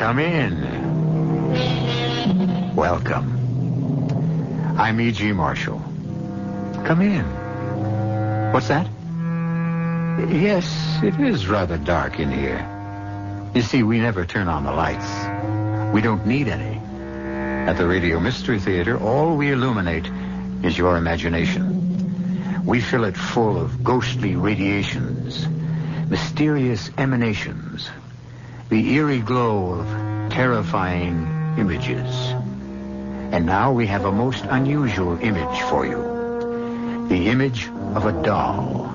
Come in. Welcome. I'm E.G. Marshall. Come in. What's that? Yes, it is rather dark in here. You see, we never turn on the lights. We don't need any. At the Radio Mystery Theater, all we illuminate is your imagination. We fill it full of ghostly radiations, mysterious emanations, the eerie glow of terrifying images. And now we have a most unusual image for you. The image of a doll.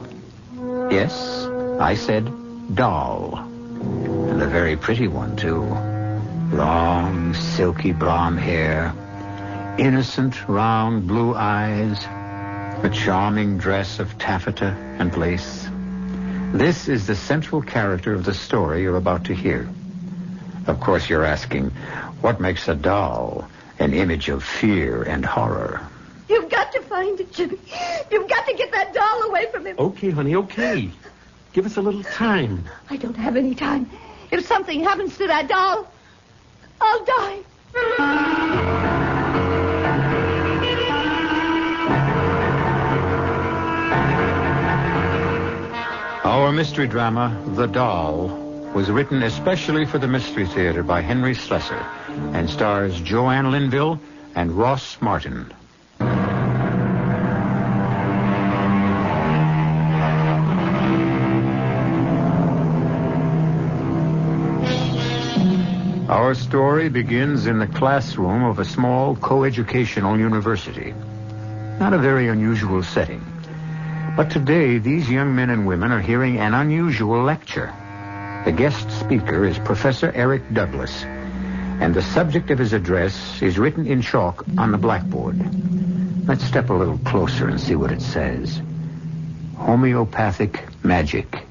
Yes, I said doll. And a very pretty one, too. Long, silky blonde hair, innocent, round blue eyes, a charming dress of taffeta and lace. This is the central character of the story you're about to hear. Of course, you're asking, what makes a doll an image of fear and horror? You've got to find it, Jimmy. You've got to get that doll away from him. Okay, honey, okay. Give us a little time. I don't have any time. If something happens to that doll, I'll die. Our mystery drama, The Doll, was written especially for the Mystery Theater by Henry Slessor and stars Joanne Linville and Ross Martin. Our story begins in the classroom of a small coeducational university. Not a very unusual setting. But today, these young men and women are hearing an unusual lecture. The guest speaker is Professor Eric Douglas, and the subject of his address is written in chalk on the blackboard. Let's step a little closer and see what it says. Homeopathic magic,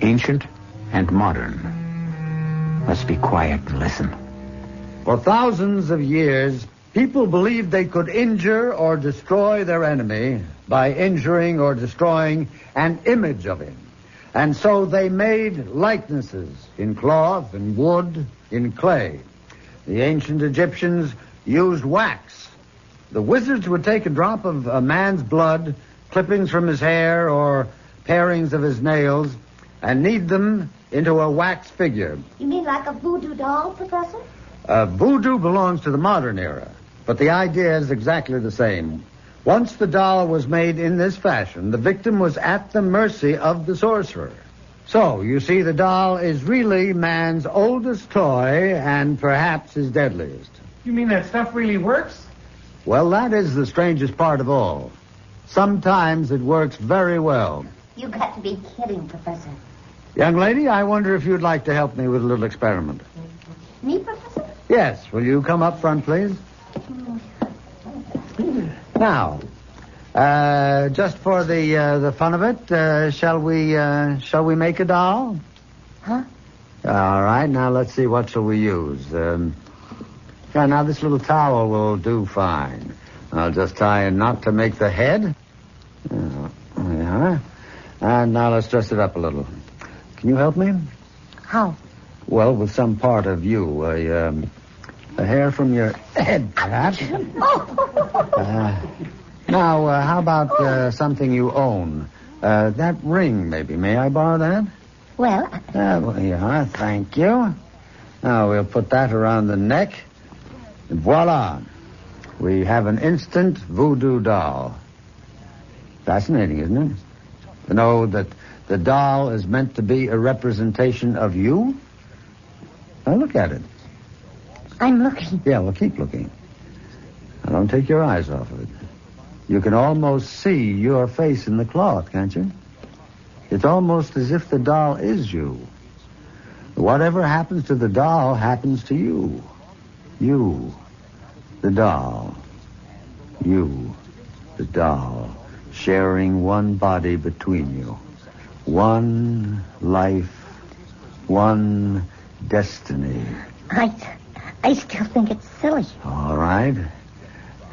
ancient and modern. Let's be quiet and listen. For thousands of years, people believed they could injure or destroy their enemy by injuring or destroying an image of him. And so they made likenesses in cloth, in wood, in clay. The ancient Egyptians used wax. The wizards would take a drop of a man's blood, clippings from his hair, or parings of his nails, and knead them into a wax figure. You mean like a voodoo doll, Professor? Voodoo belongs to the modern era, but the idea is exactly the same. Once the doll was made in this fashion, the victim was at the mercy of the sorcerer. So, you see, the doll is really man's oldest toy and perhaps his deadliest. You mean that stuff really works? Well, that is the strangest part of all. Sometimes it works very well. You got to be kidding, Professor. Young lady, I wonder if you'd like to help me with a little experiment. Me, Professor? Yes. Will you come up front, please? Now, just for the fun of it, shall we make a doll? Huh? All right. Now let's see. What shall we use? Now this little towel will do fine. I'll just tie a knot to make the head. There we are. And now let's dress it up a little. Can you help me? How? Well, with some part of you. A hair from your head, perhaps. Now, how about something you own? That ring, maybe. May I borrow that? Well, yeah, thank you. Now, we'll put that around the neck. And voila. We have an instant voodoo doll. Fascinating, isn't it? To know that the doll is meant to be a representation of you? Now, look at it. I'm looking. Yeah, well, keep looking. Now, don't take your eyes off of it. You can almost see your face in the cloth, can't you? It's almost as if the doll is you. Whatever happens to the doll happens to you. You, the doll. You, the doll, sharing one body between you. One life, one destiny. I still think it's silly. All right.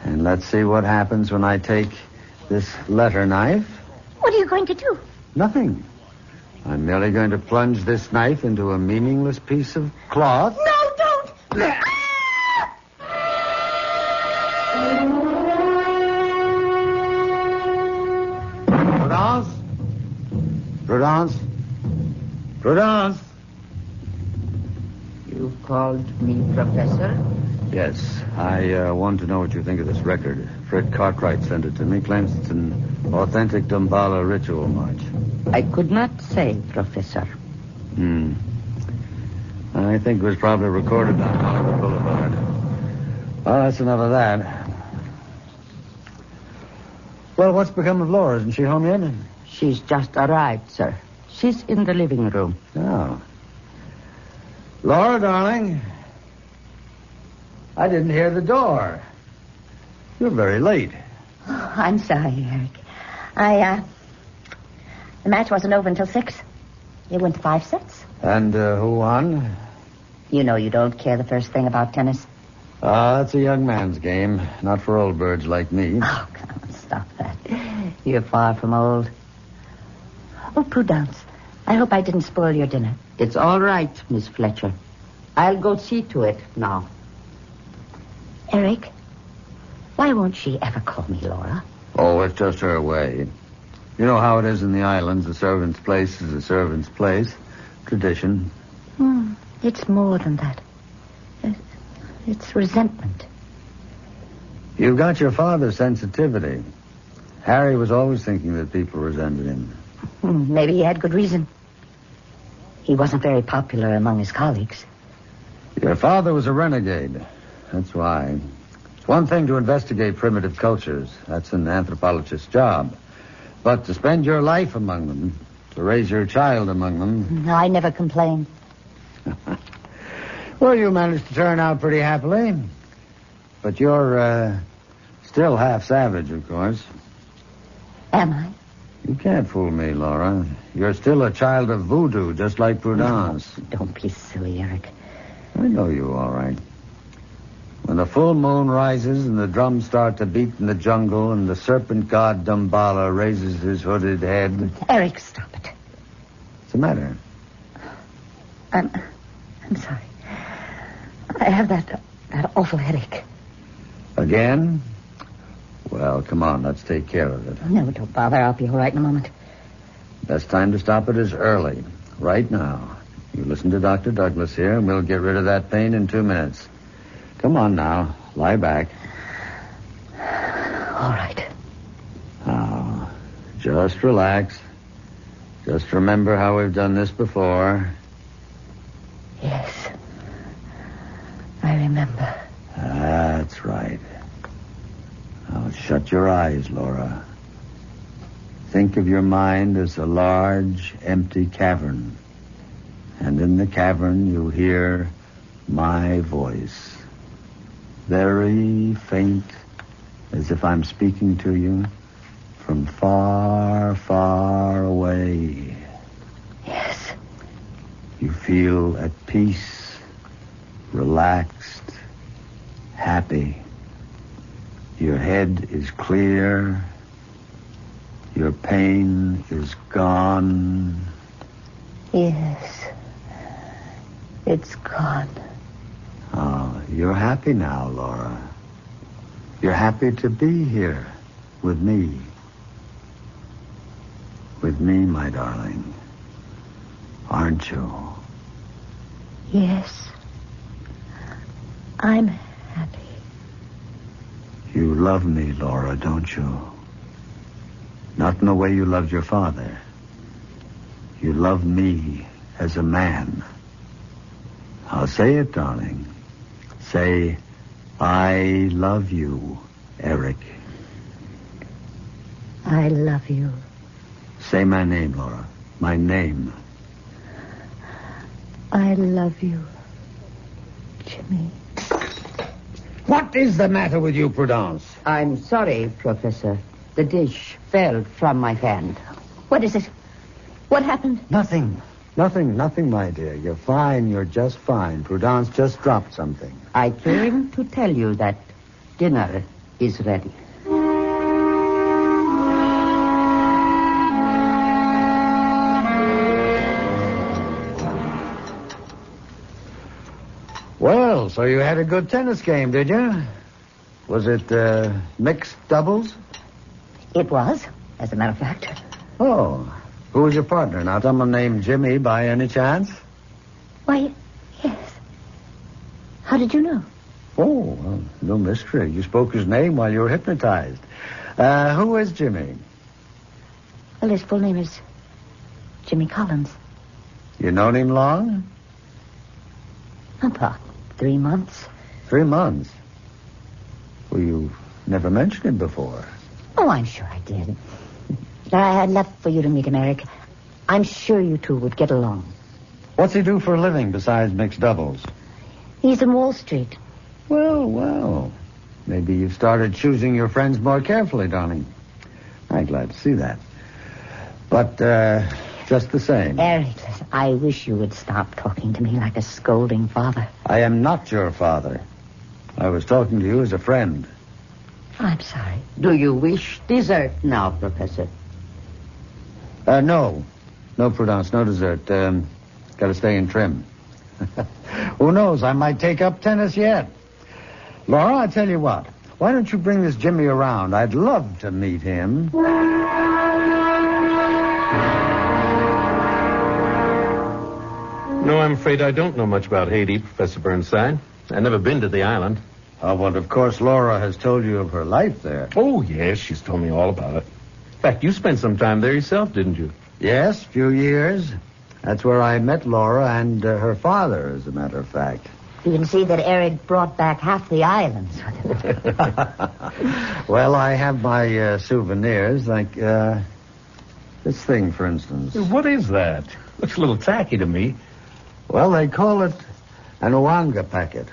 And let's see what happens when I take this letter knife. What are you going to do? Nothing. I'm merely going to plunge this knife into a meaningless piece of cloth. No, don't! Prudence? Prudence? You called me Professor? Yes, I want to know what you think of this record. Fred Cartwright sent it to me, claims it's an authentic Damballa ritual march. I could not say, Professor. I think it was probably recorded on Hollywood Boulevard. Well, that's enough of that. Well, what's become of Laura? Isn't she home yet? She's just arrived, sir. She's in the living room. Oh. Laura, darling. I didn't hear the door. You're very late. Oh, I'm sorry, Eric. The match wasn't over until 6. It went to 5 sets. And who won? You know you don't care the first thing about tennis. That's a young man's game, not for old birds like me. Oh, come on, stop that. You're far from old. Oh, Prudence, I hope I didn't spoil your dinner. It's all right, Miss Fletcher. I'll go see to it now. Eric, why won't she ever call me Laura? Oh, it's just her way. You know how it is in the islands. A servant's place is a servant's place. Tradition. It's more than that. It's resentment. You've got your father's sensitivity. Harry was always thinking that people resented him. Maybe he had good reason. He wasn't very popular among his colleagues. Your father was a renegade. That's why. It's one thing to investigate primitive cultures. That's an anthropologist's job. But to spend your life among them, to raise your child among them... No, I never complained. Well, you managed to turn out pretty happily. But you're still half savage, of course. Am I? You can't fool me, Laura. You're still a child of voodoo, just like Prudence. No, don't be silly, Eric. I know you, all right. When the full moon rises and the drums start to beat in the jungle and the serpent god Damballa raises his hooded head... Eric, stop it. What's the matter? I'm sorry. I have that awful headache. Again? Well, come on, let's take care of it. No, don't bother. I'll be all right in a moment. Best time to stop it is early. Right now. You listen to Dr. Douglas here, and we'll get rid of that pain in 2 minutes. Come on now. Lie back. All right. Now, just relax. Just remember how we've done this before. Yes. I remember. That's right. Now, shut your eyes, Laura. Think of your mind as a large, empty cavern. And in the cavern, you hear my voice. Very faint, as if I'm speaking to you from far, far away. Yes. You feel at peace, relaxed, happy. Your head is clear. Your pain is gone. Yes. It's gone. Oh, you're happy now, Laura. You're happy to be here with me. With me, my darling. Aren't you? Yes. I'm happy. You love me, Laura, don't you? Not in the way you loved your father. You love me as a man. I'll say it, darling. Say, I love you, Eric. I love you. Say my name, Laura. My name. I love you, Jimmy. What is the matter with you, Prudence? I'm sorry, Professor. The dish fell from my hand. What is it? What happened? Nothing, my dear. You're fine. You're just fine. Prudence just dropped something. I came to tell you that dinner is ready. Well, so you had a good tennis game, did you? Was it mixed doubles? It was, as a matter of fact. Oh. Who was your partner? Now, someone named Jimmy by any chance? Why, yes. How did you know? Oh, well, no mystery. You spoke his name while you were hypnotized. Who is Jimmy? Well, his full name is Jimmy Collins. You known him long? About 3 months. 3 months? Well, you never mentioned him before. Oh, I'm sure I did. I'd love for you to meet him, Eric. I'm sure you two would get along. What's he do for a living besides mixed doubles? He's in Wall Street. Well. Maybe you've started choosing your friends more carefully, darling. I'm glad to see that. But, just the same. Eric, listen, I wish you would stop talking to me like a scolding father. I am not your father. I was talking to you as a friend. I'm sorry. Do you wish dessert now, Professor? No. No, Prudence, no dessert. Gotta stay in trim. Who knows, I might take up tennis yet. Laura, I tell you what. Why don't you bring this Jimmy around? I'd love to meet him. No, I'm afraid I don't know much about Haiti, Professor Burnside. I've never been to the island. Oh, well, of course, Laura has told you of her life there. Oh, yes, she's told me all about it. In fact, you spent some time there yourself, didn't you? Yes, a few years. That's where I met Laura and her father, as a matter of fact. You can see that Eric brought back half the islands with him. Well, I have my souvenirs, like this thing, for instance. What is that? Looks a little tacky to me. Well, they call it an Ouanga packet.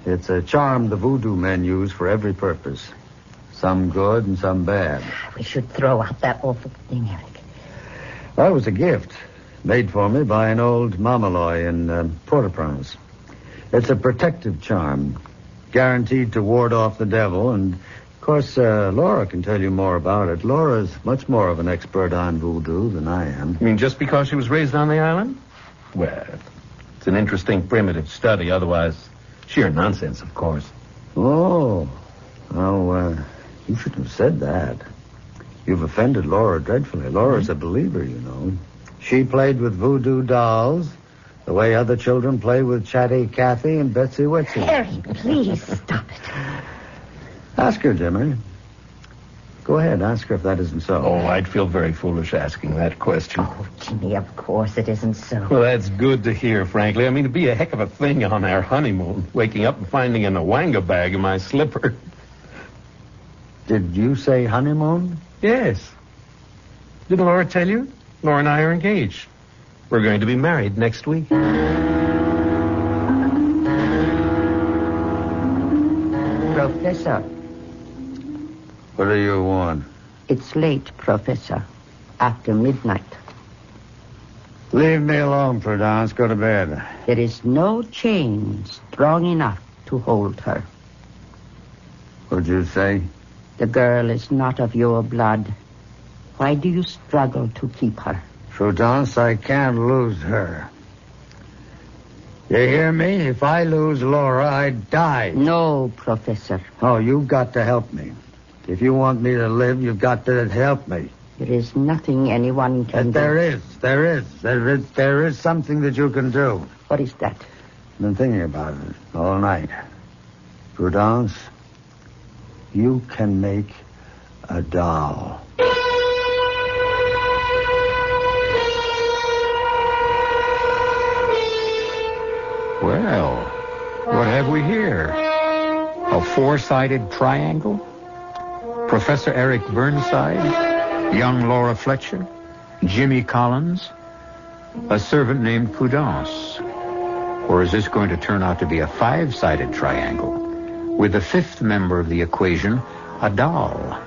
It's a charm the voodoo men use for every purpose. Some good and some bad. We should throw out that awful thing, Eric. Well, it was a gift made for me by an old Mamaloy in Port-au-Prince. It's a protective charm, guaranteed to ward off the devil, and, of course, Laura can tell you more about it. Laura's much more of an expert on voodoo than I am. You mean just because she was raised on the island? Well, it's an interesting primitive study, otherwise sheer nonsense, of course. Oh, well, you shouldn't have said that. You've offended Laura dreadfully. Laura's a believer, you know. She played with voodoo dolls the way other children play with Chatty Cathy and Betsy Witsy. Eric, please stop it. Ask her, Jimmy. Go ahead, ask her if that isn't so. Oh, I'd feel very foolish asking that question. Oh, Jimmy, of course it isn't so. Well, that's good to hear, frankly. I mean, it'd be a heck of a thing on our honeymoon, waking up and finding an Ouanga bag in my slipper. Did you say honeymoon? Yes. Didn't Laura tell you? Laura and I are engaged. We're going to be married next week. Professor, What do you want? it's late, Professor. After midnight. Leave me alone, Prudence. Go to bed. There is no chain strong enough to hold her. What'd you say? The girl is not of your blood. Why do you struggle to keep her? Prudence, I can't lose her. You hear me? If I lose Laura, I die. No, Professor. Oh, you've got to help me. If you want me to live, you've got to help me. There is nothing anyone can do. There is something that you can do. What is that? I've been thinking about it all night. Prudence, you can make a doll. Well, what have we here? A four-sided triangle? Professor Eric Burnside, young Laura Fletcher, Jimmy Collins, a servant named Prudence. Or is this going to turn out to be a five-sided triangle with the fifth member of the equation, a doll?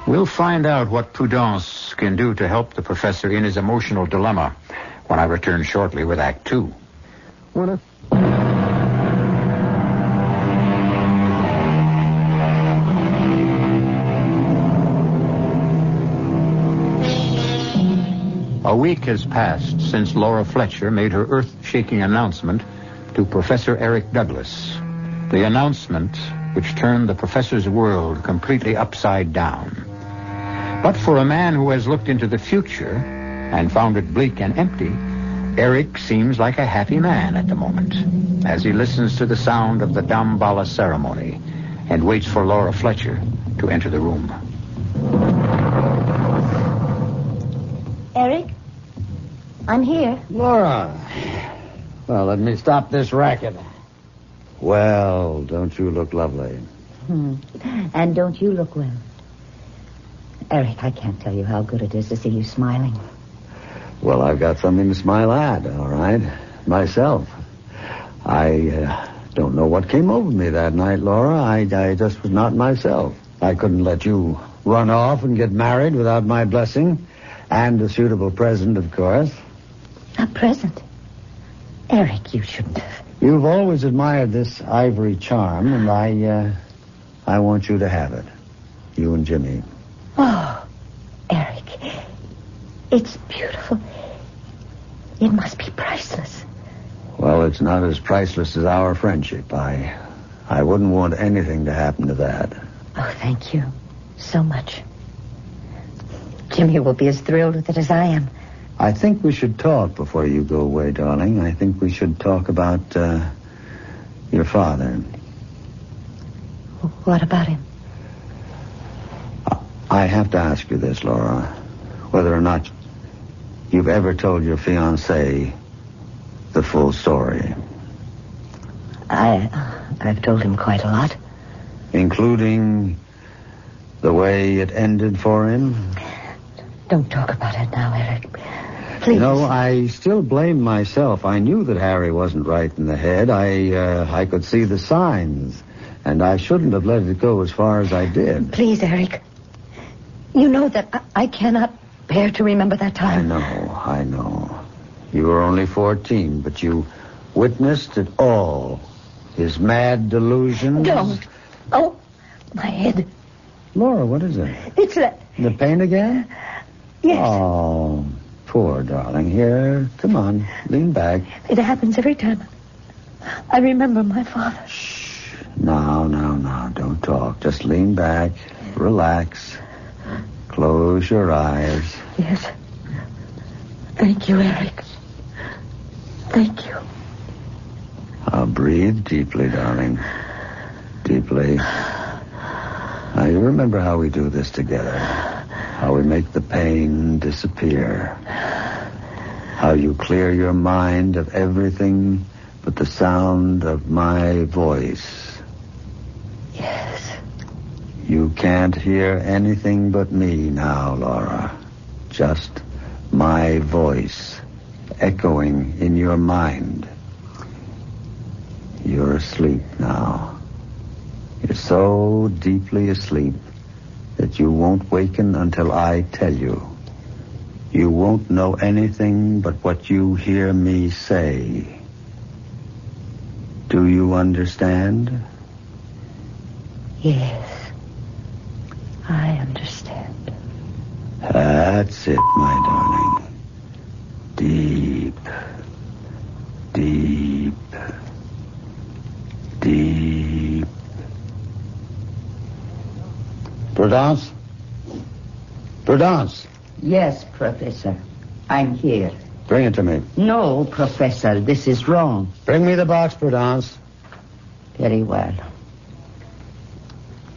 We'll find out what Prudence can do to help the professor in his emotional dilemma when I return shortly with Act 2. A week has passed since Laura Fletcher made her earth-shaking announcement to Professor Eric Douglas, the announcement which turned the professor's world completely upside down. But for a man who has looked into the future and found it bleak and empty, Eric seems like a happy man at the moment as he listens to the sound of the Damballa ceremony and waits for Laura Fletcher to enter the room. Eric? I'm here. Laura. Well, let me stop this racket. Well, don't you look lovely? And don't you look well? Eric, I can't tell you how good it is to see you smiling. Well, I've got something to smile at, all right? Myself. I don't know what came over me that night, Laura. I just was not myself. I couldn't let you run off and get married without my blessing. And a suitable present, of course. A present? Eric, you shouldn't have. You've always admired this ivory charm, and I want you to have it. You and Jimmy. Oh, Eric. It's beautiful. It must be priceless. Well, it's not as priceless as our friendship. I wouldn't want anything to happen to that. Oh, thank you so much. Jimmy will be as thrilled with it as I am. I think we should talk before you go away, darling. I think we should talk about your father. What about him? I have to ask you this, Laura. Whether or not you've ever told your fiancé the full story. I've told him quite a lot. Including the way it ended for him? Don't talk about it now, Eric. Please. You know, I still blame myself. I knew that Harry wasn't right in the head. I could see the signs. And I shouldn't have let it go as far as I did. Please, Eric. You know that I cannot bear to remember that time. I know. You were only 14, but you witnessed it all. His mad delusions. Don't. Oh, my head. Laura, what is it? It's that... The pain again? Yes. Oh, poor darling. Here, come on, lean back. It happens every time I remember my father. Shh. No, don't talk. Just lean back, relax, close your eyes. Yes. Thank you, Eric. Thank you. Now breathe deeply, darling. Deeply. Now, you remember how we do this together. How we make the pain disappear. How you clear your mind of everything but the sound of my voice. Yes. You can't hear anything but me now, Laura. Just my voice echoing in your mind. You're asleep now. You're so deeply asleep that you won't waken until I tell you. You won't know anything but what you hear me say. Do you understand? Yes. I understand. That's it, my darling. Deep. Deep. Deep. Prudence? Prudence! Yes, Professor. I'm here. Bring it to me. No, Professor, this is wrong. Bring me the box, Prudence. Very well.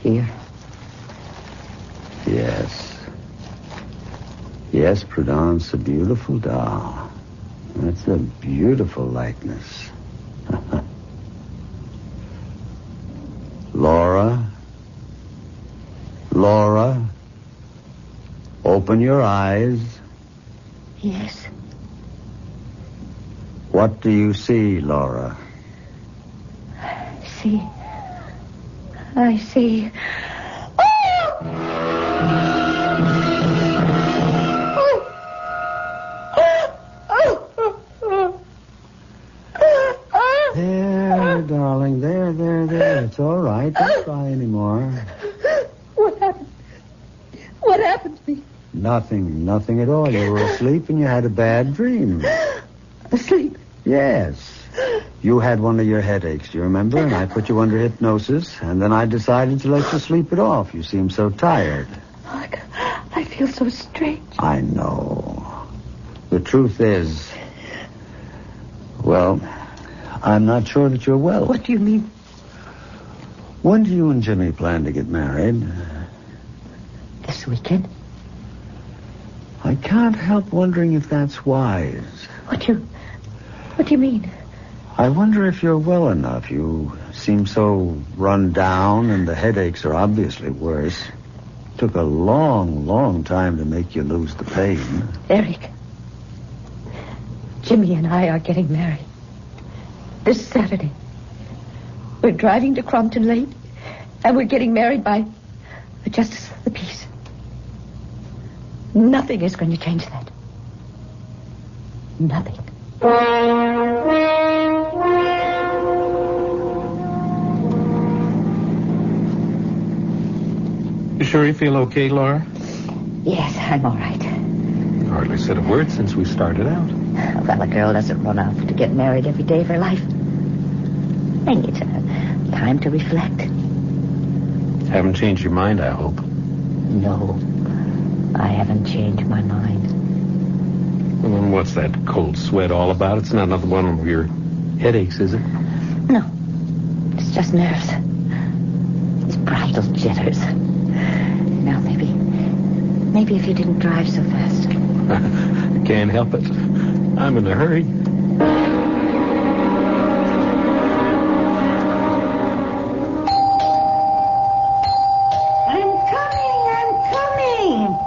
Here. Yes. Yes, Prudence, a beautiful doll. That's a beautiful likeness. Laura? Laura? Open your eyes. Yes. What do you see, Laura? I see. There, darling. There. It's all right. Don't cry anymore. What happened? What happened to me? Nothing at all. You were asleep and you had a bad dream. Asleep? Yes. You had one of your headaches, do you remember? And I put you under hypnosis, and then I decided to let you sleep it off. You seem so tired. Oh, I feel so strange. I know. The truth is, well, I'm not sure that you're well. What do you mean? When do you and Jimmy plan to get married? This weekend. I can't help wondering if that's wise. What do you mean? I wonder if you're well enough. You seem so run down, and the headaches are obviously worse. Took a long, long time to make you lose the pain. Eric, Jimmy and I are getting married this Saturday. We're driving to Crompton late, and we're getting married by the Justice of the Peace. Nothing is going to change that. Nothing. You sure you feel okay, Laura? Yes, I'm all right. You hardly said a word since we started out. Well, a girl doesn't run off to get married every day of her life. I need time to reflect. Haven't changed your mind, I hope. No, I haven't changed my mind. Well, then what's that cold sweat all about? It's not another one of your headaches, is it? No, it's just nerves. It's bridal jitters. Now, maybe if you didn't drive so fast. Can't help it. I'm in a hurry. I'm coming.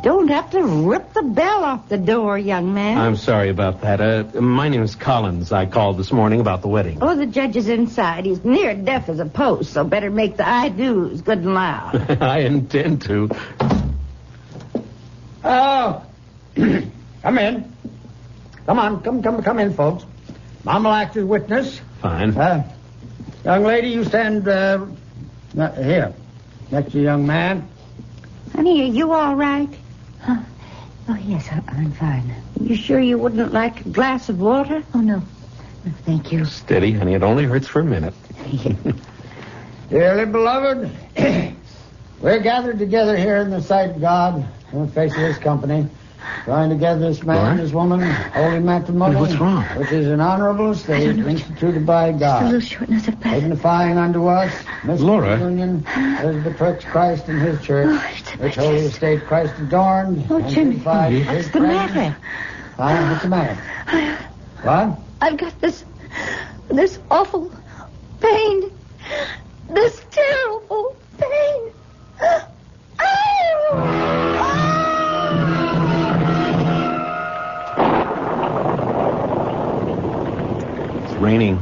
Don't have to rip the bell off the door, young man. I'm sorry about that. My name is Collins. I called this morning about the wedding. Oh, the judge is inside. He's near deaf as a post, so better make the I-do's good and loud. I intend to. Oh, come in. Come on, come in, folks. Mom will act as witness. Fine. Young lady, you stand here, next to the young man. Honey, are you all right? Oh, yes, I'm fine. You sure you wouldn't like a glass of water? Oh, no. No, thank you. Steady, honey. It only hurts for a minute. Dearly beloved, we're gathered together here in the sight of God, in the face of His company, trying to gather this man and this woman, holy matrimony. What's wrong? Which is an honorable estate instituted by Just a God, little shortness of breath. signifying unto us, Laura. union as betwixt Christ and His church, Oh, it's which holy estate Christ adorned. Oh, and Jimmy. sanctified with What's His the presence. matter? What's the matter? What? I've got this awful pain. This terrible pain. It's raining.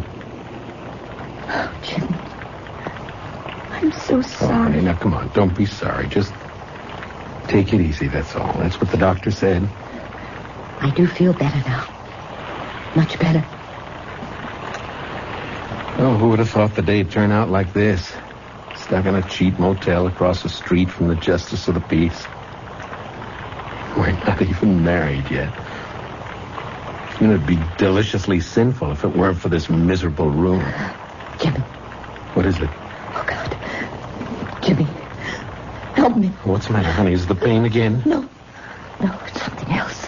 Oh, Jimmy. I'm so Oh, sorry. honey, now come on. Don't be sorry. Just take it easy, that's all. That's what the doctor said. I do feel better now. Much better. Oh, who would have thought the day'd turn out like this? Stuck in a cheap motel across the street from the Justice of the Peace. We're not even married yet. It'd be deliciously sinful if it weren't for this miserable room. Jimmy. What is it? Oh, God. Jimmy. Help me. What's the matter, honey? Is the pain again? No, it's something else.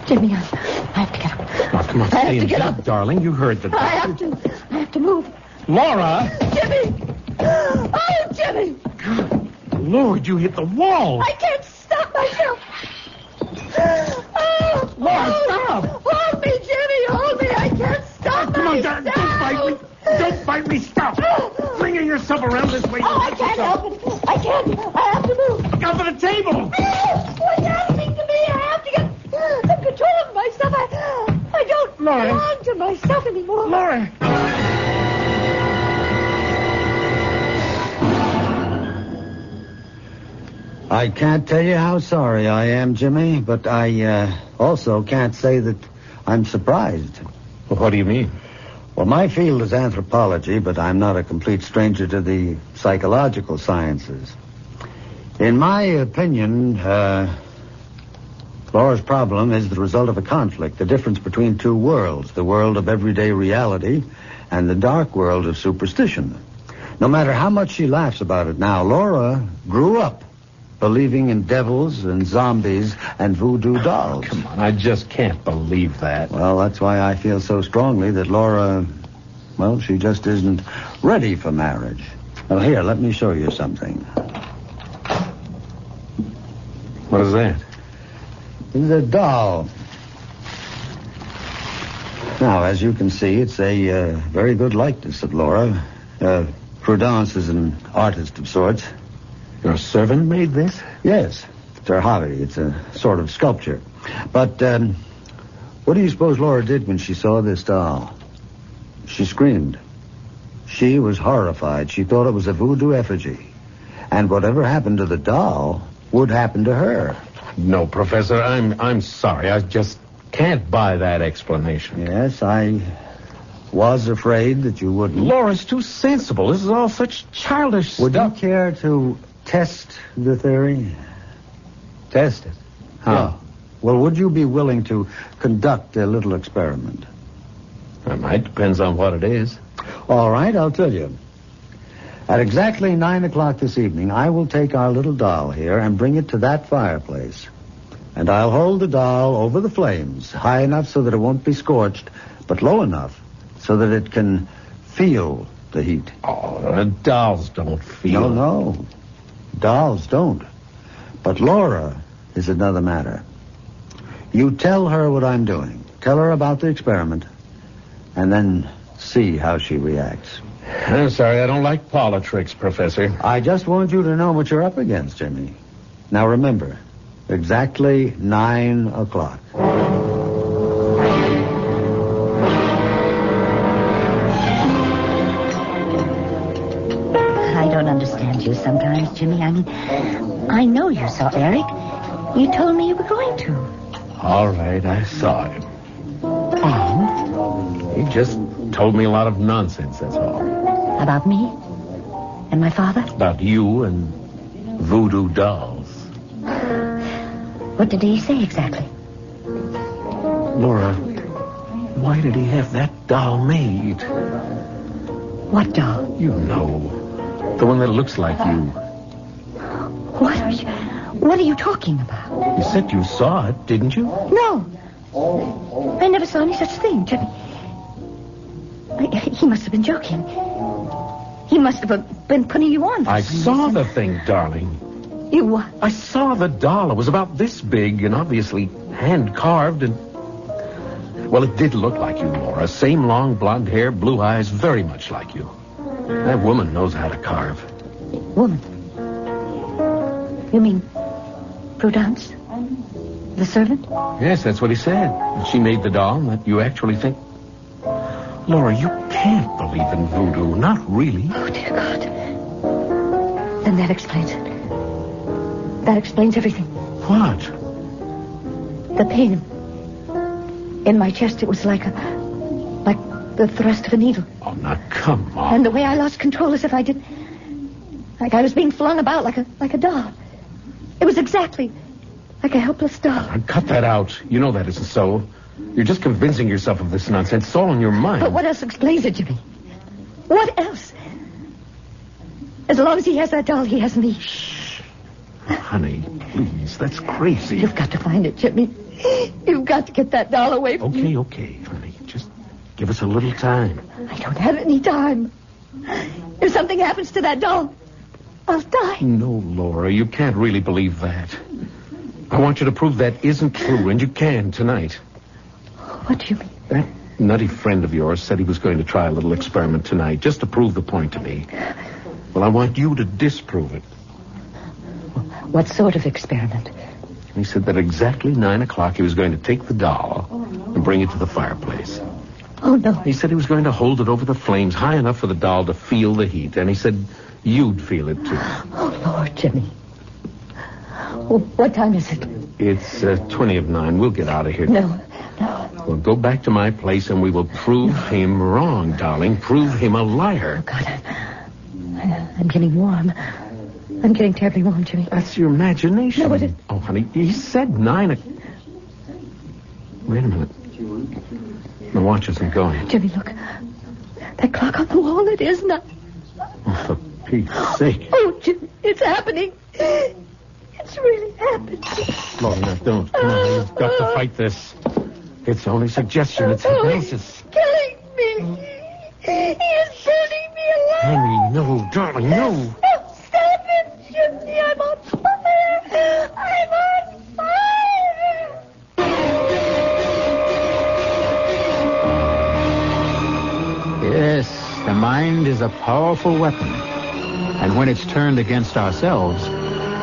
Jimmy, I have to get up. Oh, come on, I have stay to in get bed, up. darling. You heard the I doctor. have to move. Laura! Jimmy! Oh, Jimmy! Lord, you hit the wall! I can't stop myself. Oh, Laura, stop! Hold me, Jimmy! Hold me! I can't stop Come on, myself! don't bite me! Don't bite me! Stop! Flinging yourself around this way. Oh, I can't help it. I can't. I have to move. Look out for the table! What's happening to me? I have to get some control of myself. I don't Laura. belong to myself anymore. Laura! I can't tell you how sorry I am, Jimmy, but I also can't say that I'm surprised. Well, what do you mean? Well, my field is anthropology, but I'm not a complete stranger to the psychological sciences. In my opinion, well, Laura's problem is the result of a conflict, the difference between two worlds, the world of everyday reality and the dark world of superstition. No matter how much she laughs about it now, Laura grew up believing in devils and zombies and voodoo dolls. Come on, I just can't believe that. Well, that's why I feel so strongly that Laura, well, she just isn't ready for marriage. Well, here, let me show you something. What is that? It's a doll. Now, as you can see, it's a very good likeness of Laura. Prudence is an artist of sorts. Your servant made this? Yes, it's her hobby. It's a sort of sculpture. But what do you suppose Laura did when she saw this doll? She screamed. She was horrified. She thought it was a voodoo effigy. And whatever happened to the doll would happen to her. No, Professor, I'm sorry. I just can't buy that explanation. Yes, I was afraid that you wouldn't. Laura's too sensible. This is all such childish Would stuff. you care to test the theory? Test it? How? Yeah. Well, would you be willing to conduct a little experiment? That might. Depends on what it is. All right, I'll tell you. At exactly 9 o'clock this evening, I will take our little doll here and bring it to that fireplace. And I'll hold the doll over the flames, high enough so that it won't be scorched, but low enough so that it can feel the heat. Oh, dolls don't feel. No. Dolls don't. But Laura is another matter. You tell her what I'm doing. Tell her about the experiment. And then see how she reacts. I'm sorry, I don't like politics, Professor. I just want you to know what you're up against, Jimmy. Now remember, exactly 9 o'clock. I don't understand you sometimes, Jimmy. I mean, I know you saw Eric. You told me you were going to. All right, I saw him. And? He just told me a lot of nonsense, that's all. About me? And my father? About you and voodoo dolls. What did he say exactly? Laura, why did he have that doll made? What doll? You know, the one that looks like you. What are you talking about? You said you saw it, didn't you? No. I never saw any such thing, Jimmy. He must have been joking. He must have been putting you on. I saw the thing, darling. You what? I saw the doll. It was about this big and obviously hand-carved and... Well, it did look like you, Laura. Same long blonde hair, blue eyes, very much like you. That woman knows how to carve. Woman? You mean Prudence? The servant? Yes, that's what he said. She made the doll, and that you actually think... Laura, you can't believe in voodoo. Not really. Oh, dear God. Then that explains it. That explains everything. What? The pain in my chest, it was like the thrust of a needle. Oh, now, come on. And the way I lost control as if I did... Like I was being flung about like a doll. It was exactly like a helpless doll. Now, cut that out. You know that isn't so. You're just convincing yourself of this nonsense. It's all in your mind. But what else explains it, Jimmy? What else? As long as he has that doll, he has me. Shh. Honey, please. That's crazy. You've got to find it, Jimmy. You've got to get that doll away from me. Okay, honey. Just give us a little time. I don't have any time. If something happens to that doll, I'll die. No, Laura, you can't really believe that. I want you to prove that isn't true, and you can tonight. What do you mean? That nutty friend of yours said he was going to try a little experiment tonight, just to prove the point to me. Well, I want you to disprove it. What sort of experiment? He said that exactly 9 o'clock he was going to take the doll and bring it to the fireplace. Oh, no. He said he was going to hold it over the flames high enough for the doll to feel the heat, and he said you'd feel it, too. Oh, Lord, Jimmy. Well, what time is it? It's 20 of 9. We'll get out of here. No. We'll go back to my place, and we will prove him wrong, darling. Prove him a liar. Oh, God, I'm getting warm. I'm getting terribly warm, Jimmy. That's your imagination. No, it is... Oh, honey, he said 9 o'clock. Wait a minute. My watch isn't going. Jimmy, look. That clock on the wall, it is not. Oh, for Pete's sake. Oh, Jimmy, it's happening. It's really happening. Lorna, don't. Come on, you've got to fight this. It's only suggestion. It's hypnosis. He's killing me. He is burning me alive. Henry, no, darling, no. Stop it, Jimmy. I'm on fire. I'm on fire. Yes, the mind is a powerful weapon. And when it's turned against ourselves,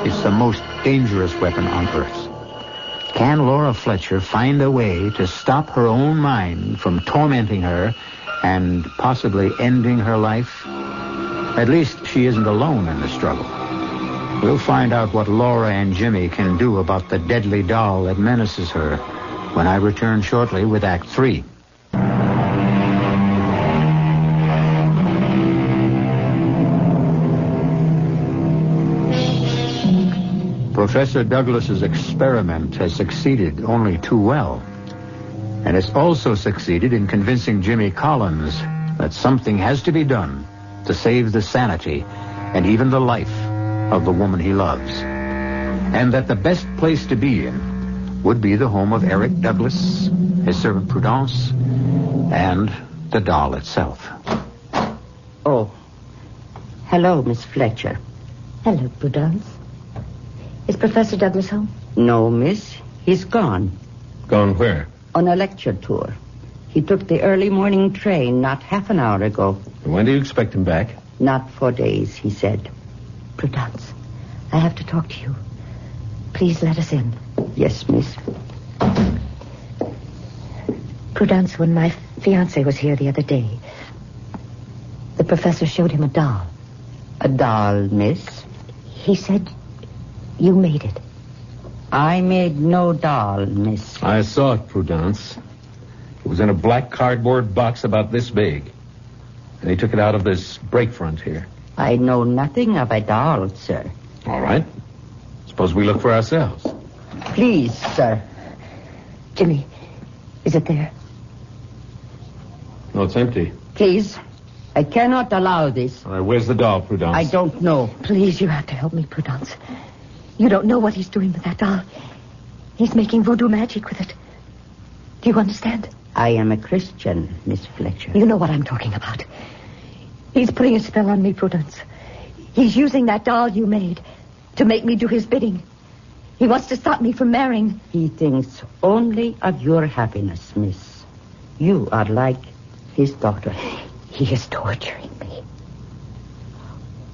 it's the most dangerous weapon on earth. Can Laura Fletcher find a way to stop her own mind from tormenting her and possibly ending her life? At least she isn't alone in the struggle. We'll find out what Laura and Jimmy can do about the deadly doll that menaces her when I return shortly with Act 3. Professor Douglas's experiment has succeeded only too well. And it's also succeeded in convincing Jimmy Collins that something has to be done to save the sanity and even the life of the woman he loves. And that the best place to be in would be the home of Eric Douglas, his servant Prudence, and the doll itself. Oh. Hello, Miss Fletcher. Hello, Prudence. Is Professor Douglas home? No, miss. He's gone. Gone where? On a lecture tour. He took the early morning train not half an hour ago. When do you expect him back? Not for days, he said. Prudence, I have to talk to you. Please let us in. Yes, miss. Prudence, when my fiancé was here the other day, the professor showed him a doll. A doll, miss? He said you made it. I made no doll, miss. I saw it, Prudence. It was in a black cardboard box about this big. And he took it out of this break front here. I know nothing of a doll, sir. All right. Suppose we look for ourselves. Please, sir. Jimmy, is it there? No, it's empty. Please. I cannot allow this. All right, where's the doll, Prudence? I don't know. Please, you have to help me, Prudence. You don't know what he's doing with that doll. He's making voodoo magic with it. Do you understand? I am a Christian, Miss Fletcher. You know what I'm talking about. He's putting a spell on me, Prudence. He's using that doll you made to make me do his bidding. He wants to stop me from marrying. He thinks only of your happiness, miss. You are like his daughter. He is torturing me.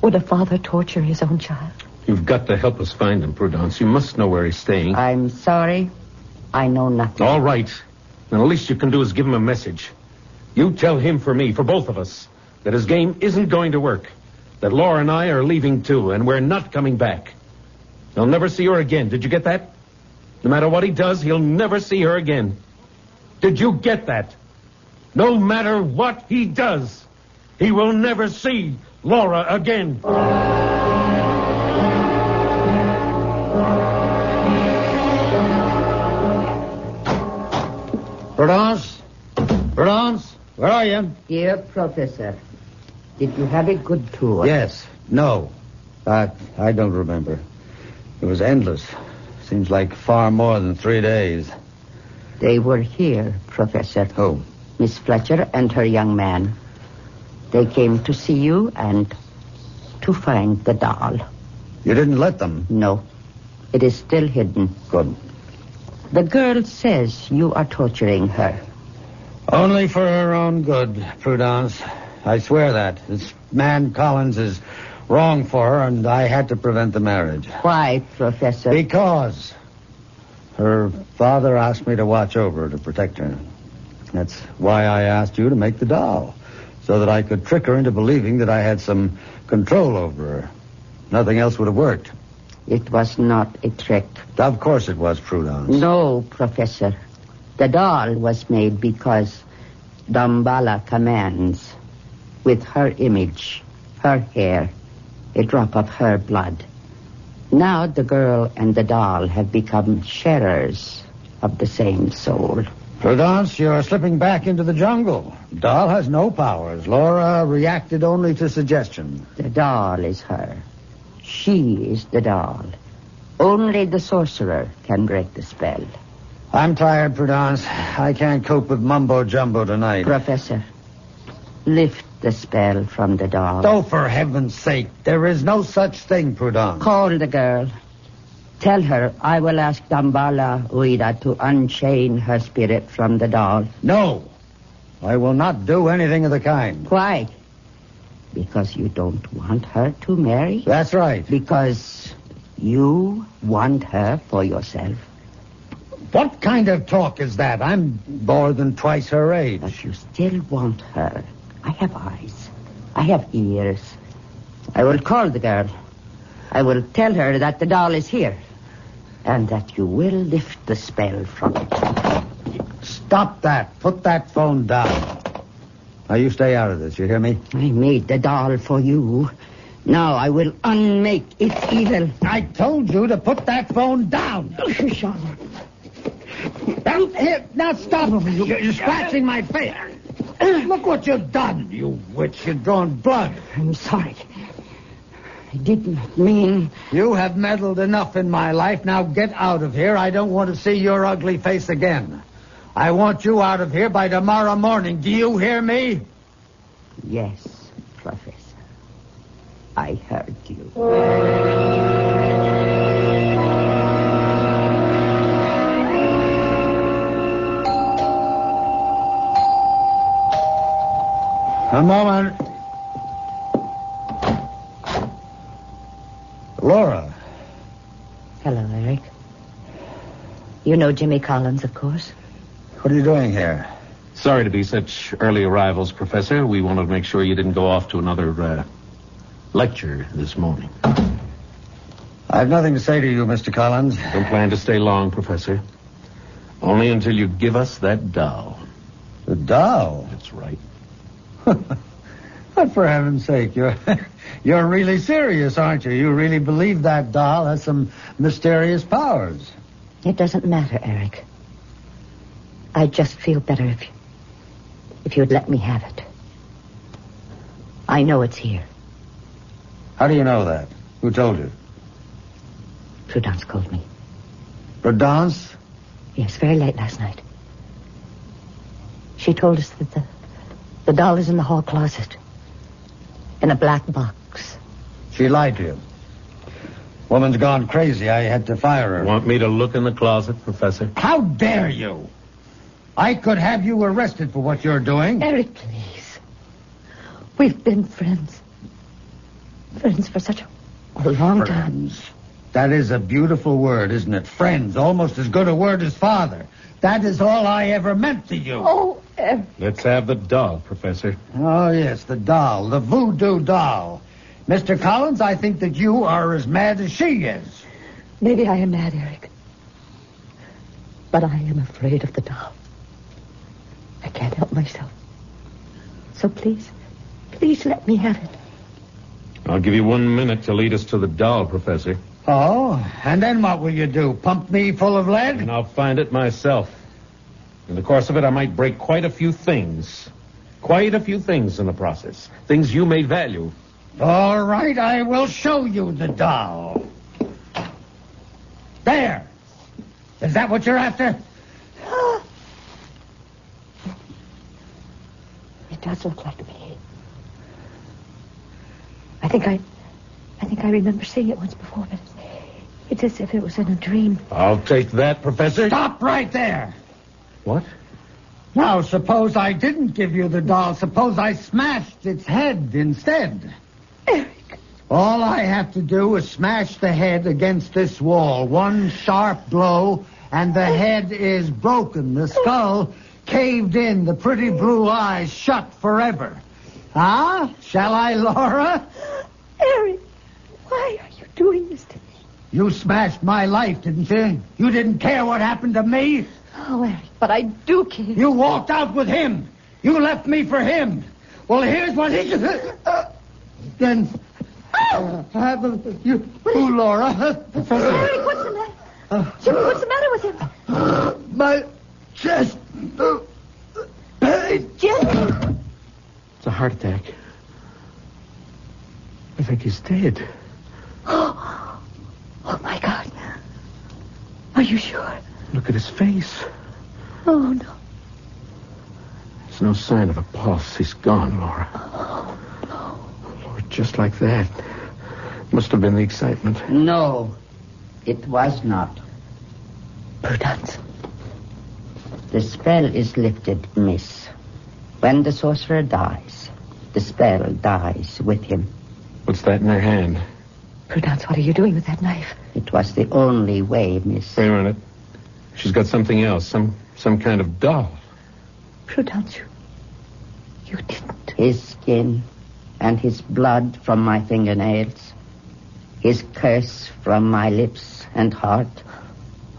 Would a father torture his own child? You've got to help us find him, Prudence. You must know where he's staying. I'm sorry. I know nothing. All right. Then the least you can do is give him a message. You tell him for me, for both of us, that his game isn't going to work. That Laura and I are leaving too, and we're not coming back. He'll never see her again. Did you get that? No matter what he does, he'll never see her again. Did you get that? No matter what he does, he will never see Laura again. Prudence? Prudence? Where are you? Dear Professor, did you have a good tour? Yes. No. I don't remember. It was endless. Seems like far more than 3 days. They were here, Professor. Who? Miss Fletcher and her young man. They came to see you and to find the doll. You didn't let them? No. It is still hidden. Good. The girl says you are torturing her. Only for her own good, Prudence. I swear that. This man Collins is wrong for her, and I had to prevent the marriage. Why, Professor? Because her father asked me to watch over her, to protect her. That's why I asked you to make the doll, so that I could trick her into believing that I had some control over her. Nothing else would have worked. It was not a trick. Of course it was, Prudence. No, Professor. The doll was made because Damballa commands. With her image, her hair, a drop of her blood. Now the girl and the doll have become sharers of the same soul. Prudence, you're slipping back into the jungle. Doll has no powers. Laura reacted only to suggestion. The doll is her. She is the doll. Only the sorcerer can break the spell. I'm tired, Prudence. I can't cope with mumbo-jumbo tonight. Professor, lift the spell from the doll. Oh, for heaven's sake. There is no such thing, Prudence. Call the girl. Tell her I will ask Dambala Uida to unchain her spirit from the doll. No. I will not do anything of the kind. Why? Because you don't want her to marry? That's right. Because you want her for yourself? What kind of talk is that? I'm more than twice her age. But you still want her. I have eyes. I have ears. I will call the girl. I will tell her that the doll is here. And that you will lift the spell from it. Stop that. Put that phone down. Now, you stay out of this, you hear me? I made the doll for you. Now I will unmake its evil. I told you to put that phone down. Sean. Now stop. You're scratching my face. Look what you've done, you witch. You've drawn blood. I'm sorry. I did not mean... You have meddled enough in my life. Now get out of here. I don't want to see your ugly face again. I want you out of here by tomorrow morning. Do you hear me? Yes, Professor. I heard you. A moment. Laura. Hello, Eric. You know Jimmy Collins, of course. What are you doing here? Sorry to be such early arrivals, Professor. We wanted to make sure you didn't go off to another lecture this morning. I have nothing to say to you, Mr. Collins. Don't plan to stay long, Professor. Only until you give us that doll. The doll? That's right. But for heaven's sake, you're really serious, aren't you? You really believe that doll has some mysterious powers. It doesn't matter, Eric. I'd just feel better if you'd let me have it. I know it's here. How do you know that? Who told you? Prudence called me. Prudence? Yes, very late last night. She told us that the doll is in the hall closet. In a black box. She lied to you. Woman's gone crazy. I had to fire her. Want me to look in the closet, Professor? How dare you? I could have you arrested for what you're doing. Eric, please. We've been friends. Friends for such a long time. That is a beautiful word, isn't it? Friends, almost as good a word as father. That is all I ever meant to you. Oh, Eric. Let's have the doll, Professor. Oh, yes, the doll. The voodoo doll. Mr. Collins, I think that you are as mad as she is. Maybe I am mad, Eric. But I am afraid of the doll. I can't help myself. So please let me have it. I'll give you 1 minute to lead us to the doll, Professor. Oh, and then what will you do? Pump me full of lead? And I'll find it myself. In the course of it, I might break quite a few things. Quite a few things in the process. Things you may value. All right, I will show you the doll. There. Is that what you're after? It does look like me. I think I remember seeing it once before, but it's as if it was in a dream. I'll take that, Professor. Stop right there. What? Now, suppose I didn't give you the doll. Suppose I smashed its head instead. Eric. All I have to do is smash the head against this wall. One sharp blow, and the head is broken. The skull caved in. The pretty blue eyes shut forever. Huh? Shall I, Laura? Eric, why are you doing this to me? You smashed my life, didn't you? You didn't care what happened to me? Oh, Eric, but I do care. You walked out with him. You left me for him. Well, here's what he... Then... you, Laura? Eric, what's the matter? Jimmy, what's the matter with him? My chest pain. It's a heart attack. I think he's dead. Oh, my God. Are you sure? Look at his face. Oh, no. There's no sign of a pulse. He's gone, Laura. Oh, no. Lord, just like that. Must have been the excitement. No, it was not. Prudence. The spell is lifted, miss. When the sorcerer dies, the spell dies with him. What's that in her hand? Prudence, what are you doing with that knife? It was the only way, miss. Wait a minute. She's got something else. Some kind of doll. Prudence, you didn't. His skin and his blood from my fingernails. His curse from my lips and heart.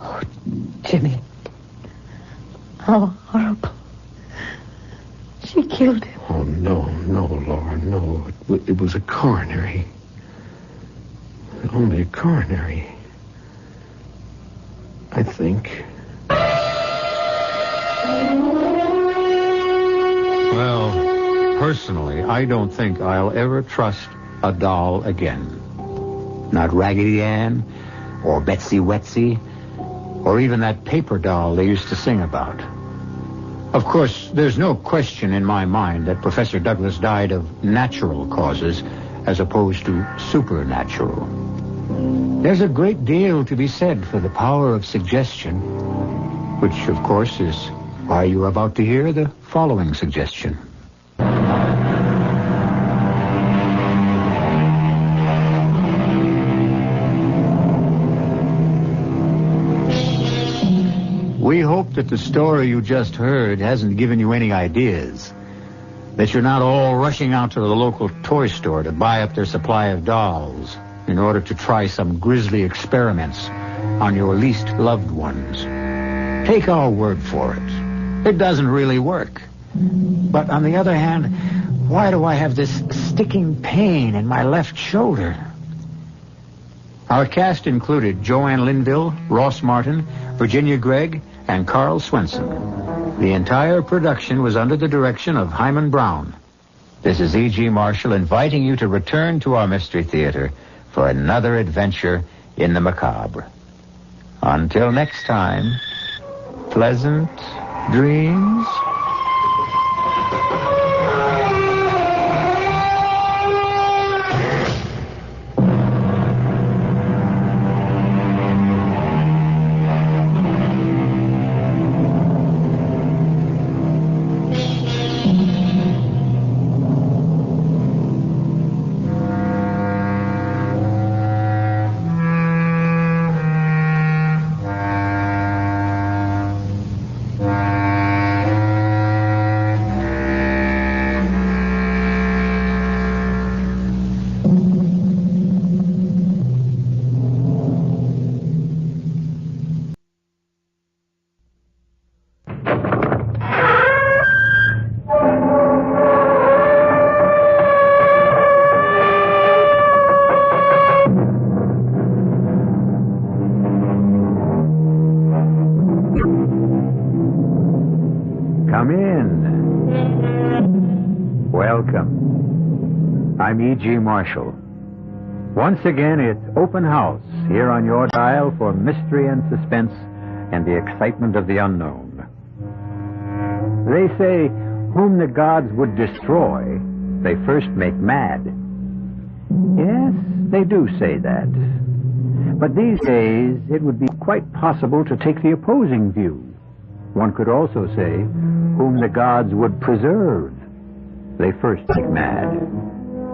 Oh, Jimmy. How horrible. She killed him. Oh, no, Laura, no. It was a coronary. Only a coronary. I think. Well, personally, I don't think I'll ever trust a doll again. Not Raggedy Ann, or Betsy Wetsy, or even that paper doll they used to sing about. Of course, there's no question in my mind that Professor Douglas died of natural causes as opposed to supernatural. There's a great deal to be said for the power of suggestion, which, of course, is why you're about to hear the following suggestion. We hope that the story you just heard hasn't given you any ideas, that you're not all rushing out to the local toy store to buy up their supply of dolls in order to try some grisly experiments on your least loved ones. Take our word for it. It doesn't really work. But on the other hand, why do I have this sticking pain in my left shoulder? Our cast included Joanne Linville, Ross Martin, Virginia Gregg, and Carl Swenson. The entire production was under the direction of Hyman Brown. This is E.G. Marshall inviting you to return to our Mystery Theater for another adventure in the macabre. Until next time, pleasant dreams. Come in. Welcome. I'm E.G. Marshall. Once again, it's open house here on your dial for mystery and suspense and the excitement of the unknown. They say, whom the gods would destroy, they first make mad. Yes, they do say that. But these days, it would be quite possible to take the opposing view. One could also say, whom the gods would preserve, they first make mad.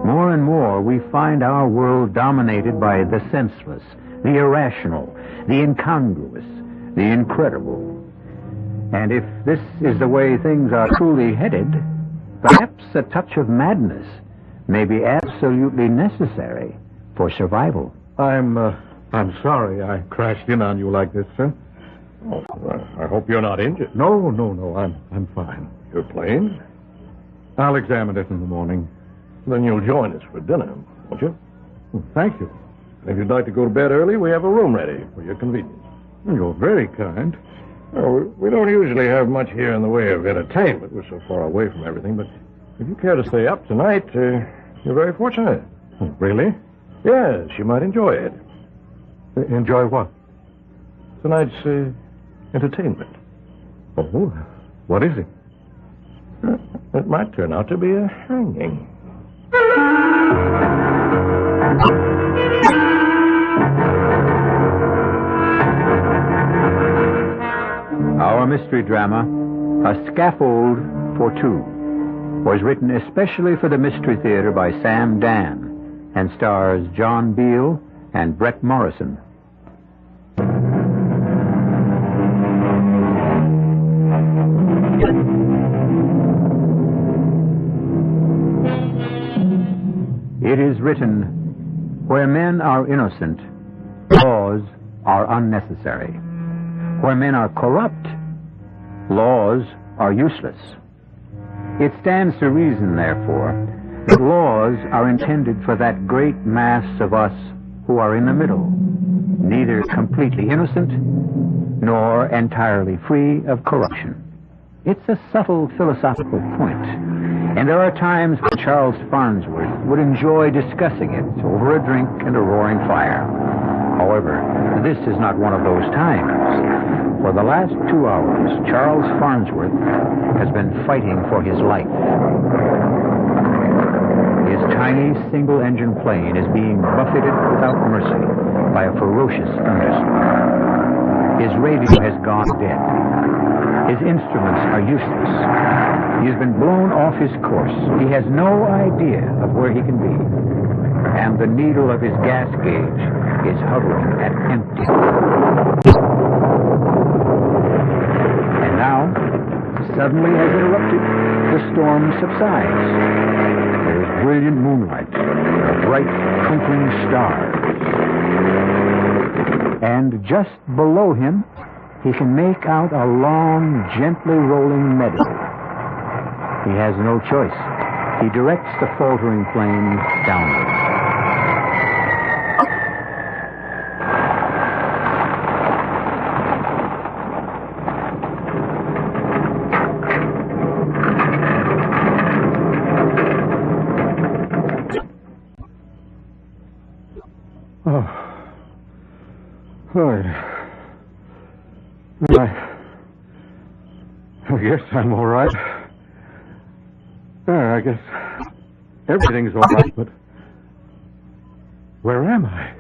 More and more, we find our world dominated by the senseless, the irrational, the incongruous, the incredible. And if this is the way things are truly headed, perhaps a touch of madness may be absolutely necessary for survival. I'm sorry I crashed in on you like this, sir. Oh, I hope you're not injured. No, I'm fine. You're plain? I'll examine it in the morning. Then you'll join us for dinner, won't you? Well, thank you. If you'd like to go to bed early, we have a room ready for your convenience. You're very kind. Well, we don't usually have much here in the way of entertainment. We're so far away from everything, but if you care to stay up tonight, you're very fortunate. Really? Yes, you might enjoy it. Enjoy what? Tonight's entertainment. Oh, what is it? It might turn out to be a hanging. Our mystery drama, A Scaffold for Two, was written especially for the Mystery Theater by Sam Dan and stars John Beale and Brett Morrison. It is written, where men are innocent, laws are unnecessary. Where men are corrupt, laws are useless. It stands to reason, therefore, that laws are intended for that great mass of us who are in the middle, neither completely innocent nor entirely free of corruption. It's a subtle philosophical point, and there are times when Charles Farnsworth would enjoy discussing it over a drink and a roaring fire. However, this is not one of those times. For the last 2 hours, Charles Farnsworth has been fighting for his life. His tiny single-engine plane is being buffeted without mercy by a ferocious thunderstorm. His radio has gone dead. His instruments are useless. He has been blown off his course. He has no idea of where he can be. And the needle of his gas gauge is hovering at empty. And now, suddenly as interrupted, the storm subsides. There is brilliant moonlight, bright twinkling stars. And just below him, he can make out a long, gently rolling meadow. He has no choice. He directs the faltering plane downward. I guess I'm all right. I guess everything's all right, but where am I?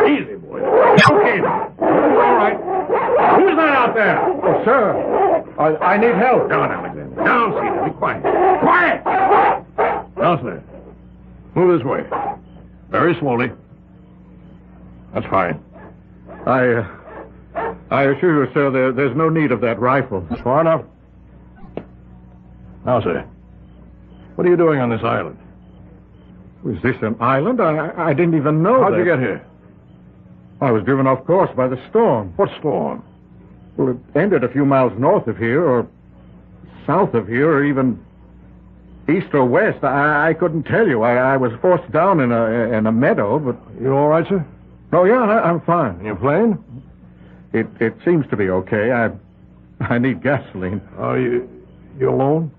Easy, boy. Okay. All right. Who's that out there? Oh, sir, I need help. Down, Alexander. Down, Cedar. Be quiet. Quiet! Down, sir. Move this way. Very slowly. That's fine. I assure you, sir, there's no need of that rifle. Far enough. Now, sir, what are you doing on this island? Is this an island? I didn't even know How'd you get here? I was driven off course by the storm. What storm? Well, it ended a few miles north of here, or south of here, or even east or west. I couldn't tell you. I was forced down in a meadow, but... You all right, sir? Oh, yeah, I'm fine. In your plane? It seems to be okay. I need gasoline. Oh, you alone?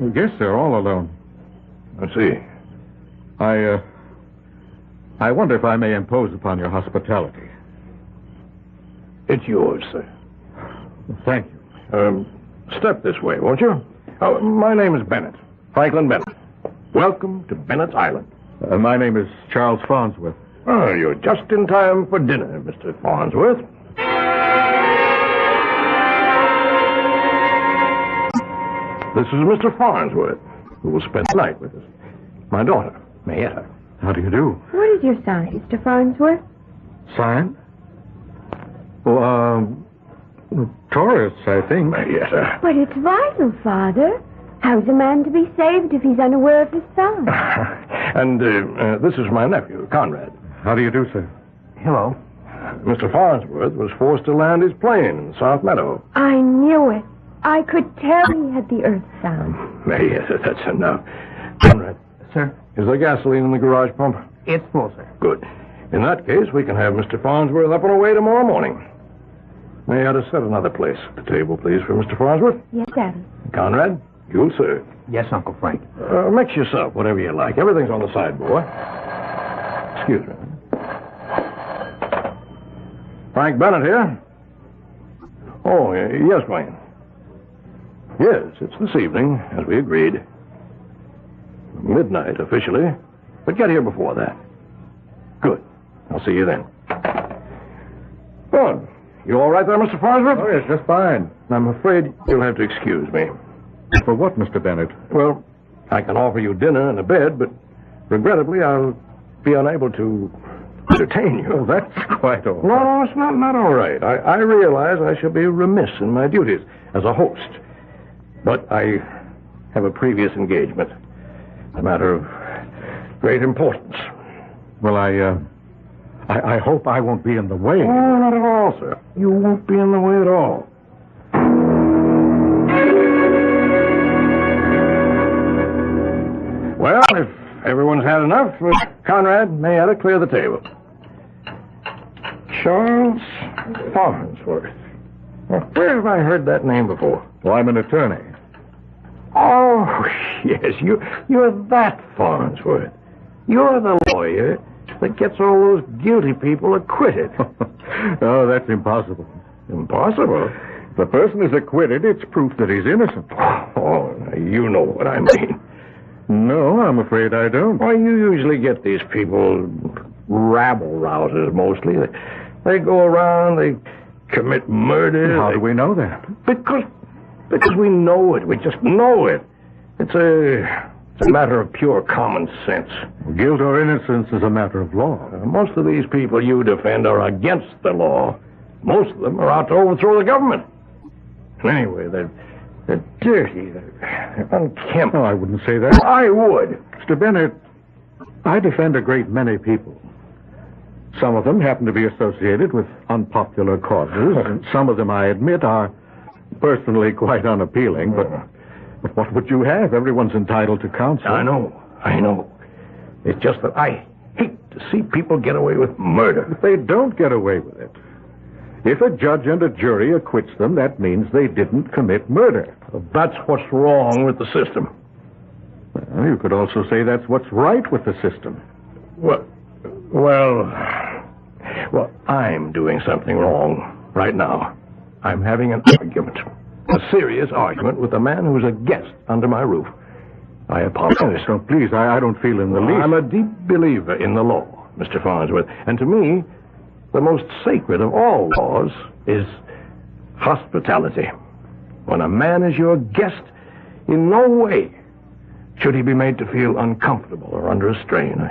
I guess they're all alone. I see. I wonder if I may impose upon your hospitality. It's yours, sir. Thank you. Step this way, won't you? Oh, my name is Bennett. Franklin Bennett. Welcome to Bennett's Island. My name is Charles Farnsworth. Oh, you're just in time for dinner, Mr. Farnsworth. This is Mr. Farnsworth, who will spend the night with us. My daughter, Mayetta. How do you do? What is your sign, Mr. Farnsworth? Sign? Well, Taurus, I think. Mayetta. But it's vital, Father. How's a man to be saved if he's unaware of his sign? And this is my nephew, Conrad. How do you do, sir? Hello. Mr. Farnsworth was forced to land his plane in the South Meadow. I knew it. I could tell he had the earth sound. Mayetta, that's enough. Conrad. Sir? Is there gasoline in the garage pump? It's full, sir. Good. In that case, we can have Mr. Farnsworth up and away tomorrow morning. May I set another place at the table, please, for Mr. Farnsworth? Yes, Daddy. Conrad, you'll serve. Yes, Uncle Frank. Mix yourself, whatever you like. Everything's on the sideboard. Excuse me. Frank Bennett here. Oh, yes, Wayne. Yes, it's this evening, as we agreed. Midnight, officially. But get here before that. Good. I'll see you then. Good. You all right there, Mr. Farnsworth? Oh, yes, just fine. I'm afraid you'll have to excuse me. For what, Mr. Bennett? Well, I can offer you dinner and a bed, but regrettably I'll be unable to entertain you. Oh, that's quite all right. No, it's not all right. I realize I shall be remiss in my duties as a host. But I have a previous engagement. A matter of great importance. Well, I hope I won't be in the way. Oh, not at all, sir. You won't be in the way at all. Well, if everyone's had enough, Conrad, may I clear the table. Charles Farnsworth. Where have I heard that name before? Well, I'm an attorney. Oh, yes, you're that Farnsworth. You're the lawyer that gets all those guilty people acquitted. Oh, that's impossible. Impossible? If a person is acquitted, it's proof that he's innocent. Oh, you know what I mean. No, I'm afraid I don't. Why, you usually get these people rabble-rousers, mostly. They go around, they commit murder. How do we know that? Because we know it. We just know it. It's a matter of pure common sense. Guilt or innocence is a matter of law. Most of these people you defend are against the law. Most of them are out to overthrow the government. Anyway, they're dirty. They're unkempt. Oh, I wouldn't say that. I would. Mr. Bennett, I defend a great many people. Some of them happen to be associated with unpopular causes, and some of them, I admit, are personally quite unappealing, but what would you have? Everyone's entitled to counsel. I know. It's just that I hate to see people get away with murder. If they don't get away with it, if a judge and a jury acquits them, that means they didn't commit murder. That's what's wrong with the system. Well, you could also say that's what's right with the system. Well, I'm doing something wrong right now. I'm having an argument. A serious argument with a man who's a guest under my roof. I apologize. So please, I don't feel in the least. I'm a deep believer in the law, Mr. Farnsworth. And to me, the most sacred of all laws is hospitality. When a man is your guest, in no way should he be made to feel uncomfortable or under a strain.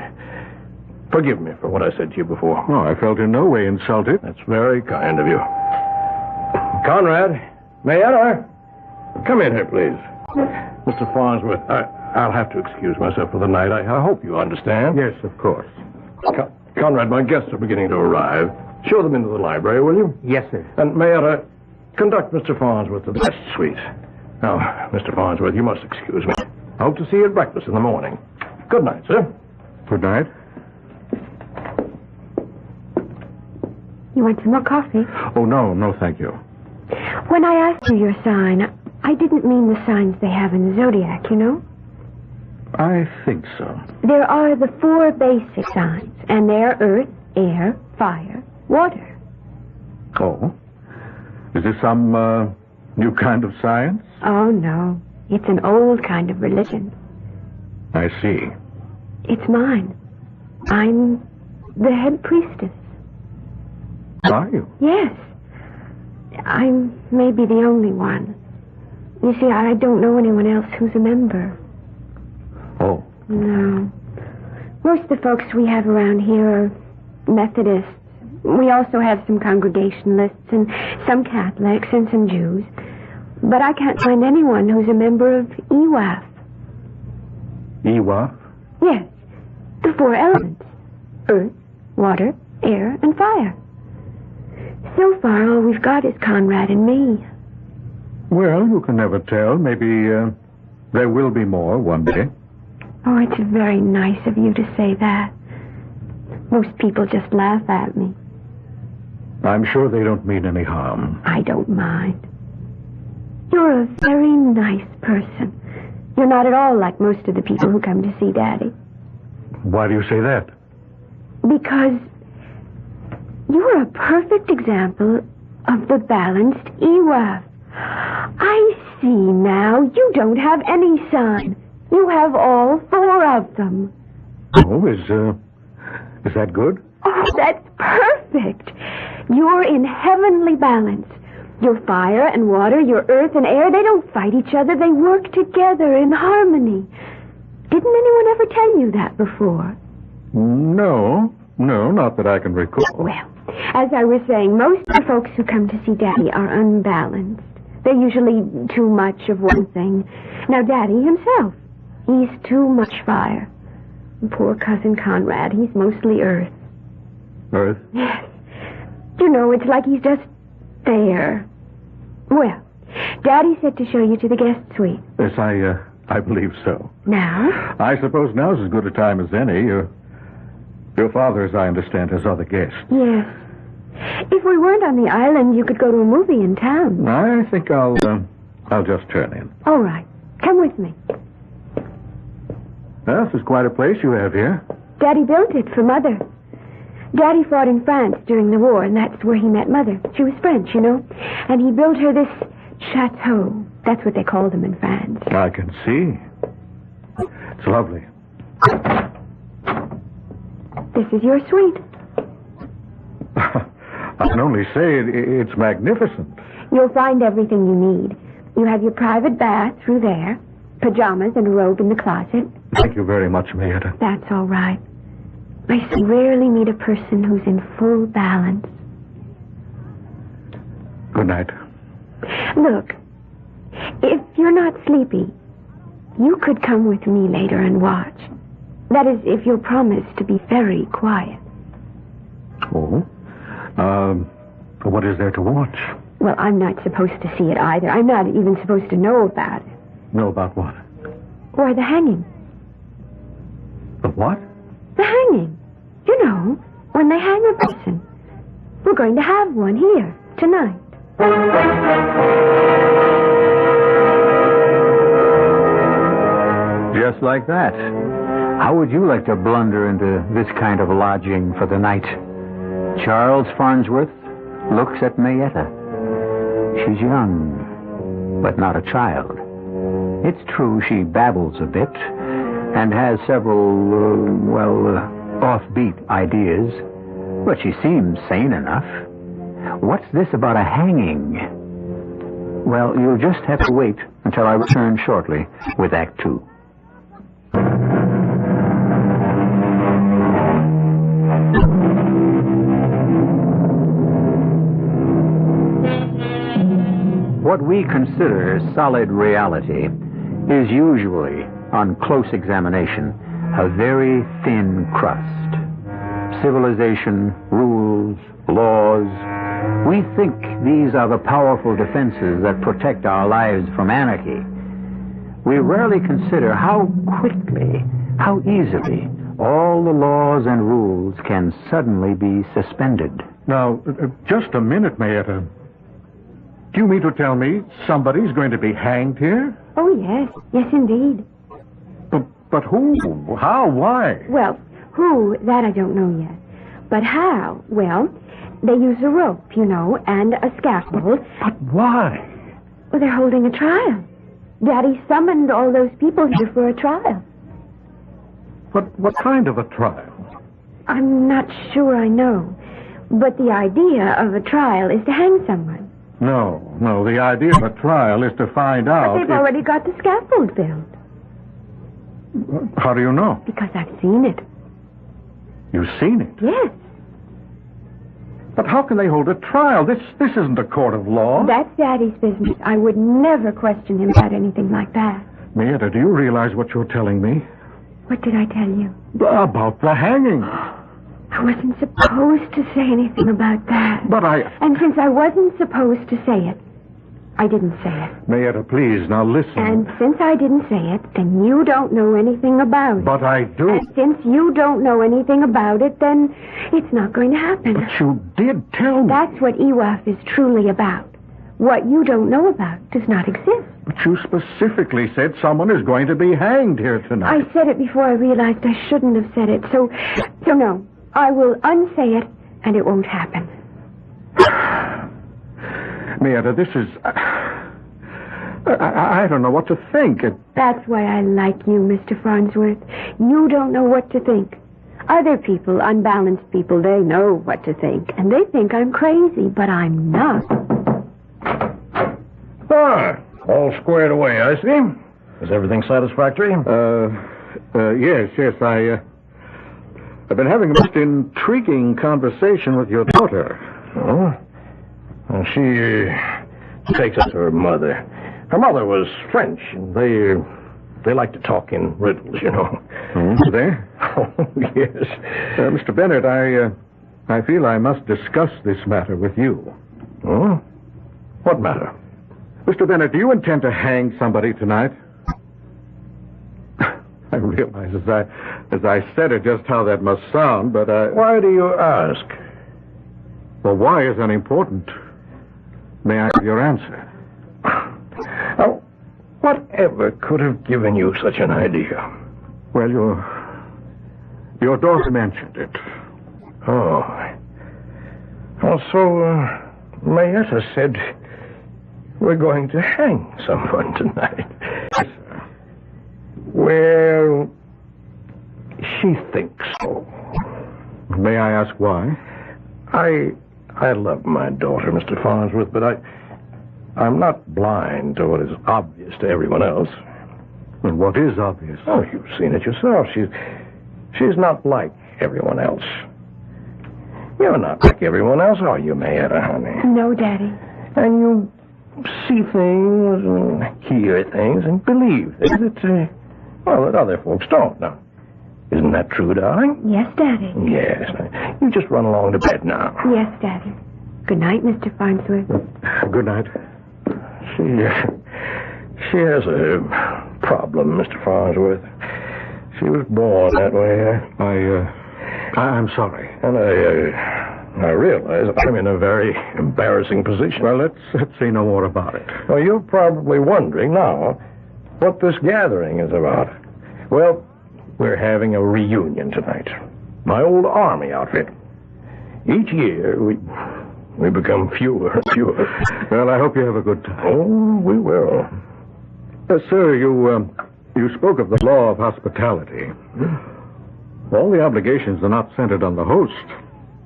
Forgive me for what I said to you before. Oh, I felt in no way insulted. That's very kind of you. Conrad, may I? Come in here, please. Mr. Farnsworth, I'll have to excuse myself for the night. I hope you understand. Yes, of course. Conrad, my guests are beginning to arrive. Show them into the library, will you? Yes, sir. And may I conduct Mr. Farnsworth to the guest suite. Now, Mr. Farnsworth, you must excuse me. I hope to see you at breakfast in the morning. Good night, sir. Good night. You want some more coffee? Oh, no, thank you. When I asked you your sign, I didn't mean the signs they have in the zodiac, you know? I think so. There are the 4 basic signs, and they're earth, air, fire, water. Oh? Is this some new kind of science? Oh, no. It's an old kind of religion. I see. It's mine. I'm the head priestess. Are you? Yes. I'm maybe the only one. You see, I don't know anyone else who's a member. Oh. No. Most of the folks we have around here are Methodists. We also have some Congregationalists and some Catholics and some Jews. But I can't find anyone who's a member of EWAF. EWAF? Yes. The 4 elements. Earth, water, air, and fire. So far, all we've got is Conrad and me. Well, you can never tell. Maybe there will be more one day. Oh, it's very nice of you to say that. Most people just laugh at me. I'm sure they don't mean any harm. I don't mind. You're a very nice person. You're not at all like most of the people who come to see Daddy. Why do you say that? Because you're a perfect example of the balanced EWAF. I see now. You don't have any sign. You have all 4 of them. Oh, is that good? Oh, that's perfect. You're in heavenly balance. Your fire and water, your earth and air, they don't fight each other. They work together in harmony. Didn't anyone ever tell you that before? No, not that I can recall. Well, as I was saying, most of the folks who come to see Daddy are unbalanced. They're usually too much of one thing. Now, Daddy himself, he's too much fire. Poor Cousin Conrad, he's mostly earth. Earth? Yes. You know, it's like he's just there. Well, Daddy said to show you to the guest suite. Yes, I believe so. Now? I suppose now's as good a time as any. Your father, as I understand, has other guests. Yes. If we weren't on the island, you could go to a movie in town. I think I'll just turn in. All right. Come with me. Well, this is quite a place you have here. Daddy built it for Mother. Daddy fought in France during the war, and that's where he met Mother. She was French, you know. And he built her this chateau. That's what they called them in France. I can see. It's lovely. This is your suite. I can only say it's magnificent. You'll find everything you need. You have your private bath through there, pajamas and a robe in the closet. Thank you very much, Mayetta. That's all right. I rarely meet a person who's in full balance. Good night. Look, if you're not sleepy, you could come with me later and watch. That is, if you'll promise to be very quiet. Oh? What is there to watch? Well, I'm not supposed to see it either. I'm not even supposed to know about it. Know about what? Why, the hanging. The what? The hanging. You know, when they hang a person. We're going to have one here, tonight. Just like that. How would you like to blunder into this kind of lodging for the night? Charles Farnsworth looks at Mayetta. She's young, but not a child. It's true she babbles a bit and has several, offbeat ideas, but she seems sane enough. What's this about a hanging? Well, you'll just have to wait until I return shortly with Act 2. What we consider solid reality is usually, on close examination, a very thin crust. Civilization, rules, laws. We think these are the powerful defenses that protect our lives from anarchy. We rarely consider how quickly, how easily, all the laws and rules can suddenly be suspended. Now, just a minute, Mayetta. Do you mean to tell me somebody's going to be hanged here? Oh, yes. Yes, indeed. But who? How? Why? Well, who, that I don't know yet. But how? Well, they use a rope, you know, and a scaffold. But why? Well, they're holding a trial. Daddy summoned all those people here for a trial. But what kind of a trial? I'm not sure I know. But the idea of a trial is to hang someone. No. The idea of a trial is to find out. But they've already got the scaffold built. How do you know? Because I've seen it. You've seen it? Yes. But how can they hold a trial? This isn't a court of law. That's Daddy's business. I would never question him about anything like that. Mayetta, do you realize what you're telling me? What did I tell you? About the hanging. I wasn't supposed to say anything about that. But And since I wasn't supposed to say it, I didn't say it. Mayetta, please, now listen. And since I didn't say it, then you don't know anything about it. But I do. And since you don't know anything about it, then it's not going to happen. But you did tell me. That's what EWAF is truly about. What you don't know about does not exist. But you specifically said someone is going to be hanged here tonight. I said it before I realized I shouldn't have said it. So no. I will unsay it, and it won't happen. Mayetta, this is... I don't know what to think. That's why I like you, Mr. Farnsworth. You don't know what to think. Other people, unbalanced people, they know what to think. And they think I'm crazy, but I'm not. All squared away, I see. Is everything satisfactory? Yes. I've been having a most intriguing conversation with your daughter. Oh? Well, she takes us to her mother. Her mother was French, and they like to talk in riddles, you know. Oh, they? Oh, yes. Mr. Bennett, I feel I must discuss this matter with you. Oh? What matter? Mr. Bennett, do you intend to hang somebody tonight? I realize as I said it just how that must sound, but Why do you ask? Well, why is unimportant. May I have your answer? Oh, whatever could have given you such an idea? Well, your daughter mentioned it. Oh. Well, so, Mayetta said we're going to hang someone tonight. Yes, sir. Well, she thinks so. May I ask why? I love my daughter, Mr. Farnsworth, but I'm not blind to what is obvious to everyone else. And what is obvious? Oh, you've seen it yourself. She's not like everyone else. You're not like everyone else, are you, Mayetta, honey? No, Daddy. And you see things and hear things and believe things that other folks don't. Now, isn't that true, darling? Yes, Daddy. Yes. You just run along to bed now. Yes, Daddy. Good night, Mr. Farnsworth. Good night. She has a problem, Mr. Farnsworth. She was born that way. I'm sorry. And I realize I'm in a very embarrassing position. Well, let's say no more about it. Well, you're probably wondering now what this gathering is about. Well, we're having a reunion tonight. My old army outfit. Each year, we become fewer and fewer. Well, I hope you have a good time. Oh, we will. Sir, you spoke of the law of hospitality. All the obligations are not centered on the host.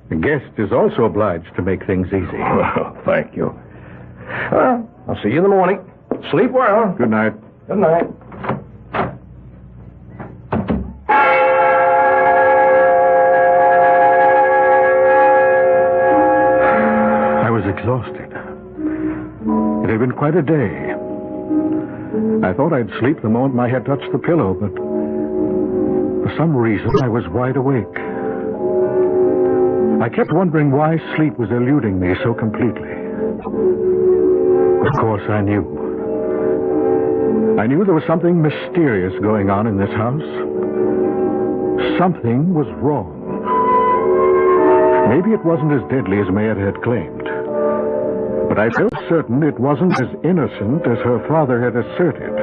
The guest is also obliged to make things easy. Well, thank you. Well, I'll see you in the morning. Sleep well. Good night. Good night. I was exhausted. It had been quite a day. I thought I'd sleep the moment my head touched the pillow, but for some reason I was wide awake. I kept wondering why sleep was eluding me so completely. Of course, I knew. I knew there was something mysterious going on in this house. Something was wrong. Maybe it wasn't as deadly as Mayetta had claimed. But I felt certain it wasn't as innocent as her father had asserted.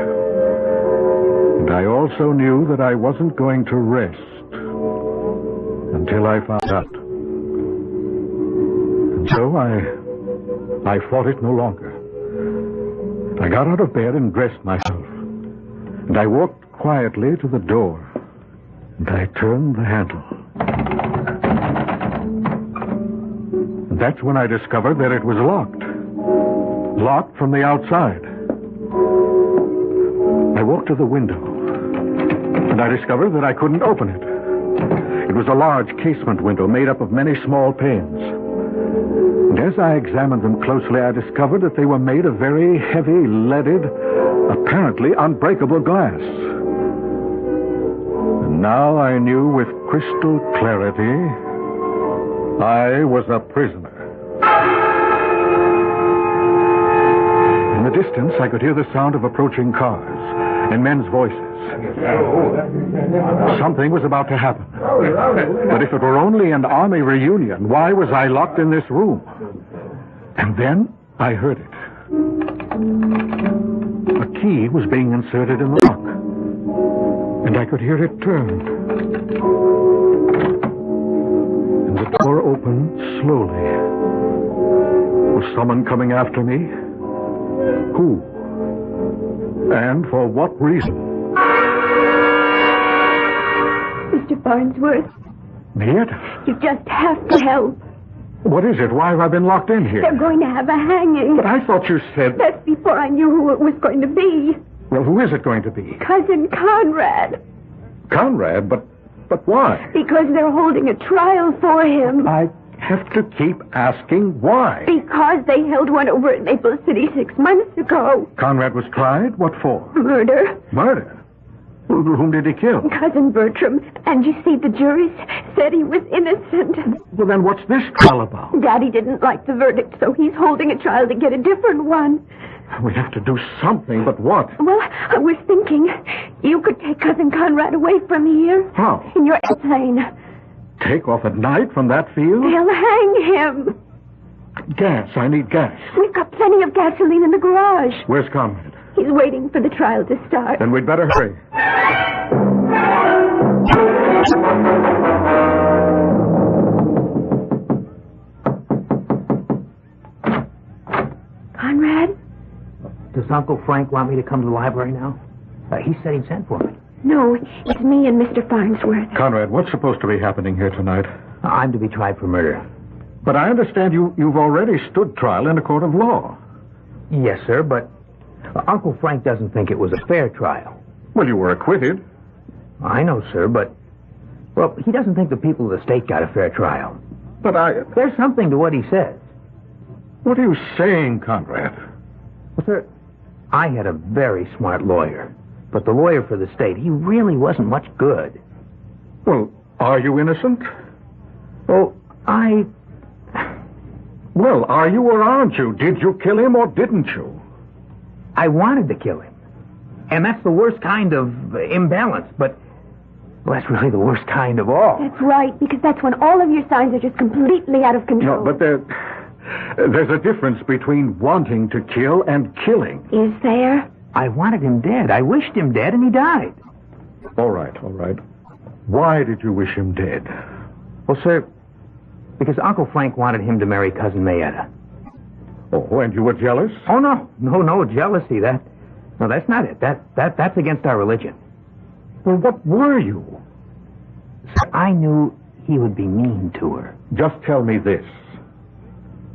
And I also knew that I wasn't going to rest until I found out. And so I fought it no longer. I got out of bed and dressed myself. And I walked quietly to the door. And I turned the handle. And that's when I discovered that it was locked. Locked from the outside. I walked to the window. And I discovered that I couldn't open it. It was a large casement window made up of many small panes. And as I examined them closely, I discovered that they were made of very heavy, leaded, apparently unbreakable glass. And now I knew with crystal clarity I was a prisoner. distance, I could hear the sound of approaching cars and men's voices. Something was about to happen. But if it were only an army reunion, why was I locked in this room? And then I heard it. A key was being inserted in the lock, and I could hear it turn. And the door opened slowly. Was someone coming after me? Who? And for what reason? Mr. Farnsworth. Marietta? You just have to help. What is it? Why have I been locked in here? They're going to have a hanging. But I thought you said... That's before I knew who it was going to be. Well, who is it going to be? Cousin Conrad. Conrad? But why? Because they're holding a trial for him. I have to keep asking why. Because they held one over at Naples City 6 months ago. Conrad was tried? What for? Murder. Murder? Whom did he kill? Cousin Bertram. And you see, the jury said he was innocent. Well, then what's this trial about? Daddy didn't like the verdict, so he's holding a trial to get a different one. We have to do something, but what? Well, I was thinking you could take Cousin Conrad away from here. How? In your airplane. Take off at night from that field? They'll hang him. Gas. I need gas. We've got plenty of gasoline in the garage. Where's Conrad? He's waiting for the trial to start. Then we'd better hurry. Conrad? Does Uncle Frank want me to come to the library now? He said he'd sent for me. No, it's me and Mr. Farnsworth. Conrad, what's supposed to be happening here tonight? I'm to be tried for murder. But I understand you've already stood trial in a court of law. Yes, sir, but Uncle Frank doesn't think it was a fair trial. Well, you were acquitted. I know, sir, but... Well, he doesn't think the people of the state got a fair trial. But There's something to what he says. What are you saying, Conrad? Well, sir, I had a very smart lawyer. But the lawyer for the state, he really wasn't much good. Well, are you innocent? Oh, Well, are you or aren't you? Did you kill him or didn't you? I wanted to kill him. And that's the worst kind of imbalance, but... Well, that's really the worst kind of all. That's right, because that's when all of your signs are just completely out of control. No, but there's a difference between wanting to kill and killing. Is there? I wanted him dead. I wished him dead, and he died. All right. Why did you wish him dead? Well, sir, because Uncle Frank wanted him to marry Cousin Marietta. Oh, and you were jealous? Oh, no jealousy. No, that's not it. That's against our religion. Well, what were you? Sir, I knew he would be mean to her. Just tell me this.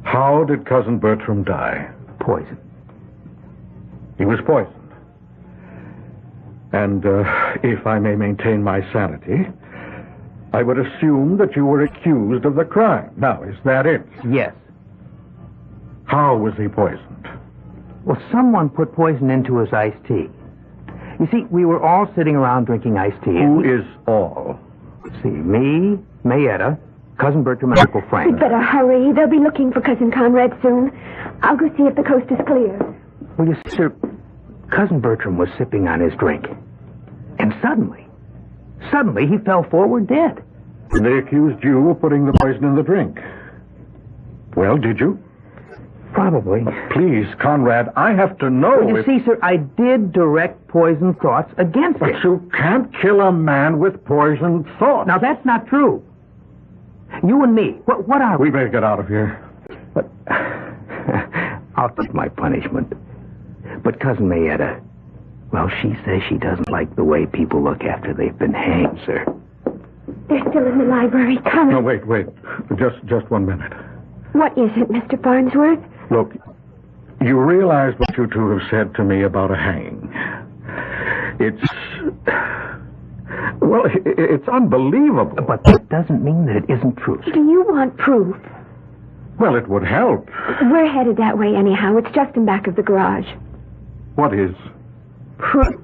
How did Cousin Bertram die? Poison. He was poisoned. And if I may maintain my sanity, I would assume that you were accused of the crime. Now, is that it? Yes. How was he poisoned? Well, someone put poison into his iced tea. You see, we were all sitting around drinking iced tea. Who is all? See, me, Marietta, Cousin Bertram, and Uncle Frank. We'd better hurry. They'll be looking for Cousin Conrad soon. I'll go see if the coast is clear. Well, you see, sir, Cousin Bertram was sipping on his drink. And suddenly he fell forward dead. And they accused you of putting the poison in the drink. Well, did you? Probably. Please, Conrad, I have to know. Well, you see, sir, I did direct poison thoughts against him. But you can't kill a man with poisoned thoughts. Now, that's not true. You and me, what are we? We better get out of here. But I'll take my punishment. But Cousin Marietta, well, she says she doesn't like the way people look after they've been hanged, sir. They're still in the library. Come. No, wait. Just 1 minute. What is it, Mr. Farnsworth? Look, you realize what you two have said to me about a hanging. It's unbelievable. But that doesn't mean that it isn't true. Do you want proof? Well, it would help. We're headed that way anyhow. It's just in back of the garage. What is? Proof.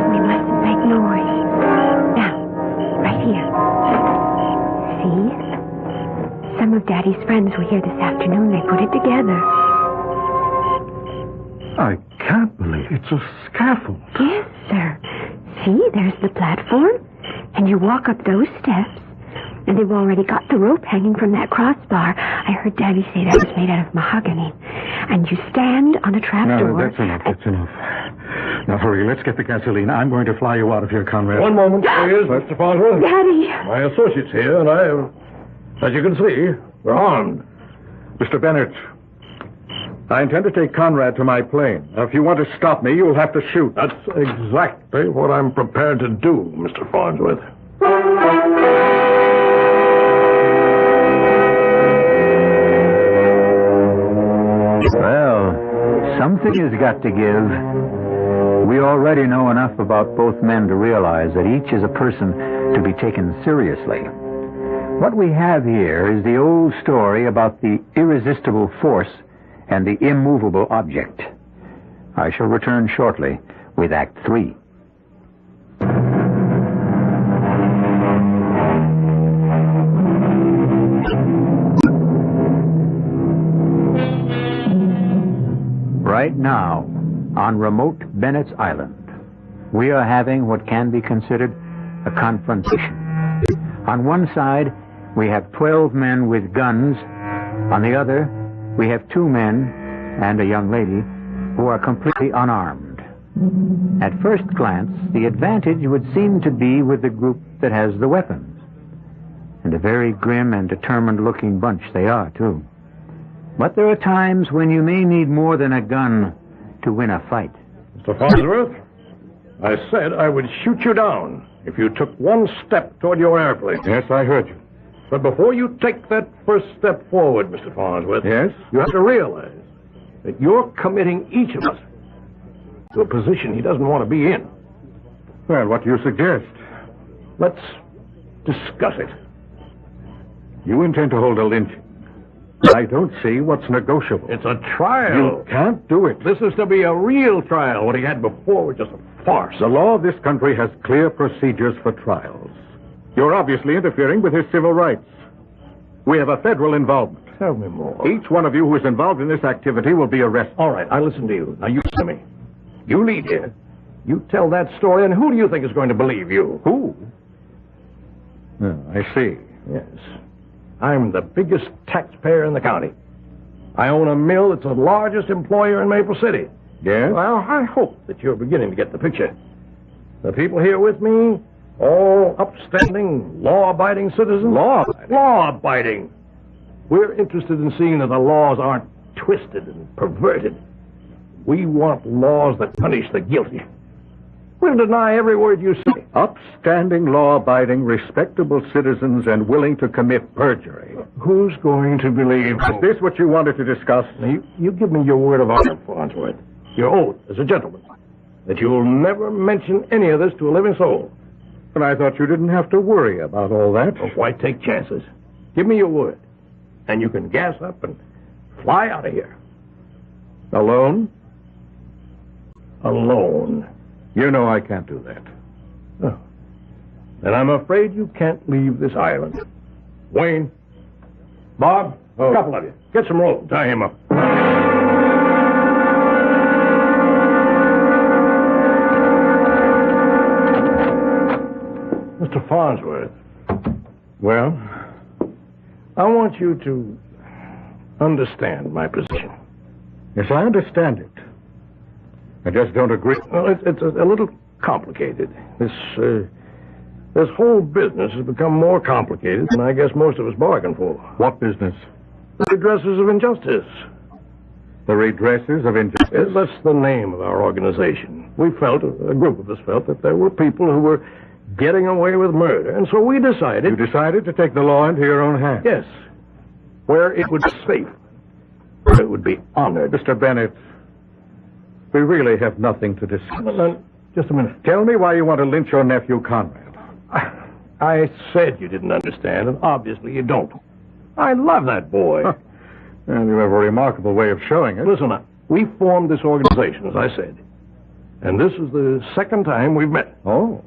We mustn't make noise. Now, right here. See? Some of Daddy's friends were here this afternoon. They put it together. I can't believe it's a scaffold. Yes, sir. See, there's the platform. And you walk up those steps. And they've already got the rope hanging from that crossbar. I heard Daddy say that was made out of mahogany. And you stand on a trapdoor. No, that's enough. That's enough. Now, hurry. Let's get the gasoline. I'm going to fly you out of here, Conrad. One moment, please, Mr. Farnsworth. Daddy! My associate's here, and as you can see, we're armed. Mr. Bennett, I intend to take Conrad to my plane. Now, if you want to stop me, you'll have to shoot. That's exactly what I'm prepared to do, Mr. Farnsworth. Well, something has got to give. We already know enough about both men to realize that each is a person to be taken seriously. What we have here is the old story about the irresistible force and the immovable object. I shall return shortly with Act 3. Right now, on remote Bennett's Island, we are having what can be considered a confrontation. On one side, we have 12 men with guns. On the other, we have 2 men and a young lady who are completely unarmed. At first glance, the advantage would seem to be with the group that has the weapons. And a very grim and determined-looking bunch they are, too. But there are times when you may need more than a gun to win a fight. Mr. Farnsworth, I said I would shoot you down if you took one step toward your airplane. Yes, I heard you. But before you take that first step forward, Mr. Farnsworth, Yes? you have to realize that you're committing each of us to a position he doesn't want to be in. Well, what do you suggest? Let's discuss it. You intend to hold a lynching. I don't see what's negotiable. It's a trial. You can't do it. This is to be a real trial. What he had before was just a farce. The law of this country has clear procedures for trials. You're obviously interfering with his civil rights. We have a federal involvement. Tell me more. Each one of you who is involved in this activity will be arrested. All right, I listen to you. Now you listen to me. You lead here. You tell that story, and who do you think is going to believe you? Who? Oh, I see. Yes. I'm the biggest taxpayer in the county. I own a mill that's the largest employer in Maple City. Yes? Well, I hope that you're beginning to get the picture. The people here with me, all upstanding, law-abiding citizens. Law-abiding? Law-abiding. We're interested in seeing that the laws aren't twisted and perverted. We want laws that punish the guilty. We'll deny every word you say. Upstanding, law-abiding, respectable citizens and willing to commit perjury. Who's going to believe? Is this what you wanted to discuss? Now, you give me your word of honor, Farnsworth. Your oath as a gentleman. That you'll never mention any of this to a living soul. But I thought you didn't have to worry about all that. Oh, why take chances? Give me your word. And you can gas up and fly out of here. Alone? Alone. You know I can't do that. Oh. Then I'm afraid you can't leave this island. Wayne, Bob, a couple of you. Get some rope. Tie him up. Mr. Farnsworth. Well? I want you to understand my position. Yes, I understand it. I just don't agree. Well, it's a little complicated. This whole business has become more complicated than I guess most of us bargained for. What business? The redressers of injustice. The redressers of injustice? That's the name of our organization. We felt, a group of us felt, that there were people who were getting away with murder, and so we decided... You decided to take the law into your own hands? Yes. Where it would be safe. Where it would be honored. Mr. Bennett, we really have nothing to discuss. No, just a minute. Tell me why you want to lynch your nephew, Conrad. I said you didn't understand, and obviously you don't. I love that boy. And you have a remarkable way of showing it. Listen, we formed this organization, as I said. And this is the second time we've met. Oh.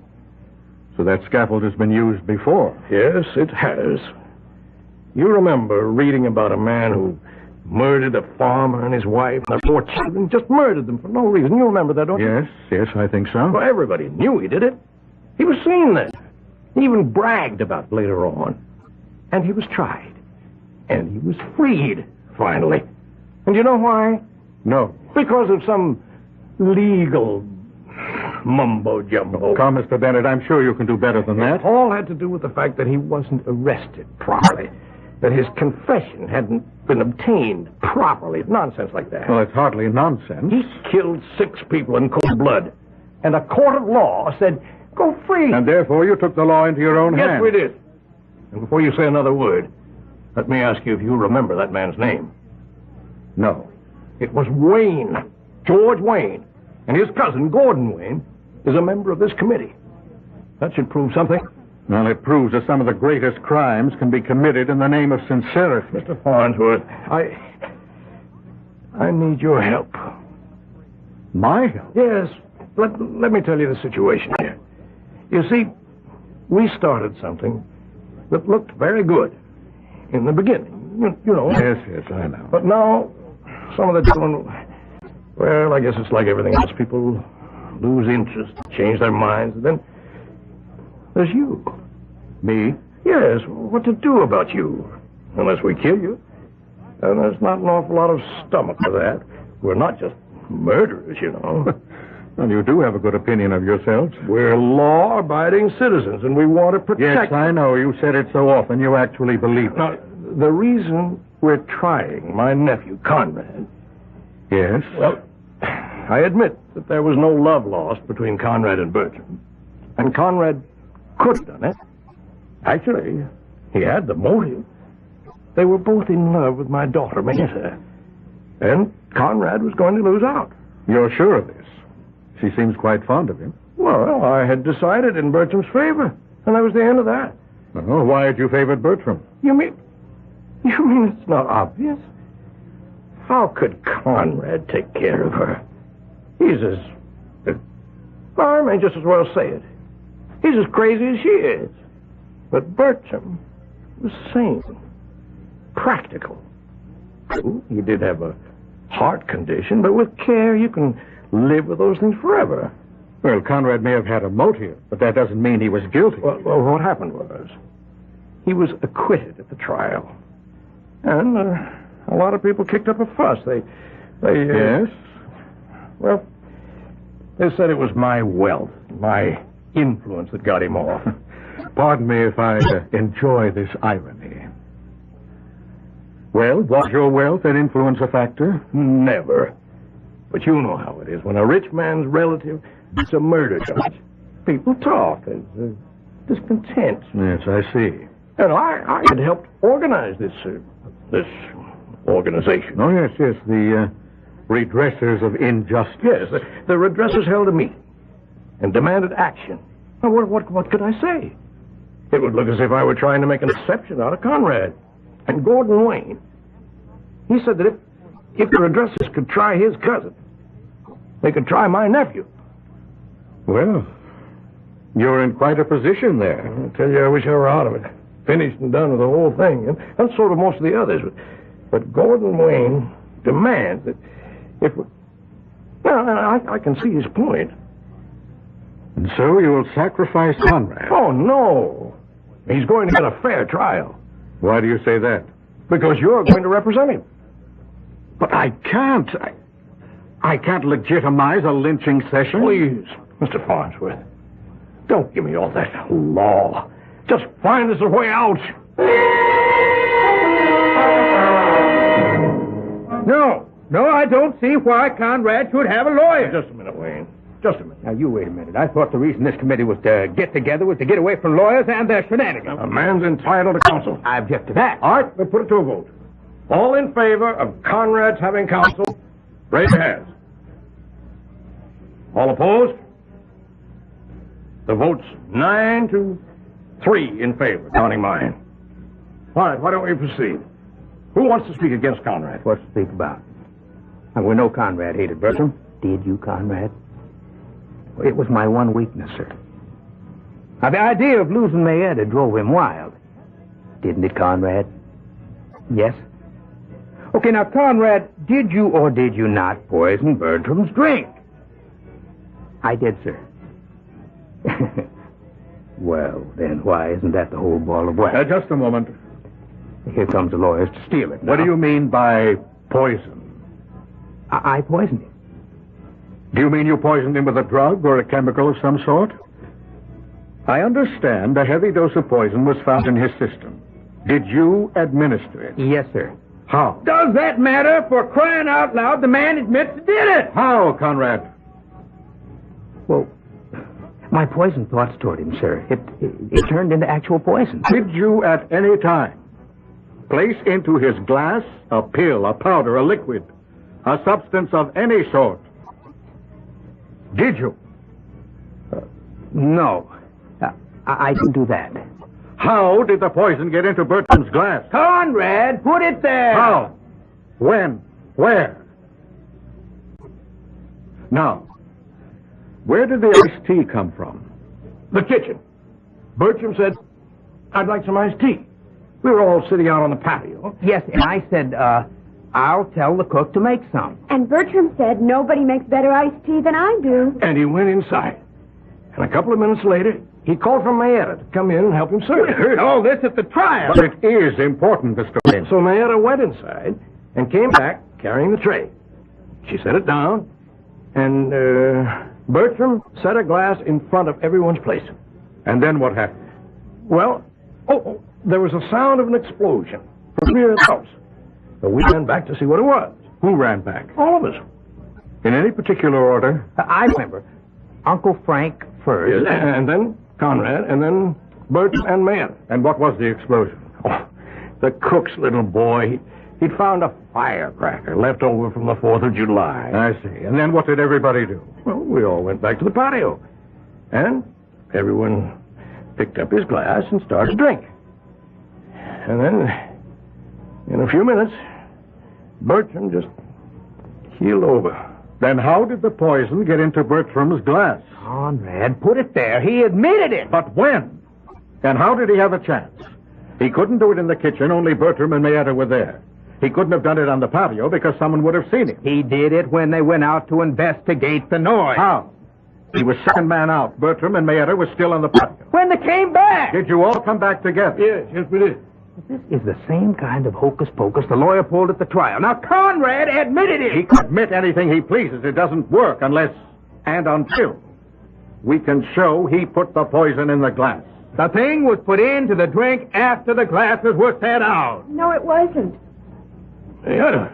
So that scaffold has been used before. Yes, it has. You remember reading about a man who murdered a farmer and his wife and their 4 children, just murdered them for no reason. You remember that, don't you? Yes, I think so. Well, everybody knew he did it. He was seen then. He even bragged about it later on. And he was tried. And he was freed, finally. And you know why? No. Because of some legal mumbo-jumbo. Come, Mr. Bennett, I'm sure you can do better than that. It all had to do with the fact that he wasn't arrested properly. That his confession hadn't been obtained properly. Nonsense like that. Well, it's hardly nonsense. He killed 6 people in cold blood. And a court of law said, go free. And therefore you took the law into your own hands. Yes, we did. And before you say another word, let me ask you if you remember that man's name. No. It was Wayne. George Wayne. And his cousin, Gordon Wayne, is a member of this committee. That should prove something. Well, it proves that some of the greatest crimes can be committed in the name of sincerity. Mr. Farnsworth, I need your help. My help? Yes. Let me tell you the situation here. You see, we started something that looked very good in the beginning. You know. Yes, I know. But now, some of the children, well, I guess it's like everything else. People lose interest, change their minds, and then there's you. Me? Yes, what to do about you? Unless we kill you. And there's not an awful lot of stomach for that. We're not just murderers, you know. Well, you do have a good opinion of yourselves. We're law-abiding citizens, and we want to protect... Yes, I know. You said it so often. You actually believe it. Now, the reason we're trying my nephew, Conrad... Yes? Well, I admit that there was no love lost between Conrad and Bertram. And Conrad could have done it. Actually, he had the motive. They were both in love with my daughter, Mayetta. And Conrad was going to lose out. You're sure of this? She seems quite fond of him. Well, I had decided in Bertram's favor, and that was the end of that. Oh, why had you favored Bertram? You mean it's not obvious? How could Conrad take care of her? He's I may just as well say it. He's as crazy as she is. But Bertram was sane, practical. True, he did have a heart condition, but with care you can live with those things forever. Well, Conrad may have had a motive, but that doesn't mean he was guilty. Well, what happened was he was acquitted at the trial. And a lot of people kicked up a fuss. They Yes? Well, they said it was my wealth, my influence that got him off. Pardon me if I enjoy this irony. Well, was your wealth and influence a factor? Never. But you know how it is. When a rich man's relative gets a murder charge, people talk. There's discontent. Yes, I see. And I had helped organize this organization. Oh, yes, the redressers of injustice. Yes, the redressers held a meeting and demanded action. Now, what could I say? It would look as if I were trying to make an exception out of Conrad. And Gordon Wayne, he said that if the redressers could try his cousin, they could try my nephew. Well, you're in quite a position there. I tell you, I wish I were out of it. Finished and done with the whole thing. And so do most of the others. But Gordon Wayne demands that if we... Now, I can see his point. And so you'll sacrifice Conrad? Oh, no. He's going to get a fair trial. Why do you say that? Because you're going to represent him. But I can't. I can't legitimize a lynching session. Please, Mr. Farnsworth, don't give me all that law. Just find us a way out. No, I don't see why Conrad should have a lawyer. Just a minute, Wayne. Just a minute. Now, you wait a minute. I thought the reason this committee was to get together was to get away from lawyers and their shenanigans. A man's entitled to counsel. I object to that. All right, we'll put it to a vote. All in favor of Conrad's having counsel, raise your hands. All opposed? The vote's 9-3 in favor, counting mine. All right, why don't we proceed? Who wants to speak against Conrad? What's to speak about? Now, we know Conrad hated Bertram. Did you, Conrad? Well, it was my one weakness, sir. Now, the idea of losing Mayetta drove him wild. Didn't it, Conrad? Yes? Okay, now, Conrad, did you or did you not poison Bertram's drink? I did, sir. Well, then why isn't that the whole ball of wax? Just a moment. Here comes the lawyers to steal it now. What do you mean by poison? I poisoned him. Do you mean you poisoned him with a drug or a chemical of some sort? I understand a heavy dose of poison was found in his system. Did you administer it? Yes, sir. How? Does that matter? For crying out loud, the man admits he did it. How, Conrad? Well, my poison thoughts toward him, sir. It turned into actual poison. Did you at any time place into his glass a pill, a powder, a liquid, a substance of any sort? Did you? No. I didn't do that. How did the poison get into Bertram's glass? Conrad, put it there. How? When? Where? Now, where did the iced tea come from? The kitchen. Bertram said, I'd like some iced tea. We were all sitting out on the patio. Yes, and I said, I'll tell the cook to make some. And Bertram said, nobody makes better iced tea than I do. And he went inside. And a couple of minutes later, he called for Mayetta to come in and help him serve. We heard all this at the trial. But it is important, Mr. Wayne. So Mayetta went inside and came back carrying the tray. She set it down, and Bertram set a glass in front of everyone's place. And then what happened? Well, there was a sound of an explosion from near the house. So we ran back to see what it was. Who ran back? All of us. In any particular order? I remember. Uncle Frank first. Yes, and then Conrad, and then Bertram and Mayetta. And what was the explosion? Oh, the cook's little boy. He'd found a firecracker left over from the 4th of July. I see. And then what did everybody do? Well, we all went back to the patio. And everyone picked up his glass and started to drink. And then, in a few minutes, Bertram just keeled over. Then how did the poison get into Bertram's glass? Conrad, put it there. He admitted it. But when? And how did he have a chance? He couldn't do it in the kitchen. Only Bertram and Mayetta were there. He couldn't have done it on the patio because someone would have seen him. He did it when they went out to investigate the noise. How? He was second man out. Bertram and Mayetta were still on the patio. When they came back. Did you all come back together? Yes, we did. This is the same kind of hocus-pocus the lawyer pulled at the trial. Now, Conrad admitted it. He can admit anything he pleases. It doesn't work unless and until we can show he put the poison in the glass. The thing was put into the drink after the glasses were set out. No, it wasn't. Mayetta,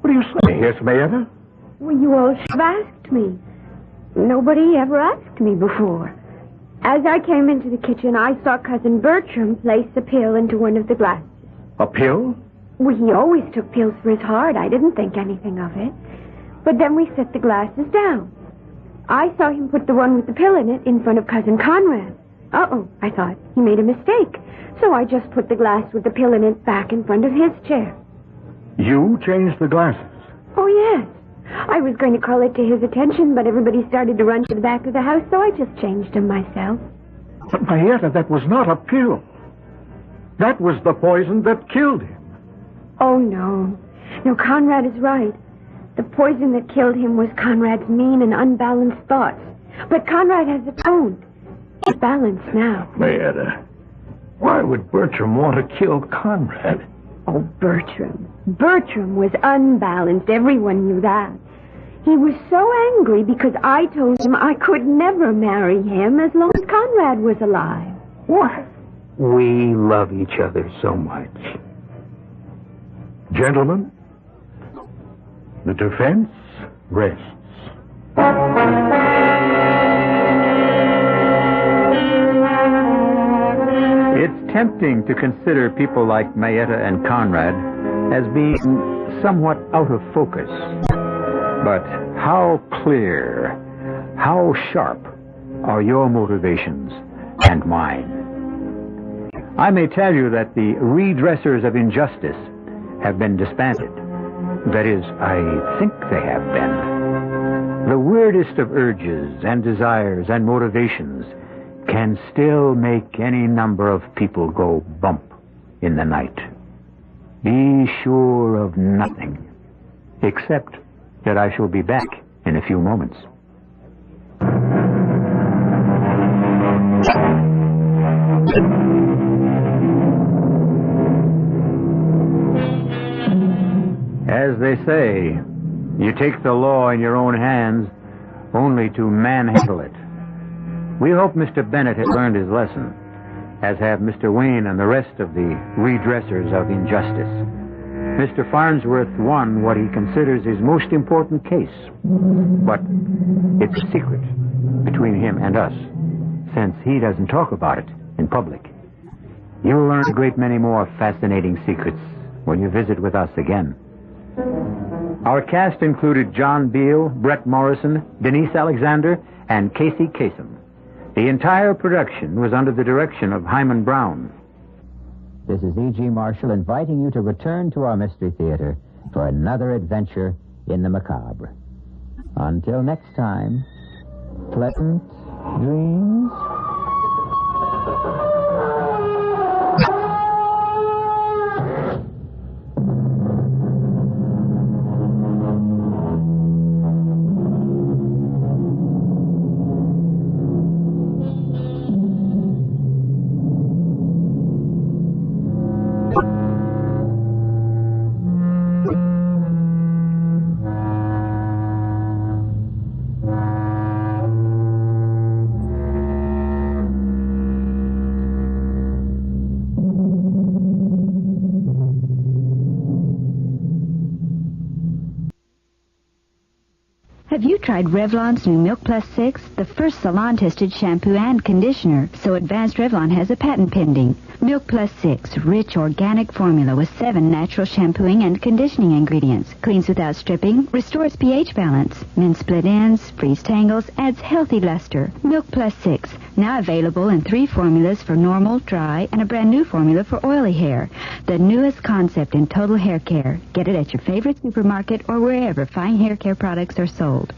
what are you saying? Yes, Mayetta? Well, you all should have asked me. Nobody ever asked me before. As I came into the kitchen, I saw Cousin Bertram place a pill into one of the glasses. A pill? Well, he always took pills for his heart. I didn't think anything of it. But then we set the glasses down. I saw him put the one with the pill in it in front of Cousin Conrad. Uh-oh, I thought. He made a mistake. So I just put the glass with the pill in it back in front of his chair. You changed the glasses? Oh, yes. I was going to call it to his attention, but everybody started to run to the back of the house, so I just changed them myself. But, Mayetta, that was not a pill. That was the poison that killed him. Oh, no. No, Conrad is right. The poison that killed him was Conrad's mean and unbalanced thoughts. But Conrad has atoned. He's balanced now. Mayetta, why would Bertram want to kill Conrad? Oh, Bertram. Bertram was unbalanced. Everyone knew that. He was so angry because I told him I could never marry him as long as Conrad was alive. What? We love each other so much. Gentlemen, the defense rests. It's tempting to consider people like Mayetta and Conrad as being somewhat out of focus. But how clear, how sharp are your motivations and mine? I may tell you that the redressers of injustice have been disbanded. That is, I think they have been. The weirdest of urges and desires and motivations can still make any number of people go bump in the night. Be sure of nothing, except that I shall be back in a few moments. As they say, you take the law in your own hands only to manhandle it. We hope Mr. Bennett has learned his lesson, as have Mr. Wayne and the rest of the redressers of injustice. Mr. Farnsworth won what he considers his most important case, but it's a secret between him and us, since he doesn't talk about it in public. You'll learn a great many more fascinating secrets when you visit with us again. Our cast included John Beale, Brett Morrison, Denise Alexander, and Casey Kasem. The entire production was under the direction of Hyman Brown. This is E.G. Marshall inviting you to return to our Mystery Theater for another adventure in the macabre. Until next time, pleasant dreams. Have you tried Revlon's new Milk Plus 6, the first salon-tested shampoo and conditioner? So Advanced Revlon has a patent pending. Milk Plus 6, rich organic formula with 7 natural shampooing and conditioning ingredients. Cleans without stripping, restores pH balance, mends split ends, frees tangles, adds healthy luster. Milk Plus 6, now available in 3 formulas for normal, dry, and a brand new formula for oily hair. The newest concept in total hair care. Get it at your favorite supermarket or wherever fine hair care products are sold.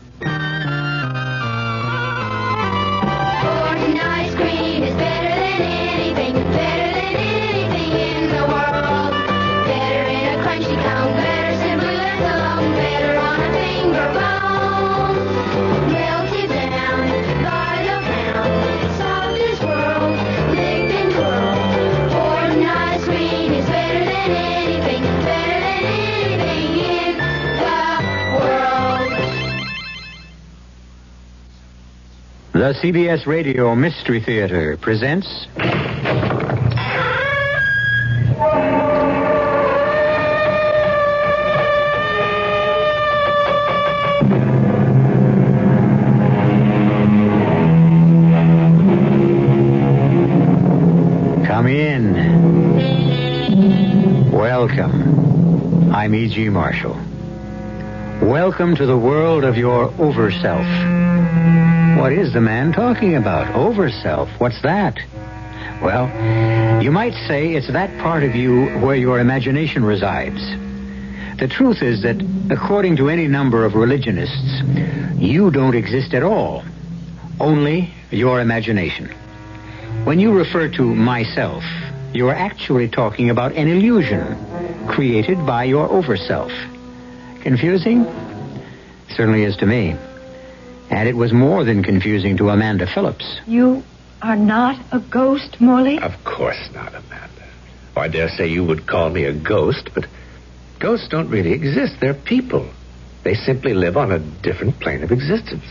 Ice cream is better than anything in the world. Better in a crunchy cone, better simply left alone, better on a finger bone. Melted down by the pound, soft as world, licked and twirled. Gordon ice cream is better than anything in the world. The CBS Radio Mystery Theater presents... Come in. Welcome. I'm E.G. Marshall. Welcome to the world of your over-self. What is the man talking about? Over-self. What's that? Well, you might say it's that part of you where your imagination resides. The truth is that, according to any number of religionists, you don't exist at all. Only your imagination. When you refer to myself, you're actually talking about an illusion created by your over-self. Confusing? Certainly is to me. And it was more than confusing to Amanda Phillips. You are not a ghost, Morley? Of course not, Amanda. Oh, I dare say you would call me a ghost, but ghosts don't really exist. They're people. They simply live on a different plane of existence.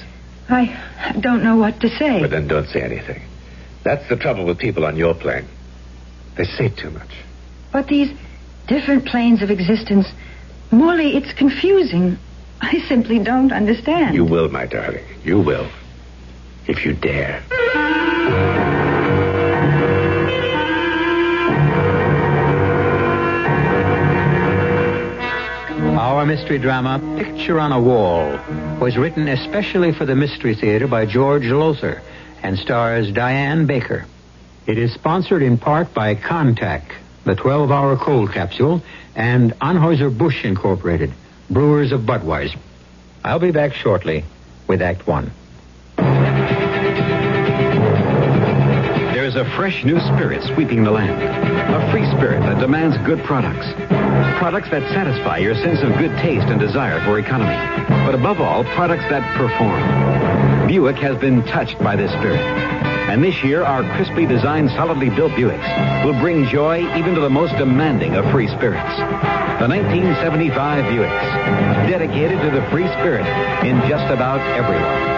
I don't know what to say. But then don't say anything. That's the trouble with people on your plane. They say too much. But these different planes of existence, Morley, it's confusing. I simply don't understand. You will, my darling. You will. If you dare. Our mystery drama, Picture on a Wall, was written especially for the Mystery Theater by George Lothar and stars Diane Baker. It is sponsored in part by Contact, the 12-hour cold capsule, and Anheuser-Busch Incorporated, brewers of Budweiser. I'll be back shortly with Act One. There's a fresh new spirit sweeping the land. A free spirit that demands good products. Products that satisfy your sense of good taste and desire for economy. But above all, products that perform. Buick has been touched by this spirit. And this year, our crisply designed, solidly built Buicks will bring joy even to the most demanding of free spirits. The 1975 Buicks, dedicated to the free spirit in just about everyone.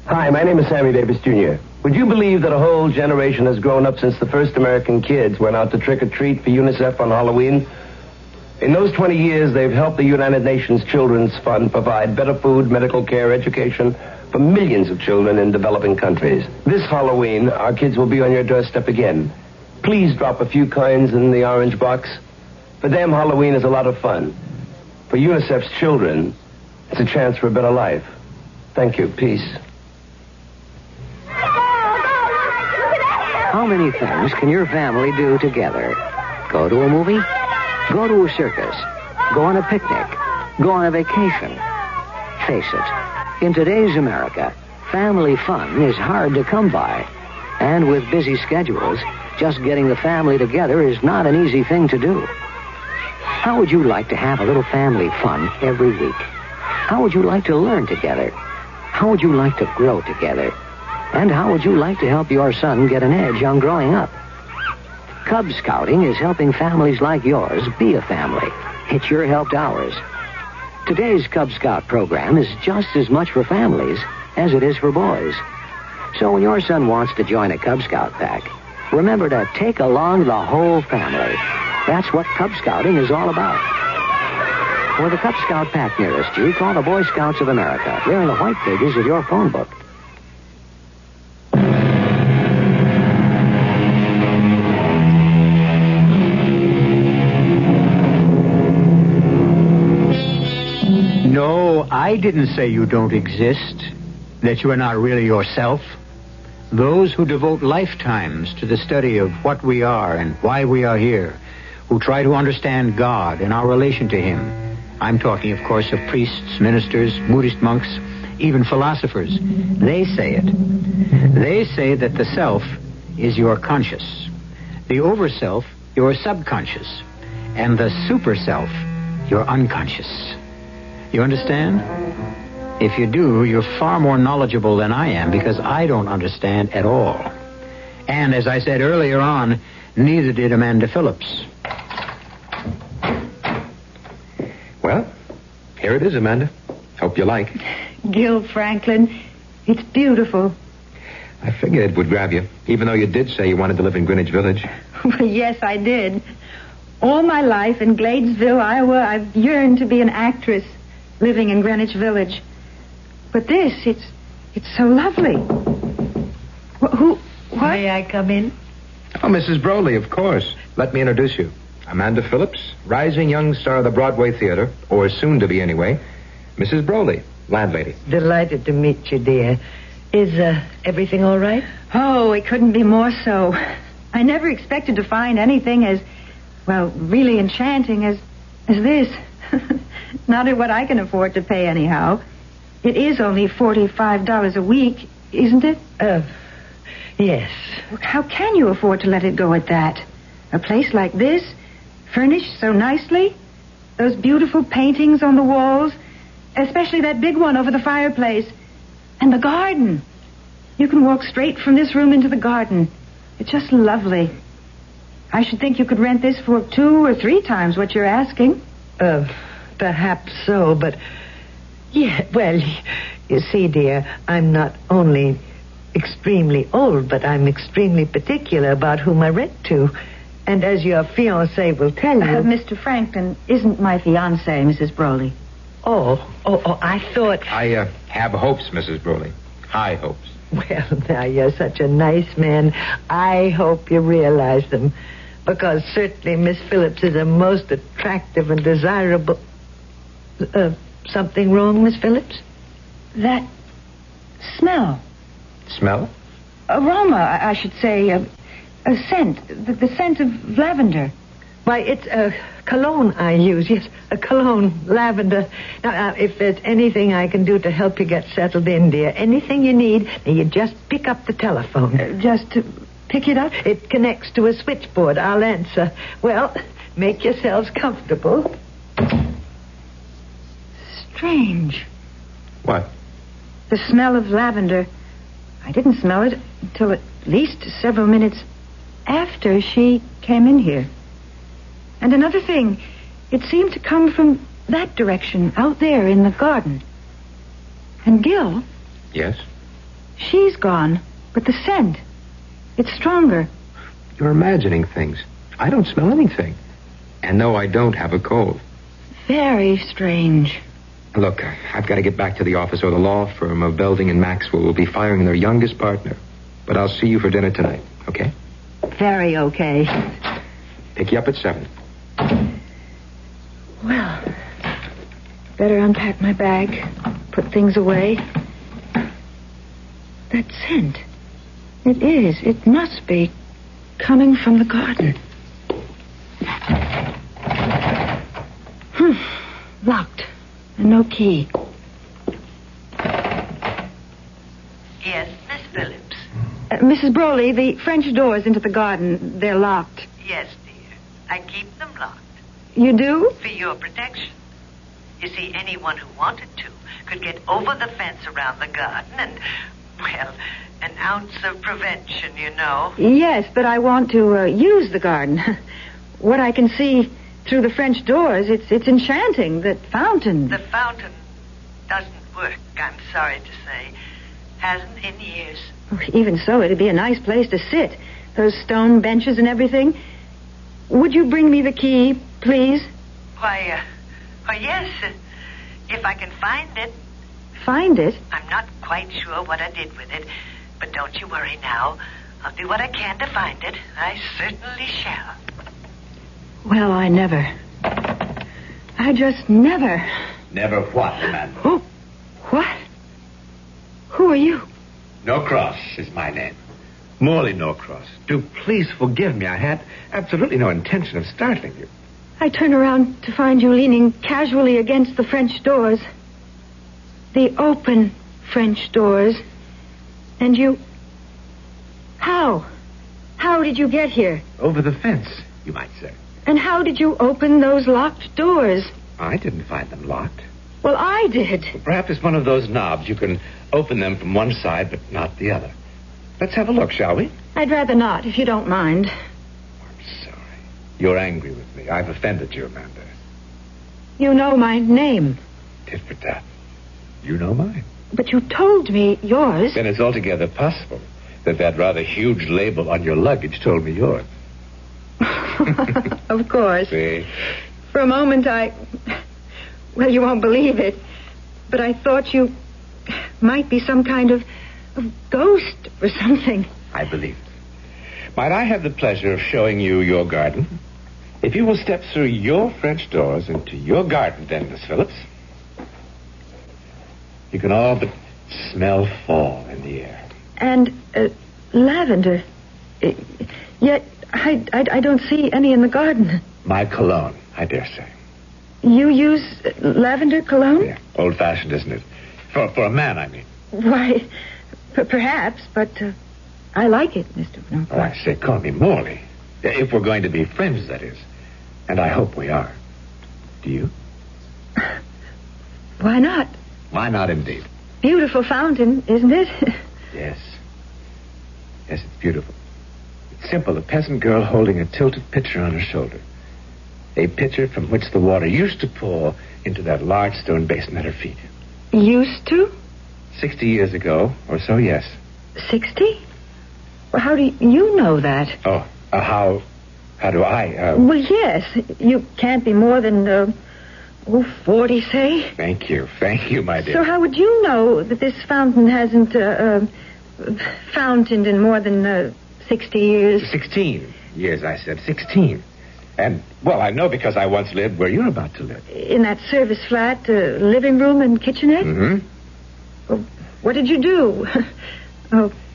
Hi, my name is Sammy Davis Jr. Would you believe that a whole generation has grown up since the first American kids went out to trick-or-treat for UNICEF on Halloween? In those 20 years, they've helped the United Nations Children's Fund provide better food, medical care, education for millions of children in developing countries. This Halloween, our kids will be on your doorstep again. Please drop a few coins in the orange box. For them, Halloween is a lot of fun. For UNICEF's children, it's a chance for a better life. Thank you. Peace. How many things can your family do together? Go to a movie? Go to a circus? Go on a picnic? Go on a vacation? Face it, in today's America, family fun is hard to come by. And with busy schedules, just getting the family together is not an easy thing to do. How would you like to have a little family fun every week? How would you like to learn together? How would you like to grow together? And how would you like to help your son get an edge on growing up? Cub Scouting is helping families like yours be a family. It's your help to ours. Today's Cub Scout program is just as much for families as it is for boys. So when your son wants to join a Cub Scout pack, remember to take along the whole family. That's what Cub Scouting is all about. For the Cub Scout pack nearest you, call the Boy Scouts of America. They're in the white pages of your phone book. No, I didn't say you don't exist, that you are not really yourself. Those who devote lifetimes to the study of what we are and why we are here, who try to understand God and our relation to Him. I'm talking, of course, of priests, ministers, Buddhist monks, even philosophers. They say it. They say that the self is your conscious, the overself your subconscious, and the super-self your unconscious. You understand? If you do, you're far more knowledgeable than I am, because I don't understand at all. And as I said earlier on, neither did Amanda Phillips. Well, here it is, Amanda. Hope you like. Gil Franklin, it's beautiful. I figured it would grab you, even though you did say you wanted to live in Greenwich Village. Yes, I did. All my life in Gladesville, Iowa, I've yearned to be an actress living in Greenwich Village. But this, it's so lovely. What? May I come in? Oh, Mrs. Broley, of course. Let me introduce you. Amanda Phillips, rising young star of the Broadway Theater, or soon to be anyway. Mrs. Broley, landlady. Delighted to meet you, dear. Is everything all right? Oh, it couldn't be more so. I never expected to find anything as, well, really enchanting as this. Not at what I can afford to pay, anyhow. It is only $45 a week, isn't it? Yes. How can you afford to let it go at that? A place like this, furnished so nicely, those beautiful paintings on the walls, especially that big one over the fireplace, and the garden. You can walk straight from this room into the garden. It's just lovely. I should think you could rent this for 2 or 3 times what you're asking. Perhaps so, but... Yeah, well, you see, dear, I'm not only extremely old, but I'm extremely particular about whom I rent to. And as your fiancé will tell you... Mr. Franklin isn't my fiancé, Mrs. Broley. Oh, I thought... I have hopes, Mrs. Broley. High hopes. Well, now, you're such a nice man. I hope you realize them. Because certainly Miss Phillips is a most attractive and desirable... something wrong, Miss Phillips? That smell. Smell? Aroma, I should say. A scent. The scent of lavender. Why, it's a cologne I use. Yes, a cologne, lavender. Now, if there's anything I can do to help you get settled in, dear, anything you need, you just pick up the telephone. Just to pick it up? It connects to a switchboard. I'll answer. Well, Make yourselves comfortable. Strange. What? The smell of lavender. I didn't smell it until at least several minutes after she came in here. And another thing, it seemed to come from that direction, out there in the garden. And Gil, Yes? she's gone, but the scent, it's stronger. You're imagining things. I don't smell anything. And no, I don't have a cold. Very strange. Look, I've got to get back to the office, or the law firm of Belding and Maxwell will be firing their youngest partner. But I'll see you for dinner tonight, okay? Very okay. Pick you up at 7. Well, better unpack my bag, put things away. That scent. It must be coming from the garden. Locked. And no key. Yes, Miss Phillips. Mrs. Broley, the French doors into the garden, they're locked. Yes, dear. I keep them locked. You do? For your protection. You see, anyone who wanted to could get over the fence around the garden and, well, an ounce of prevention, you know. Yes, but I want to use the garden. What I can see through the French doors, it's enchanting. That fountain. The fountain doesn't work, I'm sorry to say. Hasn't in years. Even so, it'd be a nice place to sit. Those stone benches and everything. Would you bring me the key, please? Why, yes. If I can find it. Find it? I'm not quite sure what I did with it. But don't you worry now. I'll do what I can to find it. I certainly shall. Well, I never. I just never. Never what, man? Oh, what? Who are you? Norcross is my name. Morley Norcross. Do please forgive me. I had absolutely no intention of startling you. I turn around to find you leaning casually against the French doors. The open French doors. And you... How? How did you get here? Over the fence, you might say. And how did you open those locked doors? I didn't find them locked. Well, I did. Perhaps it's one of those knobs. You can open them from one side, but not the other. Let's have a look, shall we? I'd rather not, if you don't mind. I'm sorry. You're angry with me. I've offended you, Amanda. You know my name. Tit for tat. You know mine. But you told me yours. Then it's altogether possible that rather huge label on your luggage told me yours. Of course. See? For a moment, well, you won't believe it, but I thought you might be some kind of ghost or something. I believe it. Might I have the pleasure of showing you your garden? If you will step through your French doors into your garden, then, Miss Phillips, you can all but smell fall in the air. And lavender. Yet I don't see any in the garden. My cologne, I dare say. You use lavender cologne? Yeah, old-fashioned, isn't it? For a man, I mean. Why, perhaps, but I like it, Mr. Norcross. Oh, I say, call me Morley. If we're going to be friends, that is. And I hope we are. Do you? Why not? Why not, indeed? Beautiful fountain, isn't it? Yes. Yes, it's beautiful. It's simple. A peasant girl holding a tilted pitcher on her shoulder. A pitcher from which the water used to pour into that large stone basin at her feet. Used to? 60 years ago, or so, yes. 60? Well, how do you know that? Oh, how do I? Well, yes. You can't be more than, 40, say. Thank you, my dear. So how would you know that this fountain hasn't, fountained in more than, 60 years? 16 years, I said. 16. And, well, I know because I once lived where you're about to live. In that service flat, living room and kitchenette? Mm-hmm. Well, what did you do?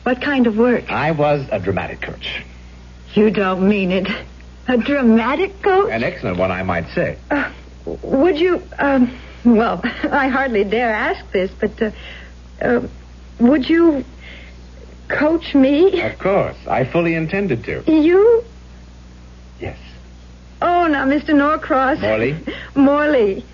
What kind of work? I was a dramatic coach. You don't mean it. A dramatic coach? An excellent one, I might say. Would you, well, I hardly dare ask this, but, would you coach me? Of course. I fully intended to. You? Yes. Oh, now, Mr. Norcross. Morley? Morley.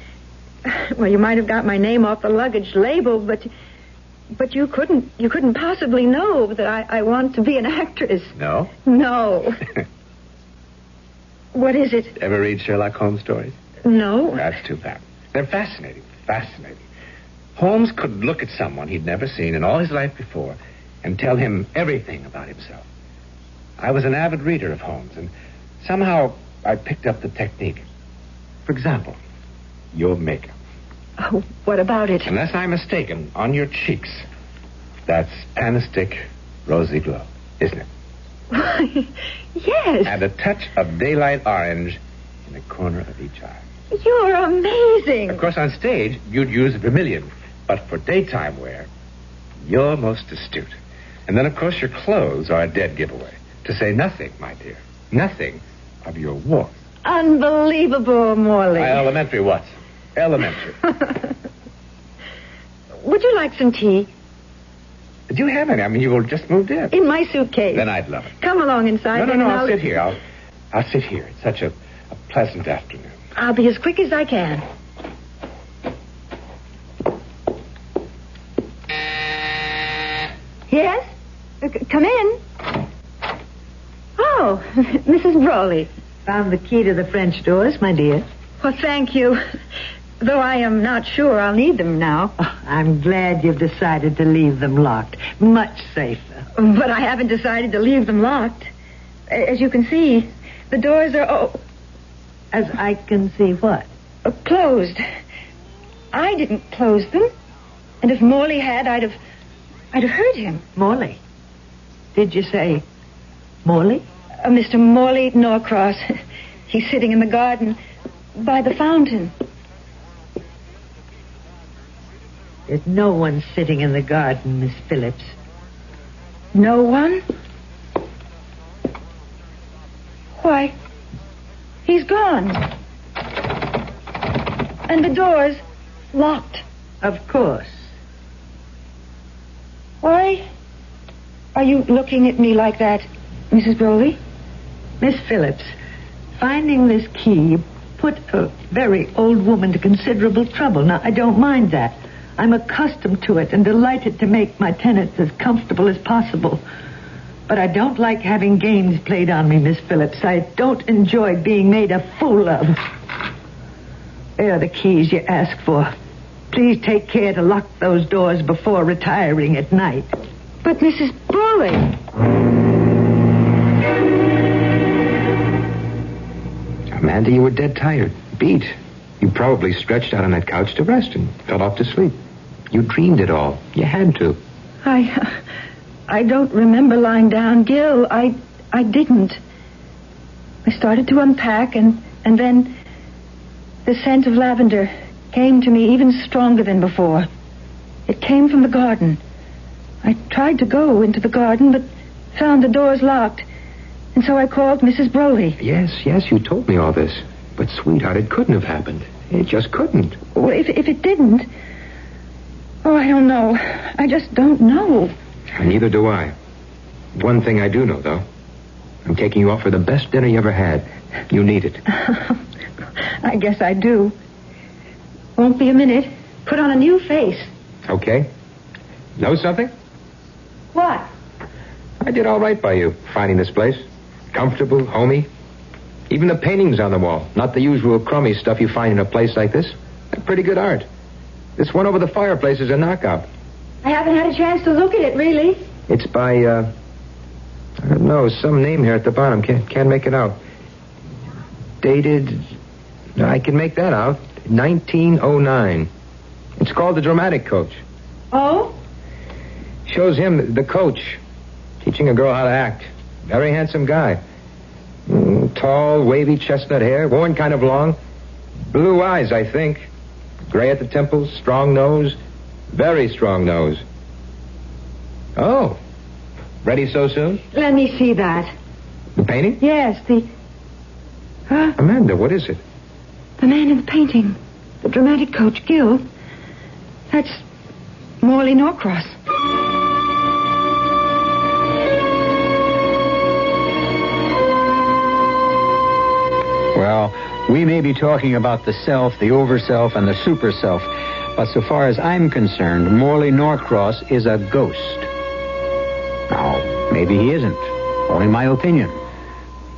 Well, you might have got my name off the luggage label, but you couldn't possibly know that I want to be an actress. No? No. What is it? Ever read Sherlock Holmes stories? No. That's too bad. They're fascinating. Fascinating. Holmes could look at someone he'd never seen in all his life before and tell him everything about himself. I was an avid reader of Holmes, and somehow I picked up the technique. For example, your makeup. Oh, what about it? Unless I'm mistaken, on your cheeks, that's panistic rosy glow, isn't it? Yes. And a touch of daylight orange in the corner of each eye. You're amazing. Of course, on stage, you'd use vermilion. But for daytime wear, you're most astute. And then, of course, your clothes are a dead giveaway. To say nothing, my dear, nothing of your warmth. Unbelievable, Morley. Elementary what? Elementary. Would you like some tea? Do you have any? I mean, you just moved in. In my suitcase. Then I'd love it. Come along inside. No, I'll sit here. I'll sit here. It's such a pleasant afternoon. I'll be as quick as I can. Yes? Come in. Oh, Mrs. Brawley. Found the key to the French doors, my dear. Well, thank you. Though I am not sure I'll need them now. Oh, I'm glad you've decided to leave them locked. Much safer. But I haven't decided to leave them locked. As you can see, the doors are... As I can see what? Closed. I didn't close them. And if Morley had, I'd have heard him. Morley? Did you say Morley? Mr. Morley Norcross. He's sitting in the garden by the fountain. There's no one sitting in the garden, Miss Phillips. No one? Why, he's gone. And the door's locked. Of course. Why are you looking at me like that, Mrs. Broley? Miss Phillips, finding this key put a very old woman to considerable trouble. Now, I don't mind that. I'm accustomed to it and delighted to make my tenants as comfortable as possible. But I don't like having games played on me, Miss Phillips. I don't enjoy being made a fool of. There are the keys you asked for. Please take care to lock those doors before retiring at night. But Mrs. Broley... Amanda, you were dead tired, beat. You probably stretched out on that couch to rest and fell off to sleep. You dreamed it all. You had to. I don't remember lying down, Gil. I didn't. I started to unpack, and then the scent of lavender came to me even stronger than before. It came from the garden. I tried to go into the garden, but found the doors locked. And so I called Mrs. Broley. Yes, you told me all this. But, sweetheart, it couldn't have happened. It just couldn't. Well, if it didn't... Oh, I don't know. I just don't know. Neither do I. One thing I do know, though. I'm taking you out for the best dinner you ever had. You need it. I guess I do. Won't be a minute. Put on a new face. Okay. Know something? What? I did all right by you, finding this place. Comfortable, homey. Even the paintings on the wall. Not the usual crummy stuff you find in a place like this. They're pretty good art. This one over the fireplace is a knockout. I haven't had a chance to look at it, really. It's by, I don't know, some name here at the bottom. Can't make it out. Dated, I can make that out. 1909. It's called The Dramatic Coach. Oh? Shows him, the coach, teaching a girl how to act. Very handsome guy. Tall, wavy chestnut hair, worn kind of long. Blue eyes, I think. Gray at the temples, strong nose. Very strong nose. Oh. Ready so soon? Let me see that. The painting? Yes, the... Huh? Amanda, what is it? The man in the painting. The dramatic coach, Gil. That's Morley Norcross. Well, We may be talking about the self, the over-self, and the super-self, but so far as I'm concerned, Morley Norcross is a ghost. Now, maybe he isn't. Only my opinion.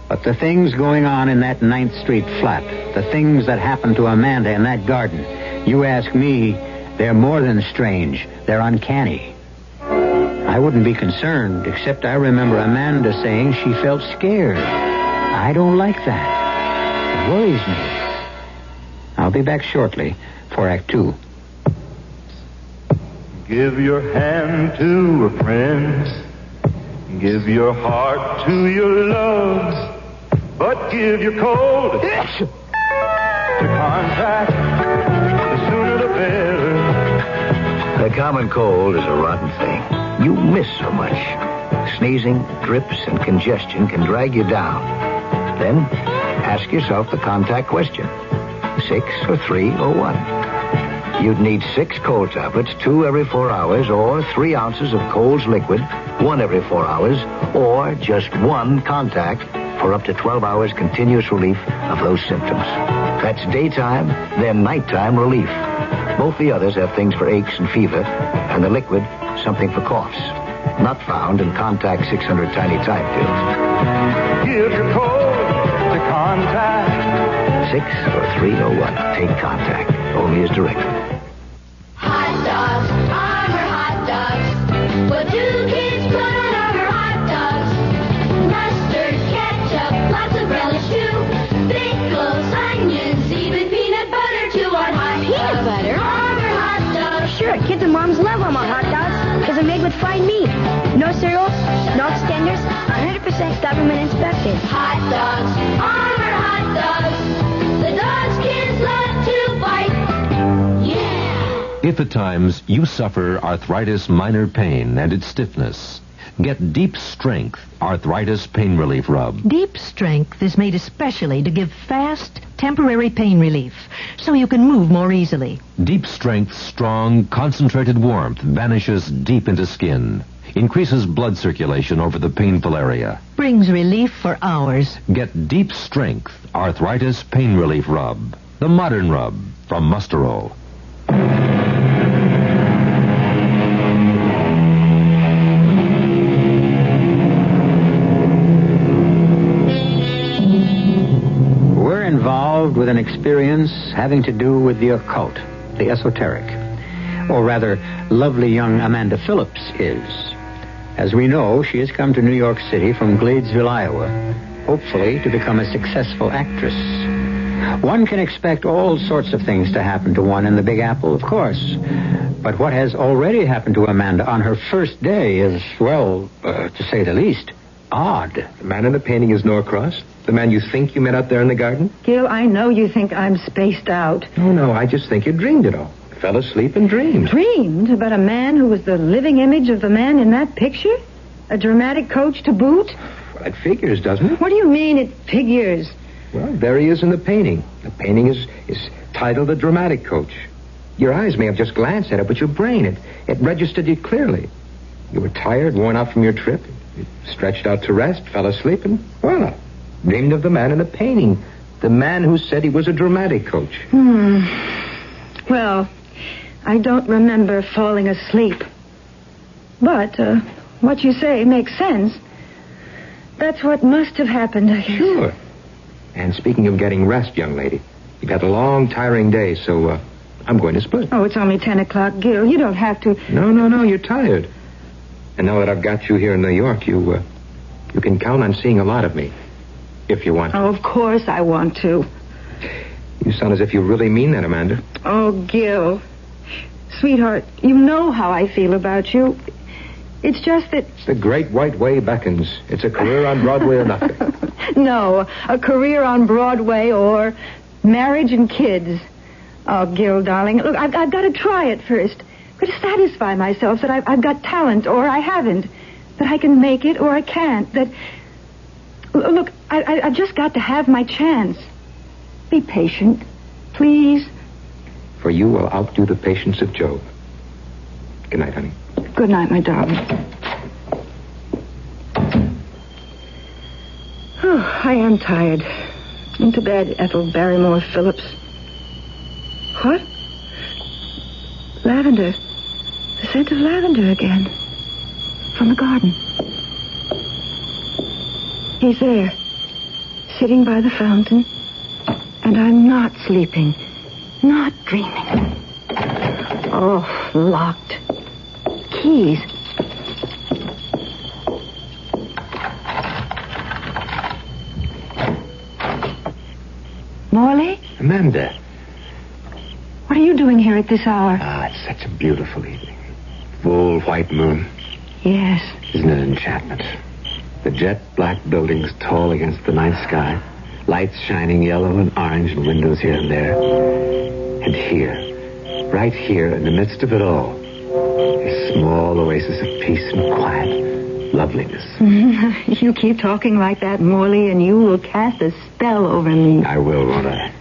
But the things going on in that 9th Street flat, the things that happened to Amanda in that garden, you ask me, they're more than strange. They're uncanny. I wouldn't be concerned, except I remember Amanda saying she felt scared. I don't like that. It worries me. I'll be back shortly for Act 2. Give your hand to a friend. Give your heart to your loves. But give your cold to contact. The sooner the better. The common cold is a rotten thing. You miss so much. Sneezing, drips, and congestion can drag you down. Then ask yourself the contact question. 6 or 3 or 1. You'd need 6 cold tablets, 2 every 4 hours, or 3 ounces of Cold's liquid, 1 every 4 hours, or just 1 contact for up to 12 hours continuous relief of those symptoms. That's daytime, then nighttime relief. Both the others have things for aches and fever, and the liquid, something for coughs. Not found in Contact 600 tiny time pills. Give your cold to contact. 6 or 3 or 1. Take Contact. Only as directed. Hot dogs, armor hot dogs. What do kids put on armor hot dogs? Mustard, ketchup, lots of relish too. Pickles, onions, even peanut butter too on hot dogs. Peanut butter? Armor hot dogs. Sure, kids and moms love armor hot dogs because they're made with fine meat. No cereal, no extenders, 100% government inspected. Hot dogs, armor hot dogs. The dogs kids love to bite. Yeah. If at times you suffer arthritis minor pain and its stiffness, get Deep Strength Arthritis Pain Relief Rub. Deep Strength is made especially to give fast, temporary pain relief, so you can move more easily. Deep Strength's strong, concentrated warmth vanishes deep into skin, increases blood circulation over the painful area. Brings relief for hours. Get Deep Strength Arthritis Pain Relief Rub, the modern rub from Mustero. We're involved with an experience having to do with the occult, the esoteric. Or rather, lovely young Amanda Phillips is. As we know, she has come to New York City from Gladesville, Iowa, hopefully to become a successful actress. One can expect all sorts of things to happen to one in the Big Apple, of course. But what has already happened to Amanda on her first day is, well, to say the least, odd. The man in the painting is Norcross? The man you think you met out there in the garden? Gil, I know you think I'm spaced out. No, I just think you dreamed it all. Fell asleep and dreamed. Dreamed about a man who was the living image of the man in that picture? A dramatic coach to boot? Well, that figures, doesn't it? What do you mean it figures? Well, there he is in the painting. The painting is titled The Dramatic Coach. Your eyes may have just glanced at it, but your brain, it registered you clearly. You were tired, worn out from your trip. You stretched out to rest, fell asleep, and, well, dreamed of the man in the painting. The man who said he was a dramatic coach. Well, I don't remember falling asleep. But what you say makes sense. That's what must have happened, I guess. Sure. And speaking of getting rest, young lady, you've had a long, tiring day, so I'm going to split. Oh, it's only 10 o'clock, Gil. You don't have to... No, you're tired. And now that I've got you here in New York, you can count on seeing a lot of me, if you want to. Oh, of course I want to. You sound as if you really mean that, Amanda. Oh, Gil. Sweetheart, you know how I feel about you. It's just that... The great white way beckons. It's a career on Broadway or nothing. No, a career on Broadway or marriage and kids. Oh, Gil, darling, look, I've got to try it first. I've got to satisfy myself that I've got talent or I haven't. That I can make it or I can't. That... Look, I've just got to have my chance. Be patient, please. For you, I'll outdo the patience of Job. Good night, honey. Good night, my darling. I am tired. Into bed, Ethel Barrymore Phillips. What? Lavender. The scent of lavender again. From the garden. He's there. Sitting by the fountain. And I'm not sleeping. Not dreaming. Oh, locked. Keys. Morley? Amanda. What are you doing here at this hour? Ah, it's such a beautiful evening. Full white moon. Yes. Isn't it an enchantment? The jet black buildings tall against the night sky. Lights shining yellow and orange in windows here and there. And here, right here in the midst of it all, a small oasis of peace and quiet, loveliness. You keep talking like that, Morley, and you will cast a spell over me. I will, won't I?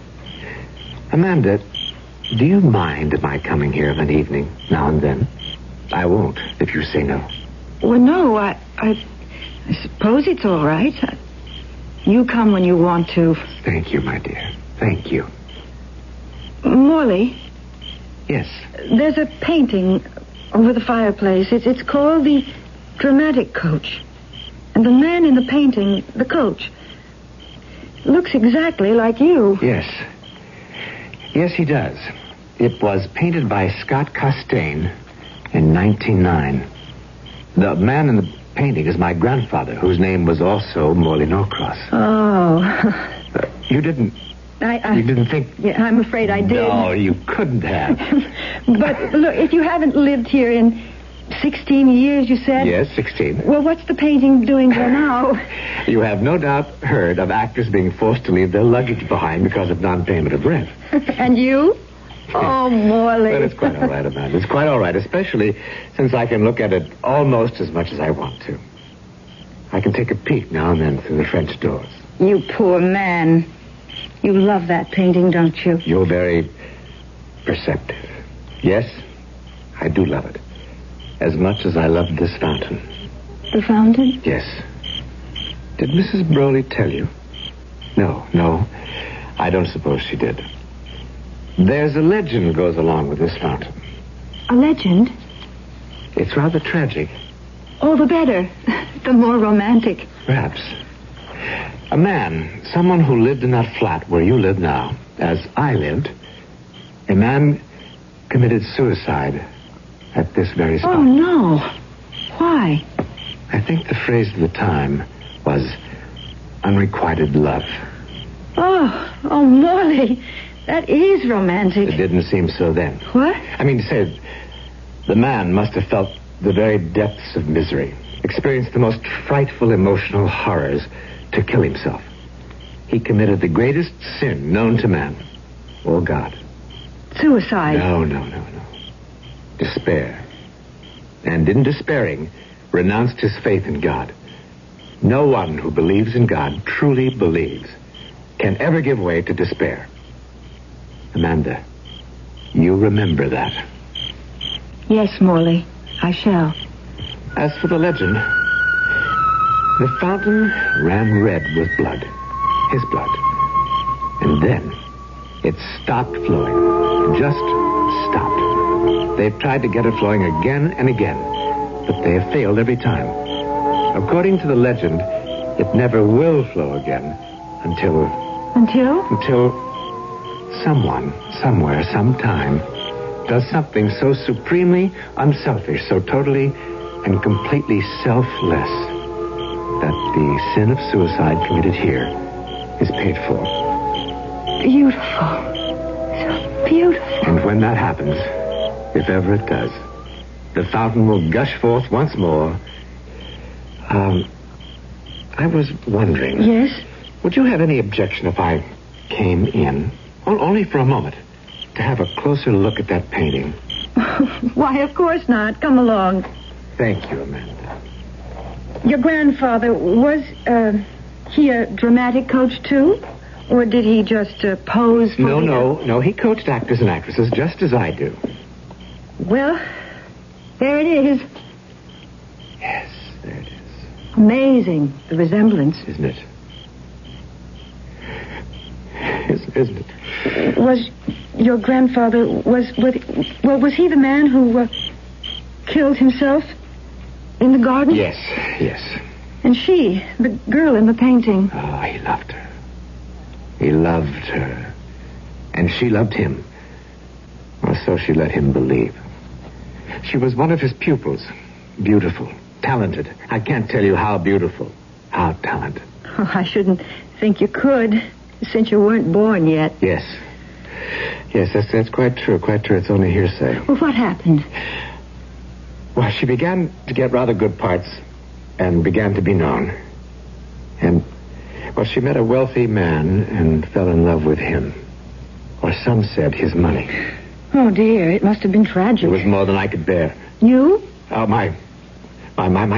Amanda, do you mind my coming here of an evening, now and then? I won't, if you say no. Well, no, I suppose it's all right. You come when you want to. Thank you, my dear. Thank you. Morley? Yes? There's a painting over the fireplace. It's called the Dramatic Coach. And the man in the painting, the coach, looks exactly like you. Yes. Yes, he does. It was painted by Scott Costain in 1909. The man in the painting is my grandfather, whose name was also Morley Norcross. Oh. You didn't... You didn't think... Yeah, I'm afraid I did. No, you couldn't have. But, look, if you haven't lived here in 16 years, you said? Yes, 16. Well, what's the painting doing there now? You have no doubt heard of actors being forced to leave their luggage behind because of non-payment of rent. And you? Oh, Morley. But it's quite all right, Amanda. It's quite all right, especially since I can look at it almost as much as I want to. I can take a peek now and then through the French doors. You poor man. You love that painting, don't you? You're very perceptive. Yes, I do love it. As much as I love this fountain. The fountain? Yes. Did Mrs. Broley tell you? No. I don't suppose she did. There's a legend goes along with this fountain. A legend? It's rather tragic. All the better. The more romantic. Perhaps. A man, someone who lived in that flat where you live now, as I lived, a man committed suicide at this very spot. Oh, no. Why? I think the phrase of the time was unrequited love. Oh, Morley, that is romantic. It didn't seem so then. What? I mean to say, the man must have felt the very depths of misery, experienced the most frightful emotional horrors to kill himself. He committed the greatest sin known to man, or God. Suicide? No. Despair. And in despairing, renounced his faith in God. No one who believes in God, truly believes, can ever give way to despair. Amanda, you remember that? Yes, Morley, I shall. As for the legend, the fountain ran red with blood, his blood. And then it stopped flowing, just stopped. They've tried to get it flowing again and again, but they have failed every time. According to the legend, it never will flow again until someone, somewhere, sometime, does something so supremely unselfish, so totally and completely selfless, that the sin of suicide committed here is paid for. Beautiful. So beautiful. And when that happens, if ever it does, the fountain will gush forth once more. I was wondering... Yes? Would you have any objection if I came in, only for a moment, to have a closer look at that painting? Why, of course not. Come along. Thank you, Amanda. Your grandfather, was he a dramatic coach, too? Or did he just pose for... No. He coached actors and actresses just as I do. Well, there it is. Yes, there it is. Amazing, the resemblance. Isn't it? isn't it? Was your grandfather, was he the man who killed himself in the garden? Yes. And she, the girl in the painting. Oh, he loved her. He loved her. And she loved him. Or so she let him believe. She was one of his pupils. Beautiful. Talented. I can't tell you how beautiful. How talented. Oh, I shouldn't think you could, since you weren't born yet. Yes, that's quite true. Quite true. It's only hearsay. Well, what happened? Well, she began to get rather good parts and began to be known. And, well, she met a wealthy man and fell in love with him. Or some said his money. Oh, dear. It must have been tragic. It was more than I could bear. You? Oh, my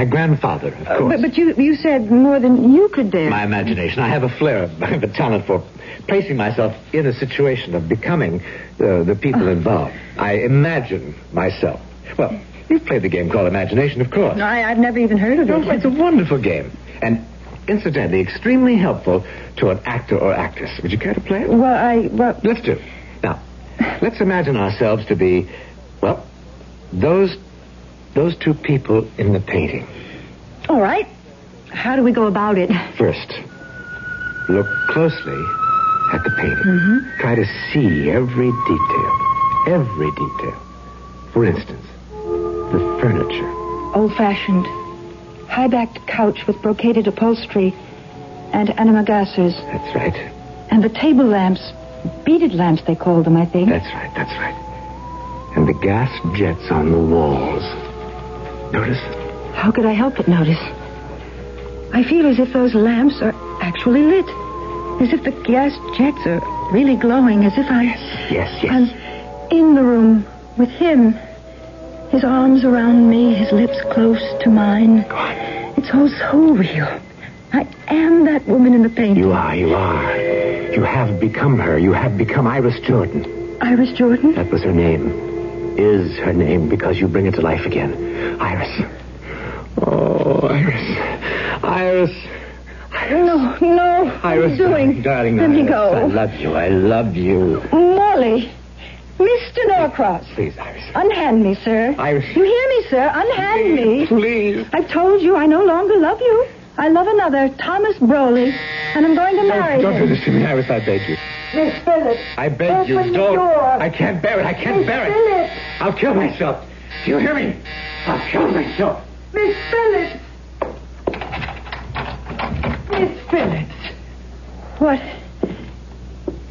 grandfather, of course. But you said more than you could bear. My imagination. I have a flair. I have a talent for placing myself in a situation of becoming the people involved. I imagine myself. Well, you've played the game called imagination, of course. No, I've never even heard of it. No, it's a wonderful game. And incidentally, extremely helpful to an actor or actress. Would you care to play it? Well, Let's do it. Now, let's imagine ourselves to be, well, those two people in the painting. All right. How do we go about it? First, look closely at the painting. Mm-hmm. Try to see every detail. Every detail. For instance, the furniture. Old-fashioned, high-backed couch with brocaded upholstery and antimacassars. That's right. And the table lamps, beaded lamps they call them, I think. That's right. And the gas jets on the walls. Notice? How could I help but notice? I feel as if those lamps are actually lit. As if the gas jets are really glowing. As if Yes. I'm in the room with him. His arms around me, his lips close to mine. Go on. It's all so real. I am that woman in the painting. You are. You have become her. You have become Iris Jordan. Iris Jordan? That was her name. Is her name because you bring it to life again. Iris. Oh, Iris. No. Iris, what are you doing? Darling, Let me go. I love you. Molly. Mr. Norcross. Please, Iris. Unhand me, sir. Iris. You hear me, sir? Unhand me. Please. I've told you I no longer love you. I love another, Thomas Broley, and I'm going to marry him. Don't do this to me, Iris, I beg you. Miss Phillips. I beg you, open the don't. door. I can't bear it. Miss Phillips. I'll kill myself. Do you hear me? I'll kill myself. Miss Phillips. Miss Phillips. What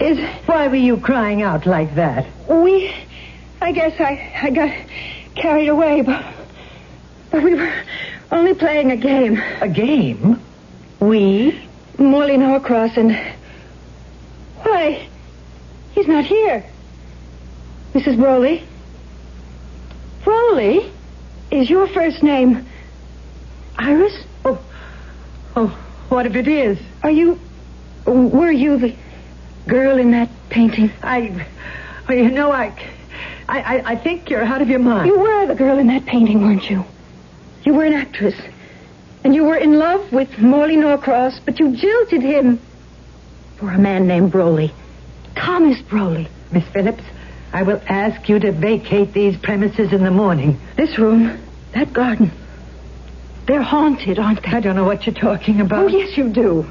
is... Why were you crying out like that? I guess I got carried away, but we were only playing a game. A game? We? Molly Norcross and... Why, he's not here. Mrs. Broley? Broley? Is your first name Iris? Oh, what if it is? Were you the girl in that painting? I think you're out of your mind. You were the girl in that painting, weren't you? You were an actress. And you were in love with Molly Norcross, but you jilted him for a man named Broley. Thomas Broley. Miss Phillips, I will ask you to vacate these premises in the morning. This room, that garden, they're haunted, aren't they? I don't know what you're talking about. Oh, yes, you do.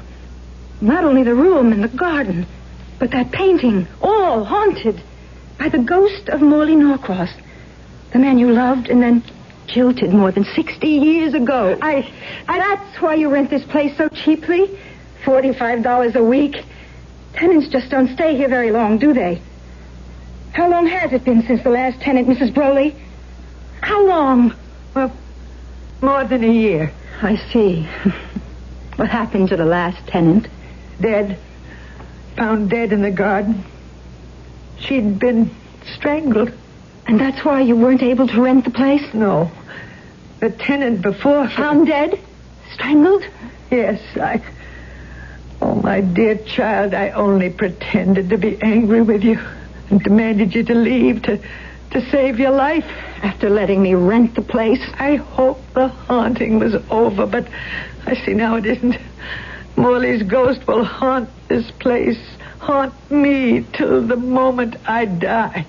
Not only the room and the garden, but that painting, all haunted by the ghost of Molly Norcross, the man you loved and then jilted more than 60 years ago. That's why you rent this place so cheaply. $45 a week. Tenants just don't stay here very long, do they? How long has it been since the last tenant, Mrs. Broley? How long? Well, more than a year. I see. What happened to the last tenant? Dead. Found dead in the garden. She'd been strangled. And that's why you weren't able to rent the place? No. The tenant before... Found dead? Strangled? Yes, Oh, my dear child, I only pretended to be angry with you and demanded you to leave to save your life. After letting me rent the place? I hoped the haunting was over, but I see now it isn't. Morley's ghost will haunt this place, haunt me till the moment I die.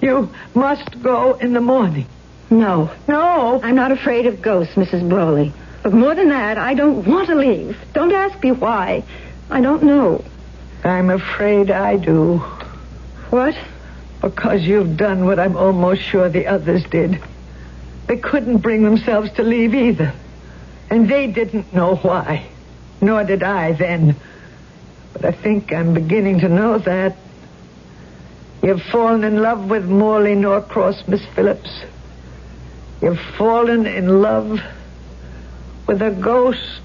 You must go in the morning. No. I'm not afraid of ghosts, Mrs. Broley. But more than that, I don't want to leave. Don't ask me why. I don't know. I'm afraid I do. What? Because you've done what I'm almost sure the others did. They couldn't bring themselves to leave either. And they didn't know why. Nor did I then. But I think I'm beginning to know that. You've fallen in love with Morley Norcross, Miss Phillips. You've fallen in love with a ghost.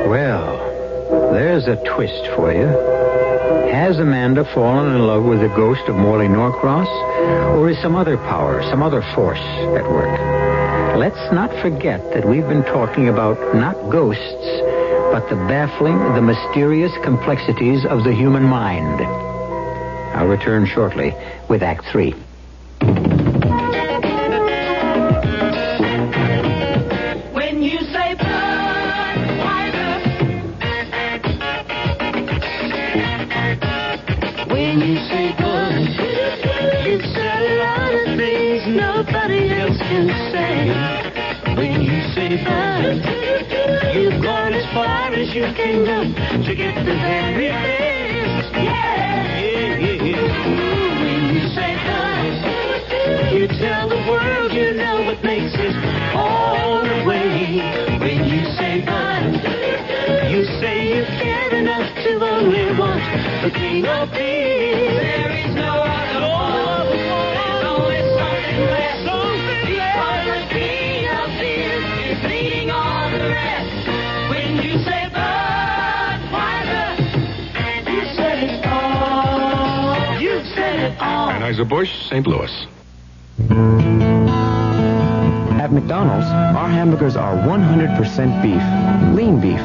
Well, there's a twist for you. Has Amanda fallen in love with the ghost of Morley Norcross? Or is some other power, some other force at work? Let's not forget that we've been talking about not ghosts, but the baffling, the mysterious complexities of the human mind. I'll return shortly with Act 3. When you say Budweiser, when you say Bud, you said a lot of things nobody else can say. When you say Bud, you've gone as far as you can go to get the very best. Yeah. When you say Bud, you tell the world you know what makes it all the way. When you say Bud, you say you care enough to only want the king of peace. There is no other one. There's always something less. Because the king of peace is leading all the rest. When you say Budweiser, you said it all. You said it all. Anheuser-Busch, St. Louis. At McDonald's, our hamburgers are 100% beef. Lean beef.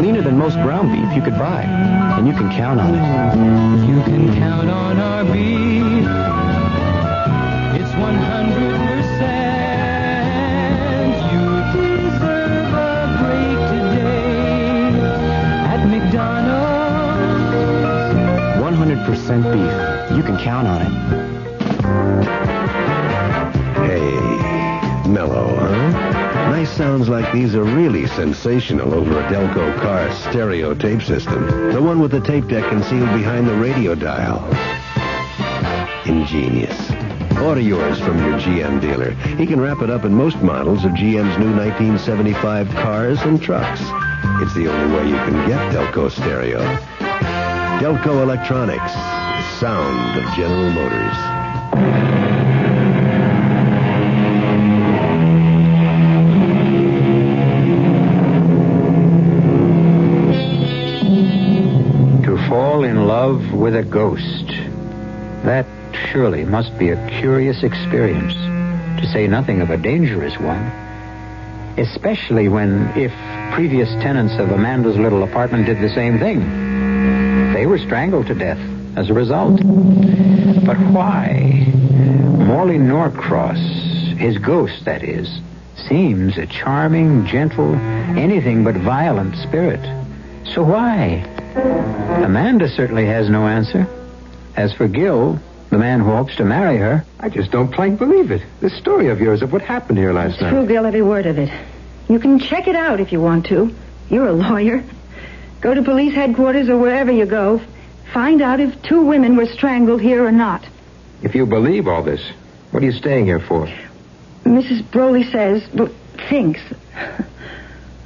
Leaner than most ground beef you could buy. And you can count on it. You can count on our beef. It's 100%. You deserve a break today at McDonald's. 100% beef. You can count on it. Hey, mellow, huh? Nice sounds like these are really sensational over a Delco car stereo tape system. The one with the tape deck concealed behind the radio dial. Ingenious. Order yours from your GM dealer. He can wrap it up in most models of GM's new 1975 cars and trucks. It's the only way you can get Delco stereo. Delco Electronics. The sound of General Motors. Fall in love with a ghost. That surely must be a curious experience, to say nothing of a dangerous one. Especially when, if previous tenants of Amanda's little apartment did the same thing, they were strangled to death as a result. But why? Morley Norcross, his ghost, that is, seems a charming, gentle, anything but violent spirit. So why? Amanda certainly has no answer. As for Gil, the man who hopes to marry her... I just don't plain believe it. This story of yours of what happened here last night. True, Gil, every word of it. You can check it out if you want to. You're a lawyer. Go to police headquarters or wherever you go. Find out if 2 women were strangled here or not. If you believe all this, what are you staying here for? Mrs. Broley says, thinks,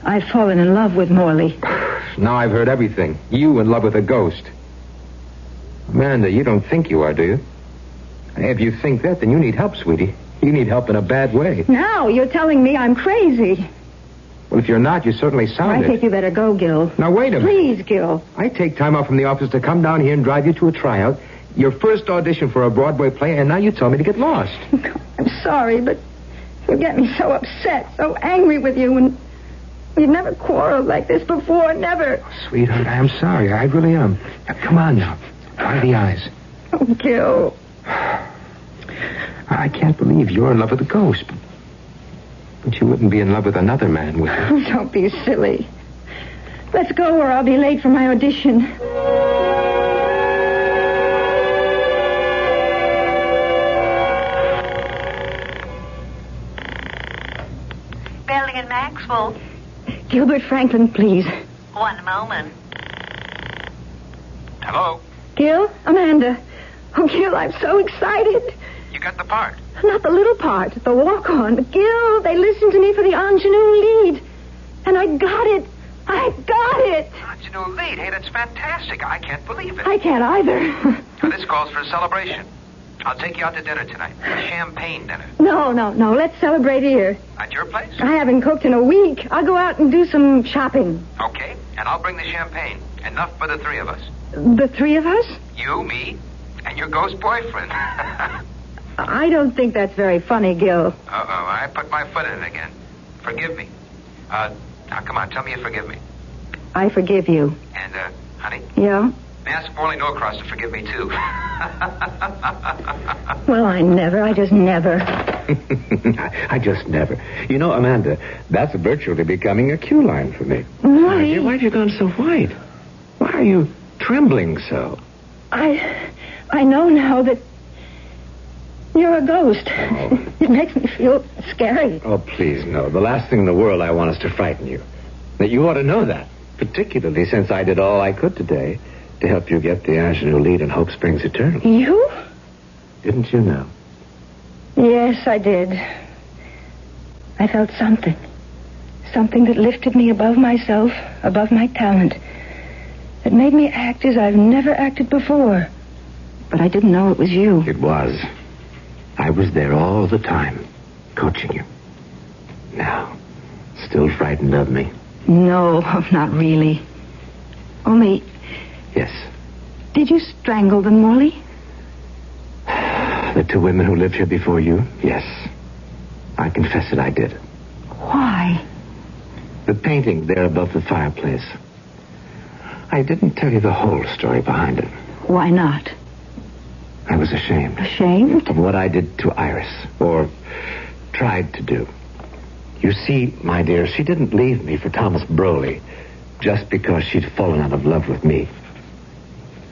I've fallen in love with Morley. Now I've heard everything. You in love with a ghost. Amanda, you don't think you are, do you? If you think that, then you need help, sweetie. You need help in a bad way. Now you're telling me I'm crazy. Well, if you're not, you certainly sound I think you better go, Gil. Now, wait a minute. Please, Gil. I take time off from the office to come down here and drive you to a tryout, your first audition for a Broadway play, and now you tell me to get lost. I'm sorry, but you get me so upset, so angry with you, and we've never quarreled like this before, never. Oh, sweetheart, I am sorry. I really am. Now, come on now. Dry the eyes. Oh, Gil. I can't believe you're in love with a ghost. But you wouldn't be in love with another man, would you? Oh, don't be silly. Let's go or I'll be late for my audition. Building in Maxwell. Gilbert Franklin, please. One moment. Hello? Gil? Amanda. Oh, Gil, I'm so excited. You got the part. Not the little part, the walk-on. But Gil, they listened to me for the ingenue lead. And I got it. I got it. Ingenue lead. Hey, that's fantastic. I can't believe it. I can't either. Now, this calls for a celebration. I'll take you out to dinner tonight. A champagne dinner. No. Let's celebrate here. At your place? I haven't cooked in a week. I'll go out and do some shopping. Okay, and I'll bring the champagne. Enough for the three of us. The three of us? You, me, and your ghost boyfriend. I don't think that's very funny, Gil. Uh-oh, I put my foot in it again. Forgive me. Now, come on, tell me you forgive me. I forgive you. And, honey? Yeah? Ask Morley Norcross to forgive me, too. Well, I just never. I just never. You know, Amanda, that's virtually becoming a cue line for me. Morley. Why have you gone so white? Why are you trembling so? I know now that you're a ghost. Oh. It makes me feel scary. Oh, please, no. The last thing in the world I want is to frighten you. That you ought to know that, particularly since I did all I could today to help you get the ingenue lead in Hope Springs Eternal. You? Didn't you know? Yes, I did. I felt something. Something that lifted me above myself, above my talent. It made me act as I've never acted before. But I didn't know it was you. It was. I was there all the time, coaching you. Now, still frightened of me? No, not really. Only... Yes. Did you strangle them, Morley? The two women who lived here before you? Yes. I confess it, I did. Why? The painting there above the fireplace. I didn't tell you the whole story behind it. Why not? I was ashamed. Ashamed? Of what I did to Iris, or tried to do. You see, my dear, she didn't leave me for Thomas Broley just because she'd fallen out of love with me.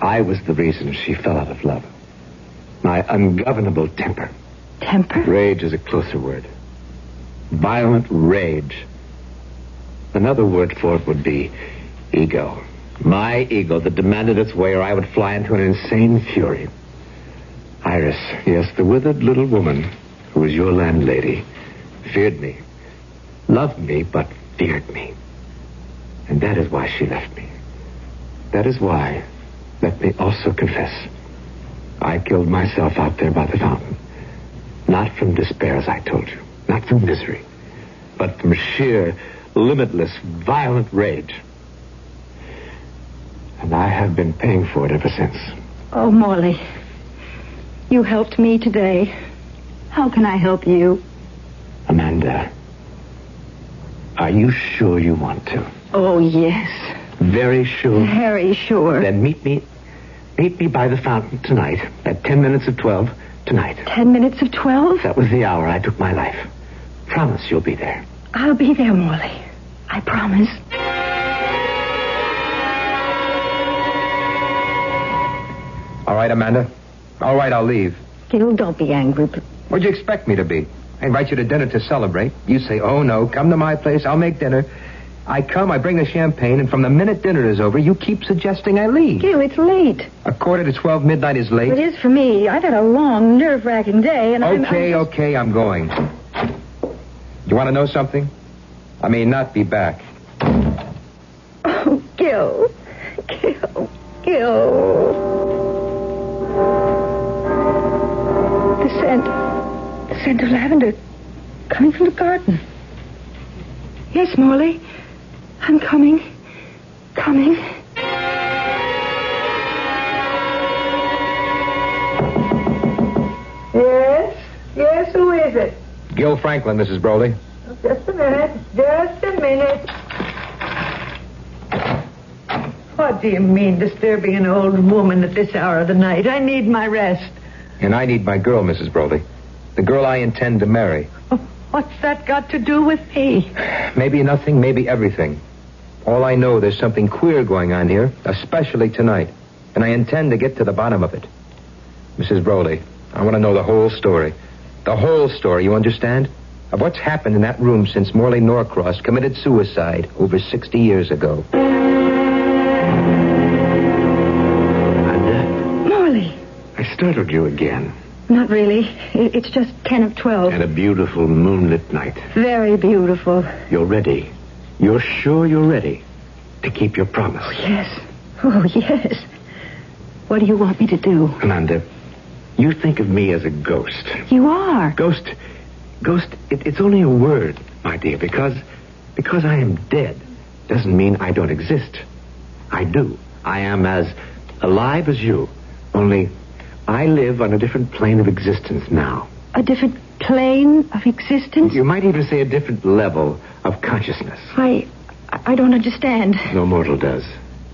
I was the reason she fell out of love. My ungovernable temper. Temper? Rage is a closer word. Violent rage. Another word for it would be ego. My ego that demanded its way or I would fly into an insane fury. Iris, yes, the withered little woman who was your landlady, feared me. Loved me, but feared me. And that is why she left me. That is why, let me also confess, I killed myself out there by the fountain. Not from despair, as I told you. Not from misery. But from sheer, limitless, violent rage. And I have been paying for it ever since. Oh, Morley. You helped me today. How can I help you? Amanda, are you sure you want to? Oh, yes. Very sure? Very sure. Then meet me by the fountain tonight at 10 minutes of 12 tonight. 10 minutes of 12? That was the hour I took my life. Promise you'll be there. I'll be there, Morley. I promise. All right, Amanda. All right, I'll leave. Gil, don't be angry. What'd you expect me to be? I invite you to dinner to celebrate. You say, oh, no, come to my place. I'll make dinner. I come, I bring the champagne, and from the minute dinner is over, you keep suggesting I leave. Gil, it's late. 11:45 midnight is late? It is for me. I've had a long, nerve-wracking day, and Okay, I'm going. You want to know something? I may not be back. Oh, Gil. The scent of lavender coming from the garden. Yes, Morley. I'm coming. Yes, who is it? Gil Franklin, Mrs. Broley. Just a minute. What do you mean, disturbing an old woman at this hour of the night? I need my rest. And I need my girl, Mrs. Broley. The girl I intend to marry. What's that got to do with me? Maybe nothing, maybe everything. All I know, there's something queer going on here, especially tonight. And I intend to get to the bottom of it. Mrs. Broley, I want to know the whole story. The whole story, you understand? Of what's happened in that room since Morley Norcross committed suicide over 60 years ago. Morley. I startled you again. Not really. It's just 10 of 12. And a beautiful moonlit night. Very beautiful. You're ready. You're sure you're ready to keep your promise. Oh, yes. Oh, yes. What do you want me to do? Amanda, you think of me as a ghost. You are. Ghost, it's only a word, my dear, because I am dead doesn't mean I don't exist. I do. I am as alive as you, only I live on a different plane of existence now. A different plane of existence? You might even say a different level of consciousness. I don't understand. No mortal does.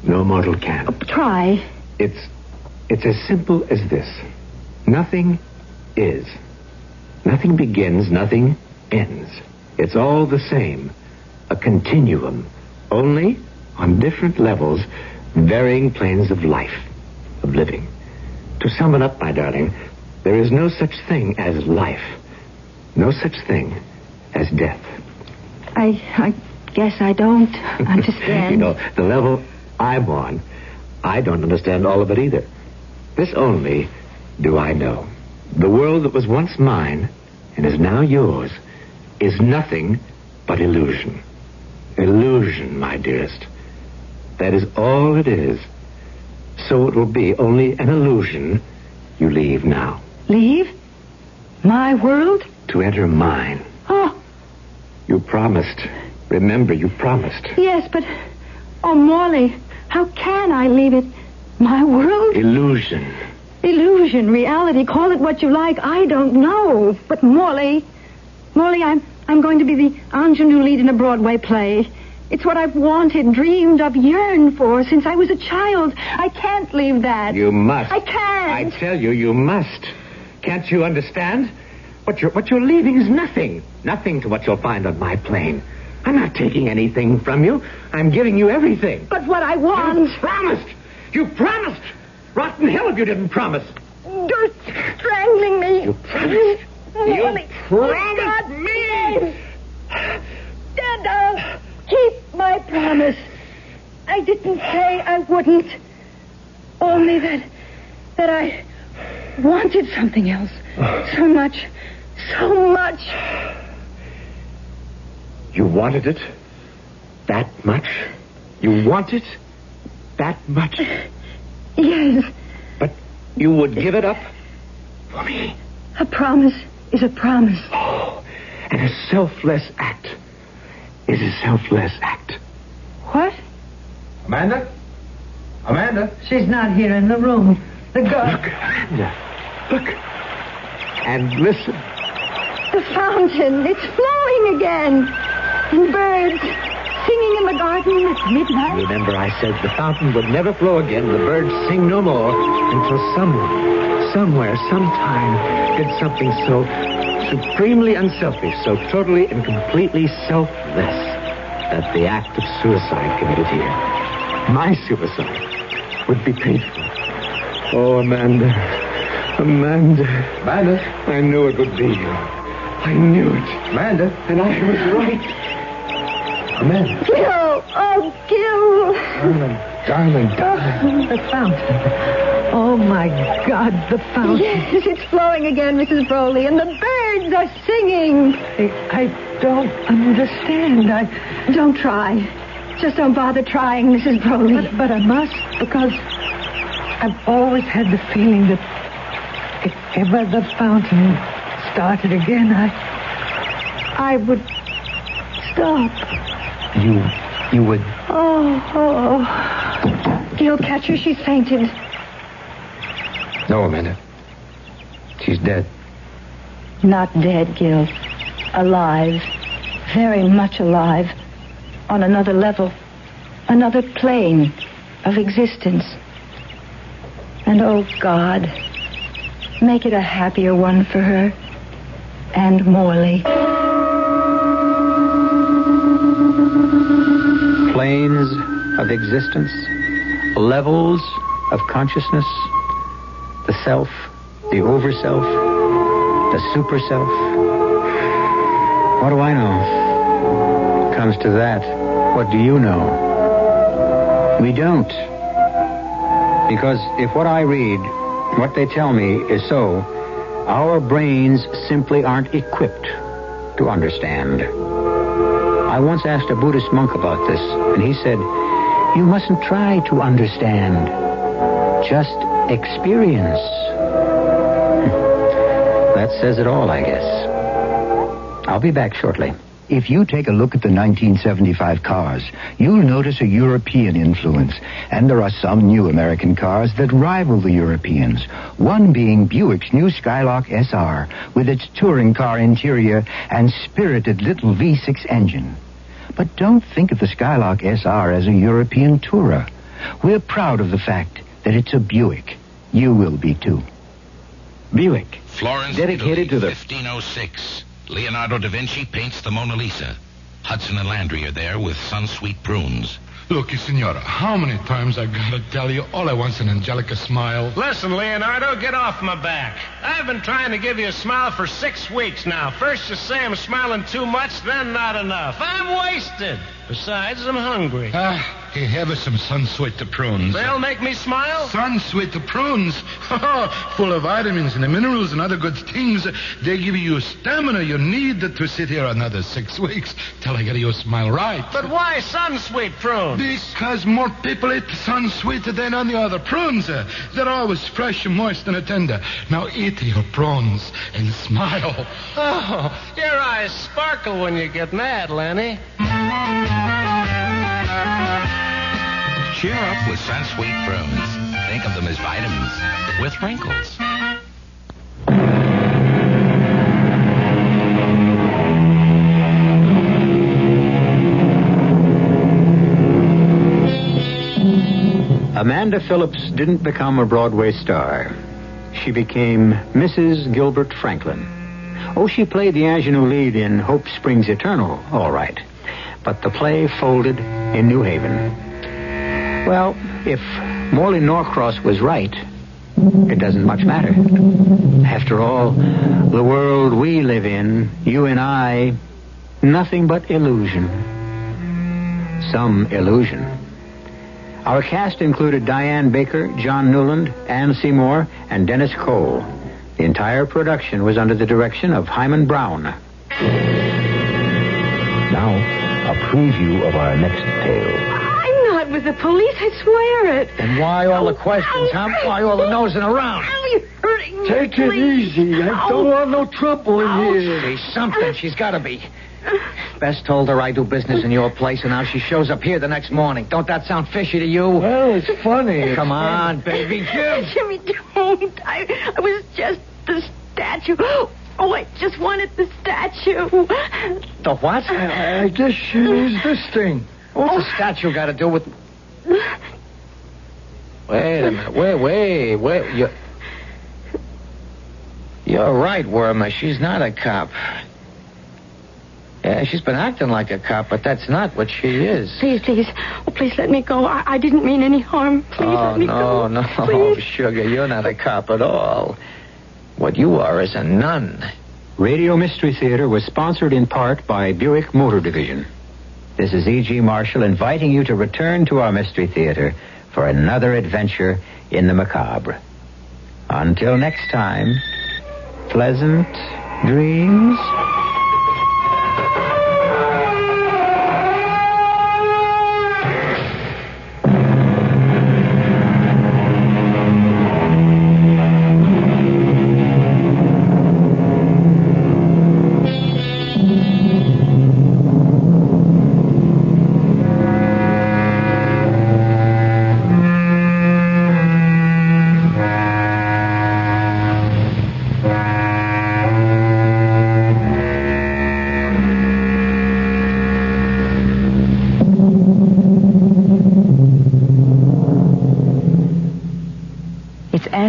No mortal can. Try. It's as simple as this. Nothing is. Nothing begins, nothing ends. It's all the same. A continuum. Only on different levels, varying planes of life, of living. To sum it up, my darling, there is no such thing as life. No such thing as death. I guess I don't understand. You know, the level I'm on, I don't understand all of it either. This only do I know. The world that was once mine and is now yours is nothing but illusion. Illusion, my dearest. That is all it is. So it will be only an illusion you leave now. Leave? My world? To enter mine. Oh. You promised. Remember, you promised. Yes, but... Oh, Morley, how can I leave it? My world? Illusion. Illusion, reality, call it what you like. I don't know. But Morley, I'm going to be the ingenue lead in a Broadway play. It's what I've wanted, dreamed of, yearned for since I was a child. I can't leave that. You must. I can't. I tell you, you must. Can't you understand? What you're leaving is nothing. Nothing to what you'll find on my plane. I'm not taking anything from you. I'm giving you everything. But what I want... You promised. You promised. Rotten hell if you didn't promise. You're strangling me. You promised. Morley. You promised me. Dad, I'll keep my promise. I didn't say I wouldn't. Only that I wanted something else. So much. You wanted it? That much? You want it? That much? Yes. But you would give it up for me? A promise is a promise. Oh, and a selfless act is a selfless act. What? Amanda? She's not here in the room. The girl... Look, Amanda. Look. And listen. The fountain. It's flowing again. And birds singing in the garden at midnight. Remember, I said the fountain would never flow again. The birds sing no more until someone, somewhere, sometime did something so supremely unselfish, so totally and completely selfless that the act of suicide committed here, my suicide, would be paid for. Oh, Amanda. I knew it would be you. I knew it. Amanda. And I was right. Amanda. Gil! Oh, Gil! Darling. The fountain. Oh, my God, the fountain. Yes, it's flowing again, Mrs. Broley, and the birds are singing. I don't understand. Don't try. Just don't bother trying, Mrs. Broley. But I must, because I've always had the feeling that if ever the fountain started again, I would stop. You would... Oh. Gil, catch her. She's fainted. No, Amanda. She's dead. Not dead, Gil. Alive. Very much alive. On another level. Another plane of existence. And oh, God, make it a happier one for her. And Morley. of existence, levels of consciousness, the self, the overself, the superself. What do I know? Comes to that, what do you know? We don't. Because if what I read, what they tell me is so, our brains simply aren't equipped to understand. I once asked a Buddhist monk about this, and he said, you mustn't try to understand. Just experience. That says it all, I guess. I'll be back shortly. If you take a look at the 1975 cars, you'll notice a European influence. And there are some new American cars that rival the Europeans. One being Buick's new Skylark SR, with its touring car interior and spirited little V6 engine. But don't think of the Skylark SR as a European tourer. We're proud of the fact that it's a Buick. You will be, too. Buick. Florence, dedicated Italy, to the 1506. Leonardo da Vinci paints the Mona Lisa. Hudson and Landry are there with sun-sweet prunes. Look, Signora, how many times I gotta tell you all I want's an Angelica smile? Listen, Leonardo, get off my back. I've been trying to give you a smile for 6 weeks now. First you say I'm smiling too much, then not enough. I'm wasted. Besides, I'm hungry. Here, have us some sun-sweet prunes. They'll make me smile? Sun-sweet prunes? Full of vitamins and minerals and other good things. They give you stamina you need to sit here another 6 weeks till I get you smile right. But why sun-sweet prunes? Because more people eat sun-sweet than any other prunes. They're always fresh and moist and tender. Now eat your prunes and smile. Oh, your eyes sparkle when you get mad, Lenny. Cheer up with sun-sweet prunes. Think of them as vitamins with wrinkles. Amanda Phillips didn't become a Broadway star. She became Mrs. Gilbert Franklin. Oh, she played the ingenue lead in Hope Springs Eternal, all right. But the play folded in New Haven. Well, if Morley Norcross was right, it doesn't much matter. After all, the world we live in, you and I, nothing but illusion. Some illusion. Our cast included Diane Baker, John Newland, Ann Seymour, and Dennis Cole. The entire production was under the direction of Hyman Brown. Now, a preview of our next tale. I'm not with the police, I swear it. And why all the questions, huh? Why all the nosing around? You're hurting me. Take it easy. I don't want no trouble in here. She's something. She's got to be. Bess told her I do business in your place, and now she shows up here the next morning. Don't that sound fishy to you? Well, it's funny. Come on, baby. Jimmy, don't. I was just the statue. Oh, I just wanted the statue. The what? I guess she needs this thing. What's the statue got to do with... Wait a minute. Wait. You're right, Wormer. She's not a cop. Yeah, she's been acting like a cop, but that's not what she is. Please. Oh, please let me go. I didn't mean any harm. Please let me go. No, Please. Sugar, you're not a cop at all. What you are is a nun. Radio Mystery Theater was sponsored in part by Buick Motor Division. This is E.G. Marshall inviting you to return to our Mystery Theater for another adventure in the macabre. Until next time, pleasant dreams.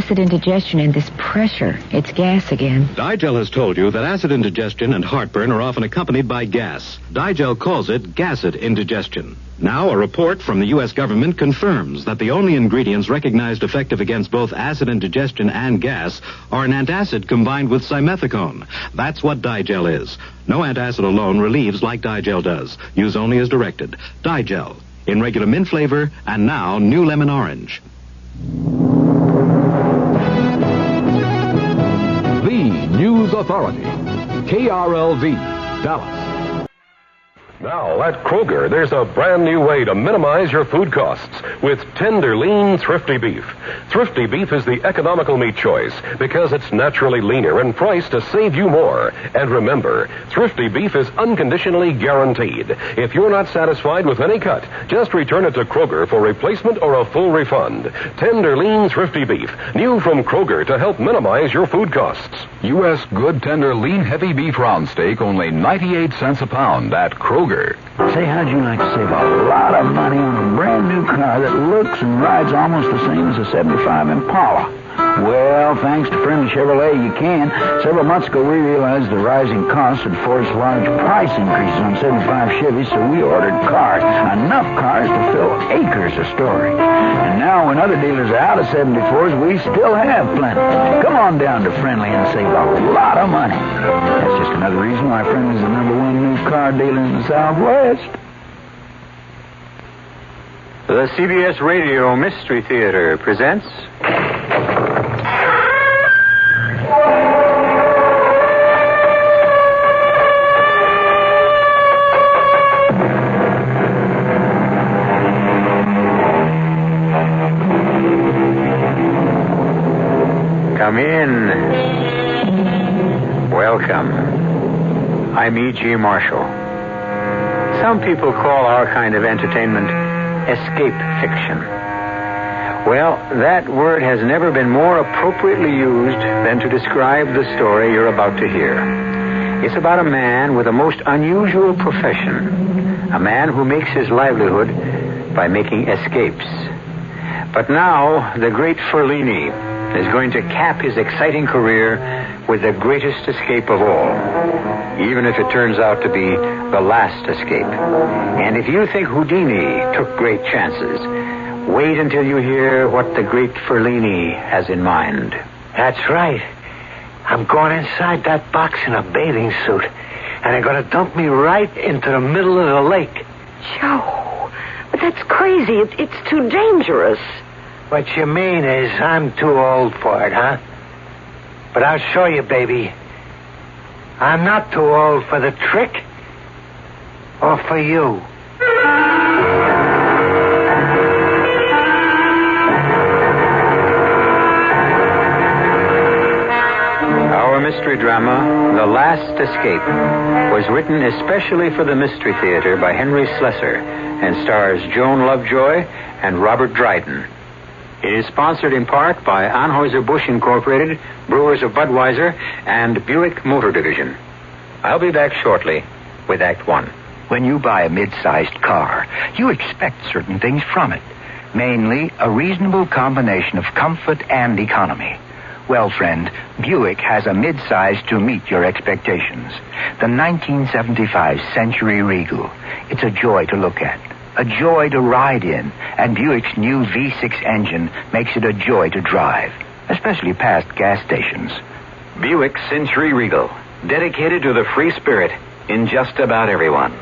acid indigestion and this pressure. It's gas again. Digel has told you that acid indigestion and heartburn are often accompanied by gas. Digel calls it gasid indigestion. Now, a report from the U.S. government confirms that the only ingredients recognized effective against both acid indigestion and gas are an antacid combined with simethicone. That's what Digel is. No antacid alone relieves like Digel does. Use only as directed. Digel, in regular mint flavor, and now new lemon orange. The News Authority, KRLV, Dallas. Now, at Kroger, there's a brand new way to minimize your food costs with tender, lean, thrifty beef. Thrifty beef is the economical meat choice because it's naturally leaner and priced to save you more. And remember, thrifty beef is unconditionally guaranteed. If you're not satisfied with any cut, just return it to Kroger for replacement or a full refund. Tender, lean, thrifty beef, new from Kroger to help minimize your food costs. U.S. good, tender, lean, heavy beef round steak, only 98 cents a pound at Kroger. Say, how'd you like to save a lot of money on a brand new car that looks and rides almost the same as a 75 Impala? Well, thanks to Friendly Chevrolet, you can. Several months ago, we realized the rising costs had forced large price increases on 75 Chevys, so we ordered cars. Enough cars to fill acres of storage. And now, when other dealers are out of 74s, we still have plenty. Come on down to Friendly and save a lot of money. That's just another reason why Friendly's the #1 new car dealer in the Southwest. The CBS Radio Mystery Theater presents... Come in. Welcome. I'm E.G. Marshall. Some people call our kind of entertainment escape fiction. Well, that word has never been more appropriately used than to describe the story you're about to hear. It's about a man with a most unusual profession, a man who makes his livelihood by making escapes. But now, the great Fellini is going to cap his exciting career with the greatest escape of all, even if it turns out to be the last escape. And if you think Houdini took great chances, wait until you hear what the great Fellini has in mind. That's right. I'm going inside that box in a bathing suit, and they're going to dump me right into the middle of the lake. Joe, but that's crazy. It's too dangerous. What you mean is I'm too old for it, huh? But I'll show you, baby. I'm not too old for the trick. Or for you. Our mystery drama, The Last Escape, was written especially for the Mystery Theater by Henry Slessor and stars Joan Lovejoy and Robert Dryden. It is sponsored in part by Anheuser-Busch Incorporated, Brewers of Budweiser, and Buick Motor Division. I'll be back shortly with Act One. When you buy a mid-sized car, you expect certain things from it. Mainly, a reasonable combination of comfort and economy. Well, friend, Buick has a mid-size to meet your expectations. The 1975 Century Regal. It's a joy to look at. A joy to ride in, and Buick's new V6 engine makes it a joy to drive, especially past gas stations. Buick Century Regal, dedicated to the free spirit in just about everyone.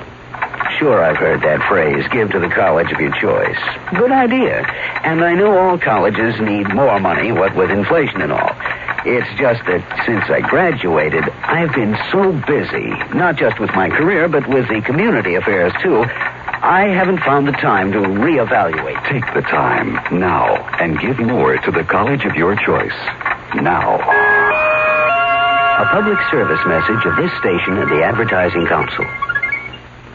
Sure, I've heard that phrase, give to the college of your choice. Good idea. And I know all colleges need more money, what with inflation and all. It's just that since I graduated, I've been so busy, not just with my career, but with the community affairs, too, I haven't found the time to reevaluate. Take the time now and give more to the college of your choice. Now. A public service message of this station and the Advertising Council.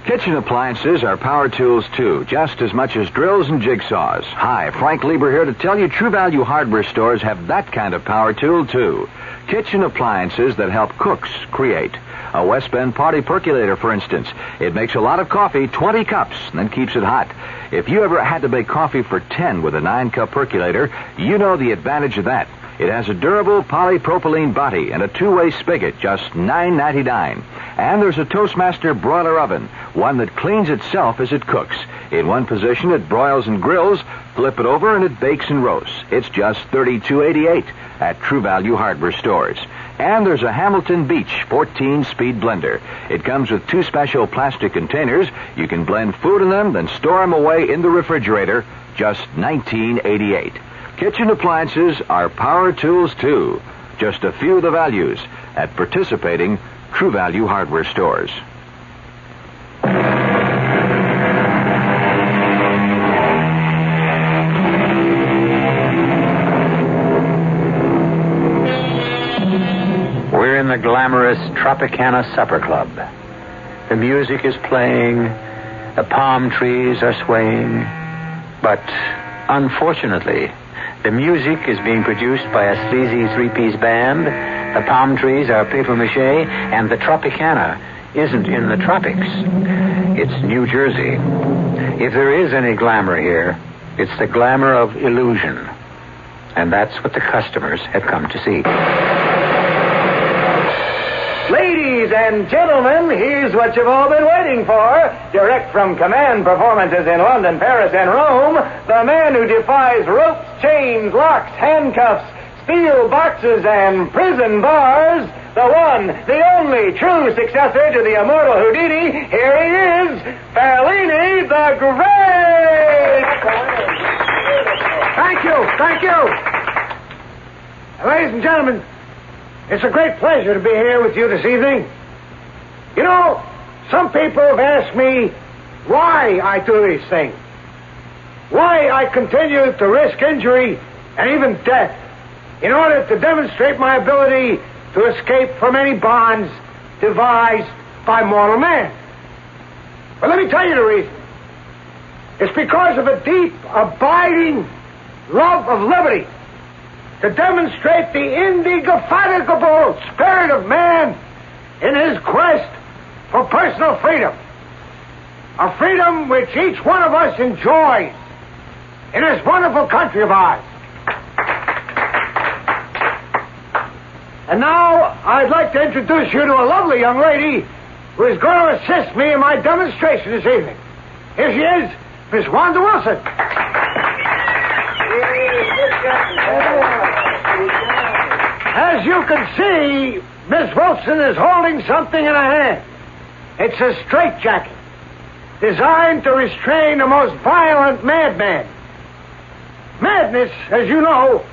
Kitchen appliances are power tools, too, just as much as drills and jigsaws. Hi, Frank Lieber here to tell you True Value hardware stores have that kind of power tool, too. Kitchen appliances that help cooks create. A West Bend party percolator, for instance. It makes a lot of coffee, 20 cups, and then keeps it hot. If you ever had to make coffee for 10 with a 9-cup percolator, you know the advantage of that. It has a durable polypropylene body and a two-way spigot, just $9.99. And there's a Toastmaster broiler oven, one that cleans itself as it cooks. In one position, it broils and grills. Flip it over, and it bakes and roasts. It's just $32.88 at True Value hardware stores. And there's a Hamilton Beach 14-speed blender. It comes with 2 special plastic containers. You can blend food in them, then store them away in the refrigerator. Just $19.88. Kitchen appliances are power tools, too. Just a few of the values at participating True Value hardware stores. We're in the glamorous Tropicana Supper Club. The music is playing, the palm trees are swaying, but unfortunately, the music is being produced by a sleazy 3-piece band, the palm trees are papier-mâché, and the Tropicana isn't in the tropics. It's New Jersey. If there is any glamour here, it's the glamour of illusion. And that's what the customers have come to see. Ladies and gentlemen, here's what you've all been waiting for. Direct from command performances in London, Paris, and Rome, the man who defies ropes, chains, locks, handcuffs, steel boxes, and prison bars, the one, the only true successor to the immortal Houdini. Here he is, Fellini the Great! Thank you. Ladies and gentlemen, it's a great pleasure to be here with you this evening. You know, some people have asked me why I do these things. Why I continue to risk injury and even death in order to demonstrate my ability to escape from any bonds devised by mortal man. But let me tell you the reason. It's because of a deep, abiding love of liberty, to demonstrate the indefatigable spirit of man in his quest for personal freedom. A freedom which each one of us enjoys in this wonderful country of ours. And now I'd like to introduce you to a lovely young lady who is going to assist me in my demonstration this evening. Here she is, Miss Wanda Wilson. As you can see, Miss Wilson is holding something in her hand. It's a straitjacket designed to restrain the most violent madman. Madness, as you know,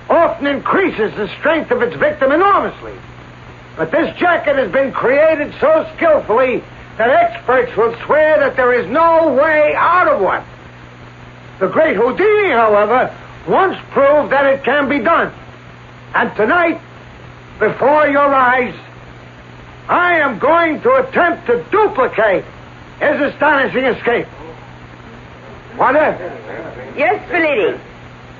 often increases the strength of its victim enormously. But this jacket has been created so skillfully that experts will swear that there is no way out of one. The great Houdini, however, once proved that it can be done. And tonight, before your eyes, I am going to attempt to duplicate his astonishing escape. Wanda? Yes, Fellini.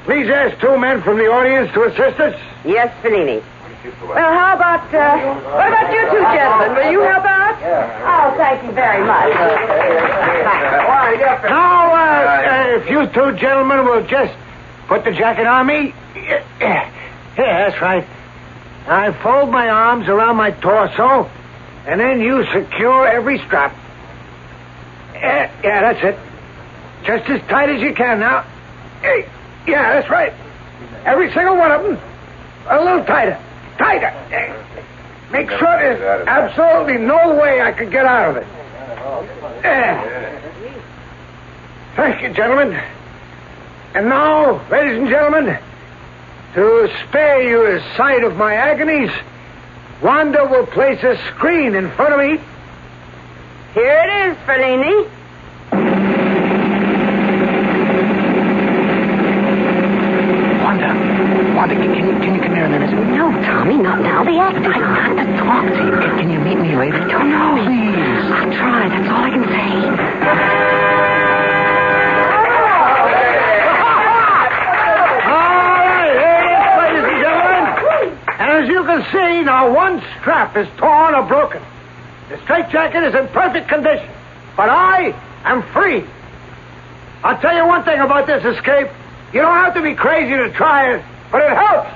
Please ask 2 men from the audience to assist us. Yes, Fellini. Well, how about, what about you 2 gentlemen? Will you help out? Oh, thank you very much. Now, if you 2 gentlemen will just put the jacket on me. Yeah, that's right. I fold my arms around my torso, and then you secure every strap. Yeah, that's it. Just as tight as you can now. Yeah, that's right. Every single one of them. A little tighter. Tighter. Make sure there's absolutely no way I could get out of it. Thank you, gentlemen. And now, ladies and gentlemen, to spare you a sight of my agonies, Wanda will place a screen in front of me. Here it is, Fellini. Wanda, can you come here a minute? No, Tommy, not now. The actor's on. I've got to talk to you. Can you meet me later? I don't know. Please. I'll try. That's all I can say. As you can see, now one strap is torn or broken. The straitjacket is in perfect condition, but I am free. I'll tell you one thing about this escape. You don't have to be crazy to try it. but it helps.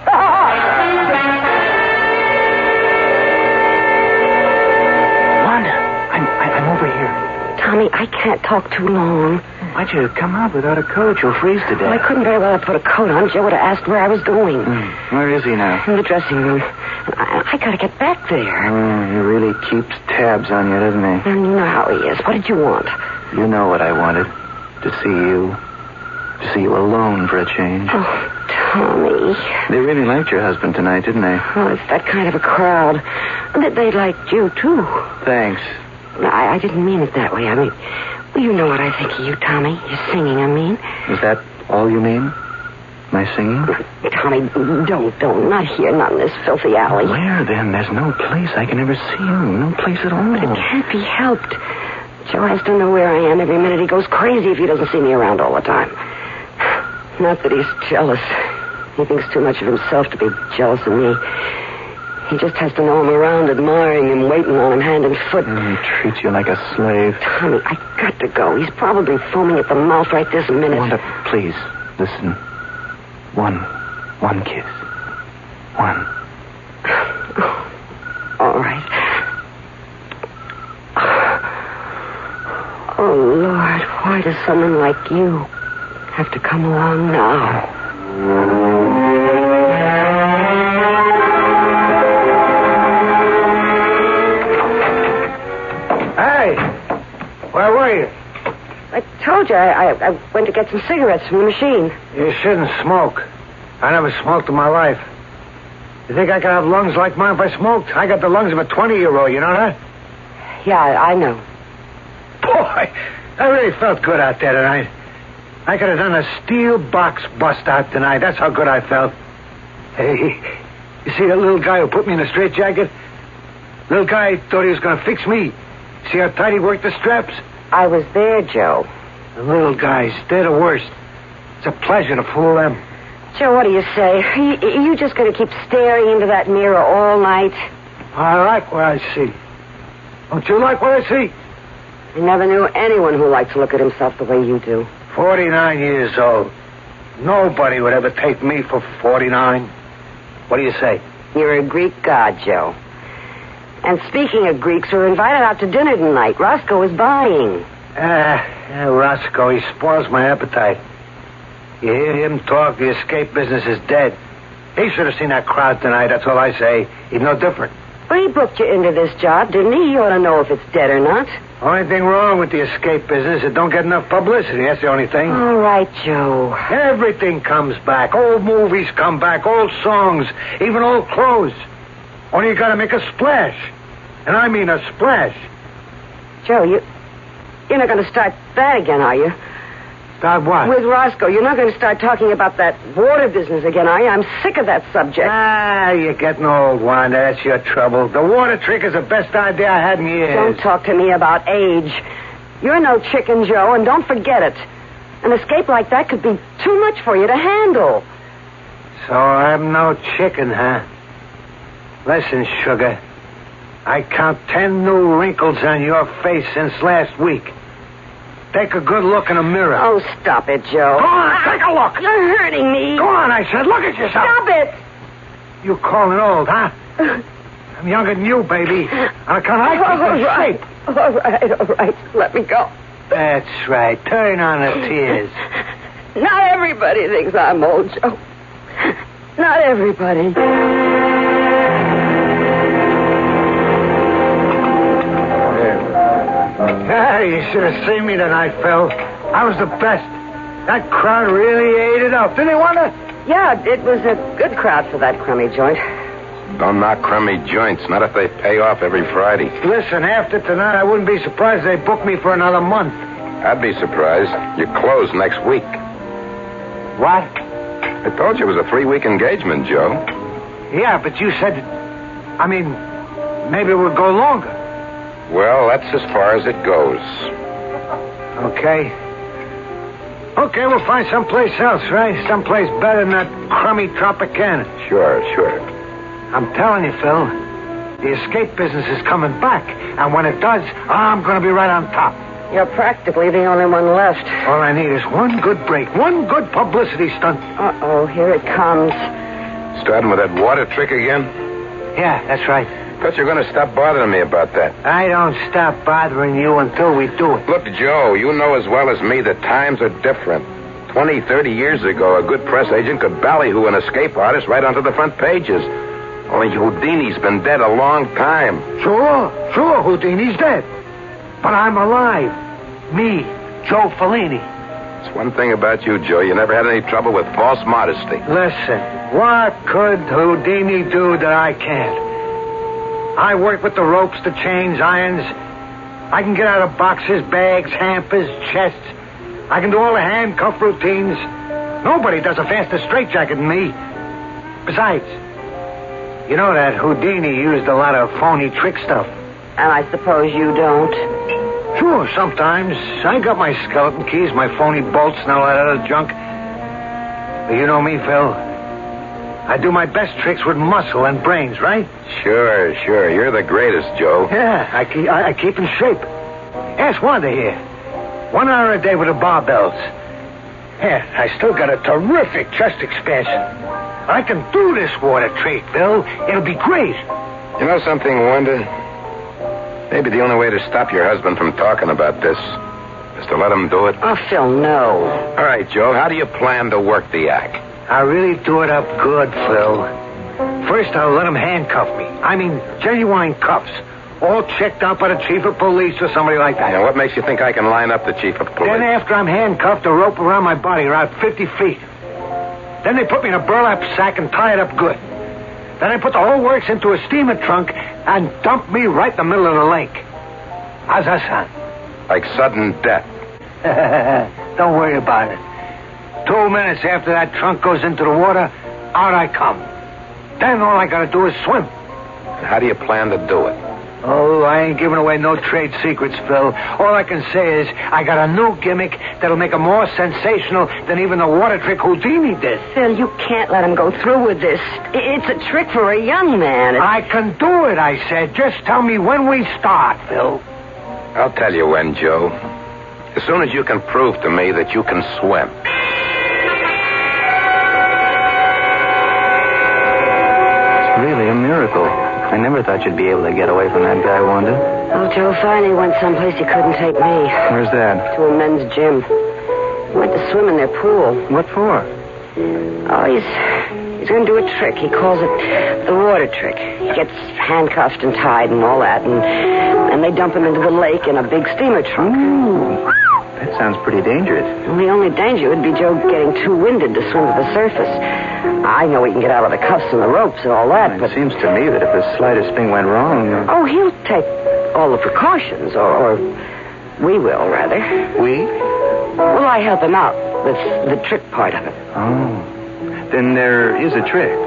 Wanda, I'm over here. Tommy, I can't talk too long. Why'd you come out without a coat? You'll freeze to death. Well, I couldn't very well have put a coat on. Joe would have asked where I was going. Where is he now? In the dressing room. I gotta get back there. He really keeps tabs on you, doesn't he? And you know how he is. What did you want? You know what I wanted. To see you. To see you alone for a change. Oh, Tommy. They really liked your husband tonight, didn't they? Oh, it's that kind of a crowd. They liked you, too. Thanks. I didn't mean it that way. I mean, well, you know what I think of you, Tommy. Your singing, I mean. Is that all you mean? My singing? Tommy, don't. Not here, not in this filthy alley. Where, then? There's no place I can ever see you. No place at all. But it can't be helped. Joe has to know where I am every minute. He goes crazy if he doesn't see me around all the time. Not that he's jealous. He thinks too much of himself to be jealous of me. He just has to know I'm around, admiring him, waiting on him hand and foot. He treats you like a slave. Tommy, I got to go. He's probably foaming at the mouth right this minute. Wanda, please, listen. One kiss. One. All right. Oh, Lord, why does someone like you have to come along now? Hey, where were you? I told you I went to get some cigarettes from the machine. You shouldn't smoke. I never smoked in my life. You think I could have lungs like mine if I smoked? I got the lungs of a 20-year-old, you know that? Yeah, I know. Boy, I really felt good out there tonight. I could have done a steel box bust out tonight. That's how good I felt. Hey, you see that little guy who put me in a straitjacket? Little guy thought he was going to fix me. See how tight he worked the straps? I was there, Joe. The little guys, they're the worst. It's a pleasure to fool them. Joe, what do you say? Are you just going to keep staring into that mirror all night? I like what I see. Don't you like what I see? I never knew anyone who liked to look at himself the way you do. 49 years old. Nobody would ever take me for 49. What do you say? You're a Greek god, Joe. And speaking of Greeks, we're invited out to dinner tonight. Roscoe is buying. Roscoe, he spoils my appetite. You hear him talk, the escape business is dead. He should have seen that crowd tonight, that's all I say. He's no different. Well, he booked you into this job, didn't he? He ought to know if it's dead or not. Only thing wrong with the escape business, it don't get enough publicity. That's the only thing. All right, Joe. Everything comes back. Old movies come back, old songs, even old clothes. Only you gotta make a splash. And I mean a splash. Joe, you're not going to start that again, are you? Start what? With Roscoe. You're not going to start talking about that water business again, are you? I'm sick of that subject. You're getting old, Wanda. That's your trouble. The water trick is the best idea I had in years. Don't talk to me about age. You're no chicken, Joe, and don't forget it. An escape like that could be too much for you to handle. So I'm no chicken, huh? Listen, sugar. I count 10 new wrinkles on your face since last week. Take a good look in a mirror. Oh, stop it, Joe. Go on, take a look. You're hurting me. Go on, I said. Look at yourself. Stop it. You calling old, huh? I'm younger than you, baby. On account I keep in shape. All right. Let me go. That's right. Turn on the tears. Not everybody thinks I'm old, Joe. Not everybody. You should have seen me tonight, Phil. I was the best. That crowd really ate it up. Didn't they, Wanda? Yeah, it was a good crowd for that crummy joint. Don't knock crummy joints, not if they pay off every Friday. Listen, after tonight, I wouldn't be surprised if they booked me for another month. I'd be surprised. You close next week. What? I told you it was a 3-week engagement, Joe. Yeah, but you said... maybe it would go longer. Well, that's as far as it goes. Okay, we'll find someplace else, right? Someplace better than that crummy Tropicana. Sure. I'm telling you, Phil, the escape business is coming back. And when it does, I'm going to be right on top. You're practically the only one left. All I need is one good break, one good publicity stunt. Uh-oh, here it comes. Starting with that water trick again? Yeah, that's right. Thought you were going to stop bothering me about that. I don't stop bothering you until we do it. Look, Joe, you know as well as me that times are different. 20, 30 years ago, a good press agent could ballyhoo an escape artist right onto the front pages. Only Houdini's been dead a long time. Sure, Houdini's dead. But I'm alive. Me, Joe Fellini. It's one thing about you, Joe. You never had any trouble with false modesty. Listen, what could Houdini do that I can't? I work with the ropes, the chains, irons. I can get out of boxes, bags, hampers, chests. I can do all the handcuff routines. Nobody does a faster straitjacket than me. Besides, you know that Houdini used a lot of phony trick stuff. And I suppose you don't? Sure, sometimes. I got my skeleton keys, my phony bolts, and all that other junk. But you know me, Phil. I do my best tricks with muscle and brains, right? Sure. You're the greatest, Joe. Yeah, I keep in shape. Ask Wanda here. 1 hour a day with the barbells. Yeah, I still got a terrific chest expansion. I can do this water trick, Phil. It'll be great. You know something, Wanda? Maybe the only way to stop your husband from talking about this is to let him do it. Oh, Phil, no. All right, Joe, how do you plan to work the act? I really do it up good, Phil. First, I'll let him handcuff me. I mean, genuine cuffs. All checked out by the chief of police or somebody like that. And what makes you think I can line up the chief of police? Then after I'm handcuffed, a rope around my body around 50 feet. Then they put me in a burlap sack and tie it up good. Then I put the whole works into a steamer trunk and dump me right in the middle of the lake. How's that sound? Like sudden death. Don't worry about it. 2 minutes after that trunk goes into the water, out I come. Then all I gotta do is swim. And how do you plan to do it? Oh, I ain't giving away no trade secrets, Phil. All I can say is I got a new gimmick that'll make it more sensational than even the water trick Houdini did. Phil, you can't let him go through with this. It's a trick for a young man. I can do it, I said. Just tell me when we start, Phil. I'll tell you when, Joe. As soon as you can prove to me that you can swim. It's really a miracle. I never thought you'd be able to get away from that guy, Wanda. Oh, Joe finally went someplace he couldn't take me. Where's that? To a men's gym. He went to swim in their pool. What for? Oh, he's going to do a trick. He calls it the water trick. He gets handcuffed and tied and all that, and they dump him into the lake in a big steamer trunk. Ooh. That sounds pretty dangerous. Well, the only danger would be Joe getting too winded to swim to the surface. I know he can get out of the cuffs and the ropes and all that, but... It seems to me that if the slightest thing went wrong... Oh, he'll take all the precautions, or we will, rather. We? Well, I help him out with the trick part of it. Oh. Then there is a trick.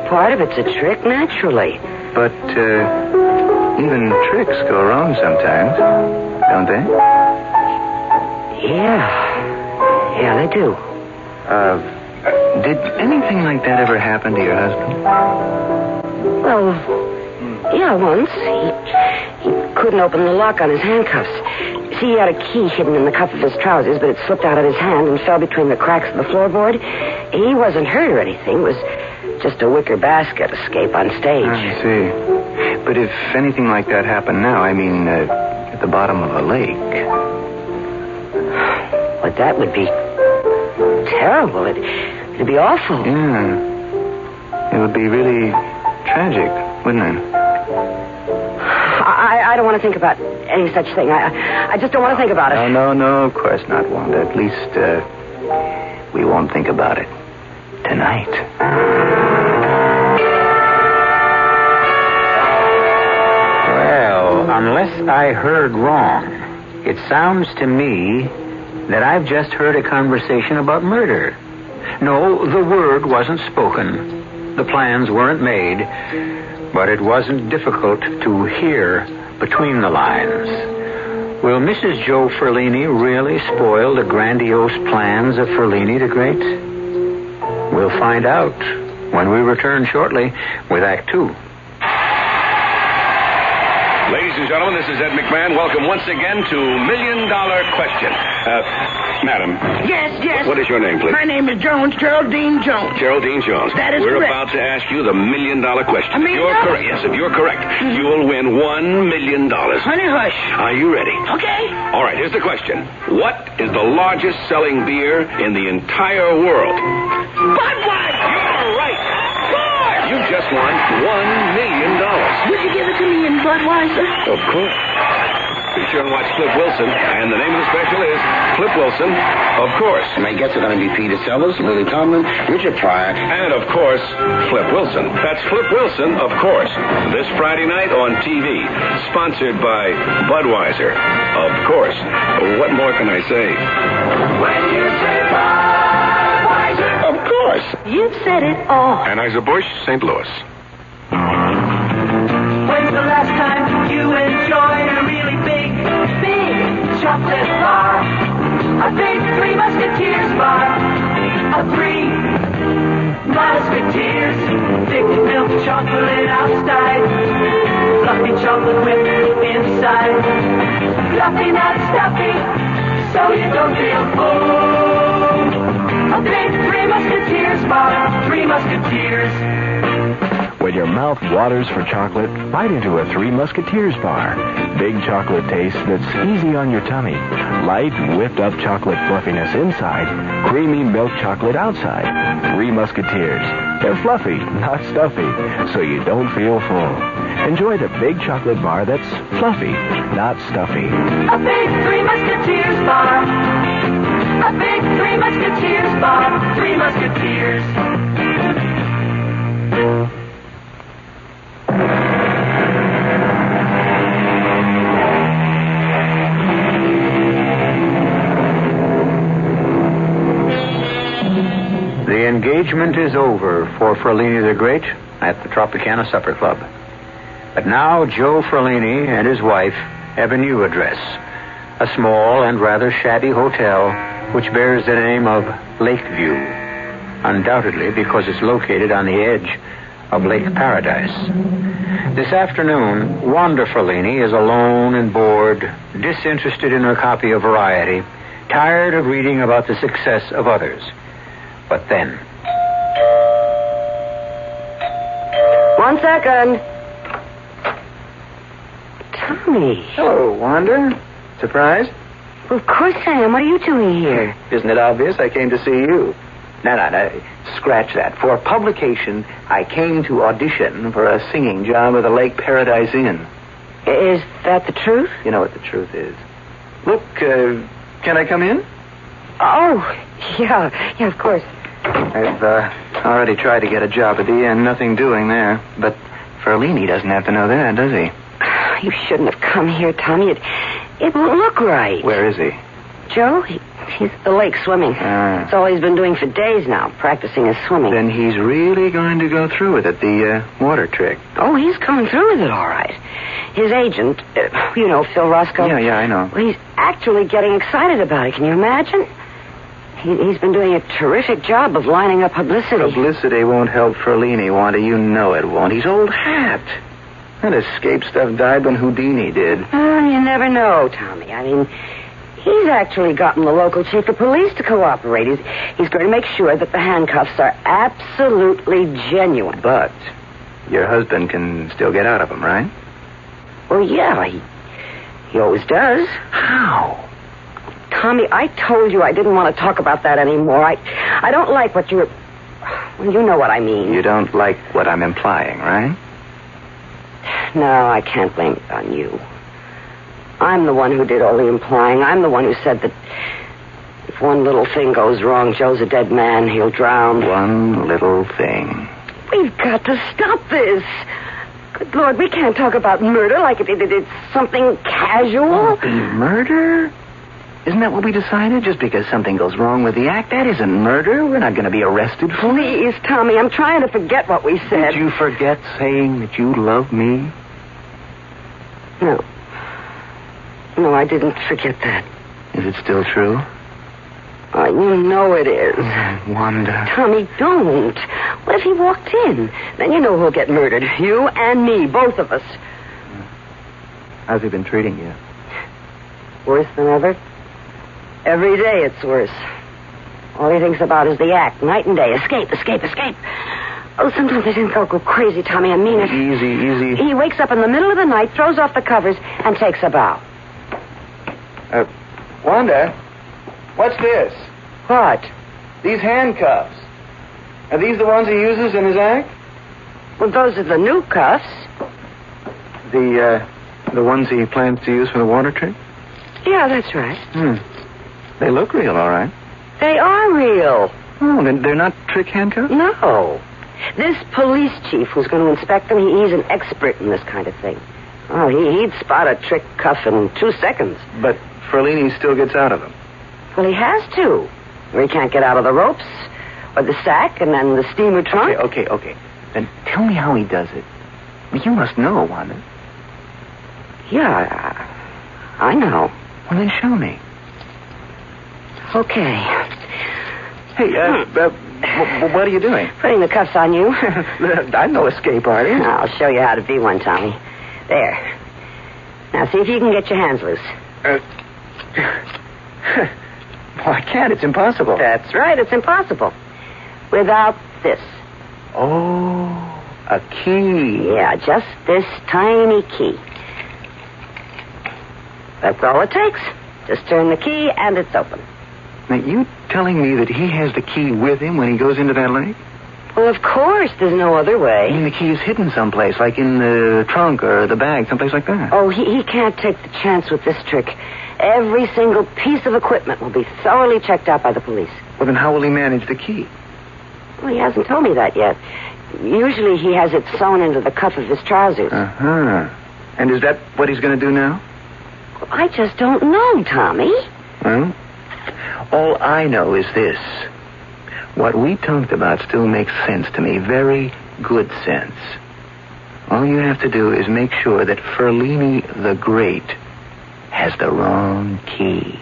Part of it's a trick, naturally. But, even tricks go wrong sometimes, don't they? Yeah, they do. Did anything like that ever happen to your husband? Well, yeah, once. He couldn't open the lock on his handcuffs. See, he had a key hidden in the cuff of his trousers, but it slipped out of his hand and fell between the cracks of the floorboard. He wasn't hurt or anything. It was just a wicker basket escape on stage. I see. But if anything like that happened now, I mean, at the bottom of a lake... But that would be terrible. It'd be awful. Yeah. It would be really tragic, wouldn't it? I don't want to think about any such thing. I just don't want to think about it. No, of course not, Wanda. At least, we won't think about it tonight. Well, unless I heard wrong, it sounds to me that I've just heard a conversation about murder. No, the word wasn't spoken. The plans weren't made. But it wasn't difficult to hear between the lines. Will Mrs. Joe Fellini really spoil the grandiose plans of Fellini the Great? We'll find out when we return shortly with Act 2. Ladies and gentlemen, this is Ed McMahon. Welcome once again to $1 Million Question. Madam. Yes. What is your name, please? My name is Jones, Geraldine Jones. Geraldine Jones. That is We're correct. about to ask you the $1 million question. $1 million? If you're correct, yes, if you're correct, you will win $1 million. Honey, hush. Are you ready? Okay. All right, here's the question. What is the largest selling beer in the entire world? Budweiser. You're right. You just won $1 million. Would you give it to me in Budweiser? Of course. Be sure and watch Flip Wilson. And the name of the special is Flip Wilson, of course. My guests are going to be Peter Sellers, Lily Tomlin, Richard Pryor. And, of course, Flip Wilson. That's Flip Wilson, of course. This Friday night on TV. Sponsored by Budweiser. Of course. What more can I say? When you say Budweiser. Of course. You've said it all. Anheuser-Busch, St. Louis. When's the last time you enjoyed a really big chocolate bar? A big Three Musketeers bar. A Three Musketeers. Thick milk chocolate outside. Fluffy chocolate whipped inside. Fluffy, not stuffy, so you don't feel full. A big Three Musketeers bar. Three Musketeers. When your mouth waters for chocolate, bite into a Three Musketeers bar. Big chocolate taste that's easy on your tummy. Light, whipped-up chocolate fluffiness inside. Creamy milk chocolate outside. Three Musketeers. They're fluffy, not stuffy, so you don't feel full. Enjoy the big chocolate bar that's fluffy, not stuffy. A big Three Musketeers bar. A big Three Musketeers bar. Three Musketeers. The engagement is over for Ferlini the Great at the Tropicana Supper Club. But now Joe Ferlini and his wife have a new address, a small and rather shabby hotel which bears the name of Lakeview, undoubtedly because it's located on the edge of Lake Paradise. This afternoon, Wanda Ferlini is alone and bored, disinterested in her copy of Variety, tired of reading about the success of others. But then... One second. Tommy. Hello, Wanda. Surprised? Well, of course I am. What are you doing here? Isn't it obvious? I came to see you. No. Scratch that. For publication, I came to audition for a singing job at the Lake Paradise Inn. Is that the truth? You know what the truth is. Look, can I come in? Oh, yeah, of course. I've already tried to get a job at the inn. Nothing doing there. But Ferlini doesn't have to know that, does he? You shouldn't have come here, Tommy. It won't look right. Where is he? Joe? He's at the lake swimming. That's all he's been doing for days now, practicing his swimming. Then he's really going to go through with it, the water trick. Oh, he's coming through with it all right. His agent, Phil Roscoe. Yeah, I know. Well, he's actually getting excited about it. Can you imagine? He's been doing a terrific job of lining up publicity. Publicity won't help Ferlini, Wanda. You know it won't. He's old hat. That escape stuff died when Houdini did. You never know, Tommy. I mean, he's actually gotten the local chief of police to cooperate. He's going to make sure that the handcuffs are absolutely genuine. But your husband can still get out of them, right? Well, yeah, he always does. How? Tommy, I told you I didn't want to talk about that anymore. I don't like what you're... Well, you know what I mean. You don't like what I'm implying, right? No, I can't blame it on you. I'm the one who did all the implying. I'm the one who said that if one little thing goes wrong, Joe's a dead man. He'll drown. One little thing. We've got to stop this. Good Lord, we can't talk about murder like it's something casual. Murder? Isn't that what we decided? Just because something goes wrong with the act, that isn't murder. We're not going to be arrested for it. Please, Tommy, I'm trying to forget what we said. Did you forget saying that you love me? No, I didn't forget that. Is it still true? You know it is. Wanda. Tommy, don't. What if he walked in? Then you know who'll get murdered. You and me, both of us. How's he been treating you? Worse than ever. Every day it's worse. All he thinks about is the act, night and day. Escape, escape, escape. Oh, sometimes I think I'll go crazy, Tommy. I mean it. Easy. He wakes up in the middle of the night, throws off the covers, and takes a bow. Wanda, what's this? What? These handcuffs. Are these the ones he uses in his act? Well, those are the new cuffs. The ones he plans to use for the water trick? Yeah, that's right. They look real, all right. They are real. Oh, they're not trick handcuffs? No. This police chief who's going to inspect them, he's an expert in this kind of thing. Oh, he'd spot a trick cuff in 2 seconds. But Ferlini still gets out of them. Well, he has to. Or he can't get out of the ropes, or the sack, and then the steamer trunk. Okay. Then tell me how he does it. You must know, Wanda. Yeah, I know. Well, then show me. Okay. Hey, what are you doing? Putting the cuffs on you. I'm no escape artist. I'll show you how to be one, Tommy. There. Now, see if you can get your hands loose. I can't. It's impossible. That's right. It's impossible. Without this. Oh, a key. Yeah, just this tiny key. That's all it takes. Just turn the key, and it's open. Now, you telling me that he has the key with him when he goes into that lake? Well, of course. There's no other way. I mean, the key is hidden someplace, like in the trunk or the bag, someplace like that. Oh, he can't take the chance with this trick. Every single piece of equipment will be thoroughly checked out by the police. Well, then how will he manage the key? Well, he hasn't told me that yet. Usually he has it sewn into the cuff of his trousers. Uh-huh. And is that what he's going to do now? Well, I just don't know, Tommy. Well, all I know is this. What we talked about still makes sense to me. Very good sense. All you have to do is make sure that Ferlini the Great has the wrong key.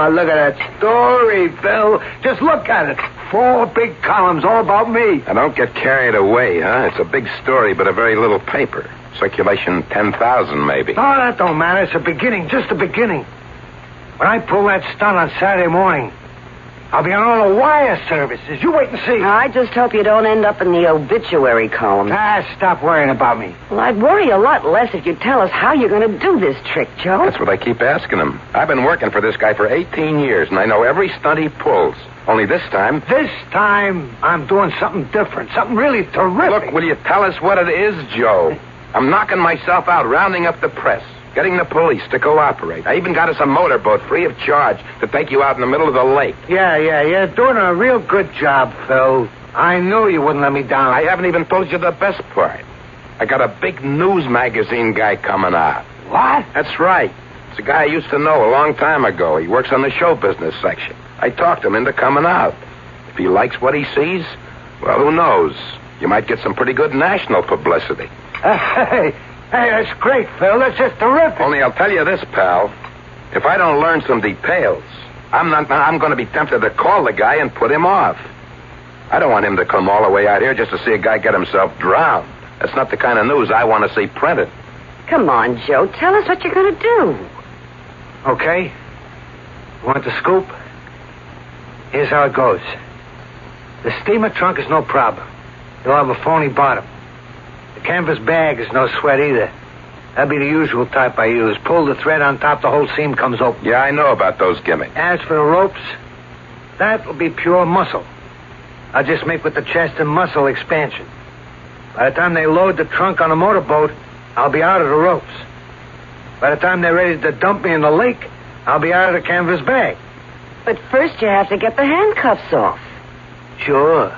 Look at that story, Phil. Just look at it. 4 big columns all about me. Now, don't get carried away, huh? It's a big story, but a very little paper. Circulation 10,000, maybe. Oh, that don't matter. It's a beginning, just a beginning. When I pull that stunt on Saturday morning, I'll be on all the wire services. You wait and see. I just hope you don't end up in the obituary column. Stop worrying about me. Well, I'd worry a lot less if you'd tell us how you're going to do this trick, Joe. That's what I keep asking him. I've been working for this guy for 18 years, and I know every stunt he pulls. Only this time... This time, I'm doing something different, something really terrific. Look, will you tell us what it is, Joe? I'm knocking myself out, rounding up the press, getting the police to cooperate. I even got us a motorboat free of charge to take you out in the middle of the lake. Yeah, you're doing a real good job, Phil. I knew you wouldn't let me down. I haven't even told you the best part. I got a big news magazine guy coming out. What? That's right. It's a guy I used to know a long time ago. He works on the show business section. I talked him into coming out. If he likes what he sees, well, who knows? You might get some pretty good national publicity. Hey, that's great, Phil. That's just terrific. Only I'll tell you this, pal. If I don't learn some details, I'm going to be tempted to call the guy and put him off. I don't want him to come all the way out here just to see a guy get himself drowned. That's not the kind of news I want to see printed. Come on, Joe. Tell us what you're going to do. Okay. Want the scoop? Here's how it goes. The steamer trunk is no problem. You'll have a phony bottom. The canvas bag is no sweat either. That'd be the usual type I use. Pull the thread on top, the whole seam comes open. Yeah, I know about those gimmicks. As for the ropes, that'll be pure muscle. I'll just make with the chest and muscle expansion. By the time they load the trunk on a motorboat, I'll be out of the ropes. By the time they're ready to dump me in the lake, I'll be out of the canvas bag. But first you have to get the handcuffs off. Sure.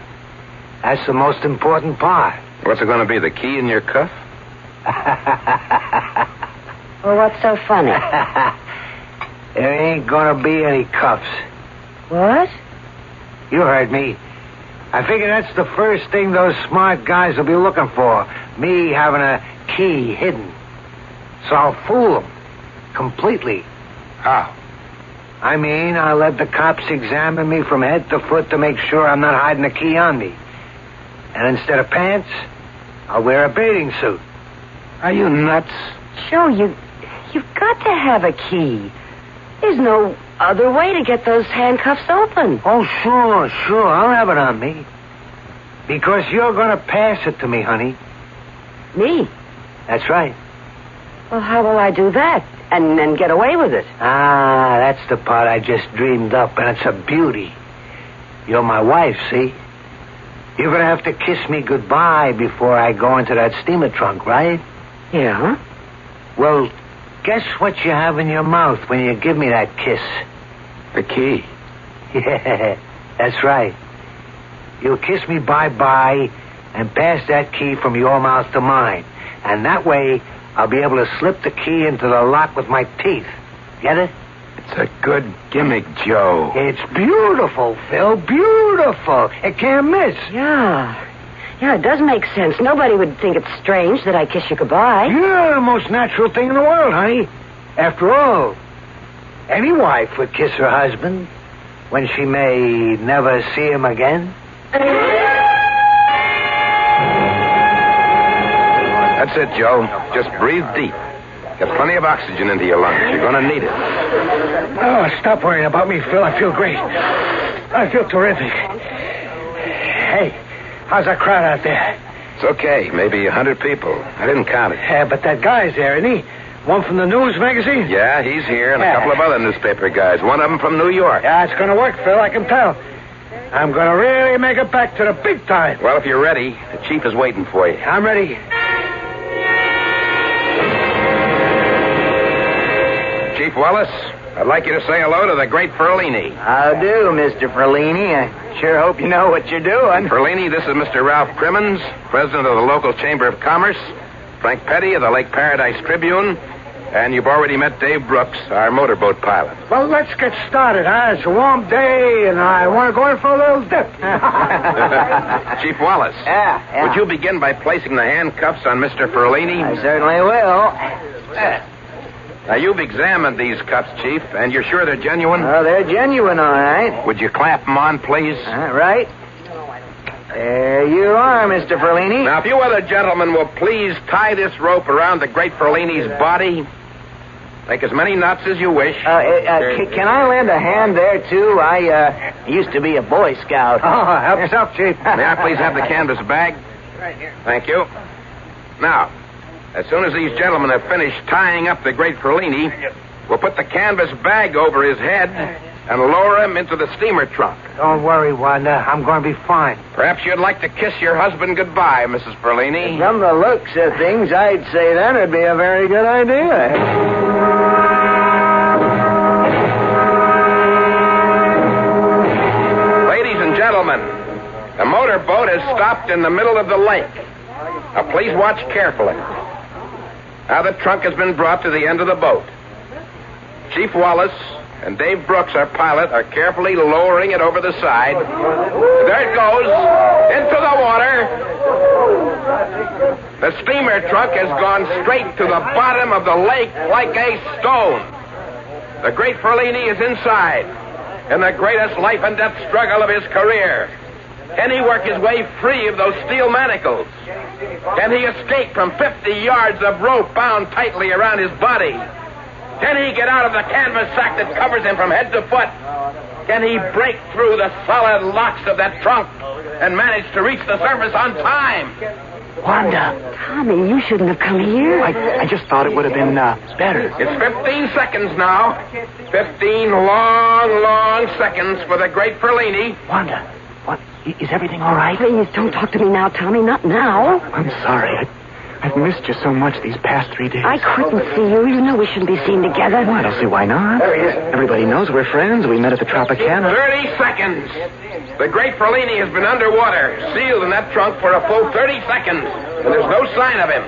That's the most important part. What's it going to be, the key in your cuff? Well, what's so funny? There ain't going to be any cuffs. What? You heard me. I figure that's the first thing those smart guys will be looking for. Me having a key hidden. So I'll fool them. Completely. How? I mean, I'll let the cops examine me from head to foot to make sure I'm not hiding a key on me. And instead of pants, I'll wear a bathing suit. Are you nuts? Joe, you've got to have a key. There's no other way to get those handcuffs open. Oh, sure. I'll have it on me. Because you're going to pass it to me, honey. Me? That's right. Well, how will I do that? And then get away with it? Ah, that's the part I just dreamed up, and it's a beauty. You're my wife, see? You're going to have to kiss me goodbye before I go into that steamer trunk, right? Yeah. Well, guess what you have in your mouth when you give me that kiss? The key. Yeah, that's right. You'll kiss me bye-bye and pass that key from your mouth to mine. And that way, I'll be able to slip the key into the lock with my teeth. Get it? It's a good gimmick, Joe. It's beautiful, Phil. Beautiful. It can't miss. Yeah, it does make sense. Nobody would think it's strange that I kiss you goodbye. Yeah, the most natural thing in the world, honey. After all, any wife would kiss her husband when she may never see him again. That's it, Joe. Just breathe deep. Get plenty of oxygen into your lungs. You're going to need it. Oh, stop worrying about me, Phil. I feel great. I feel terrific. Hey, how's that crowd out there? It's okay. Maybe 100 people. I didn't count it. Yeah, but that guy's there, isn't he? One from the news magazine? Yeah, he's here, and a couple of other newspaper guys. One of them from New York. Yeah, it's going to work, Phil. I can tell. I'm going to really make it back to the big time. Well, if you're ready, the chief is waiting for you. I'm ready. Chief Wallace, I'd like you to say hello to the great Ferlini. How do, Mr. Ferlini? I sure hope you know what you're doing. Ferlini, this is Mr. Ralph Crimmins, president of the local Chamber of Commerce, Frank Petty of the Lake Paradise Tribune, and you've already met Dave Brooks, our motorboat pilot. Well, let's get started, huh? It's a warm day, and I want to go in for a little dip. Chief Wallace. Yeah. Would you begin by placing the handcuffs on Mr. Ferlini? I certainly will. Now, you've examined these cuffs, Chief, and you're sure they're genuine? Oh, they're genuine, all right. Would you clamp them on, please? Right. There you are, Mr. Ferlini. Now, if you other gentlemen will please tie this rope around the great Ferlini's body. Take as many knots as you wish. Can I lend a hand there, too? I used to be a Boy Scout. Oh, help yourself, Chief. May I please have the canvas bag? Right here. Thank you. Now, as soon as these gentlemen have finished tying up the great Ferlini, we'll put the canvas bag over his head and lower him into the steamer trunk. Don't worry, Wanda. I'm going to be fine. Perhaps you'd like to kiss your husband goodbye, Mrs. Ferlini. From the looks of things, I'd say that would be a very good idea. Ladies and gentlemen, the motorboat has stopped in the middle of the lake. Now, please watch carefully. Now the trunk has been brought to the end of the boat. Chief Wallace and Dave Brooks, our pilot, are carefully lowering it over the side. There it goes. Into the water. The steamer trunk has gone straight to the bottom of the lake like a stone. The great Ferlini is inside in the greatest life and death struggle of his career. Can he work his way free of those steel manacles? Can he escape from 50 yards of rope bound tightly around his body? Can he get out of the canvas sack that covers him from head to foot? Can he break through the solid locks of that trunk and manage to reach the surface on time? Wanda. Tommy, you shouldn't have come here. I just thought it would have been better. It's 15 seconds now. 15 long seconds for the great Ferlini. Wanda, what? Is everything all right? Please, don't talk to me now, Tommy. Not now. I'm sorry. I've missed you so much these past 3 days. I couldn't see you, even though we shouldn't be seen together. Well, I don't see why not. There he is. Everybody knows we're friends. We met at the Tropicana. 30 seconds. The great Ferlini has been underwater, sealed in that trunk for a full 30 seconds, and there's no sign of him.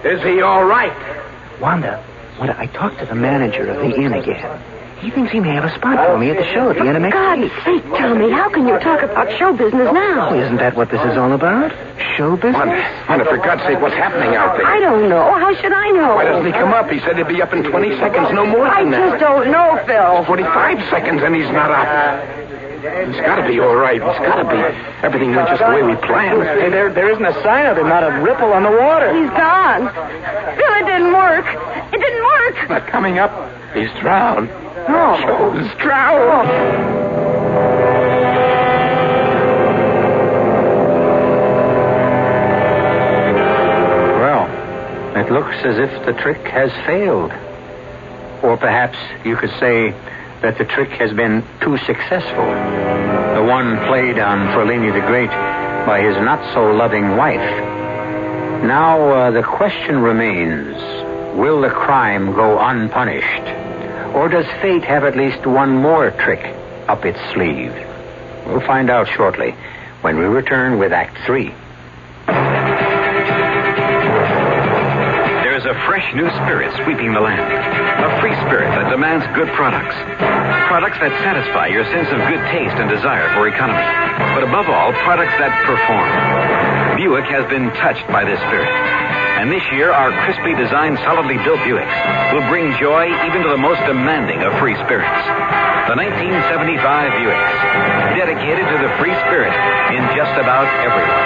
Is he all right? Wanda, I talked to the manager of the inn again. He thinks he may have a spot for me at the show at the end of next week. For God's sake, Tommy, how can you talk about show business now? Oh, isn't that what this is all about? Show business? Wanda, for God's sake, what's happening out there? I don't know. How should I know? Why doesn't he come up? He said he'd be up in 20 seconds, no more than that. I just don't know, Phil. 45 seconds and he's not up. It's got to be all right. It's got to be. Everything went just the way we planned. Hey, there isn't a sign of him, not a ripple on the water. He's gone. Bill, it didn't work. It didn't work. Not coming up. He's drowned. No. Joe's drowned. Well, it looks as if the trick has failed. Or perhaps you could say that the trick has been too successful. The one played on Ferlini the Great by his not-so-loving wife. Now, the question remains, will the crime go unpunished? Or does fate have at least one more trick up its sleeve? We'll find out shortly when we return with Act 3. There's a fresh new spirit sweeping the land. A free spirit that demands good products. Products that satisfy your sense of good taste and desire for economy. But above all, products that perform. Buick has been touched by this spirit. And this year, our crisply designed, solidly built Buicks will bring joy even to the most demanding of free spirits. The 1975 Buicks, dedicated to the free spirit in just about everyone.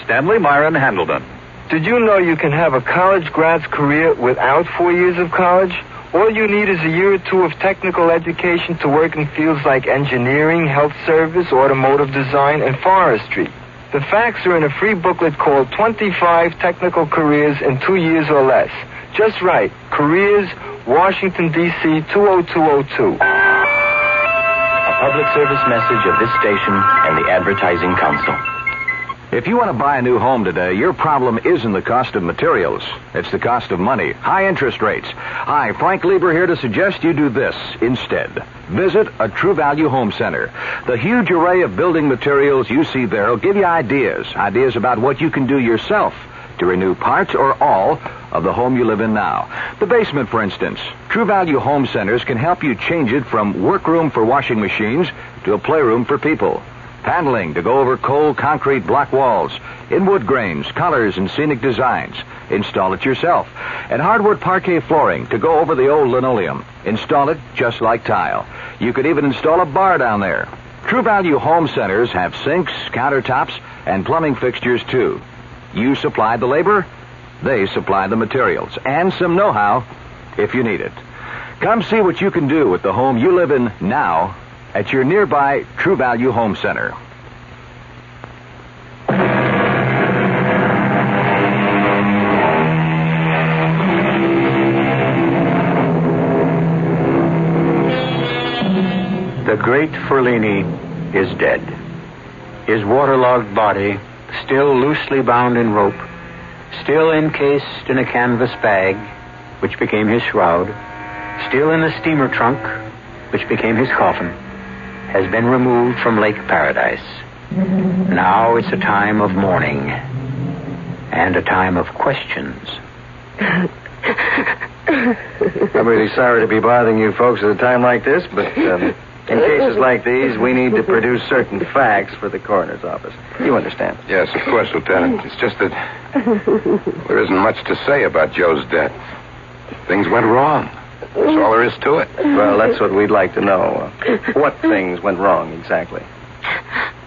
Stanley Myron Handleton. Did you know you can have a college grad's career without 4 years of college? All you need is a year or two of technical education to work in fields like engineering, health service, automotive design, and forestry. The facts are in a free booklet called 25 Technical Careers in 2 Years or Less. Just right. Careers, Washington, D.C., 20202. A public service message of this station and the Advertising Council. If you want to buy a new home today, your problem isn't the cost of materials. It's the cost of money. High interest rates. Hi, Frank Lieber here to suggest you do this instead. Visit a True Value Home Center. The huge array of building materials you see there will give you ideas about what you can do yourself to renew parts or all of the home you live in now. The basement, for instance. True Value Home Centers can help you change it from workroom for washing machines to a playroom for people. Paneling to go over cold concrete block walls, in wood grains, colors, and scenic designs. Install it yourself. And hardwood parquet flooring to go over the old linoleum. Install it just like tile. You could even install a bar down there. True Value Home Centers have sinks, countertops, and plumbing fixtures, too. You supply the labor, they supply the materials, and some know-how if you need it. Come see what you can do with the home you live in now at your nearby True Value Home Center. The great Ferlini is dead. His waterlogged body, still loosely bound in rope, still encased in a canvas bag, which became his shroud, still in the steamer trunk, which became his coffin, has been removed from Lake Paradise. Now it's a time of mourning and a time of questions. I'm really sorry to be bothering you folks at a time like this, but in cases like these, we need to produce certain facts for the coroner's office. You understand? Yes, of course, Lieutenant. It's just that there isn't much to say about Joe's death. Things went wrong. That's all there is to it. Well, that's what we'd like to know. What things went wrong exactly?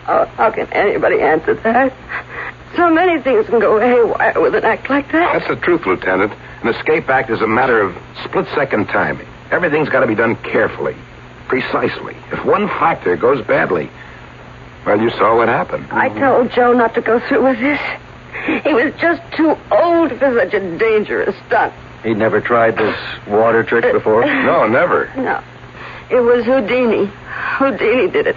Oh, how can anybody answer that? So many things can go haywire with an act like that. That's the truth, Lieutenant. An escape act is a matter of split-second timing. Everything's got to be done carefully, precisely. If one factor goes badly, well, you saw what happened. I told Joe not to go through with this. He was just too old for such a dangerous stunt. He'd never tried this water trick before? No, never. No. It was Houdini. Houdini did it.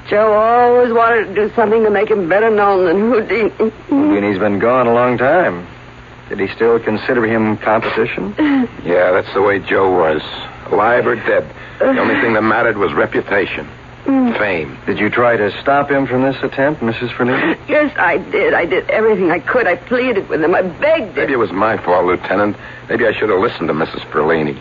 Joe always wanted to do something to make him better known than Houdini. Houdini's been gone a long time. Did he still consider him competition? Yeah, that's the way Joe was. Alive or dead. The only thing that mattered was reputation. Fame. Did you try to stop him from this attempt, Mrs. Ferlini? Yes, I did. I did everything I could. I pleaded with him. I begged him. Maybe it was my fault, Lieutenant. Maybe I should have listened to Mrs. Ferlini.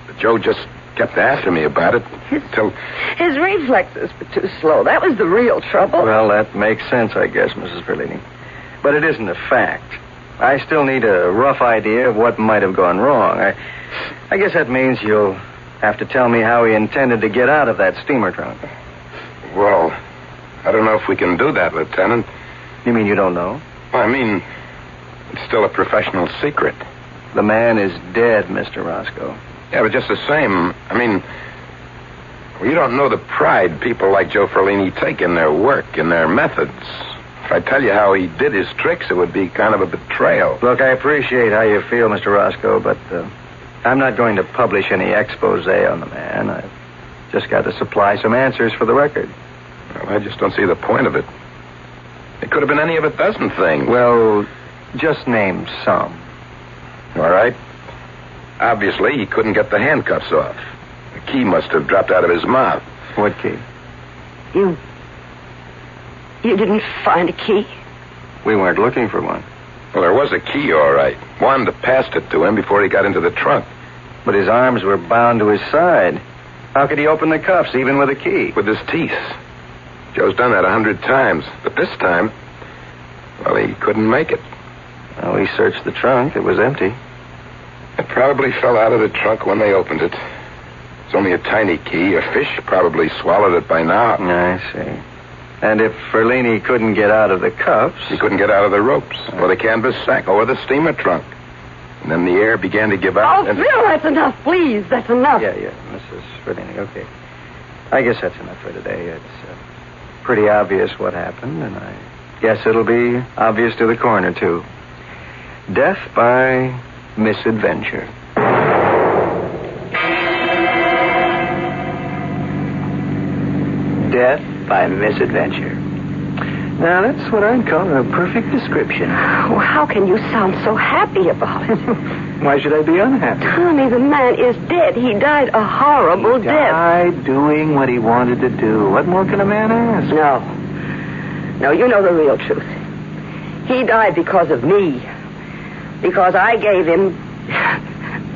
But Joe just kept after me about it until... His reflexes were too slow. That was the real trouble. Well, that makes sense, I guess, Mrs. Ferlini. But it isn't a fact. I still need a rough idea of what might have gone wrong. I guess that means you'll have to tell me how he intended to get out of that steamer trunk. Well, I don't know if we can do that, Lieutenant. You mean you don't know? I mean, it's still a professional secret. The man is dead, Mr. Roscoe. Yeah, but just the same, I mean, you don't know the pride people like Joe Ferlini take in their work, in their methods. If I tell you how he did his tricks, it would be kind of a betrayal. Look, I appreciate how you feel, Mr. Roscoe, but I'm not going to publish any expose on the man. I've just got to supply some answers for the record. Well, I just don't see the point of it. It could have been any of a dozen things. Well, just name some. All right. Obviously, he couldn't get the handcuffs off. The key must have dropped out of his mouth. What key? You didn't find a key? We weren't looking for one. Well, there was a key, all right. Wanda passed it to him before he got into the trunk. But his arms were bound to his side. How could he open the cuffs, even with a key? With his teeth. Joe's done that 100 times. But this time, well, he couldn't make it. Well, we searched the trunk. It was empty. It probably fell out of the trunk when they opened it. It's only a tiny key. A fish probably swallowed it by now. I see. And if Ferlini couldn't get out of the cuffs... He couldn't get out of the ropes, or the canvas sack, or the steamer trunk. And then the air began to give out. Oh, Phil, that's enough, please. That's enough. Yeah, Mrs. Ferlini, okay. I guess that's enough for today. It's pretty obvious what happened, and I guess it'll be obvious to the coroner, too. Death by misadventure. Death by misadventure. Now, that's what I'd call a perfect description. Well, how can you sound so happy about it? Why should I be unhappy? Tommy, the man is dead. He died a horrible death. Died doing what he wanted to do. What more can a man ask? No, you know the real truth. He died because of me. Because I gave him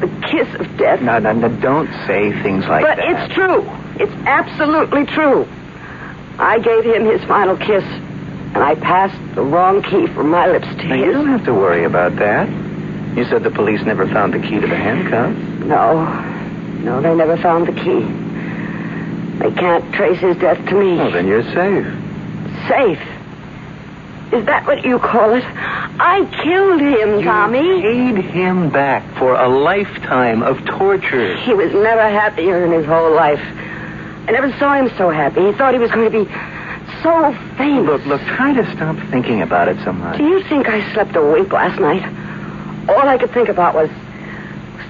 the kiss of death. No, don't say things like that. But it's true. It's absolutely true. I gave him his final kiss, and I passed the wrong key from my lips to now, his. You don't have to worry about that. You said the police never found the key to the handcuffs. No, they never found the key. They can't trace his death to me. Well, then you're safe. Safe? Is that what you call it? I killed him, Tommy. You paid him back for a lifetime of torture. He was never happier in his whole life. I never saw him so happy. He thought he was going to be so famous. Look, try to stop thinking about it so much. Do you think I slept a wink last night? All I could think about was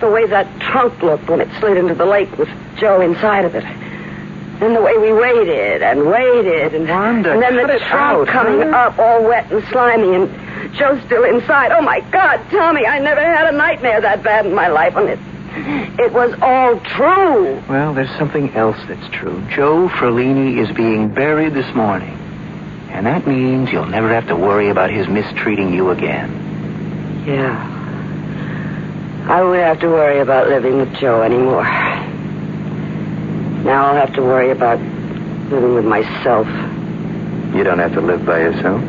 the way that trunk looked when it slid into the lake with Joe inside of it. And the way we waited and waited. Wanda, and then the trunk coming up all wet and slimy and Joe still inside. Oh, my God, Tommy, I never had a nightmare that bad in my life. And it was all true. Well, there's something else that's true. Joe Ferlini is being buried this morning. And that means you'll never have to worry about his mistreating you again. Yeah. I won't have to worry about living with Joe anymore. Now I'll have to worry about living with myself. You don't have to live by yourself.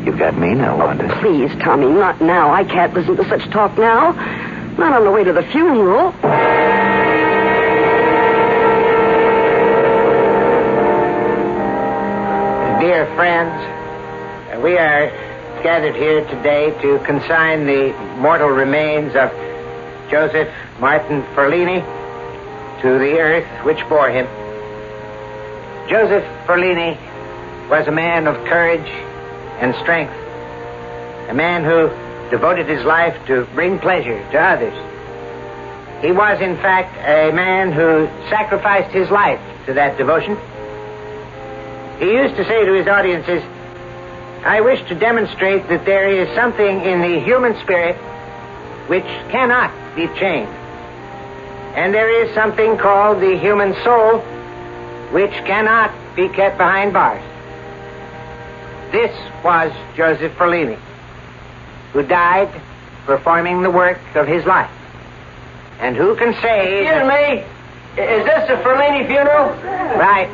You've got me now, Wanda. Oh, please, Tommy, not now. I can't listen to such talk now. Not on the way to the funeral. Dear friends, we are gathered here today to consign the mortal remains of Joseph Martin Ferlini to the earth which bore him. Joseph Ferlini was a man of courage and strength, a man who devoted his life to bring pleasure to others. He was, in fact, a man who sacrificed his life to that devotion. He used to say to his audiences, I wish to demonstrate that there is something in the human spirit which cannot be chained. And there is something called the human soul which cannot be kept behind bars. This was Joseph Ferlini, who died performing the work of his life. And who can say... Excuse me. Is this the Ferlini funeral? Right.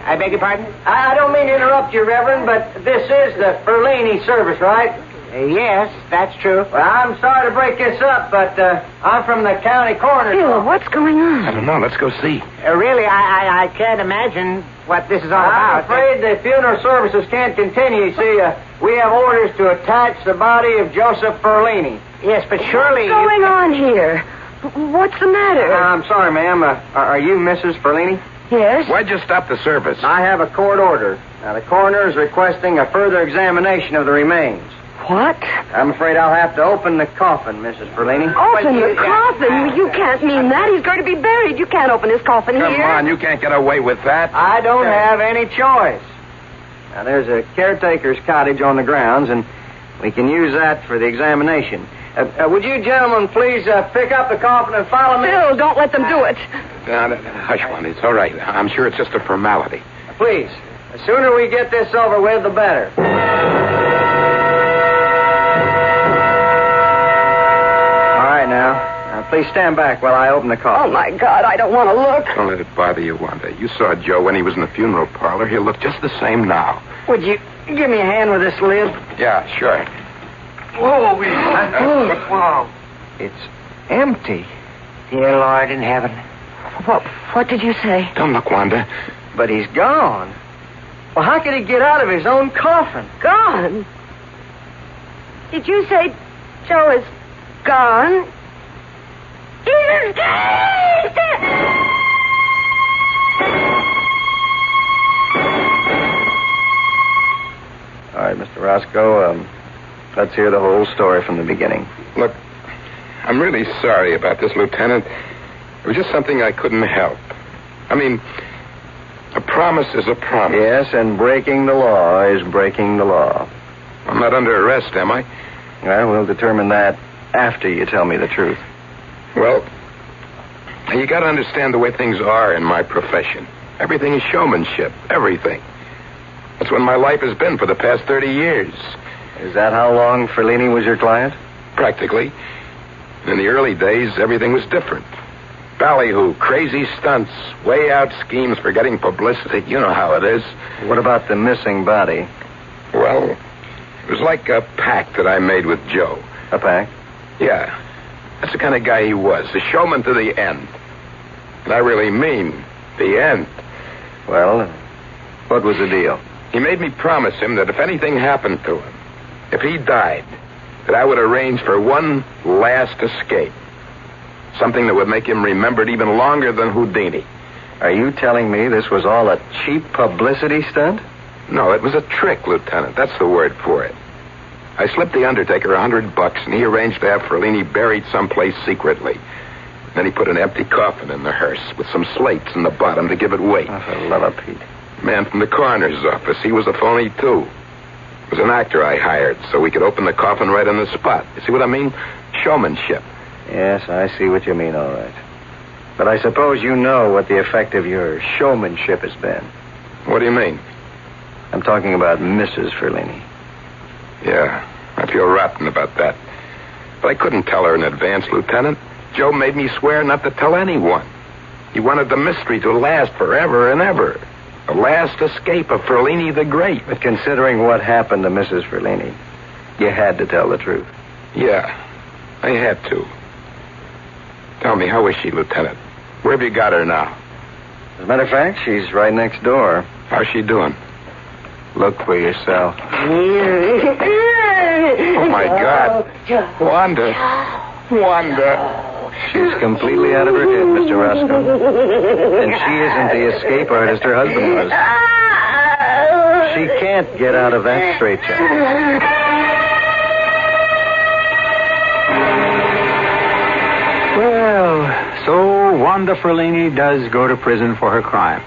I beg your pardon? I don't mean to interrupt you, Reverend, but this is the Ferlini service, right? Yes, that's true. Well, I'm sorry to break this up, but I'm from the county coroner's Phil, office. what's going on? I don't know. Let's go see. Really, I can't imagine what this is all about. I'm afraid the funeral services can't continue. You see, we have orders to attach the body of Joseph Ferlini. Yes, but surely... What's going on here? What's the matter? I'm sorry, ma'am. Are you Mrs. Ferlini? Yes? Why'd you stop the service? I have a court order. Now, the coroner is requesting a further examination of the remains. What? I'm afraid I'll have to open the coffin, Mrs. Ferlini. Open the coffin? You can't mean that. He's going to be buried. You can't open his coffin Come here. on, you can't get away with that. I don't have any choice. Now, there's a caretaker's cottage on the grounds, and we can use that for the examination. Would you gentlemen please pick up the coffin and follow me? Phil, don't let them do it. Hush, Wanda. It's all right. I'm sure it's just a formality. Please, the sooner we get this over with, the better. Now, please stand back while I open the coffin. Oh, my God, I don't want to look. Don't let it bother you, Wanda. You saw Joe when he was in the funeral parlor. He'll look just the same now. Would you give me a hand with this lid? Yeah, sure. Whoa, whoa. It's empty. Dear Lord in heaven. What did you say? Don't look, Wanda. But he's gone. Well, how could he get out of his own coffin? Gone? Did you say Joe is gone? He's escaped! All right, Mr. Roscoe, let's hear the whole story from the beginning. Look, I'm really sorry about this, Lieutenant. It was just something I couldn't help. I mean, a promise is a promise. Yes, and breaking the law is breaking the law. I'm not under arrest, am I? Well, we'll determine that after you tell me the truth. Well, you got to understand the way things are in my profession. Everything is showmanship. Everything. That's what my life has been for the past 30 years. Is that how long Ferlini was your client? Practically. In the early days, everything was different. Ballyhoo, crazy stunts, way out schemes for getting publicity. You know how it is. What about the missing body? Well, it was like a pact that I made with Joe. A pact? Yeah. That's the kind of guy he was. A showman to the end. And I really mean the end. Well, what was the deal? He made me promise him that if anything happened to him, if he died, that I would arrange for one last escape. Something that would make him remembered even longer than Houdini. Are you telling me this was all a cheap publicity stunt? No, it was a trick, Lieutenant. That's the word for it. I slipped the undertaker $100, and he arranged to have Ferlini buried someplace secretly. Then he put an empty coffin in the hearse with some slates in the bottom to give it weight. Oh, for love of Pete. Man from the coroner's office. He was a phony, too. It was an actor I hired so we could open the coffin right on the spot. You see what I mean? Showmanship. Yes, I see what you mean, all right. But I suppose you know what the effect of your showmanship has been. What do you mean? I'm talking about Mrs. Ferlini. Yeah, I feel rotten about that. But I couldn't tell her in advance, Lieutenant. Joe made me swear not to tell anyone. He wanted the mystery to last forever and ever. The last escape of Ferlini the Great. But considering what happened to Mrs. Ferlini, you had to tell the truth. Yeah, I had to. Tell me, how is she, Lieutenant? Where have you got her now? As a matter of fact, she's right next door. How's she doing? Look for yourself. Oh, my God. Wanda. She's completely out of her head, Mr. Roscoe. And she isn't the escape artist her husband was. She can't get out of that straitjacket. Well, so Wanda Ferlini does go to prison for her crime.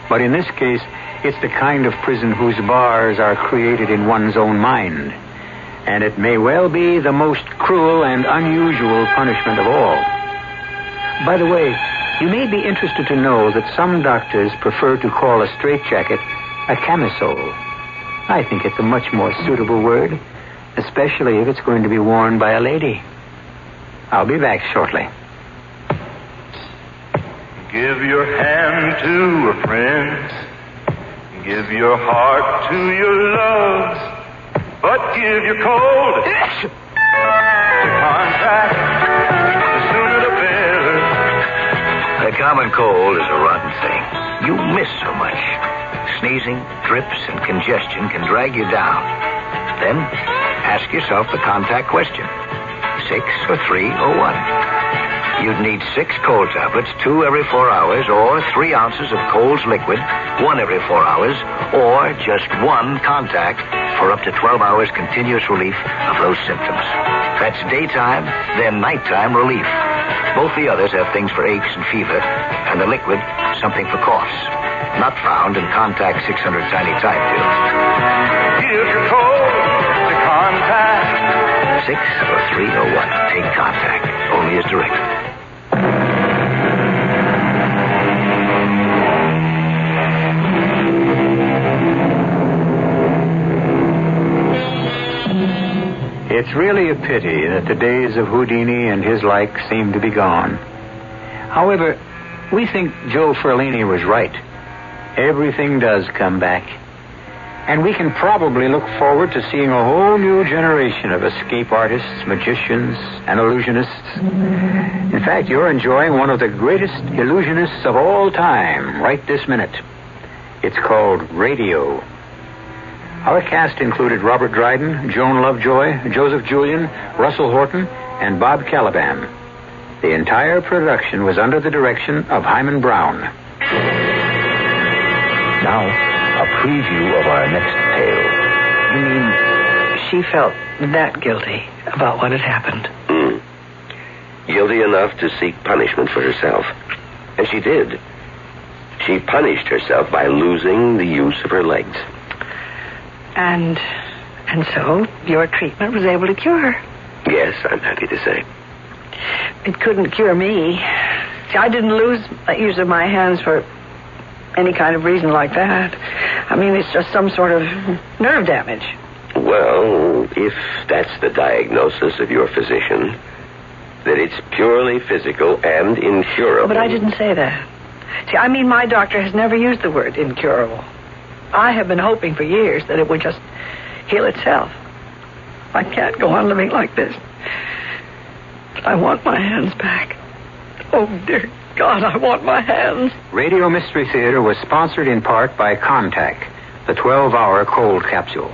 But in this case, it's the kind of prison whose bars are created in one's own mind. And it may well be the most cruel and unusual punishment of all. By the way, you may be interested to know that some doctors prefer to call a straitjacket a camisole. I think it's a much more suitable word, especially if it's going to be worn by a lady. I'll be back shortly. Give your hand to a friend. Give your heart to your loves. but give your cold to contact. The sooner the better. A common cold is a rotten thing. You miss so much. Sneezing, drips, and congestion can drag you down. Then, ask yourself the contact question. 6 or 3 or 1. You'd need 6 cold tablets, 2 every 4 hours, or 3 ounces of Cold's liquid, 1 every 4 hours, or just 1 contact for up to 12 hours continuous relief of those symptoms. That's daytime, then nighttime relief. Both the others have things for aches and fever, and the liquid, something for coughs. Not found in Contact 600 Tiny Time pills. Give your cold to contact. 6 or 3 or 1. Take Contact. Only as directed. It's really a pity that the days of Houdini and his like seem to be gone. However, we think Joe Ferlini was right. Everything does come back. And we can probably look forward to seeing a whole new generation of escape artists, magicians, and illusionists. In fact, you're enjoying one of the greatest illusionists of all time right this minute. It's called Radio. Our cast included Robert Dryden, Joan Lovejoy, Joseph Julian, Russell Horton, and Bob Caliban. The entire production was under the direction of Hyman Brown. Now, a preview of our next tale. You mean she felt that guilty about what had happened? Guilty enough to seek punishment for herself. And she did. She punished herself by losing the use of her legs. And so your treatment was able to cure her? Yes, I'm happy to say. It couldn't cure me. See, I didn't lose the use of my hands for any kind of reason like that. I mean, it's just some sort of nerve damage. Well, if that's the diagnosis of your physician, that it's purely physical and incurable. But I didn't say that. See, I mean, my doctor has never used the word incurable. I have been hoping for years that it would just heal itself. I can't go on living like this. I want my hands back. Oh, dear God, I want my hands. Radio Mystery Theater was sponsored in part by Contact, the 12-hour cold capsule.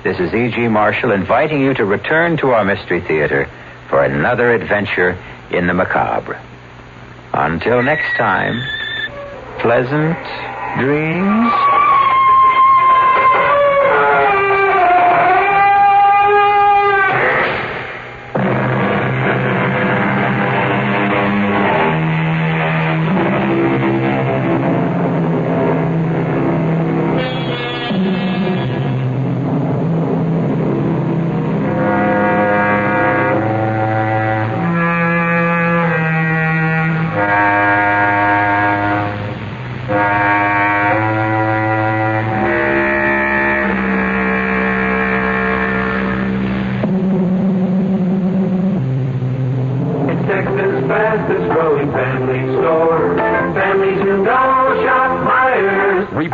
This is E.G. Marshall inviting you to return to our Mystery Theater for another adventure in the macabre. Until next time, pleasant dreams.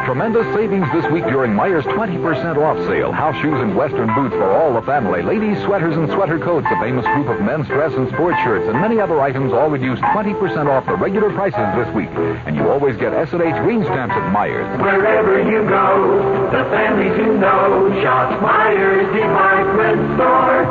Tremendous savings this week during Meijer's 20% off sale. House shoes and Western boots for all the family. Ladies' sweaters and sweater coats, a famous group of men's dress and sports shirts, and many other items all reduced 20% off the regular prices this week. And you always get S&H green stamps at Meijer's. Wherever you go, the families you know, shop Meijer's department store.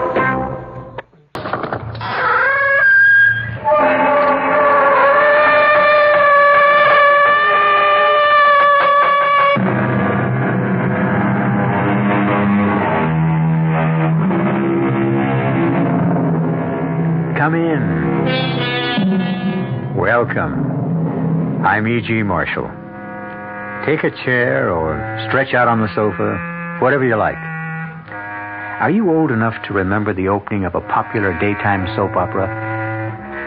Come in. Welcome. I'm E.G. Marshall. Take a chair or stretch out on the sofa, whatever you like. Are you old enough to remember the opening of a popular daytime soap opera?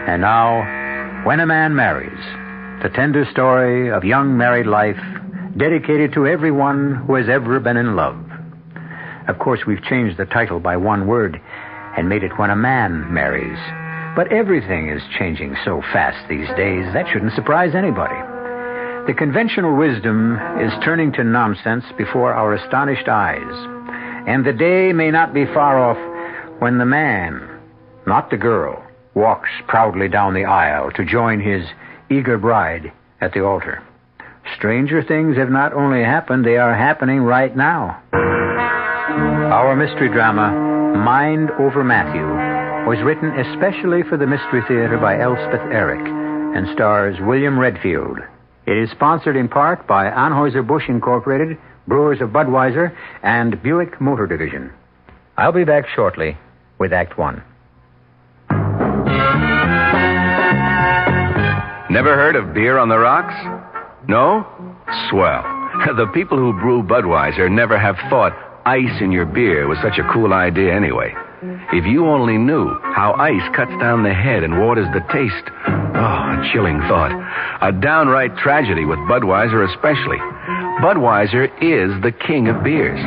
And now, When a Man Marries, the tender story of young married life dedicated to everyone who has ever been in love. Of course, we've changed the title by one word and made it When a Man Marries. But everything is changing so fast these days, that shouldn't surprise anybody. The conventional wisdom is turning to nonsense before our astonished eyes. And the day may not be far off when the man, not the girl, walks proudly down the aisle to join his eager bride at the altar. Stranger things have not only happened, they are happening right now. Our mystery drama, Mind Over Matthew, was written especially for the Mystery Theater by Elspeth Eric and stars William Redfield. It is sponsored in part by Anheuser-Busch Incorporated, Brewers of Budweiser, and Buick Motor Division. I'll be back shortly with Act One. Never heard of beer on the rocks? No? Swell. The people who brew Budweiser never have thought ice in your beer was such a cool idea anyway. If you only knew how ice cuts down the head and waters the taste. Oh, a chilling thought. A downright tragedy with Budweiser especially. Budweiser is the king of beers.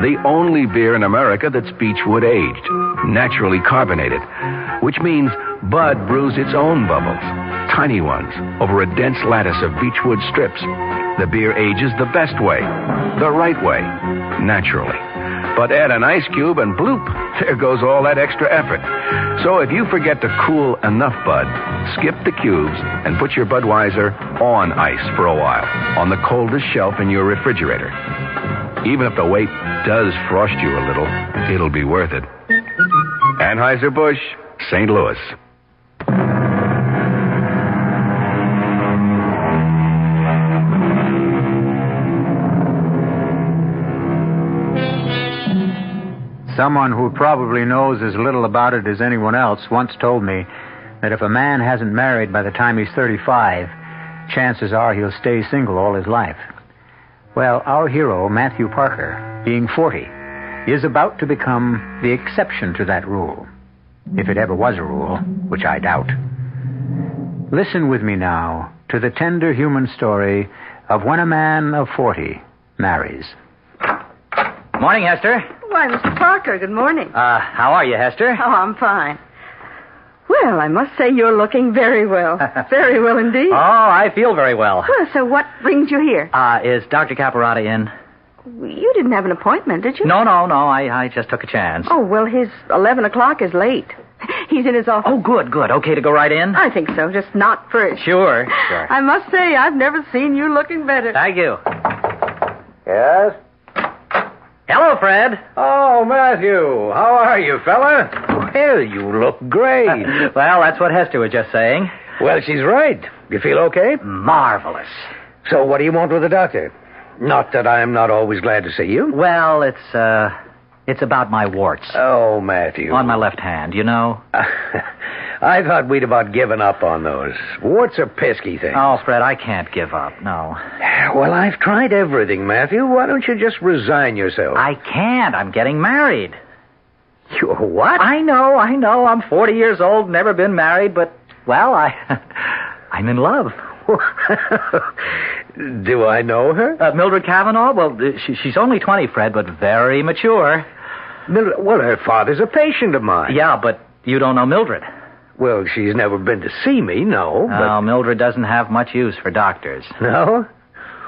The only beer in America that's beechwood aged, naturally carbonated, which means Bud brews its own bubbles, tiny ones, over a dense lattice of beechwood strips. The beer ages the best way, the right way, naturally. But add an ice cube and bloop, there goes all that extra effort. So if you forget to cool enough Bud, skip the cubes and put your Budweiser on ice for a while, on the coldest shelf in your refrigerator. Even if the wait does frost you a little, it'll be worth it. Anheuser-Busch, St. Louis. Someone who probably knows as little about it as anyone else once told me that if a man hasn't married by the time he's 35, chances are he'll stay single all his life. Well, our hero, Matthew Parker, being 40, is about to become the exception to that rule. If it ever was a rule, which I doubt. Listen with me now to the tender human story of when a man of 40 marries. Morning, Hester. Why, Mr. Parker, good morning. How are you, Hester? Oh, I'm fine. Well, I must say you're looking very well. Very well indeed. Oh, I feel very well. Well, so what brings you here? Is Dr. Caparata in? You didn't have an appointment, did you? No. I just took a chance. Oh, well, his 11 o'clock is late. He's in his office. Oh, good. Okay to go right in? I think so, just not first. Sure. I must say, I've never seen you looking better. Thank you. Yes? Hello, Fred. Oh, Matthew. How are you, fella? Well, you look great. Well, that's what Hester was just saying. Well, she's right. You feel okay? Marvelous. So what do you want with the doctor? Not that I'm not always glad to see you. Well, it's about my warts. Oh, Matthew. On my left hand, you know. I thought we'd about given up on those. Warts are pesky things. Oh, Fred, I can't give up, no. Well, I've tried everything, Matthew. Why don't you just resign yourself? I can't. I'm getting married. You're what? I know. I'm 40 years old, never been married, but, well, I'm in love. Do I know her? Mildred Cavanaugh? Well, she's only 20, Fred, but very mature. Mildred, well, her father's a patient of mine. Yeah, but you don't know Mildred. Well, she's never been to see me, no. Oh, Mildred doesn't have much use for doctors. No?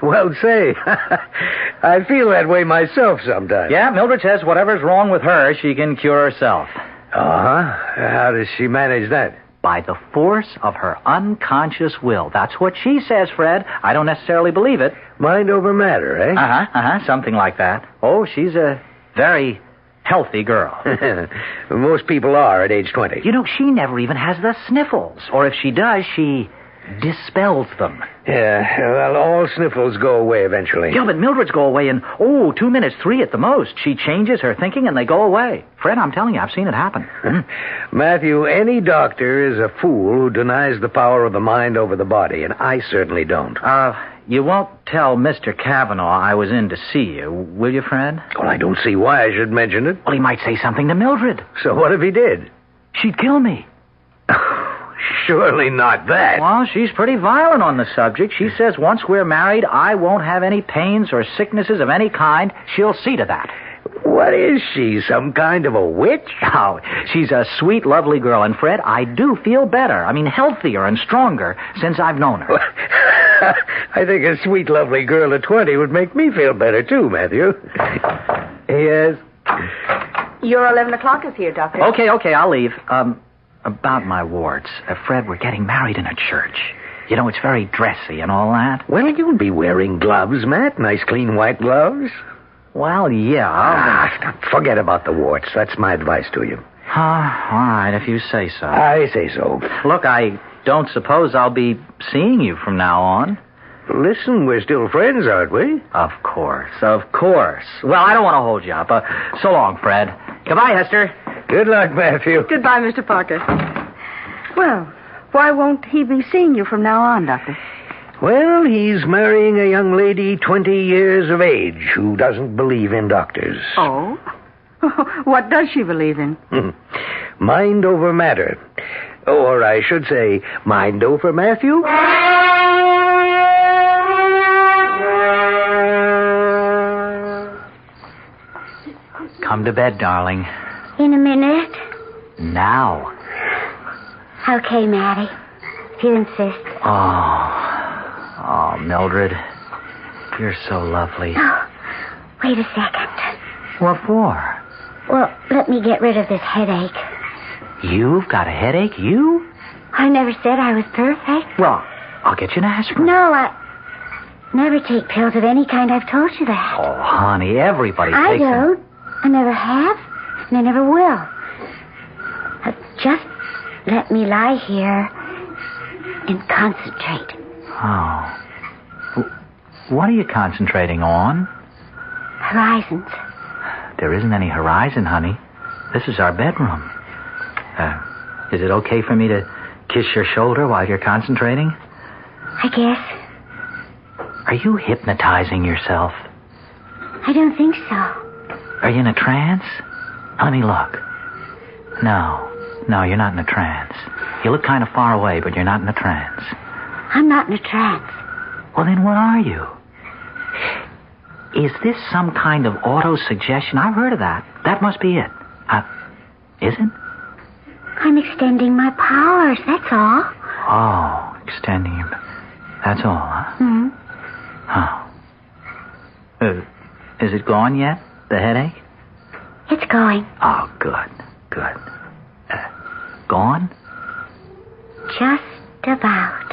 Well, say, I feel that way myself sometimes. Yeah, Mildred says whatever's wrong with her, she can cure herself. Uh-huh. How does she manage that? By the force of her unconscious will. That's what she says, Fred. I don't necessarily believe it. Mind over matter, eh? Something like that. Oh, she's a very healthy girl. Most people are at age 20. You know, she never even has the sniffles. Or if she does, she dispels them. Yeah, well, all sniffles go away eventually. Yeah, but Mildred's go away in, 2 minutes, 3 at the most. She changes her thinking and they go away. Fred, I'm telling you, I've seen it happen. Matthew, any doctor is a fool who denies the power of the mind over the body, and I certainly don't. You won't tell Mr. Cavanaugh I was in to see you, will you, Fred? Well, I don't see why I should mention it. Well, he might say something to Mildred. So what if he did? She'd kill me. Surely not that. Well, she's pretty violent on the subject. She says once we're married, I won't have any pains or sicknesses of any kind. She'll see to that. What is she, some kind of a witch? Oh, she's a sweet, lovely girl. And, Fred, I do feel better. I mean, healthier and stronger since I've known her. I think a sweet, lovely girl at 20 would make me feel better, too, Matthew. Yes? Your 11 o'clock is here, Doctor. Okay, I'll leave. About my warts. Fred, we're getting married in a church. You know, it's very dressy and all that. Well, you'll be wearing gloves, Matt. Nice, clean, white gloves. Well, yeah. Forget about the warts. That's my advice to you. All right, if you say so. I say so. Look, I don't suppose I'll be seeing you from now on. Listen, we're still friends, aren't we? Of course. Well, I don't want to hold you up. So long, Fred. Goodbye, Hester. Good luck, Matthew. Goodbye, Mr. Parker. Well, why won't he be seeing you from now on, Doctor? Well, he's marrying a young lady 20 years of age who doesn't believe in doctors. Oh? What does she believe in? Mind over matter. Or I should say, mind over Matthew. Come to bed, darling. In a minute. Now. Okay, Maddie. If you insist. Oh, Mildred. You're so lovely. Oh, wait a second. What for? Well, let me get rid of this headache. You've got a headache? You? I never said I was perfect. Well, I'll get you an aspirin. No, I never take pills of any kind. I've told you that. Oh, honey, everybody I takes them. don't. I never have, and I never will. Just let me lie here and concentrate. Oh. What are you concentrating on? Horizons. There isn't any horizon, honey. This is our bedroom. Is it okay for me to kiss your shoulder while you're concentrating? I guess. Are you hypnotizing yourself? I don't think so. Are you in a trance? Let me look. No, you're not in a trance. You look kind of far away, but you're not in a trance. I'm not in a trance. Well, then what are you? Is this some kind of auto-suggestion? I've heard of that. That must be it. Is it? I'm extending my powers, that's all. Oh, extending your... That's all, huh? Oh. Is it gone yet, the headache? It's going. Oh, good. Gone? Just about.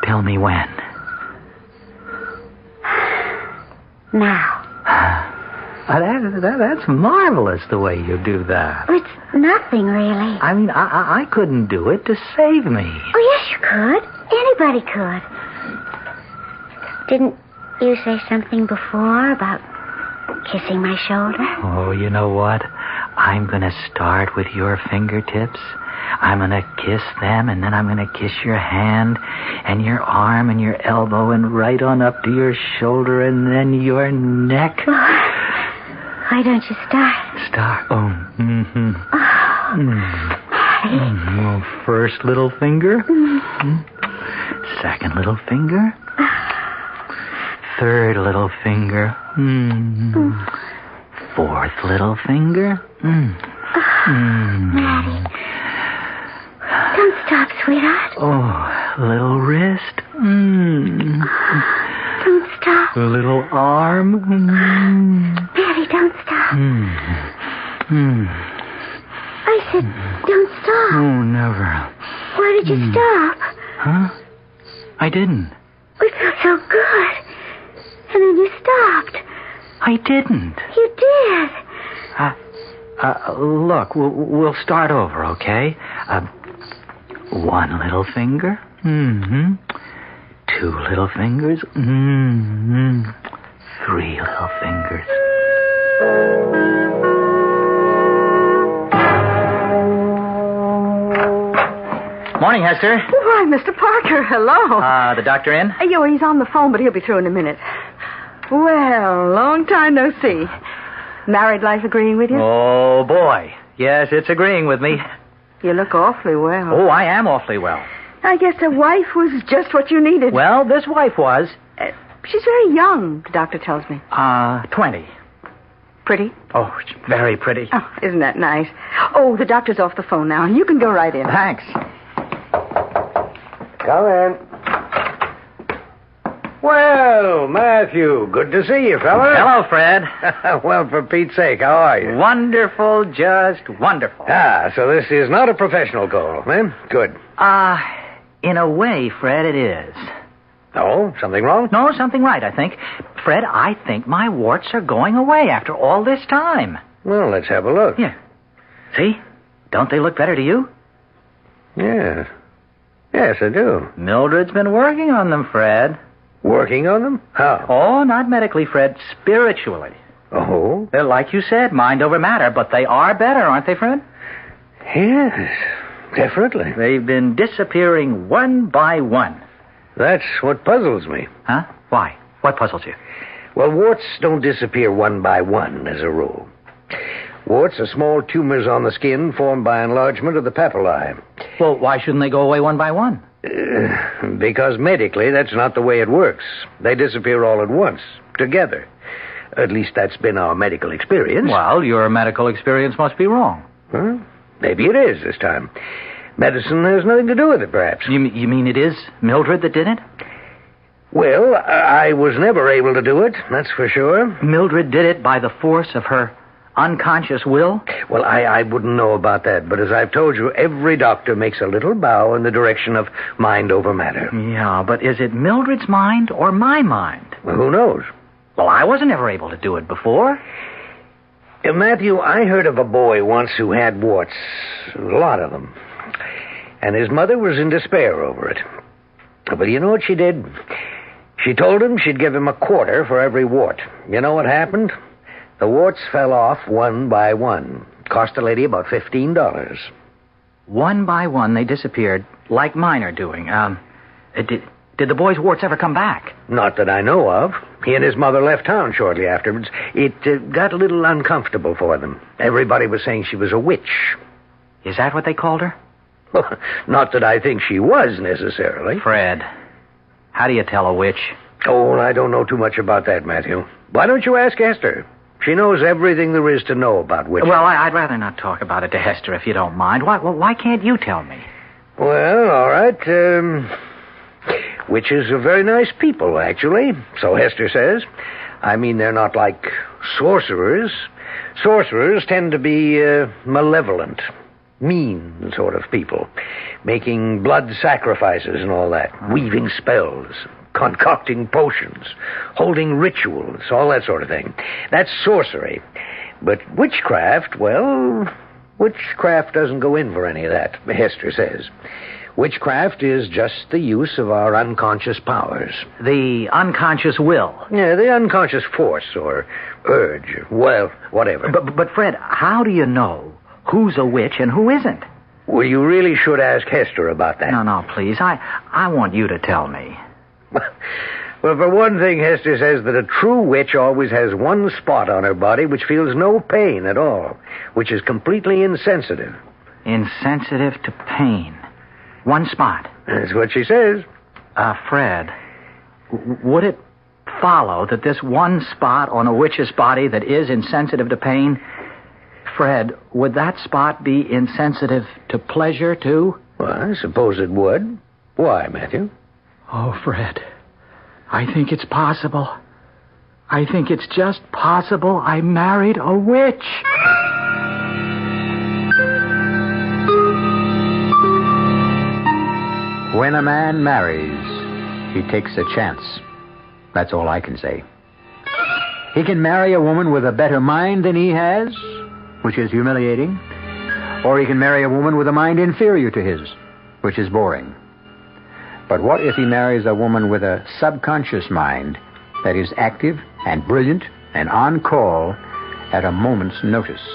Tell me when. Now. That's marvelous, the way you do that. It's nothing, really. I mean, I couldn't do it to save me. Oh, yes, you could. Anybody could. Didn't you say something before about kissing my shoulder? Oh, you know what? I'm going to start with your fingertips. I'm going to kiss them, and then I'm going to kiss your hand and your arm and your elbow and right on up to your shoulder and then your neck. Why don't you start? Start? Well, first little finger. Second little finger. Third little finger. Fourth little finger. Maddie. Don't stop, sweetheart. Oh, little wrist. Don't stop. Little arm. Maddie, don't stop. I said, don't stop. Oh, never. Why did you stop? Huh? I didn't. We felt so good. And then you stopped. I didn't. You did. Look, we'll start over, okay? One little finger. Two little fingers. 3 little fingers. Morning, Hester. Why, Mr. Parker, hello. The doctor in? He's on the phone, but he'll be through in a minute. Well, long time no see. Married life agreeing with you? Oh, boy. Yes, it's agreeing with me. You look awfully well. Oh, I am awfully well. I guess a wife was just what you needed. Well, this wife was. She's very young, the doctor tells me. 20. Pretty? Oh, she's very pretty. Oh, isn't that nice? Oh, the doctor's off the phone now. You can go right in. Thanks. Come in. Well, Matthew, good to see you, fella. Hello, Fred. Well, for Pete's sake, how are you? Wonderful, just wonderful. So this is not a professional call, eh? Good. In a way, Fred, it is. Oh, something wrong? No, something right, I think. Fred, I think my warts are going away after all this time. Well, let's have a look. Here. See? Don't they look better to you? Yes. Yes, I do. Mildred's been working on them, Fred. Working on them? How? Oh, not medically, Fred. Spiritually. Oh? They're like you said, mind over matter, but they are better, aren't they, Fred? Yes, definitely. They've been disappearing one by one. That's what puzzles me. Huh? Why? What puzzles you? Well, warts don't disappear one by one, as a rule. Warts are small tumors on the skin formed by enlargement of the papillae. Well, why shouldn't they go away one by one? Because medically, that's not the way it works. They disappear all at once, together. At least that's been our medical experience. Well, your medical experience must be wrong. Huh? Maybe it is this time. Medicine has nothing to do with it, perhaps. You mean it is Mildred that did it? Well, I was never able to do it, that's for sure. Mildred did it by the force of her unconscious will? Well, I wouldn't know about that, but as I've told you, every doctor makes a little bow in the direction of mind over matter. Yeah, but is it Mildred's mind or my mind? Well, who knows? Well, I wasn't ever able to do it before. Matthew, I heard of a boy once who had warts. A lot of them. And his mother was in despair over it. But you know what she did? She told him she'd give him a quarter for every wart. You know what happened? The warts fell off one by one. Cost the lady about $15. One by one, they disappeared, like mine are doing. Did the boy's warts ever come back? Not that I know of. He and his mother left town shortly afterwards. It got a little uncomfortable for them. Everybody was saying she was a witch. Is that what they called her? Not that I think she was, necessarily. Fred, how do you tell a witch? Oh, I don't know too much about that, Matthew. Why don't you ask Esther? She knows everything there is to know about witches. Well, I'd rather not talk about it to Hester, if you don't mind. Why can't you tell me? Well, all right. Witches are very nice people, actually. So Hester says. I mean, they're not like sorcerers. Sorcerers tend to be malevolent, mean sort of people, making blood sacrifices and all that, weaving spells, concocting potions, holding rituals, all that sort of thing. That's sorcery. But witchcraft, well, witchcraft doesn't go in for any of that, Hester says. Witchcraft is just the use of our unconscious powers. The unconscious will? Yeah, the unconscious force or urge, well, whatever. But Fred, how do you know who's a witch and who isn't? Well, you really should ask Hester about that. No, please. I want you to tell me. Well, for one thing, Hester says that a true witch always has one spot on her body which feels no pain at all, which is completely insensitive. Insensitive to pain. One spot. That's what she says. Fred, would it follow that this one spot on a witch's body that is insensitive to pain, Fred, would that spot be insensitive to pleasure, too? Well, I suppose it would. Why, Matthew? Oh, Fred, I think it's possible. I think it's just possible I married a witch. When a man marries, he takes a chance. That's all I can say. He can marry a woman with a better mind than he has, which is humiliating, or he can marry a woman with a mind inferior to his, which is boring. But what if he marries a woman with a subconscious mind that is active and brilliant and on call at a moment's notice,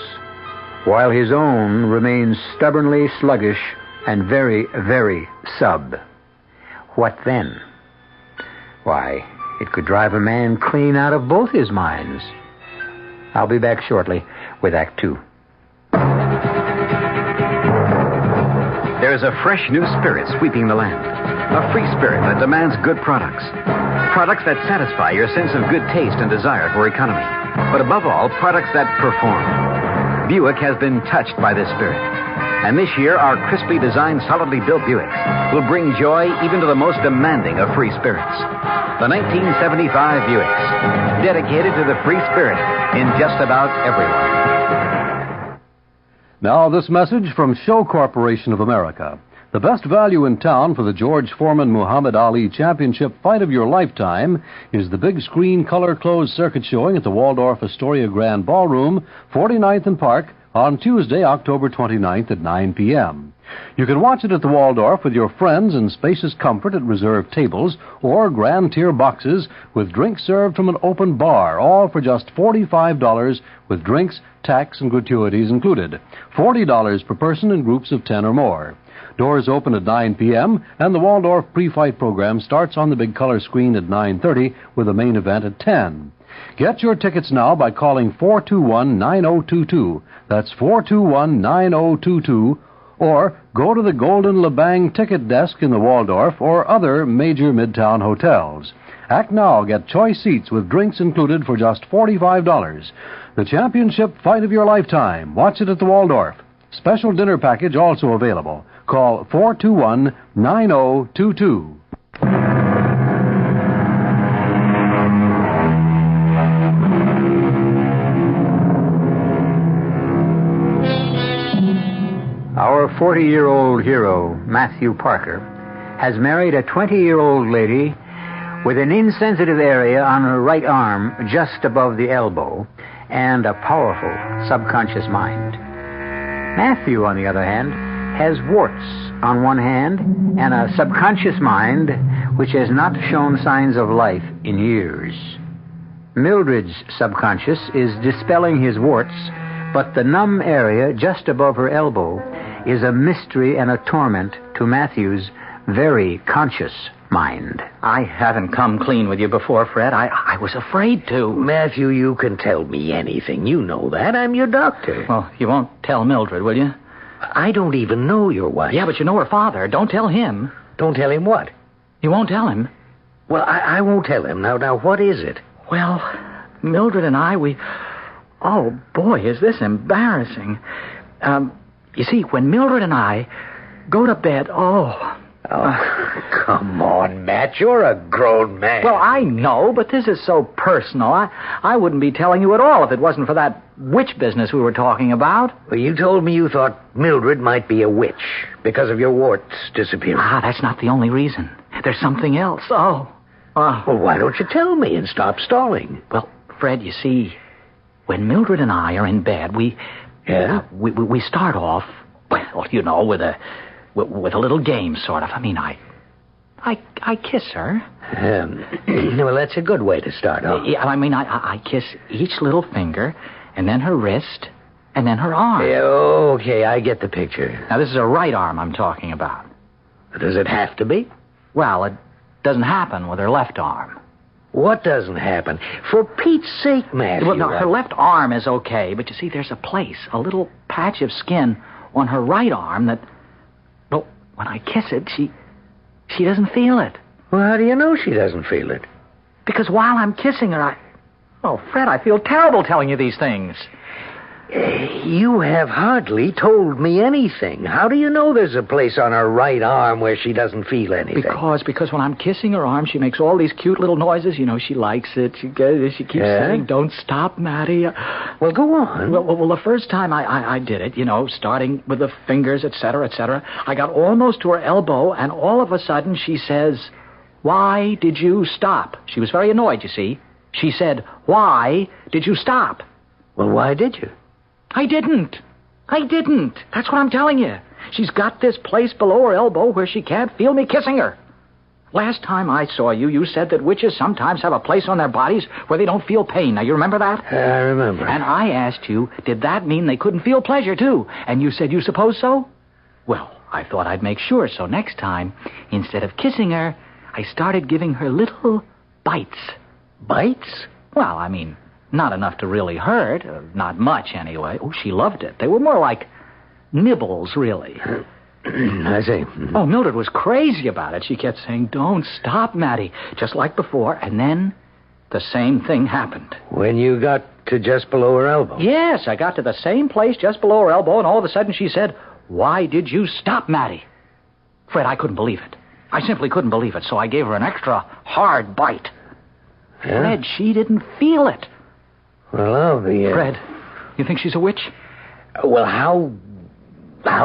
while his own remains stubbornly sluggish and very, very sub? What then? Why, it could drive a man clean out of both his minds. I'll be back shortly with Act 2. There is a fresh new spirit sweeping the land. A free spirit that demands good products. Products that satisfy your sense of good taste and desire for economy. But above all, products that perform. Buick has been touched by this spirit. And this year, our crisply designed, solidly built Buicks will bring joy even to the most demanding of free spirits. The 1975 Buicks, dedicated to the free spirit in just about everyone. Now, this message from Show Corporation of America. The best value in town for the George Foreman Muhammad Ali Championship Fight of Your Lifetime is the big screen color closed circuit showing at the Waldorf Astoria Grand Ballroom, 49th and Park, on Tuesday, October 29th at 9 p.m. You can watch it at the Waldorf with your friends in spacious comfort at reserved tables or grand tier boxes with drinks served from an open bar, all for just $45 with drinks, tax, and gratuities included. $40 per person in groups of 10 or more. Doors open at 9 p.m., and the Waldorf pre-fight program starts on the big color screen at 9:30 with the main event at 10. Get your tickets now by calling 421-9022. That's 421-9022. Or go to the Golden LeBang ticket desk in the Waldorf or other major midtown hotels. Act now. Get choice seats with drinks included for just $45. The championship fight of your lifetime. Watch it at the Waldorf. Special dinner package also available. Call 421-9022. Our 40-year-old hero, Matthew Parker, has married a 20-year-old lady with an insensitive area on her right arm just above the elbow and a powerful subconscious mind. Matthew, on the other hand, has warts on one hand and a subconscious mind which has not shown signs of life in years. Mildred's subconscious is dispelling his warts, but the numb area just above her elbow is a mystery and a torment to Matthew's very conscious mind. I haven't come clean with you before, Fred. I was afraid to. Matthew, you can tell me anything. You know that. I'm your doctor. Well, you won't tell Mildred, will you? I don't even know your wife. Yeah, but you know her father. Don't tell him. Don't tell him what? You won't tell him? Well, I won't tell him. Now, what is it? Well, Mildred and I, Oh, boy, is this embarrassing. You see, when Mildred and I go to bed, come on, Matt. You're a grown man. Well, I know, but this is so personal. I wouldn't be telling you at all if it wasn't for that witch business we were talking about. Well, you told me you thought Mildred might be a witch because of your warts disappearing. That's not the only reason. There's something else. Well, why don't you tell me and stop stalling? Well, Fred, you see, when Mildred and I are in bed, we start off, well, you know, with a little game, sort of. I mean, I kiss her. Well, that's a good way to start off. Yeah, I mean, I kiss each little finger, and then her wrist, and then her arm. Yeah, okay, I get the picture. Now, this is her right arm I'm talking about. Does it have to be? Well, it doesn't happen with her left arm. What doesn't happen? For Pete's sake, Matthew. Well, no, her left arm is okay, but you see, there's a little patch of skin on her right arm that, well, when I kiss it, she doesn't feel it. Well, how do you know she doesn't feel it? Because while I'm kissing her, Fred, I feel terrible telling you these things. You have hardly told me anything. How do you know there's a place on her right arm where she doesn't feel anything? Because when I'm kissing her arm, she makes all these cute little noises. You know, she likes it. She keeps saying, "Don't stop, Matty." Well, go on. Well, the first time I did it, you know, starting with the fingers, etc., etc., I got almost to her elbow, and all of a sudden she says, "Why did you stop?" She was very annoyed, you see. She said, "Why did you stop?" Well, why did you? I didn't. That's what I'm telling you. She's got this place below her elbow where she can't feel me kissing her. Last time I saw you, you said that witches sometimes have a place on their bodies where they don't feel pain. Now, you remember that? I remember. And I asked you, did that mean they couldn't feel pleasure, too? And you said you suppose so? Well, I thought I'd make sure, so next time, instead of kissing her, I started giving her little bites. Bites? Well, I mean, not enough to really hurt. Not much, anyway. Oh, she loved it. They were more like nibbles, really. I see. Oh, Mildred was crazy about it. She kept saying, "Don't stop, Matty," just like before. And then the same thing happened. When you got to just below her elbow? Yes, I got to the same place just below her elbow, and all of a sudden she said, Why did you stop, Mattie? Fred, I couldn't believe it. I simply couldn't believe it, so I gave her an extra hard bite. Yeah? Fred, she didn't feel it. Well, I'll be... Fred, you think she's a witch? Well, how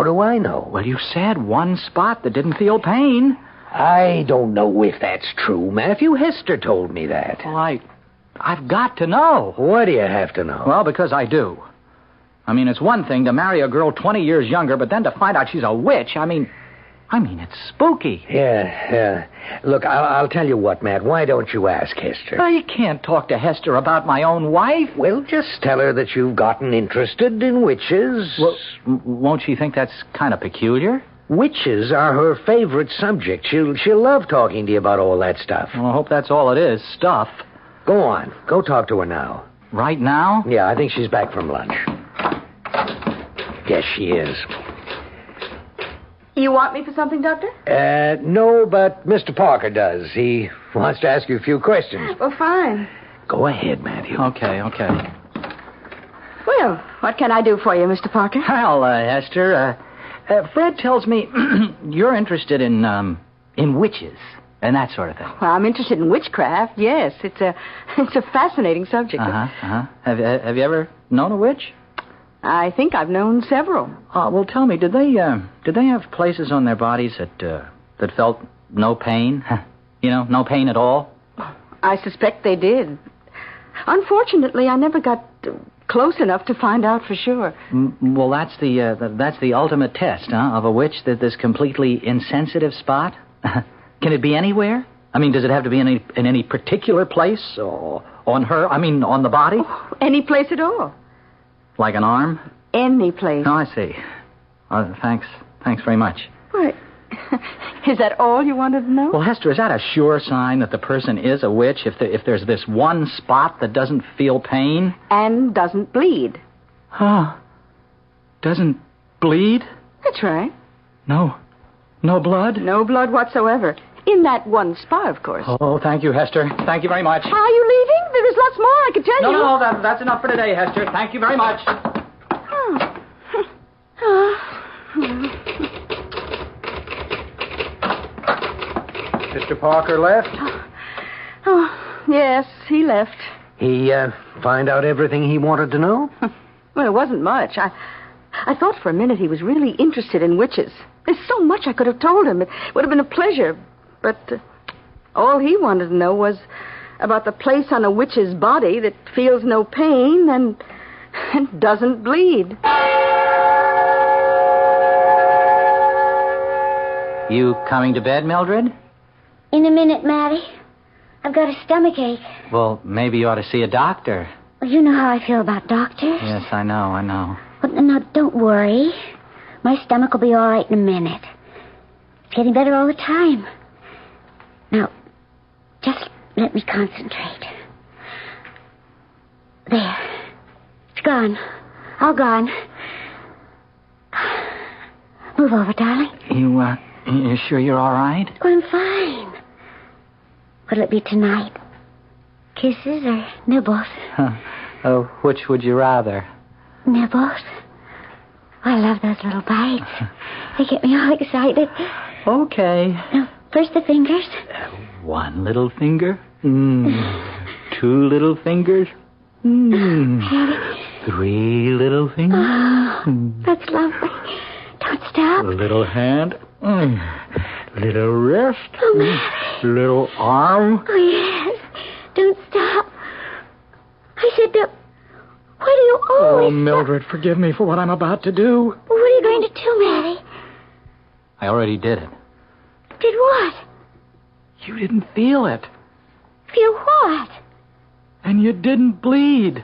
do I know? Well, you said one spot that didn't feel pain. I don't know if that's true, Matthew. Hester told me that. Well, I've got to know. Why do you have to know? Well, because I do. I mean, it's one thing to marry a girl 20 years younger, but then to find out she's a witch, I mean, it's spooky. Yeah. Look, I'll tell you what, Matt. Why don't you ask Hester? Well, you can't talk to Hester about my own wife. Well, just tell her that you've gotten interested in witches. Well, won't she think that's kind of peculiar? Witches are her favorite subject. She'll love talking to you about all that stuff. Well, I hope that's all it is, stuff. Go on. Go talk to her now. Right now? Yeah, I think she's back from lunch. Yes, she is. You want me for something, Doctor? No, but Mr. Parker does. He wants to ask you a few questions. Well, fine. Go ahead, Matthew. Okay. Well, what can I do for you, Mr. Parker? Well, Hester, Fred tells me you're interested in witches and that sort of thing. Well, I'm interested in witchcraft, yes. It's a fascinating subject. Have you ever known a witch? I think I've known several. Well, tell me, did they have places on their bodies that felt no pain? No pain at all? I suspect they did. Unfortunately, I never got close enough to find out for sure. Well, that's the ultimate test, of a witch, this completely insensitive spot. Can it be anywhere? I mean, does it have to be in any particular place or on her? I mean, on the body? Oh, any place at all. Like an arm? Any place. Oh, I see. Thanks very much. What? Is that all you wanted to know? Well, Hester, is that a sure sign that the person is a witch if there's this one spot that doesn't feel pain? And doesn't bleed. Huh. Doesn't bleed? That's right. No blood? No blood whatsoever. In that one spot, of course. Oh, thank you, Hester. Thank you very much. Are you leaving? There's lots more I could tell you. No, that's enough for today, Hester. Thank you very much. Mr. Parker left? Oh, yes, he left. He find out everything he wanted to know? Well, it wasn't much. I thought for a minute he was really interested in witches. There's so much I could have told him. It would have been a pleasure. But all he wanted to know was about the place on a witch's body that feels no pain and doesn't bleed. You coming to bed, Mildred? In a minute, Mattie. I've got a stomachache. Well, maybe you ought to see a doctor. Well, you know how I feel about doctors. Yes, I know. Well, no, don't worry. My stomach will be all right in a minute. It's getting better all the time. Now, just let me concentrate. There. It's gone. All gone. Move over, darling. You sure you're all right? Oh, I'm fine. What'll it be tonight? Kisses or nibbles? Which would you rather? Nibbles. I love those little bites. They get me all excited. Okay. Now, first the fingers. One little finger. Two little fingers. Three little fingers. Oh, that's lovely. Don't stop. A little hand. Little wrist. Oh, Mary. Little arm. Oh, yes. Don't stop. I said don't. Why do you always... Oh, Mildred, forgive me for what I'm about to do. Well, what are you going to do, Mattie? I already did it. Did what? You didn't feel it. Feel what? And you didn't bleed.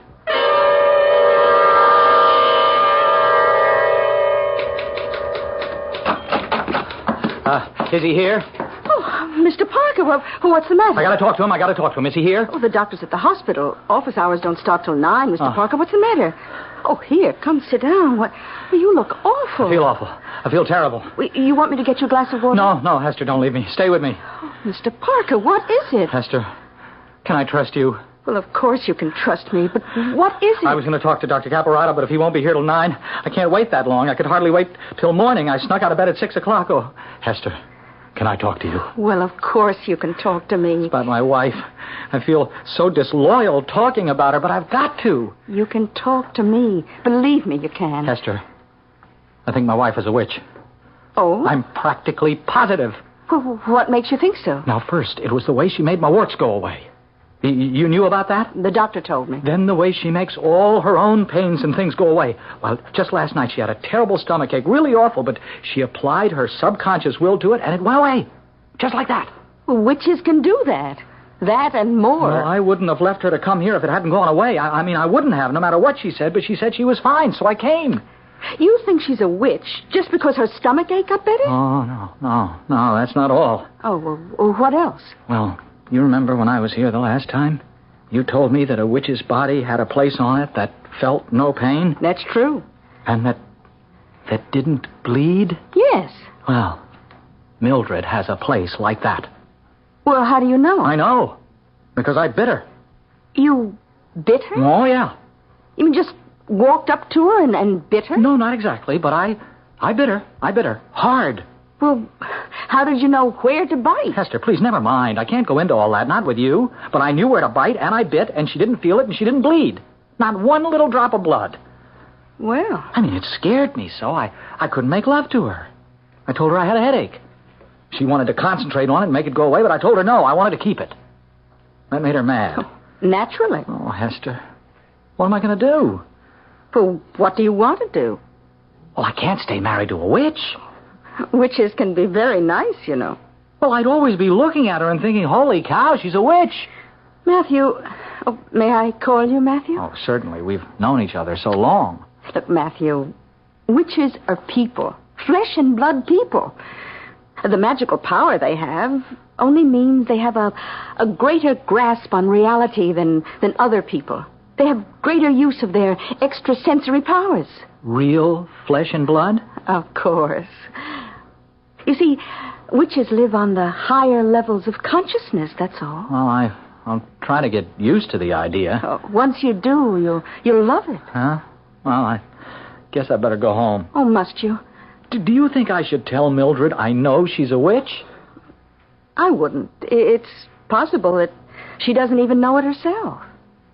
Is he here? Oh, Mr. Parker, what's the matter? I gotta talk to him. Is he here? Oh, the doctor's at the hospital. Office hours don't start till 9, Mr. Parker. What's the matter? Oh, here, come sit down. Well, you look awful. I feel awful. I feel terrible. You want me to get you a glass of water? No, Hester, don't leave me. Stay with me. Oh, Mr. Parker, what is it? Hester, can I trust you? Well, of course you can trust me, but what is it? I was going to talk to Dr. Caporata, but if he won't be here till 9, I can't wait that long. I could hardly wait till morning. I snuck out of bed at 6 o'clock. Oh, Hester, can I talk to you? Well, of course you can talk to me. It's about my wife. I feel so disloyal talking about her, but I've got to. You can talk to me. Believe me, you can. Hester, I think my wife is a witch. Oh? I'm practically positive. Well, what makes you think so? Now, first, it was the way she made my warts go away. You knew about that? The doctor told me. Then the way she makes all her own pains and things go away. Well, just last night she had a terrible stomachache, really awful, but she applied her subconscious will to it, and it went away. Just like that. Well, witches can do that. That and more. Well, I wouldn't have left her to come here if it hadn't gone away. I mean, I wouldn't have, no matter what she said, but she said she was fine, so I came. You think she's a witch just because her stomachache got better? Oh, no, that's not all. Oh, well, what else? Well, you remember when I was here the last time? You told me that a witch's body had a place on it that felt no pain? That's true. And that didn't bleed? Yes. Well, Mildred has a place like that. Well, how do you know? I know. Because I bit her. You bit her? Oh, yeah. You mean just walked up to her and bit her? No, not exactly, but I bit her. I bit her. Hard. Well, how did you know where to bite? Hester, please, never mind. I can't go into all that, not with you. But I knew where to bite, and I bit, and she didn't feel it, and she didn't bleed. Not one little drop of blood. Well. I mean, it scared me so I couldn't make love to her. I told her I had a headache. She wanted to concentrate on it and make it go away, but I told her no, I wanted to keep it. That made her mad. Oh, naturally. Oh, Hester, what am I going to do? Well, what do you want to do? Well, I can't stay married to a witch. Witches can be very nice, you know. Well, I'd always be looking at her and thinking, holy cow, she's a witch. Matthew, may I call you Matthew? Oh, certainly. We've known each other so long. Look, Matthew, witches are people, flesh and blood people. The magical power they have only means they have a greater grasp on reality than other people. They have greater use of their extrasensory powers. Real flesh and blood? Of course. You see, witches live on the higher levels of consciousness, that's all. Well, I'm trying to get used to the idea. Oh, once you do, you'll love it. Huh? Well, I guess I better go home. Oh, must you? Do you think I should tell Mildred I know she's a witch? I wouldn't. It's possible that she doesn't even know it herself.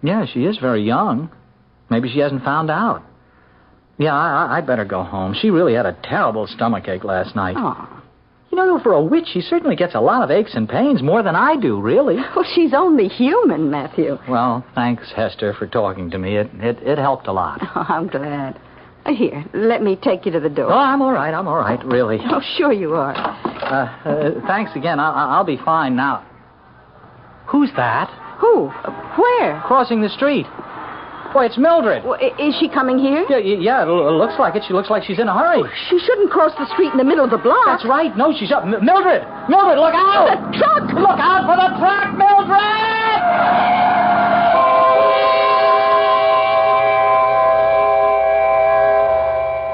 Yeah, she is very young. Maybe she hasn't found out. Yeah, I'd better go home. She really had a terrible stomachache last night. Oh. You know, for a witch, she certainly gets a lot of aches and pains, more than I do, really. Well, she's only human, Matthew. Well, thanks, Hester, for talking to me. It helped a lot. Oh, I'm glad. Here, let me take you to the door. Oh, I'm all right, really. Oh, sure you are. Thanks again. I'll be fine now. Who's that? Who? Where? Crossing the street. Boy, it's Mildred. Well, is she coming here? Yeah, it looks like it. She looks like she's in a hurry. Well, she shouldn't cross the street in the middle of the block. That's right. No, she's up. Mildred, look out! The truck! Look out for the truck, Mildred!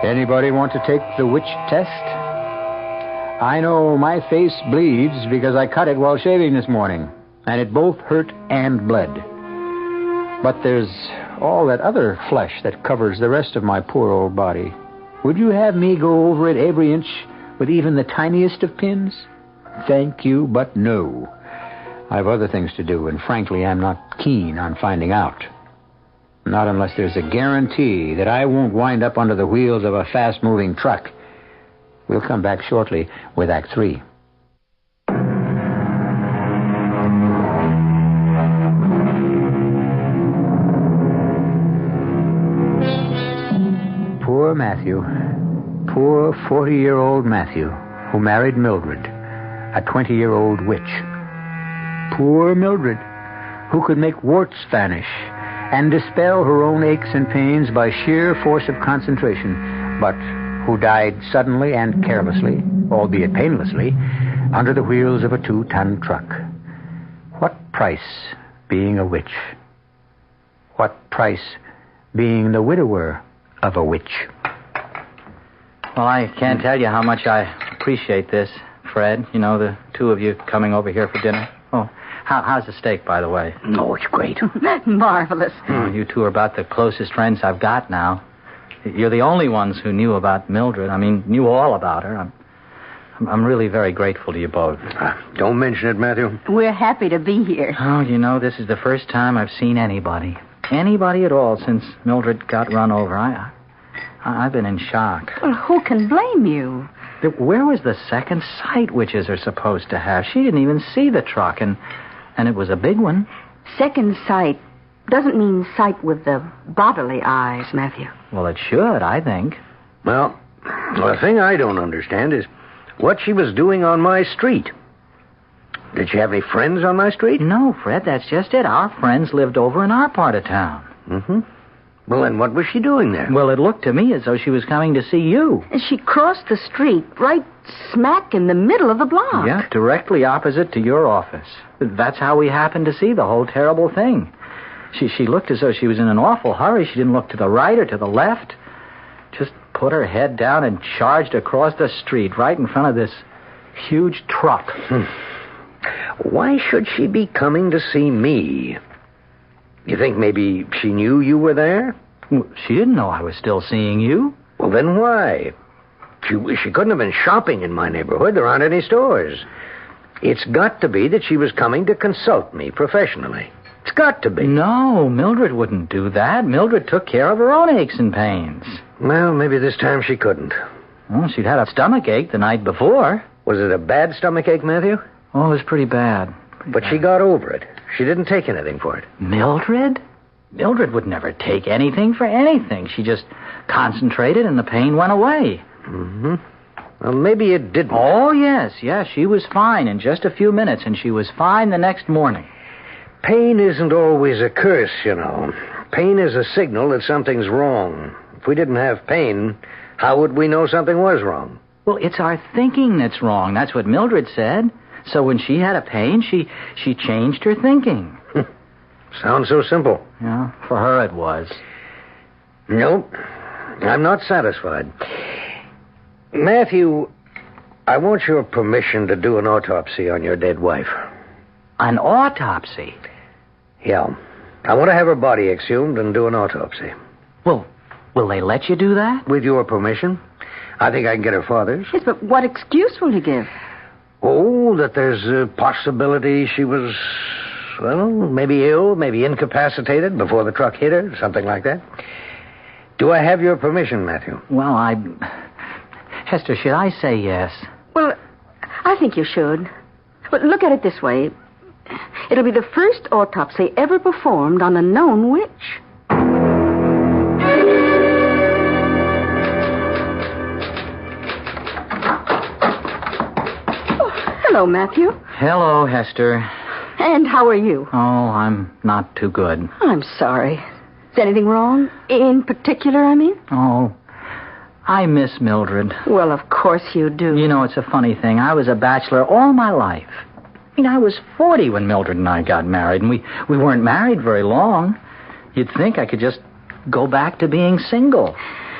Anybody want to take the witch test? I know my face bleeds because I cut it while shaving this morning, and it both hurt and bled. But there's all that other flesh that covers the rest of my poor old body. Would you have me go over it every inch with even the tiniest of pins? Thank you, but no. I've other things to do, and frankly, I'm not keen on finding out. Not unless there's a guarantee that I won't wind up under the wheels of a fast-moving truck. We'll come back shortly with Act 3. Poor Matthew. Poor 40-year-old Matthew, who married Mildred, a 20-year-old witch. Poor Mildred, who could make warts vanish and dispel her own aches and pains by sheer force of concentration, but who died suddenly and carelessly, albeit painlessly, under the wheels of a 2-ton truck. What price being a witch? What price being the widower of a witch? Well, I can't tell you how much I appreciate this, Fred. You know, the two of you coming over here for dinner. Oh, How's the steak, by the way? Oh, it's great. Marvelous. You two are about the closest friends I've got now. You're the only ones who knew about Mildred. I mean, knew all about her. I'm really very grateful to you both. Don't mention it, Matthew. We're happy to be here. Oh, you know, this is the first time I've seen anybody at all since Mildred got run over. I've been in shock. Well, who can blame you? Where was the second sight witches are supposed to have? She didn't even see the truck, and it was a big one. Second sight doesn't mean sight with the bodily eyes, Matthew. Well, it should, I think. Well, the thing I don't understand is what she was doing on my street. Did she have any friends on my street? No, Fred, that's just it. Our friends lived over in our part of town. Mm-hmm. Well, then what was she doing there? Well, it looked to me as though she was coming to see you. She crossed the street right smack in the middle of the block. Yeah, directly opposite to your office. That's how we happened to see the whole terrible thing. She looked as though she was in an awful hurry. She didn't look to the right or to the left. Just put her head down and charged across the street right in front of this huge truck. Why should she be coming to see me? You think maybe she knew you were there? She didn't know I was still seeing you. Well, then why? She couldn't have been shopping in my neighborhood. There aren't any stores. It's got to be that she was coming to consult me professionally. It's got to be. No, Mildred wouldn't do that. Mildred took care of her own aches and pains. Well, maybe this time she couldn't. Well, she'd had a stomachache the night before. Was it a bad stomachache, Matthew? Oh, it was pretty bad. But she got over it. She didn't take anything for it. Mildred? Mildred would never take anything for anything. She just concentrated and the pain went away. Mm-hmm. Well, maybe it didn't. Oh, yes. She was fine in just a few minutes, and she was fine the next morning. Pain isn't always a curse, you know. Pain is a signal that something's wrong. If we didn't have pain, how would we know something was wrong? Well, it's our thinking that's wrong. That's what Mildred said. So when she had a pain, she changed her thinking. Sounds so simple. Yeah, for her it was. Nope. I'm not satisfied. Matthew, I want your permission to do an autopsy on your dead wife. An autopsy? Yeah. I want to have her body exhumed and do an autopsy. Well, will they let you do that? With your permission. I think I can get her father's. Yes, but what excuse will you give? Oh, that there's a possibility she was, well, maybe ill, maybe incapacitated before the truck hit her, something like that. Do I have your permission, Matthew? Well, Hester, should I say yes? Well, I think you should. But look at it this way. It'll be the first autopsy ever performed on a known witch. Hello, Matthew. Hello, Hester. And how are you? Oh, I'm not too good. I'm sorry. Is anything wrong? In particular, I mean? Oh, I miss Mildred. Well, of course you do. You know, it's a funny thing. I was a bachelor all my life. I mean, I was 40 when Mildred and I got married, and we weren't married very long. You'd think I could just go back to being single.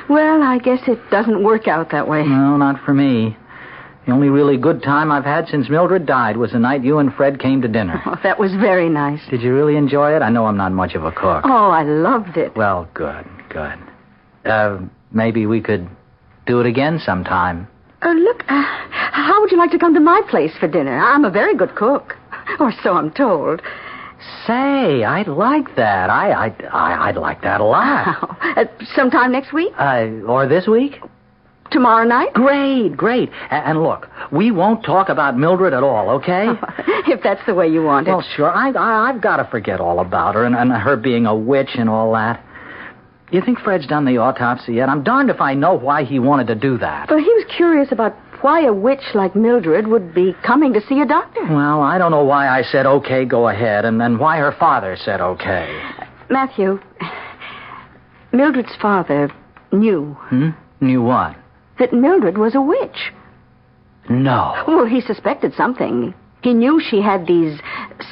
Well, I guess it doesn't work out that way. No, not for me. The only really good time I've had since Mildred died was the night you and Fred came to dinner. Oh, that was very nice. Did you really enjoy it? I know I'm not much of a cook. Oh, I loved it. Well, good. Maybe we could do it again sometime. Look, how would you like to come to my place for dinner? I'm a very good cook. Or so I'm told. Say, I'd like that. I'd like that a lot. Sometime next week? Or this week? Tomorrow night? Great. And look, we won't talk about Mildred at all, okay? If that's the way you want it. Well, sure. I've got to forget all about her and her being a witch and all that. You think Fred's done the autopsy yet? I'm darned if I know why he wanted to do that. Well, he was curious about why a witch like Mildred would be coming to see a doctor. Well, I don't know why I said, okay, go ahead, and then why her father said okay. Matthew, Mildred's father knew. Knew what? That Mildred was a witch. No. Well, he suspected something. He knew she had these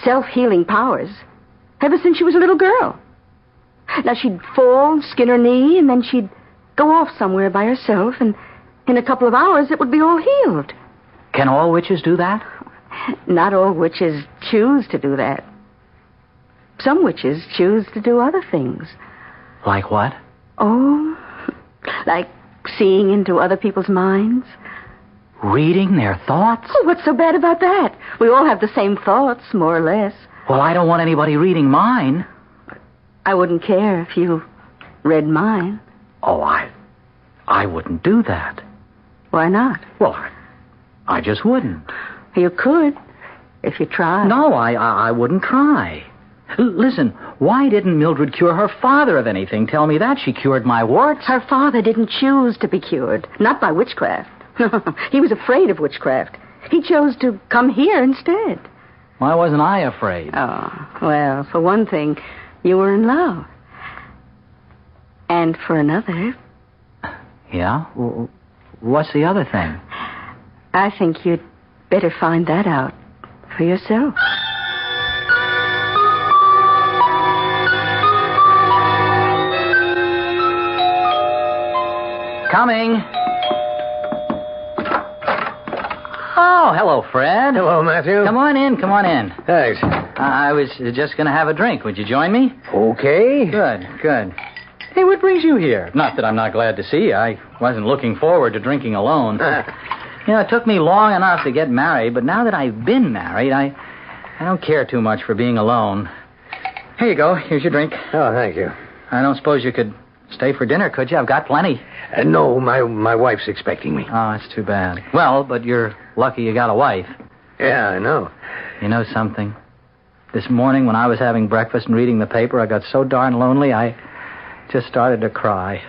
self-healing powers ever since she was a little girl. Now, she'd fall, skin her knee, and then she'd go off somewhere by herself, and in a couple of hours it would be all healed. Can all witches do that? Not all witches choose to do that. Some witches choose to do other things. Like what? Oh, like seeing into other people's minds. Reading their thoughts? Oh, what's so bad about that? We all have the same thoughts, more or less. Well, I don't want anybody reading mine. I wouldn't care if you read mine. Oh, I wouldn't do that. Why not? Well, I just wouldn't. You could, if you tried. No, I wouldn't try. Listen, why didn't Mildred cure her father of anything? Tell me that. She cured my warts. Her father didn't choose to be cured. Not by witchcraft. He was afraid of witchcraft. He chose to come here instead. Why wasn't I afraid? Oh, well, for one thing, you were in love. And for another... Yeah? What's the other thing? I think you'd better find that out for yourself. Coming. Oh, hello, Fred. Hello, Matthew. Come on in. Thanks. I was just going to have a drink. Would you join me? Okay. Good. Hey, what brings you here? Not that I'm not glad to see you. I wasn't looking forward to drinking alone. It took me long enough to get married, but now that I've been married, I don't care too much for being alone. Here you go. Here's your drink. Oh, thank you. I don't suppose you could stay for dinner, could you? I've got plenty. No, my wife's expecting me. Oh, that's too bad. Well, but you're lucky you got a wife. Yeah, I know. You know something? This morning when I was having breakfast and reading the paper, I got so darn lonely, I just started to cry.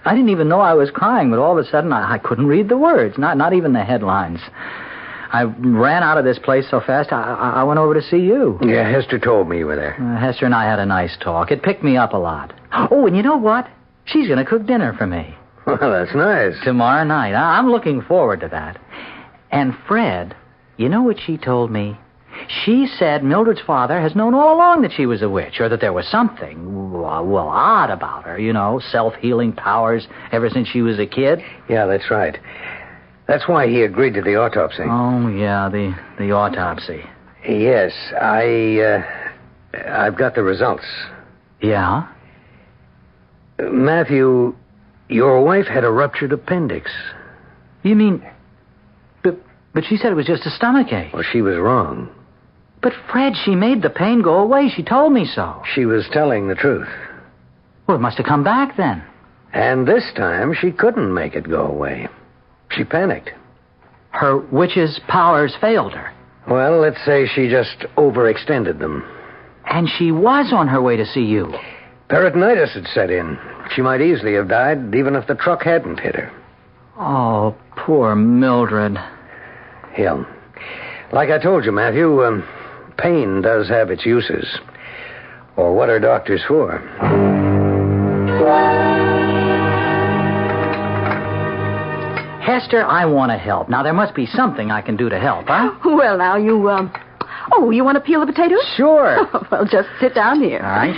I didn't even know I was crying, but all of a sudden I couldn't read the words, not even the headlines. I ran out of this place so fast, I went over to see you. Yeah, Hester told me you were there. Hester and I had a nice talk. It picked me up a lot. Oh, and you know what? She's going to cook dinner for me. Well, that's nice. Tomorrow night. I'm looking forward to that. And Fred, you know what she told me? She said Mildred's father has known all along that she was a witch, or that there was something, well, odd about her, self-healing powers ever since she was a kid. Yeah, that's right. That's why he agreed to the autopsy. Oh, yeah, the autopsy. Yes, I've got the results. Yeah? Matthew, your wife had a ruptured appendix. You mean... But she said it was just a stomachache. Well, she was wrong. But, Fred, she made the pain go away. She told me so. She was telling the truth. Well, it must have come back then. And this time, she couldn't make it go away. She panicked. Her witch's powers failed her. Well, let's say she just overextended them. And she was on her way to see you. Peritonitis had set in. She might easily have died, even if the truck hadn't hit her. Oh, poor Mildred. Yeah. Like I told you, Matthew, pain does have its uses. Or what are doctors for? Hester, I want to help. Now, there must be something I can do to help, huh? Well, now, you want to peel the potatoes? Sure. Well, just sit down here. All right.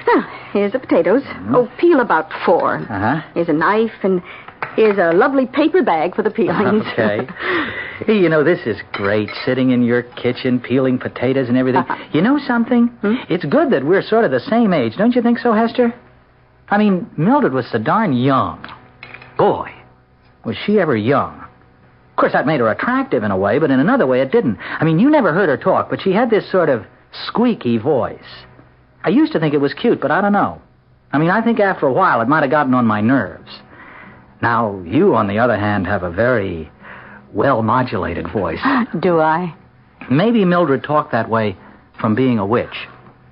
Now, here's the potatoes. Oh, peel about 4. Uh-huh. Here's a knife, and here's a lovely paper bag for the peelings. Okay. Hey, this is great, sitting in your kitchen, peeling potatoes and everything. You know something? It's good that we're sort of the same age. Don't you think so, Hester? I mean, Mildred was so darn young. Boy, was she ever young. Of course, that made her attractive in a way, but in another way it didn't. I mean, you never heard her talk, but she had this sort of squeaky voice. I used to think it was cute, but I don't know. I mean, I think after a while it might have gotten on my nerves. Now, you, on the other hand, have a very well-modulated voice. Do I? Maybe Mildred talked that way from being a witch.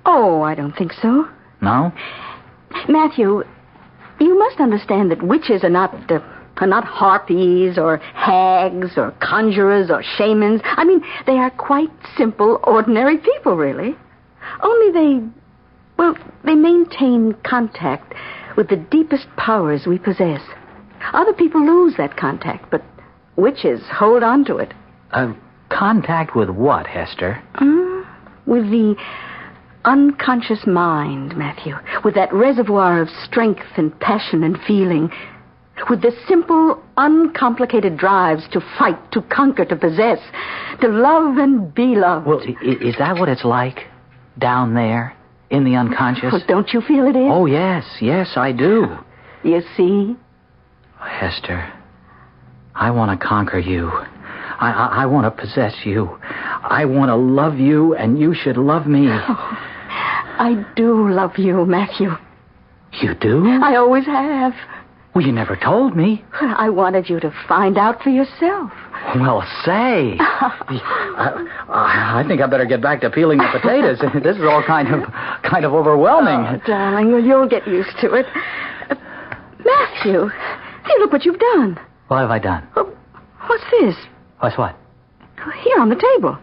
Oh, I don't think so. No? Matthew, you must understand that witches are not harpies or hags or conjurers or shamans. I mean, they are quite simple, ordinary people, really. Only they maintain contact with the deepest powers we possess. Other people lose that contact, but witches hold on to it. Contact with what, Hester? With the unconscious mind, Matthew. With that reservoir of strength and passion and feeling. with the simple, uncomplicated drives to fight, to conquer, to possess, to love and be loved. Well, is that what it's like down there in the unconscious? Well, don't you feel it is? Oh, yes, I do. You see? Hester, I want to conquer you. I want to possess you. I want to love you, and you should love me. Oh, I do love you, Matthew. You do? I always have. Well, you never told me. I wanted you to find out for yourself. Well, say. I think I better get back to peeling the potatoes. This is all kind of overwhelming. Oh, darling, well, you'll get used to it. Matthew, hey, look what you've done. What have I done? What's this? What's what? Here on the table.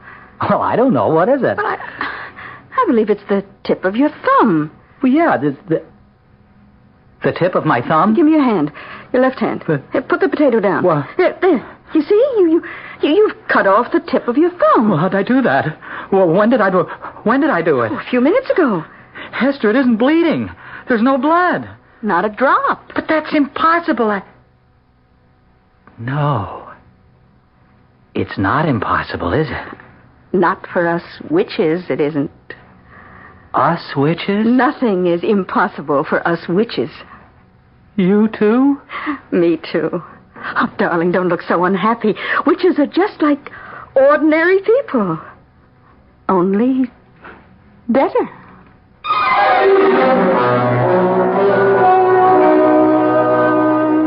Well, I don't know. What is it? Well, I believe it's the tip of your thumb. Well, yeah, the tip of my thumb? Give me your hand. Your left hand. Here, put the potato down. What? There. You see? You've cut off the tip of your thumb. Well, how'd I do that? Well, when did I do it? A few minutes ago. Hester, it isn't bleeding. There's no blood. Not a drop. But that's impossible. No. It's not impossible, is it? Not for us witches, it isn't. Us witches? Nothing is impossible for us witches. You too? Me too. Oh, darling, don't look so unhappy. Witches are just like ordinary people. Only better.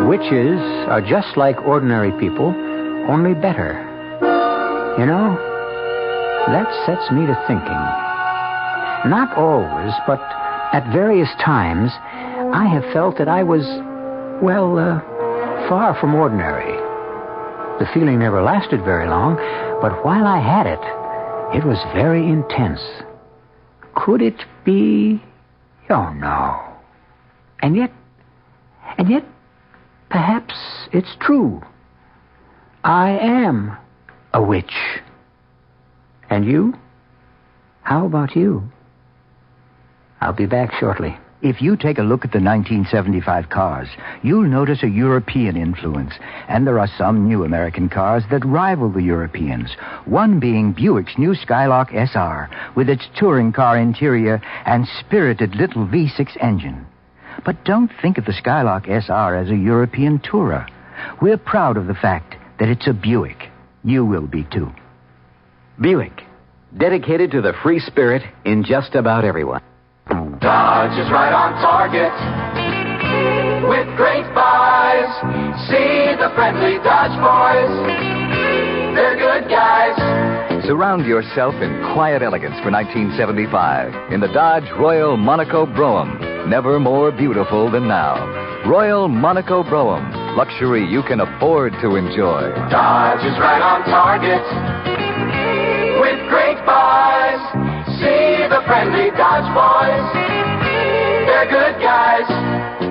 Witches are just like ordinary people, only better. You know, that sets me to thinking. Not always, but at various times, I have felt that I was, far from ordinary. The feeling never lasted very long, but while I had it, it was very intense. Could it be? Oh, no. And yet, perhaps it's true. I am a witch. And you? How about you? I'll be back shortly. If you take a look at the 1975 cars, you'll notice a European influence. And there are some new American cars that rival the Europeans. One being Buick's new Skylark SR, with its touring car interior and spirited little V6 engine. But don't think of the Skylark SR as a European tourer. We're proud of the fact that it's a Buick. You will be, too. Buick, dedicated to the free spirit in just about everyone. Dodge is right on target with great buys. See the friendly Dodge boys. They're good guys. Surround yourself in quiet elegance for 1975 in the Dodge Royal Monaco Brougham. Never more beautiful than now. Royal Monaco Brougham. Luxury you can afford to enjoy. Dodge is right on target with great buys. See the friendly Dodge boys. They're good guys.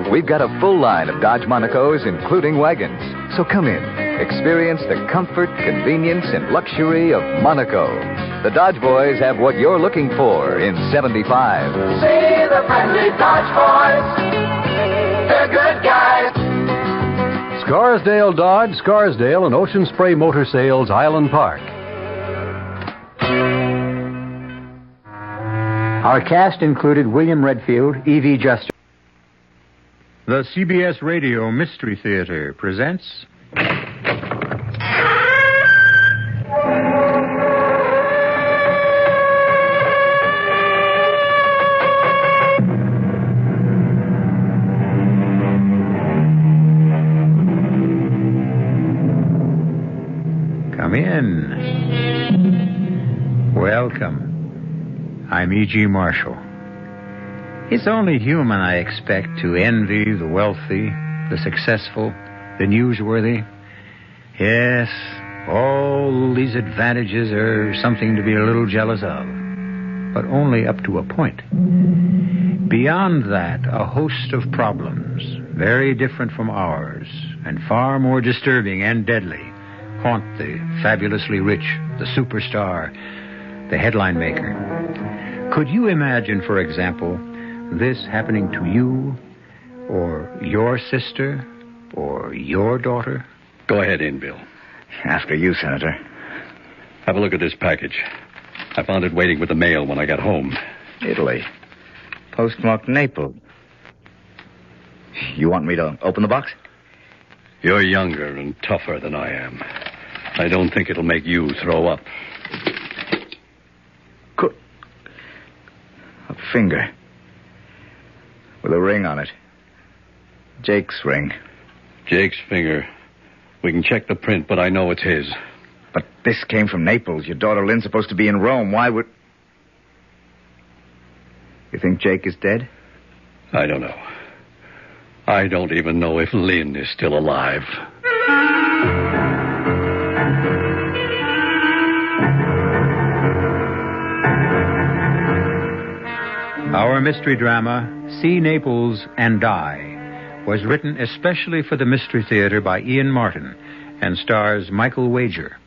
We've got a full line of Dodge Monacos, including wagons. So come in. Experience the comfort, convenience, and luxury of Monaco. The Dodge boys have what you're looking for in 75. See the friendly Dodge boys. They're good guys. Scarsdale Dodge, Scarsdale, and Ocean Spray Motor Sales, Island Park. Our cast included William Redfield, E.V. Juster. The CBS Radio Mystery Theater presents... Come in. Welcome. I'm E.G. Marshall. It's only human, I expect, to envy the wealthy, the successful, the newsworthy. Yes, all these advantages are something to be a little jealous of, but only up to a point. Beyond that, a host of problems, very different from ours, and far more disturbing and deadly, haunt the fabulously rich, the superstar, the headline maker. Could you imagine, for example, this happening to you, or your sister, Or your daughter? Go ahead in, Bill. After you, Senator. Have a look at this package. I found it waiting with the mail when I got home. Italy. Postmarked Naples. You want me to open the box? You're younger and tougher than I am. I don't think it'll make you throw up. A finger. With a ring on it. Jake's ring. Jake's finger. We can check the print, but I know it's his. But this came from Naples. Your daughter Lynn's supposed to be in Rome. Why would... You think Jake is dead? I don't know. I don't even know if Lynn is still alive. Our mystery drama, See Naples and Die, was written especially for the Mystery Theater by Ian Martin and stars Michael Wager.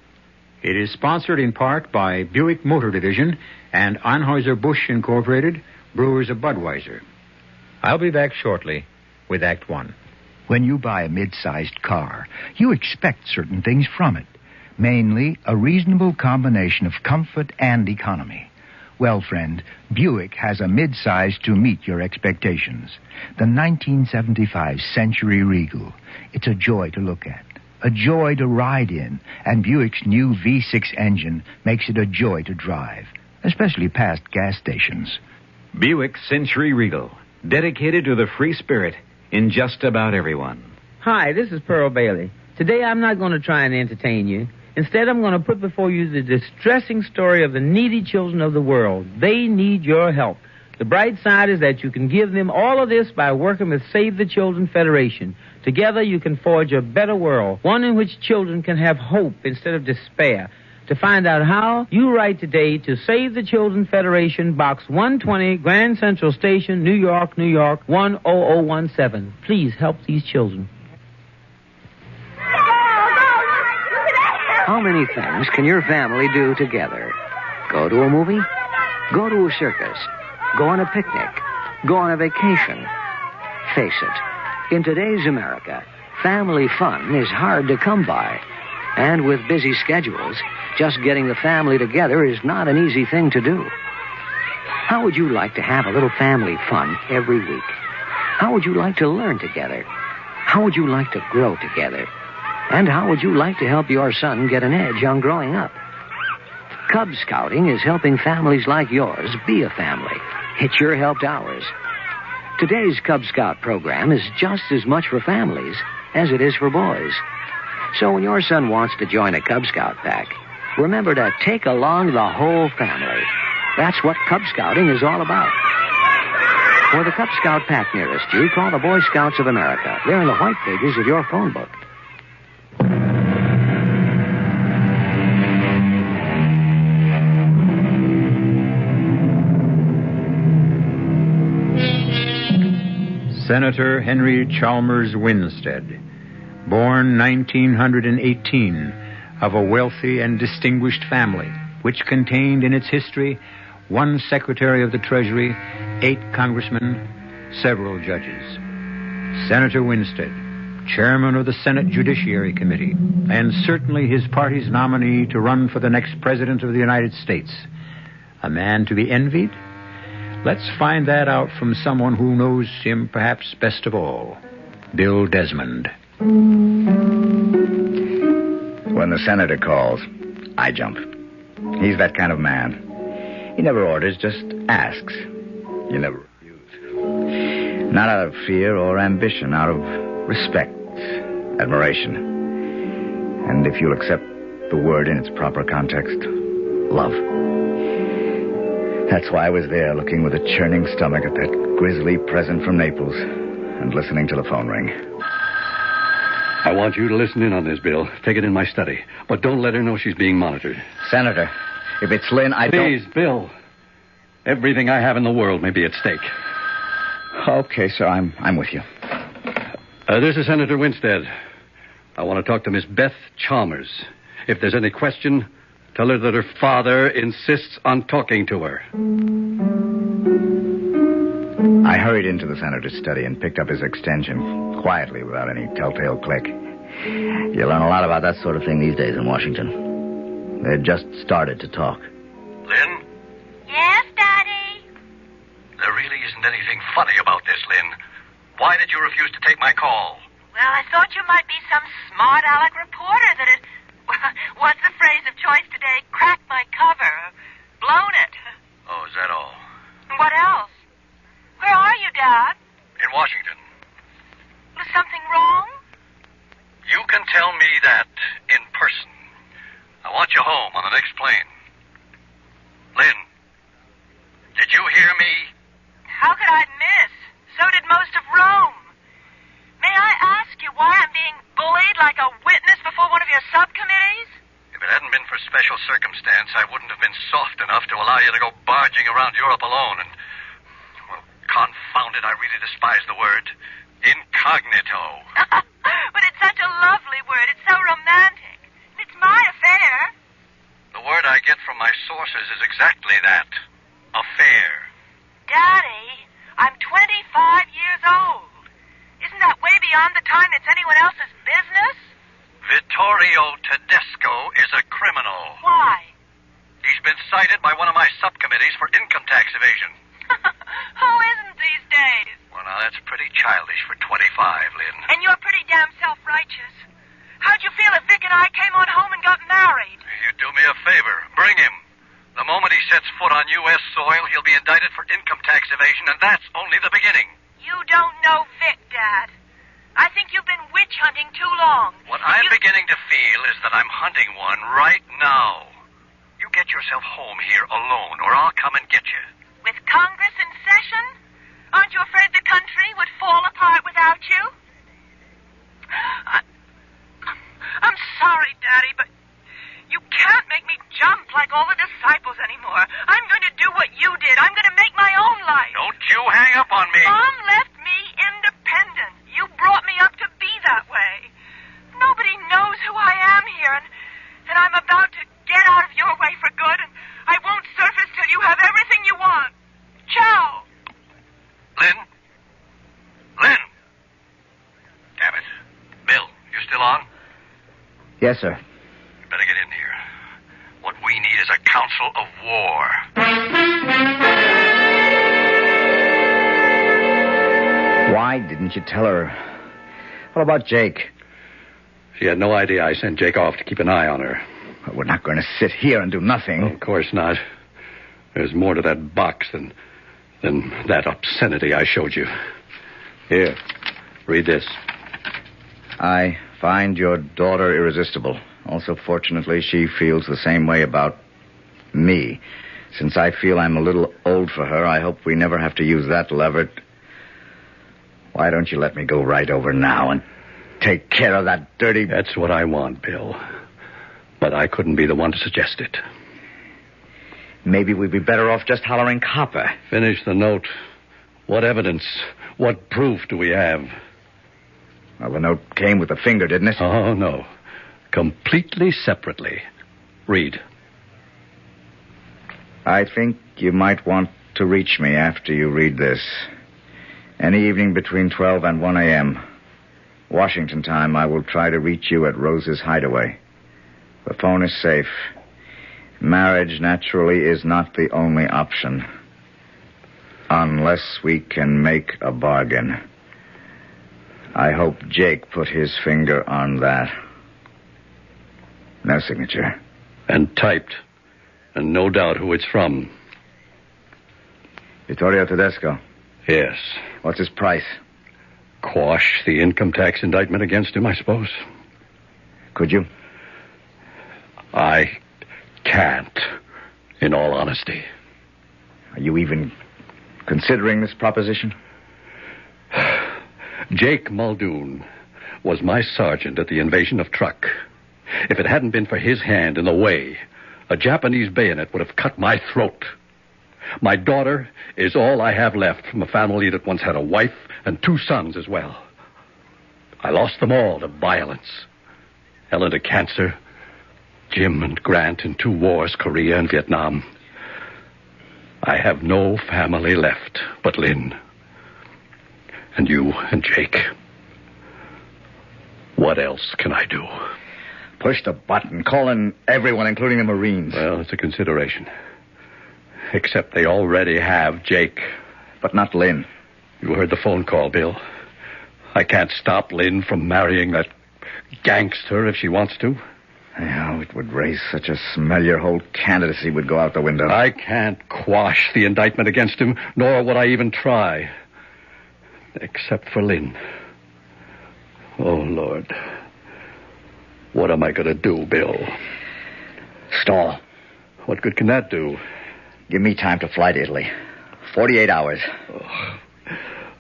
It is sponsored in part by Buick Motor Division and Anheuser-Busch Incorporated, Brewers of Budweiser. I'll be back shortly with Act One. When you buy a mid-sized car, you expect certain things from it. Mainly, a reasonable combination of comfort and economy. Well, friend, Buick has a mid-size to meet your expectations. The 1975 Century Regal. It's a joy to look at, a joy to ride in, and Buick's new V6 engine makes it a joy to drive, especially past gas stations. Buick Century Regal, dedicated to the free spirit in just about everyone. Hi, this is Pearl Bailey. Today I'm not going to try and entertain you. Instead, I'm going to put before you the distressing story of the needy children of the world. They need your help. The bright side is that you can give them all of this by working with Save the Children Federation. Together, you can forge a better world, one in which children can have hope instead of despair. To find out how, you write today to Save the Children Federation, Box 120, Grand Central Station, New York, New York, 10017. Please help these children. How many things can your family do together? Go to a movie? Go to a circus? Go on a picnic? Go on a vacation? Face it, in today's America, family fun is hard to come by. And with busy schedules, just getting the family together is not an easy thing to do. How would you like to have a little family fun every week? How would you like to learn together? How would you like to grow together? And how would you like to help your son get an edge on growing up? Cub Scouting is helping families like yours be a family. It's your help to ours. Today's Cub Scout program is just as much for families as it is for boys. So when your son wants to join a Cub Scout pack, remember to take along the whole family. That's what Cub Scouting is all about. For the Cub Scout pack nearest you, call the Boy Scouts of America. They're in the white pages of your phone book. Senator Henry Chalmers Winstead, born 1918, of a wealthy and distinguished family, which contained in its history 1 Secretary of the Treasury, 8 congressmen, several judges. Senator Winstead, chairman of the Senate Judiciary Committee, and certainly his party's nominee to run for the next president of the United States. A man to be envied? Let's find that out from someone who knows him perhaps best of all, Bill Desmond. When the senator calls, I jump. He's that kind of man. He never orders, just asks. You never refuse. Not out of fear or ambition, out of respect, admiration. And if you'll accept the word in its proper context, love. That's why I was there, looking with a churning stomach at that grisly present from Naples and listening to the phone ring. I want you to listen in on this, Bill. Take it in my study. But don't let her know she's being monitored. Senator, if it's Lynn, I don't... Please, Bill. Everything I have in the world may be at stake. Okay, sir, I'm with you. This is Senator Winstead. I want to talk to Miss Beth Chalmers. If there's any question, tell her that her father insists on talking to her. I hurried into the senator's study and picked up his extension, quietly, without any telltale click. You learn a lot about that sort of thing these days in Washington. They had just started to talk. Lynn? Yes, Daddy? There really isn't anything funny about this, Lynn. Why did you refuse to take my call? Well, I thought you might be some smart aleck reporter that had... What's the phrase of choice today? Cracked my cover. Blown it. Oh, is that all? What else? Where are you, Dad? In Washington. Was something wrong? You can tell me that in person. I want you home on the next plane. Lynn, did you hear me? How could I miss? So did most of Rome. May I ask you why I'm being bullied like a witness before one of your subcommittees? If it hadn't been for special circumstance, I wouldn't have been soft enough to allow you to go barging around Europe alone and, well, confound it, I really despise the word. Incognito. But it's such a lovely word. It's so romantic. It's my affair. The word I get from my sources is exactly that. Affair. Daddy, I'm 25 years old. Isn't that way beyond the time it's anyone else's business? Vittorio Tedesco is a criminal. Why? He's been cited by one of my subcommittees for income tax evasion. Who isn't these days? Well, now, that's pretty childish for 25, Lynn. And you're pretty damn self-righteous. How'd you feel if Vic and I came on home and got married? You do me a favor. Bring him. The moment he sets foot on U.S. soil, he'll be indicted for income tax evasion, and that's only the beginning. You don't know Vic, Dad. I think you've been witch hunting too long. What I'm beginning to feel is that I'm hunting one right now. You get yourself home here alone, or I'll come and get you. With Congress in session? Aren't you afraid the country would fall apart without you? I'm sorry, Daddy, but you can't make me jump like all the disciples anymore. I'm going to do what you did. I'm going to make my own life. Don't you hang up on me. Mom left me independent. You brought me up to be that way. Nobody knows who I am here, and I'm about to get out of your way for good, and I won't surface till you have everything you want. Ciao. Lynn? Lynn? Damn it. Bill, you still on? Yes, sir. You better get in here. What we need is a council of war. Why didn't you tell her? What about Jake? She had no idea I sent Jake off to keep an eye on her. Well, we're not going to sit here and do nothing. Of course not. There's more to that box than that obscenity I showed you. Here, read this. I find your daughter irresistible. Also, fortunately, she feels the same way about me. Since I feel I'm a little old for her, I hope we never have to use that lever. Why don't you let me go right over now and take care of that dirty... That's what I want, Bill. But I couldn't be the one to suggest it. Maybe we'd be better off just hollering copper. Finish the note. What evidence, what proof do we have? Well, the note came with the finger, didn't it? Oh, no. Completely separately. Read. I think you might want to reach me after you read this. Any evening between 12 and 1 a.m. Washington time, I will try to reach you at Rose's hideaway. The phone is safe. Marriage, naturally, is not the only option. Unless we can make a bargain. I hope Jake put his finger on that. No signature. And typed. And no doubt who it's from. Vittorio Tedesco. Yes. What's his price? Quash the income tax indictment against him, I suppose. Could you? I can't, in all honesty. Are you even considering this proposition? Jake Muldoon was my sergeant at the invasion of Truk. If it hadn't been for his hand in the way, a Japanese bayonet would have cut my throat. My daughter is all I have left from a family that once had a wife and 2 sons as well. I lost them all to violence. Ellen to cancer, Jim and Grant in 2 wars, Korea and Vietnam. I have no family left but Lynn. And you and Jake. What else can I do? Push the button. Call in everyone, including the Marines. Well, it's a consideration. Except they already have Jake. But not Lynn. You heard the phone call, Bill. I can't stop Lynn from marrying that gangster if she wants to. Oh, it would raise such a smell your whole candidacy would go out the window. I can't quash the indictment against him, nor would I even try. Except for Lynn. Oh, Lord. What am I going to do, Bill? Stall. What good can that do? Give me time to fly to Italy. 48 hours. Oh,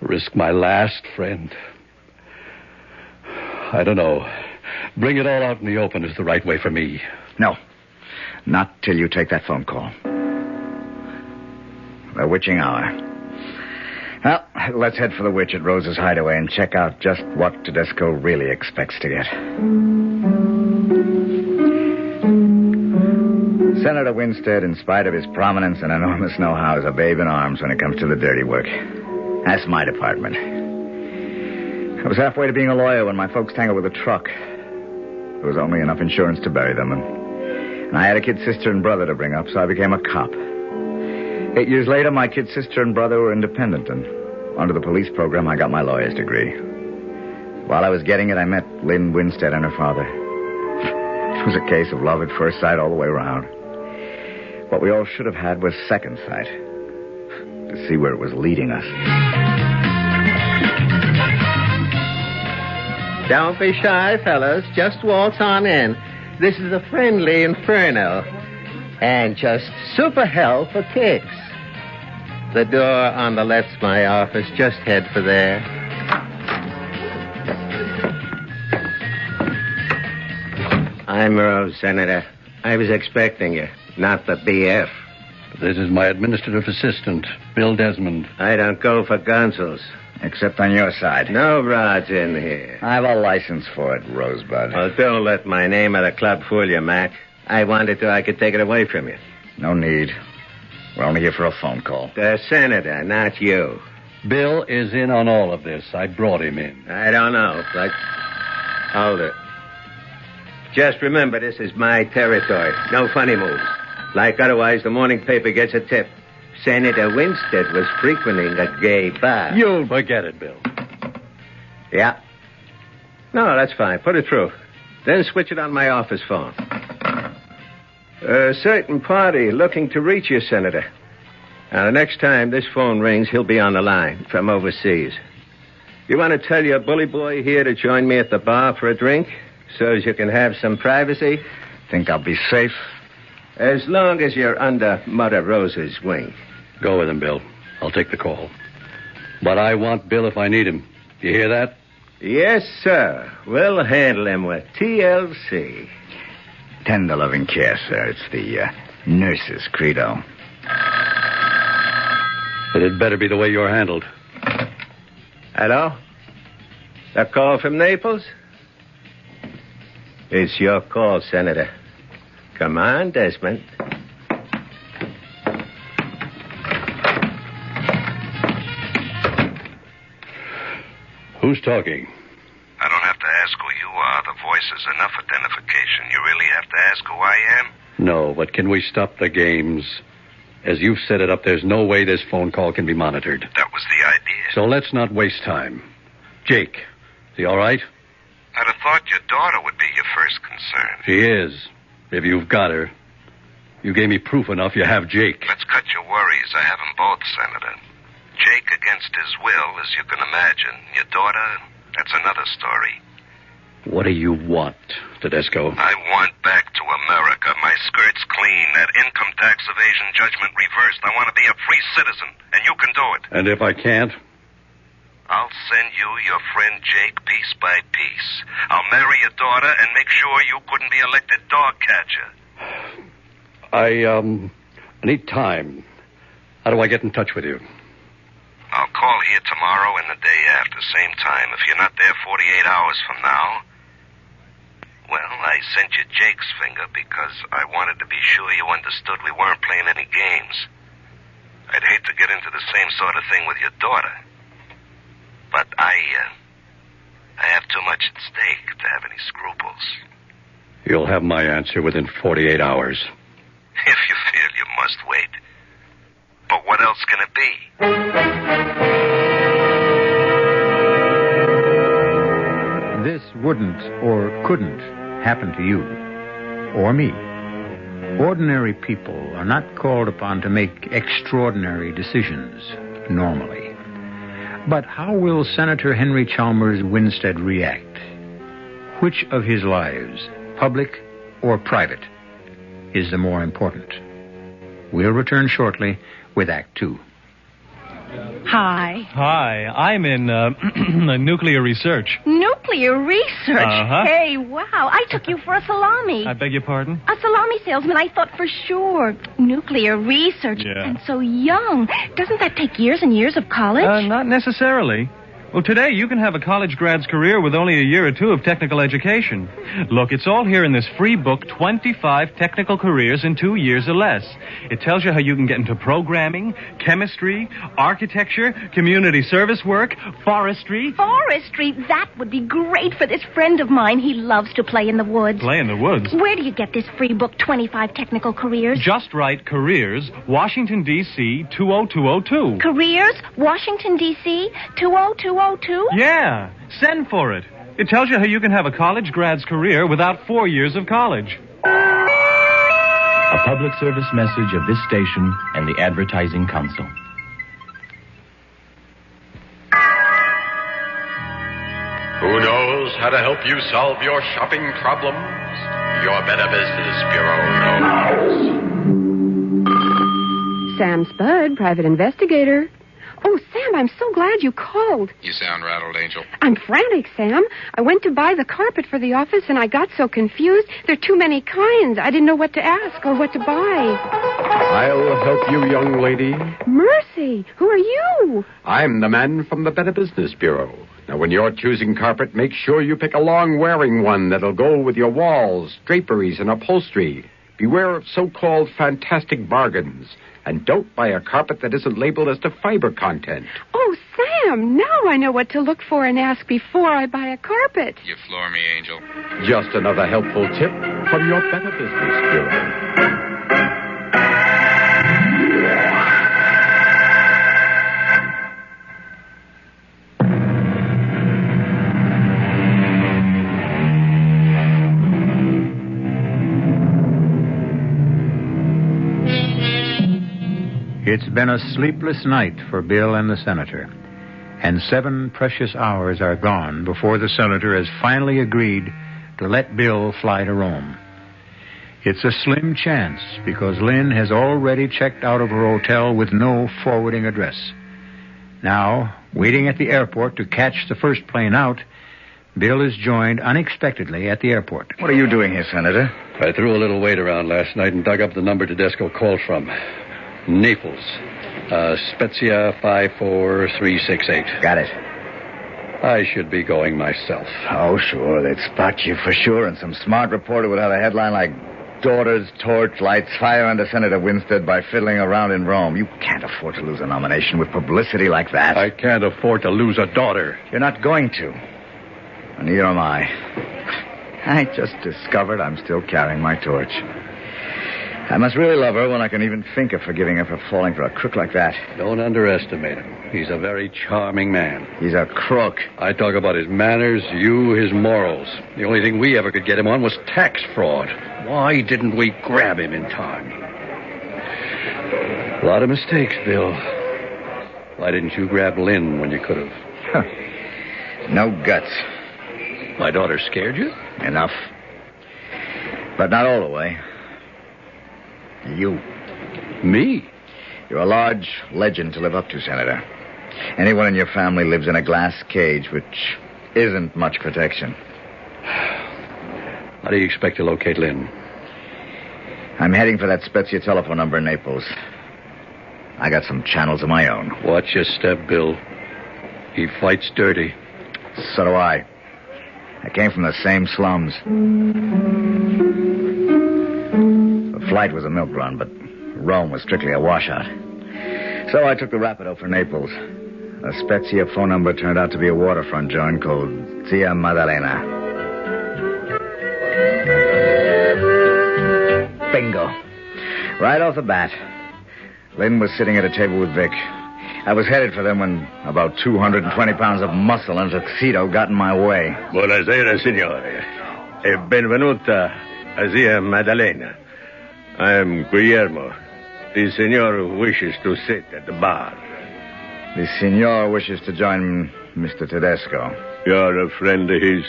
risk my last friend. I don't know. Bring it all out in the open is the right way for me. No. Not till you take that phone call. The witching hour. Well, let's head for the witch at Rose's hideaway and check out just what Tedesco really expects to get. Senator Winstead, in spite of his prominence and enormous know-how, is a babe in arms when it comes to the dirty work. That's my department. I was halfway to being a lawyer when my folks tangled with a truck. There was only enough insurance to bury them, and I had a kid sister and brother to bring up, so I became a cop. 8 years later, my kid sister and brother were independent, and under the police program, I got my lawyer's degree. While I was getting it, I met Lynn Winstead and her father. It was a case of love at first sight all the way around. What we all should have had was second sight, to see where it was leading us. Don't be shy, fellas. Just waltz on in. This is a friendly inferno. And just super hell for kicks. The door on the left's my office. Just head for there. I'm Rose, Senator. I was expecting you, not the BF. This is my administrative assistant, Bill Desmond. I don't go for gonzels. Except on your side. No rods in here. I have a license for it, Rosebud. Well, don't let my name at the club fool you, Mac. I wanted to, I could take it away from you. No need. We're only here for a phone call. The Senator, not you. Bill is in on all of this. I brought him in. I don't know, but... Hold it. Just remember, this is my territory. No funny moves. Like otherwise, the morning paper gets a tip. Senator Winstead was frequenting a gay bar. You'll forget it, Bill. Yeah. No, that's fine. Put it through. Then switch it on my office phone. A certain party looking to reach you, Senator. Now, the next time this phone rings, he'll be on the line from overseas. You want to tell your bully boy here to join me at the bar for a drink so as you can have some privacy? Think I'll be safe? As long as you're under Mother Rose's wing. Go with him, Bill. I'll take the call. But I want Bill if I need him. You hear that? Yes, sir. We'll handle him with TLC. Tender loving care, sir. It's the nurse's credo. But it better be the way you're handled. Hello? A call from Naples? It's your call, Senator. Come on, Desmond. Who's talking? I don't have to ask who you are. The voice is enough identification. You really have to ask who I am? No, but can we stop the games? As you've set it up, there's no way this phone call can be monitored. That was the idea. So let's not waste time. Jake, is he all right? I'd have thought your daughter would be your first concern. She is. If you've got her. You gave me proof enough you have Jake. Let's cut your worries. I have them both, Senator. Jake against his will, as you can imagine. Your daughter, that's another story. What do you want, Tedesco? I want back to America. My skirt's clean. That income tax evasion judgment reversed. I want to be a free citizen, and you can do it. And if I can't? I'll send you your friend Jake piece by piece. I'll marry your daughter and make sure you couldn't be elected dog catcher. I need time. How do I get in touch with you? I'll call here tomorrow and the day after, same time. If you're not there 48 hours from now, well, I sent you Jake's finger because I wanted to be sure you understood we weren't playing any games. I'd hate to get into the same sort of thing with your daughter. But I have too much at stake to have any scruples. You'll have my answer within 48 hours. If you feel you must wait. But what else can it be? This wouldn't or couldn't happen to you or me. Ordinary people are not called upon to make extraordinary decisions normally. But how will Senator Henry Chalmers Winstead react? Which of his lives, public or private, is the more important? We'll return shortly with Act Two. Hi. Hi, I'm in nuclear research. Nuclear research? Uh-huh. Hey, wow. I took you for a salami. I beg your pardon? A salami salesman, I thought for sure. Nuclear research. Yeah. And so young. Doesn't that take years and years of college? Not necessarily. Well, today you can have a college grad's career with only a year or two of technical education. Look, it's all here in this free book, 25 Technical Careers in 2 years or less. It tells you how you can get into programming, chemistry, architecture, community service work, forestry. Forestry? That would be great for this friend of mine. He loves to play in the woods. Play in the woods? Where do you get this free book, 25 Technical Careers? Just write Careers, Washington, D.C., 20202. Careers, Washington, D.C., 20202? Yeah, send for it. It tells you how you can have a college grad's career without 4 years of college. A public service message of this station and the Advertising Council. Who knows how to help you solve your shopping problems? Your Better Business Bureau knows. Sam Spud, private investigator. Oh, Sam, I'm so glad you called. You sound rattled, Angel. I'm frantic, Sam. I went to buy the carpet for the office, and I got so confused. There are too many kinds. I didn't know what to ask or what to buy. I'll help you, young lady. Mercy, who are you? I'm the man from the Better Business Bureau. Now, when you're choosing carpet, make sure you pick a long-wearing one that'll go with your walls, draperies, and upholstery. Beware of so-called fantastic bargains. And don't buy a carpet that isn't labeled as to fiber content. Oh, Sam, now I know what to look for and ask before I buy a carpet. You floor me, Angel. Just another helpful tip from your Better Business Bureau. It's been a sleepless night for Bill and the Senator, and 7 precious hours are gone before the Senator has finally agreed to let Bill fly to Rome. It's a slim chance because Lynn has already checked out of her hotel with no forwarding address. Now, waiting at the airport to catch the first plane out, Bill is joined unexpectedly at the airport. What are you doing here, Senator? I threw a little weight around last night and dug up the number Tedesco called from. Naples. Spezia 54368. Got it. I should be going myself. Oh, sure. They'd spot you for sure, and some smart reporter would have a headline like, Daughters, Torch Lights, Fire under Senator Winstead by Fiddling Around in Rome. You can't afford to lose a nomination with publicity like that. I can't afford to lose a daughter. You're not going to. And neither am I. I just discovered I'm still carrying my torch. I must really love her when I can even think of forgiving her for falling for a crook like that. Don't underestimate him. He's a very charming man. He's a crook. I talk about his manners, you his morals. The only thing we ever could get him on was tax fraud. Why didn't we grab him in time? A lot of mistakes, Bill. Why didn't you grab Lynn when you could have? No guts. My daughter scared you? Enough. But not all the way. You. Me? You're a large legend to live up to, Senator. Anyone in your family lives in a glass cage, which isn't much protection. How do you expect to locate Lynn? I'm heading for that Spezia telephone number in Naples. I got some channels of my own. Watch your step, Bill. He fights dirty. So do I. I came from the same slums. The flight was a milk run, but Rome was strictly a washout. So I took the Rapido for Naples. The Spezia phone number turned out to be a waterfront joint called Zia Maddalena. Bingo. Right off the bat. Lynn was sitting at a table with Vic. I was headed for them when about 220 pounds of muscle and a tuxedo got in my way. Buonasera, signore. E benvenuta a Zia Maddalena. I'm Guillermo. The signor wishes to sit at the bar. The signor wishes to join Mr. Tedesco. You're a friend of his?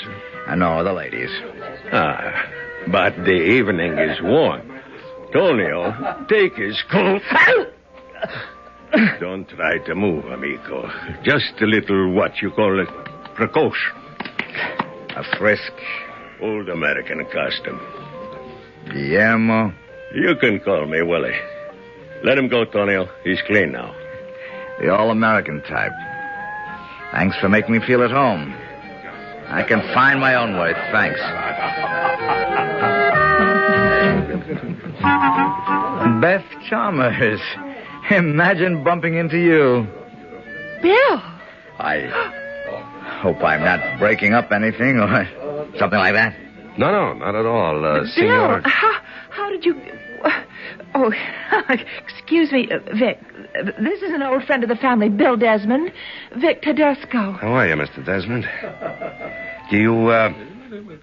No, the ladies. Ah, but the evening is warm. Tonio, take his coat. Don't try to move, amigo. Just a little, what you call it, precaution. A frisk. Old American custom. Guillermo? You can call me Willie. Let him go, Tonio. He's clean now. The all-American type. Thanks for making me feel at home. I can find my own way, thanks. Beth Chalmers. Imagine bumping into you. Bill! I hope I'm not breaking up anything or something like that. No, not at all, Bill, Senor. how did you... Oh, excuse me, Vic. This is an old friend of the family, Bill Desmond. Vic Tedesco. How are you, Mr. Desmond? Do you,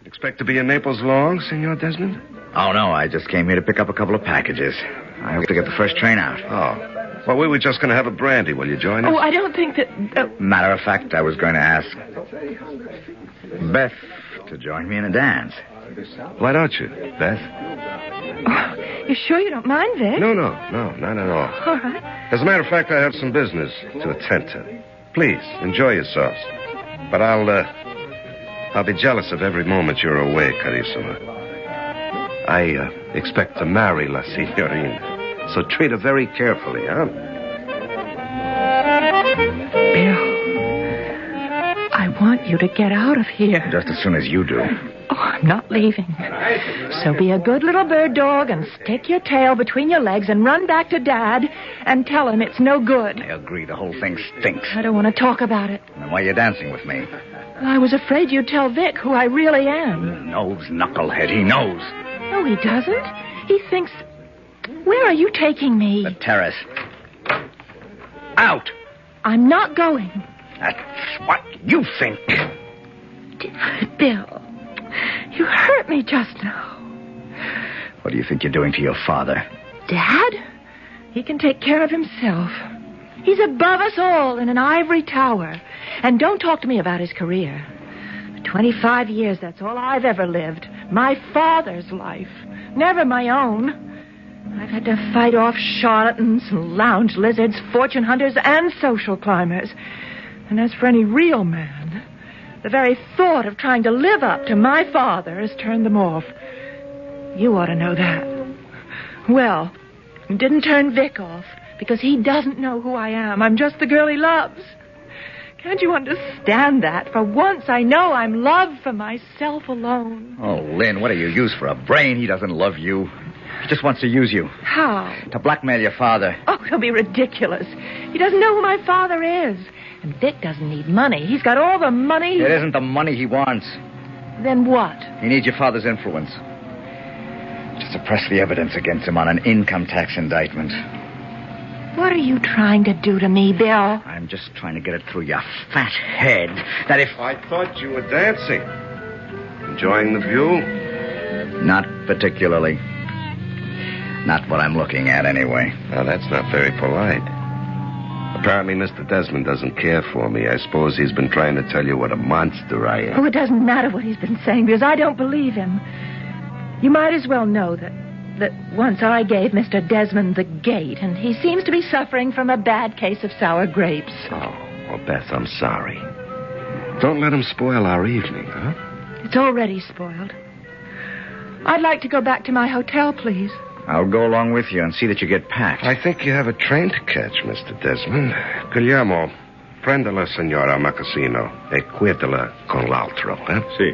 expect to be in Naples long, Senor Desmond? Oh, no, I just came here to pick up a couple of packages. I hope to get the first train out. Oh. Well, we were just going to have a brandy. Will you join us? Oh, I don't think that... Matter of fact, I was going to ask Beth to join me in a dance. Why don't you, Beth? Oh, you sure you don't mind, Vic? No, not at all. All right. As a matter of fact, I have some business to attend to. Please, enjoy yourselves. But I'll be jealous of every moment you're away, Carissima. I expect to marry La Signorina, so treat her very carefully, huh? Bill, I want you to get out of here. Just as soon as you do. Oh, I'm not leaving. So be a good little bird dog and stick your tail between your legs and run back to Dad and tell him it's no good. I agree. The whole thing stinks. I don't want to talk about it. Then why are you dancing with me? I was afraid you'd tell Vic who I really am. He knows, knucklehead. He knows. No, he doesn't. He thinks... Where are you taking me? The terrace. Out! I'm not going. That's what you think. Bill, you hurt me just now. What do you think you're doing to your father? Dad? He can take care of himself. He's above us all in an ivory tower. And don't talk to me about his career. For 25 years, that's all I've ever lived. My father's life. Never my own. I've had to fight off charlatans, lounge lizards, fortune hunters, and social climbers. And as for any real man, the very thought of trying to live up to my father has turned them off. You ought to know that. Well, it didn't turn Vic off because he doesn't know who I am. I'm just the girl he loves. Can't you understand that? For once, I know I'm loved for myself alone. Oh, Lynn, what do you use for a brain? He doesn't love you. He just wants to use you. How? To blackmail your father. Oh, he'll be ridiculous. He doesn't know who my father is. And Vic doesn't need money. He's got all the money. It isn't the money he wants. Then what? He needs your father's influence. To suppress the evidence against him on an income tax indictment. What are you trying to do to me, Bill? I'm just trying to get it through your fat head that if... I thought you were dancing. Enjoying the view? Not particularly. Not what I'm looking at, anyway. Now, that's not very polite. Apparently, Mr. Desmond doesn't care for me. I suppose he's been trying to tell you what a monster I am. Oh, it doesn't matter what he's been saying, because I don't believe him. You might as well know that once I gave Mr. Desmond the gate, and he seems to be suffering from a bad case of sour grapes. Oh, well, Beth, I'm sorry. Don't let him spoil our evening, huh? It's already spoiled. I'd like to go back to my hotel, please. I'll go along with you and see that you get packed. I think you have a train to catch, Mr. Desmond. Guillermo, prenda la signora Macassino e cuidala con l'altro, eh? Si.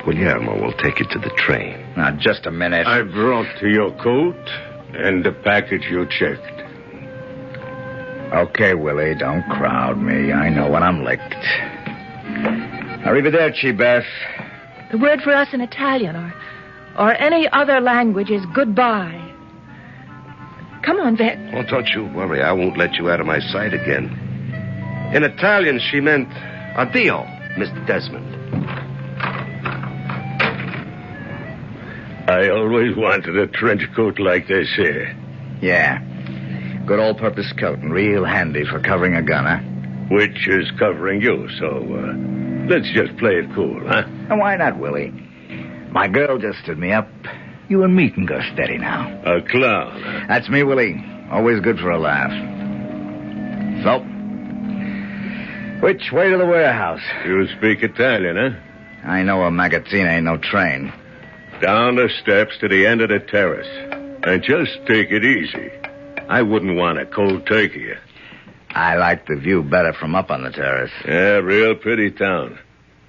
Guillermo will take you to the train. Now, just a minute. I brought your coat and the package you checked. Okay, Willie, don't crowd me. I know when I'm licked. Arrivederci, Beth. The word for us in Italian or any other language is goodbye. Come on, Vic. Oh, don't you worry. I won't let you out of my sight again. In Italian, she meant addio, Mr. Desmond. I always wanted a trench coat like this here. Yeah. Good all-purpose coat and real handy for covering a gun, huh? Which is covering you, so let's just play it cool, huh? And why not, Willie? My girl just stood me up. You and me can go steady now. A clown. That's me, Willie. Always good for a laugh. So, which way to the warehouse? You speak Italian, huh? I know a magazzina ain't no train. Down the steps to the end of the terrace. And just take it easy. I wouldn't want a cold turkey. I like the view better from up on the terrace. Yeah, real pretty town.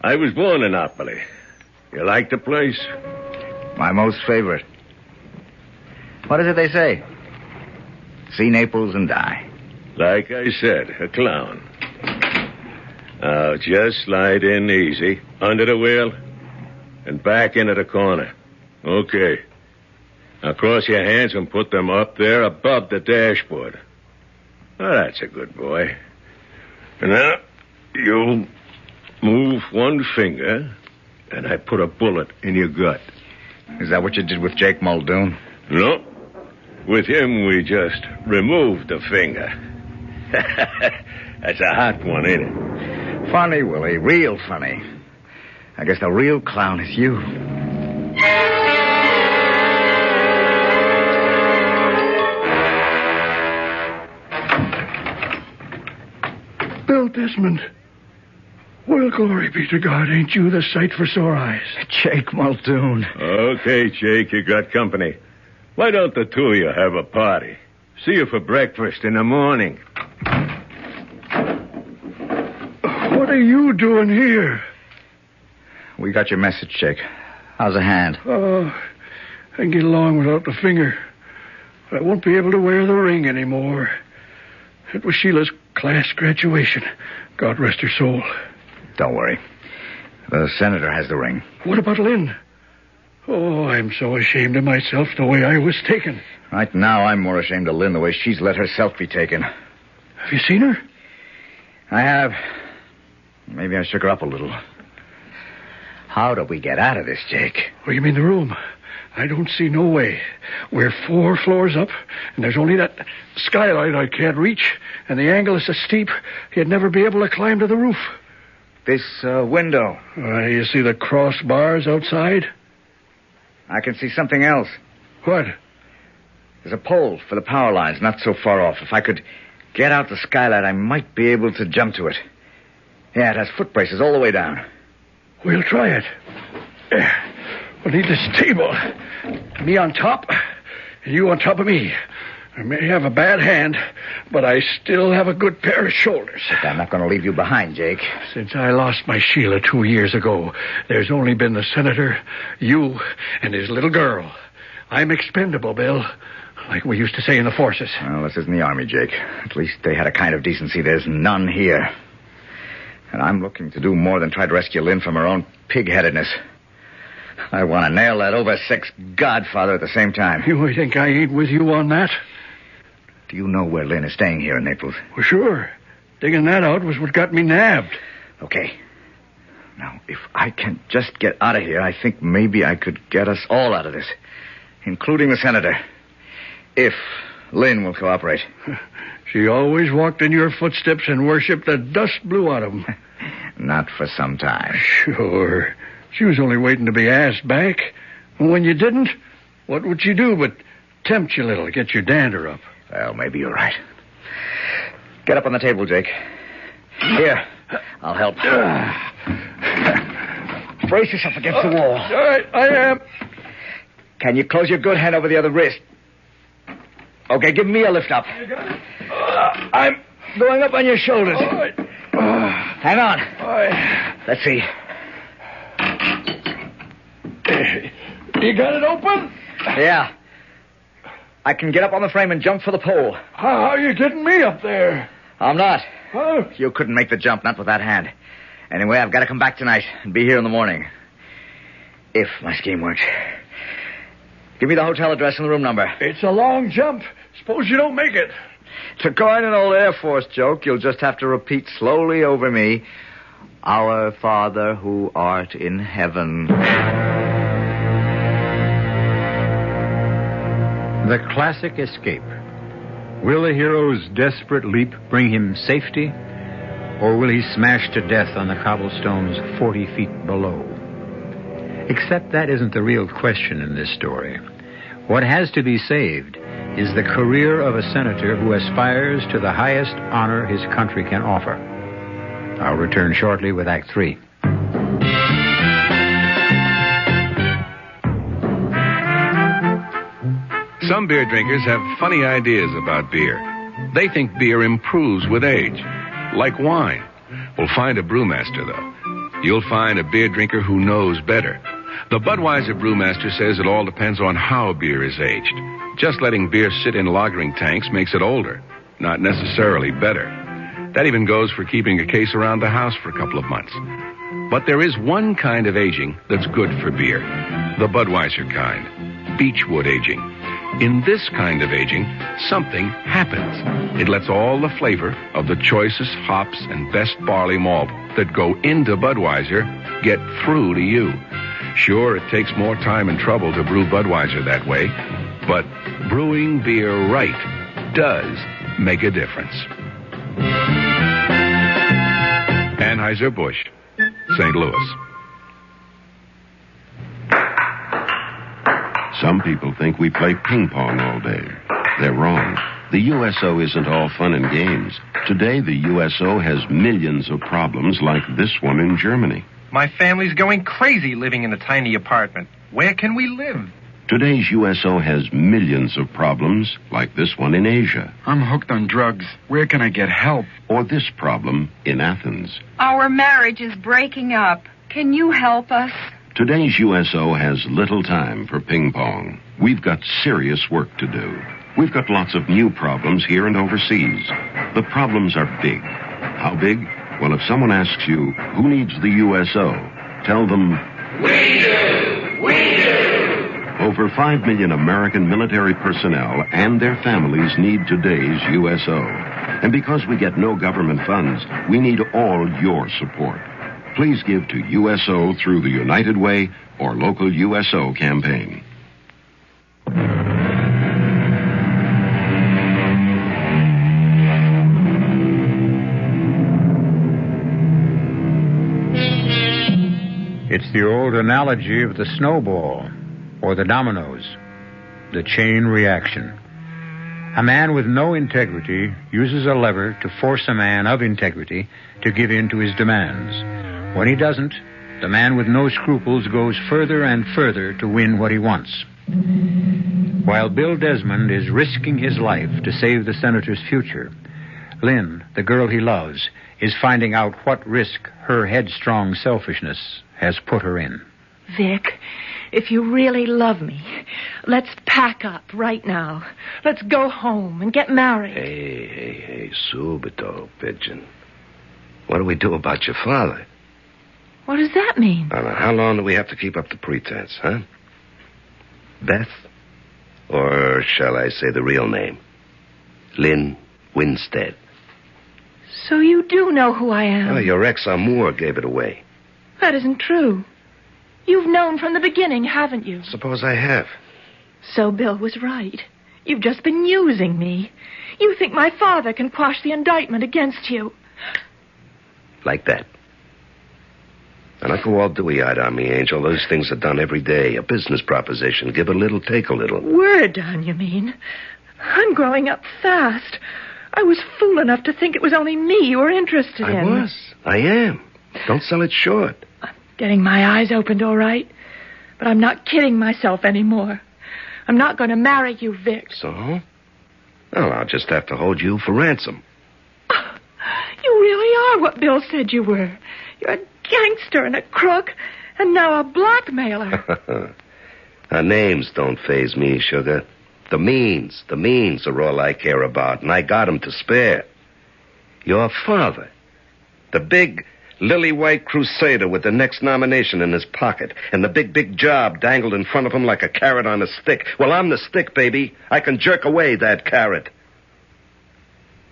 I was born in Napoli. You like the place? My most favorite. What is it they say? See Naples and die. Like I said, a clown. Now, just slide in easy, under the wheel, and back into the corner. Okay. Now cross your hands and put them up there above the dashboard. Oh, that's a good boy. And now, you move one finger, and I put a bullet in your gut. Is that what you did with Jake Muldoon? No. With him, we just removed the finger. That's a hot one, ain't it? Funny, Willie. Real funny. I guess the real clown is you. Bill Desmond. Well, glory be to God, ain't you the sight for sore eyes? Jake Muldoon. Okay, Jake, you got company. Why don't the two of you have a party? See you for breakfast in the morning. What are you doing here? We got your message, Jake. How's the hand? Oh, I can get along without the finger. But I won't be able to wear the ring anymore. It was Sheila's class graduation. God rest her soul. Don't worry. The senator has the ring. What about Lynn? Oh, I'm so ashamed of myself the way I was taken. Right now, I'm more ashamed of Lynn the way she's let herself be taken. Have you seen her? I have. Maybe I shook her up a little. How do we get out of this, Jake? Oh, you mean the room? I don't see no way. We're 4 floors up, and there's only that skylight I can't reach, and the angle is so steep, you'd never be able to climb to the roof. This window. You see the crossbars outside? I can see something else. What? There's a pole for the power lines not so far off. If I could get out the skylight, I might be able to jump to it. Yeah, it has foot braces all the way down. We'll try it. We'll need this table. Me on top, and you on top of me. I may have a bad hand, but I still have a good pair of shoulders. But I'm not going to leave you behind, Jake. Since I lost my Sheila 2 years ago, there's only been the senator, you, and his little girl. I'm expendable, Bill, like we used to say in the forces. Well, this isn't the army, Jake. At least they had a kind of decency. There's none here. And I'm looking to do more than try to rescue Lynn from her own pig-headedness. I want to nail that over-sexed godfather at the same time. You think I ain't with you on that? Do you know where Lynn is staying here in Naples? Well, sure. Digging that out was what got me nabbed. Okay. Now, if I can just get out of here, I think maybe I could get us all out of this, including the senator, if Lynn will cooperate. She always walked in your footsteps and worshipped the dust blew out of them. Not for some time. Sure. She was only waiting to be asked back. And when you didn't, what would she do but tempt you a little, get your dander up? Well, maybe you're right. Get up on the table, Jake. Here, I'll help. Brace yourself against the wall. All right, I am. Can you close your good hand over the other wrist? Okay, give me a lift up. I'm going up on your shoulders. All right. Hang on. All right. Let's see. You got it open? Yeah. I can get up on the frame and jump for the pole. How are you getting me up there? I'm not. Huh? You couldn't make the jump, not with that hand. Anyway, I've got to come back tonight and be here in the morning. If my scheme works. Give me the hotel address and the room number. It's a long jump. Suppose you don't make it. To coin an old Air Force joke, you'll just have to repeat slowly over me, Our Father who art in heaven. The classic escape. Will the hero's desperate leap bring him safety, or will he smash to death on the cobblestones 40 feet below? Except that isn't the real question in this story. What has to be saved is the career of a senator who aspires to the highest honor his country can offer. I'll return shortly with Act 3. Some beer drinkers have funny ideas about beer. They think beer improves with age, like wine. Well, find a brewmaster, though. You'll find a beer drinker who knows better. The Budweiser brewmaster says it all depends on how beer is aged. Just letting beer sit in lagering tanks makes it older, not necessarily better. That even goes for keeping a case around the house for a couple of months. But there is one kind of aging that's good for beer, the Budweiser kind, beechwood aging. In this kind of aging, something happens. It lets all the flavor of the choicest hops and best barley malt that go into Budweiser get through to you. Sure, it takes more time and trouble to brew Budweiser that way, but brewing beer right does make a difference. Anheuser-Busch, St. Louis. Some people think we play ping pong all day. They're wrong. The USO isn't all fun and games. Today, the USO has millions of problems like this one in Germany. My family's going crazy living in a tiny apartment. Where can we live? Today's USO has millions of problems like this one in Asia. I'm hooked on drugs. Where can I get help? Or this problem in Athens. Our marriage is breaking up. Can you help us? Today's USO has little time for ping pong. We've got serious work to do. We've got lots of new problems here and overseas. The problems are big. How big? Well, if someone asks you, who needs the USO? Tell them, we do! We do! Over 5 million American military personnel and their families need today's USO. And because we get no government funds, we need all your support. Please give to USO through the United Way or local USO campaign. It's the old analogy of the snowball or the dominoes, the chain reaction. A man with no integrity uses a lever to force a man of integrity to give in to his demands. When he doesn't, the man with no scruples goes further and further to win what he wants. While Bill Desmond is risking his life to save the senator's future, Lynn, the girl he loves, is finding out what risk her headstrong selfishness has put her in. Vic, if you really love me, let's pack up right now. Let's go home and get married. Hey, subito, pigeon. What do we do about your father? What does that mean? How long do we have to keep up the pretense, huh? Beth? Or shall I say the real name? Lynn Winstead. So you do know who I am? Oh, your ex-amour gave it away. That isn't true. You've known from the beginning, haven't you? Suppose I have. So Bill was right. You've just been using me. You think my father can quash the indictment against you. Like that. And don't go all dewy-eyed on me, Angel. Those things are done every day. A business proposition. Give a little, take a little. We're done, you mean? I'm growing up fast. I was fool enough to think it was only me you were interested in. I am. Don't sell it short. I'm getting my eyes opened all right. But I'm not kidding myself anymore. I'm not going to marry you, Vic. So? Well, I'll just have to hold you for ransom. You really are what Bill said you were. You're a gangster and a crook, and now a blackmailer. Our names don't faze me, sugar. The means are all I care about, and I got 'em to spare. Your father, the big lily-white crusader with the next nomination in his pocket, and the big job dangled in front of him like a carrot on a stick. Well, I'm the stick, baby. I can jerk away that carrot.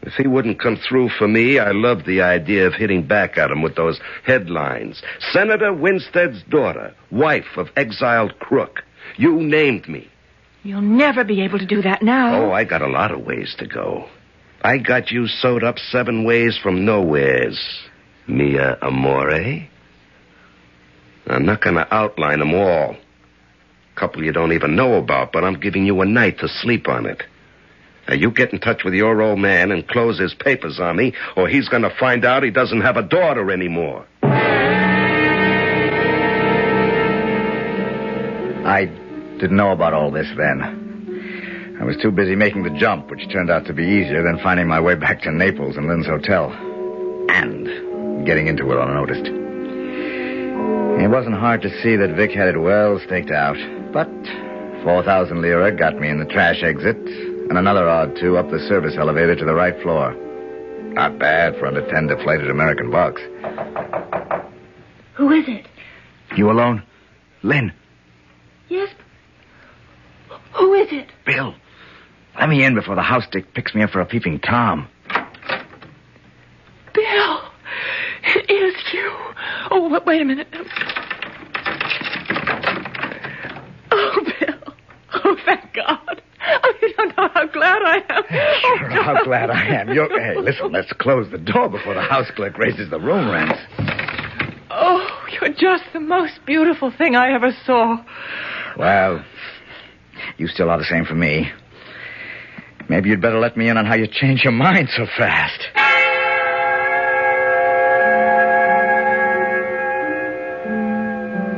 If he wouldn't come through for me, I love the idea of hitting back at him with those headlines. Senator Winstead's daughter, wife of exiled crook. You named me. You'll never be able to do that now. Oh, I got a lot of ways to go. I got you sewed up 7 ways from nowheres. Mia Amore. I'm not going to outline them all. A couple you don't even know about, but I'm giving you a night to sleep on it. Now, you get in touch with your old man and close his papers on me, or he's going to find out he doesn't have a daughter anymore. I didn't know about all this then. I was too busy making the jump, which turned out to be easier than finding my way back to Naples and Lynn's hotel. And getting into it unnoticed. It wasn't hard to see that Vic had it well staked out. But 4,000 lira got me in the trash exit, and another odd 2 up the service elevator to the right floor. Not bad for under 10 deflated American bucks. Who is it? You alone? Lynn. Yes. Who is it? Bill. Let me in before the house dick picks me up for a peeping Tom. Bill. It is you. Oh, wait a minute. Oh, Bill. Oh, thank God. Oh, you don't know how glad I am. Sure, how glad I am. Hey, listen, let's close the door before the house clerk raises the room rents. Oh, you're just the most beautiful thing I ever saw. Well, you still are the same for me. Maybe you'd better let me in on how you changed your mind so fast.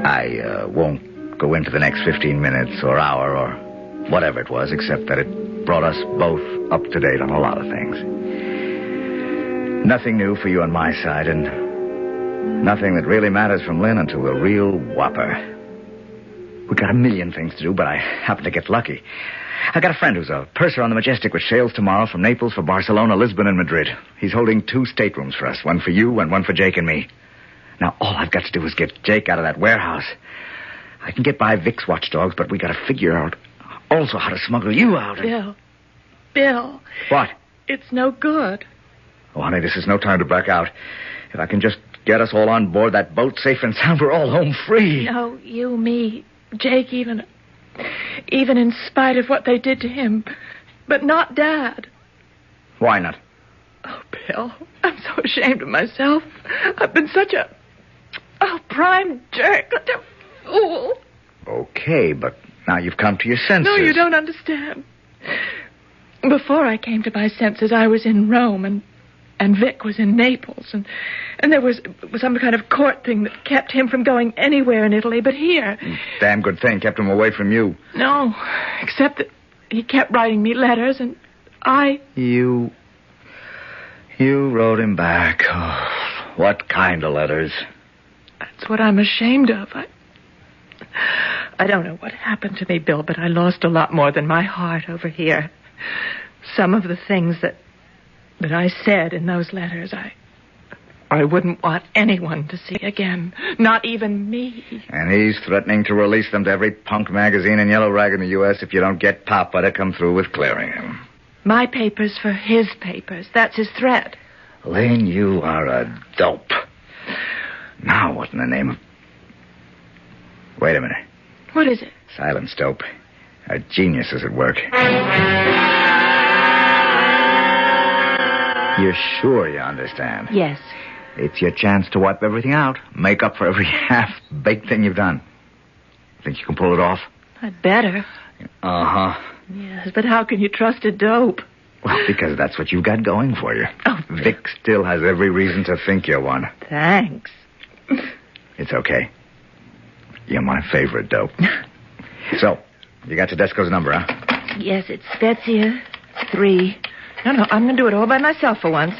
I won't go into the next 15 minutes or hour or whatever it was, except that it brought us both up to date on a lot of things. Nothing new for you on my side, and nothing that really matters from Lynn until a real whopper. We got a million things to do, but I happen to get lucky. I got a friend who's a purser on the Majestic, which sails tomorrow from Naples for Barcelona, Lisbon, and Madrid. He's holding 2 staterooms for us, one for you and one for Jake and me. Now, all I've got to do is get Jake out of that warehouse. I can get by Vic's watchdogs, but we got to figure out also how to smuggle you out. Bill. What? It's no good. Oh, honey, this is no time to back out. If I can just get us all on board that boat safe and sound, we're all home free. No, you, me, Jake, even in spite of what they did to him. But not Dad. Why not? Oh, Bill, I'm so ashamed of myself. I've been such a prime jerk, such a fool. Okay, but now you've come to your senses. No, you don't understand. Before I came to my senses, I was in Rome, and Vic was in Naples, and there was some kind of court thing that kept him from going anywhere in Italy but here. Damn good thing kept him away from you. No, except that he kept writing me letters, and I... You wrote him back. Oh, what kind of letters? That's what I'm ashamed of. I don't know what happened to me, Bill, but I lost a lot more than my heart over here. Some of the things that I said in those letters, I wouldn't want anyone to see again, not even me. And he's threatening to release them to every punk magazine and yellow rag in the U.S. if you don't get Papa to come through with clearing him. My papers for his papers. That's his threat. Lane, you are a dope. Now, what in the name of... Wait a minute. What is it? Silence, dope. A genius is at work. You're sure you understand? Yes. It's your chance to wipe everything out. Make up for every half-baked thing you've done. Think you can pull it off? I'd better. Uh-huh. Yes, but how can you trust a dope? Well, because that's what you've got going for you. Oh, Vic still has every reason to think you're one. Thanks. It's okay. You're my favorite dope. So, you got Tedesco's number, huh? Yes, it's Spezia 3. No, I'm going to do it all by myself for once.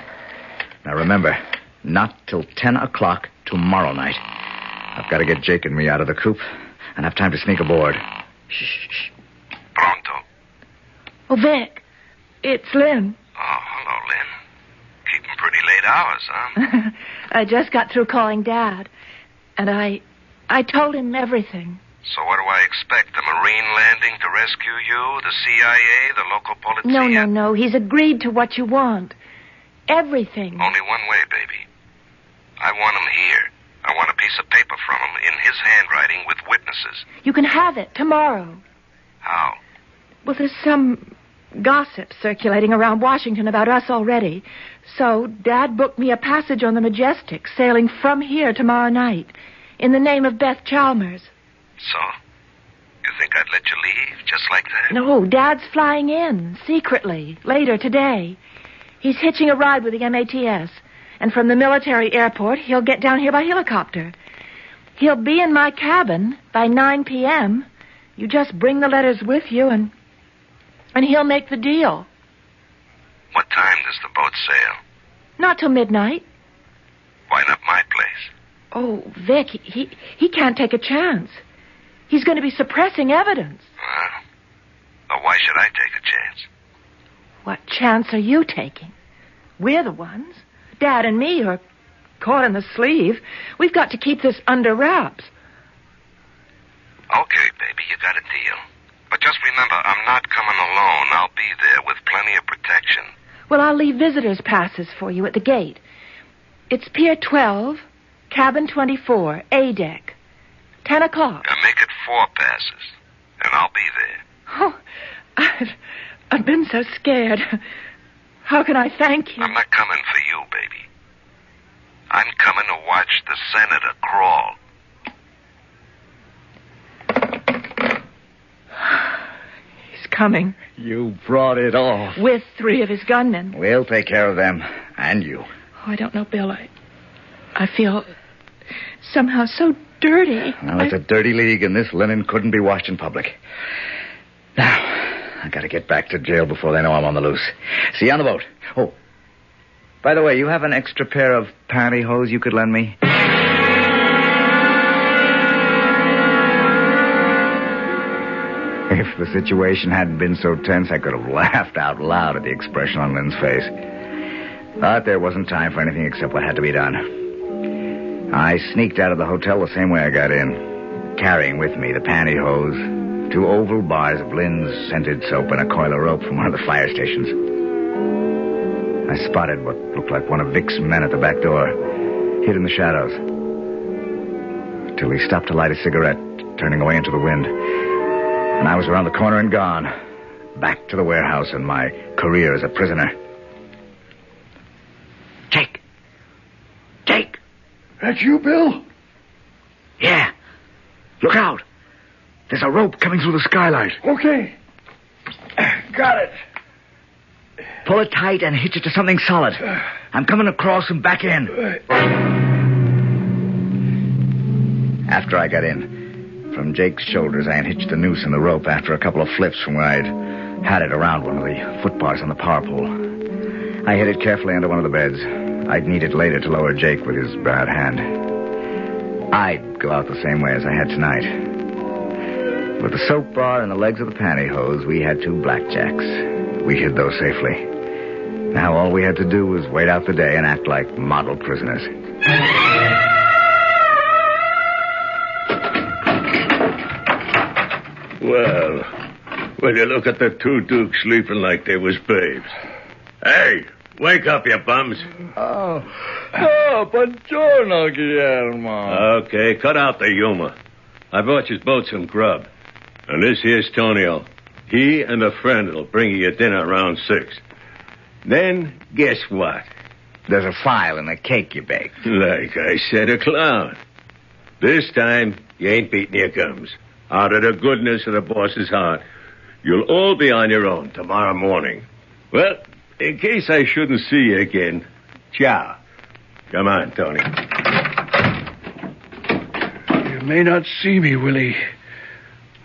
Now, remember, not till 10 o'clock tomorrow night. I've got to get Jake and me out of the coop and have time to sneak aboard. Shh. Pronto. Oh, Vic, it's Lynn. Oh, hello, Lynn. Keeping pretty late hours, huh? I just got through calling Dad, and I told him everything. So what do I expect? The Marine landing to rescue you? The CIA? The local police? No. He's agreed to what you want. Everything. Only one way, baby. I want him here. I want a piece of paper from him in his handwriting with witnesses. You can have it tomorrow. How? Well, there's some gossip circulating around Washington about us already. So Dad booked me a passage on the Majestic, sailing from here tomorrow night, in the name of Beth Chalmers. So? You think I'd let you leave just like that? No, Dad's flying in, secretly, later today. He's hitching a ride with the MATS, and from the military airport, he'll get down here by helicopter. He'll be in my cabin by 9 p.m. You just bring the letters with you, and he'll make the deal. What time does the boat sail? Not till midnight. Why not my place? Oh, Vic, he can't take a chance. He's going to be suppressing evidence. Well, why should I take a chance? What chance are you taking? We're the ones. Dad and me are caught in the sleeve. We've got to keep this under wraps. Okay, baby, you got a deal. But just remember, I'm not coming alone. I'll be there with plenty of protection. Well, I'll leave visitors' passes for you at the gate. It's Pier 12, Cabin 24, A deck. 10 o'clock. Now make it 4 passes, and I'll be there. Oh, I've been so scared. How can I thank you? I'm not coming for you, baby. I'm coming to watch the senator crawl. He's coming. You brought it off. With 3 of his gunmen. We'll take care of them, and you. Oh, I don't know, Bill. I feel somehow so dirty. Well, it's a dirty league, and this linen couldn't be washed in public. Now, I gotta get back to jail before they know I'm on the loose. See you on the boat. Oh, by the way, you have an extra pair of pantyhose you could lend me? If the situation hadn't been so tense, I could have laughed out loud at the expression on Lynn's face. But there wasn't time for anything except what had to be done. I sneaked out of the hotel the same way I got in, carrying with me the pantyhose, 2 oval bars of Lynn's scented soap, and a coil of rope from one of the fire stations. I spotted what looked like one of Vic's men at the back door, hid in the shadows, till he stopped to light a cigarette, turning away into the wind. And I was around the corner and gone, back to the warehouse and my career as a prisoner. Jake! Jake! That's you, Bill? Yeah. Look out. There's a rope coming through the skylight. Okay. Got it. Pull it tight and hitch it to something solid. I'm coming across and back in. After I got in, from Jake's shoulders, I unhitched the noose and the rope after a couple of flips from where I'd had it around one of the foot bars on the power pole. I hid it carefully under one of the beds. I'd need it later to lower Jake with his bad hand. I'd go out the same way as I had tonight. With the soap bar and the legs of the pantyhose, we had 2 blackjacks. We hid those safely. Now all we had to do was wait out the day and act like model prisoners. Well, will you look at the 2 dukes sleeping like they was babes? Hey, wake up, you bums. Oh, buongiorno, Guillermo. Okay, cut out the humor. I bought your boat some grub. And this here's Tonio. He and a friend will bring you your dinner around 6. Then, guess what? There's a file in the cake you baked. Like I said, a clown. This time, you ain't beating your gums. Out of the goodness of the boss's heart, you'll all be on your own tomorrow morning. Well, in case I shouldn't see you again, ciao. Come on, Tony. You may not see me, Willie,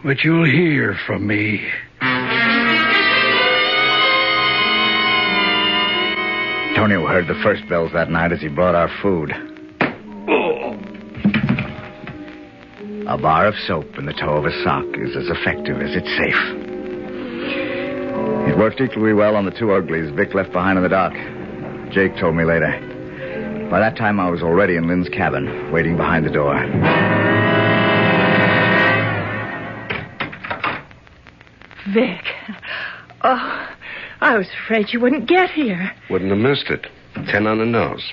but you'll hear from me. Tonio heard the first bells that night as he brought our food. Oh. A bar of soap in the toe of a sock is as effective as it's safe. It worked equally well on the two uglies Vic left behind in the dock. Jake told me later. By that time, I was already in Lynn's cabin, waiting behind the door. Vic. Oh, I was afraid you wouldn't get here. Wouldn't have missed it. 10 on the nose.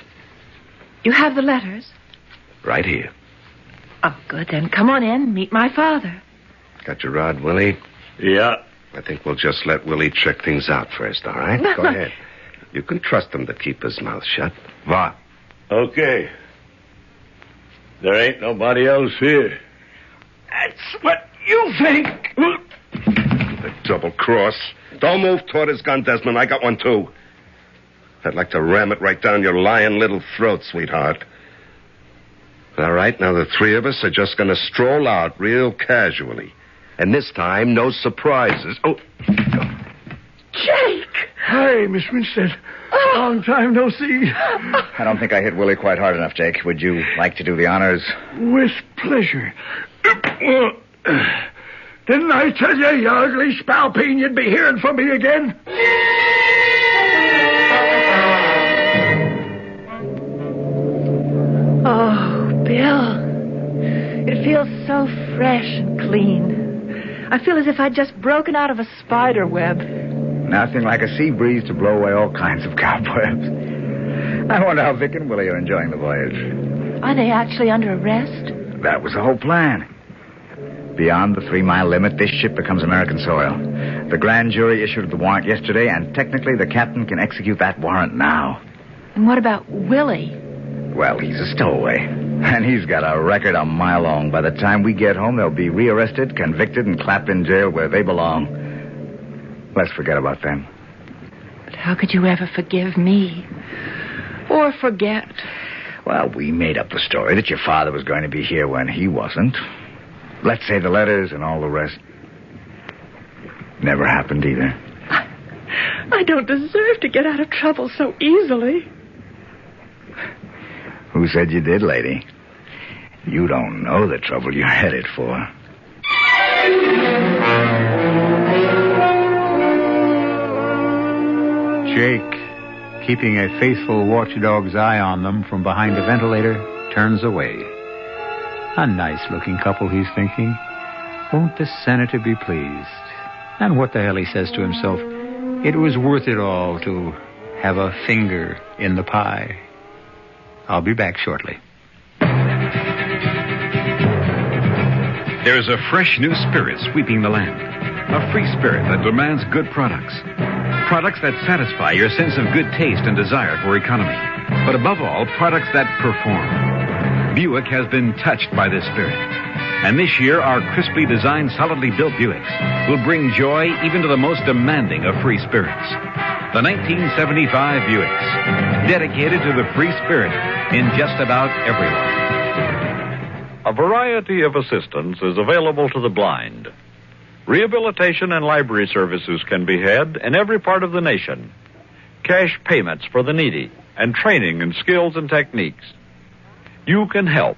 You have the letters? Right here. Oh, good. Then come on in. Meet my father. Got your rod, Willie? Yeah. I think we'll just let Willie check things out first, all right? Go ahead. You can trust him to keep his mouth shut. Va. Okay. There ain't nobody else here. That's what you think. The double cross. Don't move toward his gun, Desmond. I got one, too. I'd like to ram it right down your lying little throat, sweetheart. All right, now the three of us are just going to stroll out real casually. And this time, no surprises. Oh. Jake! Hi, Miss Winstead. Long time no see. I don't think I hit Willie quite hard enough, Jake. Would you like to do the honors? With pleasure. Didn't I tell you, you ugly spalpeen, you'd be hearing from me again? Oh, Bill. It feels so fresh and clean. I feel as if I'd just broken out of a spider web. Nothing like a sea breeze to blow away all kinds of cobwebs. I wonder how Vic and Willie are enjoying the voyage. Are they actually under arrest? That was the whole plan. Beyond the 3-mile limit, this ship becomes American soil. The grand jury issued the warrant yesterday, and technically the captain can execute that warrant now. And what about Willie? Well, he's a stowaway. And he's got a record a mile long. By the time we get home, they'll be rearrested, convicted, and clapped in jail where they belong. Let's forget about them. But how could you ever forgive me? Or forget? Well, we made up the story that your father was going to be here when he wasn't. Let's say the letters and all the rest never happened either. I don't deserve to get out of trouble so easily. Who said you did, lady? You don't know the trouble you're headed for. Jake, keeping a faithful watchdog's eye on them from behind the ventilator, turns away. A nice-looking couple, he's thinking. Won't the senator be pleased? And what the hell, he says to himself, it was worth it all to have a finger in the pie. I'll be back shortly. There is a fresh new spirit sweeping the land. A free spirit that demands good products. Products that satisfy your sense of good taste and desire for economy. But above all, products that perform. Buick has been touched by this spirit. And this year, our crisply designed, solidly built Buicks will bring joy even to the most demanding of free spirits. The 1975 Buicks, dedicated to the free spirit in just about everyone. A variety of assistance is available to the blind. Rehabilitation and library services can be had in every part of the nation. Cash payments for the needy and training in skills and techniques. You can help.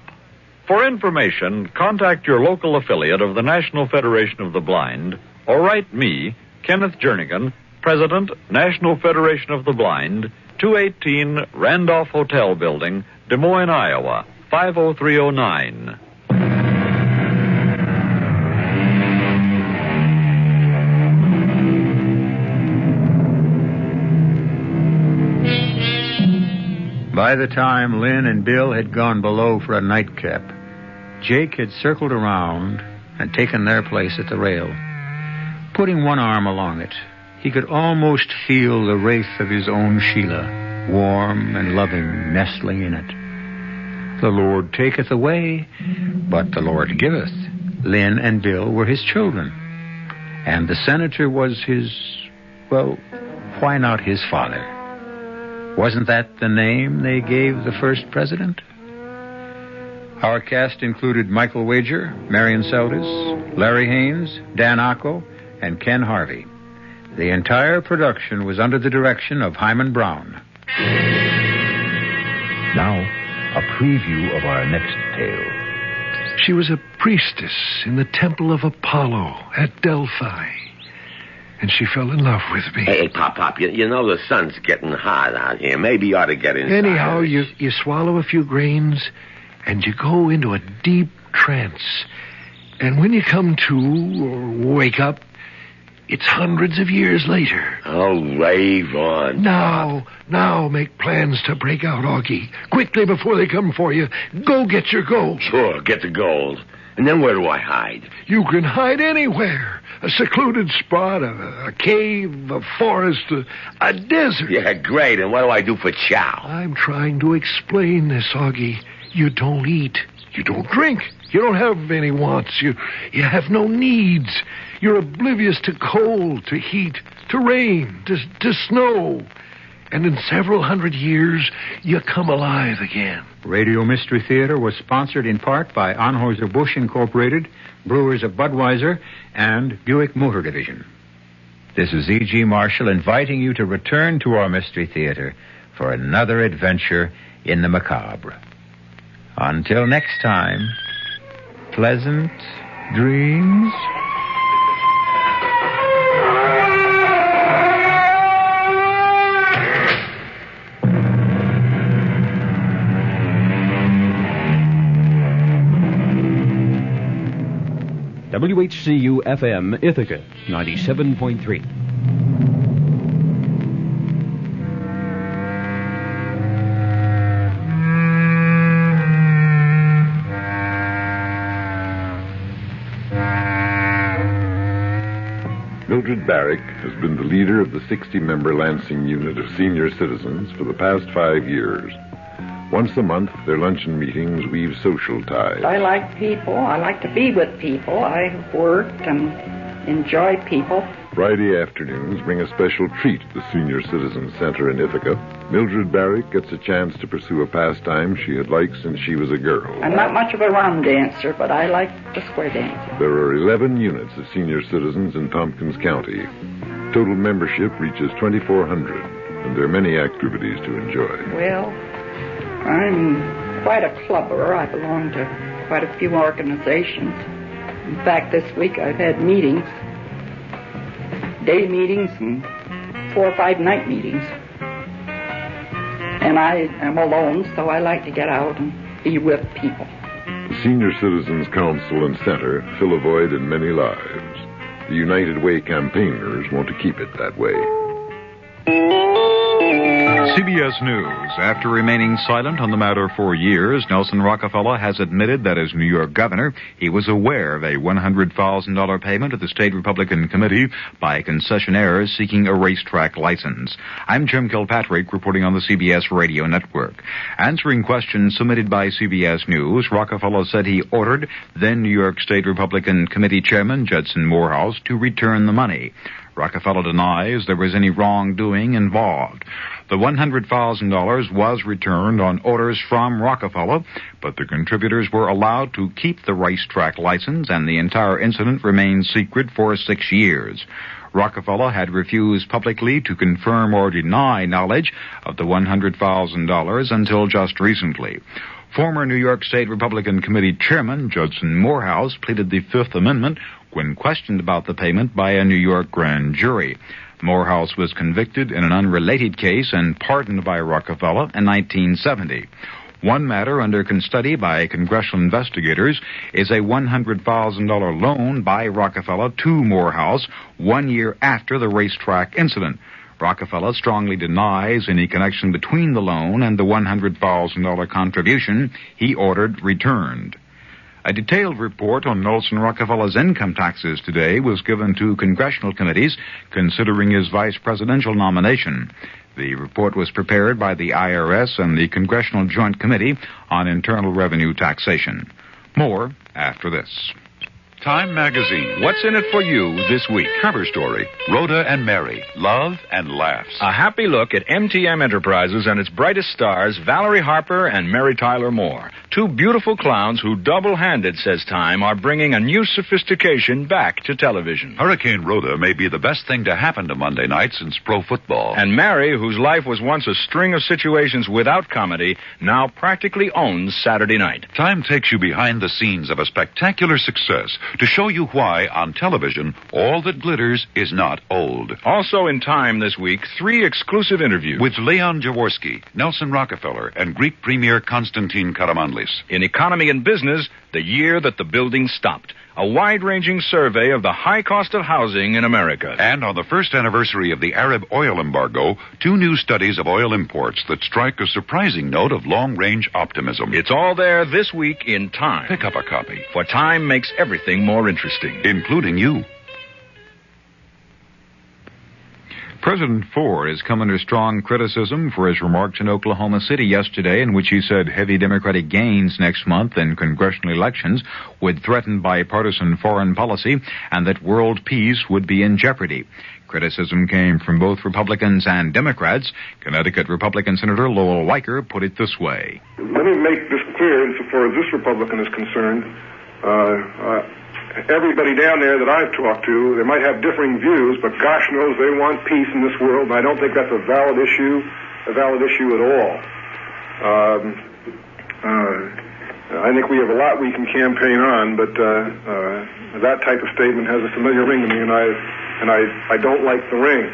For information, contact your local affiliate of the National Federation of the Blind or write me, Kenneth Jernigan, President, National Federation of the Blind, 218 Randolph Hotel Building, Des Moines, Iowa, 50309. By the time Lynn and Bill had gone below for a nightcap, Jake had circled around and taken their place at the rail. Putting one arm along it, he could almost feel the wraith of his own Sheila, warm and loving, nestling in it. The Lord taketh away, but the Lord giveth. Lynn and Bill were his children. And the senator was his, well, why not his father? Wasn't that the name they gave the first president? Our cast included Michael Wager, Marion Seldes, Larry Haynes, Dan Acco, and Ken Harvey. The entire production was under the direction of Hyman Brown. Now, a preview of our next tale. She was a priestess in the temple of Apollo at Delphi. and she fell in love with me. Hey, Pop, you know the sun's getting hot out here. Maybe you ought to get inside. Anyhow, you swallow a few grains, and you go into a deep trance. And when you come to, or wake up, it's hundreds of years later. Oh, rave on. Now make plans to break out, Augie. Quickly before they come for you. Go get your gold. Sure, get the gold. And then where do I hide? You can hide anywhere. A secluded spot, a cave, a forest, a desert. Yeah, great. And what do I do for chow? I'm trying to explain this, Augie. You don't eat. You don't drink. You don't have any wants. You have no needs. You're oblivious to cold, to heat, to rain, to snow. And in several hundred years, you come alive again. Radio Mystery Theater was sponsored in part by Anheuser-Busch Incorporated, Brewers of Budweiser, and Buick Motor Division. This is E.G. Marshall inviting you to return to our Mystery Theater for another adventure in the macabre. Until next time, pleasant dreams. WHCU-FM Ithaca, 97.3. Mildred Barrick has been the leader of the 60-member Lansing unit of senior citizens for the past 5 years. Once a month, their luncheon meetings weave social ties. I like people. I like to be with people. I work and enjoy people. Friday afternoons bring a special treat at the Senior Citizen Center in Ithaca. Mildred Barrick gets a chance to pursue a pastime she had liked since she was a girl. I'm not much of a round dancer, but I like the square dancing. There are 11 units of senior citizens in Tompkins County. Total membership reaches 2,400, and there are many activities to enjoy. Well, I'm quite a clubber. I belong to quite a few organizations. In fact, this week I've had meetings, day meetings and 4 or 5 night meetings. And I am alone, so I like to get out and be with people. The Senior Citizens Council and Center fill a void in many lives. The United Way campaigners want to keep it that way. CBS News. After remaining silent on the matter for years, Nelson Rockefeller has admitted that as New York governor, he was aware of a $100,000 payment to the State Republican Committee by concessionaires seeking a racetrack license. I'm Jim Kilpatrick reporting on the CBS Radio Network. Answering questions submitted by CBS News, Rockefeller said he ordered then New York State Republican Committee Chairman Judson Morehouse to return the money. Rockefeller denies there was any wrongdoing involved. The $100,000 was returned on orders from Rockefeller, but the contributors were allowed to keep the racetrack license, and the entire incident remained secret for 6 years. Rockefeller had refused publicly to confirm or deny knowledge of the $100,000 until just recently. Former New York State Republican Committee Chairman Judson Morehouse pleaded the Fifth Amendment when questioned about the payment by a New York grand jury. Morehouse was convicted in an unrelated case and pardoned by Rockefeller in 1970. One matter under study by congressional investigators is a $100,000 loan by Rockefeller to Morehouse 1 year after the racetrack incident. Rockefeller strongly denies any connection between the loan and the $100,000 contribution he ordered returned. A detailed report on Nelson Rockefeller's income taxes today was given to congressional committees considering his vice presidential nomination. The report was prepared by the IRS and the Congressional Joint Committee on Internal Revenue Taxation. More after this. Time Magazine. What's in it for you this week? Cover story. Rhoda and Mary. Love and laughs. A happy look at MTM Enterprises and its brightest stars, Valerie Harper and Mary Tyler Moore. 2 beautiful clowns who double-handed, says Time, are bringing a new sophistication back to television. Hurricane Rhoda may be the best thing to happen to Monday night since pro football. And Mary, whose life was once a string of situations without comedy, now practically owns Saturday night. Time takes you behind the scenes of a spectacular success to show you why, on television, all that glitters is not old. Also in Time this week, 3 exclusive interviews. With Leon Jaworski, Nelson Rockefeller, and Greek Premier Konstantin Karamanlis. In Economy and Business, the year that the building stopped. A wide-ranging survey of the high cost of housing in America. And on the first anniversary of the Arab oil embargo, 2 new studies of oil imports that strike a surprising note of long-range optimism. It's all there this week in Time. Pick up a copy. For Time makes everything more interesting. Including you. President Ford has come under strong criticism for his remarks in Oklahoma City yesterday, in which he said heavy Democratic gains next month in congressional elections would threaten bipartisan foreign policy and that world peace would be in jeopardy. Criticism came from both Republicans and Democrats. Connecticut Republican Senator Lowell Weicker put it this way. Let me make this clear insofar as this Republican is concerned. Everybody down there that I've talked to, they might have differing views, but gosh knows they want peace in this world, and I don't think that's a valid issue at all. I think we have a lot we can campaign on, but that type of statement has a familiar ring to me, and I don't like the ring.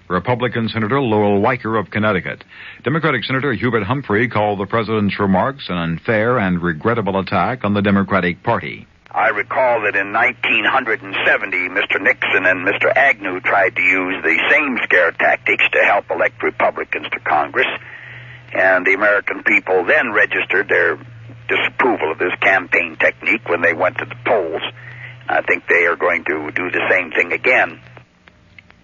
Republican Senator Lowell Weicker of Connecticut. Democratic Senator Hubert Humphrey called the president's remarks an unfair and regrettable attack on the Democratic Party. I recall that in 1970, Mr. Nixon and Mr. Agnew tried to use the same scare tactics to help elect Republicans to Congress, and the American people then registered their disapproval of this campaign technique when they went to the polls. I think they are going to do the same thing again.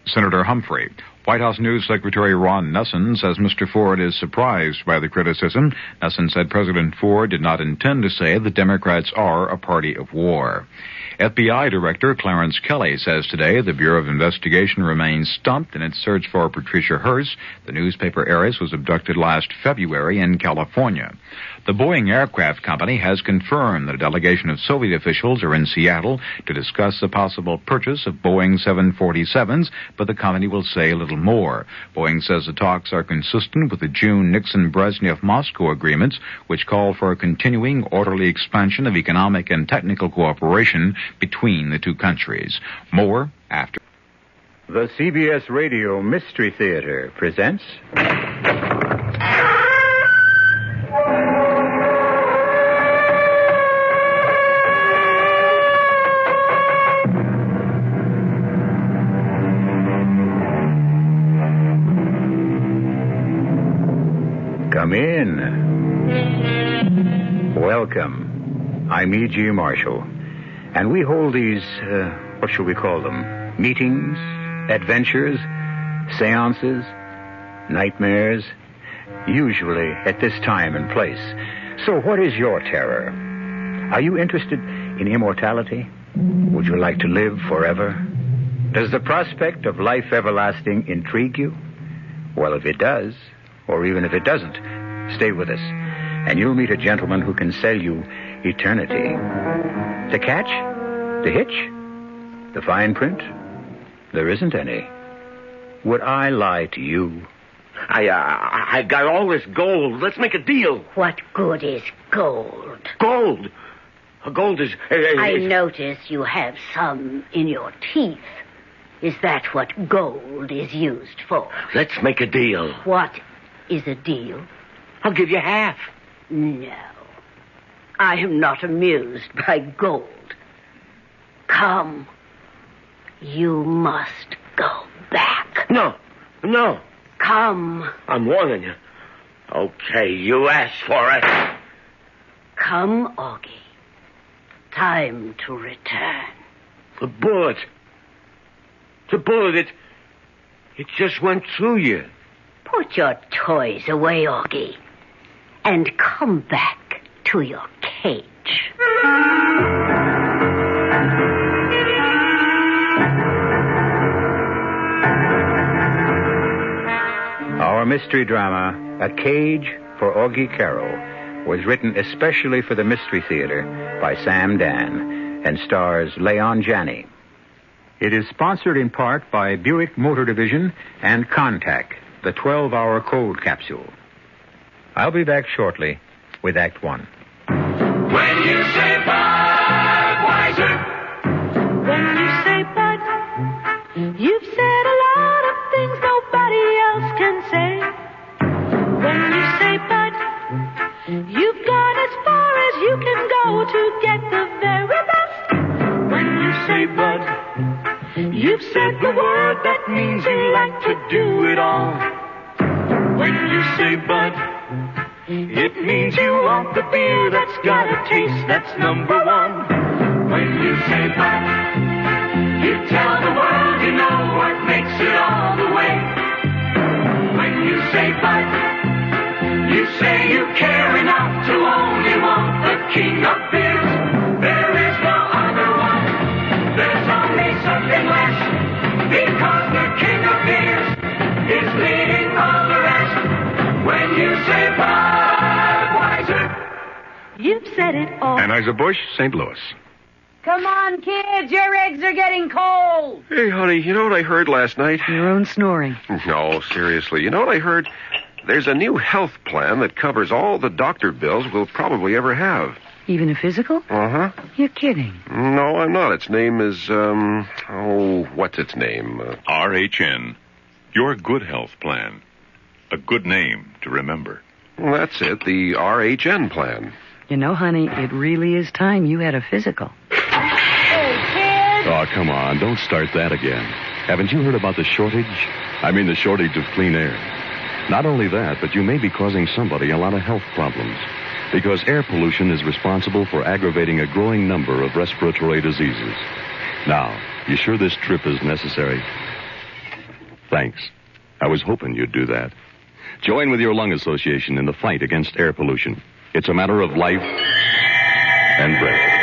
Senator Humphrey. White House News Secretary Ron Nessen says Mr. Ford is surprised by the criticism. Nessen said President Ford did not intend to say the Democrats are a party of war. FBI Director Clarence Kelly says today the Bureau of Investigation remains stumped in its search for Patricia Hearst. The newspaper heiress was abducted last February in California. The Boeing Aircraft Company has confirmed that a delegation of Soviet officials are in Seattle to discuss the possible purchase of Boeing 747s, but the company will say a little more. Boeing says the talks are consistent with the June Nixon-Brezhnev-Moscow agreements, which call for a continuing orderly expansion of economic and technical cooperation between the two countries. More after. The CBS Radio Mystery Theater presents... Come in. Welcome. I'm E.G. Marshall. And we hold these, what shall we call them? Meetings, adventures, seances, nightmares, usually at this time and place. So what is your terror? Are you interested in immortality? Would you like to live forever? Does the prospect of life everlasting intrigue you? Well, if it does, or even if it doesn't, stay with us, and you'll meet a gentleman who can sell you eternity. The catch? The hitch? The fine print? There isn't any. Would I lie to you? I got all this gold. Let's make a deal. What good is gold? Gold? Gold is... I notice you have some in your teeth. Is that what gold is used for? Let's make a deal. What is a deal? I'll give you half. No. I am not amused by gold. Come. You must go back. No. Come. I'm warning you. Okay, you asked for it. Come, Augie. Time to return. The bullet. It just went through you. Put your toys away, Augie, and come back to your cage. Our mystery drama, A Cage for Augie Karo, was written especially for the Mystery Theater by Sam Dan and stars Leon Janney. It is sponsored in part by Buick Motor Division and Contact, the 12-hour cold capsule. I'll be back shortly with Act One. When you say Budweiser, You've said the word that means you like to do it all. When you say bud, it means you want the beer that's got a taste that's number one. When you say bud, you tell the world you know what makes it all the way. When you say bud, you say you care enough to only want the king of beers. There is no other one. There's only something less. Because the king of beers is leading all the rest. When you say Budweiser, you've said it all. Anheuser-Busch, St. Louis. Come on, kids. Your eggs are getting cold. Hey, honey, you know what I heard last night? Your own snoring. No, seriously. You know what I heard? There's a new health plan that covers all the doctor bills we'll probably ever have. Even a physical? Uh-huh. You're kidding. No, I'm not. Its name is, what's its name? RHN. Your good health plan. A good name to remember. Well, that's it, the RHN plan. You know, honey, it really is time you had a physical. Hey, kids! Oh, come on. Don't start that again. Haven't you heard about the shortage? I mean the shortage of clean air. Not only that, but you may be causing somebody a lot of health problems. Because air pollution is responsible for aggravating a growing number of respiratory diseases. Now, you sure this trip is necessary? Thanks. I was hoping you'd do that. Join with your lung association in the fight against air pollution. It's a matter of life and breath.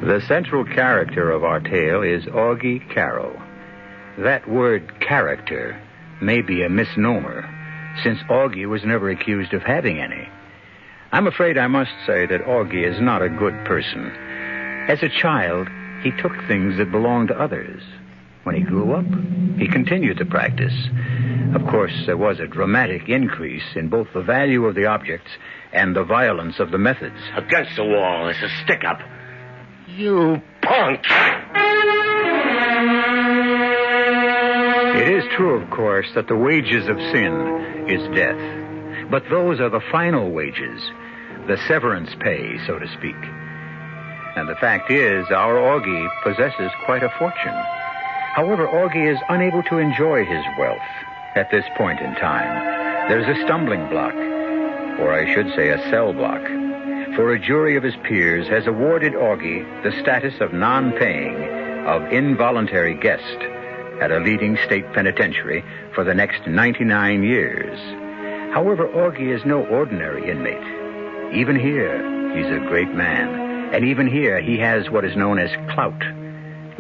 The central character of our tale is Augie Karo. That word character may be a misnomer, since Augie was never accused of having any. I'm afraid I must say that Augie is not a good person. As a child, he took things that belonged to others. When he grew up, he continued the practice. Of course, there was a dramatic increase in both the value of the objects and the violence of the methods. Against the wall, it's a stick-up. You punk! It is true, of course, that the wages of sin is death. But those are the final wages, the severance pay, so to speak. And the fact is, our Augie possesses quite a fortune. However, Augie is unable to enjoy his wealth at this point in time. There's a stumbling block, or I should say a cell block. For a jury of his peers has awarded Augie the status of non-paying, of involuntary guest at a leading state penitentiary for the next 99 years. However, Augie is no ordinary inmate. Even here, he's a great man. And even here, he has what is known as clout.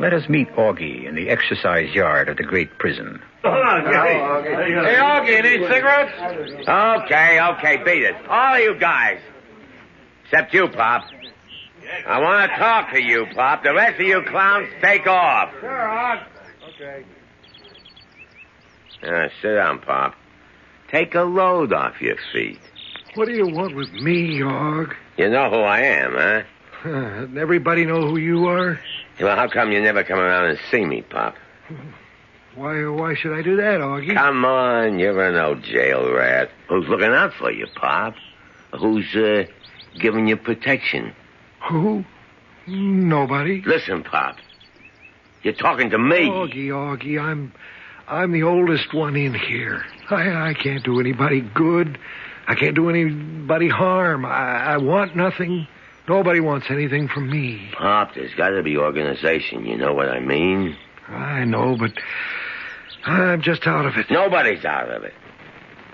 Let us meet Augie in the exercise yard of the great prison. Hey, Augie, you need cigarettes? Okay, beat it. All of you guys. Except you, Pop. I want to talk to you, Pop. The rest of you clowns, take off. Sure, Aug. Okay. Sit down, Pop. Take a load off your feet. What do you want with me, Aug? You know who I am, huh? Doesn't everybody know who you are? Well, how come you never come around and see me, Pop? Why should I do that, Augie? Come on, you're an old jail rat. Who's looking out for you, Pop? Who's, giving you protection? Who? Nobody. Listen, Pop. You're talking to me. Augie, I'm the oldest one in here. I can't do anybody good. I can't do anybody harm. I want nothing. Nobody wants anything from me. Pop, there's got to be organization. You know what I mean? I know, but I'm just out of it. Nobody's out of it.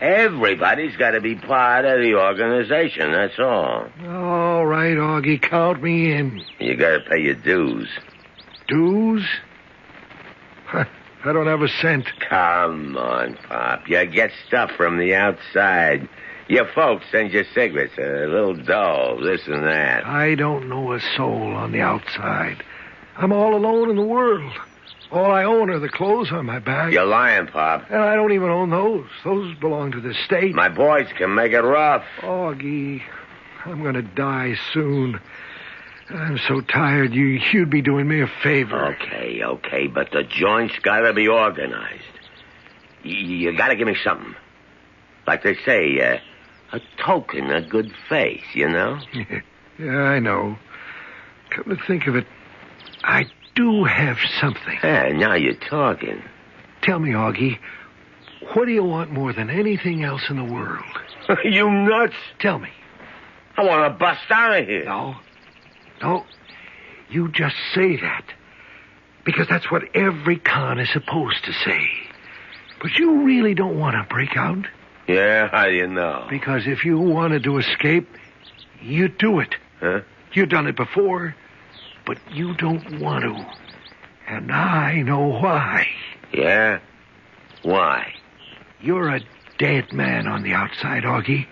Everybody's got to be part of the organization, that's all. All right, Augie, count me in. You got to pay your dues. Dues? I don't have a cent. Come on, Pop. You get stuff from the outside. Your folks send you cigarettes, a little dough, this and that. I don't know a soul on the outside. I'm all alone in the world. All I own are the clothes on my back. You're lying, Pop. And I don't even own those. Those belong to the state. My boys can make it rough. Augie, I'm going to die soon. I'm so tired. You'd be doing me a favor. Okay, but the joint's got to be organized. You gotta give me something. Like they say, a token of good faith, you know? Yeah, I know. Come to think of it, I do have something. Hey, now you're talking. Tell me, Augie, what do you want more than anything else in the world? You nuts? Tell me. I want to bust out of here. No, you just say that. Because that's what every con is supposed to say. But you really don't want to break out. Yeah, how do you know? Because if you wanted to escape, you'd do it. Huh? You've done it before, but you don't want to. And I know why. Yeah? Why? You're a dead man on the outside, Augie.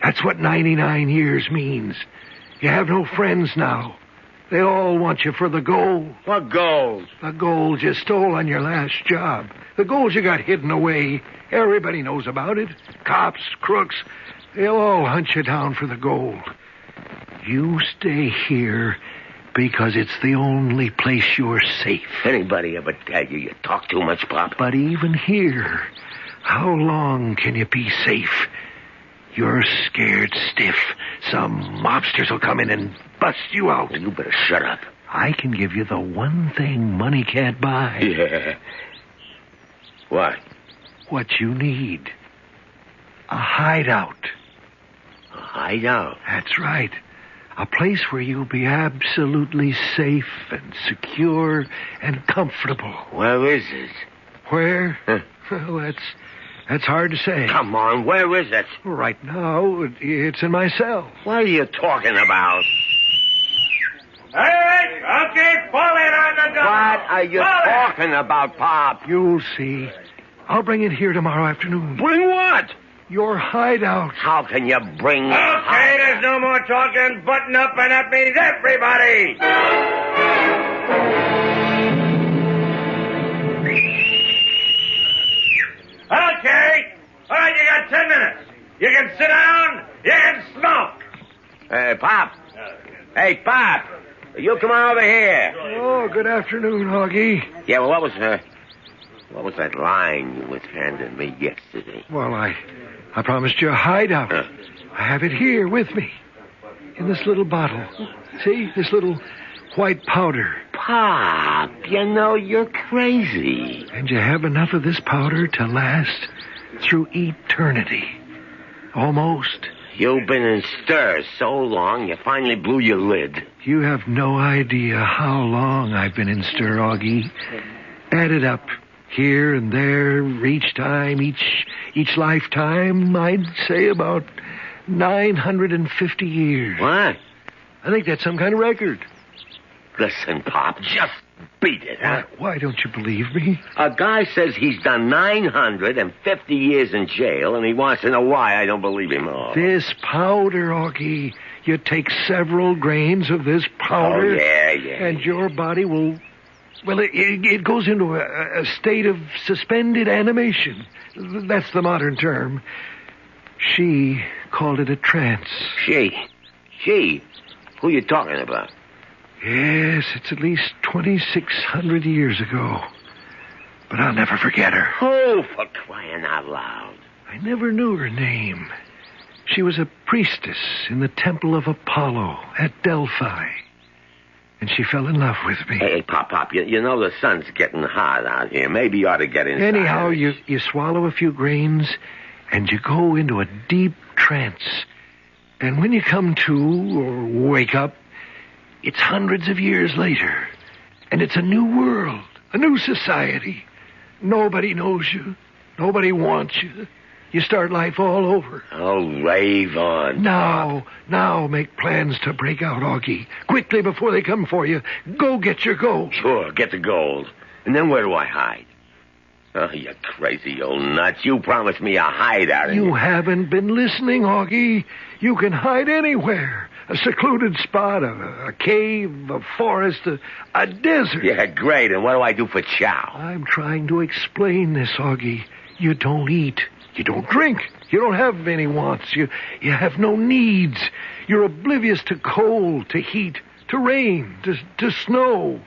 That's what 99 years means. You have no friends now. They all want you for the gold. What gold? The gold you stole on your last job. The gold you got hidden away. Everybody knows about it. Cops, crooks, they'll all hunt you down for the gold. You stay here because it's the only place you're safe. Anybody ever tell you talk too much, Pop? But even here, how long can you be safe? You're scared stiff. Some mobsters will come in and bust you out. You better shut up. I can give you the one thing money can't buy. Yeah. What? What you need. A hideout. A hideout? That's right. A place where you'll be absolutely safe and secure and comfortable. Where is it? Where? Well, that's hard to say. Come on, where is it? Right now, it's in my cell. What are you talking about? Hey, okay, pull it on the door. What are you talking about, Pop? You'll see. I'll bring it here tomorrow afternoon. Bring what? Your hideout. How can you bring... Okay, there's no more talking. Button up, and that means everybody. Okay. All right, you got 10 minutes. You can sit down. You can smoke. Hey, Pop. Hey, Pop. You come on over here. Oh, good afternoon, Augie. Yeah, well, what was that line you was handing me yesterday? Well, I promised you a hideout. I have it here with me. In this little bottle. See? This little white powder. Pop, you know you're crazy. And you have enough of this powder to last through eternity. Almost. You've been in stir so long, you finally blew your lid. You have no idea how long I've been in stir, Augie. Add it up. Here and there, each time, each lifetime, I'd say about 950 years. What? I think that's some kind of record. Listen, Pop, just beat it, huh? Why don't you believe me? A guy says he's done 950 years in jail, and he wants to know why I don't believe him. Oh. This powder, Augie. You take several grains of this powder. Oh, yeah. And your body will... Well, it goes into a state of suspended animation. That's the modern term. She called it a trance. She? Who you talking about? Yes, it's at least 2,600 years ago. But I'll never forget her. Oh, for crying out loud. I never knew her name. She was a priestess in the temple of Apollo at Delphi. And she fell in love with me. Hey, Pop, you know the sun's getting hot out here. Maybe you ought to get inside. Anyhow, you swallow a few grains, and you go into a deep trance. And when you come to, or wake up, it's hundreds of years later. And it's a new world, a new society. Nobody knows you. Nobody wants you. You start life all over. Oh, rave on. Now make plans to break out, Augie. Quickly before they come for you. Go get your gold. Sure, get the gold. And then where do I hide? Oh, you crazy old nuts. You promised me a hideout. You haven't been listening, Augie. You can hide anywhere. A secluded spot, a cave, a forest, a desert. Yeah, great. And what do I do for chow? I'm trying to explain this, Augie. You don't eat. You don't drink. You don't have any wants. You have no needs. You're oblivious to cold, to heat, to rain, to snow.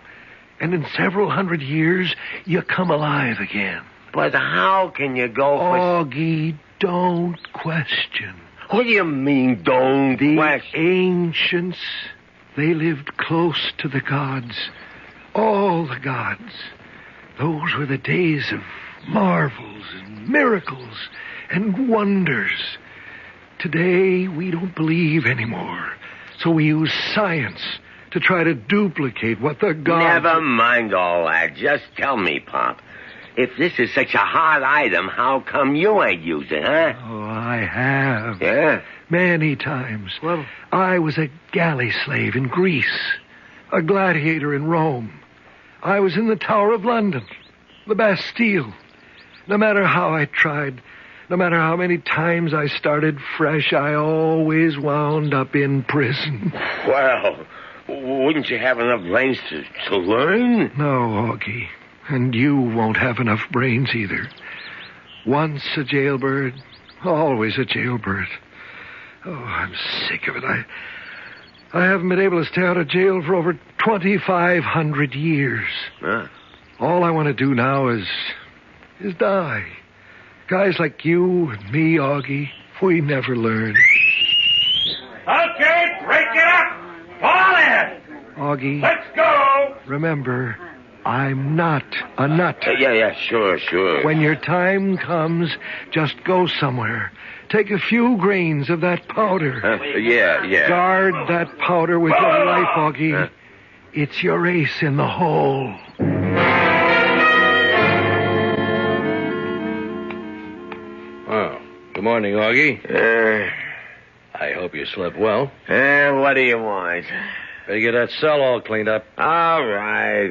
And in several hundred years, you come alive again. But how can you go for... Augie, don't question. What do you mean, don't question? The ancients, they lived close to the gods. All the gods. Those were the days of marvels and miracles and wonders. Today, we don't believe anymore. So we use science to try to duplicate what the gods... Never mind all that. Just tell me, Pop. If this is such a hard item, how come you ain't using it, huh? Oh, I have. Yeah? Many times. Well... I was a galley slave in Greece. A gladiator in Rome. I was in the Tower of London. The Bastille. No matter how I tried... No matter how many times I started fresh, I always wound up in prison. Well, wouldn't you have enough brains to learn? No, Augie. And you won't have enough brains either. Once a jailbird, always a jailbird. Oh, I'm sick of it. I haven't been able to stay out of jail for over 2,500 years. Huh? All I want to do now is die. Guys like you and me, Augie, we never learn. Okay, break it up. Fall in. Augie. Let's go. Remember, I'm not a nut. Yeah, sure. When your time comes, just go somewhere. Take a few grains of that powder. Yeah. Guard that powder with your life, Augie. It's your ace in the hole. Oh, good morning, Augie. I hope you slept well. What do you want? Better get that cell all cleaned up. All right.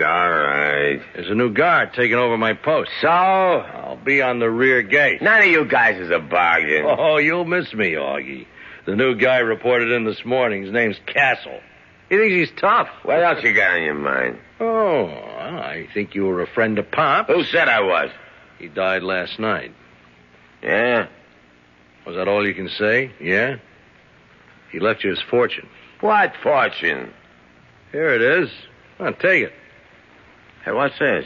There's a new guard taking over my post. So? I'll be on the rear gate. None of you guys is a bargain. Oh, you'll miss me, Augie. The new guy reported in this morning. His name's Castle. He thinks he's tough. What else you got on your mind? Oh, I think you were a friend of Pop. Who said I was? He died last night. Yeah? Was that all you can say? Yeah? He left you his fortune. What fortune? Here it is. Come on, take it. Hey, what's this?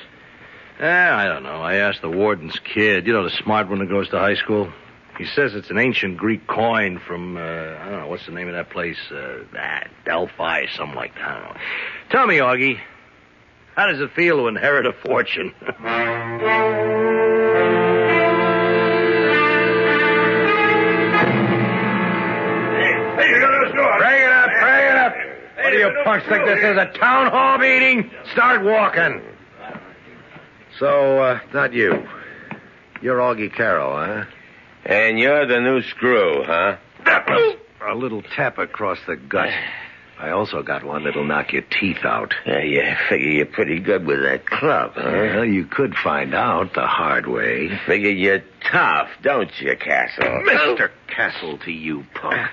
I don't know. I asked the warden's kid. You know, the smart one who goes to high school? He says it's an ancient Greek coin from, I don't know, what's the name of that place? Delphi, something like that. I don't know. Tell me, Augie, how does it feel to inherit a fortune? Bring it up. What do you punks think this is, a town hall meeting? Start walking. So, not you. You're Augie Karo, huh? And you're the new screw, huh? A little tap across the gut. I also got one that'll knock your teeth out. Yeah, figure you're pretty good with that club, huh? Well, you could find out the hard way. Figure you're tough, don't you, Castle? Mr. Castle to you, punk.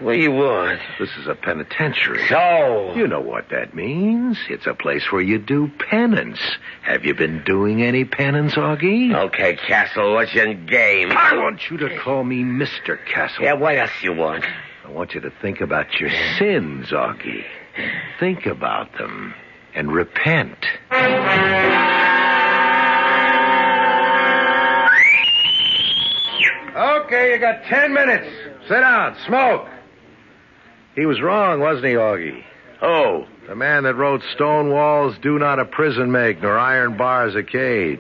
What do you want? This is a penitentiary. So? You know what that means. It's a place where you do penance. Have you been doing any penance, Augie? Okay, Castle, what's your game? I want you to call me Mr. Castle. Yeah, what else you want? I want you to think about your sins, Augie. Think about them and repent. Okay, you got 10 minutes. Sit down, smoke. He was wrong, wasn't he, Augie? Oh. The man that wrote stone walls do not a prison make, nor iron bars a cage.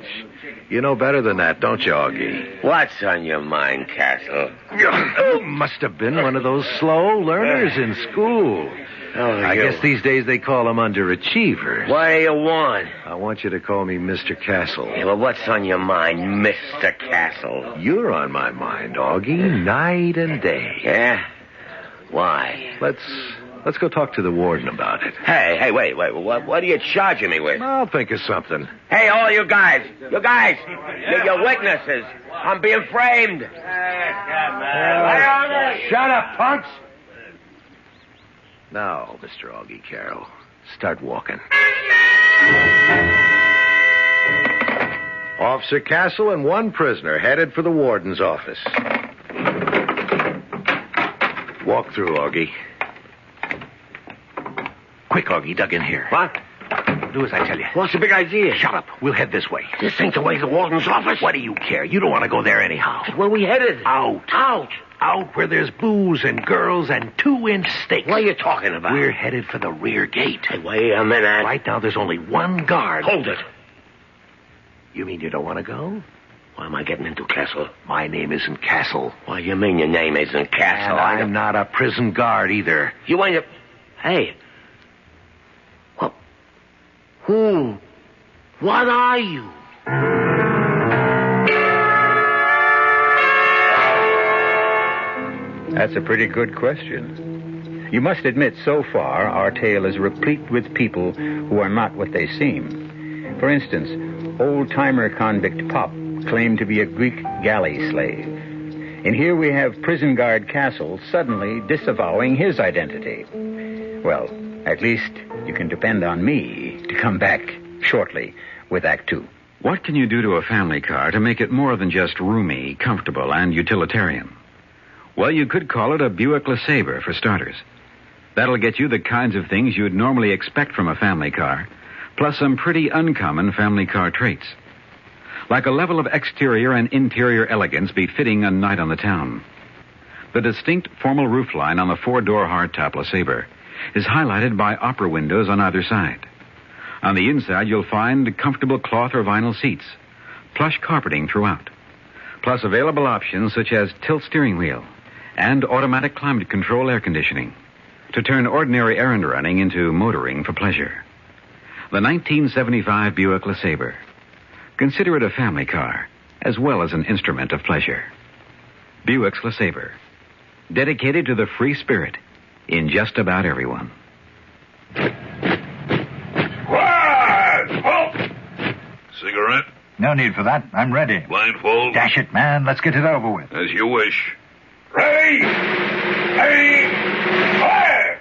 You know better than that, don't you, Augie? What's on your mind, Castle? You must have been one of those slow learners in school. I guess these days they call them underachievers. What do you want? I want you to call me Mr. Castle. Yeah, well, what's on your mind, Mr. Castle? You're on my mind, Augie, night and day. Yeah? Why? Let's go talk to the warden about it. Hey, wait. What are you charging me with? I'll think of something. Hey, all you guys. You're witnesses. I'm being framed. Shut up, punks. Now, Mr. Augie Karo, start walking. Officer Castle and one prisoner headed for the warden's office. Walk through, Augie. Quick, Augie, duck in here. What? do as I tell you. What's the big idea? Shut up. We'll head this way. This ain't the way to the warden's office. What do you care? You don't want to go there anyhow. Where we headed? Out. Out? Out where there's booze and girls and 2-inch steaks. What are you talking about? We're headed for the rear gate. Hey, wait a minute. Right now there's only one guard. Hold it. You mean you don't want to go? Why am I getting into Castle? My name isn't Castle. What do you mean your name isn't Castle? And I'm not a prison guard either. You ain't a... Hey. What? Who? What are you? That's a pretty good question. You must admit, so far, our tale is replete with people who are not what they seem. For instance, old-timer convict Pop claimed to be a Greek galley slave. And here we have prison guard Castle suddenly disavowing his identity. Well, at least you can depend on me to come back shortly with Act 2. What can you do to a family car to make it more than just roomy, comfortable, and utilitarian? Well, you could call it a Buick LeSabre, for starters. That'll get you the kinds of things you'd normally expect from a family car, plus some pretty uncommon family car traits. Like a level of exterior and interior elegance befitting a night on the town. The distinct formal roofline on the 4-door hardtop LeSabre is highlighted by opera windows on either side. On the inside, you'll find comfortable cloth or vinyl seats, plush carpeting throughout, plus available options such as tilt steering wheel and automatic climate control air conditioning to turn ordinary errand running into motoring for pleasure. The 1975 Buick LeSabre. Consider it a family car as well as an instrument of pleasure. Buick's LeSabre. Dedicated to the free spirit in just about everyone. Cigarette? No need for that. I'm ready. Blindfold? Dash it, man. Let's get it over with. As you wish. Ready! Ready! Fire!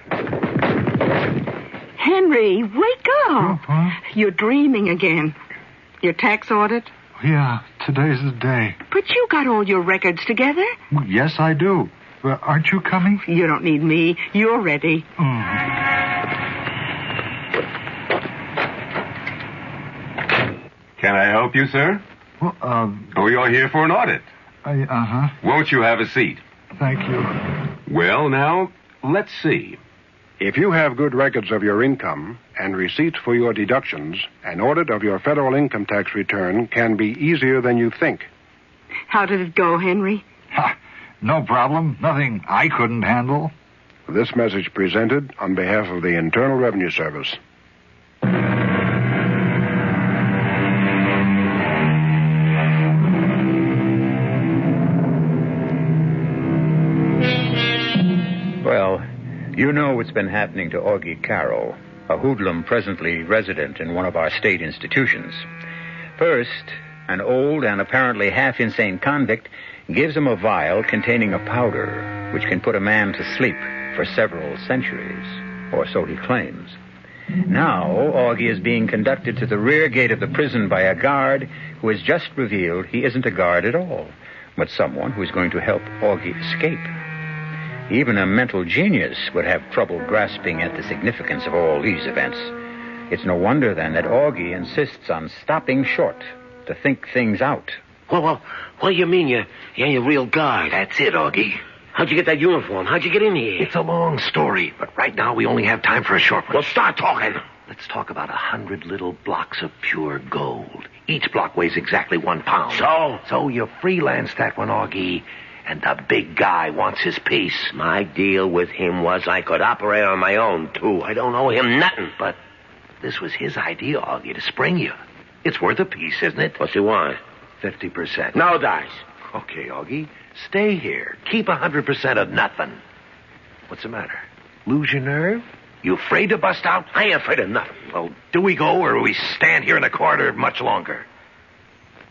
Henry, wake up. Huh? You're dreaming again. Your tax audit? Yeah, today's the day. But you got all your records together. Well, yes, I do. Aren't you coming? You don't need me. You're ready. Can I help you, sir? Well, Oh, you're here for an audit. Uh-huh. Won't you have a seat? Thank you. Well, now, let's see. If you have good records of your income and receipts for your deductions, an audit of your federal income tax return can be easier than you think. How did it go, Henry? Ha! No problem. Nothing I couldn't handle. This message presented on behalf of the Internal Revenue Service. Well, you know what's been happening to Augie Karo, a hoodlum presently resident in one of our state institutions. First, an old and apparently half-insane convict gives him a vial containing a powder which can put a man to sleep for several centuries, or so he claims. Now, Augie is being conducted to the rear gate of the prison by a guard who has just revealed he isn't a guard at all, but someone who is going to help Augie escape. Even a mental genius would have trouble grasping at the significance of all these events. It's no wonder, then, that Augie insists on stopping short to think things out. Well, what do you mean you ain't a real guard? That's it, Augie. How'd you get that uniform? How'd you get in here? It's a long story, but right now we only have time for a short one. Well, start talking. Let's talk about 100 little blocks of pure gold. Each block weighs exactly 1 pound. So you freelance that one, Augie, and the big guy wants his piece. My deal with him was I could operate on my own, too. I don't owe him nothing. But this was his idea, Augie, to spring you. It's worth a piece, isn't it? What's he want? 50%. No dice. Okay, Augie. Stay here. Keep 100% of nothing. What's the matter? Lose your nerve? You afraid to bust out? I ain't afraid of nothing. Well, do we go or do we stand here in the corridor much longer?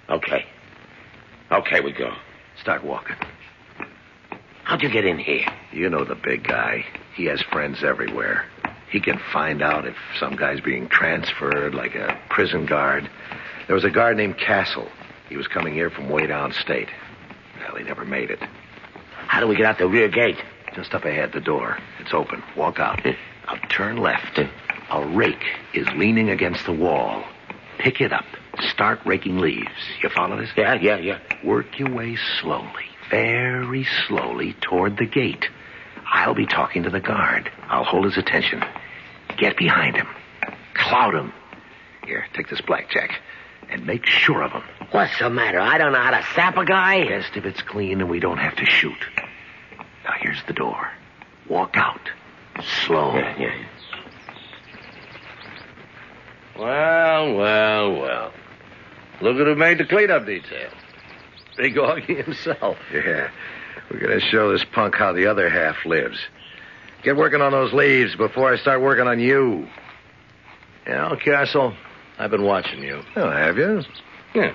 Okay. Okay, we go. Start walking. How'd you get in here? You know the big guy. He has friends everywhere. He can find out if some guy's being transferred, like a prison guard. There was a guard named Castle. He was coming here from way downstate. Well, he never made it. How do we get out the rear gate? Just up ahead, the door. It's open. Walk out. Now turn left. A rake is leaning against the wall. Pick it up. Start raking leaves. You follow this? Yeah. Work your way slowly, very slowly toward the gate. I'll be talking to the guard. I'll hold his attention. Get behind him. Cloud him. Here, take this blackjack. And make sure of him. What's the matter? I don't know how to sap a guy. Best if it's clean and we don't have to shoot. Now, here's the door. Walk out. Slow. Yeah. Well. Look at who made the cleanup detail. Big Augie himself. Yeah. We're going to show this punk how the other half lives. Get working on those leaves before I start working on you. Castle, I've been watching you. Oh, have you? Yeah.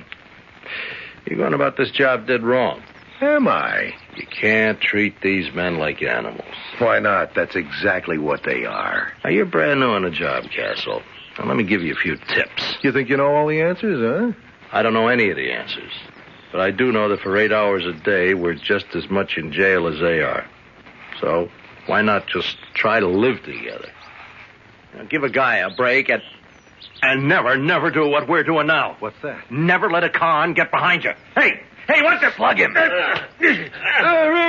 You're going about this job dead wrong. Am I? You can't treat these men like animals. Why not? That's exactly what they are. Now, you're brand new on the job, Castle. Now, let me give you a few tips. You think you know all the answers, huh? I don't know any of the answers. But I do know that for 8 hours a day, we're just as much in jail as they are. So, why not just try to live together? Now, give a guy a break and never do what we're doing now. What's that? Never let a con get behind you. Hey, what's it? Plug him. Rear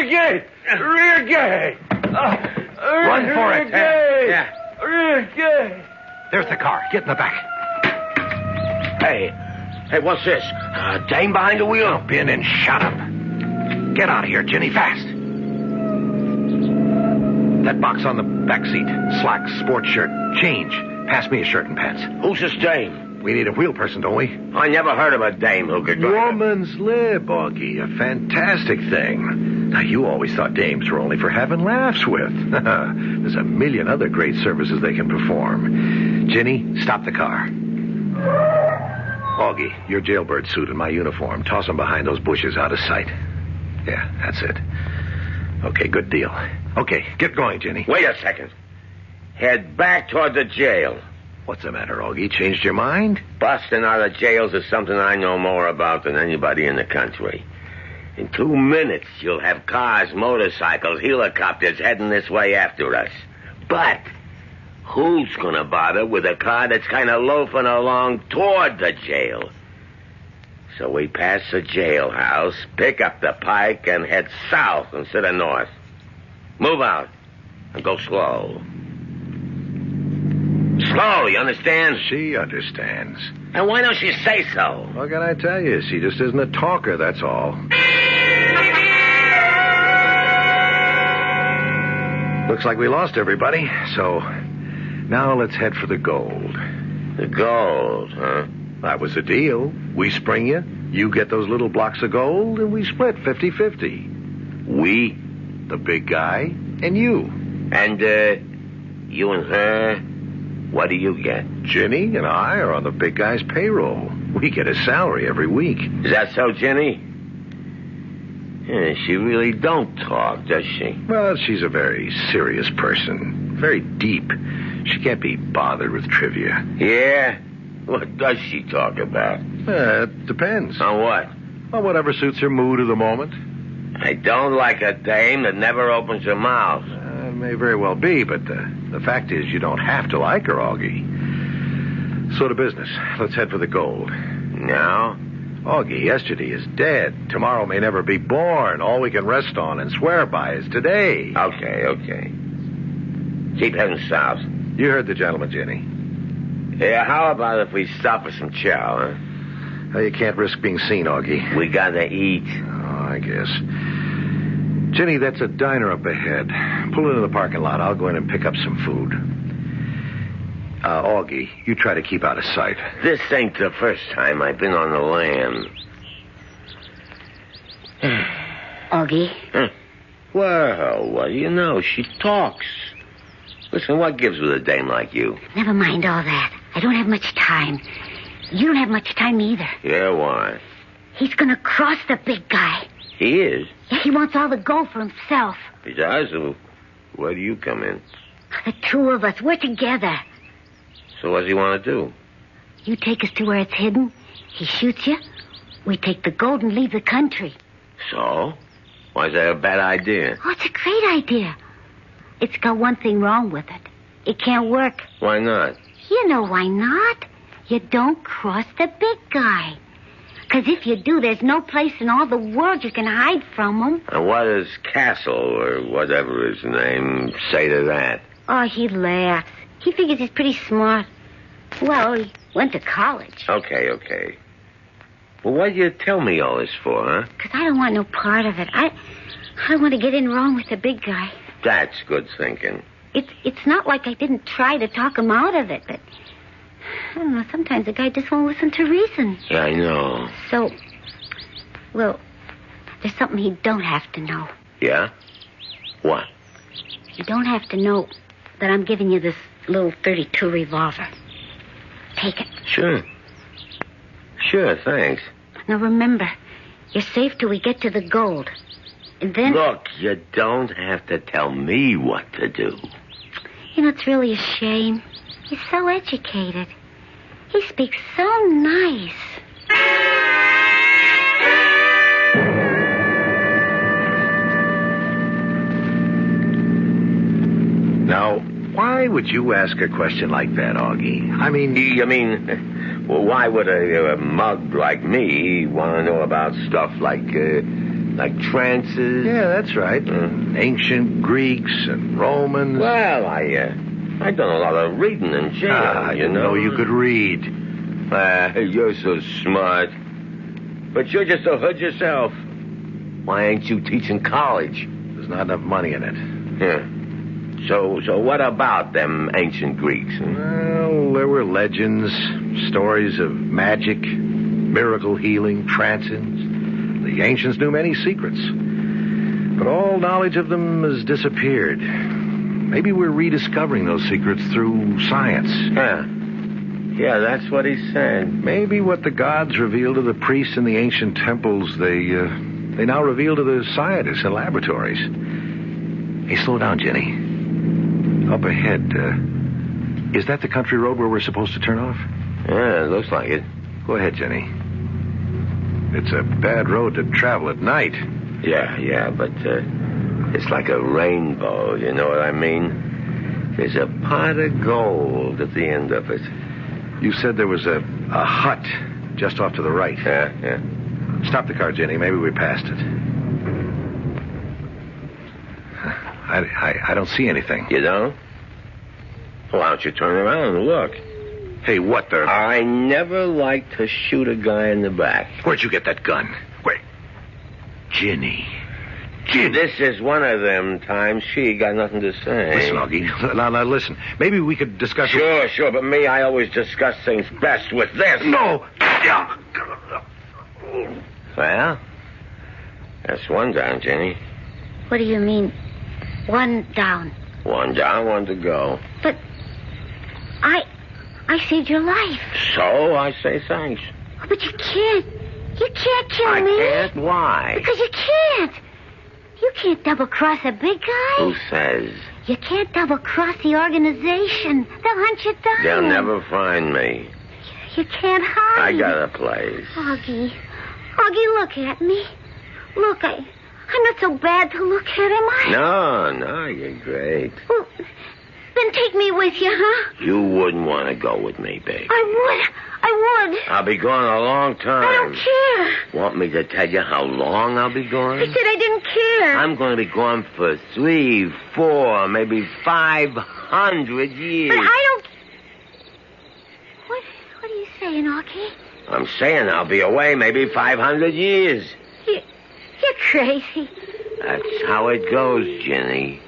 gate! Run for it, Ted. Yeah. Rear gate! There's the car. Get in the back. Hey, what's this? Dame behind the wheel? Jump in and shut up. Get out of here, Ginny, fast. That box on the back seat. Slacks, sports shirt, change. Pass me a shirt and pants. Who's this dame? We need a wheel person, don't we? I never heard of a dame who could drive. Woman's lib, Augie. A fantastic thing. Now, you always thought dames were only for having laughs with. There's a million other great services they can perform. Ginny, stop the car. Augie, your jailbird suit and my uniform. Toss them behind those bushes out of sight. Yeah, that's it. Okay, good deal. Okay, get going, Ginny. Wait a second. Head back toward the jail. What's the matter, Augie? Changed your mind? Busting out of jails is something I know more about than anybody in the country. In 2 minutes, you'll have cars, motorcycles, helicopters heading this way after us. But who's going to bother with a car that's kind of loafing along toward the jail? So we pass the jailhouse, pick up the pike, and head south instead of north. Move out and go slow. Slow, you understand? She understands. And why don't she say so? What can I tell you? She just isn't a talker, that's all. Looks like we lost everybody, so now let's head for the gold. The gold, huh? That was the deal. We spring you, you get those little blocks of gold, and we split 50-50. We, the big guy, and you. And, you and her, what do you get? Ginny and I are on the big guy's payroll. We get a salary every week. Is that so, Ginny? Yeah, she really don't talk, does she? Well, she's a very serious person. Very deep. She can't be bothered with trivia. Yeah? What does she talk about? It depends. On what? On whatever suits her mood of the moment. I don't like a dame that never opens her mouth. It may very well be, but the fact is you don't have to like her, Augie. So to business. Let's head for the gold. Now? Augie, yesterday is dead. Tomorrow may never be born. All we can rest on and swear by is today. Okay. Keep heading south. You heard the gentleman, Ginny. Yeah, how about if we stop for some chow, huh? Oh, you can't risk being seen, Augie. We gotta eat. Oh, I guess. Ginny, that's a diner up ahead. Pull into the parking lot. I'll go in and pick up some food. Augie, you try to keep out of sight. This ain't the first time I've been on the lam. Augie? Huh. Well, what do you know? She talks. Listen, what gives with a dame like you? Never mind all that. I don't have much time. You don't have much time either. Yeah, why? He's going to cross the big guy. He is? Yeah, he wants all the gold for himself. He does? Where do you come in? The two of us, we're together. So what does he want to do? You take us to where it's hidden. He shoots you. We take the gold and leave the country. So? Why is that a bad idea? Oh, it's a great idea. It's got one thing wrong with it. It can't work. Why not? You know why not. You don't cross the big guy. Because if you do, there's no place in all the world you can hide from him. And what does Castle, or whatever his name, say to that? Oh, he laughs. He figures he's pretty smart. Well, he went to college. Okay. Well, why'd you tell me all this for, huh? Because I don't want no part of it. I don't want to get in wrong with the big guy. That's good thinking. It's not like I didn't try to talk him out of it, but I don't know, sometimes the guy just won't listen to reason. Yeah, I know. So, well, there's something he don't have to know. Yeah? What? You don't have to know that I'm giving you this little .32 revolver. Take it. Sure, thanks. Now remember, you're safe till we get to the gold. And then... Look, you don't have to tell me what to do. You know, it's really a shame. He's so educated. He speaks so nice. Now, why would you ask a question like that, Augie? Well, why would a mug like me want to know about stuff like trances? Yeah, that's right. Ancient Greeks and Romans. Well, I done a lot of reading in jail, you know. You could read. You're so smart. But you're just a hood yourself. Why ain't you teaching college? There's not enough money in it. Yeah. So what about them ancient Greeks? Well, there were legends, stories of magic, miracle healing, trances. The ancients knew many secrets. But all knowledge of them has disappeared. Maybe we're rediscovering those secrets through science. Yeah, that's what he said. Maybe what the gods revealed to the priests in the ancient temples, they now reveal to the scientists in laboratories. Hey, slow down, Jenny. Up ahead, is that the country road where we're supposed to turn off? Yeah, it looks like it. Go ahead, Jenny. It's a bad road to travel at night. Yeah, but it's like a rainbow, you know what I mean? There's a pot of gold at the end of it. You said there was a hut just off to the right. Yeah. Stop the car, Jenny. Maybe we passed it. I don't see anything. You don't? Well, why don't you turn around and look? Hey, what the... I never like to shoot a guy in the back. Where'd you get that gun? Wait. Ginny. This is one of them times she got nothing to say. Listen, Augie. Now, listen. Maybe we could discuss... Sure, but me, I always discuss things best with this. No! Well, that's one down, Jenny. What do you mean, one down? One down, one to go. But I saved your life. So I say thanks. But you can't. You can't kill me. I can't? Why? Because you can't. You can't double-cross a big guy. Who says? You can't double-cross the organization. They'll hunt you down. They'll never find me. You can't hide. I got a place. Augie, look at me. Look, I'm not so bad to look at, am I? No, you're great. Well, then take me with you, huh? You wouldn't want to go with me, babe. I would. I'll be gone a long time. I don't care. Want me to tell you how long I'll be gone? I said I didn't care. I'm going to be gone for 3, 4, maybe 500 years. But I don't... What are you saying, Augie? I'm saying I'll be away maybe 500 years. You're crazy. That's how it goes, Jenny.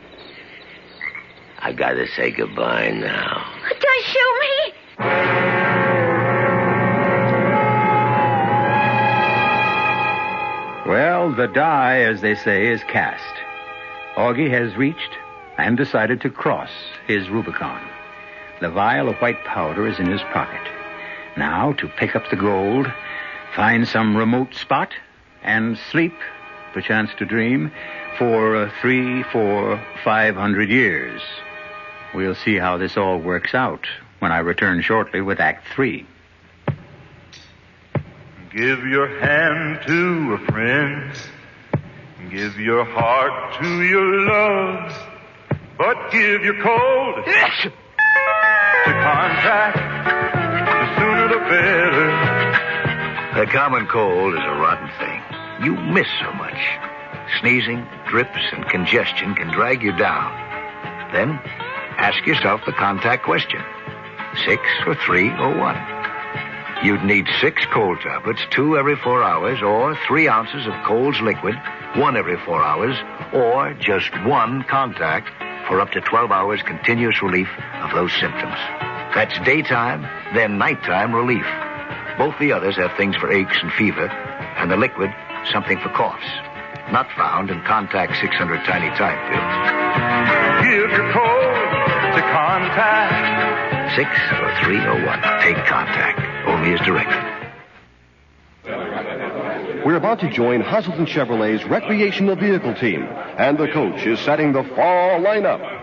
I gotta say goodbye now. Don't shoot me! Well, the die, as they say, is cast. Augie has reached and decided to cross his Rubicon. The vial of white powder is in his pocket. Now, to pick up the gold, find some remote spot, and sleep, perchance to dream, for 3, 4, 500 years. We'll see how this all works out when I return shortly with Act 3. Give your hand to a friend. Give your heart to your love. But give your cold to contact, the sooner the better. The common cold is a rotten thing. You miss so much. Sneezing, drips, and congestion can drag you down. Then, ask yourself the contact question. 6 or 3 or 1. You'd need 6 cold tablets, 2 every 4 hours, or 3 ounces of Cold's liquid, 1 every 4 hours, or just 1 contact for up to 12 hours continuous relief of those symptoms. That's daytime, then nighttime relief. Both the others have things for aches and fever, and the liquid, something for coughs. Not found in Contact 600 Tiny Time pills. Give your code to contact. 6 or 3 or 1. Take Contact. Only as directed. We're about to join Hazelton Chevrolet's recreational vehicle team, and the coach is setting the fall lineup.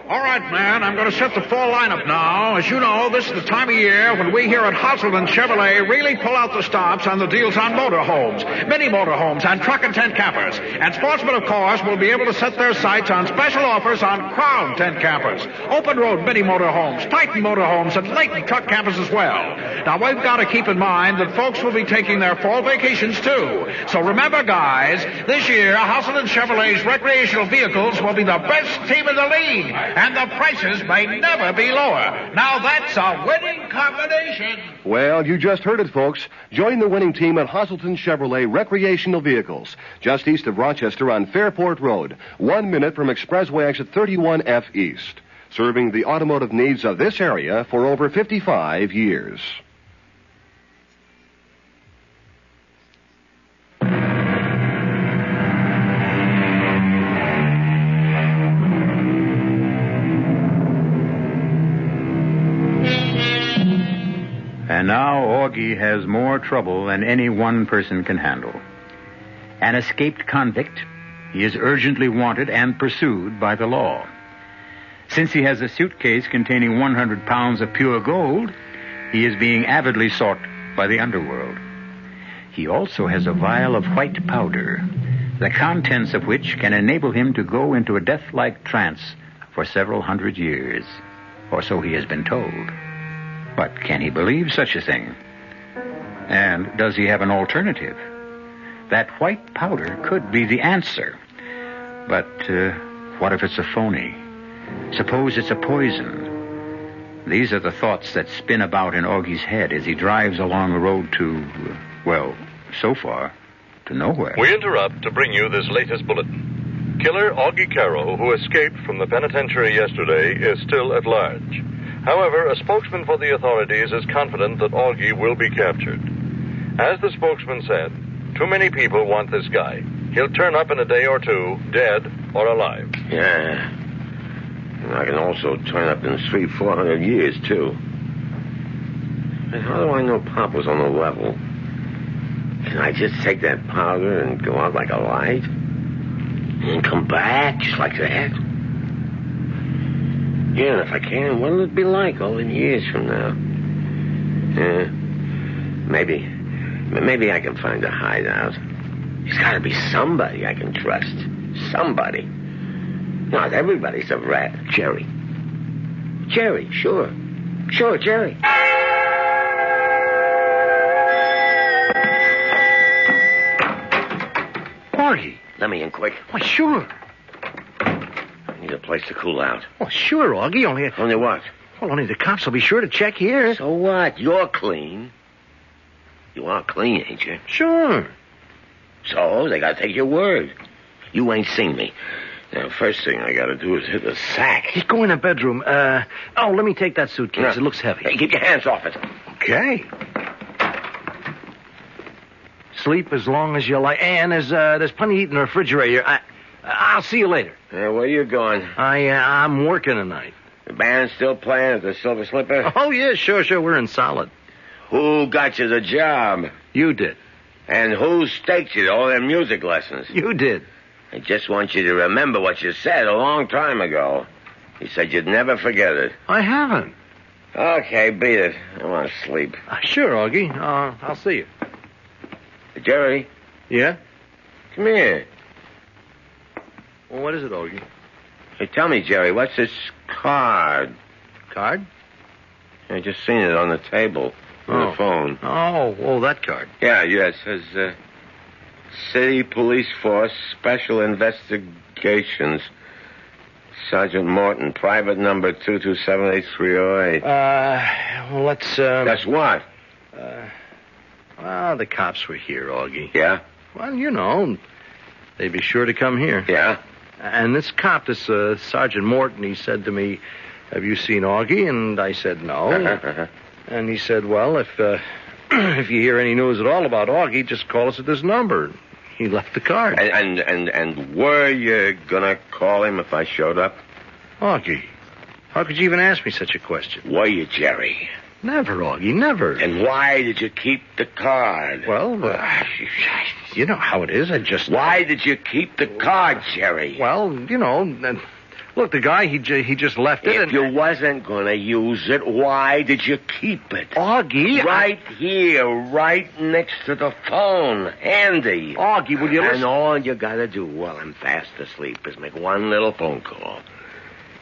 All right, man, I'm going to set the fall lineup now. As you know, this is the time of year when we here at Hazelton Chevrolet really pull out the stops on the deals on motorhomes, mini motorhomes, and truck and tent campers. And sportsmen, of course, will be able to set their sights on special offers on Crown tent campers, open road mini motorhomes, Titan motorhomes, and Layton truck campers as well. Now, we've got to keep in mind that folks will be taking their fall vacations, too. So remember, guys, this year, Hazelton Chevrolet's recreational vehicles will be the best team in the league. And the prices may never be lower. Now that's a winning combination. Well, you just heard it, folks. Join the winning team at Hazelton Chevrolet Recreational Vehicles, just east of Rochester on Fairport Road, 1 minute from Expressway exit 31F East, serving the automotive needs of this area for over 55 years. And now Augie has more trouble than any one person can handle. An escaped convict, he is urgently wanted and pursued by the law. Since he has a suitcase containing 100 pounds of pure gold, he is being avidly sought by the underworld. He also has a vial of white powder, the contents of which can enable him to go into a death-like trance for several hundred years, or so he has been told. But can he believe such a thing? And does he have an alternative? That white powder could be the answer. But what if it's a phony? Suppose it's a poison. These are the thoughts that spin about in Augie's head as he drives along the road to, well, so far, to nowhere. We interrupt to bring you this latest bulletin. Killer Augie Karo, who escaped from the penitentiary yesterday, is still at large. However, a spokesman for the authorities is confident that Augie will be captured. As the spokesman said, too many people want this guy. He'll turn up in a day or two, dead or alive. Yeah. And I can also turn up in 300-400 years, too. And how do I know Pop was on the level? Can I just take that powder and go out like a light? And come back just like that? Yeah, and if I can, what'll it be like all in years from now? Maybe I can find a hideout. There's got to be somebody I can trust. Somebody. Not everybody's a rat. Jerry, sure. Sure, Jerry. Augie. Let me in quick. Why, sure. I need a place to cool out. Well, sure, Augie. Only what? Well, only the cops will be sure to check here. So what? You're clean. You are clean, ain't you? Sure. So they got to take your word. You ain't seen me. Now, first thing I got to do is hit the sack. Just go in the bedroom. Let me take that suitcase. No. It looks heavy. Hey, keep your hands off it. Okay. Sleep as long as you like. And there's plenty to eat in the refrigerator. I'll see you later. Where you going? I'm working tonight. The band's still playing at the Silver Slipper? Oh, yeah, sure. We're in solid. Who got you the job? You did. And who staked you to all them music lessons? You did. I just want you to remember what you said a long time ago. You said you'd never forget it. I haven't. Okay, beat it. I want to sleep. Sure, Augie. I'll see you. Jerry? Yeah? Come here. Well, what is it, Augie? Hey, tell me, Jerry, what's this card? Card? I just seen it on the table on the phone. Oh, that card. Yeah, it says City Police Force Special Investigations. Sergeant Morton, private number 2278308. Well, let's, That's what? Well, the cops were here, Augie. Yeah? Well, you know, they'd be sure to come here. Yeah? And this cop, this Sergeant Morton, he said to me, "Have you seen Augie?" And I said, "No." And he said, "Well, if you hear any news at all about Augie, just call us at this number." He left the card. And were you gonna call him if I showed up? Augie, how could you even ask me such a question? Were you, Jerry? Never, Augie, never. And why did you keep the card? Well, you know how it is. Why did you keep the card, Jerry? Well, you know, look, the guy, he just left it. If you wasn't going to use it, why did you keep it? Augie, Right here, right next to the phone. Handy. Augie, will you listen? And all you got to do while I'm fast asleep is make one little phone call.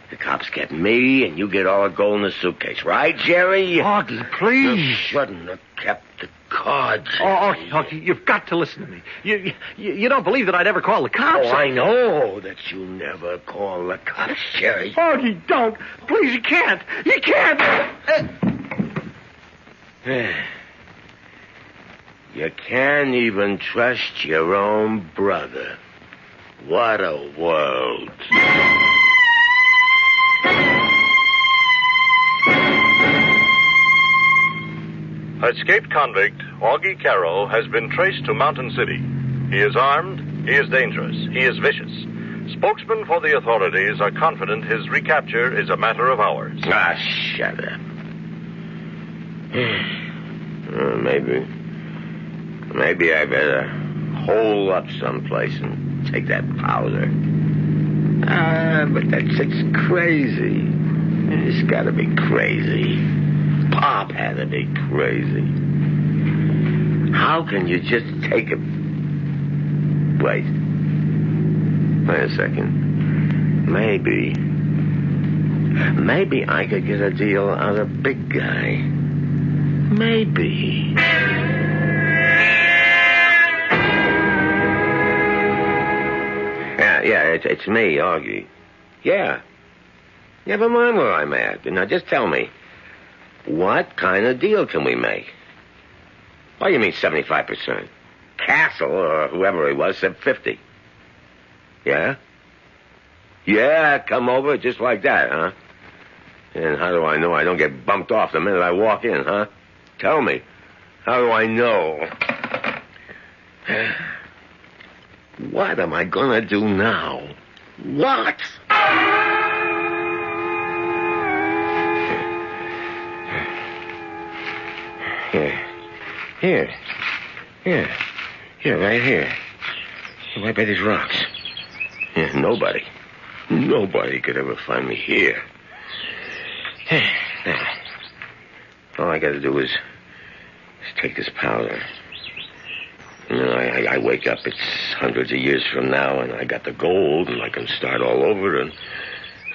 The cops get me, and you get all the gold in the suitcase. Right, Jerry? Augie, please. You shouldn't have kept the card, Jerry. Augie, you've got to listen to me. You don't believe that I'd ever call the cops? Oh, I know that you never call the cops, Jerry. Augie, don't. Please, you can't. You can't. You can't even trust your own brother. What a world. Escaped convict Augie Karo has been traced to Mountain City. He is armed, he is dangerous, he is vicious. Spokesmen for the authorities are confident his recapture is a matter of hours. Ah, shut up. Maybe I better hole up someplace and take that powder. But it's crazy. It's got to be crazy. Pop had to be crazy. How can you just take a... Wait a second. Maybe I could get a deal on a big guy. Maybe. Yeah, it's me, Augie. Yeah. Never mind where I'm at. Now, just tell me, what kind of deal can we make? What do you mean 75%? Castle, or whoever he was, said 50. Yeah? Yeah, come over just like that, huh? And how do I know I don't get bumped off the minute I walk in, huh? Tell me. How do I know? What am I gonna do now? What? Here, right here. Right by these rocks. Yeah, nobody could ever find me here. Now, all I gotta do is take this powder. And then I wake up, it's hundreds of years from now, and I got the gold, and I can start all over, and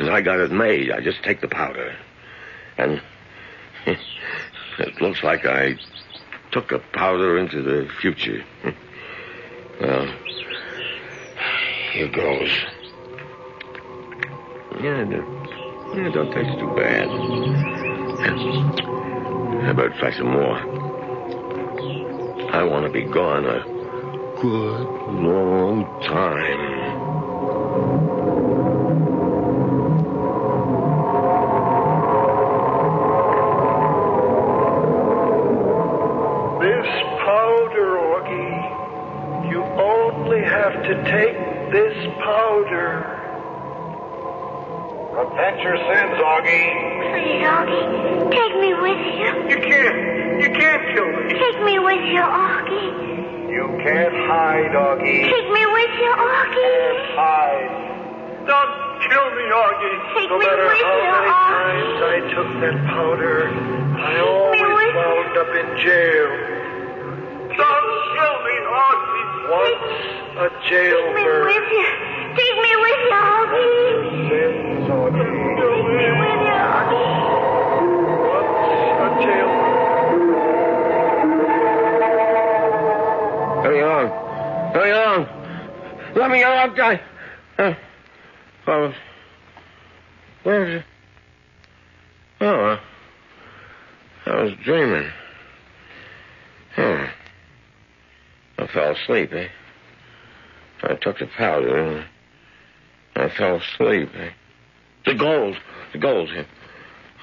I got it made. I just take the powder. And it looks like I took a powder into the future. Well, here goes. Yeah, it don't taste too bad. How about try some more? I want to be gone a good long time. To take this powder. Repent your sins, Augie. Please, Augie, take me with you. You can't kill me. Take me with you, Augie. You can't hide, Augie. Take me with you, Augie. Can't hide. Don't kill me, Augie. Take no me matter with how you, many Augie. times I took that powder, I always wound up in jail. Don't kill me, Augie. Once a jailbird. Take me with you. Take me with you, Augie. Sins, Augie. Take me with you, Augie. Once Where is it? Oh, I was dreaming. I fell asleep, eh? I took the powder and I fell asleep, eh? The gold. Here.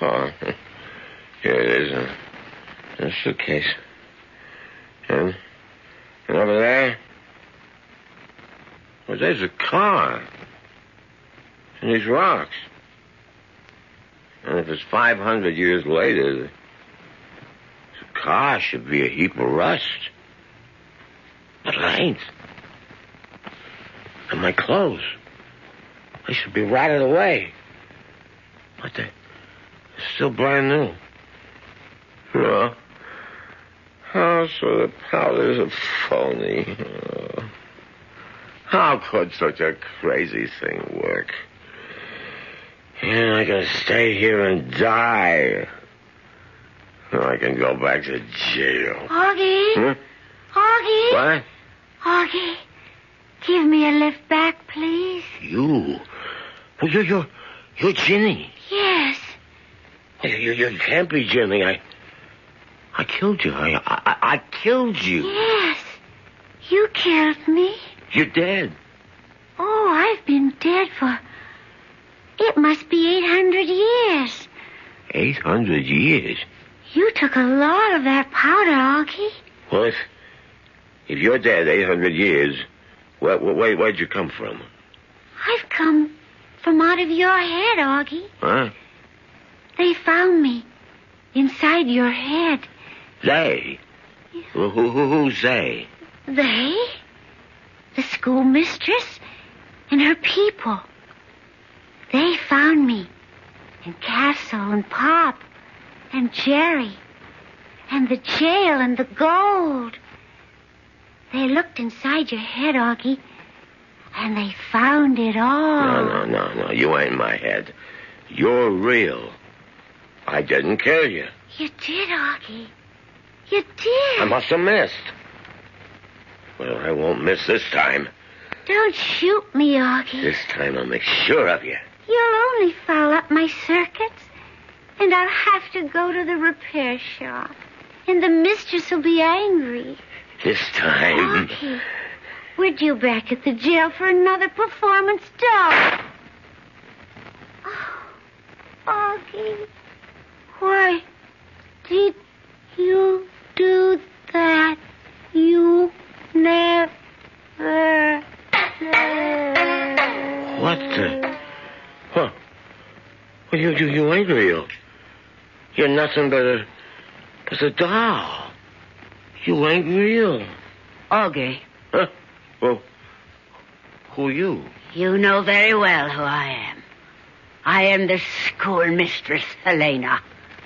Oh, here it is in a suitcase. And over there, well, there's a car. And these rocks. And if it's 500 years later, the car should be a heap of rust. But it ain't. And my clothes, they should be rotted away. But they're still brand new. Oh, so the powder's a phony. How could such a crazy thing work? And I can stay here and die. Or I can go back to jail. Augie? Huh? Augie? What? Augie, give me a lift back, please. You? Well, you're Ginny. Yes. You can't be Ginny. I killed you. I killed you. Yes. You killed me. You're dead. Oh, I've been dead for... It must be 800 years. 800 years? You took a lot of that powder, Augie. Well, if you're dead 800 years, where'd you come from? I've come from out of your head, Augie. Huh? They found me inside your head. They? Who's they? They? The schoolmistress and her people. They found me. And Castle and Pop and Jerry and the jail and the gold. They looked inside your head, Augie, and they found it all. No. You ain't my head. You're real. I didn't kill you. You did, Augie. You did. I must have missed. Well, I won't miss this time. Don't shoot me, Augie. This time I'll make sure of you. You'll only foul up my circuits, and I'll have to go to the repair shop, and the mistress will be angry. This time... Augie, we're due back at the jail for another performance, dog. Oh, Augie, why did you do that? You never said. What the... Huh. Well, you ain't real. You're nothing but a doll. You ain't real. Augie. Huh? Well, who are you? You know very well who I am. I am the schoolmistress, Helena.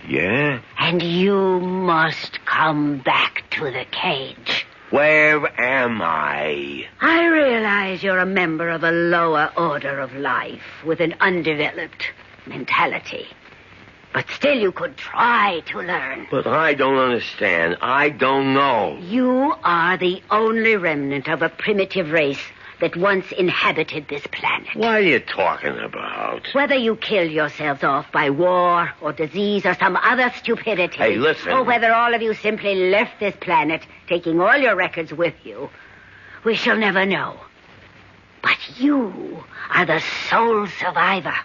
Yeah? And you must come back to the cage. Where am I? I realize you're a member of a lower order of life with an undeveloped mentality. But still you could try to learn. But I don't understand. I don't know. You are the only remnant of a primitive race that once inhabited this planet. What are you talking about? Whether you kill yourselves off by war or disease or some other stupidity. Hey, listen. Or whether all of you simply left this planet, taking all your records with you, we shall never know. But you are the sole survivor.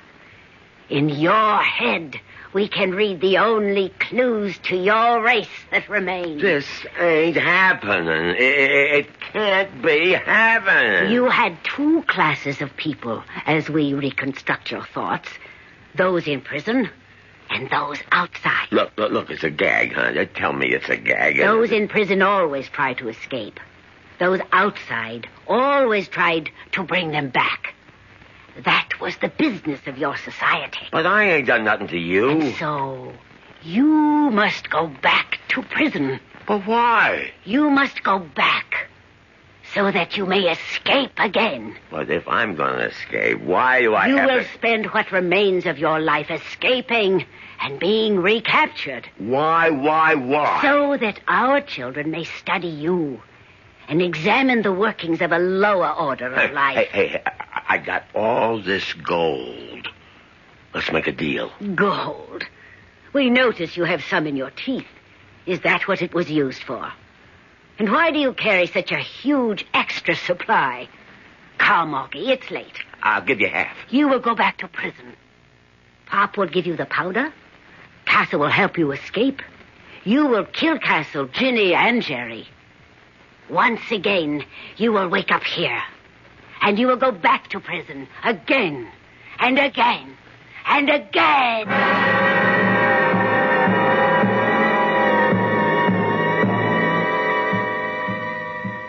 In your head, we can read the only clues to your race that remain. This ain't happening. It can't be happening. You had two classes of people as we reconstruct your thoughts. Those in prison and those outside. Look, it's a gag, huh? Tell me it's a gag. Those in prison always try to escape. Those outside always tried to bring them back. That was the business of your society. But I ain't done nothing to you. And so, you must go back to prison. But why? You must go back so that you may escape again. But if I'm going to escape, why do I You have will to... spend what remains of your life escaping and being recaptured. Why? So that our children may study you and examine the workings of a lower order of life. Hey, I got all this gold. Let's make a deal. Gold? We notice you have some in your teeth. Is that what it was used for? And why do you carry such a huge extra supply? Come, Augie, it's late. I'll give you half. You will go back to prison. Pop will give you the powder. Castle will help you escape. You will kill Castle, Ginny, and Jerry. Once again, you will wake up here. And you will go back to prison again and again and again.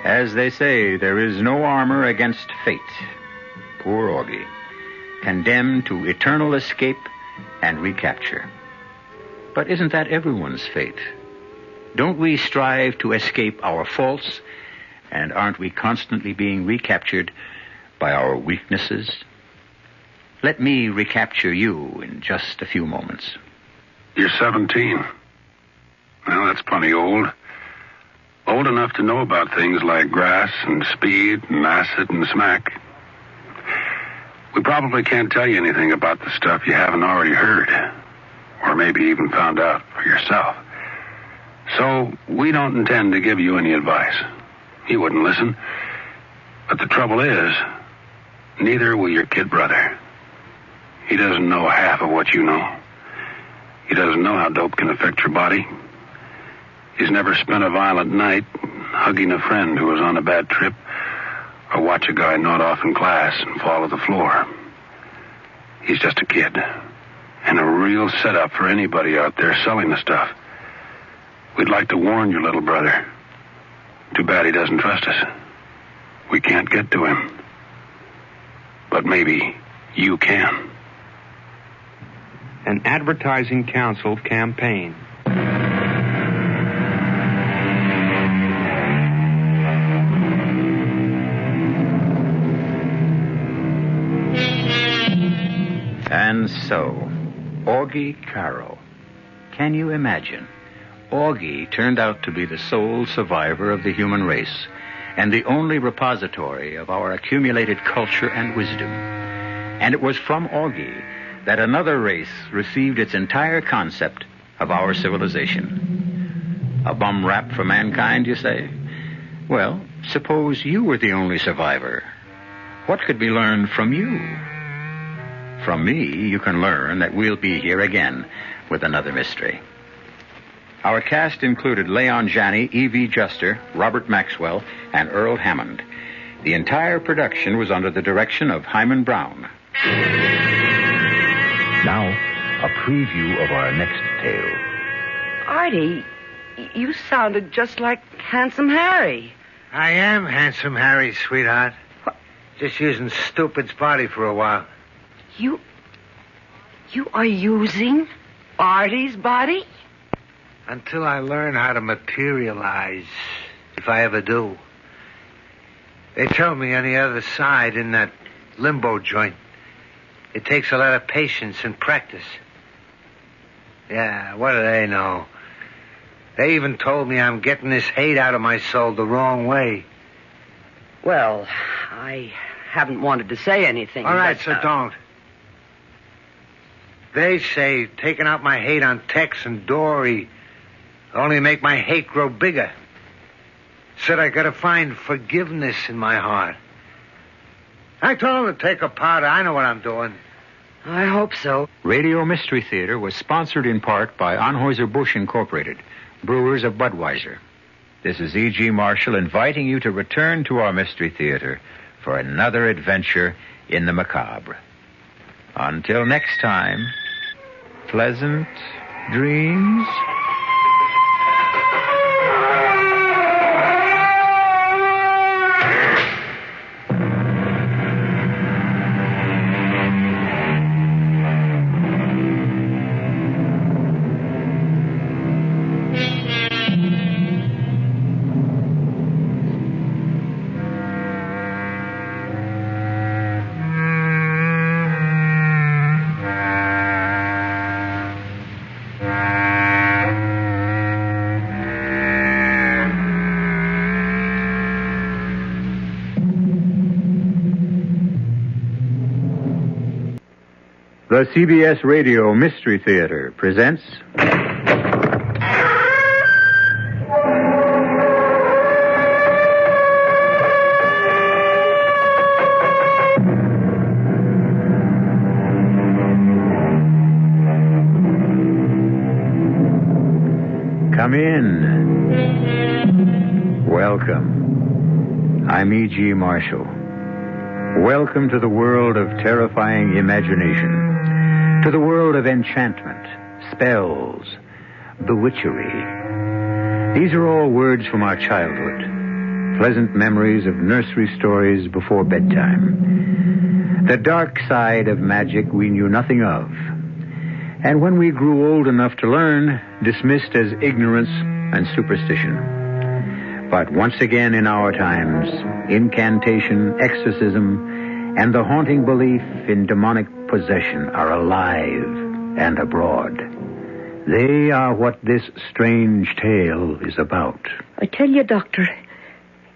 As they say, there is no armor against fate. Poor Augie, condemned to eternal escape and recapture. But isn't that everyone's fate? Don't we strive to escape our faults, and aren't we constantly being recaptured by our weaknesses? Let me recapture you in just a few moments. You're 17. Well, that's plenty old. Old enough to know about things like grass and speed and acid and smack. We probably can't tell you anything about the stuff you haven't already heard, or maybe even found out for yourself. So we don't intend to give you any advice. You wouldn't listen. But the trouble is, neither will your kid brother. He doesn't know half of what you know. He doesn't know how dope can affect your body. He's never spent a violent night hugging a friend who was on a bad trip, or watch a guy nod off in class and fall to the floor. He's just a kid, and a real setup for anybody out there selling the stuff. We'd like to warn your little brother. Too bad he doesn't trust us. We can't get to him. But maybe you can. An advertising council campaign. And so, Augie Karo. Can you imagine? Augie turned out to be the sole survivor of the human race and the only repository of our accumulated culture and wisdom. And it was from Augie that another race received its entire concept of our civilization. A bum rap for mankind, you say? Well, suppose you were the only survivor. What could be learned from you? From me, you can learn that we'll be here again with another mystery. Our cast included Leon Janney, E.V. Juster, Robert Maxwell, and Earl Hammond. The entire production was under the direction of Hyman Brown. Now, a preview of our next tale. Artie, you sounded just like Handsome Harry. I am Handsome Harry, sweetheart. What? Just using Stupid's body for a while. You are using Artie's body? Until I learn how to materialize, if I ever do. They told me on the other side, in that limbo joint, it takes a lot of patience and practice. Yeah, what do they know? They even told me I'm getting this hate out of my soul the wrong way. Well, I haven't wanted to say anything. All right, but, so don't. They say taking out my hate on Tex and Dory only make my hate grow bigger. Said I gotta find forgiveness in my heart. I told them to take a powder. I know what I'm doing. I hope so. Radio Mystery Theater was sponsored in part by Anheuser-Busch Incorporated, brewers of Budweiser. This is E.G. Marshall inviting you to return to our Mystery Theater for another adventure in the macabre. Until next time, pleasant dreams. The CBS Radio Mystery Theater presents... Come in. Welcome. I'm E.G. Marshall. Welcome to the world of terrifying imagination, to the world of enchantment, spells, bewitchery. These are all words from our childhood, pleasant memories of nursery stories before bedtime. The dark side of magic we knew nothing of, and when we grew old enough to learn, dismissed as ignorance and superstition. But once again in our times, incantation, exorcism, and the haunting belief in demonic possession are alive and abroad. They are what this strange tale is about. I tell you, Doctor,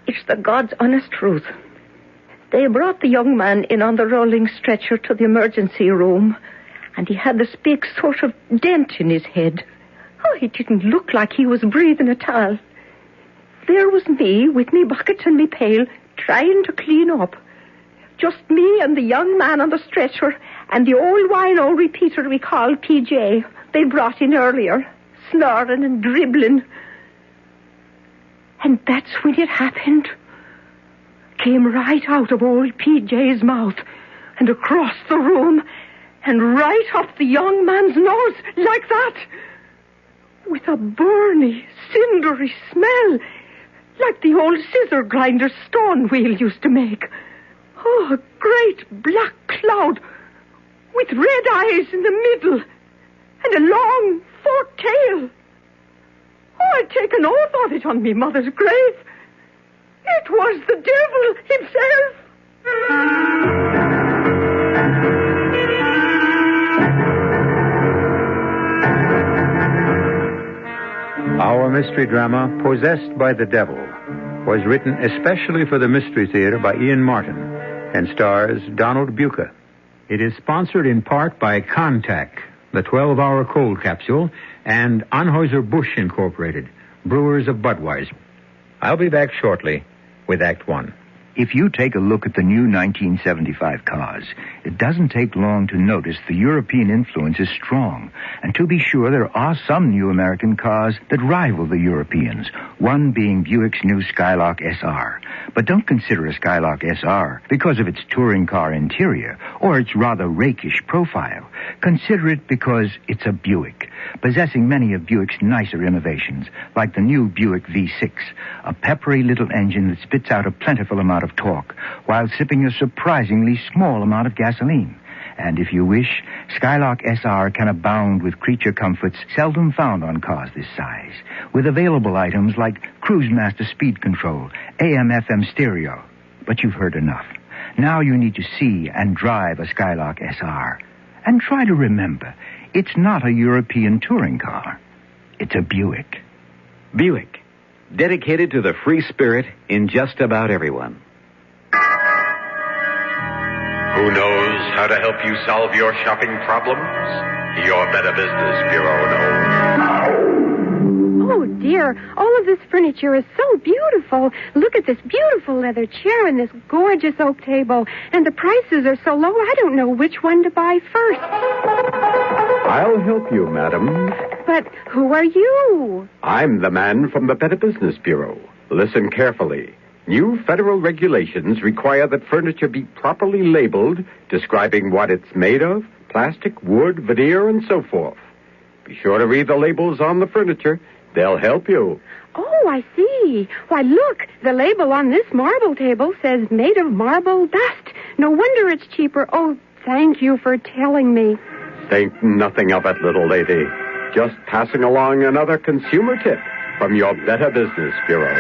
it's the God's honest truth. They brought the young man in on the rolling stretcher to the emergency room, and he had this big sort of dent in his head. Oh, he didn't look like he was breathing at all. There was me with me bucket and me pail trying to clean up. Just me and the young man on the stretcher and the old wino repeater we called PJ they brought in earlier, snoring and dribbling. And that's when it happened. Came right out of old PJ's mouth and across the room and right up the young man's nose, like that. With a burny, cindery smell, like the old scissor grinder stone wheel used to make. Oh, a great black cloud with red eyes in the middle and a long forked tail. Oh, I'd take an oath of it on me mother's grave. It was the devil himself. Our mystery drama, Possessed by the Devil, was written especially for the Mystery Theater by Ian Martin and stars Donald Buca. It is sponsored in part by Contact, the 12-hour cold capsule, and Anheuser-Busch Incorporated, brewers of Budweiser. I'll be back shortly with Act One. If you take a look at the new 1975 cars, it doesn't take long to notice the European influence is strong. And to be sure, there are some new American cars that rival the Europeans, one being Buick's new Skylark SR. But don't consider a Skylark SR because of its touring car interior or its rather rakish profile. Consider it because it's a Buick, possessing many of Buick's nicer innovations, like the new Buick V6, a peppery little engine that spits out a plentiful amount of torque while sipping a surprisingly small amount of gasoline. And if you wish, Skylark SR can abound with creature comforts seldom found on cars this size, with available items like Cruise Master speed control, AM/FM stereo. But you've heard enough. Now you need to see and drive a Skylark SR. And try to remember, it's not a European touring car. It's a Buick. Buick, dedicated to the free spirit in just about everyone. Who knows how to help you solve your shopping problems? Your Better Business Bureau knows. Oh, dear. All of this furniture is so beautiful. Look at this beautiful leather chair and this gorgeous oak table. And the prices are so low, I don't know which one to buy first. I'll help you, madam. But who are you? I'm the man from the Better Business Bureau. Listen carefully. New federal regulations require that furniture be properly labeled, describing what it's made of, plastic, wood, veneer, and so forth. Be sure to read the labels on the furniture. They'll help you. Oh, I see. Why, look, the label on this marble table says made of marble dust. No wonder it's cheaper. Oh, thank you for telling me. Think nothing of it, little lady. Just passing along another consumer tip from your Better Business Bureau.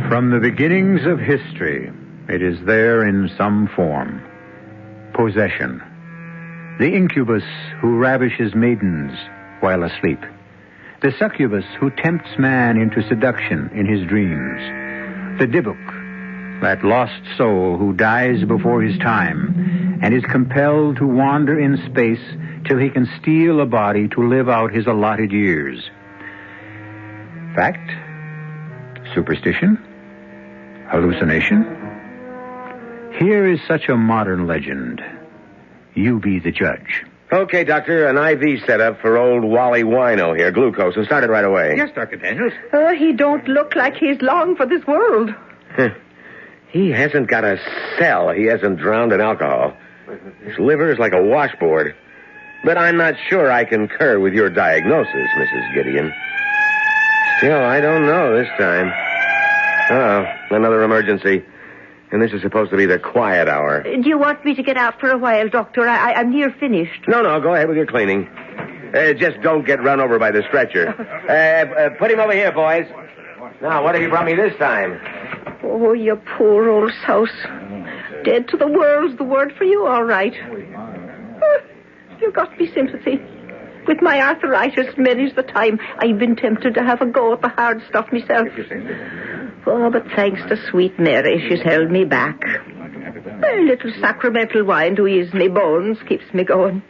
From the beginnings of history, it is there in some form. Possession. The incubus who ravishes maidens while asleep. The succubus who tempts man into seduction in his dreams. The Dybbuk, that lost soul who dies before his time and is compelled to wander in space till he can steal a body to live out his allotted years. Fact? Superstition? Hallucination? Here is such a modern legend. You be the judge. Okay, Doctor, an IV set up for old Wally Wino here, glucose, and start it right away. Yes, Dr. Daniels. Oh, he don't look like he's long for this world. He hasn't got a cell he hasn't drowned in alcohol. His liver is like a washboard. But I'm not sure I concur with your diagnosis, Mrs. Gideon. Still, I don't know this time. Uh-oh, another emergency. And this is supposed to be the quiet hour. Do you want me to get out for a while, Doctor? I'm near finished. No, go ahead with your cleaning. Just don't get run over by the stretcher. Put him over here, boys. Now, what have you brought me this time? Oh, you poor old souse. Dead to the world's the word for you, all right. You've got me sympathy. With my arthritis, many's the time I've been tempted to have a go at the hard stuff myself. Oh, but thanks to sweet Mary, she's held me back. A little sacramental wine to ease me bones keeps me going.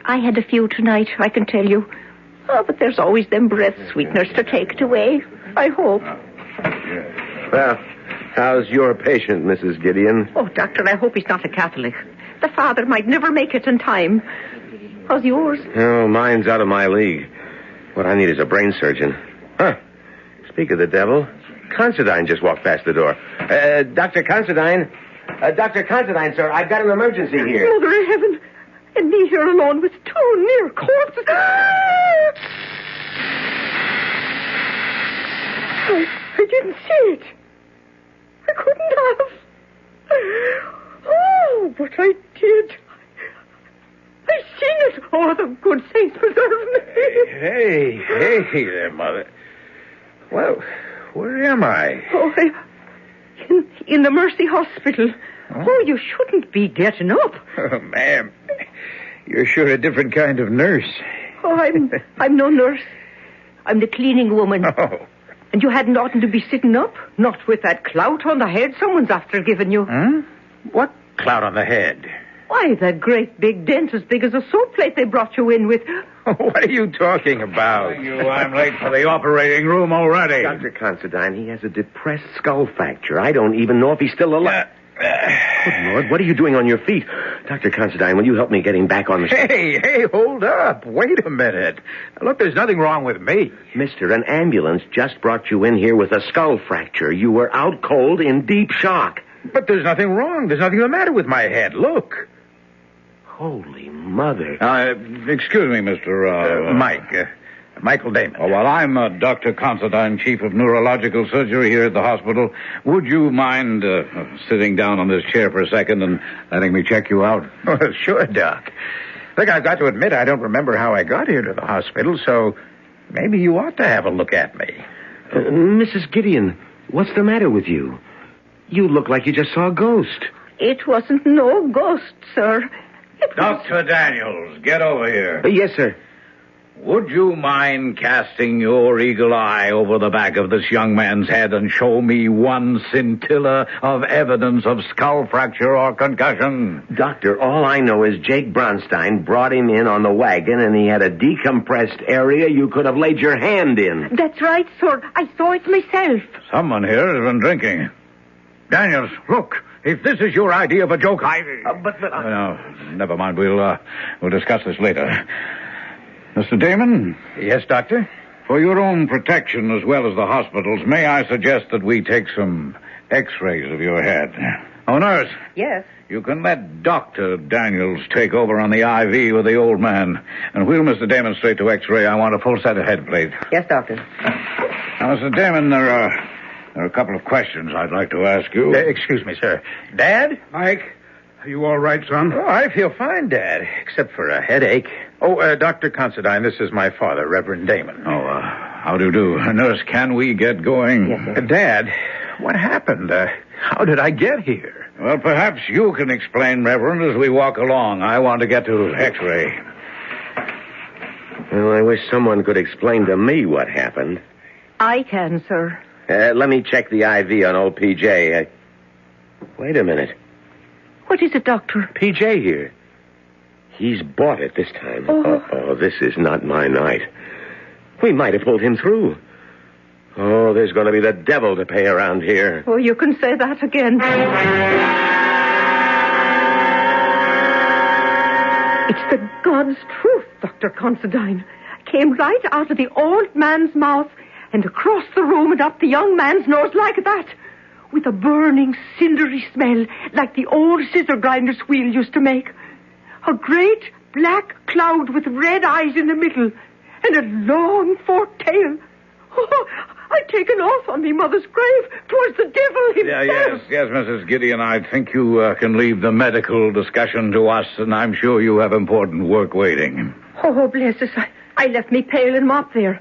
I had a few tonight, I can tell you. Oh, but there's always them breath sweeteners to take it away. I hope. Well, how's your patient, Mrs. Gideon? Oh, Doctor, I hope he's not a Catholic. The father might never make it in time. How's yours? Oh, mine's out of my league. What I need is a brain surgeon. Huh. Speak of the devil, Considine just walked past the door. Dr. Considine. Dr. Considine, sir, I've got an emergency here. Mother of heaven. And me here alone with two near corpses. I didn't see it. I couldn't have. Oh, but I did. I seen it. Oh, the good saints preserve me. Hey there, Mother. Well, where am I? Oh, in the Mercy Hospital. Oh, you shouldn't be getting up. Oh, ma'am, you're sure a different kind of nurse. Oh, I'm no nurse. I'm the cleaning woman. Oh. And you hadn't oughtn't to be sitting up. Not with that clout on the head someone's after giving you. Huh? What clout on the head? Why, that great big dent as big as a soap plate they brought you in with. What are you talking about? I'm late for the operating room already. Dr. Considine, he has a depressed skull fracture. I don't even know if he's still alive. Good Lord, what are you doing on your feet? Dr. Considine, will you help me get him back on the... Hey, hold up. Wait a minute. Look, there's nothing wrong with me. Mister, an ambulance just brought you in here with a skull fracture. You were out cold in deep shock. But there's nothing wrong. There's nothing the matter with my head. Look. Holy mother. Excuse me, Mr. Mike. Michael Damon. Oh, well, I'm Dr. Considine, Chief of Neurological Surgery here at the hospital. Would you mind sitting down on this chair for a second and letting me check you out? Well, sure, Doc. Look, I've got to admit I don't remember how I got here to the hospital, so maybe you ought to have a look at me. Mrs. Gideon, what's the matter with you? You look like you just saw a ghost. It wasn't no ghost, sir. Dr. Daniels, get over here. Yes, sir. Would you mind casting your eagle eye over the back of this young man's head and show me one scintilla of evidence of skull fracture or concussion? Doctor, all I know is Jake Bronstein brought him in on the wagon and he had a decompressed area you could have laid your hand in. That's right, sir. I saw it myself. Someone here has been drinking. Daniels, look. If this is your idea of a joke, No, never mind. We'll discuss this later. Mr. Damon? Yes, Doctor? For your own protection as well as the hospital's, may I suggest that we take some x-rays of your head? Oh, nurse. Yes? You can let Dr. Daniels take over on the IV with the old man. And wheel Mr. Damon straight to x-ray. I want a full set of head plates. Yes, Doctor. Now, Mr. Damon, there are a couple of questions I'd like to ask you. Excuse me, sir. Dad? Mike, are you all right, son? Oh, I feel fine, Dad, except for a headache. Oh, Dr. Considine, this is my father, Reverend Damon. Oh, how do you do? Nurse, can we get going? Yes, sir. Dad, what happened? How did I get here? Well, perhaps you can explain, Reverend, as we walk along. I want to get to X-ray. Well, I wish someone could explain to me what happened. I can, sir. Let me check the IV on old PJ. Wait a minute. What is it, Doctor? PJ here. He's bought it this time. Oh, this is not my night. We might have pulled him through. Oh, there's going to be the devil to pay around here. Oh, you can say that again. It's the God's truth, Dr. Considine. Came right out of the old man's mouth and across the room and up the young man's nose like that, with a burning, cindery smell like the old scissor grinder's wheel used to make. A great black cloud with red eyes in the middle and a long forked tail. Oh, I'd taken off on me mother's grave. 'Twas the devil himself. Yes, Mrs. Gideon, I think you can leave the medical discussion to us, and I'm sure you have important work waiting. Oh, bless us. I left me pail and mop there.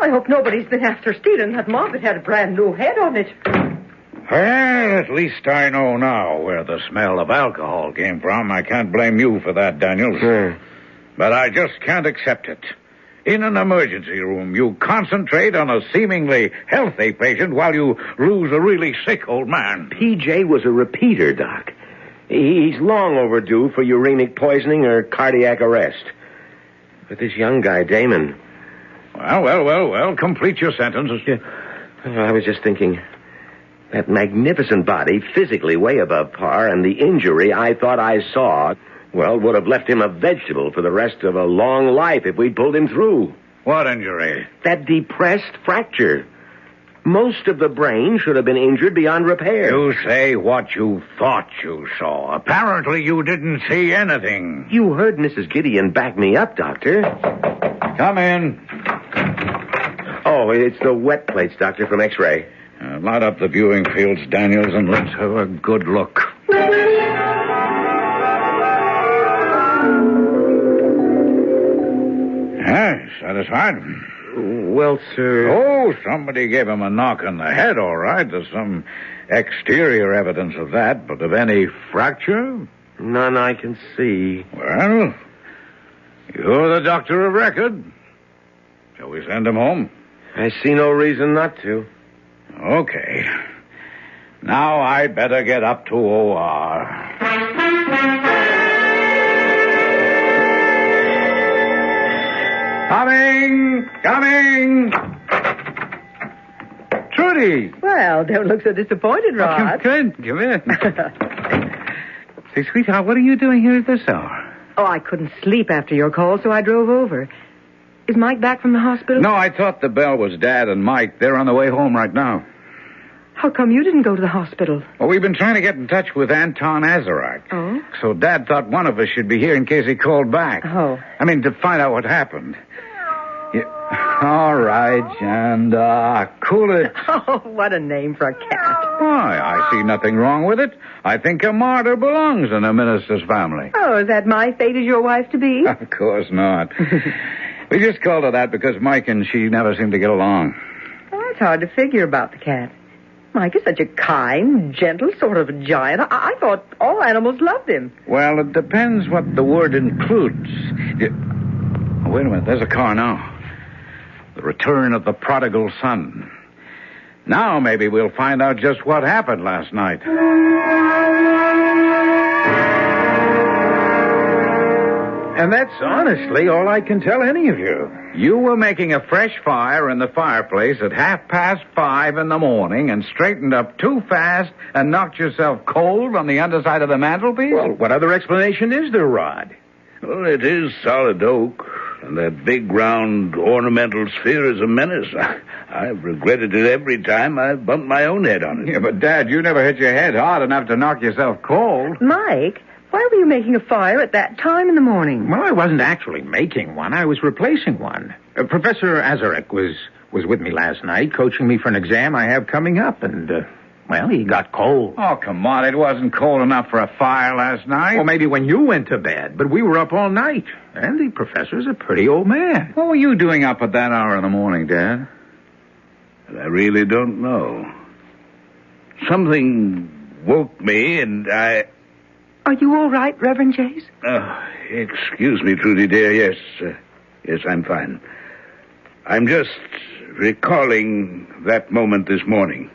I hope nobody's been after stealing that mop. It had a brand new head on it. Well, at least I know now where the smell of alcohol came from. I can't blame you for that, Daniels. Sure. But I just can't accept it. In an emergency room, you concentrate on a seemingly healthy patient while you lose a really sick old man. PJ was a repeater, Doc. He's long overdue for uremic poisoning or cardiac arrest. But this young guy, Damon... Well, complete your sentence. I was just thinking... That magnificent body, physically way above par, and the injury I thought I saw, well, would have left him a vegetable for the rest of a long life if we'd pulled him through. What injury? That depressed fracture. Most of the brain should have been injured beyond repair. You say what you thought you saw. Apparently you didn't see anything. You heard Mrs. Gideon back me up, Doctor. Come in. Oh, it's the wet plates, Doctor, from X-ray. Light up the viewing fields, Daniels, and let's have a good look. Satisfied? Well, sir... Oh, somebody gave him a knock on the head, all right. There's some exterior evidence of that, but of any fracture? None I can see. Well, you're the doctor of record. Shall we send him home? I see no reason not to. Okay. Now I'd better get up to OR. Coming! Trudy! Well, don't look so disappointed, Rod. Oh, good. Come in. Say, sweetheart, what are you doing here at this hour? Oh, I couldn't sleep after your call, so I drove over. Is Mike back from the hospital? No, I thought the bell was Dad and Mike. They're on the way home right now. How come you didn't go to the hospital? Well, we've been trying to get in touch with Anton Azarak. Oh? So Dad thought one of us should be here in case he called back. Oh. I mean, to find out what happened. Yeah. All right, and cool it. Oh, what a name for a cat. Why, I see nothing wrong with it. I think a martyr belongs in a minister's family. Oh, is that my fate as your wife to be? Of course not. We just called her that because Mike and she never seemed to get along. Well, it's hard to figure about the cat. Mike is such a kind, gentle sort of a giant. I thought all animals loved him. Well, it depends what the word includes. Oh, wait a minute. There's a car now. The return of the prodigal son. Now maybe we'll find out just what happened last night. And that's honestly all I can tell any of you. You were making a fresh fire in the fireplace at 5:30 in the morning and straightened up too fast and knocked yourself cold on the underside of the mantelpiece? Well, what other explanation is there, Rod? Well, it is solid oak, and that big round ornamental sphere is a menace. I've regretted it every time I've bumped my own head on it. Yeah, but Dad, you never hit your head hard enough to knock yourself cold. Mike, why were you making a fire at that time in the morning? Well, I wasn't actually making one. I was replacing one. Professor Azarak was with me last night, coaching me for an exam I have coming up, and, well, he got cold. Oh, come on. It wasn't cold enough for a fire last night. Well, maybe when you went to bed, but we were up all night. And the professor's a pretty old man. What were you doing up at that hour in the morning, Dad? I really don't know. Something woke me, and I... Are you all right, Reverend Jays? Excuse me, Trudy, dear. Yes, yes, I'm fine. I'm just recalling that moment this morning.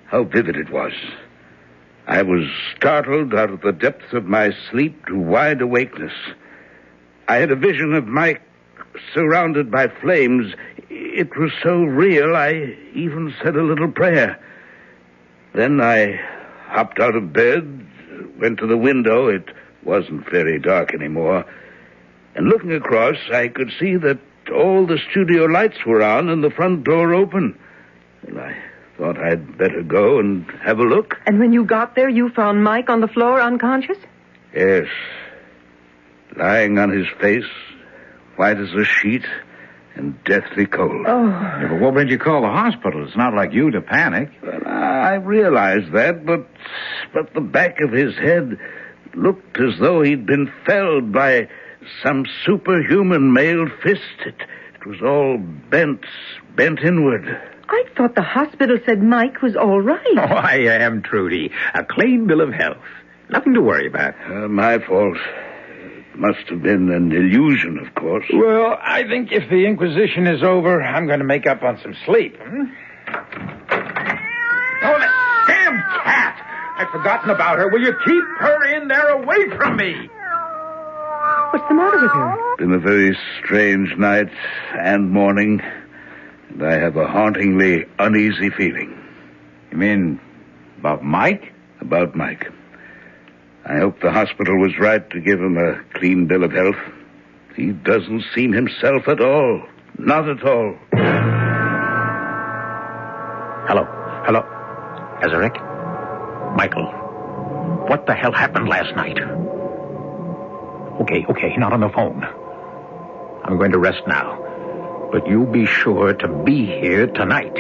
How vivid it was. I was startled out of the depths of my sleep to wide awakeness. I had a vision of Mike surrounded by flames. It was so real, I even said a little prayer. Then I hopped out of bed, went to the window. It wasn't very dark anymore. And looking across, I could see that all the studio lights were on and the front door open. And I thought I'd better go and have a look. And when you got there, you found Mike on the floor unconscious? Yes. Lying on his face, white as a sheet, and deathly cold. Oh. Yeah, but what made you call the hospital? It's not like you to panic. Well, I realized that, but the back of his head looked as though he'd been felled by some superhuman mailed fist. It was all bent inward. I thought the hospital said Mike was all right. Oh, I am, Trudy. A clean bill of health. Nothing to worry about. My fault. It must have been an illusion, of course. Well, I think if the Inquisition is over, I'm going to make up on some sleep. Oh, that damn cat! I've forgotten about her. Will you keep her in there away from me? What's the matter with her? It's been a very strange night and morning, and I have a hauntingly uneasy feeling. You mean about Mike? About Mike. I hope the hospital was right to give him a clean bill of health. He doesn't seem himself at all. Not at all. Hello. Azarek? Michael. What the hell happened last night? Okay, not on the phone. I'm going to rest now. But you be sure to be here tonight.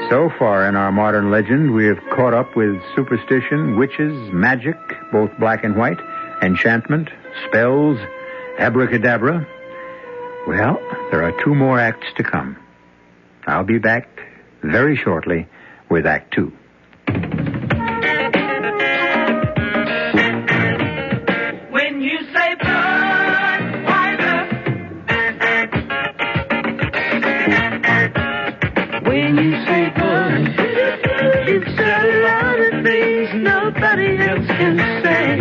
So far in our modern legend, we have caught up with superstition, witches, magic, both black and white, enchantment, spells, abracadabra. Well, there are 2 more acts to come. I'll be back very shortly with Act 2. When you say Budweiser, when you say Bud, you've said a lot of things nobody else can say.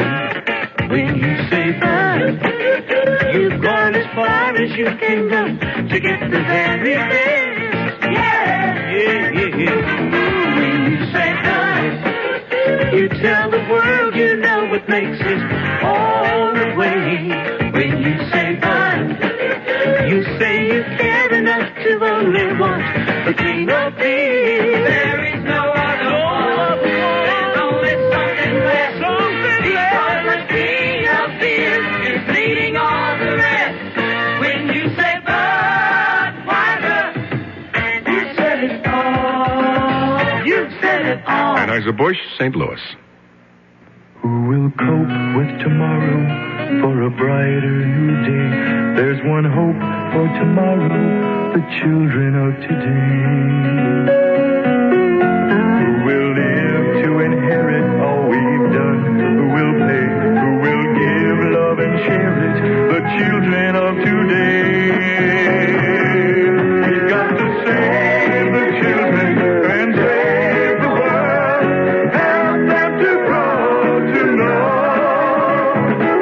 When you say Bud, you've gone as far as you can go to get the very best. When you say Bud, you tell the world you know what makes it all the way. When you say Bud, you say you care enough to only want the clean old beer. There is no other one. There's only something less. Because the king of beer is leading all the rest. When you say Anheuser-Busch, St. Louis. Who will cope with tomorrow for a brighter new day? There's one hope for tomorrow, the children of today. Who will live to inherit all we've done? Who will pay? Who will give love and share it? The children of today. We've got to save the children and save the world. Help them to grow to know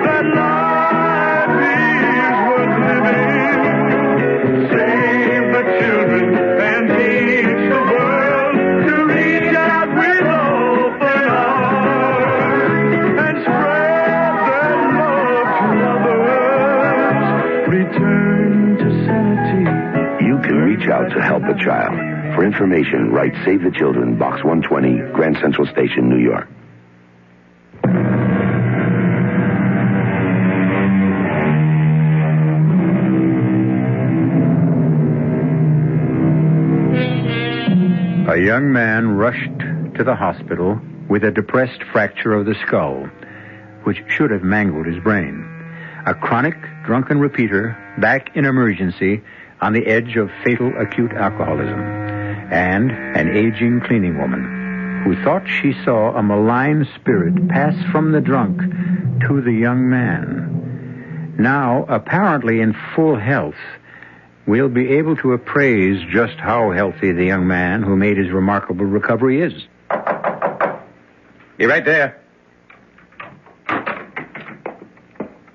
that life is worth living. Save the children and teach the world to reach out with open arms and spread their love to others. Return to sanity. You can reach out to help a child. For information, write Save the Children, Box 120, Grand Central Station, New York. A young man rushed to the hospital with a depressed fracture of the skull, which should have mangled his brain. A chronic drunken repeater back in emergency on the edge of fatal acute alcoholism, and an aging cleaning woman who thought she saw a malign spirit pass from the drunk to the young man. Now, apparently in full health, we'll be able to appraise just how healthy the young man who made his remarkable recovery is. Be right there.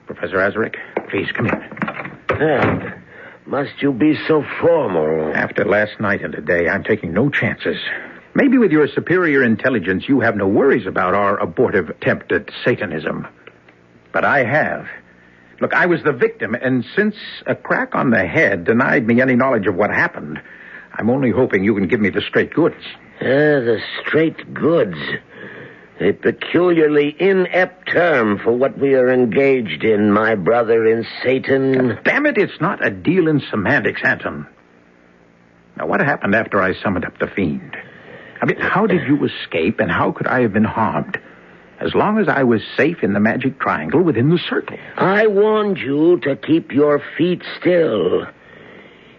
Professor Azarick, please come in. Must you be so formal? After last night and today, I'm taking no chances. Maybe with your superior intelligence, you have no worries about our abortive attempt at Satanism. But I have. Look, I was the victim, and since a crack on the head denied me any knowledge of what happened, I'm only hoping you can give me the straight goods. The straight goods. A peculiarly inept term for what we are engaged in, my brother in Satan. Damn it, it's not a deal in semantics, Anton. Now, what happened after I summoned up the fiend? I mean, how did you escape, and how could I have been harmed? As long as I was safe in the magic triangle within the circle. I warned you to keep your feet still.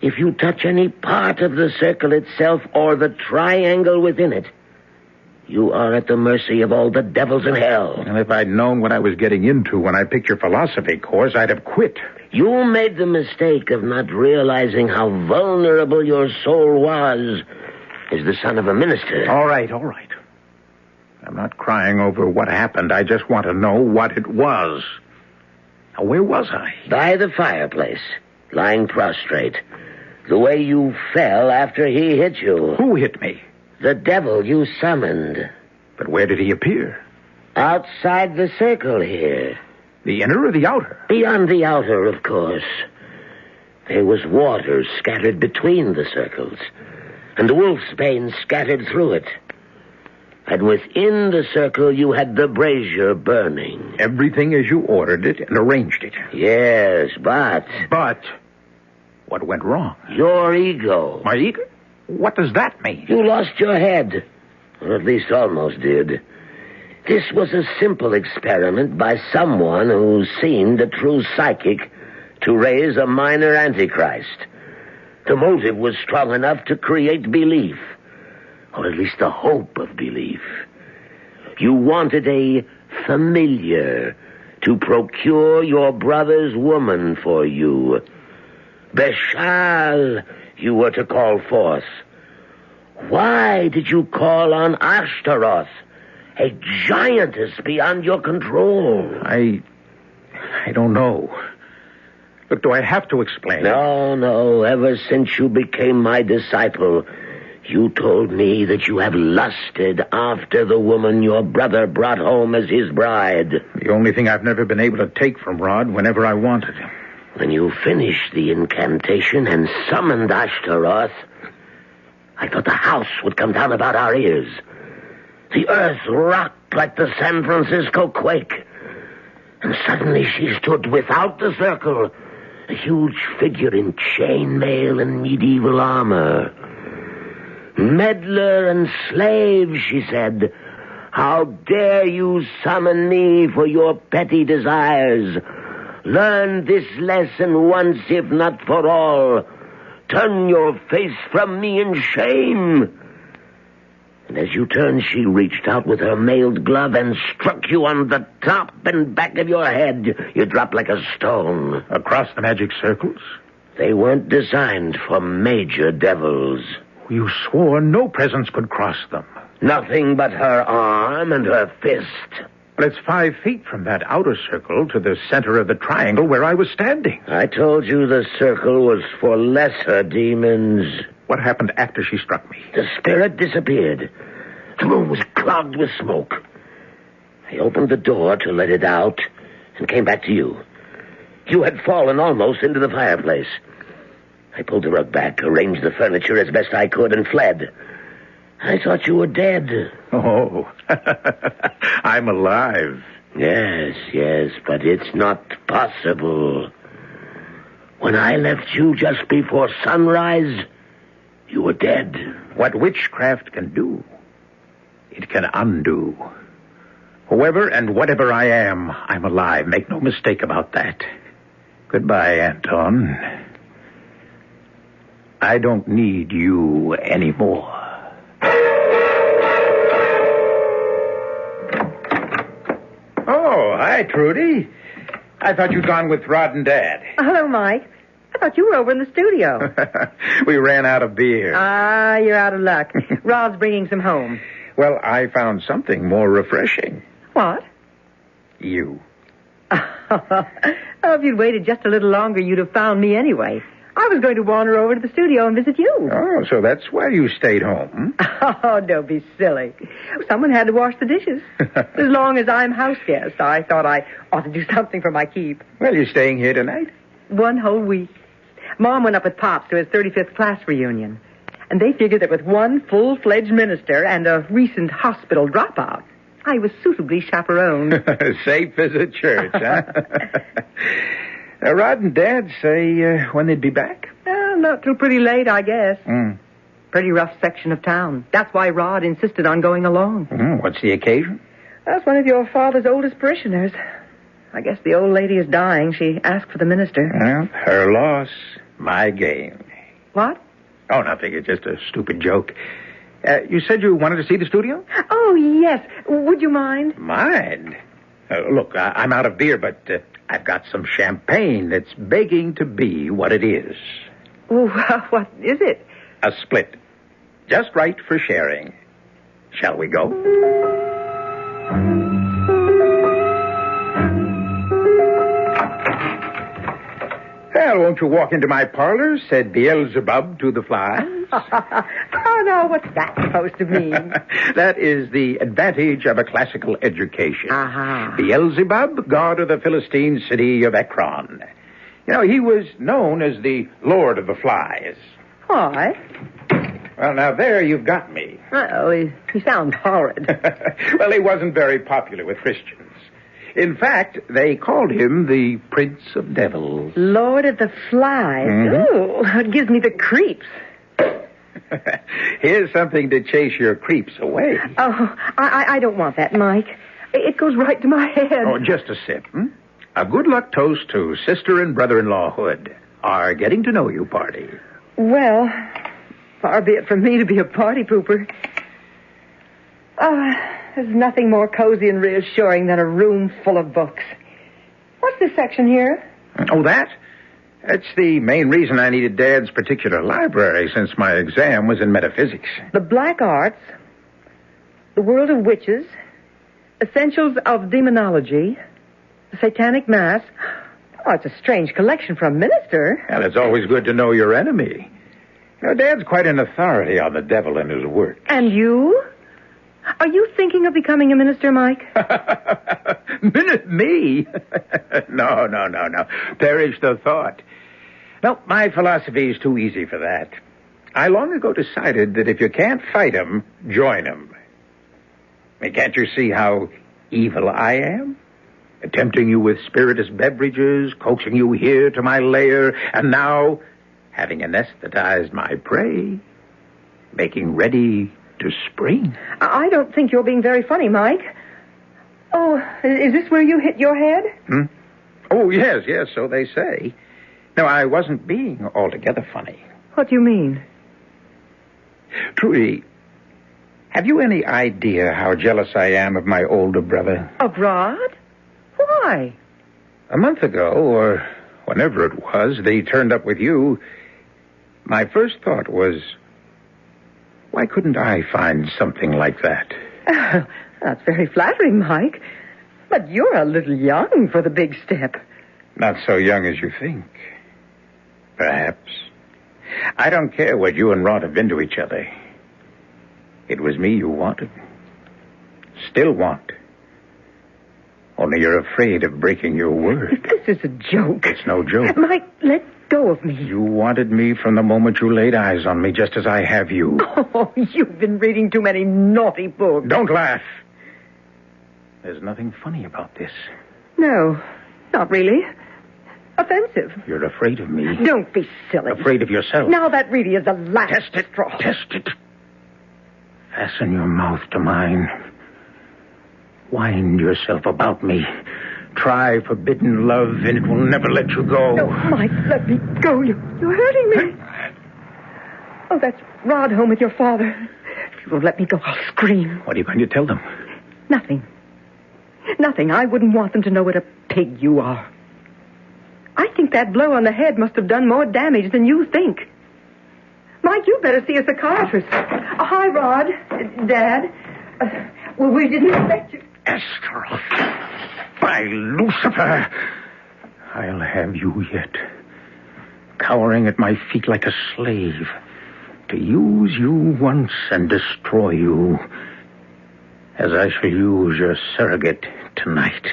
If you touch any part of the circle itself or the triangle within it, you are at the mercy of all the devils in hell. And if I'd known what I was getting into when I picked your philosophy course, I'd have quit. You made the mistake of not realizing how vulnerable your soul was as the son of a minister. All right. I'm not crying over what happened. I just want to know what it was. Now, where was I? By the fireplace, lying prostrate. The way you fell after he hit you. Who hit me? The devil you summoned. But where did he appear? Outside the circle here. The inner or the outer? Beyond the outer, of course. There was water scattered between the circles, and wolfsbane scattered through it. And within the circle you had the brazier burning. Everything as you ordered it and arranged it. Yes, but... But what went wrong? Your ego. My ego? What does that mean? You lost your head. Or at least almost did. This was a simple experiment by someone who seemed a true psychic to raise a minor antichrist. The motive was strong enough to create belief. Or at least the hope of belief. You wanted a familiar to procure your brother's woman for you. Beshal, you were to call forth. Why did you call on Ashtaroth, a giantess beyond your control? I don't know. Look, do I have to explain? No. Ever since you became my disciple, you told me that you have lusted after the woman your brother brought home as his bride. The only thing I've never been able to take from Rod whenever I wanted. When you finished the incantation and summoned Ashtaroth, I thought the house would come down about our ears. The earth rocked like the San Francisco quake. And suddenly she stood without the circle, a huge figure in chainmail and medieval armor. Meddler and slave, she said, how dare you summon me for your petty desires? Learn this lesson once, if not for all. Turn your face from me in shame. And as you turned, she reached out with her mailed glove and struck you on the top and back of your head. You dropped like a stone. Across the magic circles? They weren't designed for major devils. You swore no presence could cross them. Nothing but her arm and her fist. But it's 5 feet from that outer circle to the center of the triangle where I was standing. I told you the circle was for lesser demons. What happened after she struck me? The spirit disappeared. The room was clogged with smoke. I opened the door to let it out and came back to you. You had fallen almost into the fireplace. I pulled the rug back, arranged the furniture as best I could, and fled. I thought you were dead. Oh, I'm alive. Yes, but it's not possible. When I left you just before sunrise, you were dead. What witchcraft can do, it can undo. Whoever and whatever I am, I'm alive. Make no mistake about that. Goodbye, Anton. I don't need you anymore. Oh, hi, Trudy. I thought you'd gone with Rod and Dad. Hello, Mike. I thought you were over in the studio. We ran out of beer. Ah, you're out of luck. Rod's bringing some home. Well, I found something more refreshing. What? You. Oh, if you'd waited just a little longer, you'd have found me anyway. I was going to wander over to the studio and visit you. Oh, so that's why you stayed home. Oh, don't be silly. Someone had to wash the dishes. As long as I'm house guest, I thought I ought to do something for my keep. Well, you're staying here tonight? 1 whole week. Mom went up with Pops to his 35th class reunion. And they figured that with one full-fledged minister and a recent hospital dropout, I was suitably chaperoned. Safe as a church, huh? Rod and Dad say when they'd be back? Not till pretty late, I guess. Pretty rough section of town. That's why Rod insisted on going along. What's the occasion? That's one of your father's oldest parishioners. I guess the old lady is dying. She asked for the minister. Well, her loss, my gain. What? Oh, nothing. It's just a stupid joke. You said you wanted to see the studio? Oh, yes. Would you mind? Mind? Look, I'm out of beer, but I've got some champagne that's begging to be what it is. Oh, what is it? A split. Just right for sharing. Shall we go? Well, won't you walk into my parlor, said Beelzebub to the flies. Oh, no, what's that supposed to mean? That is the advantage of a classical education. Beelzebub, god of the Philistine city of Ekron. You know, he was known as the Lord of the Flies. Why? Well, now, there you've got me. Well, he sounds horrid. Well, he wasn't very popular with Christians. In fact, they called him the Prince of Devils. Lord of the Flies. Ooh, it gives me the creeps. Here's something to chase your creeps away. Oh, I don't want that, Mike. It goes right to my head. Oh, just a sip. A good luck toast to sister and brother-in-law Hood. Our getting to know you party. Well, far be it from me to be a party pooper. There's nothing more cozy and reassuring than a room full of books. What's this section here? Oh, that? That's the main reason I needed Dad's particular library, since my exam was in metaphysics. The Black Arts, The World of Witches, Essentials of Demonology, The Satanic Mass. Oh, it's a strange collection for a minister. Well, it's always good to know your enemy. You know, Dad's quite an authority on the devil and his work. And you? Are you thinking of becoming a minister, Mike? Me? No. Perish the thought. No, my philosophy is too easy for that. I long ago decided that if you can't fight 'em, join 'em. I mean, can't you see how evil I am? Tempting you with spirituous beverages, coaxing you here to my lair, and now, having anesthetized my prey, making ready to spring. I don't think you're being very funny, Mike. Oh, is this where you hit your head? Oh, yes, so they say. No, I wasn't being altogether funny. What do you mean? Trudy, have you any idea how jealous I am of my older brother? Of Rod? Why? A month ago, or whenever it was, they turned up with you. My first thought was, why couldn't I find something like that? That's very flattering, Mike. But you're a little young for the big step. Not so young as you think. Perhaps. I don't care what you and Rod have been to each other. It was me you wanted. Still want. Only you're afraid of breaking your word. This is a joke. It's no joke. Mike, let go of me. You wanted me from the moment you laid eyes on me, just as I have you. Oh, you've been reading too many naughty books. Don't laugh. There's nothing funny about this. No, not really. Offensive. You're afraid of me. Don't be silly. Afraid of yourself. Now that really is the last straw. Test it. Fasten your mouth to mine. Wind yourself about me. Try forbidden love, and it will never let you go. No, Mike, let me go. You're hurting me. Oh, that's Rod home with your father. If you won't let me go, I'll scream. What are you going to tell them? Nothing. Nothing. I wouldn't want them to know what a pig you are. I think that blow on the head must have done more damage than you think. Mike, you better see a psychiatrist. Hi, Rod. Dad. Well, we didn't expect you. Astaroth. By Lucifer. I'll have you yet. Cowering at my feet like a slave. To use you once and destroy you. As I shall use your surrogate tonight.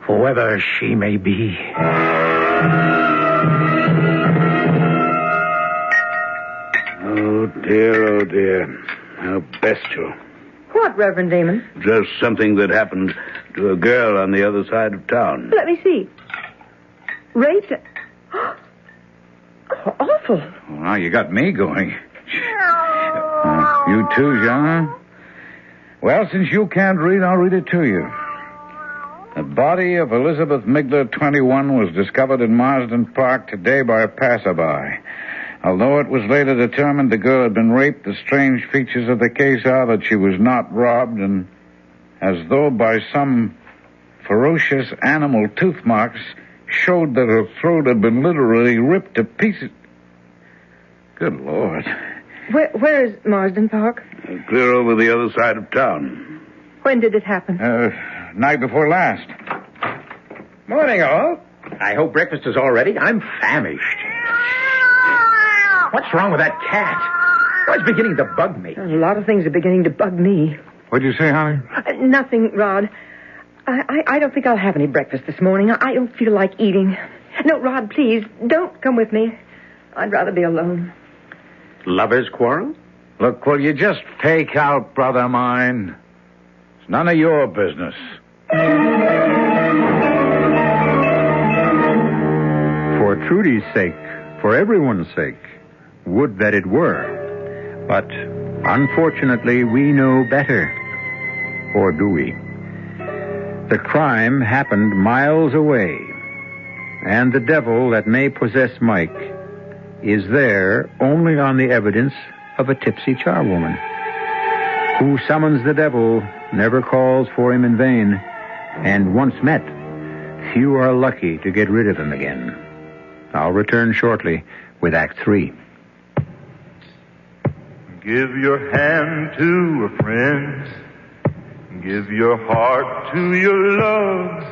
Whoever she may be. Oh, dear. How bestial. What, Reverend Damon? Just something that happened to a girl on the other side of town. Let me see. Raped? Oh, awful. Well, now you got me going. You too, Jean? Well, since you can't read, I'll read it to you. The body of Elizabeth Migler, 21, was discovered in Marsden Park today by a passerby. Although it was later determined the girl had been raped, the strange features of the case are that she was not robbed, and as though by some ferocious animal tooth marks, showed that her throat had been literally ripped to pieces. Good Lord. Where is Marsden Park? Clear over the other side of town. When did it happen? Night before last. Morning, all. I hope breakfast is all ready. I'm famished. What's wrong with that cat? Oh, it's beginning to bug me. A lot of things are beginning to bug me. What'd you say, honey? Nothing, Rod. I don't think I'll have any breakfast this morning. I don't feel like eating. No, Rod, please, don't come with me. I'd rather be alone. Lovers' quarrel? Look, will you just take out, brother mine? It's none of your business. For Trudy's sake, for everyone's sake, would that it were. But, unfortunately, we know better. Or do we? The crime happened miles away, and the devil that may possess Mike is there only on the evidence of a tipsy charwoman. Who summons the devil never calls for him in vain, and once met, few are lucky to get rid of him again. I'll return shortly with Act 3. Give your hand to a friend. Give your heart to your love.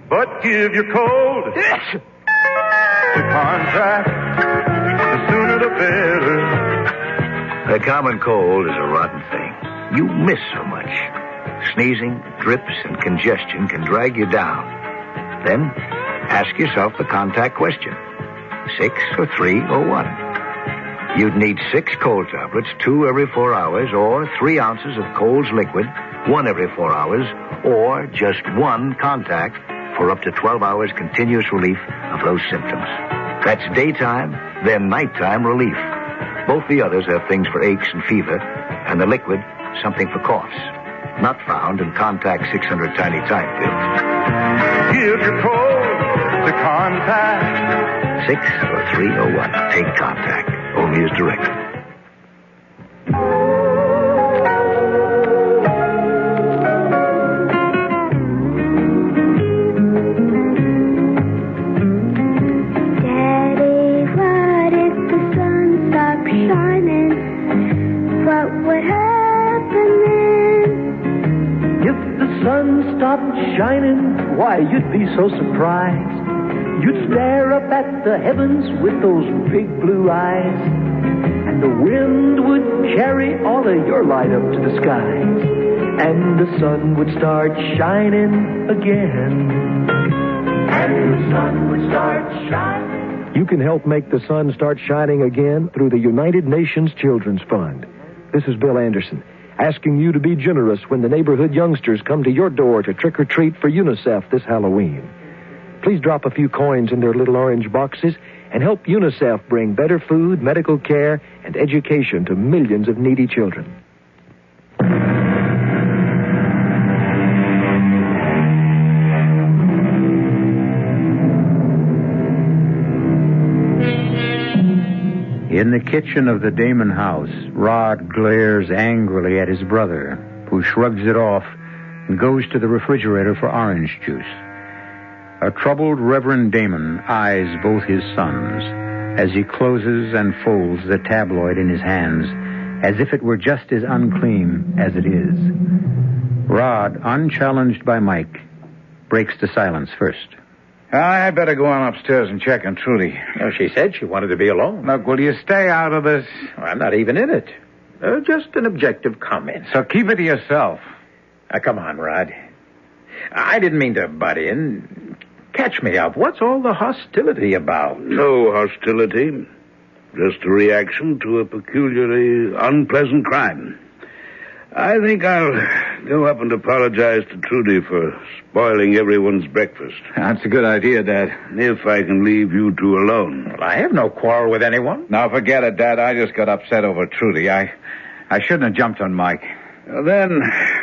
But give your cold to contract. The sooner the better. The common cold is a rotten thing. You miss so much. Sneezing, drips, and congestion can drag you down. Then, ask yourself the contact question. 6 or 3 or 1? You'd need 6 cold tablets, 2 every 4 hours, or 3 ounces of Cold's liquid, 1 every 4 hours, or just 1 contact for up to 12 hours continuous relief of those symptoms. That's daytime, then nighttime relief. Both the others have things for aches and fever, and the liquid, something for coughs. Not found in Contact 600 Tiny Time pills. Give your cold to contact. 6 or 3 or 1. Take Contact. Only as directed. Shining, why, you'd be so surprised. You'd stare up at the heavens with those big blue eyes, and the wind would carry all of your light up to the skies, and the sun would start shining again. And the sun would start shining. You can help make the sun start shining again through the United Nations Children's Fund. This is Bill Anderson, asking you to be generous when the neighborhood youngsters come to your door to trick or treat for UNICEF this Halloween. Please drop a few coins in their little orange boxes and help UNICEF bring better food, medical care, and education to millions of needy children. In the kitchen of the Damon house, Rod glares angrily at his brother, who shrugs it off and goes to the refrigerator for orange juice. A troubled Reverend Damon eyes both his sons as he closes and folds the tabloid in his hands as if it were just as unclean as it is. Rod, unchallenged by Mike, breaks the silence first. I better go on upstairs and check on Trudy. Well, she said she wanted to be alone. Look, will you stay out of this? I'm not even in it. Just an objective comment. So keep it to yourself. Now, come on, Rod. I didn't mean to butt in. Catch me up. What's all the hostility about? No hostility. Just a reaction to a peculiarly unpleasant crime. I think I'll go up and apologize to Trudy for spoiling everyone's breakfast. That's a good idea, Dad. If I can leave you two alone. Well, I have no quarrel with anyone. Now, forget it, Dad. I just got upset over Trudy. I shouldn't have jumped on Mike. Well, then,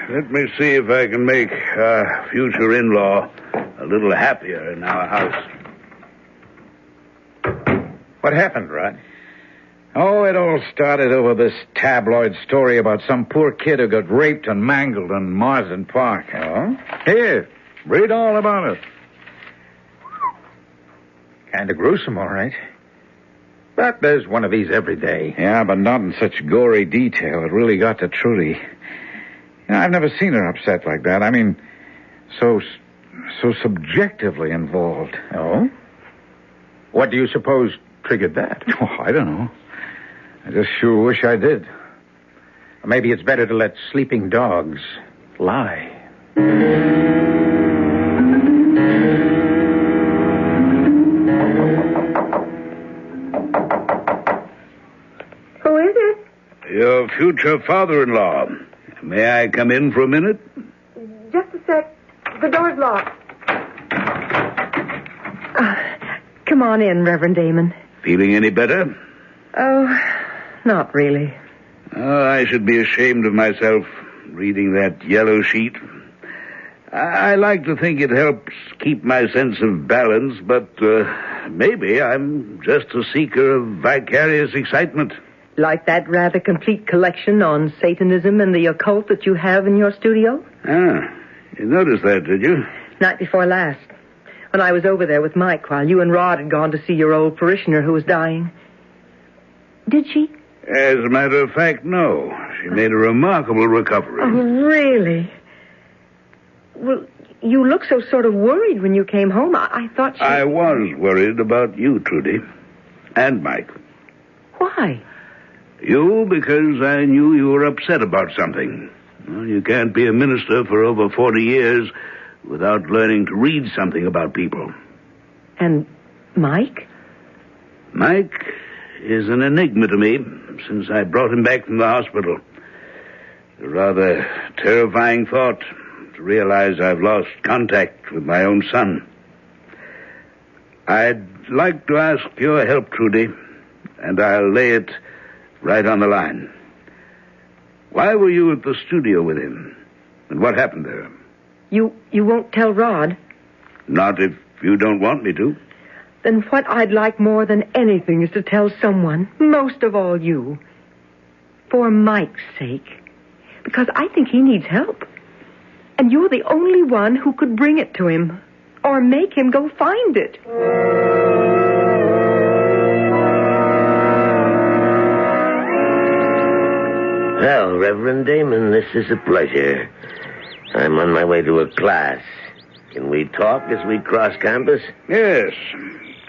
let me see if I can make our future in-law a little happier in our house. What happened, Rod? Oh, it all started over this tabloid story about some poor kid who got raped and mangled in Marsden Park. Oh? Here, read all about it. Kind of gruesome, all right. But there's one of these every day. Yeah, but not in such gory detail. It really got to Trudy. I've never seen her upset like that. I mean, so subjectively involved. Oh? What do you suppose triggered that? Oh, I don't know. I just sure wish I did. Maybe it's better to let sleeping dogs lie. Who is it? Your future father-in-law. May I come in for a minute? Just a sec. The door's locked. Come on in, Reverend Damon. Feeling any better? Oh, not really. Oh, I should be ashamed of myself reading that yellow sheet. I like to think it helps keep my sense of balance, but maybe I'm just a seeker of vicarious excitement. Like that rather complete collection on Satanism and the occult that you have in your studio? Ah, you noticed that, did you? Night before last, when I was over there with Mike while you and Rod had gone to see your old parishioner who was dying. Did she? As a matter of fact, no. She made a remarkable recovery. Oh, really? Well, you looked so sort of worried when you came home. I thought I was worried about you, Trudy. And Mike. Why? You, because I knew you were upset about something. Well, you can't be a minister for over 40 years without learning to read something about people. And Mike? Mike is an enigma to me since I brought him back from the hospital. A rather terrifying thought to realize I've lost contact with my own son. I'd like to ask your help, Trudy, and I'll lay it right on the line. Why were you at the studio with him? And what happened there? You won't tell Rod? Not if you don't want me to. Then what I'd like more than anything is to tell someone, most of all you. For Mike's sake. Because I think he needs help. And you're the only one who could bring it to him. Or make him go find it. Well, Reverend Damon, this is a pleasure. I'm on my way to a class. Can we talk as we cross campus? Yes.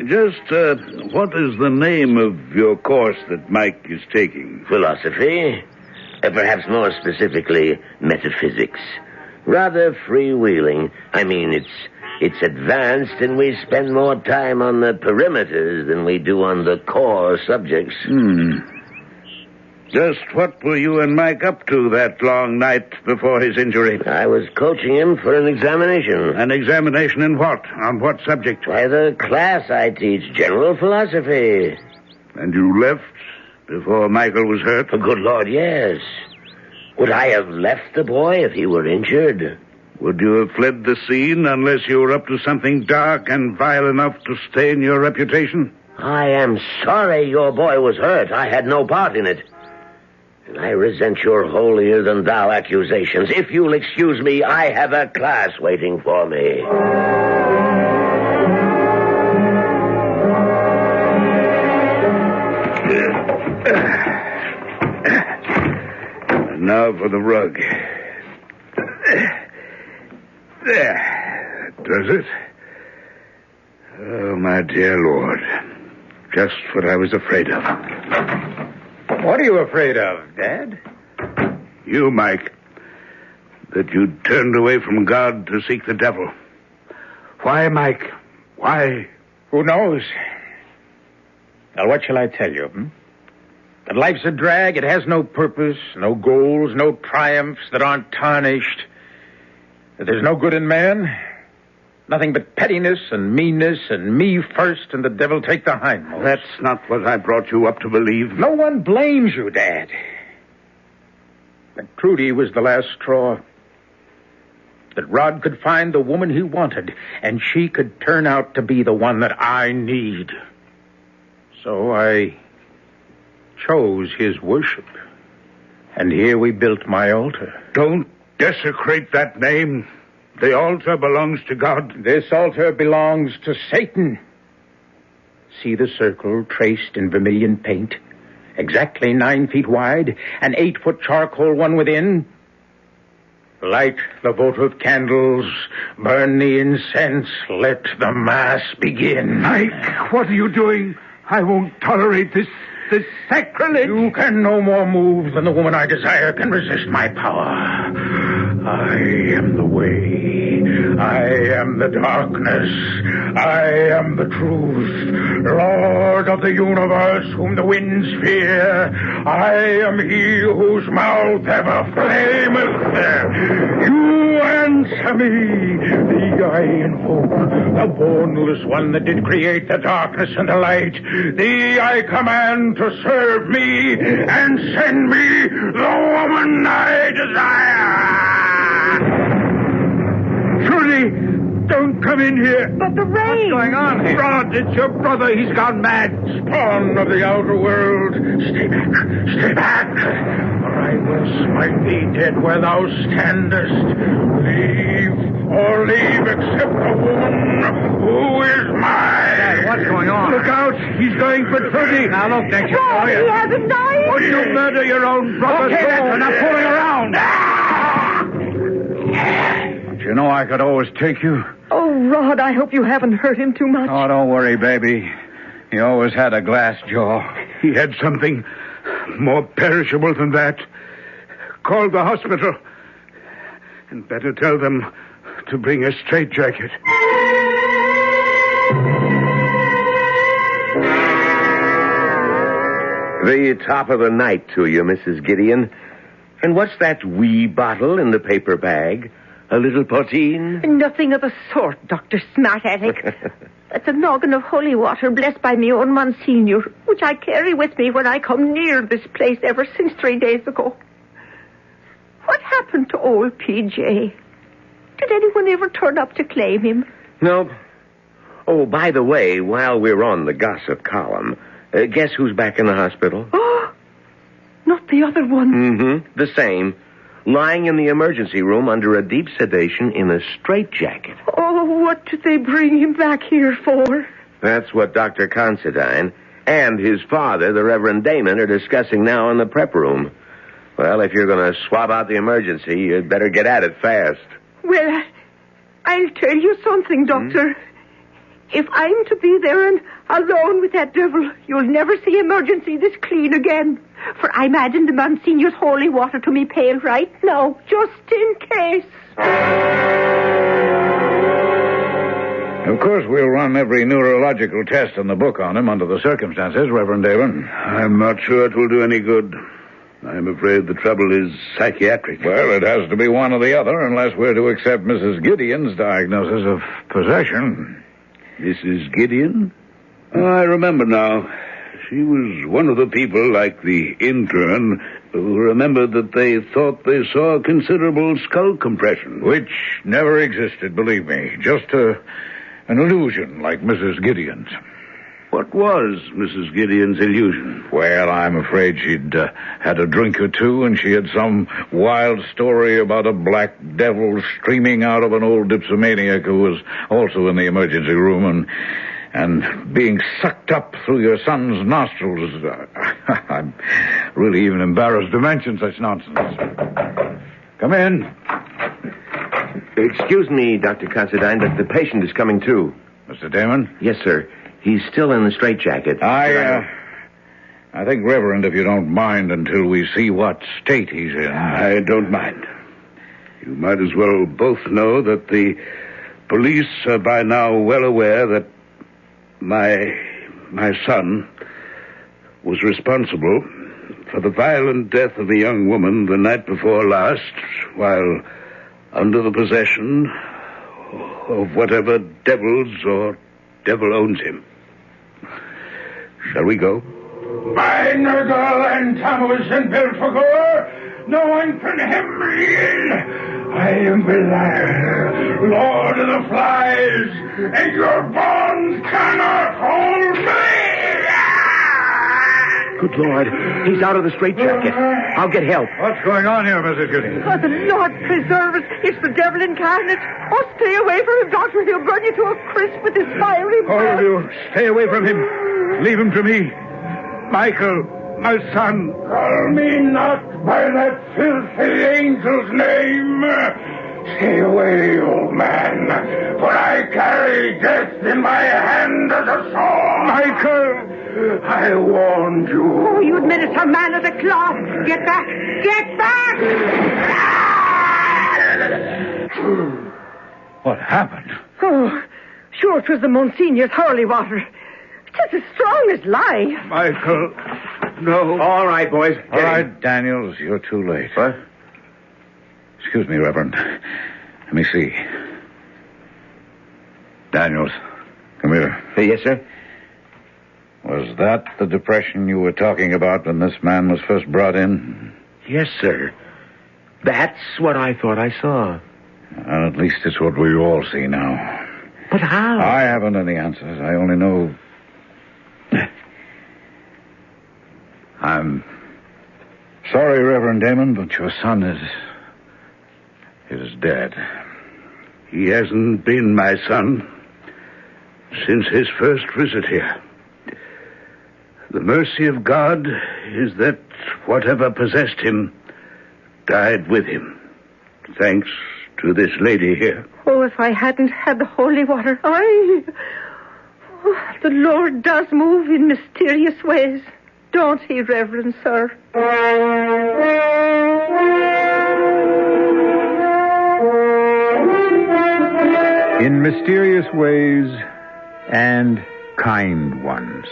Just, what is the name of your course that Mike is taking? Philosophy. Perhaps more specifically, metaphysics. Rather freewheeling. I mean, it's advanced, and we spend more time on the perimeters than we do on the core subjects. Just what were you and Mike up to that long night before his injury? I was coaching him for an examination. An examination in what? On what subject? Why, the class I teach, general philosophy. And you left before Michael was hurt? Oh, good Lord, yes. Would I have left the boy if he were injured? Would you have fled the scene unless you were up to something dark and vile enough to stain your reputation? I am sorry your boy was hurt. I had no part in it. And I resent your holier-than-thou accusations. If you'll excuse me, I have a class waiting for me. Now for the rug. There. That does it. Oh, my dear Lord. Just what I was afraid of. What are you afraid of, Dad? You, Mike. That you turned away from God to seek the devil. Why, Mike? Why? Who knows? Well, what shall I tell you, That life's a drag. It has no purpose, no goals, no triumphs that aren't tarnished. That there's no good in man. Nothing but pettiness and meanness and me first and the devil take the hindmost. That's not what I brought you up to believe. No one blames you, Dad. But Trudy was the last straw. That Rod could find the woman he wanted, and she could turn out to be the one that I need. So I chose his worship. And here we built my altar. Don't desecrate that name. The altar belongs to God. This altar belongs to Satan. See the circle traced in vermilion paint? Exactly 9 feet wide, an 8-foot charcoal one within. Light the votive candles, burn the incense, let the mass begin. Mike, what are you doing? I won't tolerate this sacrilege. You can no more move than the woman I desire can resist my power. I am the way. I am the darkness. I am the truth. Lord of the universe, whom the winds fear. I am he whose mouth ever flameth. You answer me. The I invoke, the bornless one that did create the darkness and the light. Thee I command to serve me and send me the woman I desire. Trudy, don't come in here. But the rain. What's going on here? Rod, it's your brother. He's gone mad. Spawn of the outer world. Stay back. Stay back. Or I will smite thee dead where thou standest. Leave except the woman who is mine. Dad, what's going on? Look out. He's going for Trudy. Now, look, don't you Oh, he hasn't died. Would you murder your own brother? Okay, that's enough fooling around. Don't you know I could always take you? Oh, Rod, I hope you haven't hurt him too much. Oh, don't worry, baby. He always had a glass jaw. He had something more perishable than that. Call the hospital. And better tell them to bring a straitjacket. The top of the night to you, Mrs. Gideon. And what's that wee bottle in the paper bag? A little poteen? Nothing of the sort, Dr. Smart-Aleck. That's a noggin of holy water blessed by me own Monsignor, which I carry with me when I come near this place ever since 3 days ago. What happened to old P.J.? Did anyone ever turn up to claim him? No. Oh, by the way, while we're on the gossip column, guess who's back in the hospital? Oh, not the other one. Mm-hmm, the same. Lying in the emergency room under a deep sedation in a straitjacket. Oh, what did they bring him back here for? That's what Dr. Considine and his father, the Reverend Damon, are discussing now in the prep room. Well, if you're going to swap out the emergency, you'd better get at it fast. Well, I'll tell you something, Doctor. If I'm to be there and alone with that devil, you'll never see emergency this clean again. For I'm adding the Monsignor's holy water to me pail right now, just in case. Of course, we'll run every neurological test in the book on him under the circumstances, Reverend Damon. I'm not sure it will do any good. I'm afraid the trouble is psychiatric. Well, it has to be one or the other, unless we're to accept Mrs. Gideon's diagnosis of possession. Mrs. Gideon? Oh, I remember now. She was one of the people, like the intern, who remembered that they thought they saw a considerable skull compression. Which never existed, believe me. Just an illusion like Mrs. Gideon's. What was Mrs. Gideon's illusion? Well, I'm afraid she'd had a drink or two, and she had some wild story about a black devil streaming out of an old dipsomaniac who was also in the emergency room and being sucked up through your son's nostrils. I'm really even embarrassed to mention such nonsense. Come in. Excuse me, Dr. Considine, but the patient is coming too. Mr. Damon? Yes, sir. He's still in the straitjacket. I think, Reverend, if you don't mind, until we see what state he's in. I don't mind. You might as well both know that the police are by now well aware that my son was responsible for the violent death of a young woman the night before last while under the possession of whatever devils or devil owns him. Shall we go? By Nergal and Tammuz and Belphegor, no one can hem me in. I am Belial, Lord of the Flies, and your bonds cannot hold me. Good Lord, he's out of the straitjacket. I'll get help. What's going on here, Mrs. Gideon? Oh, the Lord preserve us. It's the devil incarnate. Oh, stay away from him, Doctor. He'll burn you to a crisp with his fiery breath. All of you, stay away from him. Leave him to me. Michael, my son. Call me not by that filthy angel's name. Stay away, old man, for I carry death in my hand as a sword. Michael, I warned you. Oh, you administer man of the cloth. Get back! Get back! What happened? Oh, sure, 'twas the Monsignor's holy water. It's as strong as life. Michael, no. All right, boys. All right, Daniels, you're too late. What? Excuse me, Reverend. Let me see. Daniels, come here. Yes, sir? Was that the depression you were talking about when this man was first brought in? Yes, sir. That's what I thought I saw. Well, at least it's what we all see now. But how? I haven't any answers. I only know... I'm sorry, Reverend Damon, but your son is dead. He hasn't been my son since his first visit here. The mercy of God is that whatever possessed him died with him. Thanks to this lady here. Oh, if I hadn't had the holy water, the Lord does move in mysterious ways. Don't he, Reverend Sir? In mysterious ways and kind ones.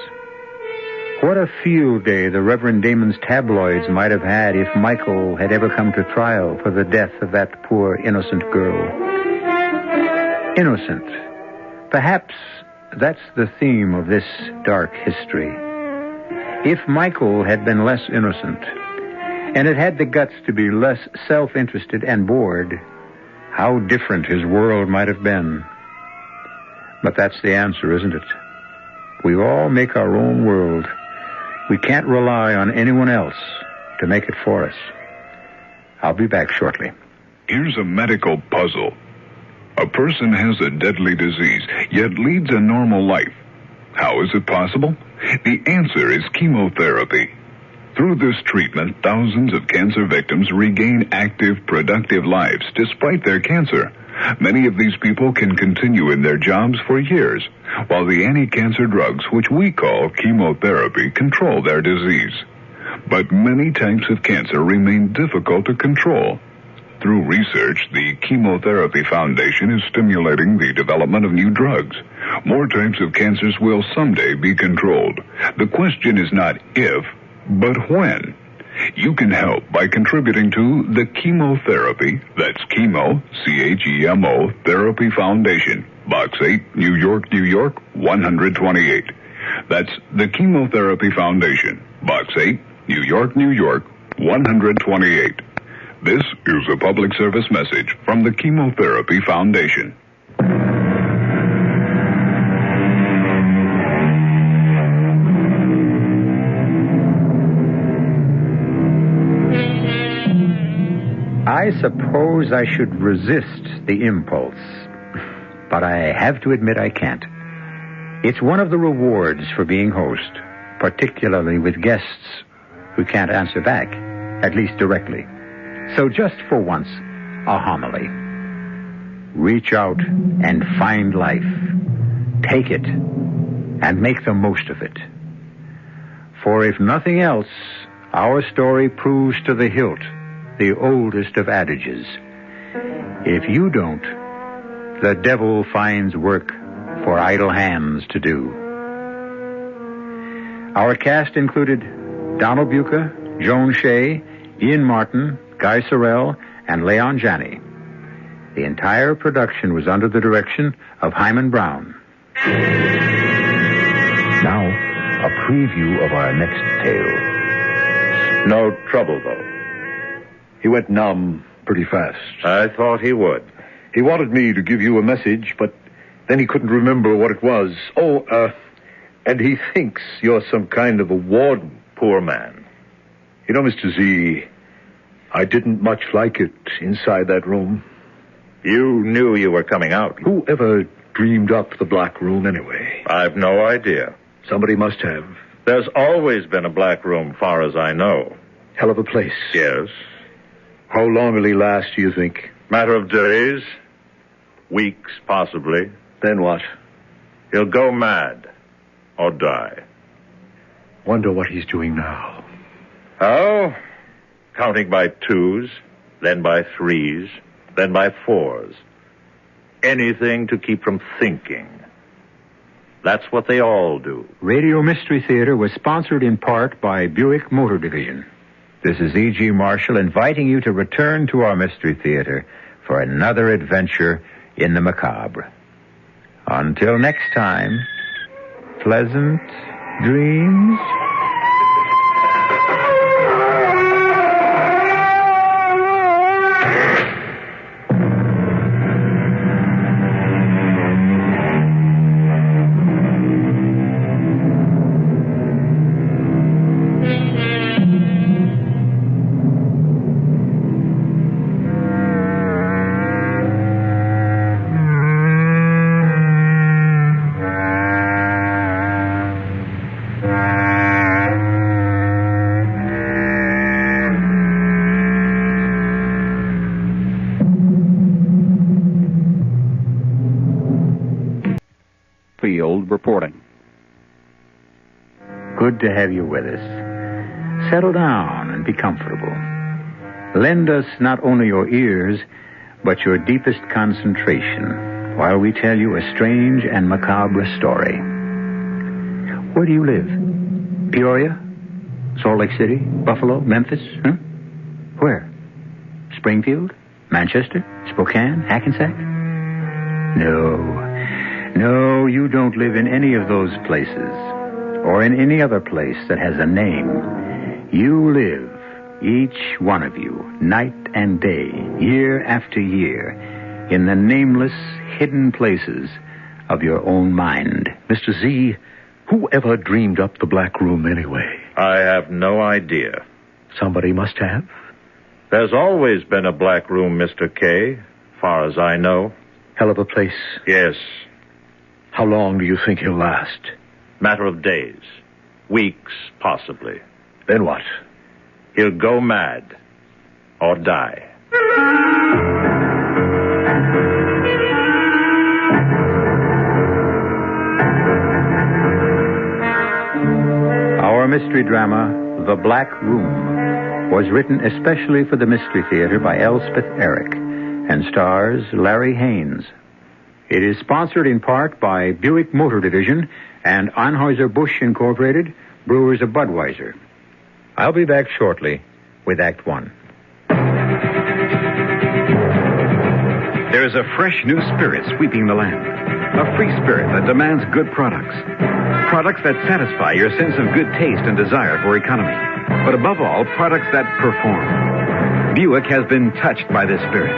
What a field day the Reverend Damon's tabloids might have had if Michael had ever come to trial for the death of that poor innocent girl. Innocent. Perhaps that's the theme of this dark history. If Michael had been less innocent, and had had the guts to be less self-interested and bored, how different his world might have been. But that's the answer, isn't it? We all make our own world. We can't rely on anyone else to make it for us. I'll be back shortly. Here's a medical puzzle. A person has a deadly disease, yet leads a normal life. How is it possible? The answer is chemotherapy. Through this treatment, thousands of cancer victims regain active, productive lives despite their cancer. Many of these people can continue in their jobs for years, while the anti-cancer drugs, which we call chemotherapy, control their disease. But many types of cancer remain difficult to control. Through research, the Chemotherapy Foundation is stimulating the development of new drugs. More types of cancers will someday be controlled. The question is not if, but when. You can help by contributing to the chemotherapy, that's chemo, C-H-E-M-O, Therapy Foundation, Box 8, New York, New York, 128. That's the Chemotherapy Foundation, Box 8, New York, New York, 128. This is a public service message from the Chemotherapy Foundation. I suppose I should resist the impulse, but I have to admit I can't. It's one of the rewards for being host, particularly with guests who can't answer back, at least directly. So just for once, a homily. Reach out and find life. Take it and make the most of it. For if nothing else, our story proves to the hilt the oldest of adages. If you don't, the devil finds work for idle hands to do. Our cast included Donald Buca, Joan Shea, Ian Martin, Guy Sorrell, and Leon Janney. The entire production was under the direction of Hyman Brown. Now, a preview of our next tale. No trouble, though. He went numb pretty fast. I thought he would. He wanted me to give you a message, but then he couldn't remember what it was. And he thinks you're some kind of a warden, poor man. You know, Mr. Z, I didn't much like it inside that room. You knew you were coming out. Who ever dreamed up the Black Room anyway? I've no idea. Somebody must have. There's always been a Black Room, far as I know. Hell of a place. Yes. How long will he last, do you think? Matter of days. Weeks, possibly. Then what? He'll go mad. Or die. Wonder what he's doing now. Oh, counting by twos, then by threes, then by fours. Anything to keep from thinking. That's what they all do. Radio Mystery Theater was sponsored in part by Buick Motor Division. This is E.G. Marshall inviting you to return to our Mystery Theater for another adventure in the macabre. Until next time, pleasant dreams. Reporting. Good to have you with us. Settle down and be comfortable. Lend us not only your ears, but your deepest concentration while we tell you a strange and macabre story. Where do you live? Peoria? Salt Lake City? Buffalo? Memphis? Huh? Where? Springfield? Manchester? Spokane? Hackensack? No, you don't live in any of those places, or in any other place that has a name. You live, each one of you, night and day, year after year, in the nameless, hidden places of your own mind. Mr. Z, who ever dreamed up the Black Room anyway? I have no idea. Somebody must have. There's always been a Black Room, Mr. K, far as I know. Hell of a place. Yes. How long do you think he'll last? Matter of days. Weeks, possibly. Then what? He'll go mad. Or die. Our mystery drama, The Black Room, was written especially for the Mystery Theater by Elspeth Eric and stars Larry Haynes. It is sponsored in part by Buick Motor Division and Anheuser-Busch Incorporated, Brewers of Budweiser. I'll be back shortly with Act One. There is a fresh new spirit sweeping the land. A free spirit that demands good products. Products that satisfy your sense of good taste and desire for economy. But above all, products that perform. Buick has been touched by this spirit.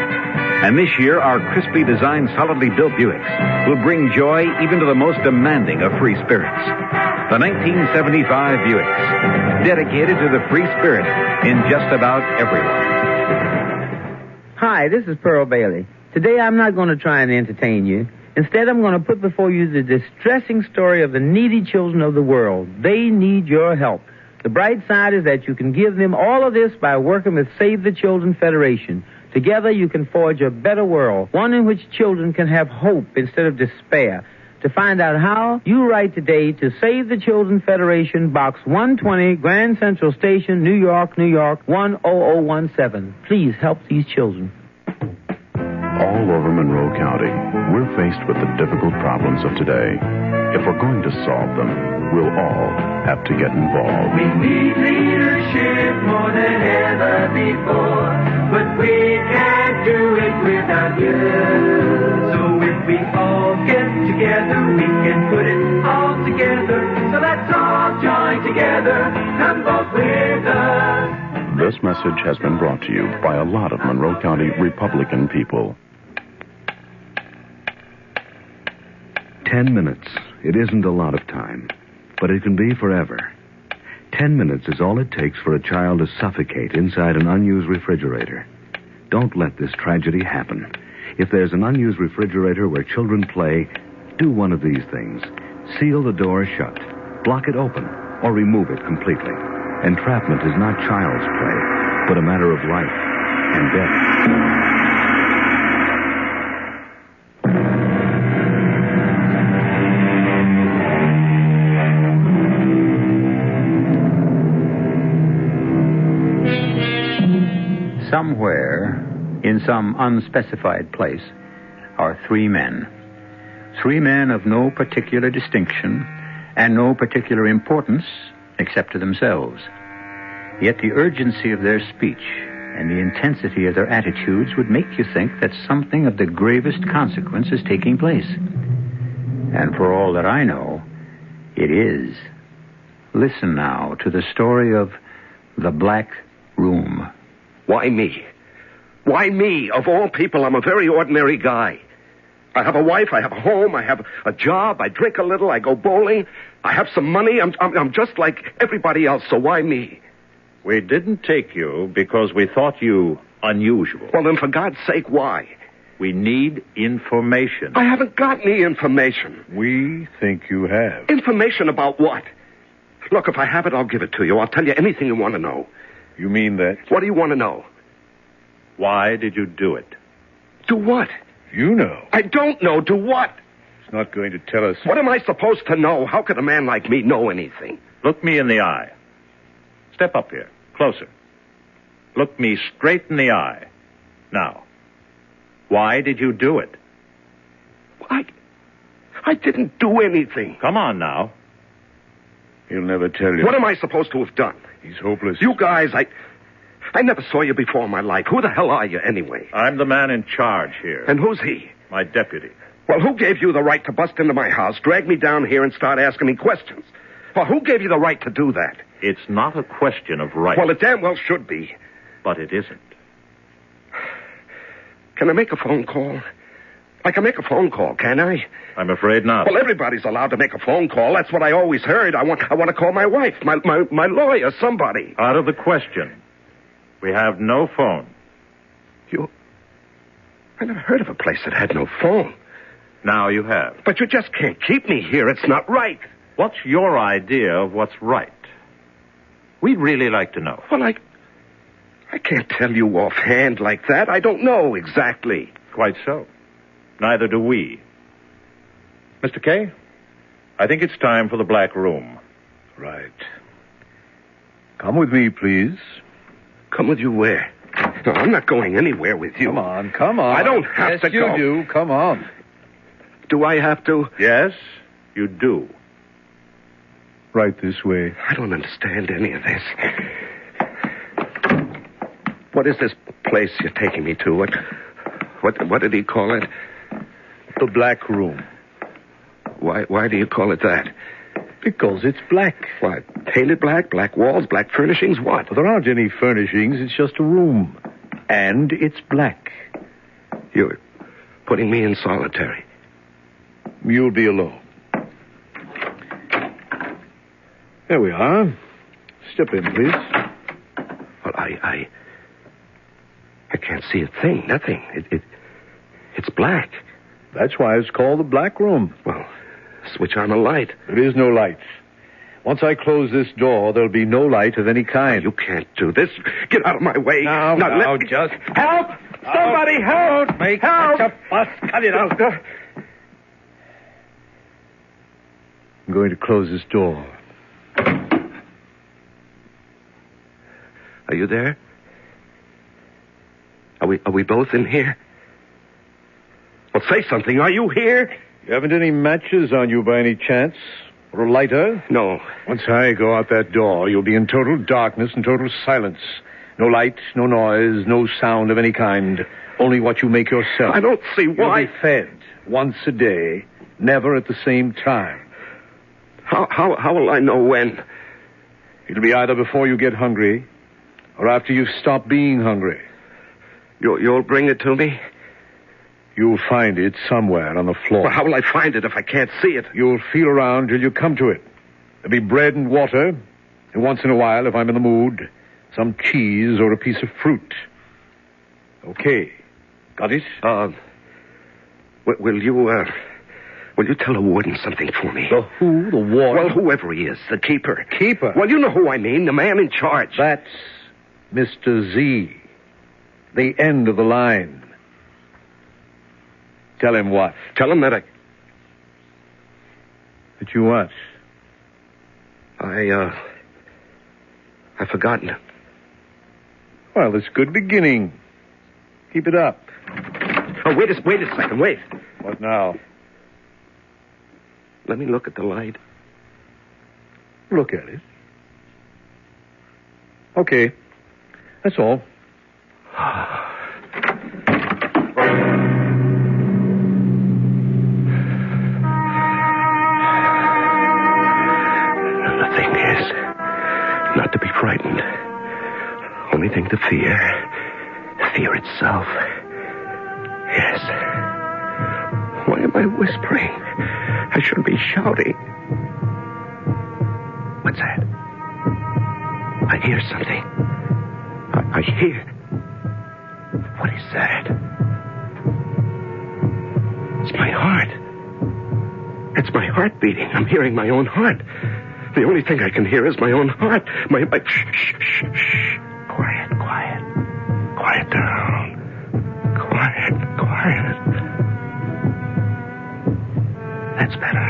And this year, our crisply designed, solidly built Buicks will bring joy even to the most demanding of free spirits. The 1975 Buicks, dedicated to the free spirit in just about everyone. Hi, this is Pearl Bailey. Today I'm not going to try and entertain you. Instead, I'm going to put before you the distressing story of the needy children of the world. They need your help. The bright side is that you can give them all of this by working with Save the Children Federation. Together you can forge a better world, one in which children can have hope instead of despair. To find out how, you write today to Save the Children Federation, Box 120, Grand Central Station, New York, New York, 10017. Please help these children. All over Monroe County, we're faced with the difficult problems of today. If we're going to solve them, we'll all have to get involved. We need leadership more than ever before, but we can't do it without you. So if we all get together, we can put it all together. So let's all join together and vote with us. This message has been brought to you by a lot of Monroe County Republican people. 10 minutes. It isn't a lot of time, but it can be forever. 10 minutes is all it takes for a child to suffocate inside an unused refrigerator. Don't let this tragedy happen. If there's an unused refrigerator where children play, do one of these things. Seal the door shut, block it open, or remove it completely. Entrapment is not child's play, but a matter of life and death. Somewhere, in some unspecified place, are three men. Three men of no particular distinction and no particular importance except to themselves. Yet the urgency of their speech and the intensity of their attitudes would make you think that something of the gravest consequence is taking place. And for all that I know, it is. Listen now to the story of the Black Room. Why me? Why me? Of all people, I'm a very ordinary guy. I have a wife, I have a home, I have a job, I drink a little, I go bowling, I have some money. I'm just like everybody else, so why me? We didn't take you because we thought you unusual. Well, then, for God's sake, why? We need information. I haven't got any information. We think you have. Information about what? Look, if I have it, I'll give it to you. I'll tell you anything you want to know. You mean that? What do you want to know? Why did you do it? Do what? You know. I don't know. Do what? He's not going to tell us. What am I supposed to know? How could a man like me know anything? Look me in the eye. Step up here. Closer. Look me straight in the eye. Now, why did you do it? I didn't do anything. Come on now. He'll never tell you. What am I supposed to have done? He's hopeless. You guys, I never saw you before in my life. Who the hell are you, anyway? I'm the man in charge here. And who's he? My deputy. Well, who gave you the right to bust into my house, drag me down here, and start asking me questions? Well, who gave you the right to do that? It's not a question of right. Well, it damn well should be. But it isn't. Can I make a phone call? I can make a phone call, can I? I'm afraid not. Well, everybody's allowed to make a phone call. That's what I always heard. I want to call my wife, my lawyer, somebody. Out of the question. We have no phone. I never heard of a place that had no phone. Now you have. But you just can't keep me here. It's not right. What's your idea of what's right? We'd really like to know. Well, I can't tell you offhand like that. I don't know exactly. Quite so. Neither do we. Mr. Kay, I think it's time for the Black Room. Right. Come with me, please. Come with you where? No, I'm not going anywhere with you. Come on. I don't have to go. Yes, you do. Come on. Do I have to? Yes, you do. Right this way. I don't understand any of this. What is this place you're taking me to? What did he call it? The Black Room. Why do you call it that? Because it's black. What? Painted black? Black walls? Black furnishings? What? Well, there aren't any furnishings. It's just a room. And it's black. You're putting me in solitary. You'll be alone. There we are. Step in, please. Well, I can't see a thing, nothing. It's black. That's why it's called the Black Room. Well, switch on a light. There is no light. Once I close this door, there'll be no light of any kind. You can't do this. Get out of my way. Now, let me... just... Help! Somebody help! Don't make help! such a fuss. Cut it out. I'm going to close this door. Are you there? Are we both in here? Well, say something. Are you here? You haven't any matches on you by any chance? Or a lighter? No. Once I go out that door, you'll be in total darkness and total silence. No light, no noise, no sound of any kind. Only what you make yourself. I don't see why. You'll be fed once a day, never at the same time. How will I know when? It'll be either before you get hungry or after you've stopped being hungry. You'll bring it to me? You'll find it somewhere on the floor. Well, how will I find it if I can't see it? You'll feel around till you come to it. There'll be bread and water, and once in a while, if I'm in the mood, some cheese or a piece of fruit. Okay. Got it? Will you tell the warden something for me? The who? The warden? Well, whoever he is, the keeper. Keeper? Well, you know who I mean, the man in charge. That's Mr. Z. The end of the line. Tell him what? Tell him that That you what? I've forgotten it. Well, that's a good beginning. Keep it up. Oh, wait a second, wait. What now? Let me look at the light. Look at it. Okay. That's all. The thing is, not to be frightened. Only thing to fear. Fear itself. Yes. Why am I whispering? I should be shouting. What's that? I hear something. I hear. What is that? It's my heart. It's my heart beating. I'm hearing my own heart. The only thing I can hear is my own heart. My shh. Quiet. Quiet down. Quiet. That's better.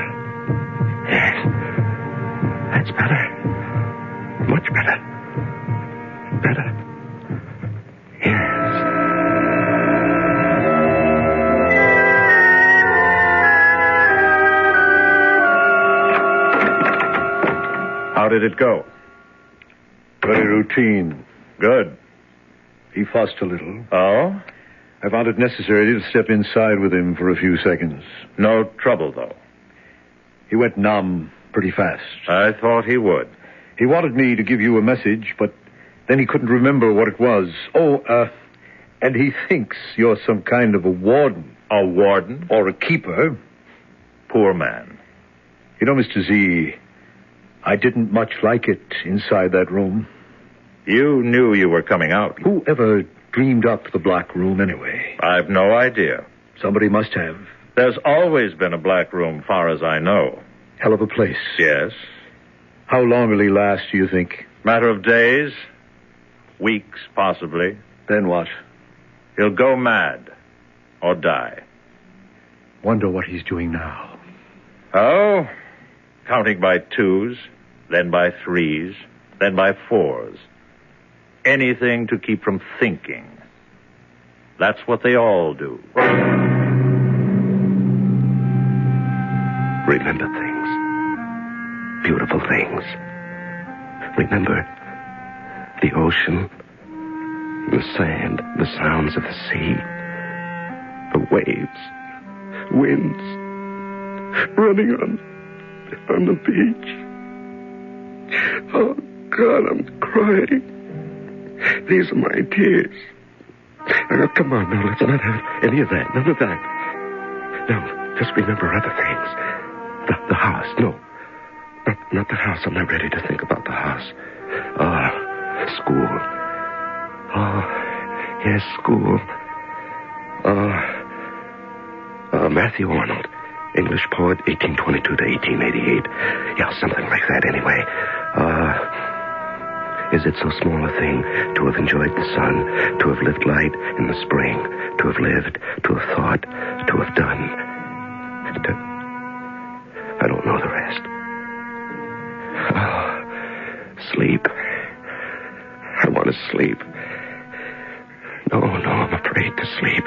Yes. That's better. Much better. Better. Yes. How did it go? Very routine. Good. He fussed a little. Oh? I found it necessary to step inside with him for a few seconds. No trouble, though. He went numb pretty fast. I thought he would. He wanted me to give you a message, but then he couldn't remember what it was. And he thinks you're some kind of a warden. A warden? Or a keeper. Poor man. You know, Mr. Z, I didn't much like it inside that room. You knew you were coming out. Who ever dreamed up the Black Room anyway? I've no idea. Somebody must have. There's always been a Black Room, far as I know. Hell of a place. Yes. How long will he last, do you think? Matter of days. Weeks, possibly. Then what? He'll go mad. Or die. Wonder what he's doing now. Oh, counting by twos, then by threes, then by fours. Anything to keep from thinking. That's what they all do. Remember things. Beautiful things. Remember the ocean, the sand, the sounds of the sea, the waves, winds, running on the beach. Oh, God, I'm crying. These are my tears. Now, come on, now, let's not have any of that. None of that. No, just remember other things. The house. No, not the house. I'm not ready to think about the house. School. Oh, Yes, school. Matthew Arnold. English poet, 1822 to 1888. Yeah, something like that anyway. Is it so small a thing to have enjoyed the sun, to have lived light in the spring, to have lived, to have thought, to have done? I don't know the rest. Sleep. I want to sleep. No, I'm afraid to sleep.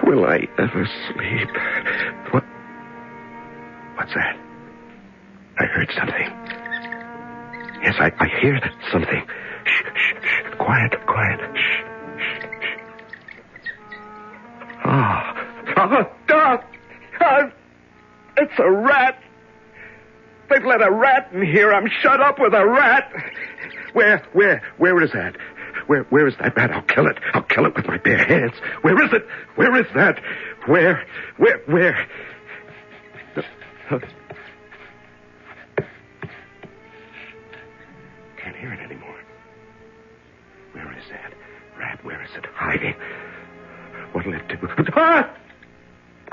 Will I ever sleep? What's that? I heard something. Yes, I hear something. Shh. Quiet. Shh. It's a rat. They've let a rat in here. I'm shut up with a rat. Where is that? Where is that rat? I'll kill it. I'll kill it with my bare hands. Where is it? Where is that? Where? Can't hear it anymore. Where is that rat? Where is it hiding? What'll it do?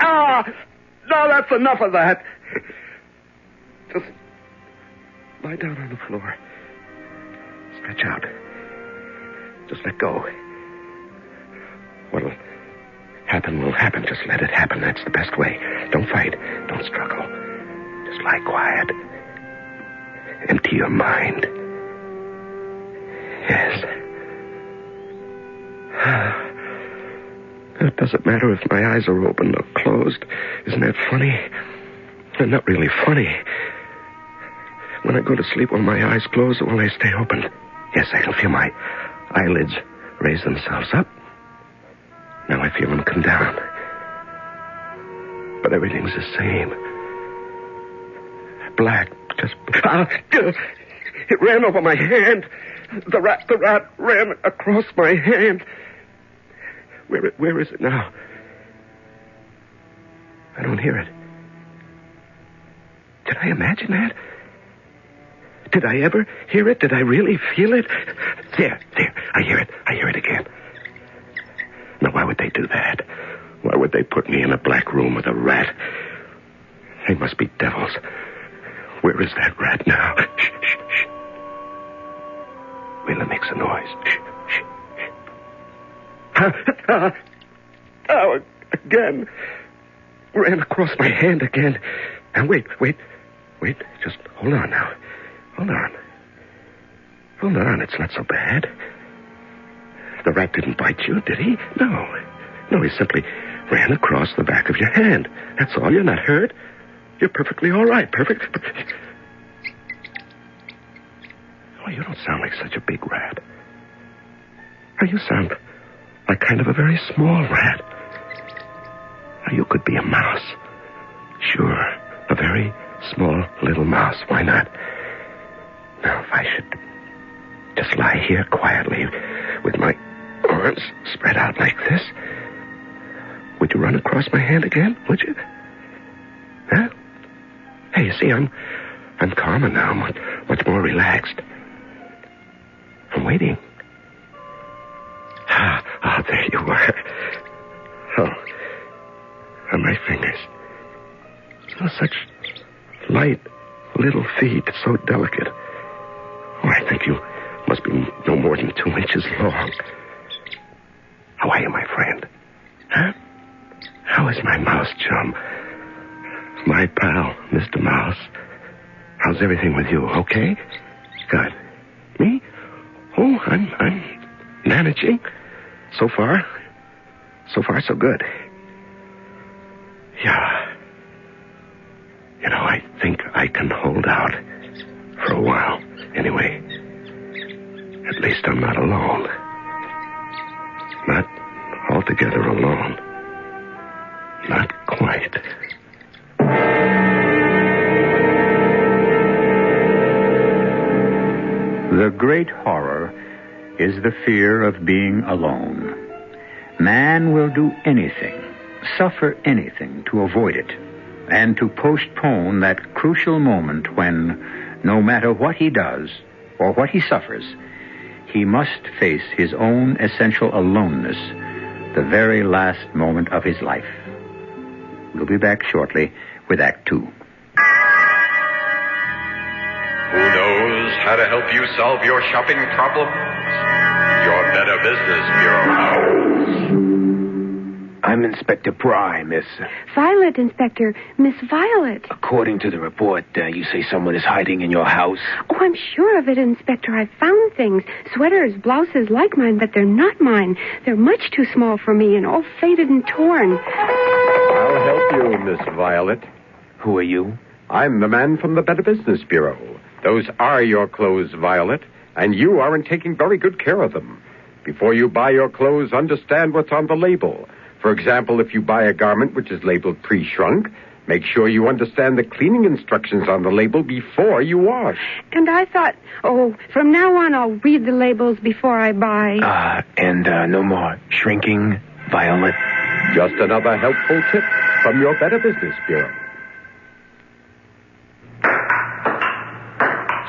No, that's enough of that. Just lie down on the floor. Stretch out. Just let go. What'll happen will happen. Just let it happen. That's the best way. Don't fight. Don't struggle. Just lie quiet. Empty your mind. Yes. It doesn't matter if my eyes are open or closed. Isn't that funny? They're not really funny. When I go to sleep, will my eyes close or will they stay open? Yes, I can feel my eyelids raise themselves up. Now I feel them come down. But everything's the same. Black, just... It ran over my hand. The rat ran across my hand. Where is it now? I don't hear it. Did I imagine that? Did I ever hear it? Did I really feel it? There. I hear it again. Now, why would they do that? Why would they put me in a black room with a rat? They must be devils. Where is that rat now? Shh. Wait till it makes a noise. Shh. Again. Ran across my hand again. And wait. Just hold on now. Hold on. It's not so bad. The rat didn't bite you, did he? No, he simply ran across the back of your hand. That's all. You're not hurt. You're perfectly all right. Perfect. Oh, you don't sound like such a big rat. Oh, you sound like kind of a very small rat. Oh, you could be a mouse. Sure, a very small little mouse. Why not? Now, if I should just lie here quietly with my arms spread out like this, would you run across my hand again? Would you? Huh? Hey, you see, I'm calmer now, much more relaxed. I'm waiting. Ah, there you are. Oh, my fingers. Oh, such light little feet, so delicate. Oh, I think you must be no more than 2 inches long. How are you, my friend? Huh? How is my mouse chum? My pal, Mr. Mouse. How's everything with you? Okay? Good. Me? Oh, I'm managing. So far, so good. Yeah. You know, I think I can hold out for a while. Anyway, at least I'm not alone. Not altogether alone. Not quite. The great horror is the fear of being alone. Man will do anything, suffer anything to avoid it, and to postpone that crucial moment when, no matter what he does or what he suffers, he must face his own essential aloneness the very last moment of his life. We'll be back shortly with Act 2. Who knows how to help you solve your shopping problems? Your Better Business Bureau. I'm Inspector Pry, Miss. Violet, Inspector. Miss Violet. According to the report, you say someone is hiding in your house? Oh, I'm sure of it, Inspector. I've found things. Sweaters, blouses like mine, but they're not mine. They're much too small for me and all faded and torn. I'll help you, Miss Violet. Who are you? I'm the man from the Better Business Bureau. Those are your clothes, Violet, and you aren't taking very good care of them. Before you buy your clothes, understand what's on the label. For example, if you buy a garment which is labeled pre-shrunk, make sure you understand the cleaning instructions on the label before you wash. And I thought, from now on I'll read the labels before I buy. And no more shrinking, Violet? Just another helpful tip from your Better Business Bureau.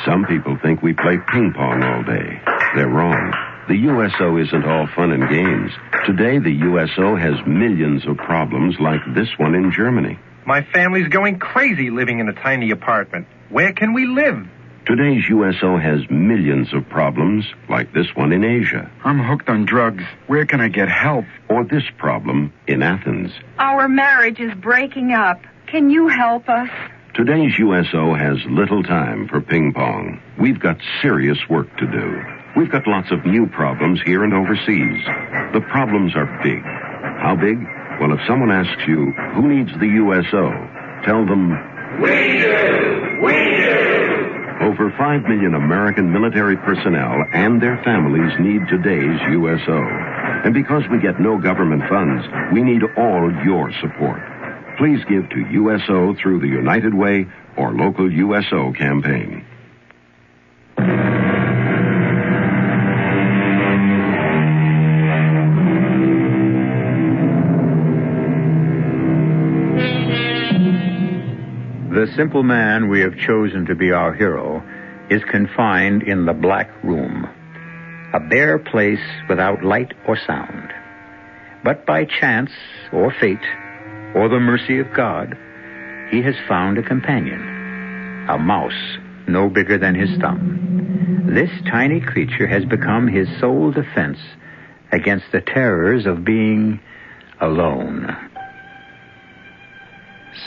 Some people think we play ping pong all day. They're wrong. The USO isn't all fun and games. Today, the USO has millions of problems like this one in Germany. My family's going crazy living in a tiny apartment. Where can we live? Today's USO has millions of problems like this one in Asia. I'm hooked on drugs. Where can I get help? Or this problem in Athens. Our marriage is breaking up. Can you help us? Today's USO has little time for ping pong. We've got serious work to do. We've got lots of new problems here and overseas. The problems are big. How big? Well, if someone asks you, who needs the USO? Tell them, we do! We do! Over 5 million American military personnel and their families need today's USO. And because we get no government funds, we need all your support. Please give to USO through the United Way or local USO campaign. The simple man we have chosen to be our hero is confined in the Black Room, a bare place without light or sound. But by chance or fate or the mercy of God, he has found a companion, a mouse no bigger than his thumb. This tiny creature has become his sole defense against the terrors of being alone.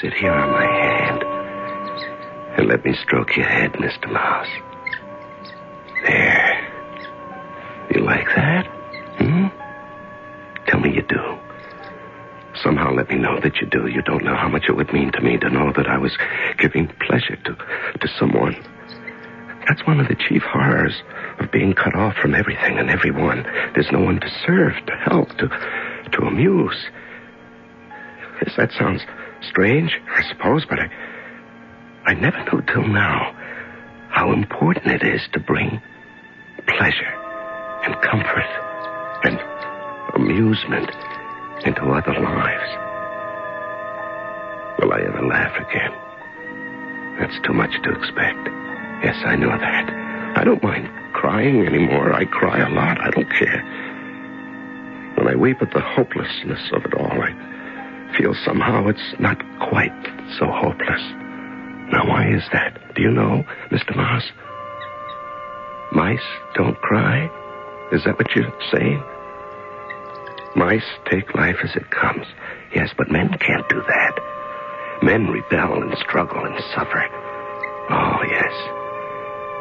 Sit here on my hand and let me stroke your head, Mr. Mouse. There. You like that? Tell me you do. Somehow let me know that you do. You don't know how much it would mean to me to know that I was giving pleasure to someone. That's one of the chief horrors of being cut off from everything and everyone. There's no one to serve, to help, to amuse. Yes, that sounds strange, I suppose, but I never knew till now how important it is to bring pleasure and comfort and amusement into other lives. Will I ever laugh again? That's too much to expect. Yes, I know that. I don't mind crying anymore. I cry a lot. I don't care. When I weep at the hopelessness of it all, I feel somehow it's not quite so hopeless. Now, why is that? Do you know, Mr. Mouse? Mice don't cry? Is that what you're saying? Mice take life as it comes. Yes, but men can't do that. Men rebel and struggle and suffer. Oh, yes.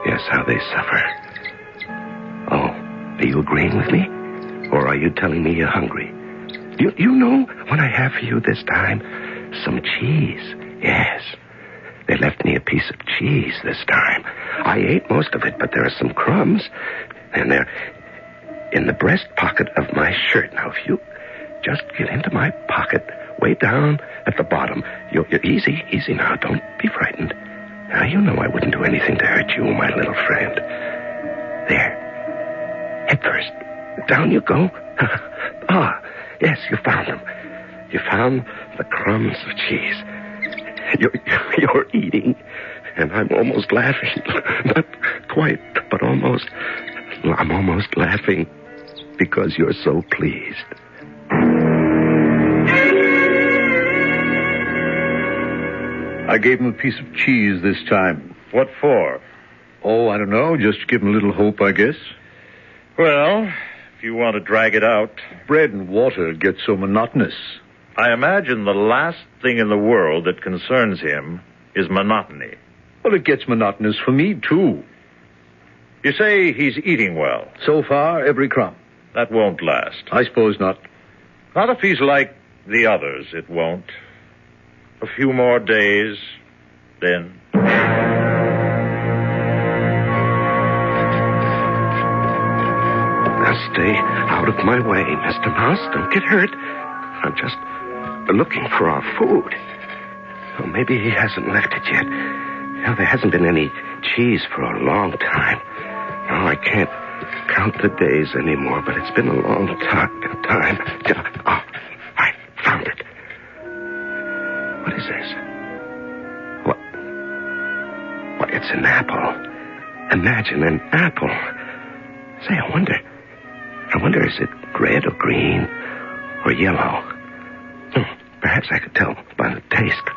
Yes, how they suffer. Oh, are you agreeing with me? Or are you telling me you're hungry? You know what I have for you this time? Some cheese. Yes. They left me a piece of cheese this time. I ate most of it, but there are some crumbs. And they're in the breast pocket of my shirt. Now, if you just get into my pocket, way down at the bottom. You're easy now. Don't be frightened. Now, you know I wouldn't do anything to hurt you, my little friend. There. Head first. Down you go. Yes, you found them. You found the crumbs of cheese. You're eating, and I'm almost laughing. Not quite, but almost I'm almost laughing because you're so pleased. I gave him a piece of cheese this time. What for? Oh, I don't know. Just to give him a little hope, I guess. Well, if you want to drag it out. Bread and water get so monotonous. I imagine the last thing in the world that concerns him is monotony. Well, it gets monotonous for me, too. You say he's eating well. So far, every crumb. That won't last. I suppose not. Not if he's like the others, it won't. A few more days, then. Now stay out of my way, Mr. Mouse. Don't get hurt. I'm just looking for our food. Well, maybe he hasn't left it yet. Now, there hasn't been any cheese for a long time. No, I can't count the days anymore, but it's been a long time. Oh, I found it. What is this? What? It's an apple. Imagine an apple. Say, I wonder, is it red or green or yellow? Perhaps I could tell by the taste.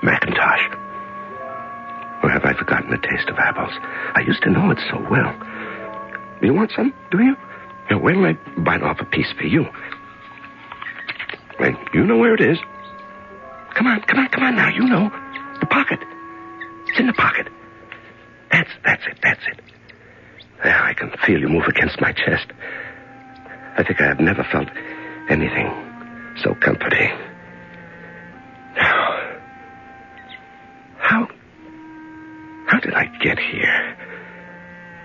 Macintosh. Or have I forgotten the taste of apples? I used to know it so well. You want some, do you? Now, wait till I bite off a piece for you. Wait, you know where it is. Come on now, you know. The pocket. It's in the pocket. That's it. Now I can feel you move against my chest. I think I have never felt anything so comforting. Now, how did I get here?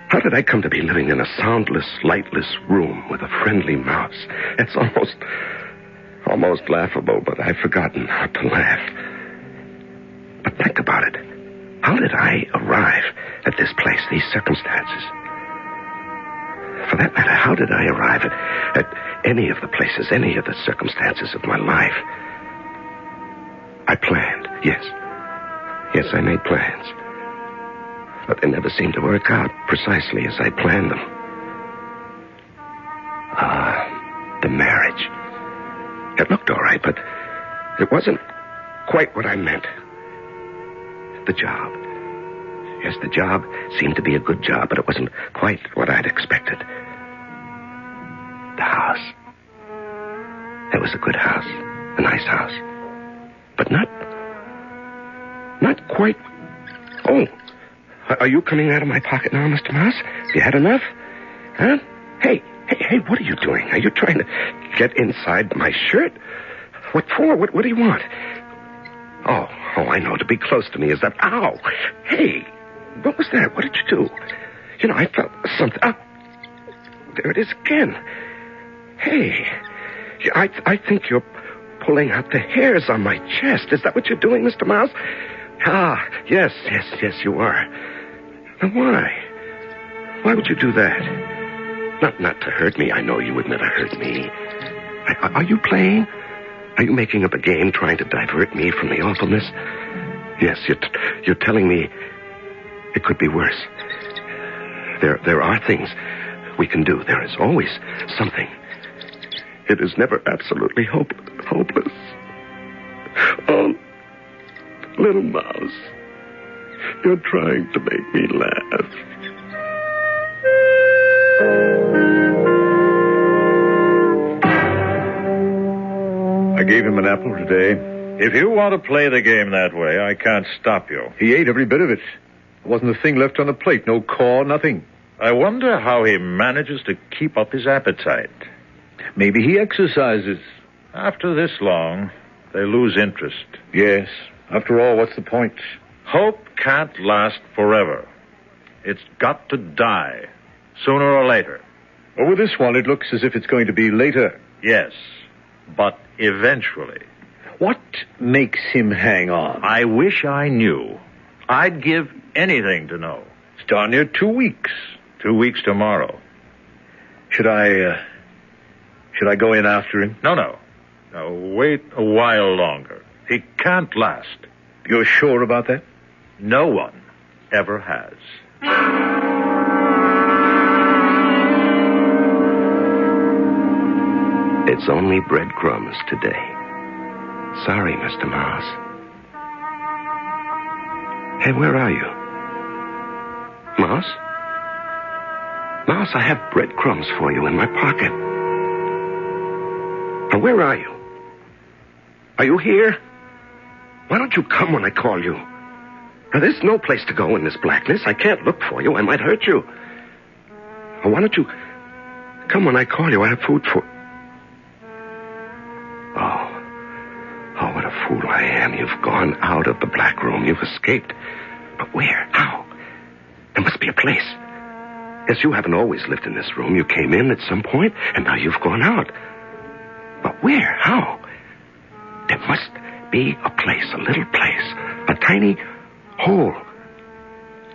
How did I come to be living in a soundless, lightless room with a friendly mouse? It's almost laughable, but I've forgotten how to laugh. But think about it. How did I arrive at this place, these circumstances? For that matter, how did I arrive at any of the places, any of the circumstances of my life? I planned, yes. Yes, I made plans. But they never seemed to work out precisely as I planned them. The marriage. It looked all right, but it wasn't quite what I meant. The job. Yes, the job seemed to be a good job, but it wasn't quite what I'd expected. The house. It was a good house. A nice house. But not quite. Oh, are you coming out of my pocket now, Mr. Mouse? Have you had enough? Huh? Hey, what are you doing? Are you trying to get inside my shirt? What for? What do you want? Oh, I know. To be close to me is that... Ow! Hey, what was that? What did you do? You know, I felt something... Oh, there it is again. Hey, I think you're pulling out the hairs on my chest. Is that what you're doing, Mr. Mouse? Ah, yes, you are. Now, why? Why would you do that? Not to hurt me. I know you would never hurt me. Are you playing? Are you making up a game trying to divert me from the awfulness? Yes, you're telling me it could be worse. There are things we can do. There is always something. It is never absolutely hopeless. Oh, little mouse, you're trying to make me laugh. I gave him an apple today. If you want to play the game that way, I can't stop you. He ate every bit of it. There wasn't a thing left on the plate. No core, nothing. I wonder how he manages to keep up his appetite. Maybe he exercises. After this long, they lose interest. Yes. After all, what's the point? Hope can't last forever. It's got to die, sooner or later. Well, with this one, it looks as if it's going to be later. Yes, but eventually. What makes him hang on? I wish I knew. I'd give anything to know. It's darn near 2 weeks. 2 weeks tomorrow. Should I go in after him? No. Wait a while longer. He can't last. You're sure about that? No one ever has. It's only breadcrumbs today. Sorry, Mr. Mouse. Hey, where are you? Mouse? Mouse, I have breadcrumbs for you in my pocket. Now, where are you? Are you here? Why don't you come when I call you? Now, there's no place to go in this blackness. I can't look for you. I might hurt you. Now, why don't you come when I call you? I have food for... Oh, what a fool I am. You've gone out of the black room. You've escaped. But where? How? There must be a place. Yes, you haven't always lived in this room. You came in at some point, and now you've gone out. But where? How? There must be a place, a little place, a tiny hole.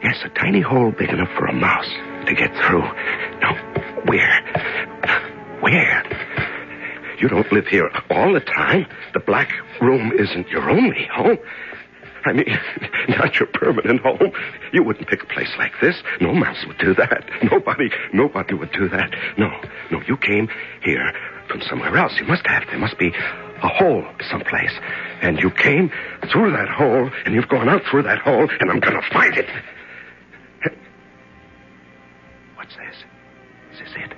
Yes, a tiny hole big enough for a mouse to get through. Now, where? Where? You don't live here all the time. The black room isn't your only home. I mean, not your permanent home. You wouldn't pick a place like this. No mouse would do that. Nobody would do that. No, you came here from somewhere else. You must have. There must be a hole someplace. And you came through that hole, and you've gone out through that hole, and I'm going to find it. What's this? Is this it?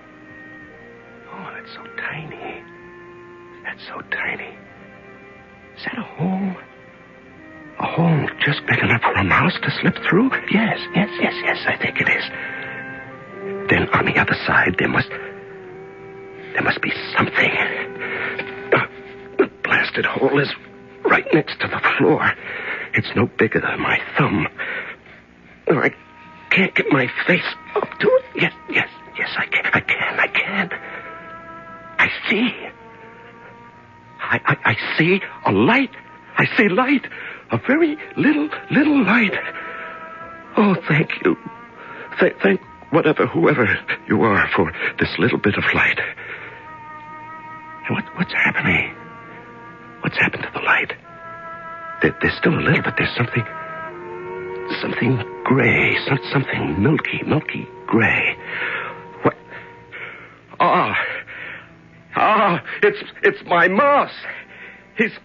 Oh, that's so tiny. That's so tiny. Is that a hole? A hole just big enough for a mouse to slip through? Yes, I think it is. Then on the other side, there must be something. The blasted hole is right next to the floor. It's no bigger than my thumb. I can't get my face up to it. Yes, I can. I see. I see a light. I see light. A very little light. Oh, thank you. Thank whoever you are for this little bit of light. And what's happening? What's happened to the light? There's still a little, but there's something gray, something milky gray. What? It's my mouse. He's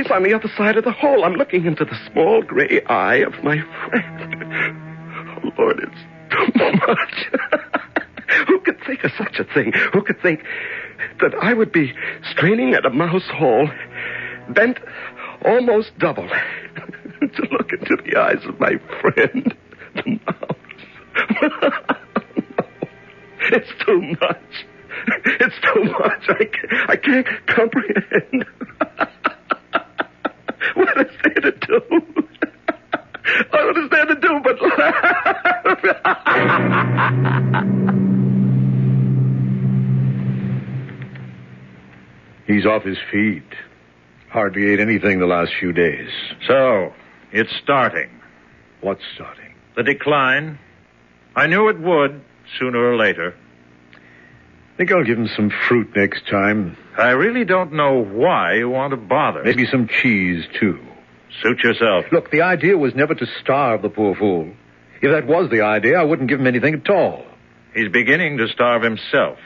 on the other side of the hole. I'm looking into the small gray eye of my friend. Oh, Lord, it's too much. Who could think of such a thing? Who could think that I would be straining at a mouse hole, bent almost double, to look into the eyes of my friend, the mouse? It's too much. It's too much. I can't comprehend. What is there to do? What is there to do but laugh? He's off his feet. Hardly ate anything the last few days. So, it's starting. What's starting? The decline. I knew it would, sooner or later. I think I'll give him some fruit next time. I really don't know why you want to bother. Maybe some cheese, too. Suit yourself. Look, the idea was never to starve the poor fool. If that was the idea, I wouldn't give him anything at all. He's beginning to starve himself.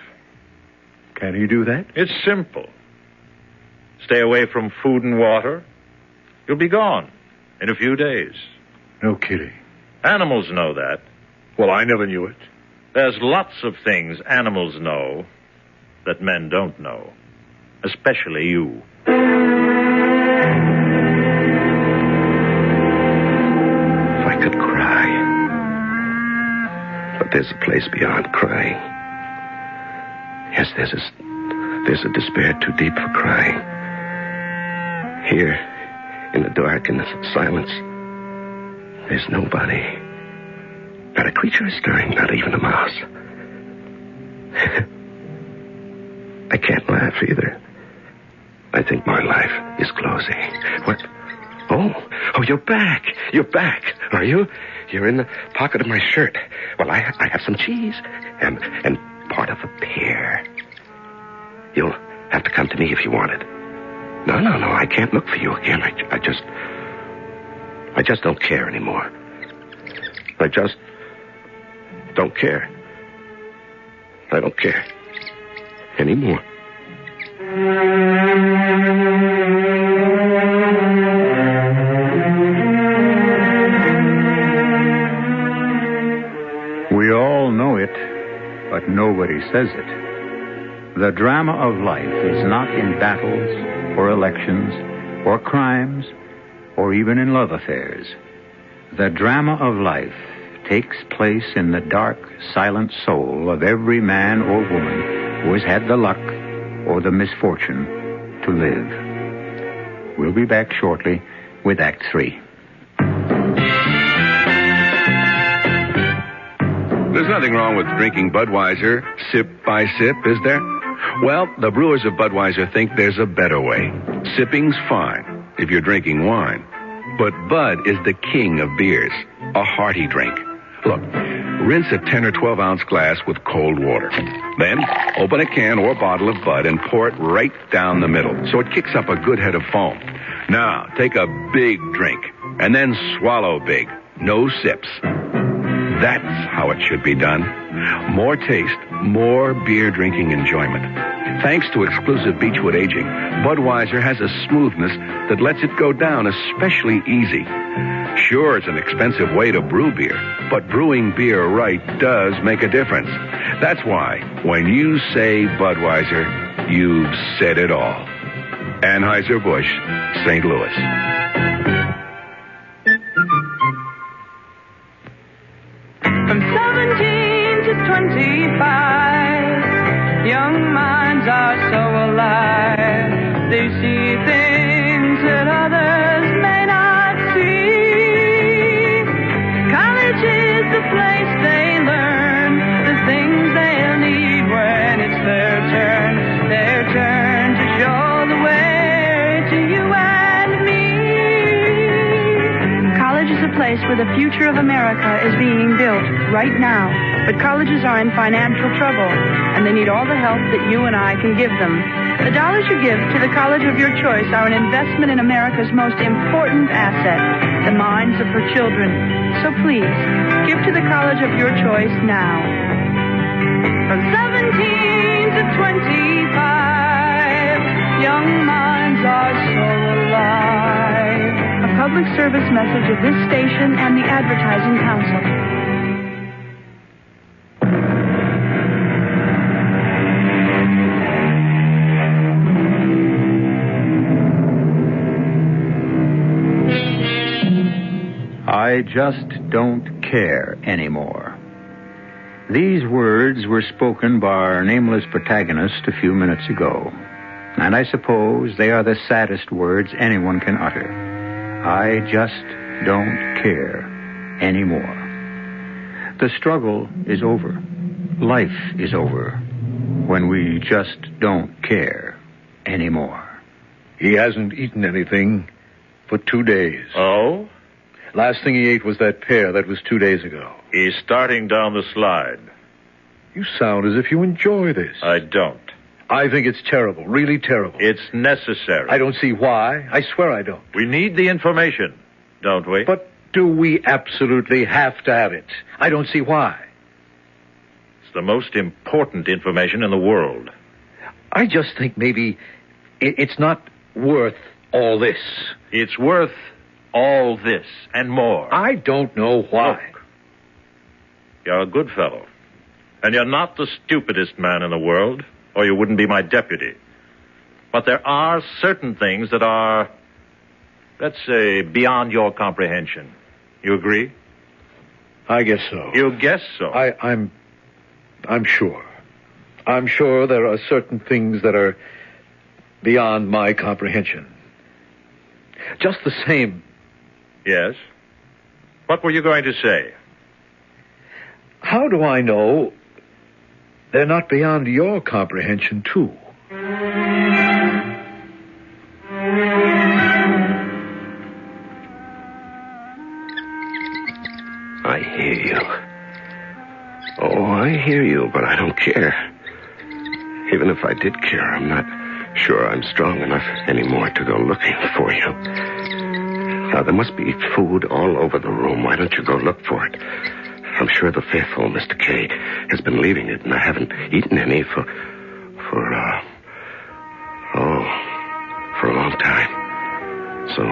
Can he do that? It's simple. Stay away from food and water. You'll be gone in a few days. No kidding. Animals know that. Well, I never knew it. There's lots of things animals know that men don't know. Especially you. If I could cry. But there's a place beyond crying. Yes, there's a despair too deep for crying. Here, in the dark and the silence, there's nobody. Not a creature is stirring, not even a mouse. I can't laugh either. I think my life is closing. What? Oh, you're back. You're back, are you? You're in the pocket of my shirt. Well, I have some cheese and part of a pear. You'll have to come to me if you want it. No, I can't look for you again. I just don't care anymore. I just don't care. I don't care anymore. We all know it, but nobody says it. The drama of life is not in battles or elections or crimes or even in love affairs. The drama of life takes place in the dark, silent soul of every man or woman who has had the luck or the misfortune to live. We'll be back shortly with Act 3. There's nothing wrong with drinking Budweiser sip by sip, is there? Well, the brewers of Budweiser think there's a better way. Sipping's fine if you're drinking wine. But Bud is the king of beers, a hearty drink. Look, rinse a 10 or 12-ounce glass with cold water. Then, open a can or bottle of Bud and pour it right down the middle so it kicks up a good head of foam. Now, take a big drink and then swallow big. No sips. That's how it should be done. More taste, more beer drinking enjoyment. Thanks to exclusive Beechwood aging, Budweiser has a smoothness that lets it go down especially easy. Sure, it's an expensive way to brew beer, but brewing beer right does make a difference. That's why, when you say Budweiser, you've said it all. Anheuser-Busch, St. Louis. From 17 to 25, young minds are so alive. They see things that others may not see. College is the place they learn the things they'll need when it's their turn to show the way to you and me. College is a place where the future of America is being built right now. But colleges are in financial trouble, and they need all the help that you and I can give them. The dollars you give to the college of your choice are an investment in America's most important asset, the minds of her children. So please, give to the college of your choice now. From 17 to 25, young minds are so alive. A public service message of this station and the Advertising Council. I just don't care anymore. These words were spoken by our nameless protagonist a few minutes ago, and I suppose they are the saddest words anyone can utter. I just don't care anymore. The struggle is over. Life is over when we just don't care anymore. He hasn't eaten anything for 2 days. Oh? Last thing he ate was that pear. That was 2 days ago. He's starting down the slide. You sound as if you enjoy this. I don't. I think it's terrible, really terrible. It's necessary. I don't see why. I swear I don't. We need the information, don't we? But do we absolutely have to have it? I don't see why. It's the most important information in the world. I just think maybe it's not worth all this. It's worth all this and more. I don't know why. Look, you're a good fellow. And you're not the stupidest man in the world, or you wouldn't be my deputy. But there are certain things that are, let's say, beyond your comprehension. You agree? I guess so. You guess so? I'm sure. I'm sure there are certain things that are beyond my comprehension. Just the same. Yes? What were you going to say? How do I know they're not beyond your comprehension, too? I hear you. Oh, I hear you, but I don't care. Even if I did care, I'm not sure I'm strong enough anymore to go looking for you. Now, there must be food all over the room. Why don't you go look for it? I'm sure the faithful Mr. K has been leaving it, and I haven't eaten any for a long time. So,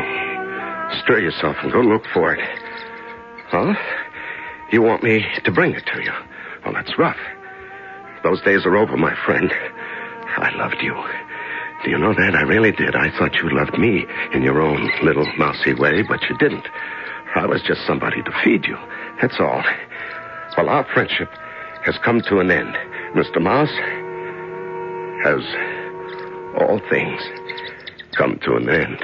stir yourself and go look for it. Huh? You want me to bring it to you? Well, that's rough. Those days are over, my friend. I loved you. Do you know that? I really did. I thought you loved me in your own little mousy way, but you didn't. I was just somebody to feed you. That's all. Well, our friendship has come to an end. Mr. Mouse, has all things come to an end.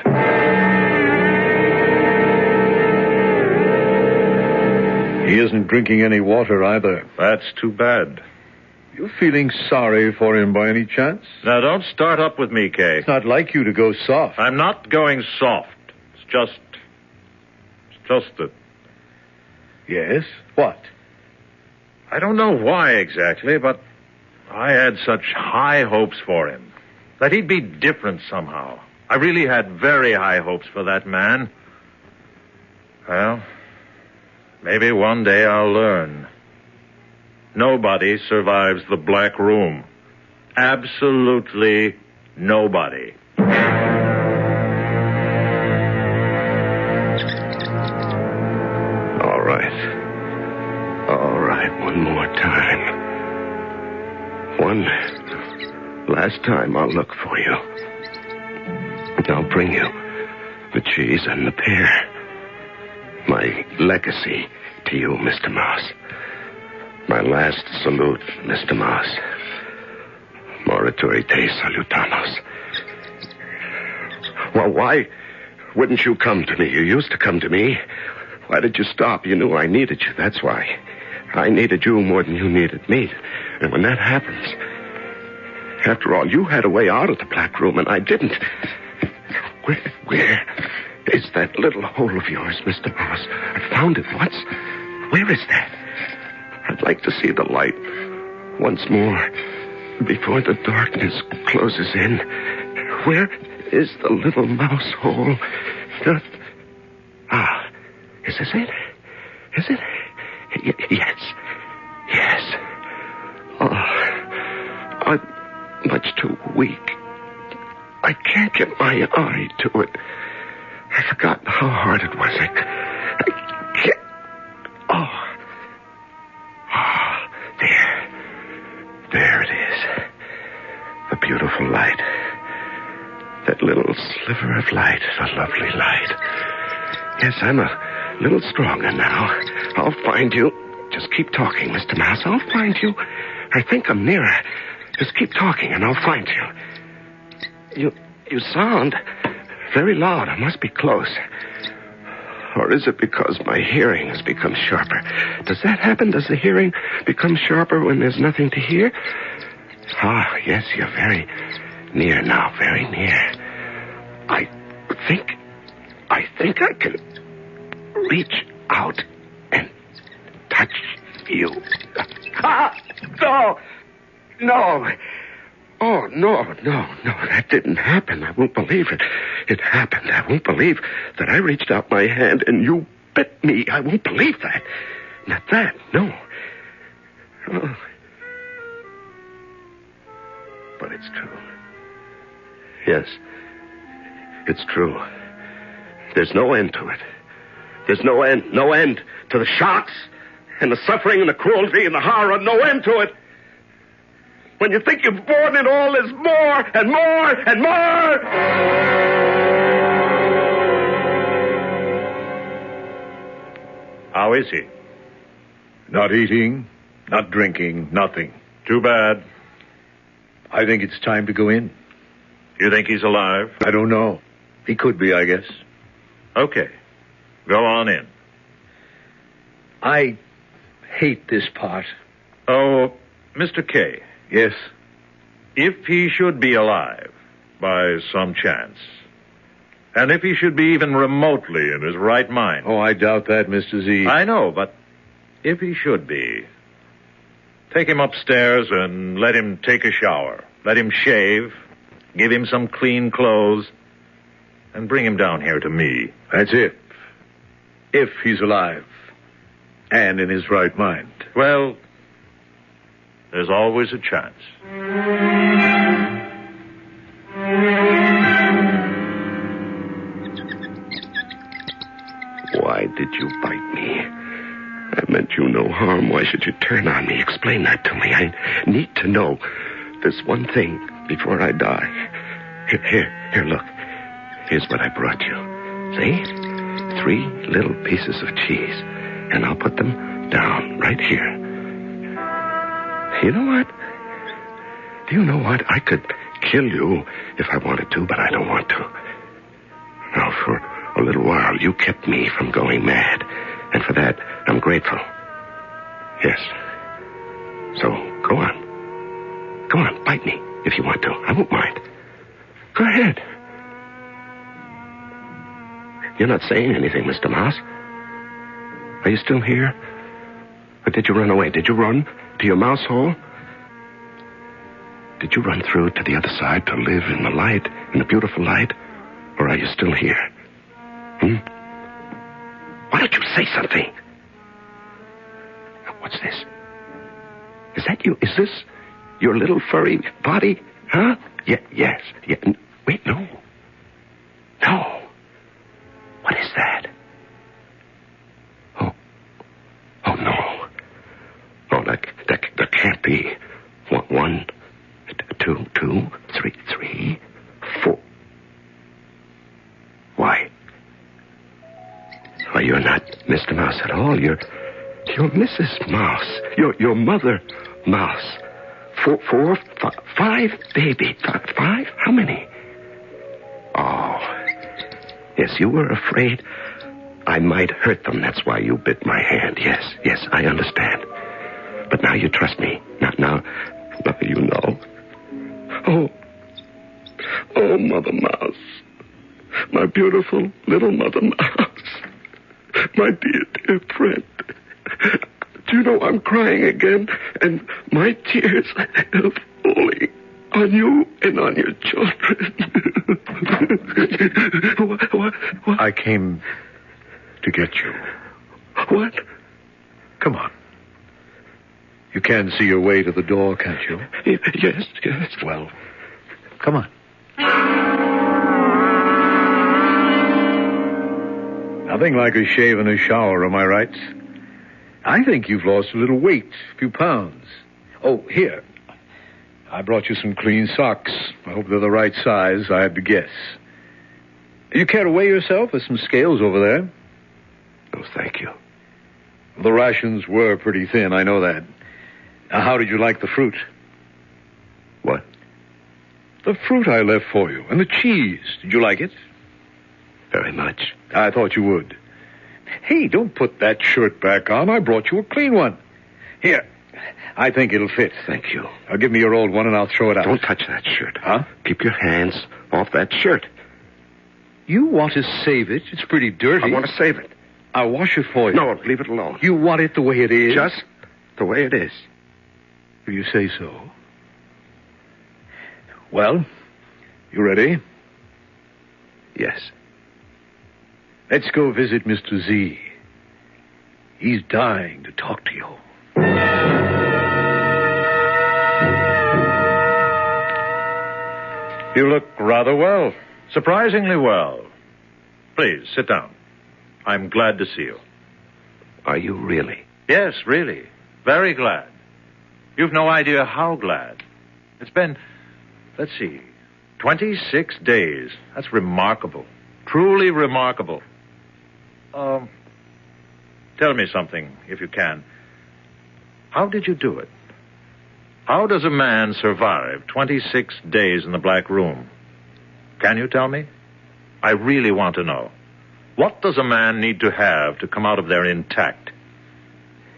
He isn't drinking any water either. That's too bad. You feeling sorry for him by any chance? Now, don't start up with me, Kay. It's not like you to go soft. I'm not going soft. It's just that... Yes? What? I don't know why exactly, but I had such high hopes for him. That he'd be different somehow. I really had very high hopes for that man. Well, maybe one day I'll learn. Nobody survives the Black Room. Absolutely nobody. All right, one more time. One last time I'll look for you. I'll bring you the cheese and the pear. My legacy to you, Mr. Mouse. My last salute, Mr. Mouse. Morituri te salutanos. Well, why wouldn't you come to me? You used to come to me. Why did you stop? You knew I needed you, that's why. I needed you more than you needed me. And when that happens... After all, you had a way out of the Black Room, and I didn't. Where is that little hole of yours, Mr. Mouse? I found it once. Where is that? I'd like to see the light once more before the darkness closes in. Where is the little mouse hole? Is this it? Is it? Yes. Oh, I'm much too weak. I can't get my eye to it. I forgot how hard it was. I can't. There it is. The beautiful light. That little sliver of light. A lovely light. Yes, I'm a little stronger now. I'll find you. Just keep talking, Mr. Mouse. I'll find you. I think I'm nearer. Just keep talking and I'll find you. You sound very loud. I must be close. Or is it because my hearing has become sharper? Does that happen? Does the hearing become sharper when there's nothing to hear? Yes, you're very near now. Very near. I think I can reach out and touch you. No. Oh, no, that didn't happen. I won't believe it. It happened. I won't believe that I reached out my hand and you bit me. I won't believe that. Not that, no. Oh. But it's true. Yes, it's true. There's no end to it. There's no end to the shocks and the suffering and the cruelty and the horror. No end to it. When you think you've borne it all, there's more and more and more. How is he? Not eating, not drinking, nothing. Too bad. I think it's time to go in. You think he's alive? I don't know. He could be, I guess. Okay. Go on in. I hate this part. Oh, Mr. K. Yes? If he should be alive, by some chance, and if he should be even remotely in his right mind... Oh, I doubt that, Mr. Z. I know, but if he should be, take him upstairs and let him take a shower. Let him shave, give him some clean clothes, and bring him down here to me. That's it. If he's alive. And in his right mind. Well, there's always a chance. Why did you bite me? I meant you no harm. Why should you turn on me? Explain that to me. I need to know this one thing before I die. Here, look. Here's what I brought you. See? 3 little pieces of cheese. And I'll put them down right here. You know what? Do you know what? I could kill you if I wanted to, but I don't want to. Now, for a little while, you kept me from going mad. And for that, I'm grateful. Yes. So, go on. Go on, bite me if you want to. I won't mind. Go ahead. You're not saying anything, Mr. Mouse. Are you still here? Or did you run away? Did you run to your mouse hole? Did you run through to the other side to live in the light, in the beautiful light? Or are you still here? Why don't you say something? What's this? Is that you? Is this your little furry body? Huh? Yes. Wait, no. No. What is that? Oh, no. Oh, that can't be. 1, 2, 3, 4. Why? Why, you're not Mr. Mouse at all. You're Mrs. Mouse. You're Mother Mouse. 4, 5, baby. 5? How many? Oh. Yes, you were afraid I might hurt them. That's why you bit my hand. Yes, I understand. But now you trust me. Now you know. Oh, Mother Mouse. My beautiful little Mother Mouse. My dear friend. Do you know I'm crying again? And my tears are falling on you and on your children. What? I came to get you. What? Come on. You can see your way to the door, can't you? Yes. Well, come on. Nothing like a shave and a shower, am I right? I think you've lost a little weight, a few pounds. Oh, here. I brought you some clean socks. I hope they're the right size. I had to guess. You care to weigh yourself? There's some scales over there. Oh, thank you. The rations were pretty thin, I know that. Now, how did you like the fruit? What? The fruit I left for you, and the cheese. Did you like it? Very much. I thought you would. Hey, don't put that shirt back on. I brought you a clean one. Here. I think it'll fit. Thank you. Now, give me your old one, and I'll throw it out. Don't touch that shirt. Huh? Keep your hands off that shirt. You want to save it? It's pretty dirty. I want to save it. I'll wash it for you. No, leave it alone. You want it the way it is? Just the way it is. If you say so. Well, you ready? Yes. Let's go visit Mr. Z. He's dying to talk to you. You look rather well. Surprisingly well. Please, sit down. I'm glad to see you. Are you really? Yes, really. Very glad. You've no idea how glad. It's been, 26 days. That's remarkable. Truly remarkable. Tell me something, if you can. How did you do it? How does a man survive 26 days in the Black Room? Can you tell me? I really want to know. What does a man need to have to come out of there intact?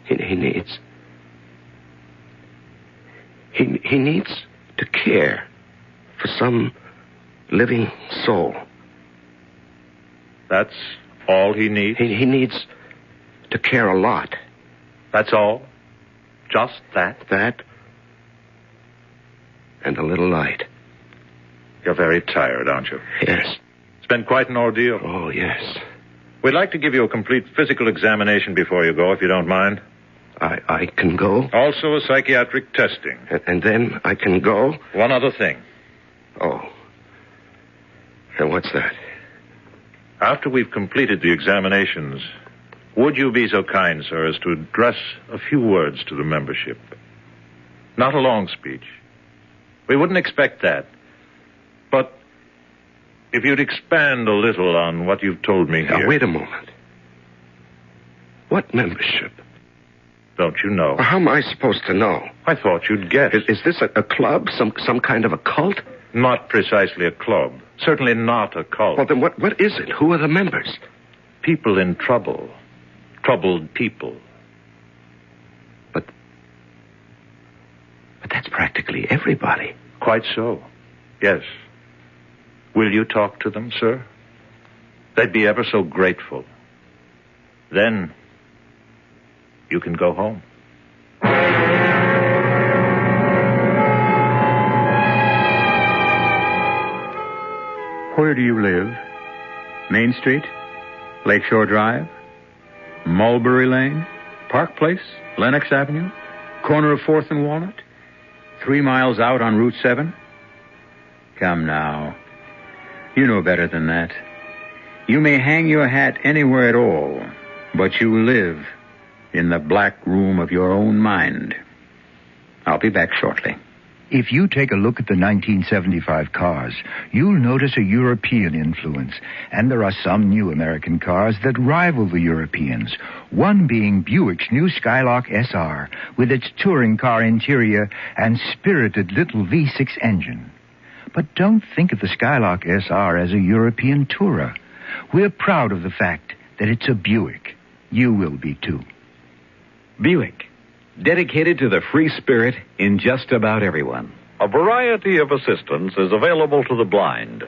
He needs to care for some living soul. That's all he needs? He needs to care a lot. That's all? Just that? That and a little light. You're very tired, aren't you? Yes. It's been quite an ordeal. Oh, yes. We'd like to give you a complete physical examination before you go, if you don't mind. I can go? Also a psychiatric testing. And then I can go? One other thing. Oh. And what's that? After we've completed the examinations, would you be so kind, sir, as to address a few words to the membership? Not a long speech. We wouldn't expect that. But if you'd expand a little on what you've told me here. Now, wait a moment. What membership? Don't you know? How am I supposed to know? I thought you'd guess. Is this a club? Some kind of a cult? Not precisely a club. Certainly not a cult. Well, then what is it? Who are the members? People in trouble. Troubled people. But that's practically everybody. Quite so. Yes. Will you talk to them, sir? They'd be ever so grateful. Then you can go home. Where do you live? Main Street? Lakeshore Drive? Mulberry Lane? Park Place? Lenox Avenue? Corner of 4th and Walnut? 3 miles out on Route 7? Come now. You know better than that. You may hang your hat anywhere at all, but you live in the black room of your own mind. I'll be back shortly. If you take a look at the 1975 cars, you'll notice a European influence, and there are some new American cars that rival the Europeans, one being Buick's new Skylark SR, with its touring car interior and spirited little V6 engine. But don't think of the Skylark SR as a European tourer. We're proud of the fact that it's a Buick. You will be, too. Buick, dedicated to the free spirit in just about everyone. A variety of assistance is available to the blind.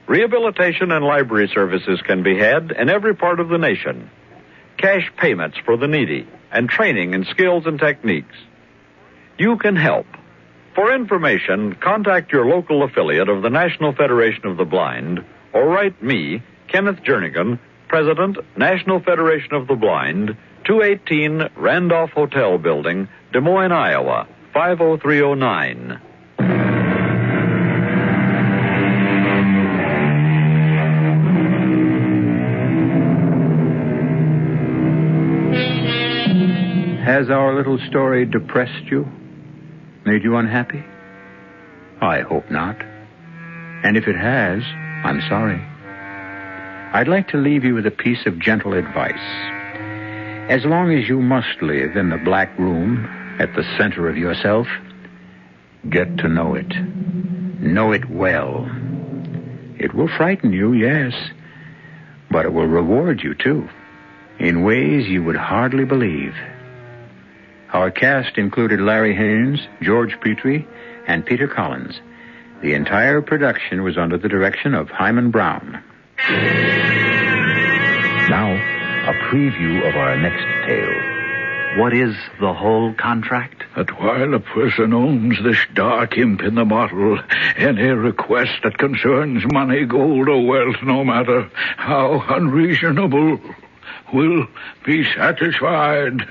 Rehabilitation and library services can be had in every part of the nation. Cash payments for the needy and training in skills and techniques. You can help. For information, contact your local affiliate of the National Federation of the Blind or write me, Kenneth Jernigan, President, National Federation of the Blind, 218 Randolph Hotel Building, Des Moines, Iowa, 50309. Has our little story depressed you? Made you unhappy? I hope not. And if it has, I'm sorry. I'd like to leave you with a piece of gentle advice. As long as you must live in the black room at the center of yourself, get to know it. Know it well. It will frighten you, yes, but it will reward you, too, in ways you would hardly believe. Our cast included Larry Haynes, George Petrie, and Peter Collins. The entire production was under the direction of Hyman Brown. Now, a preview of our next tale. What is the whole contract? That while a person owns this dark imp in the bottle, any request that concerns money, gold, or wealth, no matter how unreasonable, will be satisfied.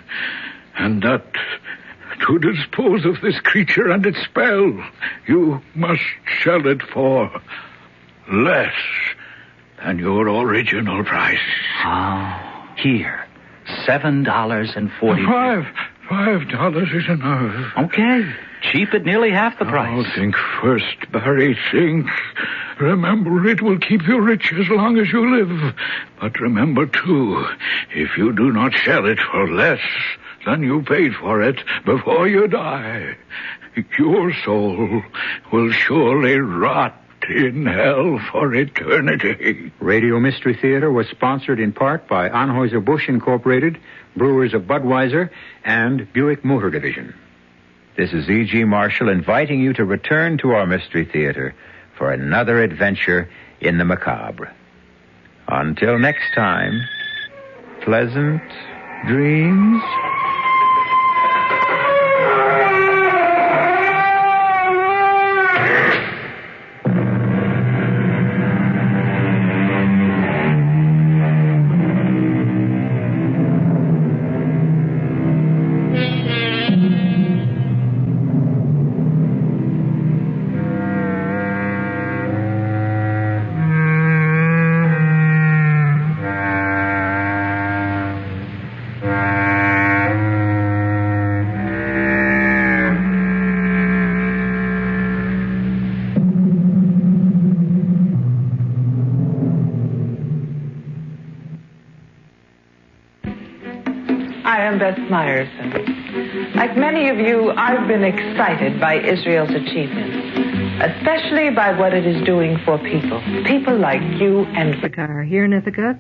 And that to dispose of this creature and its spell, you must sell it for less than your original price. Oh, here, $7.40. $5 is enough. Okay, cheap at nearly half the price. Oh, think first, Barry, think. Remember, it will keep you rich as long as you live. But remember, too, if you do not sell it for less than you paid for it before you die, your soul will surely rot in hell for eternity. Radio Mystery Theater was sponsored in part by Anheuser-Busch Incorporated, Brewers of Budweiser, and Buick Motor Division. This is E.G. Marshall inviting you to return to our Mystery Theater for another adventure in the macabre. Until next time, pleasant dreams. I am Beth Meyerson. Like many of you, I've been excited by Israel's achievements, especially by what it is doing for people. People like you and Ithaca. Here in Ithaca.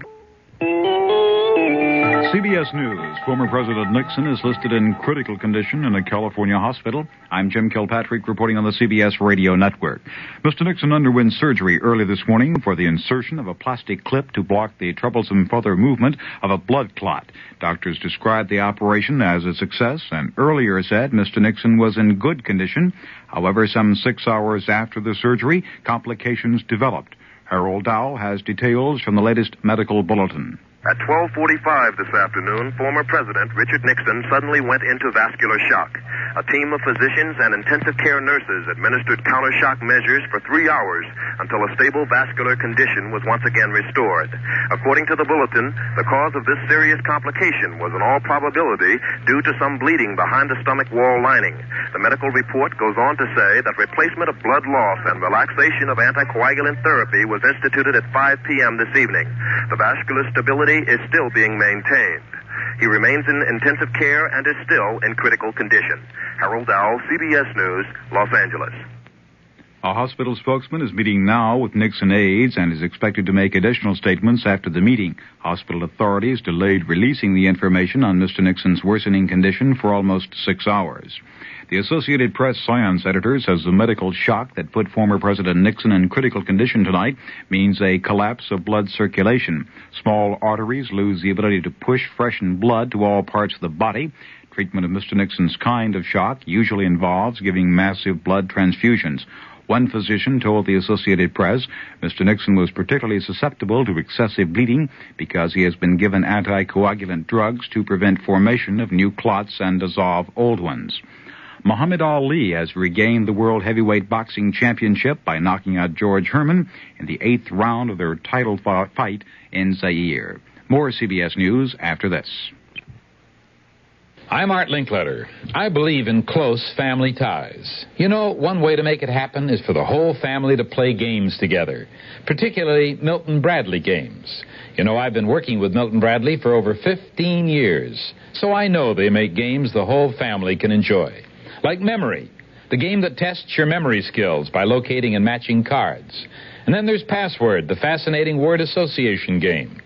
CBS News. Former President Nixon is listed in critical condition in a California hospital. I'm Jim Kilpatrick reporting on the CBS Radio Network. Mr. Nixon underwent surgery early this morning for the insertion of a plastic clip to block the troublesome further movement of a blood clot. Doctors described the operation as a success and earlier said Mr. Nixon was in good condition. However, some 6 hours after the surgery, complications developed. Harold Dow has details from the latest medical bulletin. At 12:45 this afternoon, former President Richard Nixon suddenly went into vascular shock. A team of physicians and intensive care nurses administered counter-shock measures for 3 hours until a stable vascular condition was once again restored. According to the bulletin, the cause of this serious complication was in all probability due to some bleeding behind the stomach wall lining. The medical report goes on to say that replacement of blood loss and relaxation of anticoagulant therapy was instituted at 5 p.m. this evening. The vascular stability is still being maintained. He remains in intensive care and is still in critical condition. Harold Dow, CBS News, Los Angeles. A hospital spokesman is meeting now with Nixon aides and is expected to make additional statements after the meeting. Hospital authorities delayed releasing the information on Mr. Nixon's worsening condition for almost 6 hours. The Associated Press science editor says the medical shock that put former President Nixon in critical condition tonight means a collapse of blood circulation. Small arteries lose the ability to push freshened blood to all parts of the body. Treatment of Mr. Nixon's kind of shock usually involves giving massive blood transfusions. One physician told the Associated Press Mr. Nixon was particularly susceptible to excessive bleeding because he has been given anticoagulant drugs to prevent formation of new clots and dissolve old ones. Muhammad Ali has regained the World Heavyweight Boxing Championship by knocking out George Herman in the 8th round of their title fight in Zaire. More CBS News after this. I'm Art Linkletter. I believe in close family ties. You know, one way to make it happen is for the whole family to play games together, particularly Milton Bradley games. You know, I've been working with Milton Bradley for over 15 years, so I know they make games the whole family can enjoy. Like Memory, the game that tests your memory skills by locating and matching cards. And then there's Password, the fascinating word association game.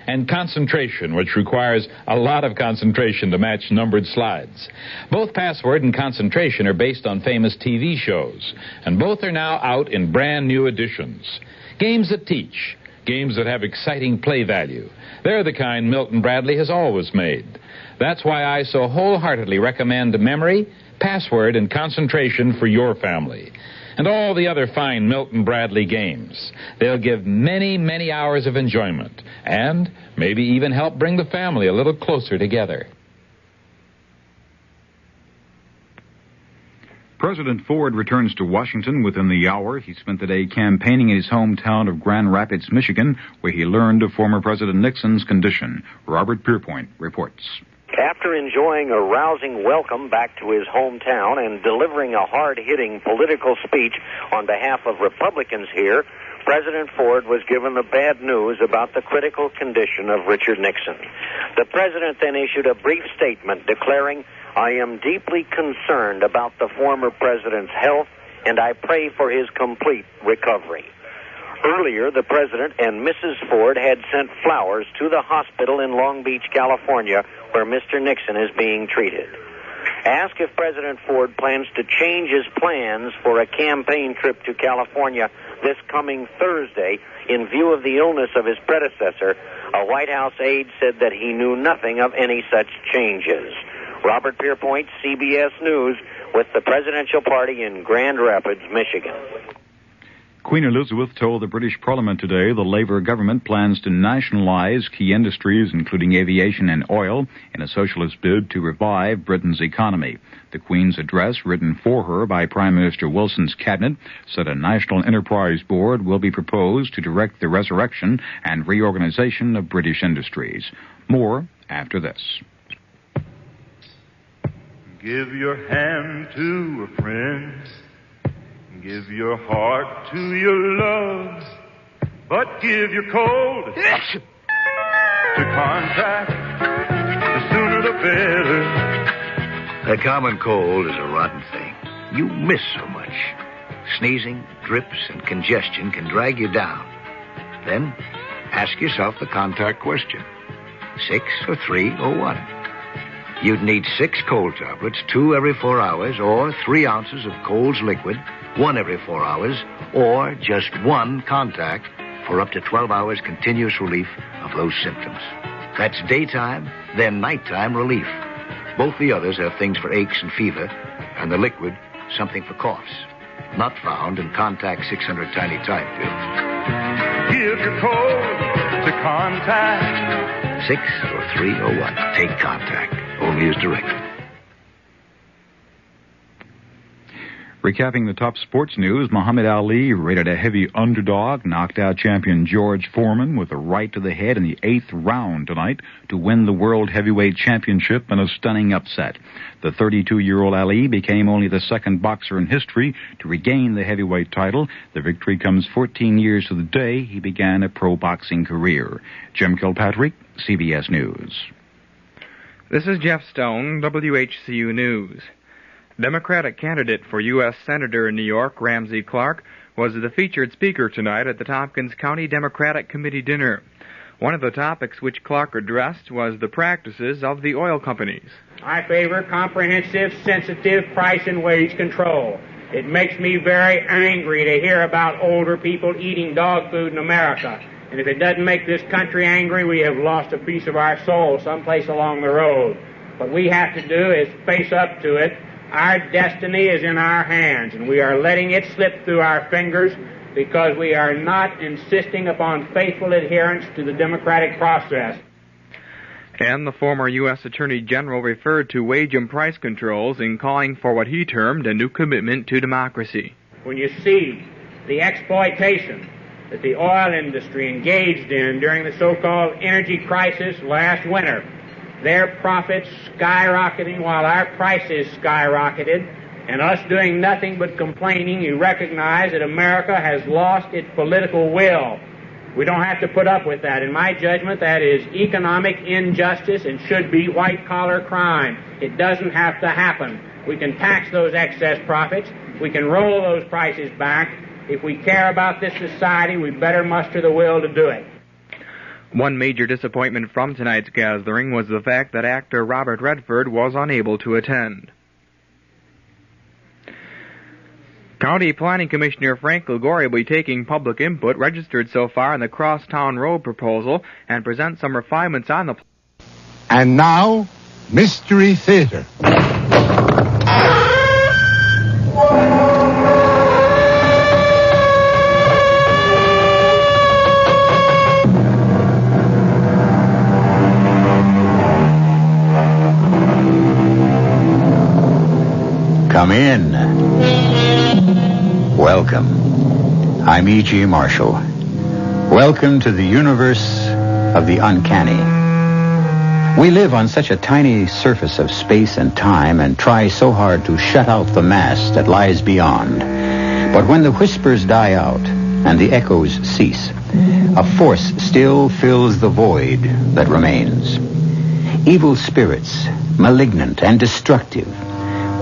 And Concentration, which requires a lot of concentration to match numbered slides. Both Password and Concentration are based on famous TV shows, and both are now out in brand new editions. Games that teach, games that have exciting play value. They're the kind Milton Bradley has always made. That's why I so wholeheartedly recommend Memory, Password, and Concentration for your family. And all the other fine Milton Bradley games. They'll give many, many hours of enjoyment and maybe even help bring the family a little closer together. President Ford returns to Washington within the hour. He spent the day campaigning in his hometown of Grand Rapids, Michigan, where he learned of former President Nixon's condition. Robert Pierpoint reports. After enjoying a rousing welcome back to his hometown and delivering a hard-hitting political speech on behalf of Republicans here, President Ford was given the bad news about the critical condition of Richard Nixon. The president then issued a brief statement declaring, "I am deeply concerned about the former president's health, and I pray for his complete recovery." Earlier, the president and Mrs. Ford had sent flowers to the hospital in Long Beach, California, where Mr. Nixon is being treated. Asked if President Ford plans to change his plans for a campaign trip to California this coming Thursday in view of the illness of his predecessor, a White House aide said that he knew nothing of any such changes. Robert Pierpoint, CBS News, with the presidential party in Grand Rapids, Michigan. Queen Elizabeth told the British Parliament today the Labour government plans to nationalise key industries, including aviation and oil, in a socialist bid to revive Britain's economy. The Queen's address, written for her by Prime Minister Wilson's cabinet, said a national enterprise board will be proposed to direct the resurrection and reorganisation of British industries. More after this. Give your hand to a friend. Give your heart to your love, but give your cold to contact. The sooner the better. A common cold is a rotten thing. You miss so much. Sneezing, drips, and congestion can drag you down. Then, ask yourself the contact question. 6 or 3 or 1? You'd need 6 cold tablets, 2 every 4 hours, or 3 ounces of Cold's liquid, 1 every 4 hours, or just 1 contact for up to 12 hours continuous relief of those symptoms. That's daytime, then nighttime relief. Both the others have things for aches and fever, and the liquid, something for coughs. Not found in Contact 600 Tiny Time pills. Give your cold to Contact. 6 or 3 or 1. Take Contact. Only as directed. Recapping the top sports news, Muhammad Ali, rated a heavy underdog, knocked out champion George Foreman with a right to the head in the 8th round tonight to win the World Heavyweight Championship in a stunning upset. The 32-year-old Ali became only the second boxer in history to regain the heavyweight title. The victory comes 14 years to the day he began a pro boxing career. Jim Kilpatrick, CBS News. This is Jeff Stone, WHCU News. Democratic candidate for U.S. Senator in New York, Ramsey Clark, was the featured speaker tonight at the Tompkins County Democratic Committee dinner. One of the topics which Clark addressed was the practices of the oil companies. I favor comprehensive, sensitive price and wage control. It makes me very angry to hear about older people eating dog food in America. And if it doesn't make this country angry, we have lost a piece of our soul someplace along the road. What we have to do is face up to it. Our destiny is in our hands, and we are letting it slip through our fingers because we are not insisting upon faithful adherence to the democratic process. And the former U.S. Attorney General referred to wage and price controls in calling for what he termed a new commitment to democracy. When you see the exploitation that the oil industry engaged in during the so-called energy crisis last winter, their profits skyrocketing while our prices skyrocketed, and us doing nothing but complaining, you recognize that America has lost its political will. We don't have to put up with that. In my judgment, that is economic injustice and should be white-collar crime. It doesn't have to happen. We can tax those excess profits. We can roll those prices back. If we care about this society, we better muster the will to do it. One major disappointment from tonight's gathering was the fact that actor Robert Redford was unable to attend. County Planning Commissioner Frank Liguori will be taking public input registered so far in the Crosstown Road proposal and present some refinements on the plan. And now, Mystery Theater. Come in. Welcome. I'm E.G. Marshall. Welcome to the universe of the uncanny. We live on such a tiny surface of space and time and try so hard to shut out the mass that lies beyond. But when the whispers die out and the echoes cease, a force still fills the void that remains. Evil spirits, malignant and destructive,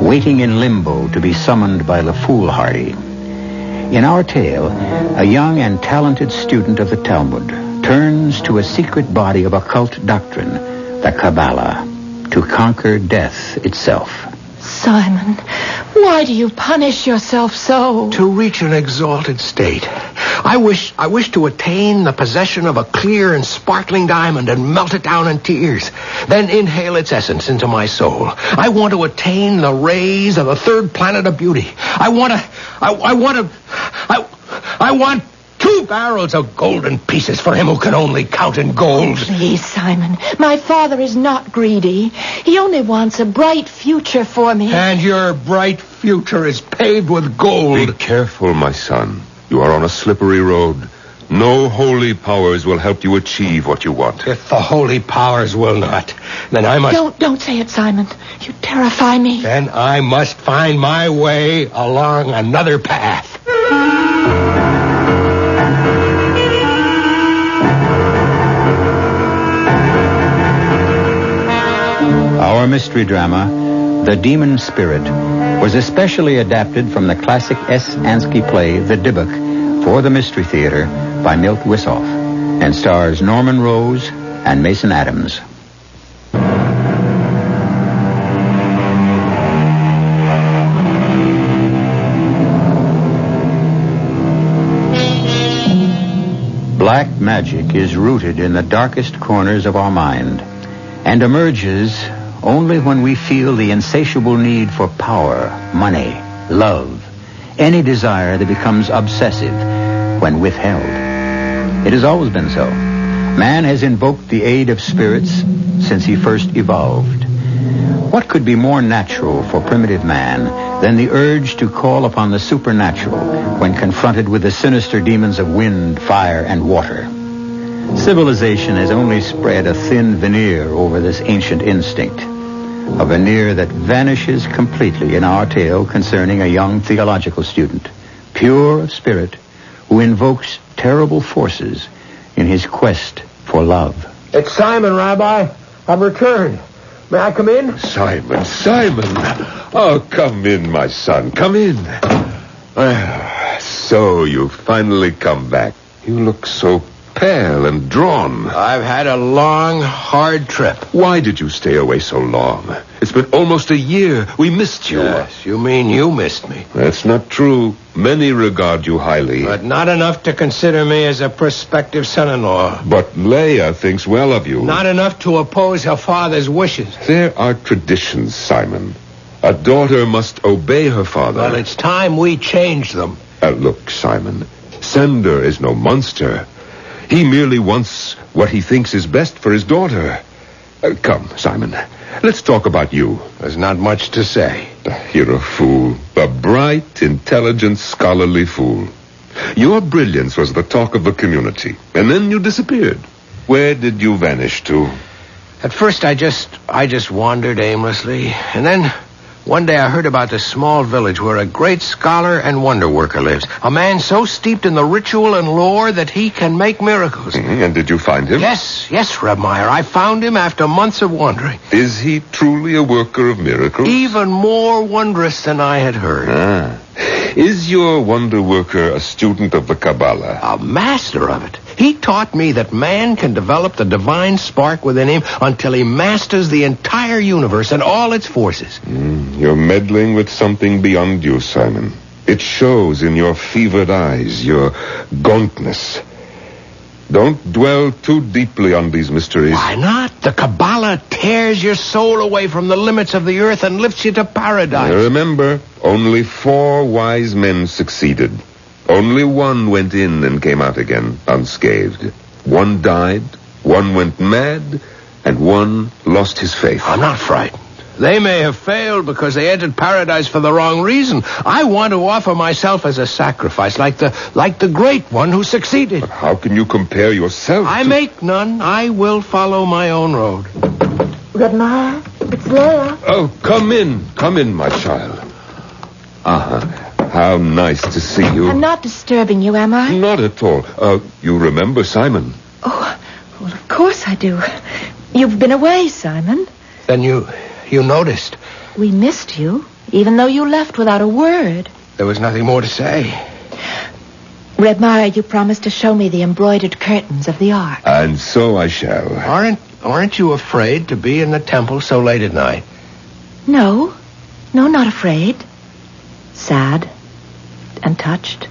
waiting in limbo to be summoned by the foolhardy. In our tale, a young and talented student of the Talmud turns to a secret body of occult doctrine, the Kabbalah, to conquer death itself. Simon, why do you punish yourself so? To reach an exalted state. I wish to attain the possession of a clear and sparkling diamond and melt it down in tears. Then inhale its essence into my soul. I want to attain the rays of the third planet of beauty. I want 2 barrels of golden pieces for him who can only count in gold. Please, Simon, my father is not greedy. He only wants a bright future for me. And your bright future is paved with gold. Be careful, my son. You are on a slippery road. No holy powers will help you achieve what you want. If the holy powers will not, then I must... Don't say it, Simon. You terrify me. Then I must find my way along another path. mystery drama, The Demon Spirit, was especially adapted from the classic S. Ansky play, The Dybbuk, for the Mystery Theater by Milt Wisoff, and stars Norman Rose and Mason Adams. Black magic is rooted in the darkest corners of our mind and emerges only when we feel the insatiable need for power, money, love, any desire that becomes obsessive when withheld. It has always been so. Man has invoked the aid of spirits since he first evolved. What could be more natural for primitive man than the urge to call upon the supernatural when confronted with the sinister demons of wind, fire, and water? Civilization has only spread a thin veneer over this ancient instinct, a veneer that vanishes completely in our tale concerning a young theological student, pure of spirit, who invokes terrible forces in his quest for love. It's Simon, Rabbi. I've returned. May I come in? Simon. Oh, come in, my son. Come in. So you've finally come back. You look so pale and drawn. I've had a long, hard trip. Why did you stay away so long? It's been almost a year. We missed you. Yes, you mean you missed me. That's not true. Many regard you highly. But not enough to consider me as a prospective son-in-law. But Leia thinks well of you. Not enough to oppose her father's wishes. There are traditions, Simon. A daughter must obey her father. Well, it's time we changed them. Look, Simon, Sender is no monster. He merely wants what he thinks is best for his daughter. Come, Simon, let's talk about you. There's not much to say. You're a fool. A bright, intelligent, scholarly fool. Your brilliance was the talk of the community, and then you disappeared. Where did you vanish to? At first, I just wandered aimlessly, and then one day I heard about this small village where a great scholar and wonder worker lives. A man so steeped in the ritual and lore that he can make miracles. Mm-hmm. And did you find him? Yes, Reb Meyer. I found him after months of wandering. Is he truly a worker of miracles? Even more wondrous than I had heard. Is your wonder worker a student of the Kabbalah? A master of it. He taught me that man can develop the divine spark within him until he masters the entire universe and all its forces. You're meddling with something beyond you, Simon. It shows in your fevered eyes, your gauntness. Don't dwell too deeply on these mysteries. Why not? The Kabbalah tears your soul away from the limits of the earth and lifts you to paradise. Remember, only 4 wise men succeeded. Only one went in and came out again unscathed. One died, one went mad, and one lost his faith. I'm not frightened. They may have failed because they entered paradise for the wrong reason. I want to offer myself as a sacrifice, like the great one who succeeded. But how can you compare yourself I make none. I will follow my own road. Good night. It's Leia. Oh, come in, my child. How nice to see you. I'm not disturbing you, am I? Not at all. You remember Simon? Oh, well, of course I do. You've been away, Simon. Then you noticed. We missed you, even though you left without a word. There was nothing more to say. Red Meyer, you promised to show me the embroidered curtains of the Ark. And so I shall. Aren't you afraid to be in the temple so late at night? No, not afraid. Sad and touched.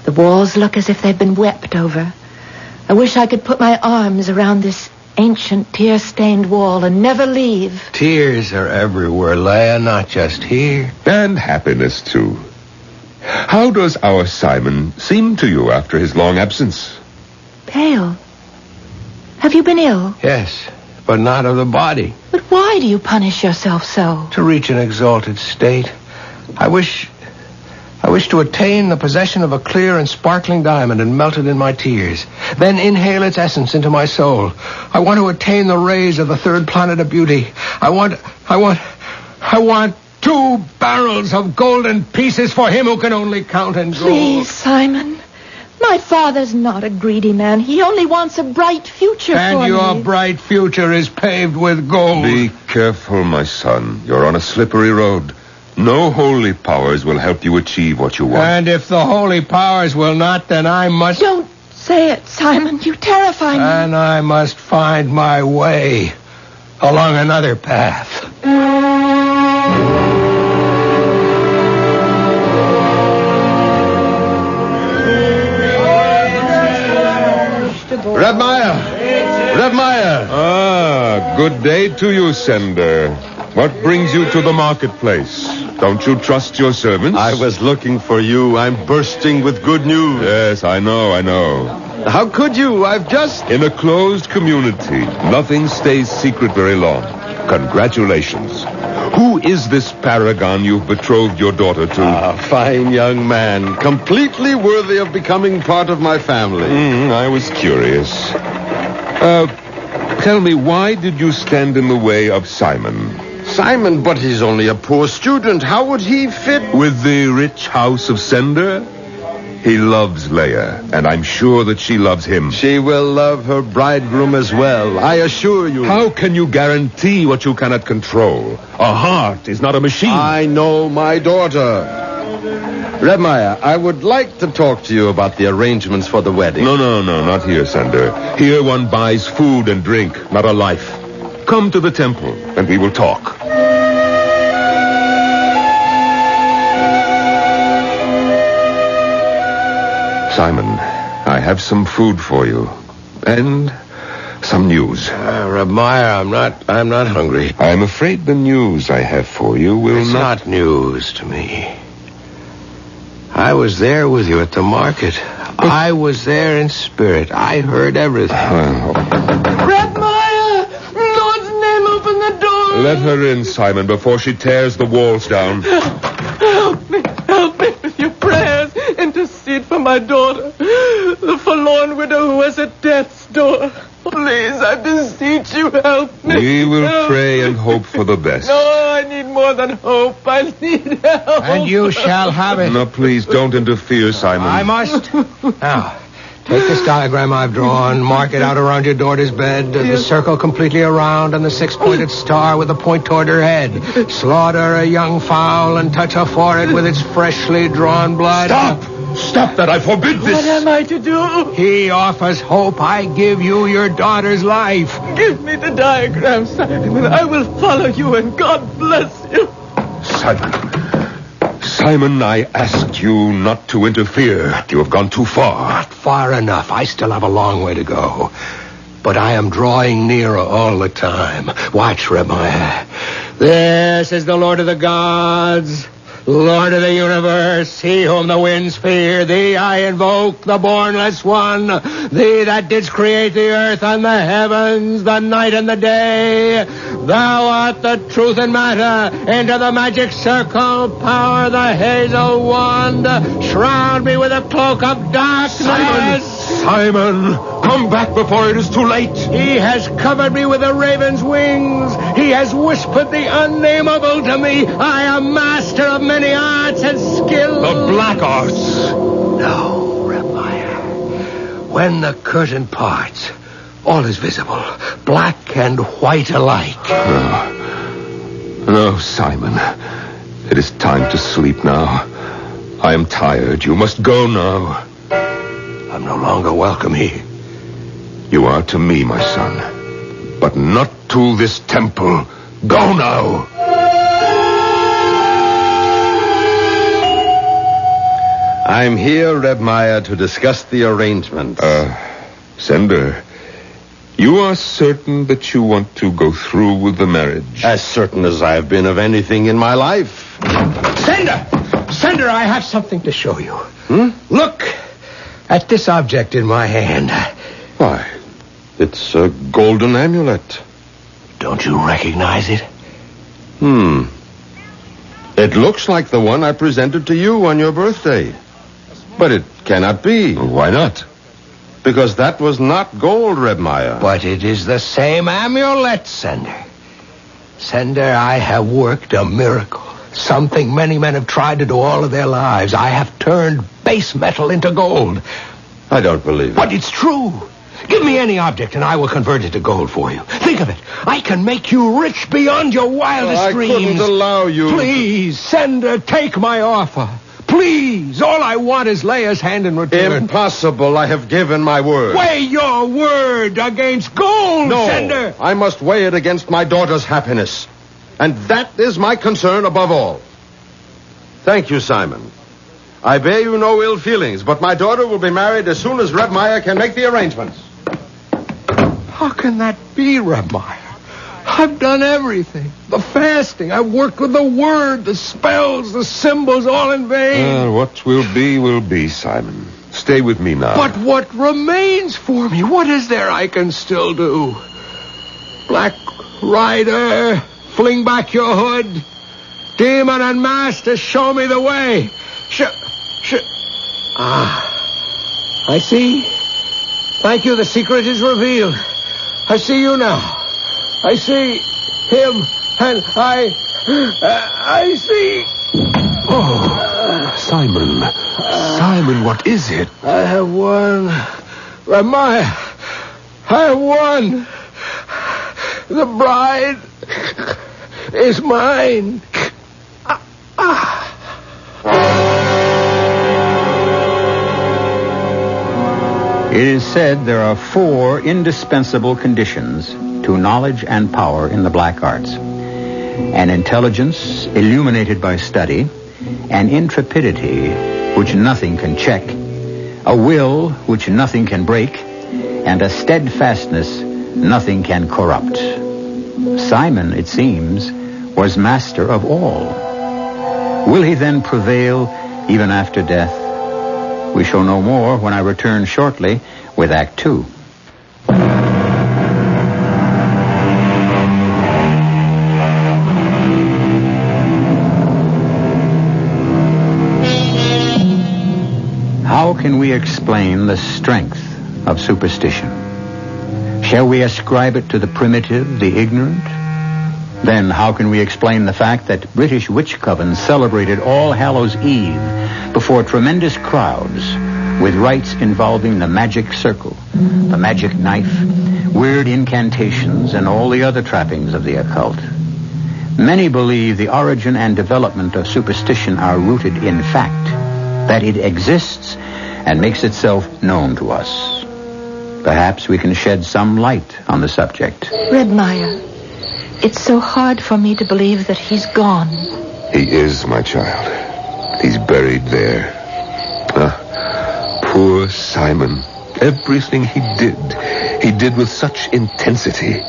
The walls look as if they've been wept over. I wish I could put my arms around this ancient tear-stained wall and never leave. Tears are everywhere, Leia, not just here. And happiness, too. How does our Simon seem to you after his long absence? Pale. Have you been ill? Yes, but not of the body. But why do you punish yourself so? To reach an exalted state. I wish to attain the possession of a clear and sparkling diamond and melt it in my tears. Then inhale its essence into my soul. I want to attain the rays of the third planet of beauty. I want 2 barrels of golden pieces for him who can only count and draw. Please, Simon. My My father's not a greedy man. He only wants a bright future for me. And your bright future is paved with gold. Be careful, my son. You're on a slippery road. No holy powers will help you achieve what you want. And if the holy powers will not, then I must... Don't say it, Simon. You terrify me. And I must find my way along another path. Reb Meyer! Ah, good day to you, Sender. What brings you to the marketplace? Don't you trust your servants? I was looking for you. I'm bursting with good news. Yes, I know. How could you? I've just... In a closed community, nothing stays secret very long. Congratulations. Who is this paragon you've betrothed your daughter to? A fine young man, completely worthy of becoming part of my family. I was curious. Tell me, why did you stand in the way of Simon? Simon, but he's only a poor student. How would he fit? With the rich house of Sender? He loves Leia, and I'm sure that she loves him. She will love her bridegroom as well, I assure you. How can you guarantee what you cannot control? A heart is not a machine. I know my daughter. Reb Meyer, I would like to talk to you about the arrangements for the wedding. No, not here, Sender. Here one buys food and drink, not a life. Come to the temple, and we will talk. Simon, I have some food for you. And some news. Reb Meyer, I'm not hungry. I'm afraid the news I have for you will It's not news to me. I was there with you at the market. I was there in spirit. I heard everything. Reb Meyer! Lord's name, open the door! Let her in, Simon, before she tears the walls down. Help me with your prayers. Intercede for my daughter, the forlorn widow who is at death's door. Please, I beseech you, help me. We will pray and hope for the best. No, I need more than hope. I need help. And you shall have it. No, please, don't interfere, Simon. I must. Now, take this diagram I've drawn, mark it out around your daughter's bed, the circle completely around, and the six-pointed star with a point toward her head. Slaughter a young fowl and touch her forehead with its freshly drawn blood. Stop that, I forbid this. What am I to do? He offers hope. I give you your daughter's life. Give me the diagram, Simon. I will follow you, and God bless you. Simon, I asked you not to interfere. You have gone too far. Not far enough. I still have a long way to go. But I am drawing nearer all the time. Watch, Reb Meyer. This is the Lord of the gods, Lord of the universe, he whom the winds fear. Thee I invoke, the bornless one, thee that didst create the earth and the heavens, the night and the day. Thou art the truth and matter. Into the magic circle, power the hazel wand. Shroud me with a cloak of darkness. Simon, come back before it is too late. He has covered me with a raven's wings. He has whispered the unnameable to me. I am master of many arts and skills. The black arts. No, Reb Meyer. When the curtain parts, all is visible, black and white alike. No, Simon. It is time to sleep now. I am tired. You must go now. I'm no longer welcome here. You are to me, my son, but not to this temple. Go now. I'm here, Reb Meyer, to discuss the arrangements. Sender, you are certain that you want to go through with the marriage? As certain as I have been of anything in my life. Sender, I have something to show you. Look at this object in my hand. Why, it's a golden amulet. Don't you recognize it? It looks like the one I presented to you on your birthday. But it cannot be. Why not? Because that was not gold, Reb Meyer. But it is the same amulet, Sender. Sender, I have worked a miracle. Something many men have tried to do all of their lives. I have turned base metal into gold. I don't believe it. But it's true. Give me any object and I will convert it to gold for you. Think of it. I can make you rich beyond your wildest dreams. I couldn't allow you. Please, Sender, take my offer. Please. All I want is Leia's hand in return. Impossible. I have given my word. Weigh your word against gold, No, Sender. I must weigh it against my daughter's happiness. And that is my concern above all. Thank you, Simon. I bear you no ill feelings, but my daughter will be married as soon as Reb Meyer can make the arrangements. How can that be, Reb Meyer? I've done everything. The fasting. I've worked with the word, the spells, the symbols, all in vain. What will be, Simon. Stay with me now. But what remains for me? What is there I can still do? Black Rider, fling back your hood. Demon and Master, show me the way. I see. Thank you, the secret is revealed. I see you now. I see him, and I see... Oh, Simon, what is it? I have won. Ramaya, I have won. The bride is mine. It is said there are 4 indispensable conditions to knowledge and power in the black arts. An intelligence illuminated by study, an intrepidity which nothing can check, a will which nothing can break, and a steadfastness nothing can corrupt. Simon, it seems, was master of all. Will he then prevail even after death? We shall know more when I return shortly with Act 2. How can we explain the strength of superstition? Shall we ascribe it to the primitive, the ignorant? Then how can we explain the fact that British witch covens celebrated All Hallows Eve before tremendous crowds with rites involving the magic circle, the magic knife, weird incantations, and all the other trappings of the occult? Many believe the origin and development of superstition are rooted in fact, that it exists and makes itself known to us. Perhaps we can shed some light on the subject. Reb Meyer, it's so hard for me to believe that he's gone. He is, my child. He's buried there. Poor Simon. Everything he did with such intensity.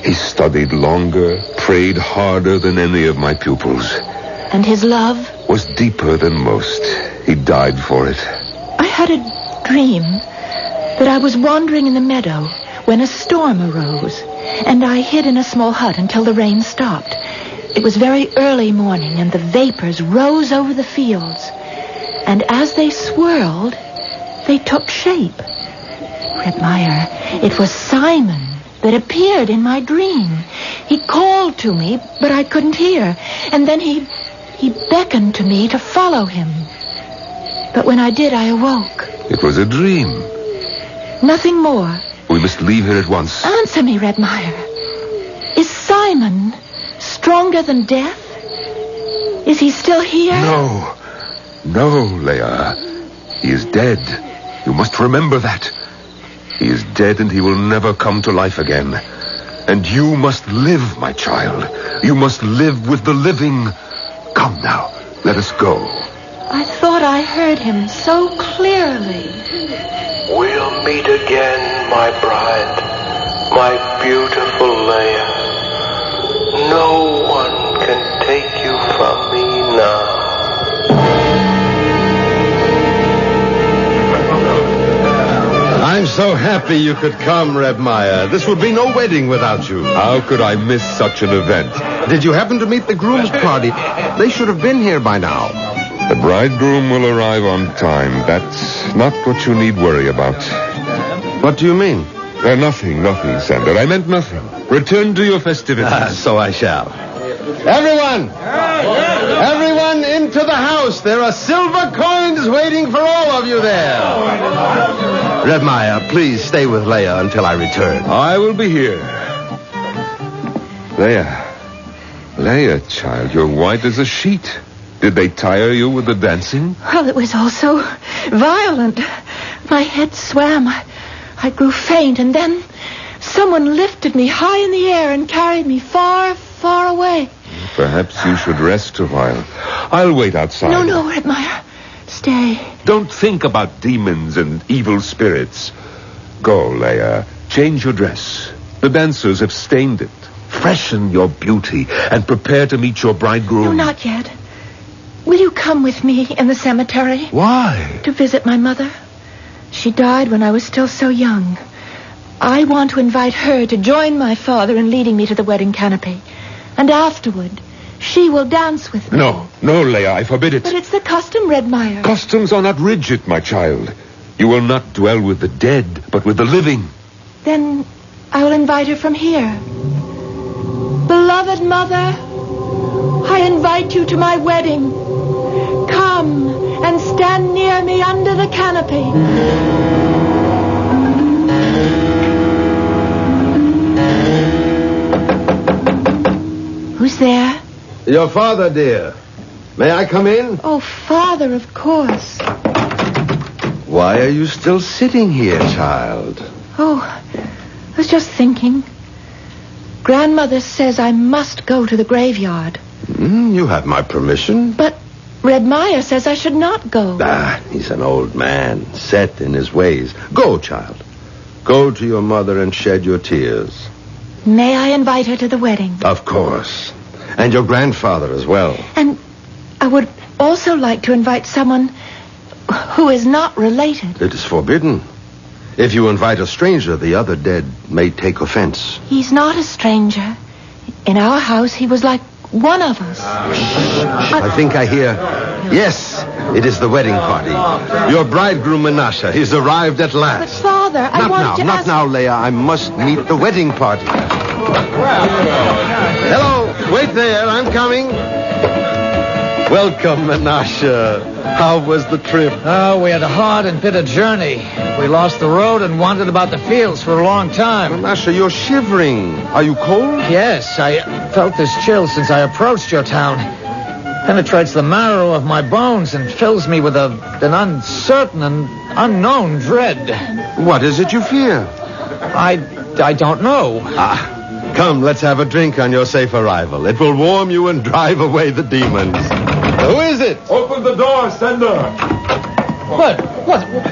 He studied longer, prayed harder than any of my pupils. And his love? Was deeper than most. He died for it. I had a dream that I was wandering in the meadow when a storm arose, and I hid in a small hut until the rain stopped. It was very early morning, and the vapors rose over the fields. And as they swirled, they took shape. Reb Meyer, it was Simon that appeared in my dream. He called to me, but I couldn't hear. And then he beckoned to me to follow him. But when I did, I awoke. It was a dream. Nothing more. We must leave here at once. Answer me, Reb Meyer. Is Simon stronger than death? Is he still here? No, Leia. He is dead. You must remember that. He is dead and he will never come to life again. And you must live, my child. You must live with the living. Come now, let us go. I thought I heard him so clearly. We'll meet again, my bride, my beautiful Leia. No one can take you from me now. I'm so happy you could come, Reb Meyer. This would be no wedding without you. How could I miss such an event? Did you happen to meet the groom's party? They should have been here by now. The bridegroom will arrive on time. That's not what you need worry about. What do you mean? Nothing, Sander. I meant nothing. Return to your festivities. So I shall. Everyone into the house. There are silver coins waiting for all of you there. Reb Meyer, please stay with Leia until I return. I will be here. Leia, child, you're white as a sheet. Did they tire you with the dancing? Well, it was all so violent. My head swam. I grew faint, and then someone lifted me high in the air and carried me far, far away. Perhaps you should rest a while. I'll wait outside. No, Reb Meyer. Stay. Don't think about demons and evil spirits. Go, Leia. Change your dress. The dancers have stained it. Freshen your beauty and prepare to meet your bridegroom. No, not yet. Will you come with me in the cemetery? Why? To visit my mother. She died when I was still so young. I want to invite her to join my father in leading me to the wedding canopy. And afterward, she will dance with me. No, Leia, I forbid it. But it's the custom, Red Meyer. Customs are not rigid, my child. You will not dwell with the dead, but with the living. Then I will invite her from here. Beloved mother, I invite you to my wedding. Come and stand near me under the canopy. Who's there? Your father, dear. May I come in? Oh, Father, of course. Why are you still sitting here, child? Oh, I was just thinking. Grandmother says I must go to the graveyard. You have my permission. But Red Meyer says I should not go. He's an old man, set in his ways. Go, child. Go to your mother and shed your tears. May I invite her to the wedding? Of course. And your grandfather as well. And I would also like to invite someone who is not related. It is forbidden. If you invite a stranger, the other dead may take offense. He's not a stranger. In our house, he was like one of us. I think I hear... Yes, it is the wedding party. Your bridegroom, Menashe, he's arrived at last. But, Father, I wanted to Not now, Leia. I must meet the wedding party. Hello. Wait there. I'm coming. Welcome, Menashe. How was the trip? Oh, we had a hard and bitter journey. We lost the road and wandered about the fields for a long time. Menashe, you're shivering. Are you cold? Yes, I felt this chill since I approached your town. Penetrates the marrow of my bones and fills me with an uncertain and unknown dread. What is it you fear? I don't know. Come, let's have a drink on your safe arrival. It will warm you and drive away the demons. Who is it? Open the door, Sender.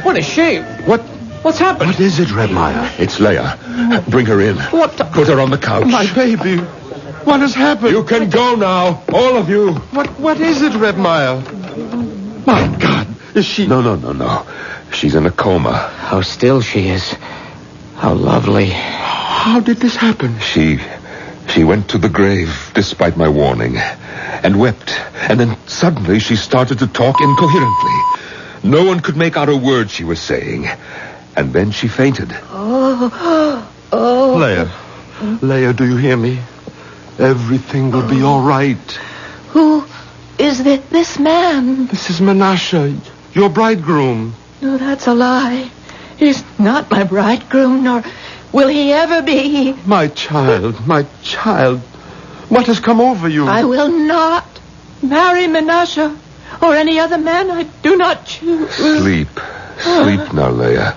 What is she? What's happened? What is it, Red Meyer? It's Leia. Bring her in. What? Put her on the couch. My baby. What has happened? You can go now, all of you. What is it, Red Meyer? My God, is she... No. She's in a coma. How still she is. How lovely. How did this happen? She went to the grave, despite my warning, and wept. And then suddenly she started to talk incoherently. No one could make out a word she was saying. And then she fainted. Oh. Leia, do you hear me? Everything will be all right. Who is this man? This is Menashe, your bridegroom. No, that's a lie. He's not my bridegroom, nor will he ever be. My child. What has come over you? I will not marry Menashe or any other man I do not choose. Sleep now, Leia.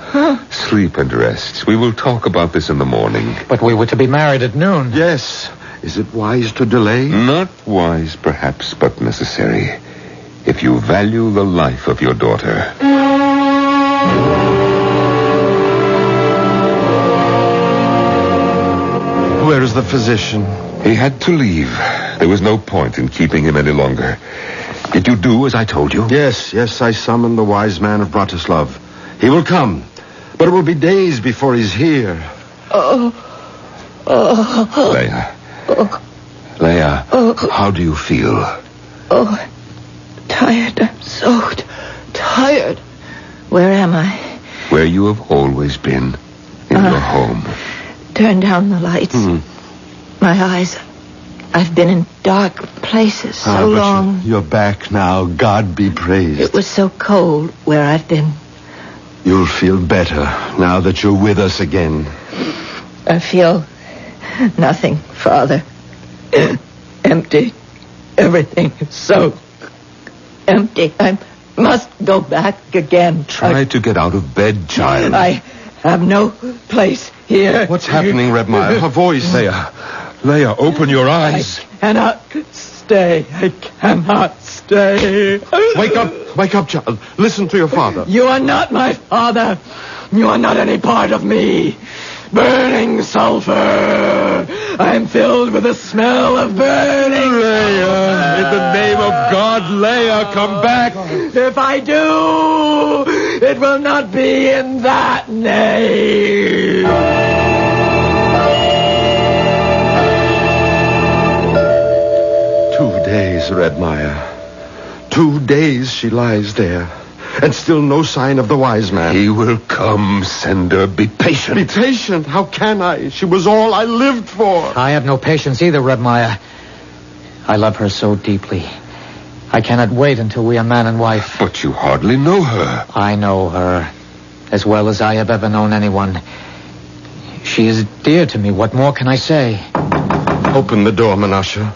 Sleep and rest. We will talk about this in the morning. But we were to be married at noon. Yes. Is it wise to delay? Not wise, perhaps, but necessary. If you value the life of your daughter. Where is the physician? He had to leave. There was no point in keeping him any longer. Did you do as I told you? Yes, I summoned the wise man of Bratislav. He will come, but it will be days before he's here. Leia, how do you feel? Tired. I'm so tired. Where am I? Where you have always been, in your home. Turn down the lights. My eyes. I've been in dark places so long. You're back now. God be praised. It was so cold where I've been. You'll feel better now that you're with us again. I feel nothing, Father. Empty. Everything is so empty. I must go back again. Try to get out of bed, child. I have no place here. What's happening, Reb Meyer? Her voice. Leah, open your eyes. I cannot stay. I cannot stay. Wake up, child. Listen to your father. You are not my father. You are not any part of me. Burning sulfur. I am filled with the smell of burning Leah, in the name of God, Leah, come back. If I do, it will not be in that name. 2 days, Red Meyer. 2 days she lies there. And still no sign of the wise man. He will come, Sender. Be patient. Be patient? How can I? She was all I lived for. I have no patience either, Reb Meyer. I love her so deeply. I cannot wait until we are man and wife. But you hardly know her. I know her as well as I have ever known anyone. She is dear to me. What more can I say? Open the door, Menashe.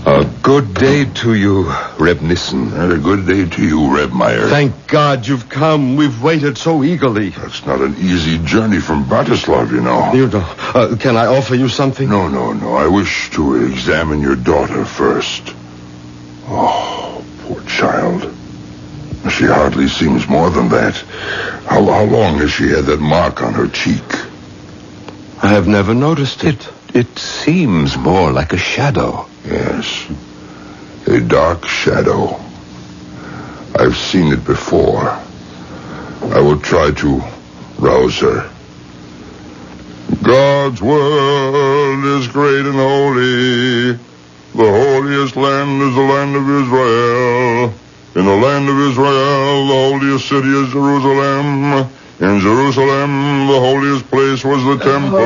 A good day to you, Reb Nissen. And a good day to you, Reb Meyer. Thank God you've come. We've waited so eagerly. That's not an easy journey from Bratislav, you know. You know. Can I offer you something? No. I wish to examine your daughter first. Oh, poor child. She hardly seems more than that. How long has she had that mark on her cheek? I have never noticed it. It seems more like a shadow. Yes, a dark shadow. I've seen it before. I will try to rouse her. God's world is great and holy. The holiest land is the land of Israel. In the land of Israel, the holiest city is Jerusalem. In Jerusalem, the holiest place was the temple.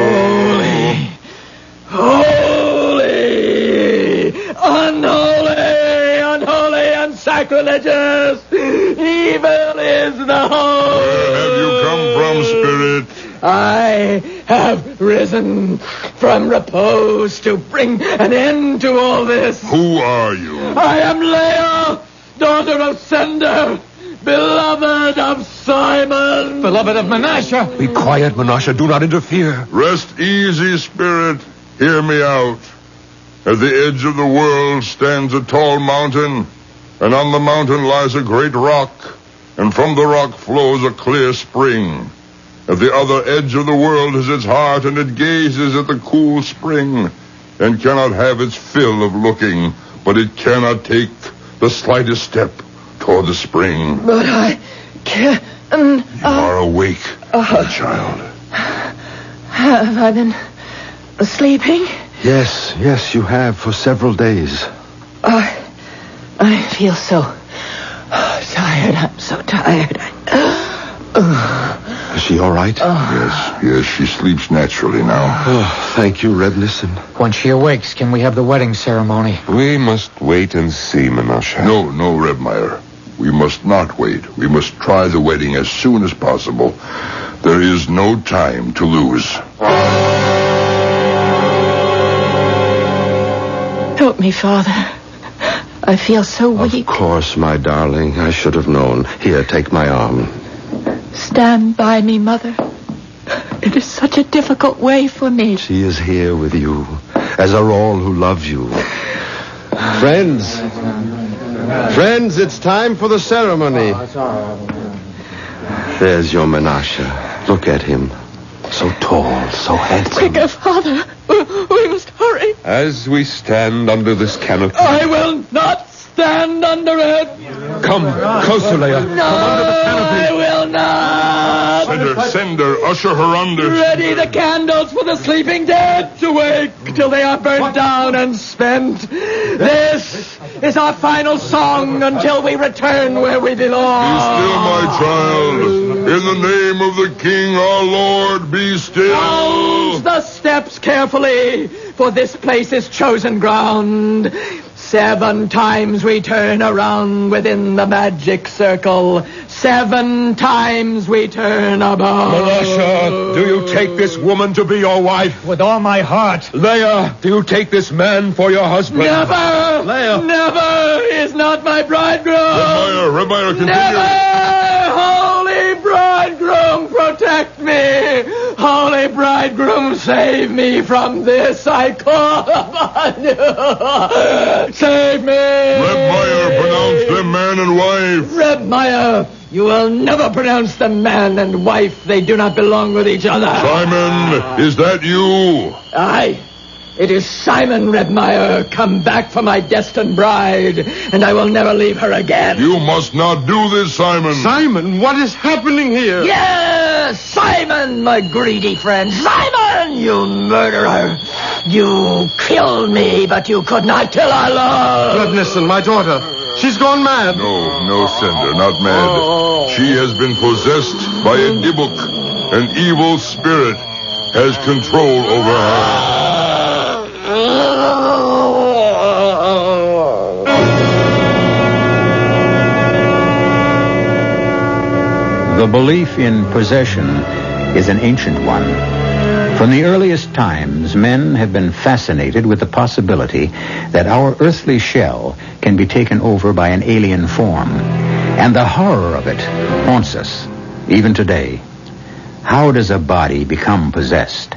Unholy, and sacrilegious. Evil is the whole. Where have you come from, Spirit? I have risen from repose to bring an end to all this. Who are you? I am Leah, daughter of Sender, beloved of Simon. Beloved of Menashe. Be quiet, Menashe. Do not interfere. Rest easy, Spirit. Hear me out. At the edge of the world stands a tall mountain, and on the mountain lies a great rock, and from the rock flows a clear spring. At the other edge of the world is its heart, and it gazes at the cool spring, and cannot have its fill of looking, but it cannot take the slightest step toward the spring. But I can't. You are awake, my child. Have I been sleeping? Yes, you have for several days. I feel so tired. I'm so tired. Is she all right? Yes, she sleeps naturally now. Oh, thank you, Reb Nissen. When she awakes, can we have the wedding ceremony? We must wait and see, Menashe. No, Reb Meyer. We must not wait. We must try the wedding as soon as possible. There is no time to lose. Help me, Father. I feel so weak. Of course, my darling. I should have known. Here, take my arm. Stand by me, Mother. It is such a difficult way for me. She is here with you, as are all who love you. Friends, it's time for the ceremony. There's your Menashe. Look at him. So tall, so handsome. Quicker, Father. We must hurry. As we stand under this canopy... I will not stand under it. Come, closer, Leah. No, come under the canopy. I will not. Sender, usher her under. Ready the candles for the sleeping dead to wake till they are burnt down and spent. This is our final song until we return where we belong. Be still, my child. In the name of the King, our Lord, be still. Mount the steps carefully, for this place is chosen ground. 7 times we turn around within the magic circle. 7 times we turn about. Malasha, do you take this woman to be your wife? With all my heart. Leah, do you take this man for your husband? Never! Leah! Never! He's not my bridegroom! Red Meyer, continue. Never! Holy bridegroom, protect me! Holy bridegroom, save me from this, I call upon you! Save me! Red Meyer, pronounce them man and wife. Red Meyer, you will never pronounce them man and wife. They do not belong with each other. Simon, is that you? Aye. It is Simon Redmeyer, come back for my destined bride, and I will never leave her again. You must not do this, Simon. Simon, what is happening here? Yes, Simon, my greedy friend. Simon, you murderer. You killed me, but you could not kill our love. Goodness, my daughter. She's gone mad. No, Cinder, not mad. She has been possessed by a Dibuk. An evil spirit has control over her. The belief in possession is an ancient one. From the earliest times, men have been fascinated with the possibility that our earthly shell can be taken over by an alien form. And the horror of it haunts us, even today. How does a body become possessed?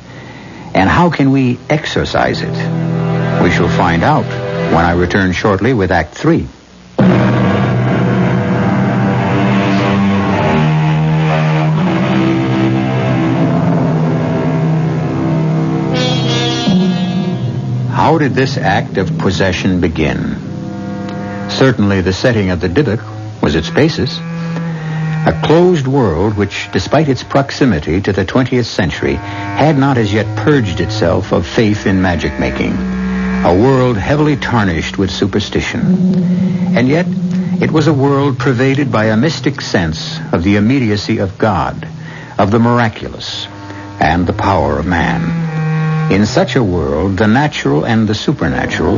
And how can we exorcise it? We shall find out when I return shortly with Act 3. How did this act of possession begin? Certainly the setting of the Dybbuk was its basis. A closed world which, despite its proximity to the 20th century, had not as yet purged itself of faith in magic-making. A world heavily tarnished with superstition. And yet, it was a world pervaded by a mystic sense of the immediacy of God, of the miraculous, and the power of man. In such a world, the natural and the supernatural,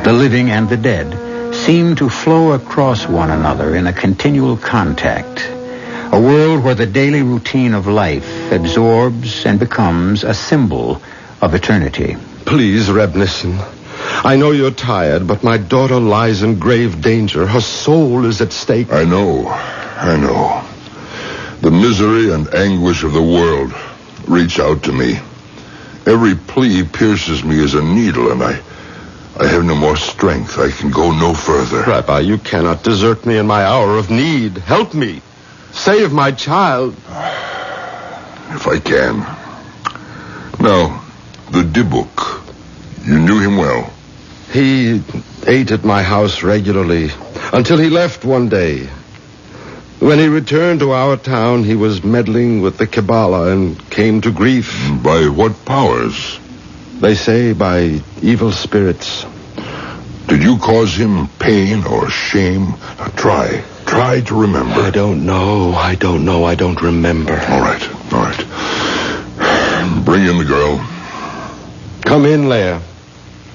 the living and the dead, seem to flow across one another in a continual contact. A world where the daily routine of life absorbs and becomes a symbol of eternity. Please, Reb Nissen. I know you're tired, but my daughter lies in grave danger. Her soul is at stake. I know. The misery and anguish of the world reach out to me. Every plea pierces me as a needle, and I have no more strength. I can go no further. Rabbi, you cannot desert me in my hour of need. Help me. Save my child. If I can. Now, the Dibuk. You knew him well. He ate at my house regularly until he left one day. When he returned to our town, he was meddling with the Kabbalah and came to grief. By what powers? They say by evil spirits. Did you cause him pain or shame? Now try to remember. I don't know. I don't remember. All right. Bring in the girl. Come in, Leah.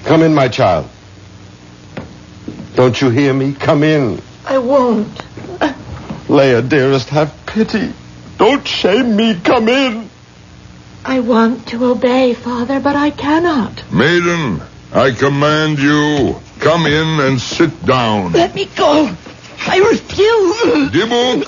Come in, my child. Don't you hear me? Come in. I won't. Leah, dearest, have pity. Don't shame me. Come in. I want to obey, Father, but I cannot. Maiden, I command you, come in and sit down. Let me go. I refuse. Dibuk,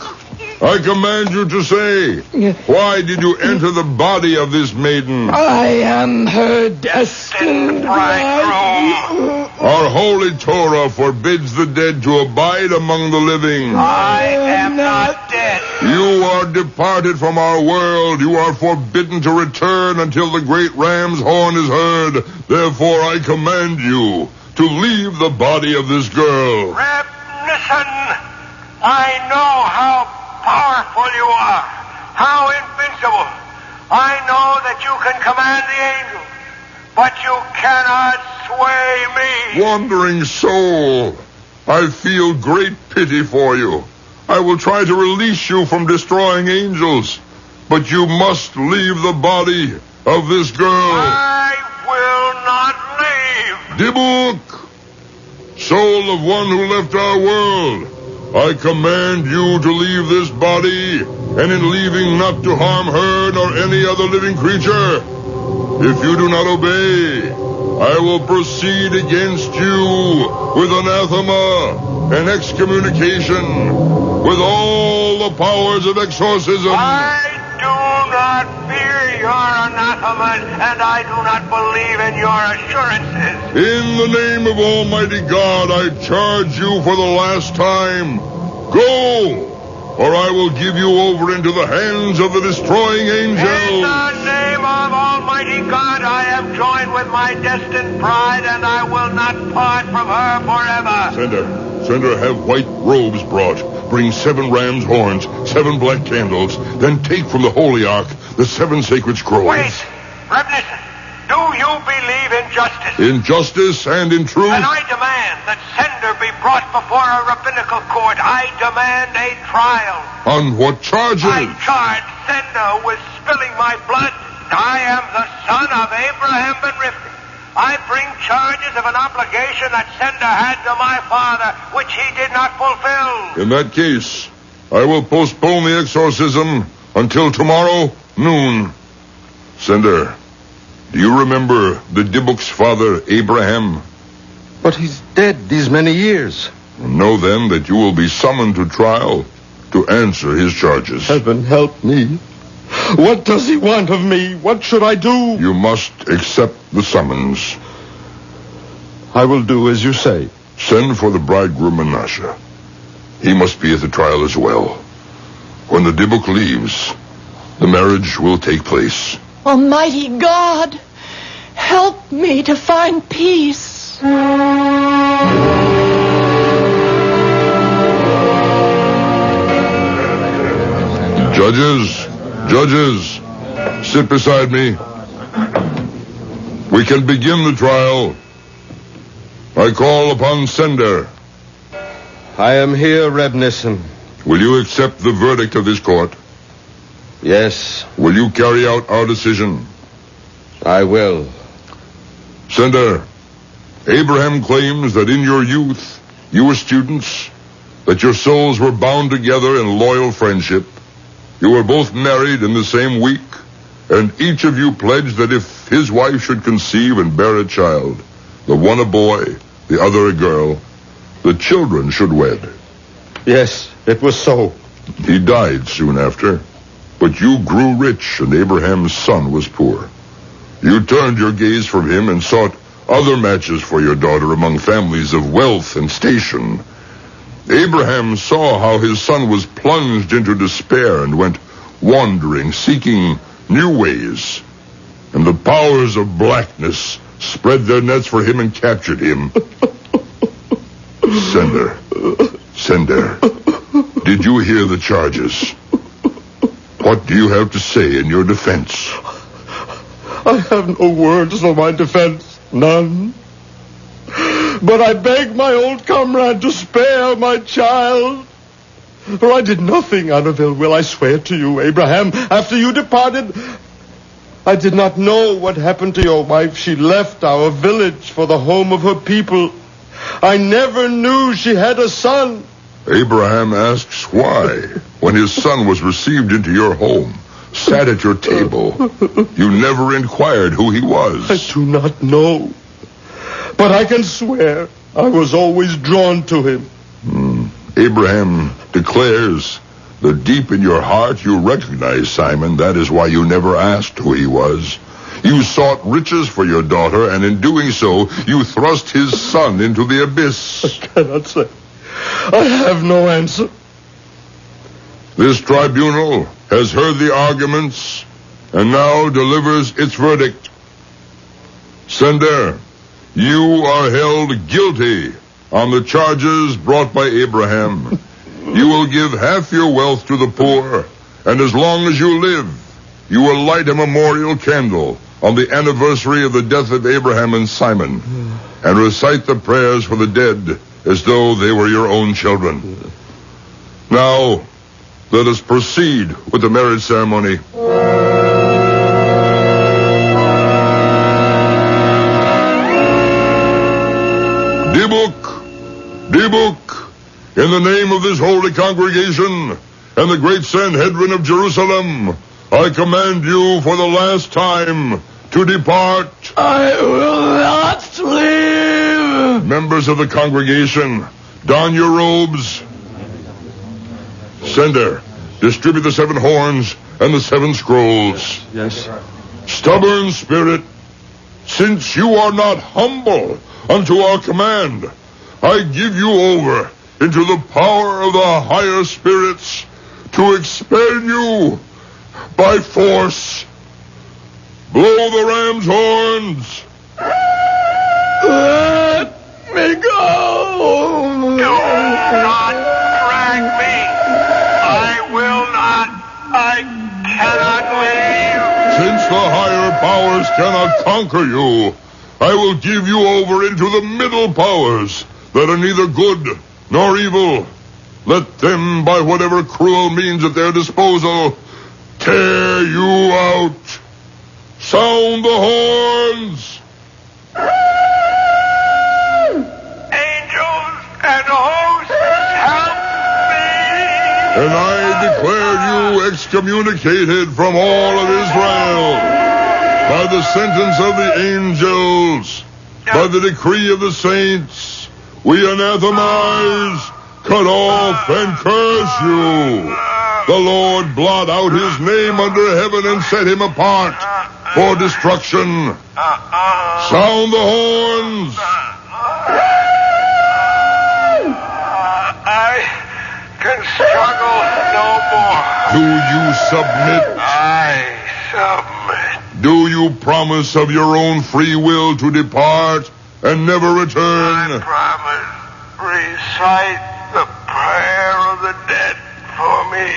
I command you to say, why did you enter the body of this maiden? I am her destined bride. Our holy Torah forbids the dead to abide among the living. I am not dead. You are departed from our world. You are forbidden to return until the great ram's horn is heard. Therefore, I command you to leave the body of this girl. Reb Nissen, I know how powerful you are, how invincible. I know that you can command the angels, but you cannot sway me. Wandering soul, I feel great pity for you. I will try to release you from destroying angels, but you must leave the body of this girl. I will not leave. Dibuk, soul of one who left our world, I command you to leave this body, and in leaving not to harm her nor any other living creature. If you do not obey, I will proceed against you with anathema and excommunication, with all the powers of exorcism. I do not fear your anathemas, and I do not believe in your assurances. In the name of Almighty God, I charge you for the last time. Go, or I will give you over into the hands of the destroying angel. In the name of Almighty God, I have joined with my destined bride, and I will not part from her forever. Send her, have white robes brought. Bring 7 ram's horns, 7 black candles. Then take from the holy ark the 7 sacred scrolls. Wait, Rebnison, do you believe in justice? In justice and in truth. Then I demand that Sender be brought before a rabbinical court. I demand a trial. On what charges? I charge Sender with spilling my blood. I am the son of Abraham ben Rivka. I bring charges of an obligation that Sender had to my father, which he did not fulfill. In that case, I will postpone the exorcism until tomorrow noon. Sender, do you remember the Dybbuk's father, Abraham? But he's dead these many years. Know then that you will be summoned to trial to answer his charges. Heaven help me. What does he want of me? What should I do? You must accept the summons. I will do as you say. Send for the bridegroom Menashe. He must be at the trial as well. When the Dybbuk leaves, the marriage will take place. Almighty God, help me to find peace. Judges, sit beside me. We can begin the trial. I call upon Sender. I am here, Rebnison. Will you accept the verdict of this court? Yes. Will you carry out our decision? I will. Sender, Abraham claims that in your youth, you were students, that your souls were bound together in loyal friendship. You were both married in the same week, and each of you pledged that if his wife should conceive and bear a child, the one a boy, the other a girl, the children should wed. Yes, it was so. He died soon after, but you grew rich, and Abraham's son was poor. You turned your gaze from him and sought other matches for your daughter among families of wealth and station. Abraham saw how his son was plunged into despair and went wandering, seeking new ways. And the powers of blackness spread their nets for him and captured him. Sender, did you hear the charges? What do you have to say in your defense? I have no words for my defense. None. But I beg my old comrade to spare my child. For I did nothing out of ill will, I swear to you, Abraham. After you departed, I did not know what happened to your wife. She left our village for the home of her people. I never knew she had a son. Abraham asks why, when his son was received into your home, sat at your table, you never inquired who he was. I do not know. But I can swear I was always drawn to him. Abraham declares that deep in your heart you recognize Simon. That is why you never asked who he was. You sought riches for your daughter, and in doing so, you thrust his son into the abyss. I cannot say. I have no answer. This tribunal has heard the arguments and now delivers its verdict. Sender, you are held guilty on the charges brought by Abraham. You will give half your wealth to the poor, and as long as you live, you will light a memorial candle on the anniversary of the death of Abraham and Simon, and recite the prayers for the dead as though they were your own children. Now, let us proceed with the marriage ceremony. Dybbuk Chibuk, in the name of this holy congregation and the great Sanhedrin of Jerusalem, I command you for the last time to depart. I will not leave. Members of the congregation, don your robes. Sender, distribute the 7 horns and the 7 scrolls. Yes. Stubborn spirit, since you are not humble unto our command, I give you over into the power of the higher spirits to expel you by force. Blow the ram's horns. Let me go. Do not drag me. I will not. I cannot leave. Since the higher powers cannot conquer you, I will give you over into the middle powers that are neither good nor evil. Let them, by whatever cruel means at their disposal, tear you out. Sound the horns. Angels and hosts, help me. And I declare you excommunicated from all of Israel by the sentence of the angels, by the decree of the saints. We anathemize, cut off, and curse you. The Lord blot out his name under heaven and set him apart for destruction. Sound the horns. I can struggle no more. Do you submit? I submit. Do you promise of your own free will to depart and never return? I promise. Recite the prayer of the dead for me.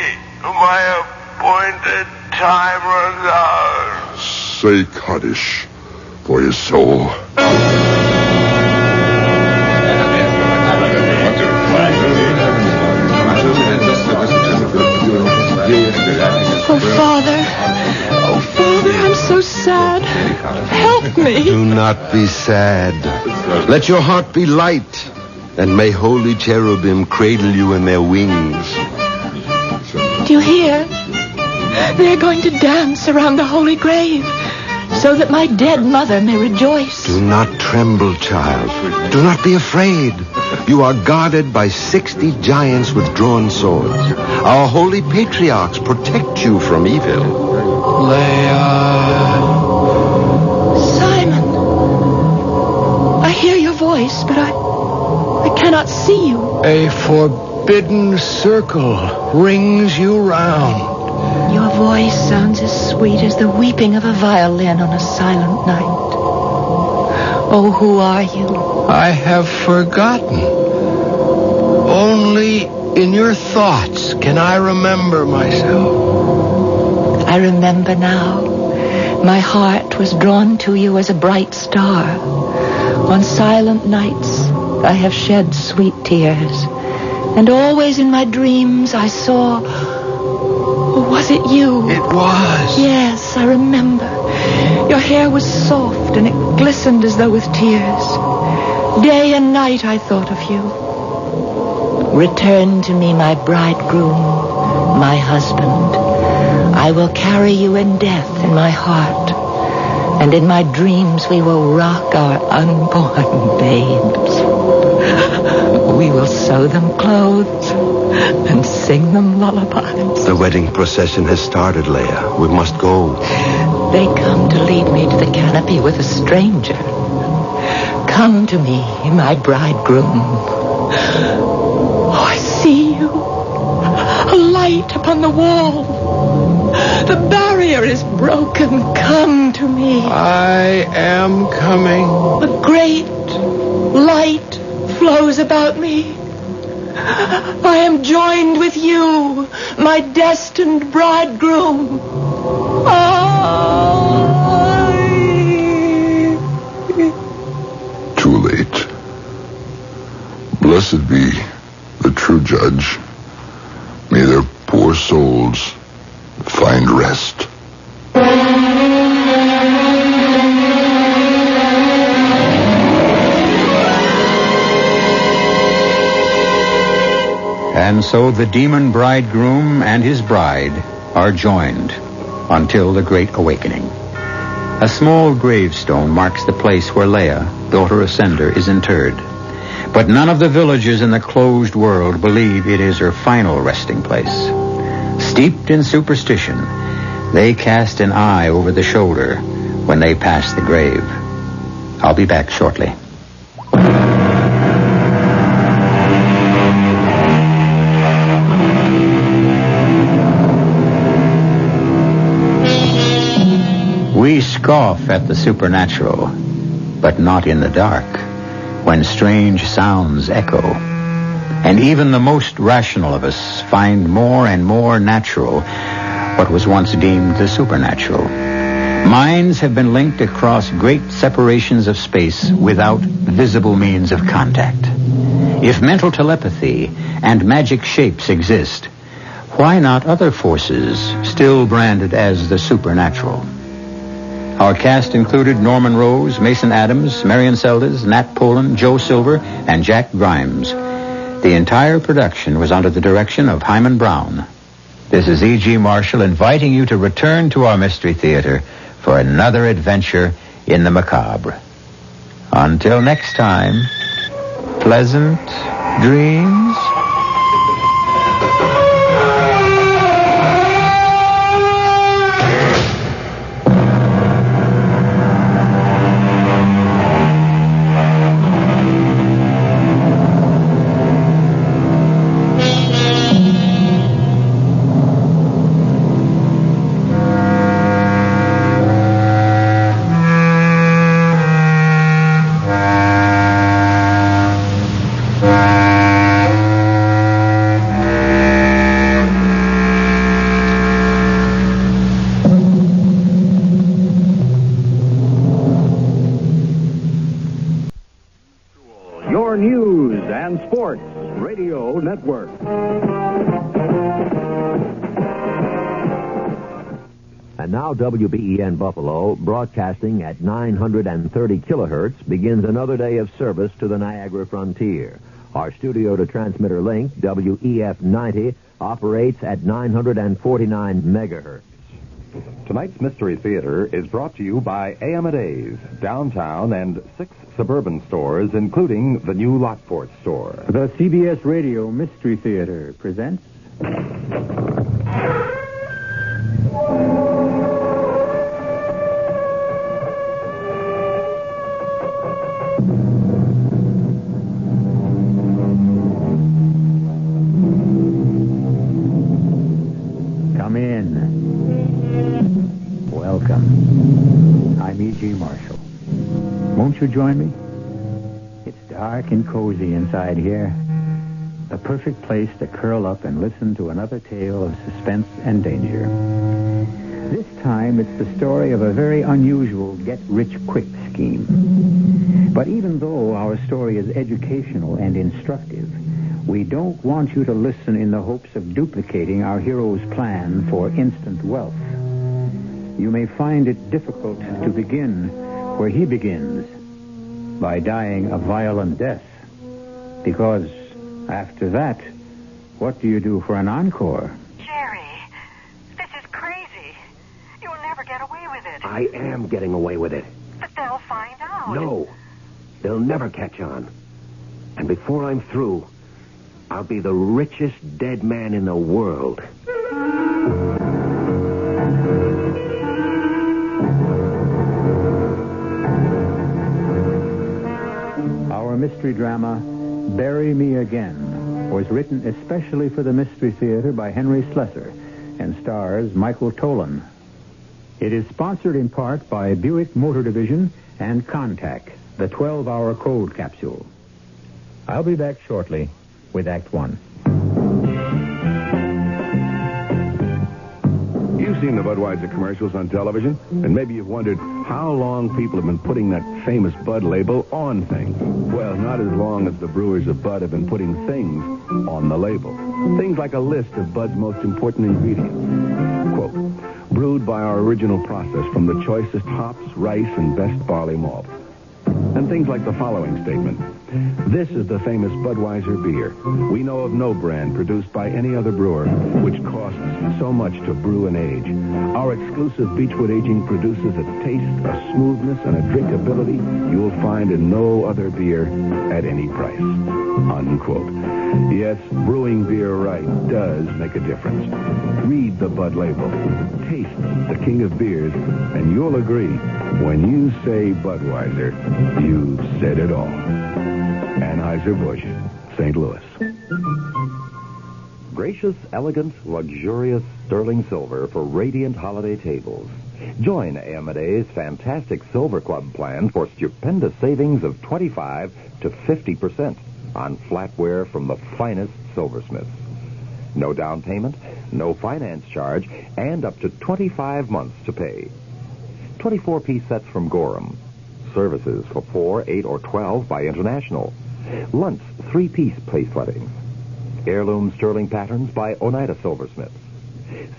My appointed time runs out. Say Kaddish for his soul. Oh, Father, I'm so sad. Help me. Do not be sad. Let your heart be light, and may holy cherubim cradle you in their wings. Do you hear? They're going to dance around the holy grave so that my dead mother may rejoice. Do not tremble, child. Do not be afraid. You are guarded by 60 giants with drawn swords. Our holy patriarchs protect you from evil. Leia. Simon. I hear your voice, but I cannot see you. A forbidden circle rings you round. Your voice sounds as sweet as the weeping of a violin on a silent night. Oh, who are you? I have forgotten. Only in your thoughts can I remember myself. I remember now. My heart was drawn to you as a bright star. On silent nights, I have shed sweet tears. And always in my dreams, I saw... Was it you? It was. Yes, I remember. Your hair was soft and it glistened as though with tears. Day and night I thought of you. Return to me, my bridegroom, my husband. I will carry you in death in my heart. And in my dreams we will rock our unborn babes. We will sew them clothes and sing them lullabies. The wedding procession has started, Leia. We must go. They come to lead me to the canopy with a stranger. Come to me, my bridegroom. Oh, I see you. A light upon the wall. The barrier is broken. Come to me. I am coming. A great light flows about me. I am joined with you, my destined bridegroom. Too late. Blessed be the true judge. May their poor souls find rest. so the demon bridegroom and his bride are joined until the Great Awakening. A small gravestone marks the place where Leah, daughter of Sender, is interred. But none of the villagers in the closed world believe it is her final resting place. Steeped in superstition, they cast an eye over the shoulder when they pass the grave. I'll be back shortly. We scoff at the supernatural, but not in the dark, when strange sounds echo. And even the most rational of us find more and more natural what was once deemed the supernatural. Minds have been linked across great separations of space without visible means of contact. If mental telepathy and magic shapes exist, why not other forces still branded as the supernatural? Our cast included Norman Rose, Mason Adams, Marion Seldes, Nat Poland, Joe Silver, and Jack Grimes. The entire production was under the direction of Hyman Brown. This is E.G. Marshall inviting you to return to our Mystery Theater for another adventure in the macabre. Until next time, pleasant dreams. Network. And now WBEN Buffalo, broadcasting at 930 kilohertz, begins another day of service to the Niagara frontier. Our studio-to-transmitter link, WEF 90, operates at 949 megahertz. Tonight's Mystery Theater is brought to you by AM&A's, downtown, and 6 suburban stores, including the new Lockport store. The CBS Radio Mystery Theater presents... Come in. Welcome. I'm E.G. Marshall. Won't you join me? It's dark and cozy inside here. The perfect place to curl up and listen to another tale of suspense and danger. This time, it's the story of a very unusual get-rich-quick scheme. But even though our story is educational and instructive, we don't want you to listen in the hopes of duplicating our hero's plan for instant wealth. You may find it difficult to begin where he begins, by dying a violent death. Because after that, what do you do for an encore? Jerry, this is crazy. You'll never get away with it. I am getting away with it. But they'll find out. No, they'll never catch on. And before I'm through, I'll be the richest dead man in the world. Our mystery drama, Bury Me Again, was written especially for the Mystery Theater by Henry Slesser and stars Michael Tolan. It is sponsored in part by Buick Motor Division and Contact, the 12-hour cold capsule. I'll be back shortly with Act One. You've seen the Budweiser commercials on television, and maybe you've wondered how long people have been putting that famous Bud label on things. Well, not as long as the brewers of Bud have been putting things on the label. Things like a list of Bud's most important ingredients. Quote, brewed by our original process from the choicest hops, rice, and best barley malt. And things like the following statement. This is the famous Budweiser beer. We know of no brand produced by any other brewer which costs so much to brew and age. Our exclusive Beechwood aging produces a taste, a smoothness, and a drinkability you'll find in no other beer at any price. Unquote. Yes, brewing beer right does make a difference. Read the Bud label. Taste the king of beers, and you'll agree. When you say Budweiser, you've said it all. Anheuser-Busch, St. Louis. Gracious, elegant, luxurious sterling silver for radiant holiday tables. Join A.M.A.'s fantastic Silver Club plan for stupendous savings of 25 to 50% on flatware from the finest silversmiths. No down payment, no finance charge, and up to 25 months to pay. 24-piece sets from Golem. Services for 4, 8, or 12 by International. Luntz 3-piece place lettings. Heirloom sterling patterns by Oneida Silversmiths.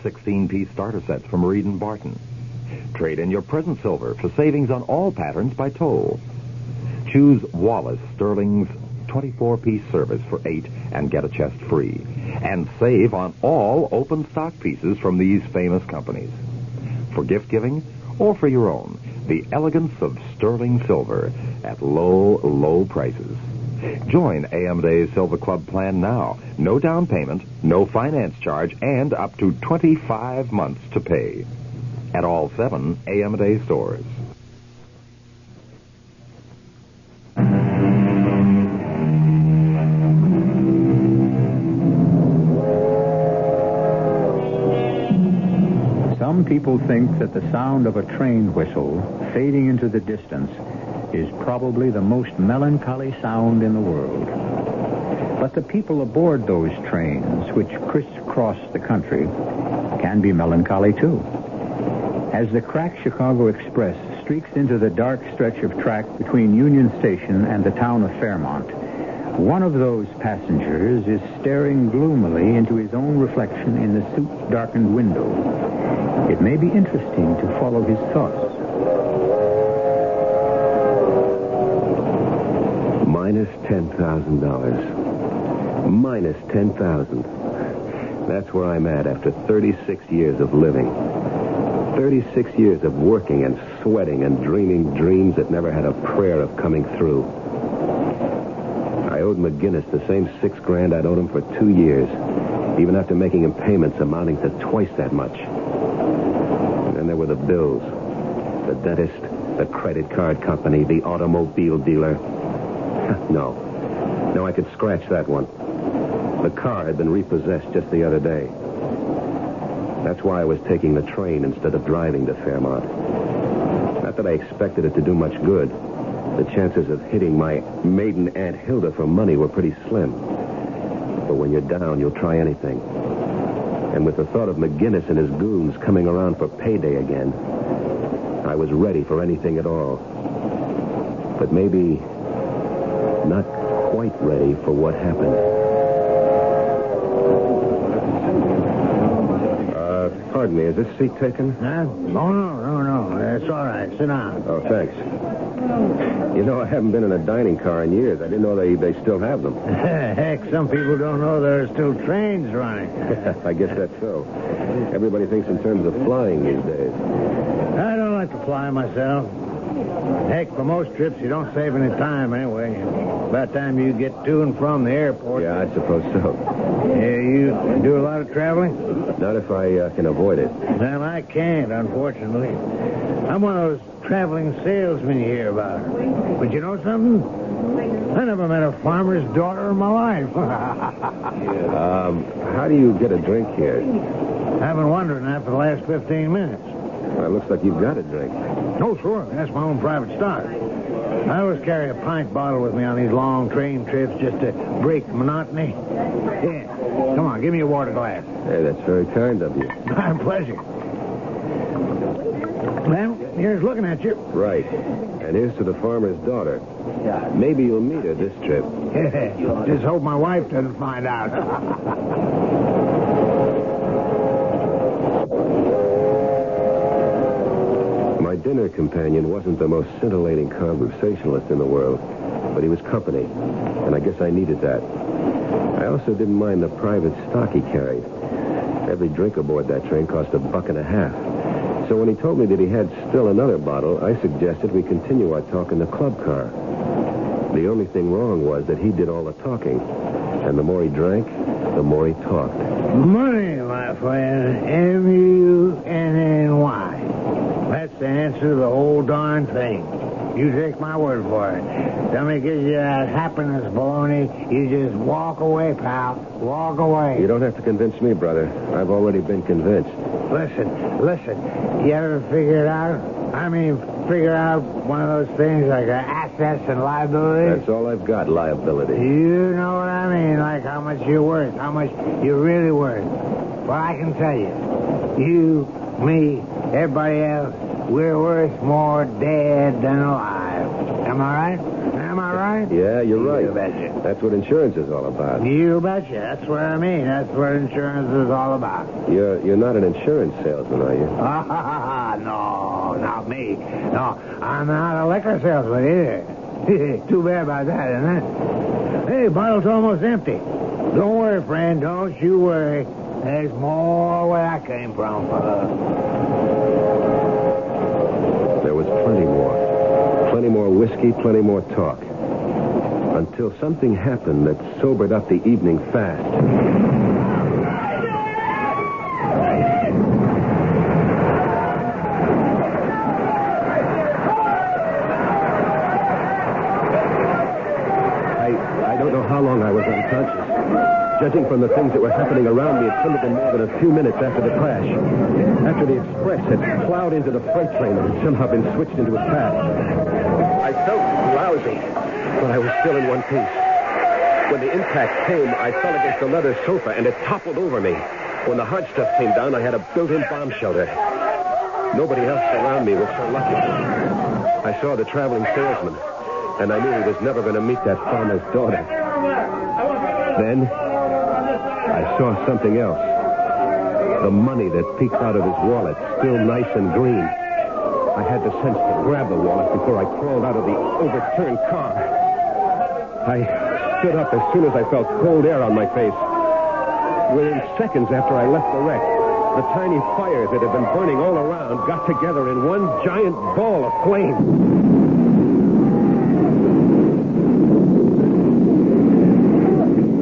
16-piece starter sets from Reed & Barton. Trade in your present silver for savings on all patterns by Toll. Choose Wallace Sterling's 24-piece service for 8 and get a chest free. And save on all open stock pieces from these famous companies. For gift giving or for your own, the elegance of sterling silver at low, low prices. Join A.M.A.'s Silver Club plan now. No down payment, no finance charge, and up to 25 months to pay. At all 7 A.M.A. stores. Some people think that the sound of a train whistle fading into the distance is probably the most melancholy sound in the world. But the people aboard those trains, which crisscross the country, can be melancholy too. As the cracked Chicago Express streaks into the dark stretch of track between Union Station and the town of Fairmont, one of those passengers is staring gloomily into his own reflection in the soot-darkened window. It may be interesting to follow his thoughts. Minus $10,000. Minus $10,000. That's where I'm at after 36 years of living. 36 years of working and sweating and dreaming dreams that never had a prayer of coming through. I owed McGinnis the same $6,000 I'd owed him for 2 years, even after making him payments amounting to twice that much. And then there were the bills. The dentist, the credit card company, the automobile dealer. No, I could scratch that one. The car had been repossessed just the other day. That's why I was taking the train instead of driving to Fairmont. Not that I expected it to do much good. The chances of hitting my maiden Aunt Hilda for money were pretty slim. But when you're down, you'll try anything. And with the thought of McGinnis and his goons coming around for payday again, I was ready for anything at all. But maybe not quite ready for what happened. Pardon me, is this seat taken? Huh? No. It's all right. Sit down. Oh, thanks. You know, I haven't been in a dining car in years. I didn't know they still have them. Heck, some people don't know there are still trains running. I guess that's so. Everybody thinks in terms of flying these days. I don't like to fly myself. Heck, for most trips, you don't save any time anyway. By the time you get to and from the airport. Yeah, I suppose so. Yeah, you do a lot of traveling? Not if I can avoid it. Well, I can't, unfortunately. I'm one of those traveling salesmen you hear about. But you know something? I never met a farmer's daughter in my life. How do you get a drink here? I've been wondering that for the last 15 minutes. Well, it looks like you've got a drink. Oh, sure. That's my own private stock. I always carry a pint bottle with me on these long train trips just to break the monotony. Yeah. Come on, give me a water glass. Hey, that's very kind of you. My pleasure. Well, here's looking at you. Right. And here's to the farmer's daughter. Maybe you'll meet her this trip. Just hope my wife doesn't find out. My dinner companion wasn't the most scintillating conversationalist in the world, but he was company, and I guess I needed that. I also didn't mind the private stock he carried. Every drink aboard that train cost $1.50. So when he told me that he had still another bottle, I suggested we continue our talk in the club car. The only thing wrong was that he did all the talking, and the more he drank, the more he talked. Money, my friend. M-U-N-N-Y. That's the answer to the whole darn thing. You take my word for it. Somebody gives you that happiness baloney, you just walk away, pal. Walk away. You don't have to convince me, brother. I've already been convinced. Listen. You ever figure it out? Figure out one of those things like assets and liabilities? That's all I've got, liability. You know what I mean, like how much you're worth, how much you're really worth. Well, I can tell you, you, me, everybody else, we're worth more dead than alive. Am I right? Am I right? Yeah, you're right. You betcha. That's what insurance is all about. You betcha. That's what I mean. That's what insurance is all about. You're not an insurance salesman, are you? No, not me. No, I'm not a liquor salesman either. Too bad about that, isn't it? Hey, bottle's almost empty. Don't worry, friend. Don't you worry. There's more where I came from, fella. There was plenty more. Plenty more whiskey, plenty more talk. Until something happened that sobered up the evening fast. I don't know how long I was unconscious. Judging from the things that were happening around me, it couldn't have been more than a few minutes after the crash. After the express had plowed into the freight train and had somehow been switched into its path. I felt lousy, but I was still in one piece. When the impact came, I fell against a leather sofa, and it toppled over me. When the hard stuff came down, I had a built-in bomb shelter. Nobody else around me was so lucky. I saw the traveling salesman, and I knew he was never going to meet that farmer's daughter. Then I saw something else. The money that peeked out of his wallet, still nice and green. I had the sense to grab the wallet before I crawled out of the overturned car. I stood up as soon as I felt cold air on my face. Within seconds after I left the wreck, the tiny fires that had been burning all around got together in one giant ball of flame.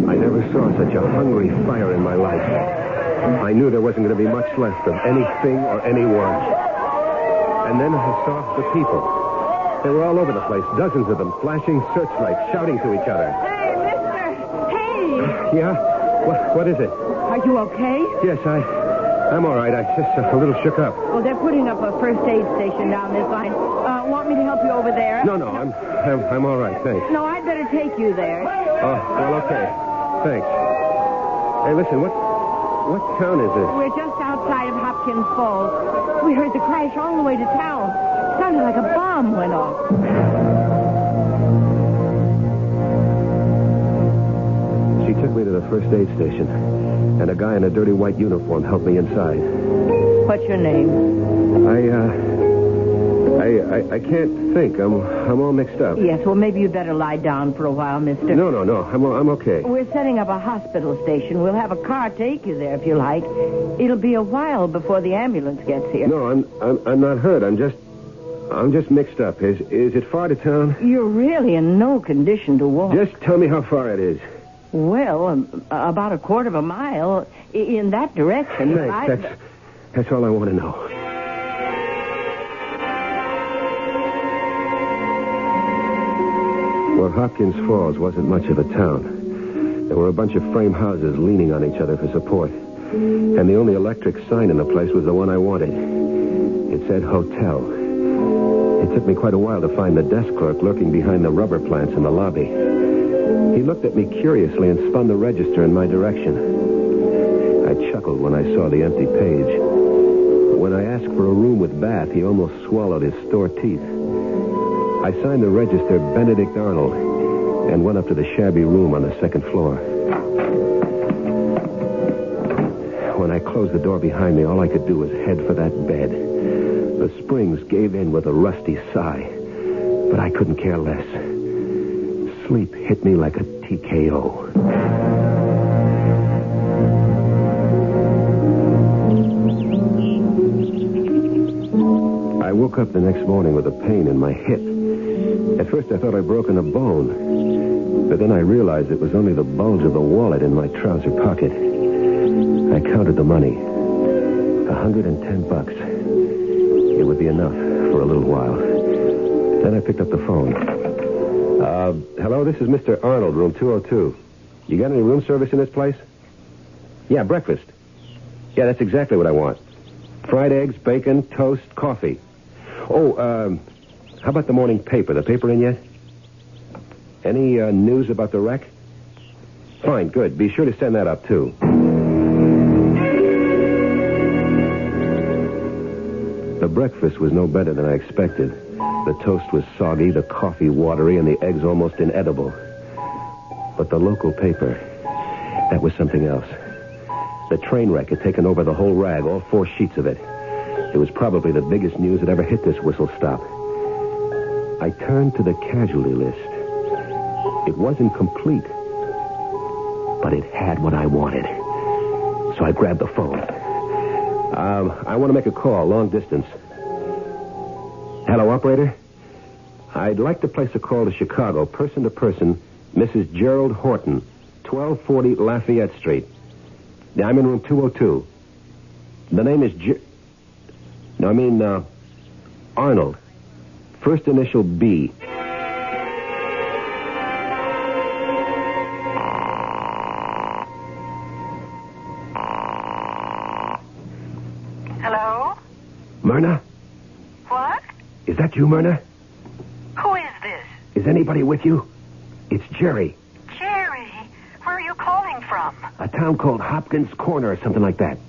I never saw such a hungry fire in my life. I knew there wasn't going to be much left of anything or anyone. And then I saw the people. They were all over the place, dozens of them, flashing searchlights, shouting to each other. Hey, mister! Hey! Yeah? What is it? Are you okay? Yes, I'm all right. I just a little shook up. Well, they're putting up a first aid station down this line. Want me to help you over there? No, I'm all right, thanks. No, I'd better take you there. Oh, well, okay. Thanks. Hey, listen, what town is this? We're just outside of Hopkins Falls. We heard the crash all the way to town. Sounded like a bomb went off. She took me to the first aid station, and a guy in a dirty white uniform helped me inside. What's your name? I can't think. I'm all mixed up. Yes, well, maybe you'd better lie down for a while, mister. No. I'm okay. We're setting up a hospital station. We'll have a car take you there if you like. It'll be a while before the ambulance gets here. No, I'm not hurt. I'm just mixed up. Is it far to town? You're really in no condition to walk. Just tell me how far it is. Well, about a quarter of a mile in that direction. Thanks. That's all I want to know. Well, Hopkins Falls wasn't much of a town. There were a bunch of frame houses leaning on each other for support. And the only electric sign in the place was the one I wanted. It said hotel. It took me quite a while to find the desk clerk lurking behind the rubber plants in the lobby. He looked at me curiously and spun the register in my direction. I chuckled when I saw the empty page. When I asked for a room with bath, he almost swallowed his store teeth. I signed the register Benedict Arnold and went up to the shabby room on the second floor. When I closed the door behind me, all I could do was head for that bed. The springs gave in with a rusty sigh, but I couldn't care less. Sleep hit me like a TKO. I woke up the next morning with a pain in my hip. At first I thought I'd broken a bone, but then I realized it was only the bulge of the wallet in my trouser pocket. I counted the money. $110. It would be enough for a little while. Then I picked up the phone. Hello, this is Mr. Arnold, room 202. You got any room service in this place? Yeah, breakfast. Yeah, that's exactly what I want. Fried eggs, bacon, toast, coffee. Oh, how about the morning paper? The paper in yet? Any news about the wreck? Fine, good. Be sure to send that up, too. The breakfast was no better than I expected. The toast was soggy, the coffee watery, and the eggs almost inedible. But the local paper, that was something else. The train wreck had taken over the whole rag, all 4 sheets of it. It was probably the biggest news that ever hit this whistle stop. I turned to the casualty list. It wasn't complete, but it had what I wanted. So I grabbed the phone. I want to make a call, long distance. Hello, operator? I'd like to place a call to Chicago, person to person, Mrs. Gerald Horton, 1240 Lafayette Street. I'm in room 202. The name is Arnold. First initial B. Hello? Myrna? What? Is that you, Myrna? Who is this? Is anybody with you? It's Jerry. Jerry? Where are you calling from? A town called Hopkins Corner or something like that.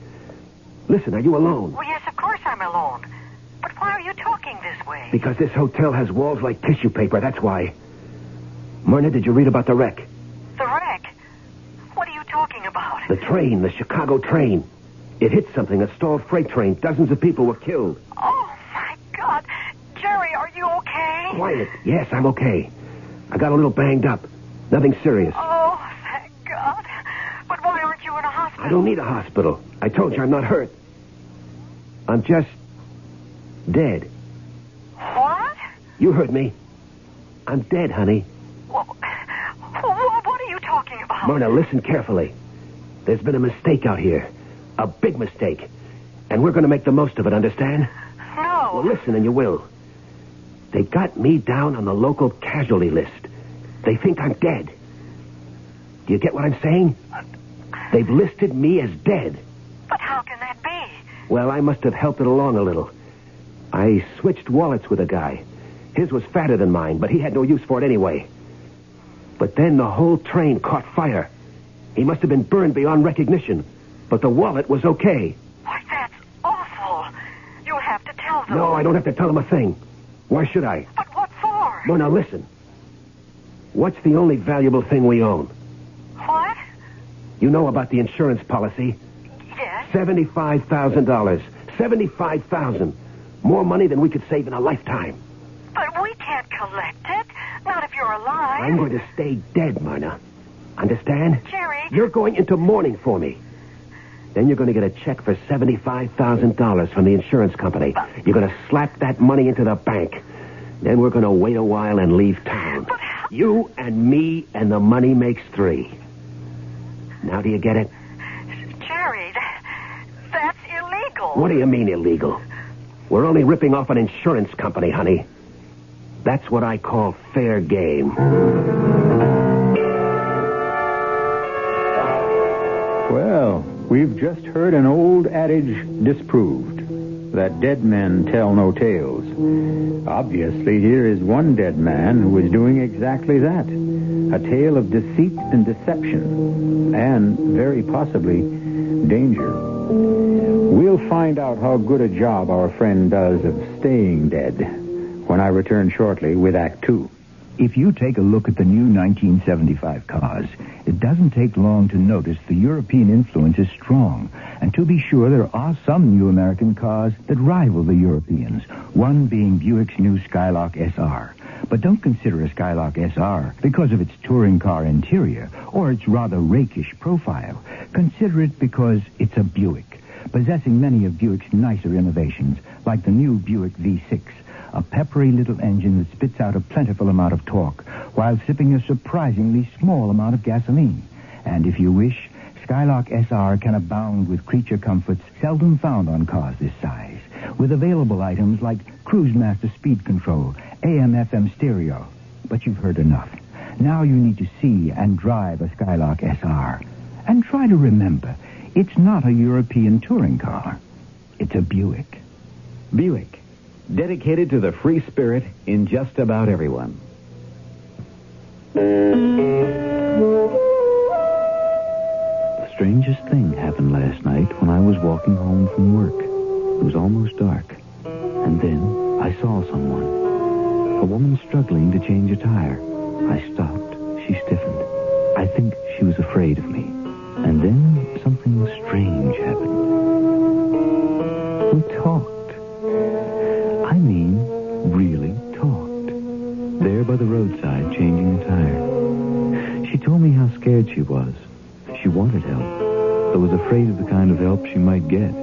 Listen, are you alone? Well, yes, of course I'm alone. But why are you talking this way? Because this hotel has walls like tissue paper, that's why. Myrna, did you read about the wreck? The wreck? What are you talking about? The train, the Chicago train. It hit something, a stalled freight train. Dozens of people were killed. Oh, my God. Jerry, are you okay? Quiet. Yes, I'm okay. I got a little banged up. Nothing serious. Oh, thank God. But why aren't you in a hospital? I don't need a hospital. I told you I'm not hurt. I'm just dead. What? You heard me. I'm dead, honey. What are you talking about? Myrna, listen carefully. There's been a mistake out here. A big mistake. And we're going to make the most of it, understand? No. Well, listen and you will. They got me down on the local casualty list. They think I'm dead. Do you get what I'm saying? They've listed me as dead. But how can that be? Well, I must have helped it along a little. I switched wallets with a guy. His was fatter than mine, but he had no use for it anyway. But then the whole train caught fire. He must have been burned beyond recognition. But the wallet was okay. Why, that's awful. You'll have to tell them. No, I don't have to tell them a thing. Why should I? But what for? Well, now listen. What's the only valuable thing we own? What? You know about the insurance policy? Yes. $75,000. $75,000. More money than we could save in a lifetime. But we can't collect it. Not if you're alive. I'm going to stay dead, Myrna. Understand? Jerry. You're going into mourning for me. Then you're going to get a check for $75,000 from the insurance company. You're going to slap that money into the bank. Then we're going to wait a while and leave town. You and me and the money makes 3. Now do you get it? Jerry, that's illegal. What do you mean illegal? We're only ripping off an insurance company, honey. That's what I call fair game. Well, we've just heard an old adage disproved, that dead men tell no tales. Obviously, here is one dead man who is doing exactly that. A tale of deceit and deception, and very possibly danger. We'll find out how good a job our friend does of staying dead when I return shortly with Act 2. If you take a look at the new 1975 cars, it doesn't take long to notice the European influence is strong. And to be sure, there are some new American cars that rival the Europeans, one being Buick's new Skylark SR. But don't consider a Skylark SR because of its touring car interior or its rather rakish profile. Consider it because it's a Buick, possessing many of Buick's nicer innovations, like the new Buick V6, a peppery little engine that spits out a plentiful amount of torque while sipping a surprisingly small amount of gasoline. And if you wish, Skylark SR can abound with creature comforts seldom found on cars this size, with available items like Cruise Master speed control, AM/FM stereo. But you've heard enough. Now you need to see and drive a Skylark SR. And try to remember, it's not a European touring car. It's a Buick. Buick, dedicated to the free spirit in just about everyone. The strangest thing happened last night when I was walking home from work. It was almost dark. And then I saw someone. A woman struggling to change a tire. I stopped. She stiffened. I think she was afraid of me. And then something strange happened. We talked. I mean, really talked. There by the roadside, changing the tire. She told me how scared she was. She wanted help, but was afraid of the kind of help she might get.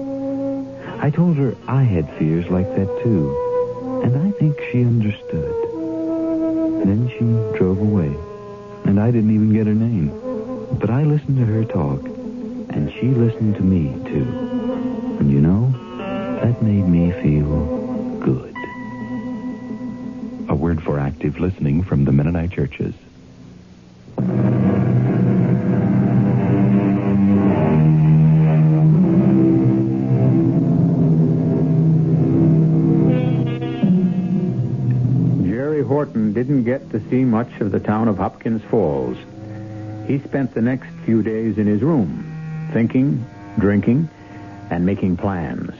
I told her I had fears like that, too. And I think she understood. Then she drove away. And I didn't even get her name. But I listened to her talk. And she listened to me, too. And you know, that made me feel good. A word for active listening from the Mennonite churches. Horton didn't get to see much of the town of Hopkins Falls. He spent the next few days in his room, thinking, drinking, and making plans.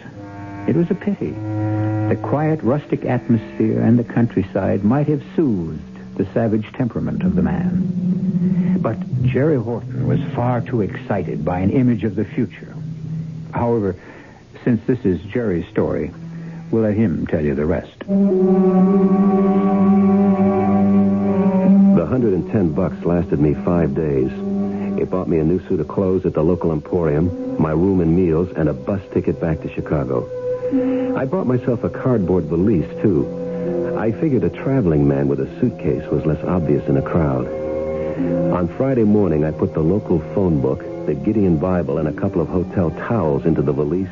It was a pity. The quiet, rustic atmosphere and the countryside might have soothed the savage temperament of the man. But Jerry Horton was far too excited by an image of the future. However, since this is Jerry's story, we'll let him tell you the rest. The $110 lasted me 5 days. It bought me a new suit of clothes at the local emporium, my room and meals, and a bus ticket back to Chicago. I bought myself a cardboard valise, too. I figured a traveling man with a suitcase was less obvious in a crowd. On Friday morning, I put the local phone book, the Gideon Bible, and a couple of hotel towels into the valise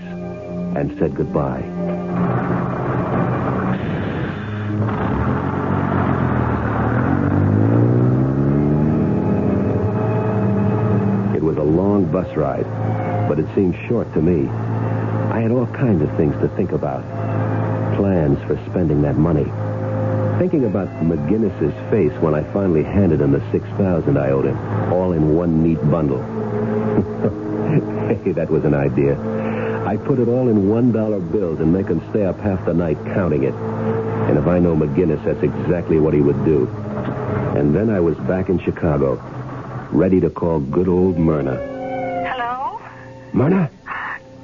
and said goodbye. Long bus ride, but it seemed short to me. I had all kinds of things to think about. Plans for spending that money. Thinking about McGinnis's face when I finally handed him the $6,000 I owed him, all in one neat bundle. Hey, that was an idea. I put it all in $1 bills and make him stay up half the night counting it. And if I know McGinnis, that's exactly what he would do. And then I was back in Chicago, ready to call good old Myrna. Hello? Myrna?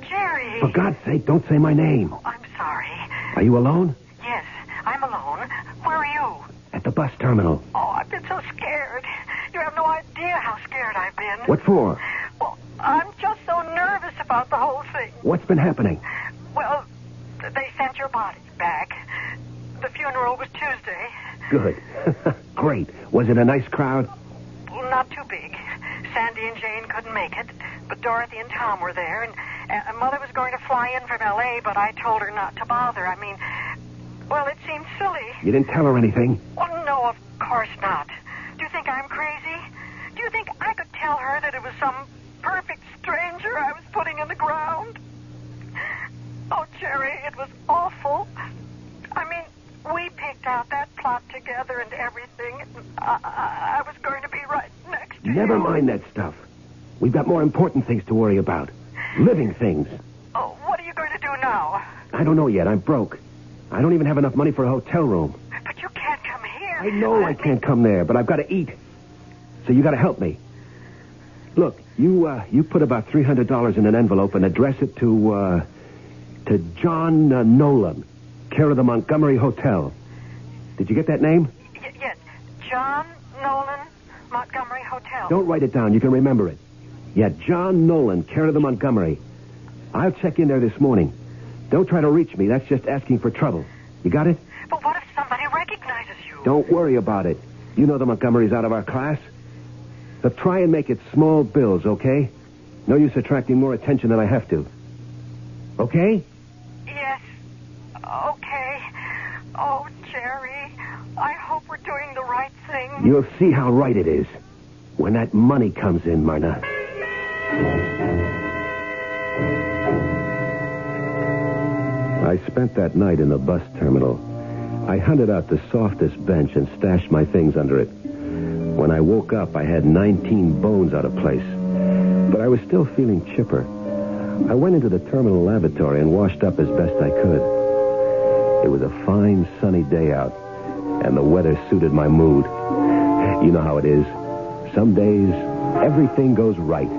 Jerry. For God's sake, don't say my name. Oh, I'm sorry. Are you alone? Yes, I'm alone. Where are you? At the bus terminal. Oh, I've been so scared. You have no idea how scared I've been. What for? Well, I'm just so nervous about the whole thing. What's been happening? Well, they sent your body back. The funeral was Tuesday. Good. Great. Was it a nice crowd? Well, not too big. Sandy and Jane couldn't make it, but Dorothy and Tom were there, and Mother was going to fly in from L.A., but I told her not to bother. I mean, well, it seemed silly. You didn't tell her anything? Well, no, of course not. Do you think I'm crazy? Do you think I could tell her that it was some perfect stranger I was putting in the ground? Oh, Jerry, it was awful. I mean, we picked out that plot together and everything. I was going to be right next to you. Never mind that stuff. We've got more important things to worry about. Living things. Oh, what are you going to do now? I don't know yet. I'm broke. I don't even have enough money for a hotel room. But you can't come here. dear. I know I can't come there, but I've got to eat. So you got to help me. Look, you put about $300 in an envelope and address it to John Nolan, care of the Montgomery Hotel. Did you get that name? Yes. John Nolan, Montgomery Hotel. Don't write it down. You can remember it. Yeah, John Nolan, care of the Montgomery. I'll check in there this morning. Don't try to reach me. That's just asking for trouble. You got it? But what if somebody recognizes you? Don't worry about it. You know the Montgomerys out of our class. So try and make it small bills, okay? No use attracting more attention than I have to. Okay? Yes. Okay. Oh, Jerry, I hope we're doing the right thing. You'll see how right it is when that money comes in, Myrna. I spent that night in the bus terminal. I hunted out the softest bench and stashed my things under it. When I woke up, I had 19 bones out of place. But I was still feeling chipper. I went into the terminal lavatory and washed up as best I could. It was a fine, sunny day out, and the weather suited my mood. You know how it is. Some days, everything goes right.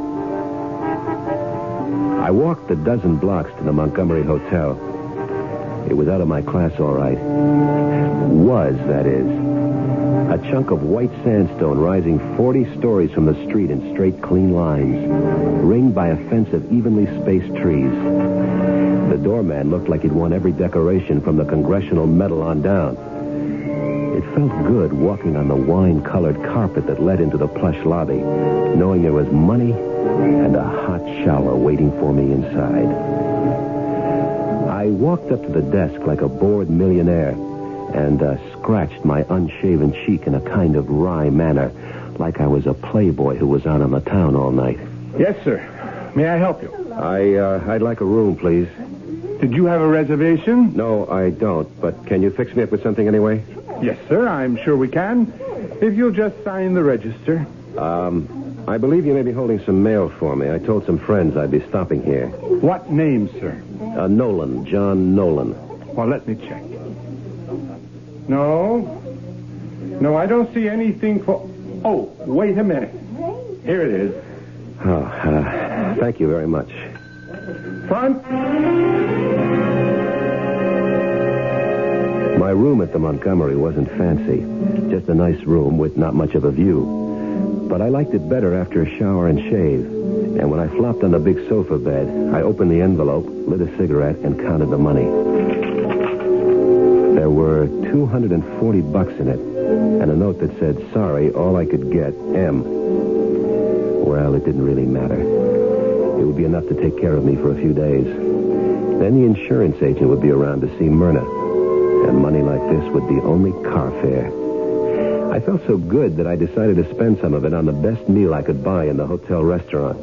I walked a dozen blocks to the Montgomery Hotel. It was out of my class, all right. Was, that is. A chunk of white sandstone rising 40 stories from the street in straight, clean lines, ringed by a fence of evenly spaced trees. The doorman looked like he'd won every decoration from the Congressional Medal on down. It felt good walking on the wine-colored carpet that led into the plush lobby, knowing there was money and a hot shower waiting for me inside. I walked up to the desk like a bored millionaire and scratched my unshaven cheek in a kind of wry manner, like I was a playboy who was out on the town all night. Yes, sir. May I help you? I'd like a room, please. Did you have a reservation? No, I don't, but can you fix me up with something anyway? Yes, sir, I'm sure we can. If you'll just sign the register. I believe you may be holding some mail for me. I told some friends I'd be stopping here. What name, sir? Nolan, John Nolan. Well, let me check. No, I don't see anything for... Oh, wait a minute. Here it is. Oh, thank you very much. Front. My room at the Montgomery wasn't fancy. Just a nice room with not much of a view. But I liked it better after a shower and shave. And when I flopped on the big sofa bed, I opened the envelope, lit a cigarette, and counted the money. There were $240 in it, and a note that said, "Sorry, all I could get, M." Well, it didn't really matter. It would be enough to take care of me for a few days. Then the insurance agent would be around to see Myrna, and money like this would be only car fare. I felt so good that I decided to spend some of it on the best meal I could buy in the hotel restaurant.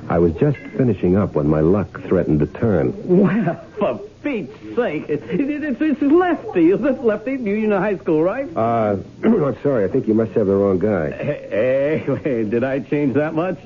I was just finishing up when my luck threatened to turn. Well, for Pete's sake, it's Lefty. Is this Lefty? You know high school, right? I'm sorry. I think you must have the wrong guy. Hey, wait, did I change that much?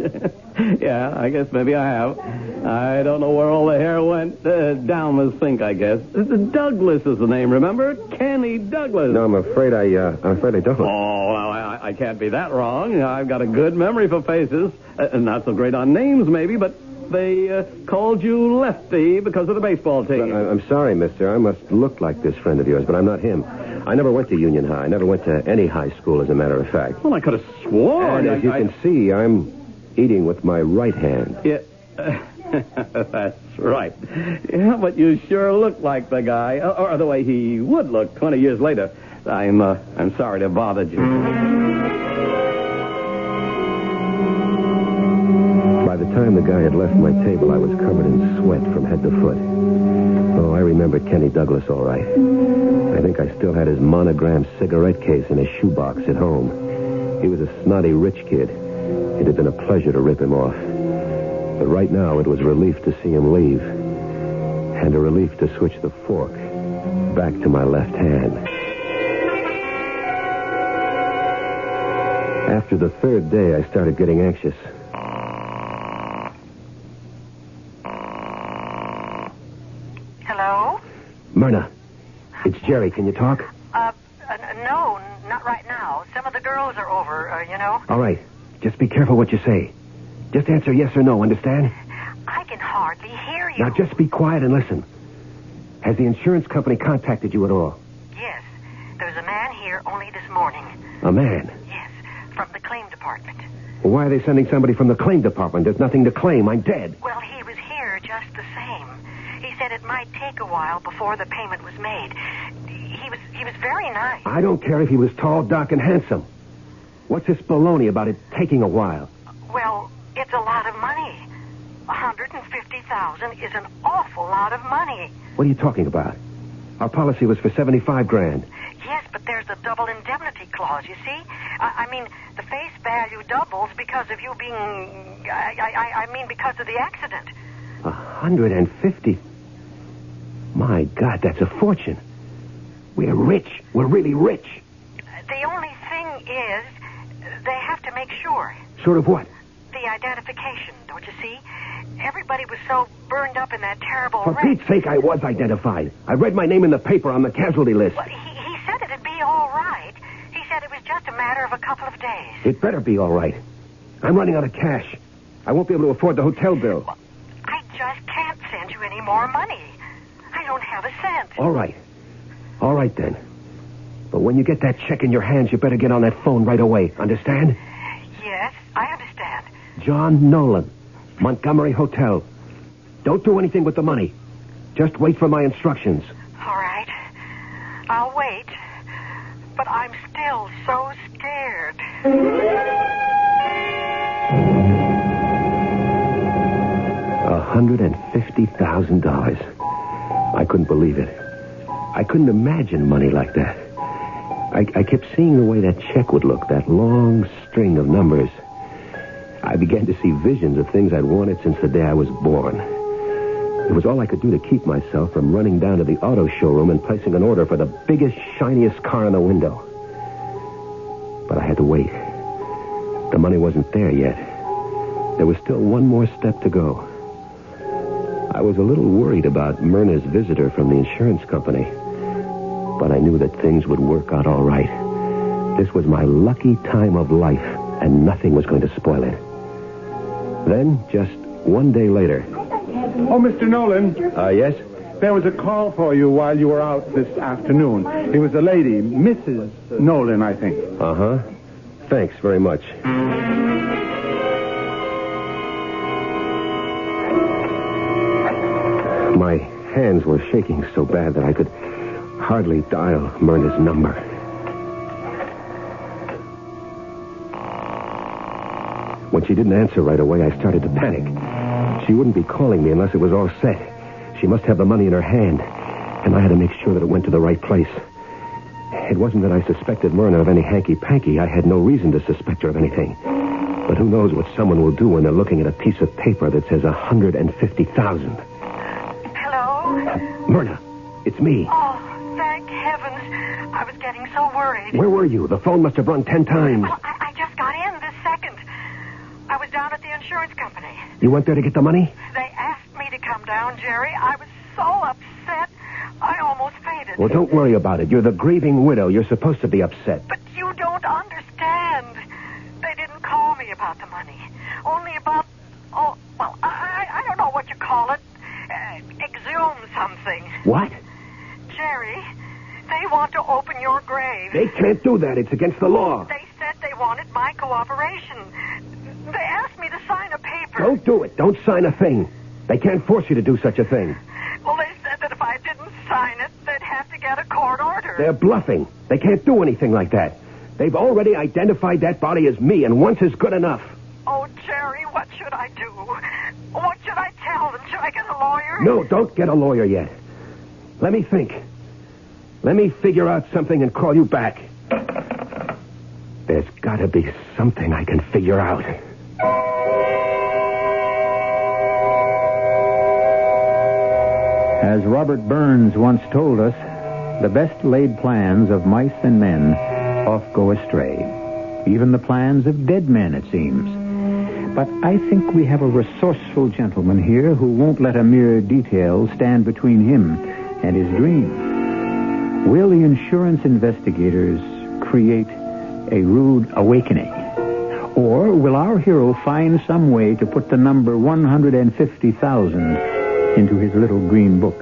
Yeah, I guess maybe I have. I don't know where all the hair went. Down the sink, I guess. Douglas is the name, remember? Kenny Douglas. No, I'm afraid I don't. Oh, well, I can't be that wrong. I've got a good memory for faces. Not so great on names, maybe, but they called you Lefty because of the baseball team. I'm sorry, mister. I must look like this friend of yours, but I'm not him. I never went to Union High. I never went to any high school, as a matter of fact. Well, I could have sworn. And as you can see, I'm eating with my right hand. Yeah, that's right. Yeah, but you sure look like the guy, or the way he would look 20 years later. I'm sorry to bother you. By the time the guy had left my table, I was covered in sweat from head to foot. Oh, I remembered Kenny Douglas all right. I think I still had his monogrammed cigarette case in his shoebox at home. He was a snotty rich kid. It had been a pleasure to rip him off. But right now, it was a relief to see him leave. And a relief to switch the fork back to my left hand. After the third day, I started getting anxious. Hello? Myrna, it's Jerry. Can you talk? No, not right now. Some of the girls are over, you know. All right. Just be careful what you say. Just answer yes or no, understand? I can hardly hear you. Now just be quiet and listen. Has the insurance company contacted you at all? Yes. There's a man here only this morning. A man? Yes, from the claim department. Well, why are they sending somebody from the claim department? There's nothing to claim. I'm dead. Well, he was here just the same. He said it might take a while before the payment was made. He was very nice. I don't care if he was tall, dark, and handsome. What's this baloney about it taking a while? Well, it's a lot of money. $150,000 is an awful lot of money. What are you talking about? Our policy was for $75,000. Yes, but there's a double indemnity clause, you see? I mean, the face value doubles because of you being... I mean, because of the accident. 150? My God, that's a fortune. We're rich. We're really rich. The only thing is, they have to make sure. Sure of what? The identification, don't you see? Everybody was so burned up in that terrible For wreck. Pete's sake, I was identified. I read my name in the paper on the casualty list. Well, he said it'd be all right. He said it was just a matter of a couple of days. It better be all right. I'm running out of cash. I won't be able to afford the hotel bill. Well, I just can't send you any more money. I don't have a cent. All right. All right, then. But when you get that check in your hands, you better get on that phone right away. Understand? Yes, I understand. John Nolan, Montgomery Hotel. Don't do anything with the money. Just wait for my instructions. All right. I'll wait. But I'm still so scared. $150,000. I couldn't believe it. I couldn't imagine money like that. I kept seeing the way that check would look, that long string of numbers. I began to see visions of things I'd wanted since the day I was born. It was all I could do to keep myself from running down to the auto showroom and placing an order for the biggest, shiniest car in the window. But I had to wait. The money wasn't there yet. There was still one more step to go. I was a little worried about Myrna's visitor from the insurance company, but I knew that things would work out all right. This was my lucky time of life, and nothing was going to spoil it. Then, just one day later... Oh, Mr. Nolan. Yes? There was a call for you while you were out this afternoon. It was a lady, Mrs. Nolan, I think. Uh-huh. Thanks very much. My hands were shaking so bad that I could hardly dial Myrna's number. When she didn't answer right away, I started to panic. She wouldn't be calling me unless it was all set. She must have the money in her hand, and I had to make sure that it went to the right place. It wasn't that I suspected Myrna of any hanky-panky. I had no reason to suspect her of anything. But who knows what someone will do when they're looking at a piece of paper that says $150,000. Hello? Myrna, it's me. Oh, thank heavens. I was getting so worried. Where were you? The phone must have rung 10 times. Oh, I just got in this second. I was down at the insurance company. You went there to get the money? They asked me to come down, Jerry. I was so upset, I almost fainted. Well, don't worry about it. You're the grieving widow. You're supposed to be upset. But you don't understand. They didn't call me about the money. Only about, I don't know what you call it. Exhume something. What? Jerry, they want to open your grave. They can't do that. It's against the law. They said they wanted my cooperation. They asked me to sign a paper. Don't do it. Don't sign a thing. They can't force you to do such a thing. Well, they said that if I didn't sign it, they'd have to get a court order. They're bluffing. They can't do anything like that. They've already identified that body as me, and once is good enough. Oh, Jerry, what should I do? What should I tell them? Should I get a lawyer? No, don't get a lawyer yet. Let me think. Let me figure out something and call you back. There's got to be something I can figure out. As Robert Burns once told us, the best laid plans of mice and men oft go astray. Even the plans of dead men, it seems. But I think we have a resourceful gentleman here who won't let a mere detail stand between him and his dream. Will the insurance investigators create a rude awakening? Or will our hero find some way to put the number 150,000 into his little green book?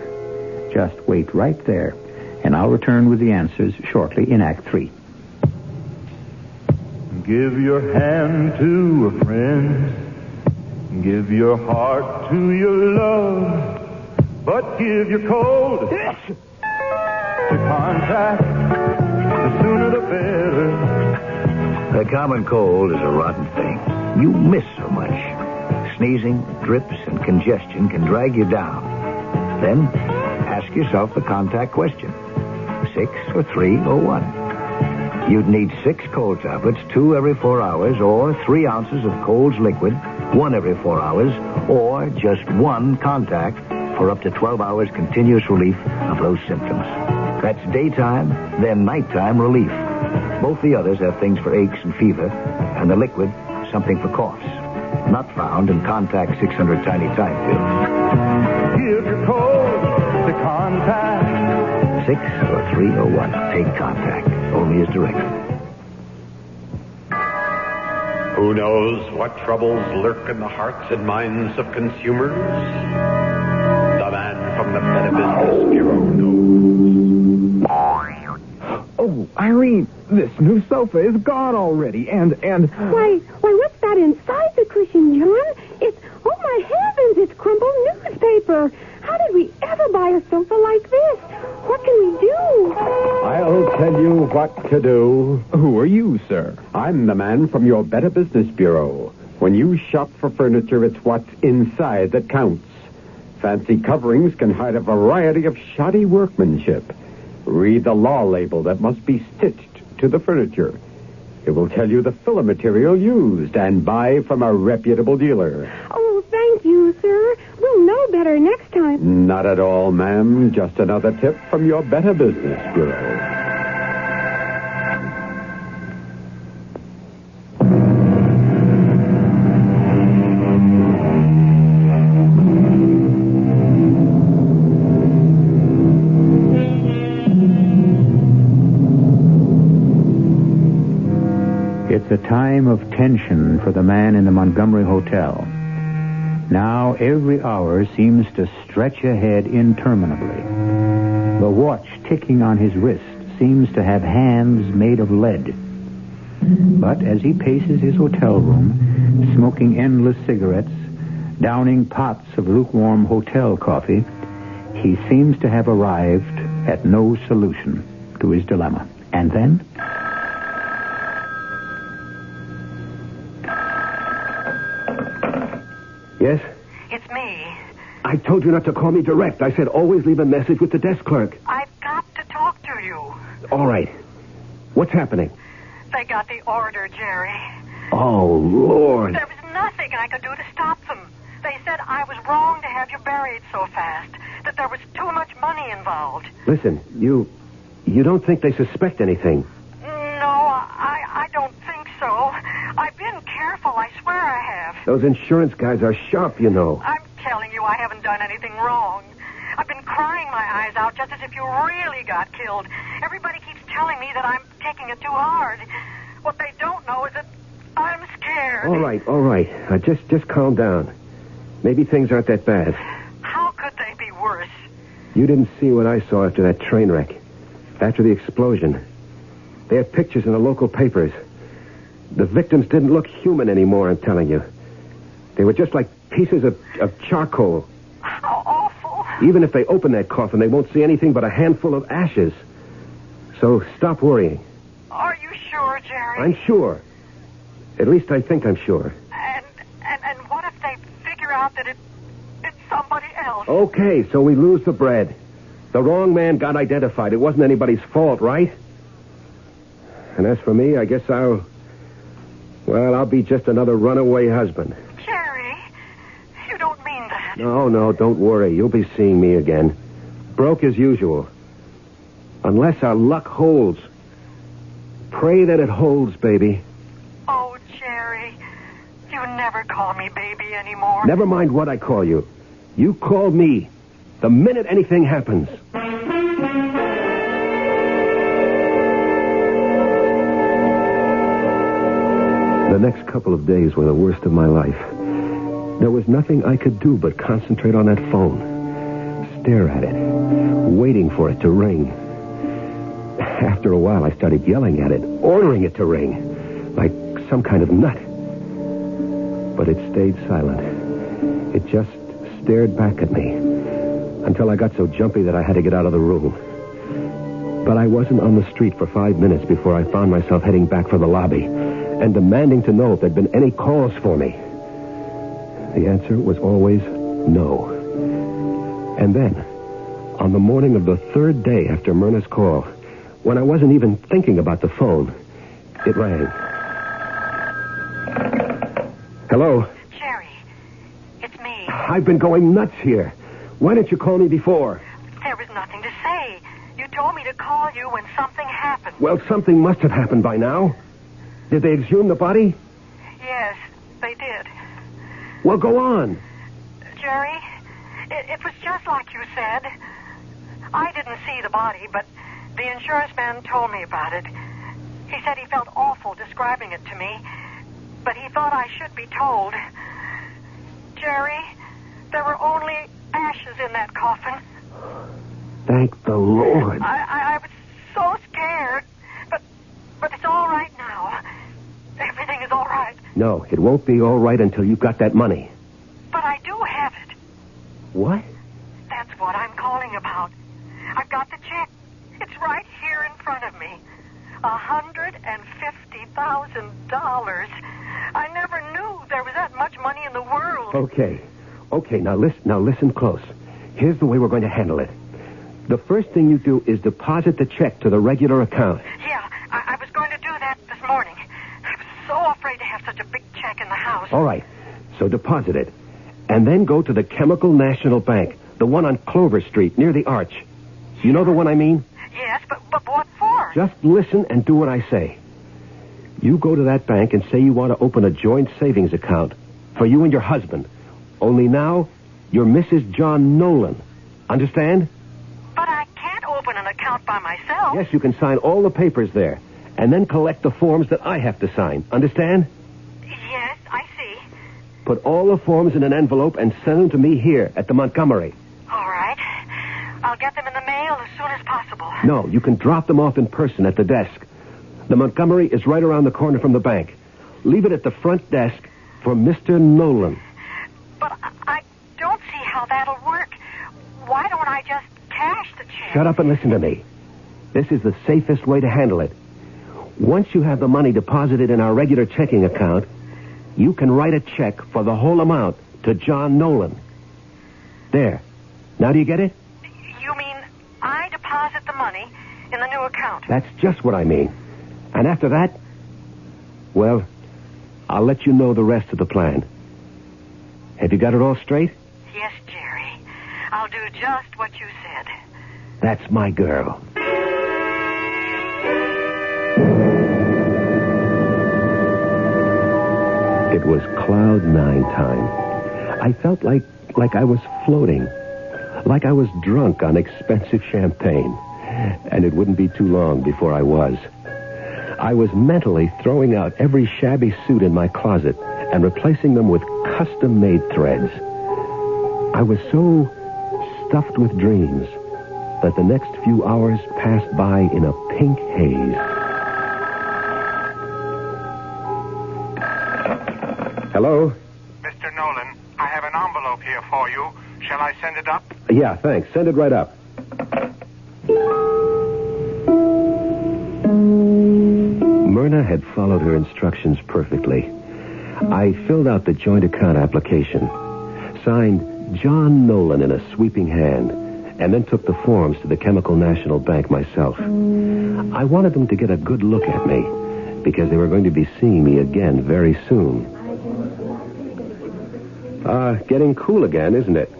Just wait right there, and I'll return with the answers shortly in Act 3. Give your hand to a friend. Give your heart to your love. But give your cold to contact. The sooner the better. The common cold is a rotten thing. You miss so much. Sneezing, drips, and congestion can drag you down. Then, ask yourself the contact question. 6 or 3 or 1. You'd need 6 cold tablets, 2 every 4 hours, or 3 ounces of Cold's liquid, 1 every 4 hours, or just 1 contact for up to 12 hours continuous relief of those symptoms. That's daytime, then nighttime relief. Both the others have things for aches and fever, and the liquid, something for coughs. Not found in Contact 600 Tiny Time pills. Give your cold to contact. 6 or 3 or 1. Take Contact. Only as directed. Who knows what troubles lurk in the hearts and minds of consumers? The man from the Better Business Bureau knows. Oh, Irene, this new sofa is gone already, and... Why, what's that inside the cushion, John? Oh my heavens, it's crumpled newspaper. How did we ever buy a sofa like this? What can we do? I'll tell you what to do. Who are you, sir? I'm the man from your Better Business Bureau. When you shop for furniture, it's what's inside that counts. Fancy coverings can hide a variety of shoddy workmanship. Read the law label that must be stitched to the furniture. It will tell you the filler material used, and buy from a reputable dealer. Oh, thank you, sir. We'll know better next time. Not at all, ma'am. Just another tip from your Better Business Bureau. It's a time of tension for the man in the Montgomery Hotel. Now every hour seems to stretch ahead interminably. The watch ticking on his wrist seems to have hands made of lead. But as he paces his hotel room, smoking endless cigarettes, downing pots of lukewarm hotel coffee, he seems to have arrived at no solution to his dilemma. And then... Yes? It's me. I told you not to call me direct. I said always leave a message with the desk clerk. I've got to talk to you. All right. What's happening? They got the order, Jerry. Oh, Lord. There was nothing I could do to stop them. They said I was wrong to have you buried so fast, that there was too much money involved. Listen, you don't think they suspect anything? No, I don't think so. I've been careful, I swear I have. Those insurance guys are sharp, you know. I'm telling you, I haven't done anything wrong. I've been crying my eyes out just as if you really got killed. Everybody keeps telling me that I'm taking it too hard. What they don't know is that I'm scared. All right. Just calm down. Maybe things aren't that bad. How could they be worse? You didn't see what I saw after that train wreck. After the explosion. They had pictures in the local papers. The victims didn't look human anymore, I'm telling you. They were just like pieces of charcoal. How awful. Even if they open that coffin, they won't see anything but a handful of ashes. So stop worrying. Are you sure, Jerry? I'm sure. At least I think I'm sure. And what if they figure out that it's somebody else? Okay, so we lose the bread. The wrong man got identified. It wasn't anybody's fault, right? And as for me, I guess I'll be just another runaway husband. Jerry, you don't mean that. No, don't worry. You'll be seeing me again. Broke as usual. Unless our luck holds. Pray that it holds, baby. Oh, Jerry, you never call me baby anymore. Never mind what I call you. You call me the minute anything happens. The next couple of days were the worst of my life. There was nothing I could do but concentrate on that phone. Stare at it, waiting for it to ring. After a while, I started yelling at it, ordering it to ring, like some kind of nut. But it stayed silent. It just stared back at me until I got so jumpy that I had to get out of the room. But I wasn't on the street for 5 minutes before I found myself heading back for the lobby and demanding to know if there'd been any calls for me. The answer was always no. And then, on the morning of the third day after Myrna's call, when I wasn't even thinking about the phone, it rang. Hello? Jerry, it's me. I've been going nuts here. Why didn't you call me before? There was nothing to say. You told me to call you when something happened. Well, something must have happened by now. Did they exhume the body? Yes, they did. Well, go on. Jerry, it was just like you said. I didn't see the body, but the insurance man told me about it. He said he felt awful describing it to me, but he thought I should be told. Jerry, there were only ashes in that coffin. Thank the Lord. I was so scared, but it's all right now. Everything is all right. No, it won't be all right until you've got that money. But I do have it. What? That's what I'm calling about. I've got the check. It's right here in front of me. $150,000. I never knew there was that much money in the world. Okay, now listen close. Here's the way we're going to handle it. The first thing you do is deposit the check to the regular account. Yeah, I was going to do that this morning. I was so afraid to have such a big check in the house. All right, so deposit it. And then go to the Chemical National Bank, the one on Clover Street, near the Arch. You know the one I mean? Yes, but what for? Just listen and do what I say. You go to that bank and say you want to open a joint savings account for you and your husband. Only now, you're Mrs. John Nolan. Understand? But I can't open an account by myself. Yes, you can sign all the papers there, and then collect the forms that I have to sign. Understand? Yes, I see. Put all the forms in an envelope and send them to me here at the Montgomery. All right. I'll get them in the mail as soon as possible. No, you can drop them off in person at the desk. The Montgomery is right around the corner from the bank. Leave it at the front desk for Mr. Nolan. But I don't see how that'll work. Why don't I just cash the check? Shut up and listen to me. This is the safest way to handle it. Once you have the money deposited in our regular checking account, you can write a check for the whole amount to John Nolan. There. Now do you get it? You mean I deposit the money in the new account? That's just what I mean. And after that, well, I'll let you know the rest of the plan. Have you got it all straight? Yes, Jerry. I'll do just what you said. That's my girl. It was cloud nine time. I felt like I was floating. Like I was drunk on expensive champagne. And it wouldn't be too long before I was. I was mentally throwing out every shabby suit in my closet and replacing them with custom-made threads. I was so stuffed with dreams that the next few hours passed by in a pink haze. Hello? Mr. Nolan, I have an envelope here for you. Shall I send it up? Yeah, thanks. Send it right up. Myrna had followed her instructions perfectly. I filled out the joint account application, signed John Nolan in a sweeping hand, and then took the forms to the Chemical National Bank myself. I wanted them to get a good look at me, because they were going to be seeing me again very soon. Getting cool again, isn't it?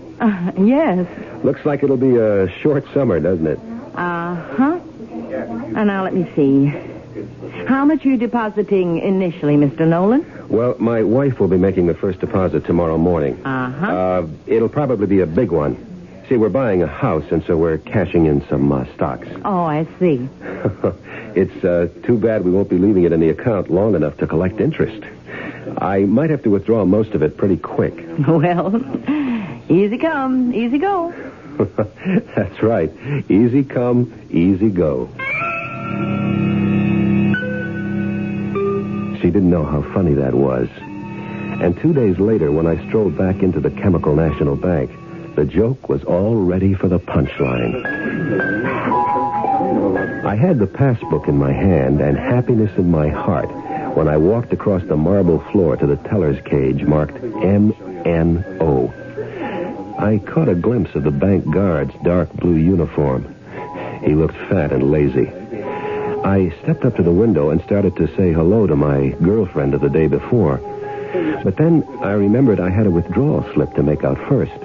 Yes. Looks like it'll be a short summer, doesn't it? Uh-huh. Now, let me see. How much are you depositing initially, Mr. Nolan? Well, my wife will be making the first deposit tomorrow morning. Uh-huh. It'll probably be a big one. See, we're buying a house, and so we're cashing in some stocks. Oh, I see. It's too bad we won't be leaving it in the account long enough to collect interest. I might have to withdraw most of it pretty quick. Well, easy come, easy go. That's right. Easy come, easy go. She didn't know how funny that was. And 2 days later, when I strolled back into the Chemical National Bank, the joke was all ready for the punchline. I had the passbook in my hand and happiness in my heart when I walked across the marble floor to the teller's cage marked MNO. I caught a glimpse of the bank guard's dark blue uniform. He looked fat and lazy. I stepped up to the window and started to say hello to my girlfriend of the day before. But then I remembered I had a withdrawal slip to make out first.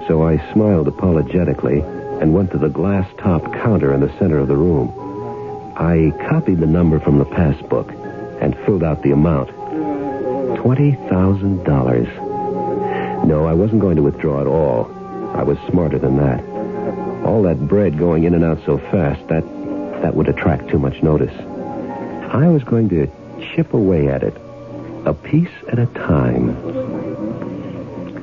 So I smiled apologetically and went to the glass top counter in the center of the room. I copied the number from the passbook and filled out the amount. $20,000. No, I wasn't going to withdraw at all. I was smarter than that. All that bread going in and out so fast, that would attract too much notice. I was going to chip away at it, a piece at a time.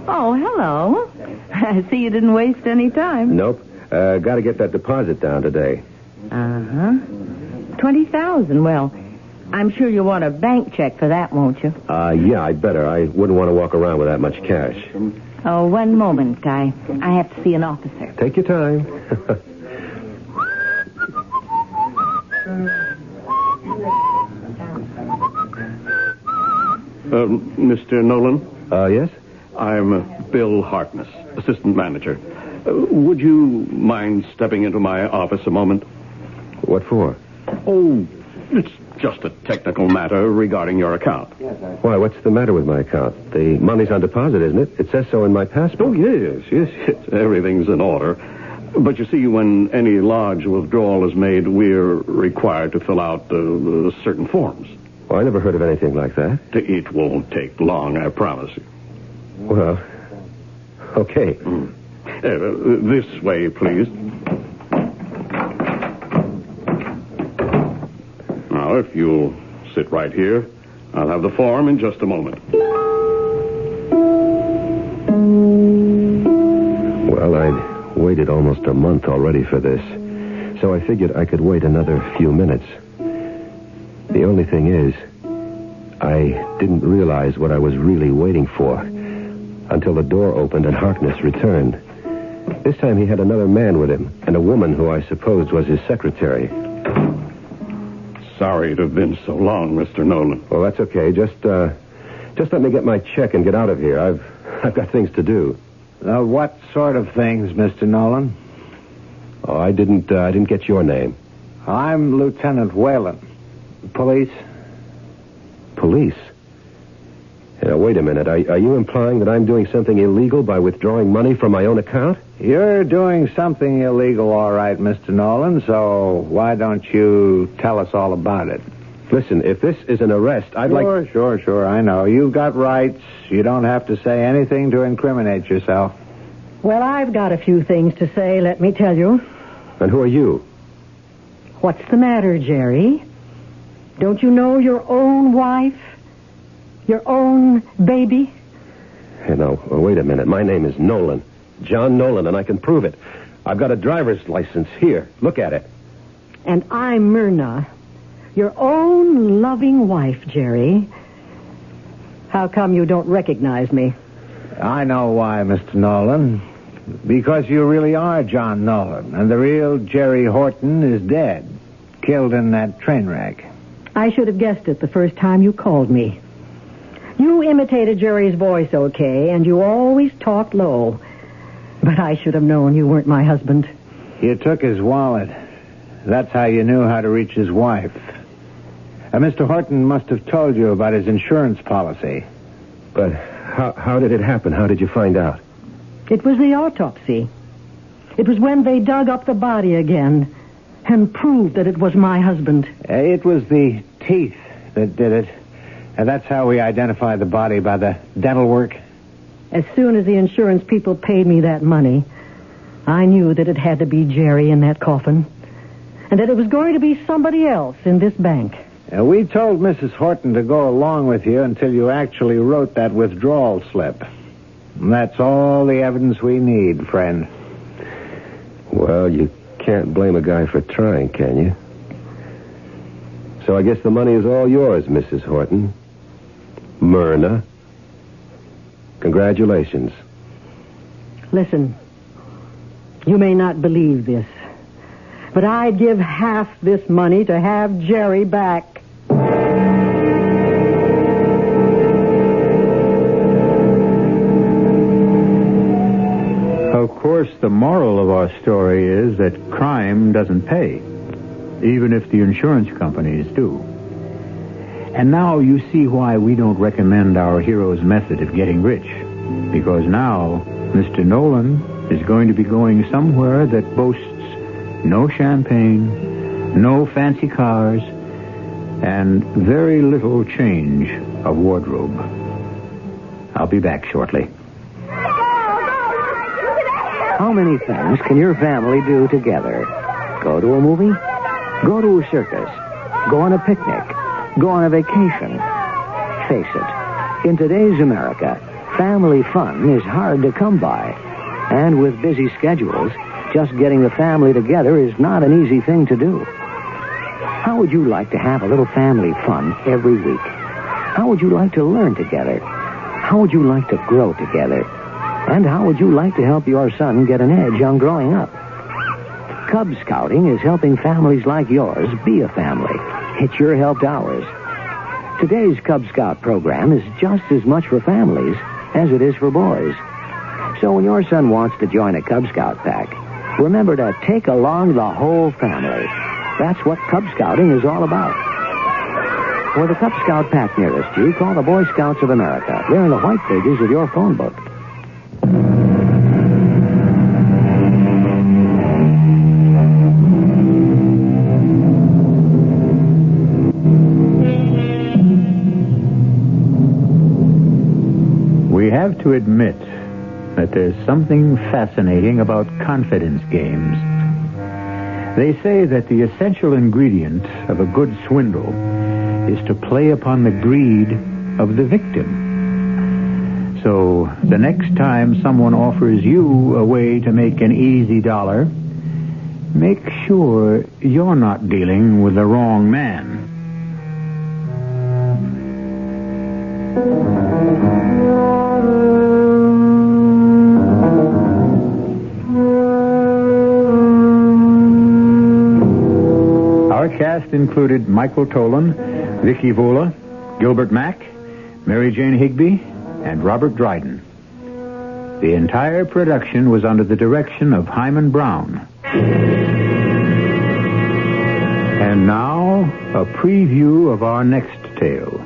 Oh, hello. I see you didn't waste any time. Nope. Got to get that deposit down today. Uh-huh. $20,000. Well, I'm sure you want a bank check for that, won't you? Yeah, I'd better. I wouldn't want to walk around with that much cash. Oh, one moment. I have to see an officer. Take your time. Mr. Nolan? Yes? I'm Bill Harkness, assistant manager. Would you mind stepping into my office a moment? What for? Oh, it's just a technical matter regarding your account. Why, what's the matter with my account? The money's on deposit, isn't it? It says so in my passport. Oh, yes. Everything's in order. But you see, when any large withdrawal is made, we're required to fill out certain forms. Well, I never heard of anything like that. It won't take long, I promise you. Well, okay. This way, please. Now, if you'll sit right here, I'll have the form in just a moment. Well, I'd waited almost a month already for this, so I figured I could wait another few minutes. The only thing is, I didn't realize what I was really waiting for until the door opened and Harkness returned. This time he had another man with him, and a woman who I supposed was his secretary. Sorry to have been so long, Mr. Nolan. Well, that's okay. Just let me get my check and get out of here. I've got things to do. What sort of things, Mr. Nolan? Oh, I didn't get your name. I'm Lieutenant Whalen. Police? Police? Wait a minute. Are you implying that I'm doing something illegal by withdrawing money from my own account? You're doing something illegal, all right, Mr. Nolan, so why don't you tell us all about it? Listen, if this is an arrest, I'd like... Sure, I know. You've got rights. You don't have to say anything to incriminate yourself. Well, I've got a few things to say, let me tell you. And who are you? What's the matter, Jerry? Don't you know your own wife? Your own baby? Wait a minute. My name is Nolan. John Nolan, and I can prove it. I've got a driver's license here. Look at it. And I'm Myrna, your own loving wife, Jerry. How come you don't recognize me? I know why, Mr. Nolan. Because you really are John Nolan, and the real Jerry Horton is dead, killed in that train wreck. I should have guessed it the first time you called me. You imitated Jerry's voice okay, and you always talked low. But I should have known you weren't my husband. You took his wallet. That's how you knew how to reach his wife. Mr. Horton must have told you about his insurance policy. But how did it happen? How did you find out? It was the autopsy. It was when they dug up the body again and proved that it was my husband. It was the teeth that did it. And that's how we identified the body, by the dental work. As soon as the insurance people paid me that money, I knew that it had to be Jerry in that coffin. And that it was going to be somebody else in this bank. We told Mrs. Horton to go along with you until you actually wrote that withdrawal slip. And that's all the evidence we need, friend. Well, you can't blame a guy for trying, can you? So I guess the money is all yours, Mrs. Horton. Myrna. Congratulations. Listen, you may not believe this, but I'd give half this money to have Jerry back. Of course, the moral of our story is that crime doesn't pay, even if the insurance companies do. And now you see why we don't recommend our hero's method of getting rich. Because now, Mr. Nolan is going to be going somewhere that boasts no champagne, no fancy cars, and very little change of wardrobe. I'll be back shortly. How many things can your family do together? Go to a movie? Go to a circus? Go on a picnic? Go on a vacation? Face it, in today's America, family fun is hard to come by. And with busy schedules, just getting the family together is not an easy thing to do. How would you like to have a little family fun every week? How would you like to learn together? How would you like to grow together? And how would you like to help your son get an edge on growing up? Cub Scouting is helping families like yours be a family. It's your help to ours. Today's Cub Scout program is just as much for families as it is for boys. So when your son wants to join a Cub Scout pack, remember to take along the whole family. That's what Cub Scouting is all about. For the Cub Scout pack nearest you, call the Boy Scouts of America. They're in the white pages of your phone book. We have to admit that there's something fascinating about confidence games. They say that the essential ingredient of a good swindle is to play upon the greed of the victim. So the next time someone offers you a way to make an easy dollar, make sure you're not dealing with the wrong man. Our cast included Michael Tolan, Vicky Vola, Gilbert Mack, Mary Jane Higby, and Robert Dryden. The entire production was under the direction of Hyman Brown. And now, a preview of our next tale.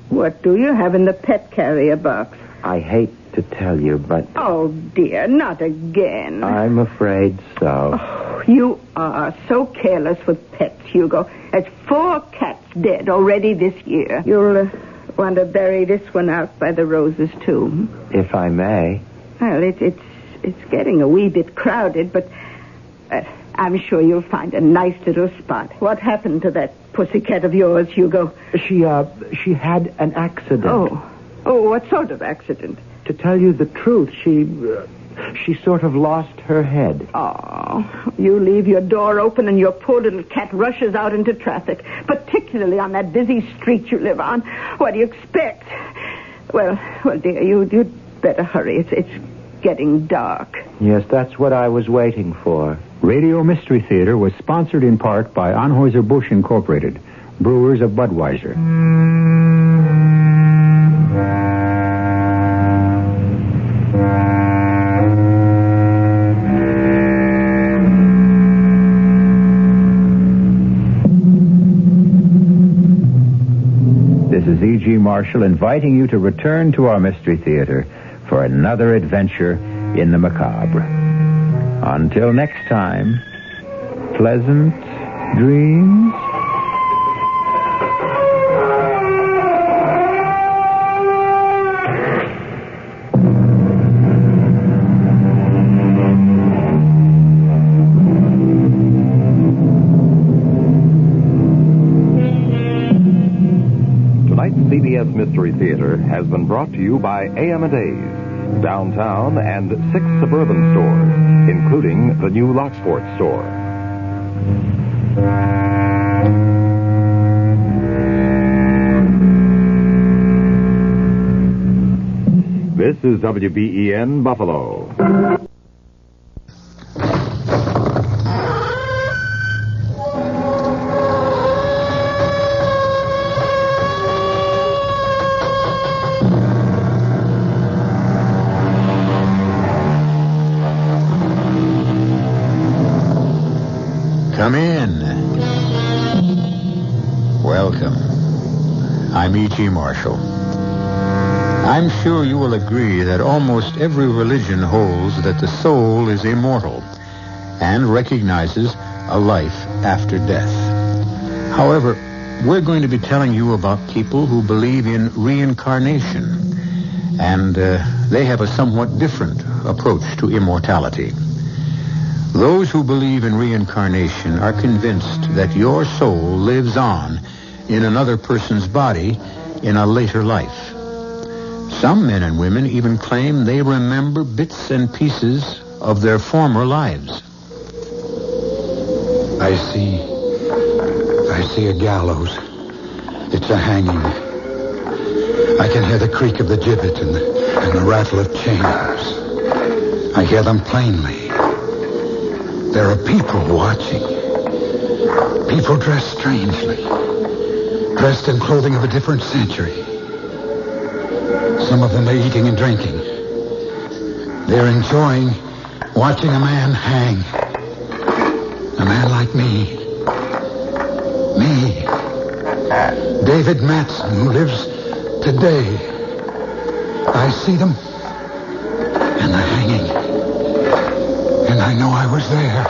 What do you have in the pet carrier box? I hate to tell you, but... Oh, dear, not again. I'm afraid so. Oh, you are so careless with pets, Hugo. There's 4 cats dead already this year. You'll want to bury this one out by the roses, too. If I may. Well, it's getting a wee bit crowded, but I'm sure you'll find a nice little spot. What happened to that pussycat of yours, Hugo? She had an accident. Oh, what sort of accident? To tell you the truth, she sort of lost her head. Oh, you leave your door open and your poor little cat rushes out into traffic, particularly on that busy street you live on. What do you expect? Well, dear, you'd better hurry. It's getting dark. Yes, that's what I was waiting for. Radio Mystery Theater was sponsored in part by Anheuser-Busch Incorporated, brewers of Budweiser. This is E.G. Marshall inviting you to return to our Mystery Theater for another adventure in the macabre. Until next time, pleasant dreams. CBS Mystery Theater has been brought to you by AM&A's, downtown, and 6 suburban stores, including the new Lockport store. This is WBEN Buffalo. Come in. Welcome. I'm E.G. Marshall. I'm sure you will agree that almost every religion holds that the soul is immortal and recognizes a life after death. However, we're going to be telling you about people who believe in reincarnation, and they have a somewhat different approach to immortality. Those who believe in reincarnation are convinced that your soul lives on in another person's body in a later life. Some men and women even claim they remember bits and pieces of their former lives. I see a gallows. It's a hanging. I can hear the creak of the gibbet and the rattle of chains. I hear them plainly. There are people watching. People dressed strangely. Dressed in clothing of a different century. Some of them are eating and drinking. They're enjoying watching a man hang. A man like me. Me. David Matson, who lives today. I see them. And they're hanging. And I know I was there.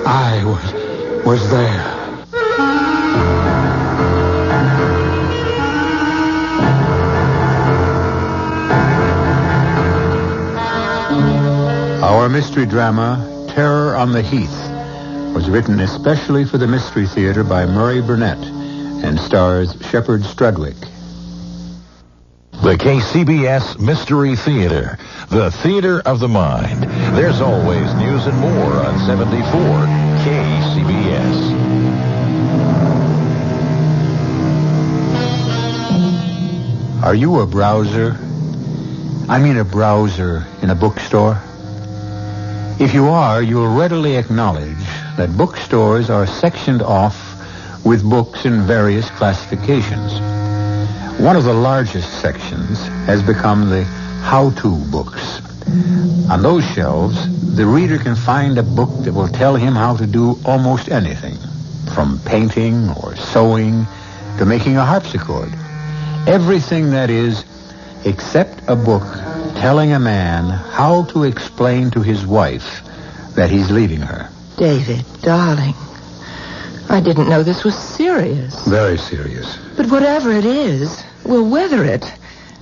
I was there. Our mystery drama, Terror on the Heath, was written especially for the Mystery Theater by Murray Burnett and stars Shepard Strudwick. The KCBS Mystery Theater, the theater of the mind. There's always news and more on 74 KCBS. Are you a browser? I mean a browser in a bookstore? If you are, you'll readily acknowledge that bookstores are sectioned off with books in various classifications. One of the largest sections has become the how-to books. On those shelves, the reader can find a book that will tell him how to do almost anything, from painting or sewing to making a harpsichord. Everything, that is, except a book telling a man how to explain to his wife that he's leaving her. David, darling, I didn't know this was serious. Very serious. But whatever it is, we'll weather it.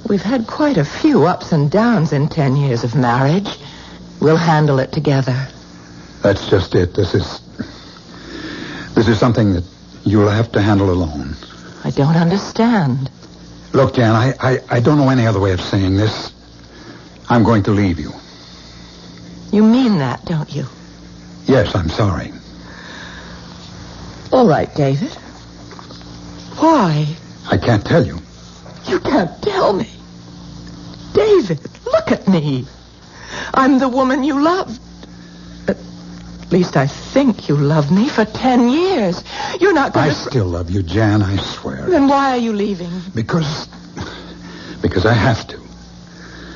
We've had quite a few ups and downs in 10 years of marriage. We'll handle it together. That's just it. This is something that you'll have to handle alone. I don't understand. Look, Jan, I don't know any other way of saying this. I'm going to leave you. You mean that, don't you? Yes, I'm sorry. All right, David. Why? I can't tell you. You can't tell me. David, look at me. I'm the woman you loved. At least I think you loved me for 10 years. You're not going to... I still love you, Jan, I swear. Then why are you leaving? Because I have to.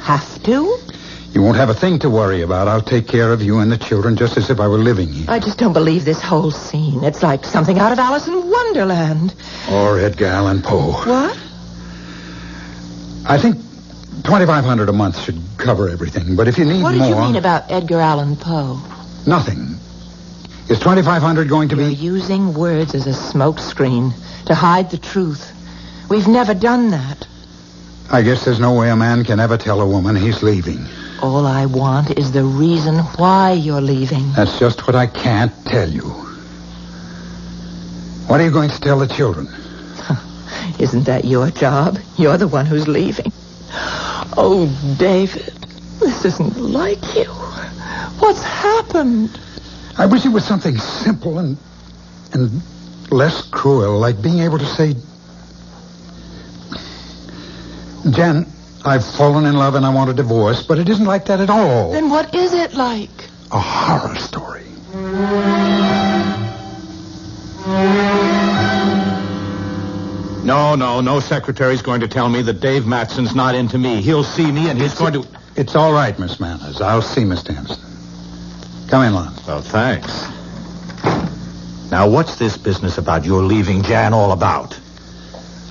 Have to? You won't have a thing to worry about. I'll take care of you and the children just as if I were living here. I just don't believe this whole scene. It's like something out of Alice in Wonderland. Or Edgar Allan Poe. What? I think $2,500 a month should cover everything. But if you need more... What did you mean about Edgar Allan Poe? Nothing. Is $2,500 going to be... You're using words as a smokescreen to hide the truth. We've never done that. I guess there's no way a man can ever tell a woman he's leaving. All I want is the reason why you're leaving. That's just what I can't tell you. What are you going to tell the children? Isn't that your job? You're the one who's leaving. Oh, David, this isn't like you. What's happened? I wish it was something simple and less cruel, like being able to say, Jan, I've fallen in love and I want a divorce, but it isn't like that at all. Then what is it like? A horror story. No secretary's going to tell me that Dave Matson's not into me. He'll see me and he's going to... It's all right, Miss Manners. I'll see Mr. Hempstead. Come in, Lon. Oh, thanks. Now, what's this business about your leaving Jan all about?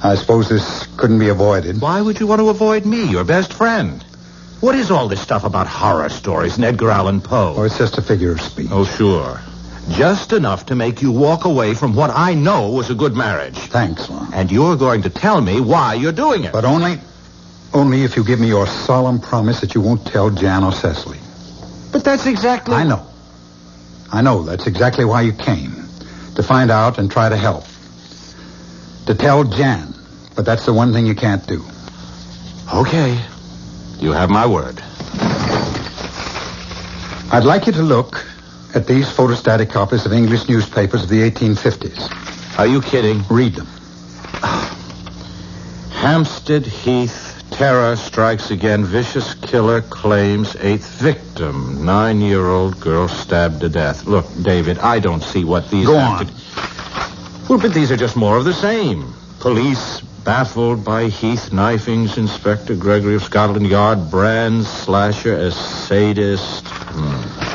I suppose this couldn't be avoided. Why would you want to avoid me, your best friend? What is all this stuff about horror stories and Edgar Allan Poe? Oh, it's just a figure of speech. Oh, sure. Just enough to make you walk away from what I know was a good marriage. Thanks, Lon. And you're going to tell me why you're doing it. But only if you give me your solemn promise that you won't tell Jan or Cecily. But that's exactly... I know. That's exactly why you came. To find out and try to help. To tell Jan. But that's the one thing you can't do. Okay. You have my word. I'd like you to look at these photostatic copies of English newspapers of the 1850s. Are you kidding? Read them. Hampstead Heath, terror strikes again. Vicious killer claims 8th victim. 9-year-old girl stabbed to death. Look, David, I don't see what these... Go on. Well, but these are just more of the same. Police baffled by Heath knifings. Inspector Gregory of Scotland Yard brands slasher as sadist.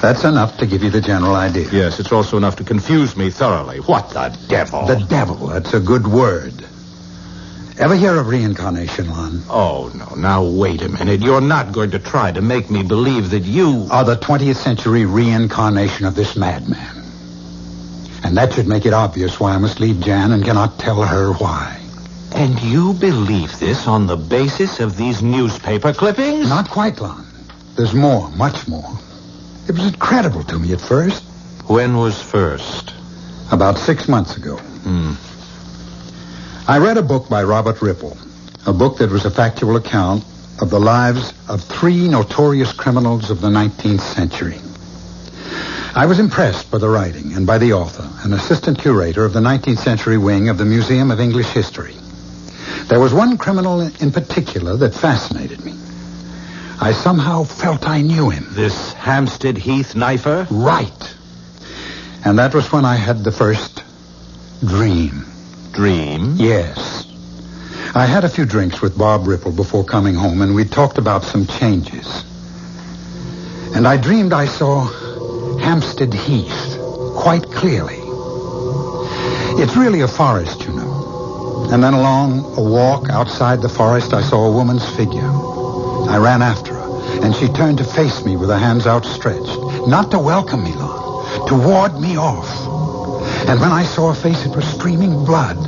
That's enough to give you the general idea. Yes, it's also enough to confuse me thoroughly. What the devil? The devil, that's a good word. Ever hear of reincarnation, Lon? Oh, no. Now, wait a minute. You're not going to try to make me believe that you... are the 20th century reincarnation of this madman. And that should make it obvious why I must leave Jan and cannot tell her why. And you believe this on the basis of these newspaper clippings? Not quite, Lon. There's more, much more. It was incredible to me at first. When was first? About 6 months ago. I read a book by Robert Ripple. A book that was a factual account of the lives of 3 notorious criminals of the 19th century. I was impressed by the writing and by the author, an assistant curator of the 19th century wing of the Museum of English History. There was one criminal in particular that fascinated me. I somehow felt I knew him. This Hampstead Heath knifer? Right. And that was when I had the first dream. Dream? Yes. I had a few drinks with Bob Ripple before coming home, and we talked about some changes. And I dreamed I saw Hampstead Heath quite clearly. It's really a forest, you know. And then along a walk outside the forest, I saw a woman's figure. I ran after her, and she turned to face me with her hands outstretched. Not to welcome me, Lon, to ward me off. And when I saw her face, it was streaming blood.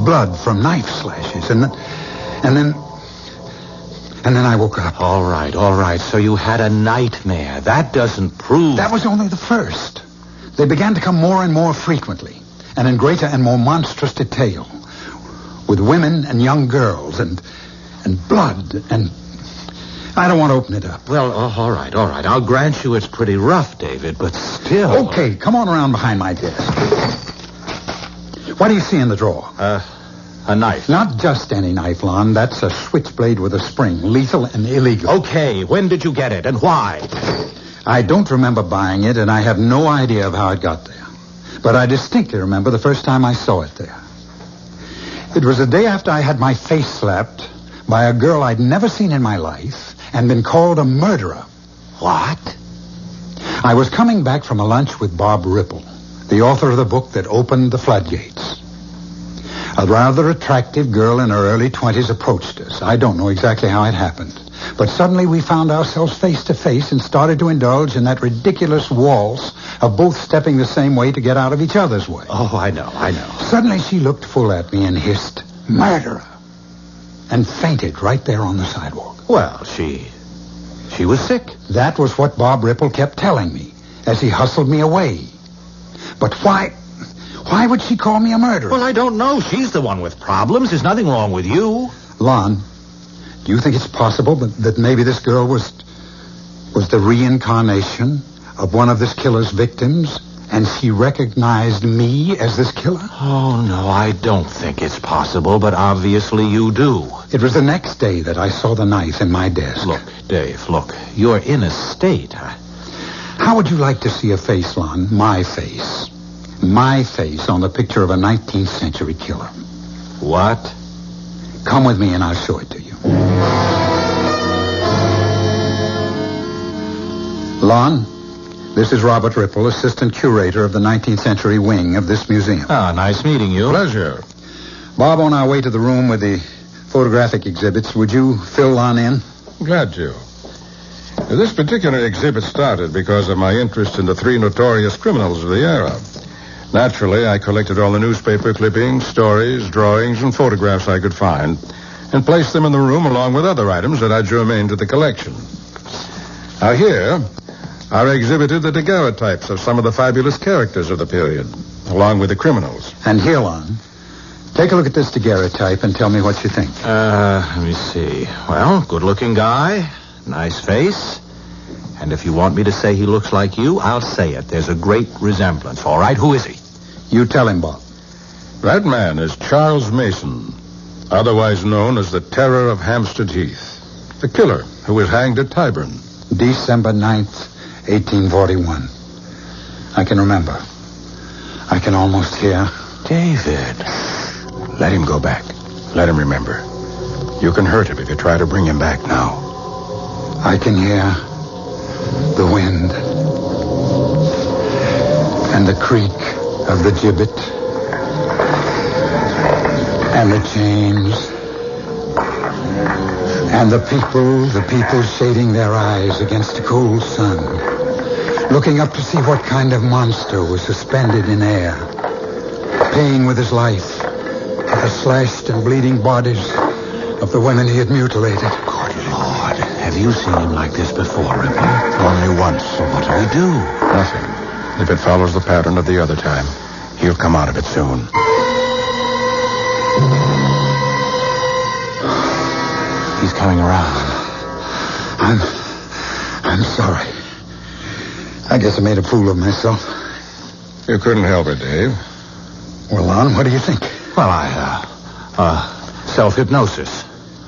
Blood from knife slashes. And then I woke up. All right. So you had a nightmare. That doesn't prove... That was only the first. They began to come more and more frequently, and in greater and more monstrous detail, with women and young girls, and blood, and... I don't want to open it up. Well, all right. I'll grant you it's pretty rough, David, but still... Okay, come on around behind my desk. What do you see in the drawer? A knife. Not just any knife, Lon. That's a switchblade with a spring, lethal and illegal. Okay, when did you get it, and why? I don't remember buying it, and I have no idea of how it got there. But I distinctly remember the first time I saw it there. It was the day after I had my face slapped by a girl I'd never seen in my life and been called a murderer. What? I was coming back from a lunch with Bob Ripple, the author of the book that opened the floodgates. A rather attractive girl in her early 20s approached us. I don't know exactly how it happened. But suddenly we found ourselves face to face and started to indulge in that ridiculous waltz of both stepping the same way to get out of each other's way. Oh, I know. Suddenly she looked full at me and hissed, "Murderer!" and fainted right there on the sidewalk. Well, she was sick. That was what Bob Ripple kept telling me as he hustled me away. But why Why would she call me a murderer? Well, I don't know. She's the one with problems. There's nothing wrong with you. Lon, do you think it's possible that maybe this girl was the reincarnation of one of this killer's victims, and she recognized me as this killer? Oh, no, I don't think it's possible, but obviously you do. It was the next day that I saw the knife in my desk. Look, Dave, you're in a state. How would you like to see a face, Lon? My face. My face on the picture of a 19th century killer. What? Come with me and I'll show it to you. Lon, this is Robert Ripple, assistant curator of the 19th century wing of this museum. Ah, nice meeting you. Pleasure. Bob, on our way to the room with the photographic exhibits, would you fill Lon in? Glad to. This particular exhibit started because of my interest in the 3 notorious criminals of the era. Naturally, I collected all the newspaper clippings, stories, drawings, and photographs I could find, and placed them in the room along with other items that are germane to the collection. Now here are exhibited the daguerreotypes of some of the fabulous characters of the period, along with the criminals. And here, Lon, take a look at this daguerreotype and tell me what you think. Let me see. Well, good-looking guy, nice face. And if you want me to say he looks like you, I'll say it. There's a great resemblance. All right, who is he? You tell him, Bob. That man is Charles Mason, otherwise known as the Terror of Hampstead Heath, the killer who was hanged at Tyburn. December 9th, 1841. I can remember. I can almost hear. David. Let him go back. Let him remember. You can hurt him if you try to bring him back now. I can hear the wind and the creak of the gibbet and the chains and the people shading their eyes against the cold sun, looking up to see what kind of monster was suspended in air, paying with his life for the slashed and bleeding bodies of the women he had mutilated. Good Lord. Have you seen him like this before, Ripple? Only once. So what do we do? Nothing. If it follows the pattern of the other time, he'll come out of it soon. He's coming around. I'm sorry. I guess I made a fool of myself. You couldn't help it, Dave. Well, Lon, what do you think? Well, self-hypnosis.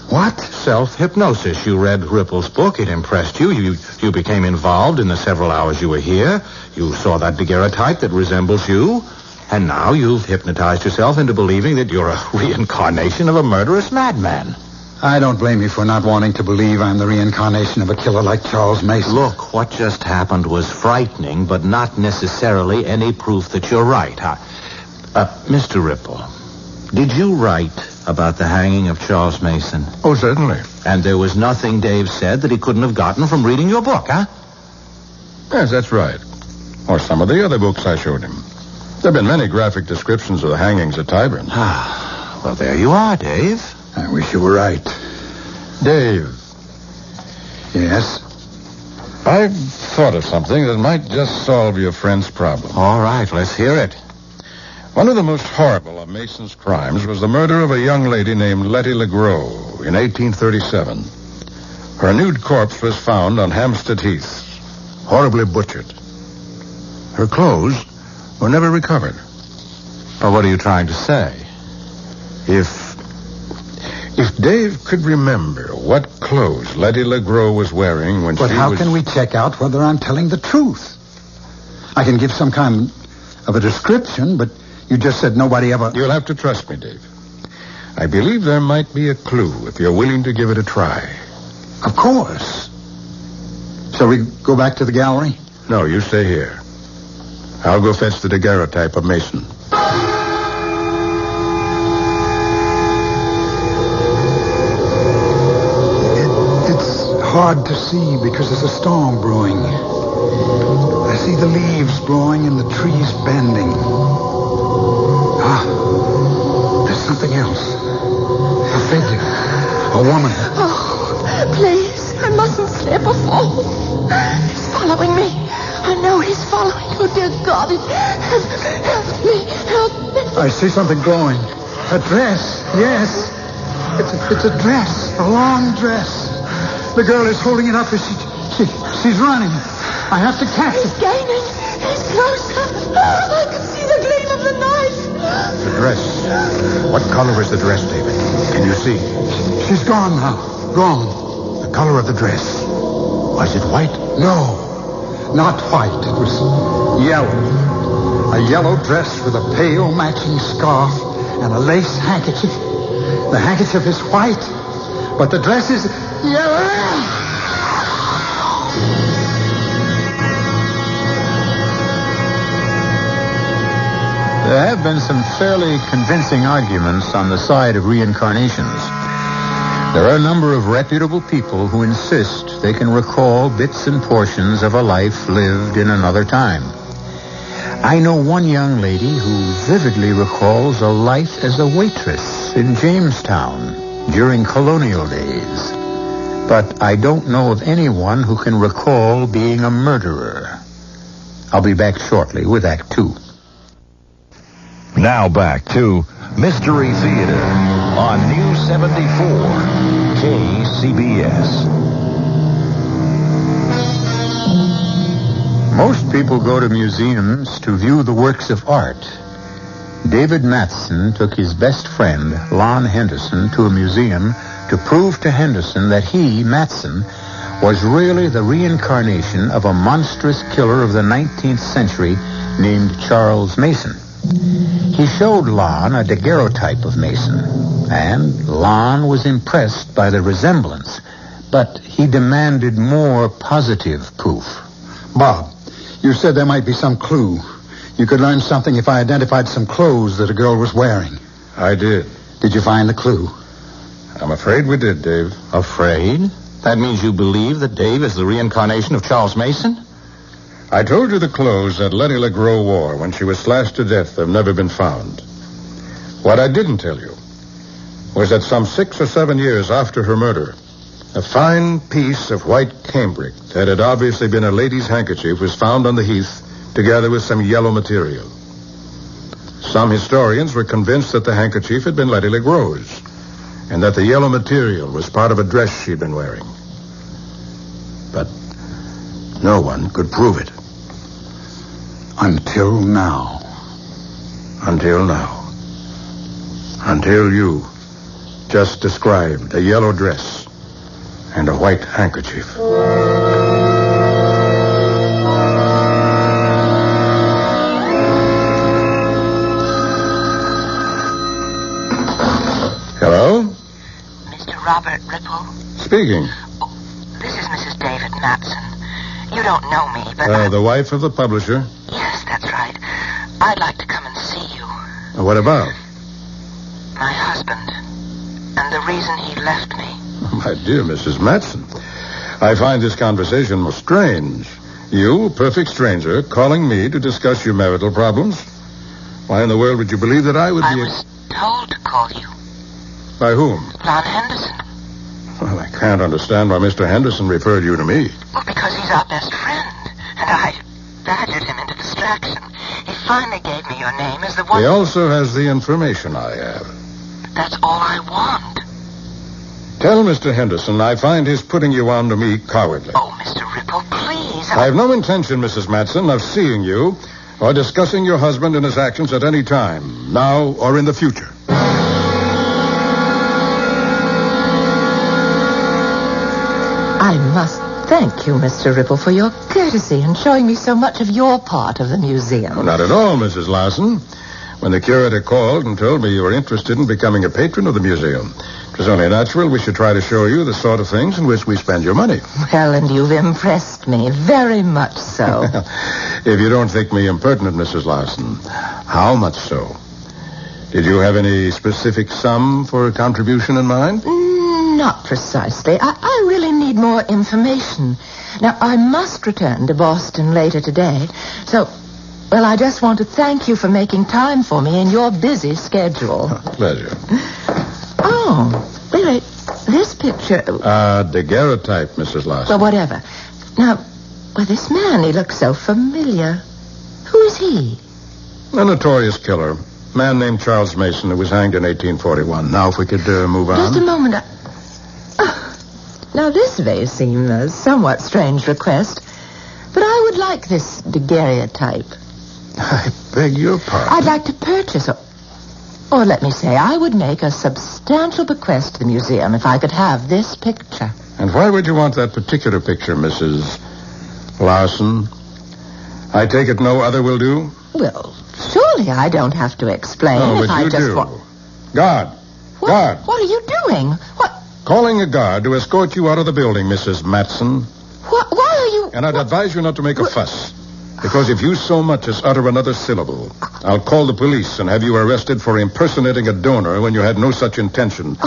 What? Self-hypnosis. You read Ripple's book. It impressed you. You became involved in the several hours you were here. You saw that daguerreotype that resembles you. And now you've hypnotized yourself into believing that you're a reincarnation of a murderous madman. I don't blame you for not wanting to believe I'm the reincarnation of a killer like Charles Mason. Look, what just happened was frightening, but not necessarily any proof that you're right. Mr. Ripple, did you write about the hanging of Charles Mason? Oh, certainly. And there was nothing Dave said that he couldn't have gotten from reading your book, huh? Yes, that's right. Or some of the other books I showed him. There have been many graphic descriptions of the hangings at Tyburn. Well, there you are, Dave. I wish you were right. Dave. Yes? I've thought of something that might just solve your friend's problem. All right, let's hear it. One of the most horrible of Mason's crimes was the murder of a young lady named Letty LeGros in 1837. Her nude corpse was found on Hampstead Heath, horribly butchered. Her clothes were never recovered. Well, what are you trying to say? If Dave could remember what clothes Letty LeGros was wearing when But how can we check out whether I'm telling the truth? I can give some kind of a description, but you just said nobody ever... You'll have to trust me, Dave. I believe there might be a clue if you're willing to give it a try. Of course. Shall we go back to the gallery? No, you stay here. I'll go fetch the daguerreotype of Mason. It's hard to see because there's a storm brewing. I see the leaves blowing and the trees bending. There's something else. A figure. A woman. Oh, please. I mustn't slip or fall. He's following me. I know he's following. Oh, dear God. Help me. Help I see something glowing. A dress, yes. It's a dress, a long dress. The girl is holding it up as she's running. I have to catch it. He's gaining. He's closer. I can see the gleam of the knife. The dress. What color is the dress, David? Can you see? She's gone now. Gone. The color of the dress. Was it white? No, not white. It was yellow. A yellow dress with a pale matching scarf and a lace handkerchief. The handkerchief is white, but the dress is yellow. There have been some fairly convincing arguments on the side of reincarnations. There are a number of reputable people who insist they can recall bits and portions of a life lived in another time. I know one young lady who vividly recalls a life as a waitress in Jamestown during colonial days. But I don't know of anyone who can recall being a murderer. I'll be back shortly with Act 2. Now back to Mystery Theater on News 74, KCBS. Most people go to museums to view the works of art. David Matheson took his best friend, Lon Henderson, to a museum to prove to Henderson that he, Matheson, was really the reincarnation of a monstrous killer of the 19th century named Charles Mason. He showed Lon a daguerreotype of Mason, and Lon was impressed by the resemblance, but he demanded more positive proof. Bob, you said there might be some clue. You could learn something if I identified some clothes that a girl was wearing. I did. Did you find the clue? I'm afraid we did, Dave. Afraid? That means you believe that Dave is the reincarnation of Charles Mason? I told you the clothes that Letty LeGros wore when she was slashed to death have never been found. What I didn't tell you was that some 6 or 7 years after her murder, a fine piece of white cambric that had obviously been a lady's handkerchief was found on the Heath together with some yellow material. Some historians were convinced that the handkerchief had been Letty LeGros and that the yellow material was part of a dress she'd been wearing. But no one could prove it. Until now. Until now. Until you just described a yellow dress and a white handkerchief. Hello? Mr. Robert Ripple? Speaking. Oh, this is Mrs. David Matheson. You don't know me, but... The wife of the publisher? Yes, that's right. I'd like to come and see you. What about? My husband. And the reason he left me. My dear Mrs. Matheson, I find this conversation most strange. You, a perfect stranger, calling me to discuss your marital problems? Why in the world would you believe that I would be... I was told to call you. By whom? Lon Henderson. Well, I can't understand why Mr. Henderson referred you to me. Well, because he's our best friend. And I badgered him into distraction. He finally gave me your name as the one... He also has the information I have. That's all I want. Tell Mr. Henderson I find his putting you on to me cowardly. Oh, Mr. Ripple, please. I have no intention, Mrs. Matheson, of seeing you or discussing your husband and his actions at any time, now or in the future. I must thank you, Mr. Ripple, for your courtesy and showing me so much of your part of the museum. Oh, not at all, Mrs. Larson. When the curator called and told me you were interested in becoming a patron of the museum, it was only natural we should try to show you the sort of things in which we spend your money. Well, and you've impressed me, very much so. If you don't think me impertinent, Mrs. Larson, how much so? Did you have any specific sum for a contribution in mind? Not precisely. I really need more information. Now, I must return to Boston later today, so... Well, I just want to thank you for making time for me in your busy schedule. Pleasure. Oh, wait. This picture... daguerreotype, Mrs. Larson. Well, whatever. Now, this man, he looks so familiar. Who is he? A notorious killer. A man named Charles Mason who was hanged in 1841. Now, if we could move on. Just a moment. Now, this may seem a somewhat strange request, but I would like this daguerreotype. I beg your pardon. I'd like to purchase, or let me say, I would make a substantial bequest to the museum if I could have this picture. And why would you want that particular picture, Mrs. Larson? I take it no other will do? Well, surely I don't have to explain. No, if but I you just do. Want... Guard. What? Guard. What are you doing? What? Calling a guard to escort you out of the building, Mrs. Matson. Why are you... And I'd advise you not to make a fuss. Because if you so much as utter another syllable, I'll call the police and have you arrested for impersonating a donor when you had no such intention.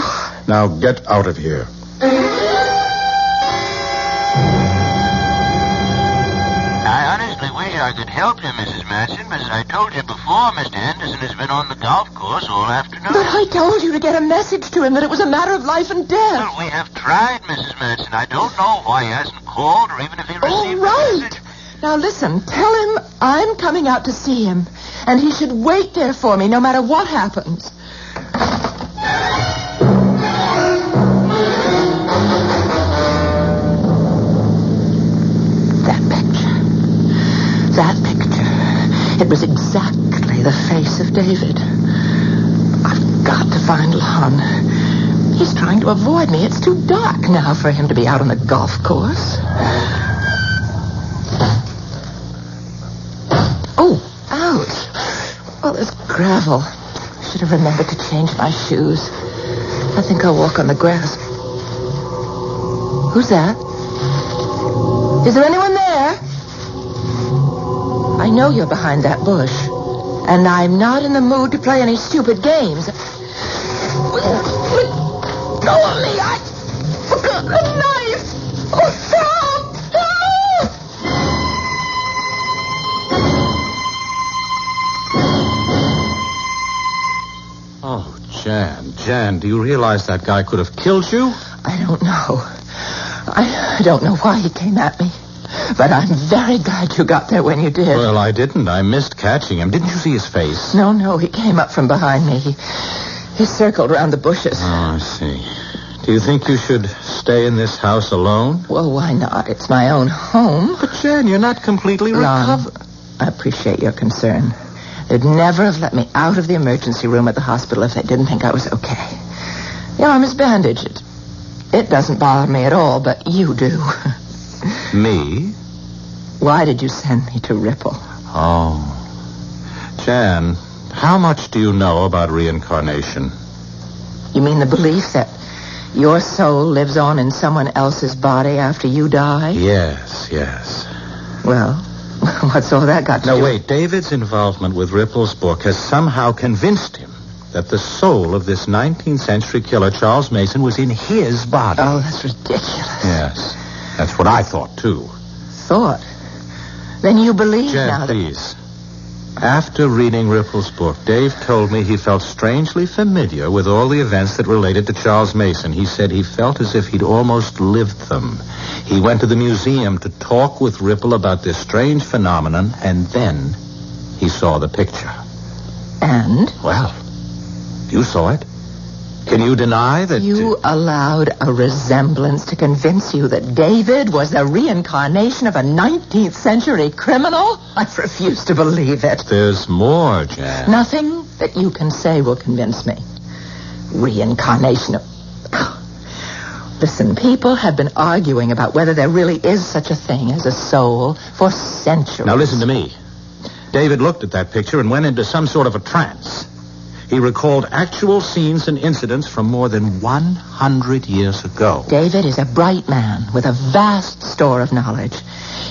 Now get out of here. I honestly wish I could help you, Mrs. Matson, but as I told you before, Mr. Henderson has been on the golf course all afternoon. But I told you to get a message to him that it was a matter of life and death. Well, we have tried, Mrs. Matson. I don't know why he hasn't called or even if he received All right. the message. Now listen, tell him I'm coming out to see him, and he should wait there for me no matter what happens. That picture. It was exactly the face of David. I've got to find Lon. He's trying to avoid me. It's too dark now for him to be out on the golf course. Oh, ouch. Well, there's gravel. I should have remembered to change my shoes. I think I'll walk on the grass. Who's that? Is there anyone there? I know you're behind that bush, and I'm not in the mood to play any stupid games. Let go of me! I forgot the knife! Oh, help! Help! Oh, Jan, do you realize that guy could have killed you? I don't know. I don't know why he came at me. But I'm very glad you got there when you did. Well, I didn't. I missed catching him. Didn't you see his face? No. He came up from behind me. He circled around the bushes. Oh, I see. Do you think you should stay in this house alone? Well, why not? It's my own home. But, Jan, you're not completely recovered. I appreciate your concern. They'd never have let me out of the emergency room at the hospital if they didn't think I was okay. The arm is bandaged. It doesn't bother me at all, but you do. Me? Why did you send me to Ripple? Oh. Jan, how much do you know about reincarnation? You mean the belief that your soul lives on in someone else's body after you die? Yes. Well, what's all that got to do? Now, wait. David's involvement with Ripple's book has somehow convinced him that the soul of this 19th century killer, Charles Mason, was in his body. Oh, that's ridiculous. Yes. That's what I thought, too. Thought? Then you believe Jan, now that... please. After reading Ripple's book, Dave told me he felt strangely familiar with all the events that related to Charles Mason. He said he felt as if he'd almost lived them. He went to the museum to talk with Ripple about this strange phenomenon, and then he saw the picture. And? Well, you saw it. Can you deny that... You allowed a resemblance to convince you that David was the reincarnation of a 19th century criminal? I refuse to believe it. There's more, Jan. Nothing that you can say will convince me. Reincarnation of... Listen, people have been arguing about whether there really is such a thing as a soul for centuries. Now listen to me. David looked at that picture and went into some sort of a trance. He recalled actual scenes and incidents from more than 100 years ago. David is a bright man with a vast store of knowledge.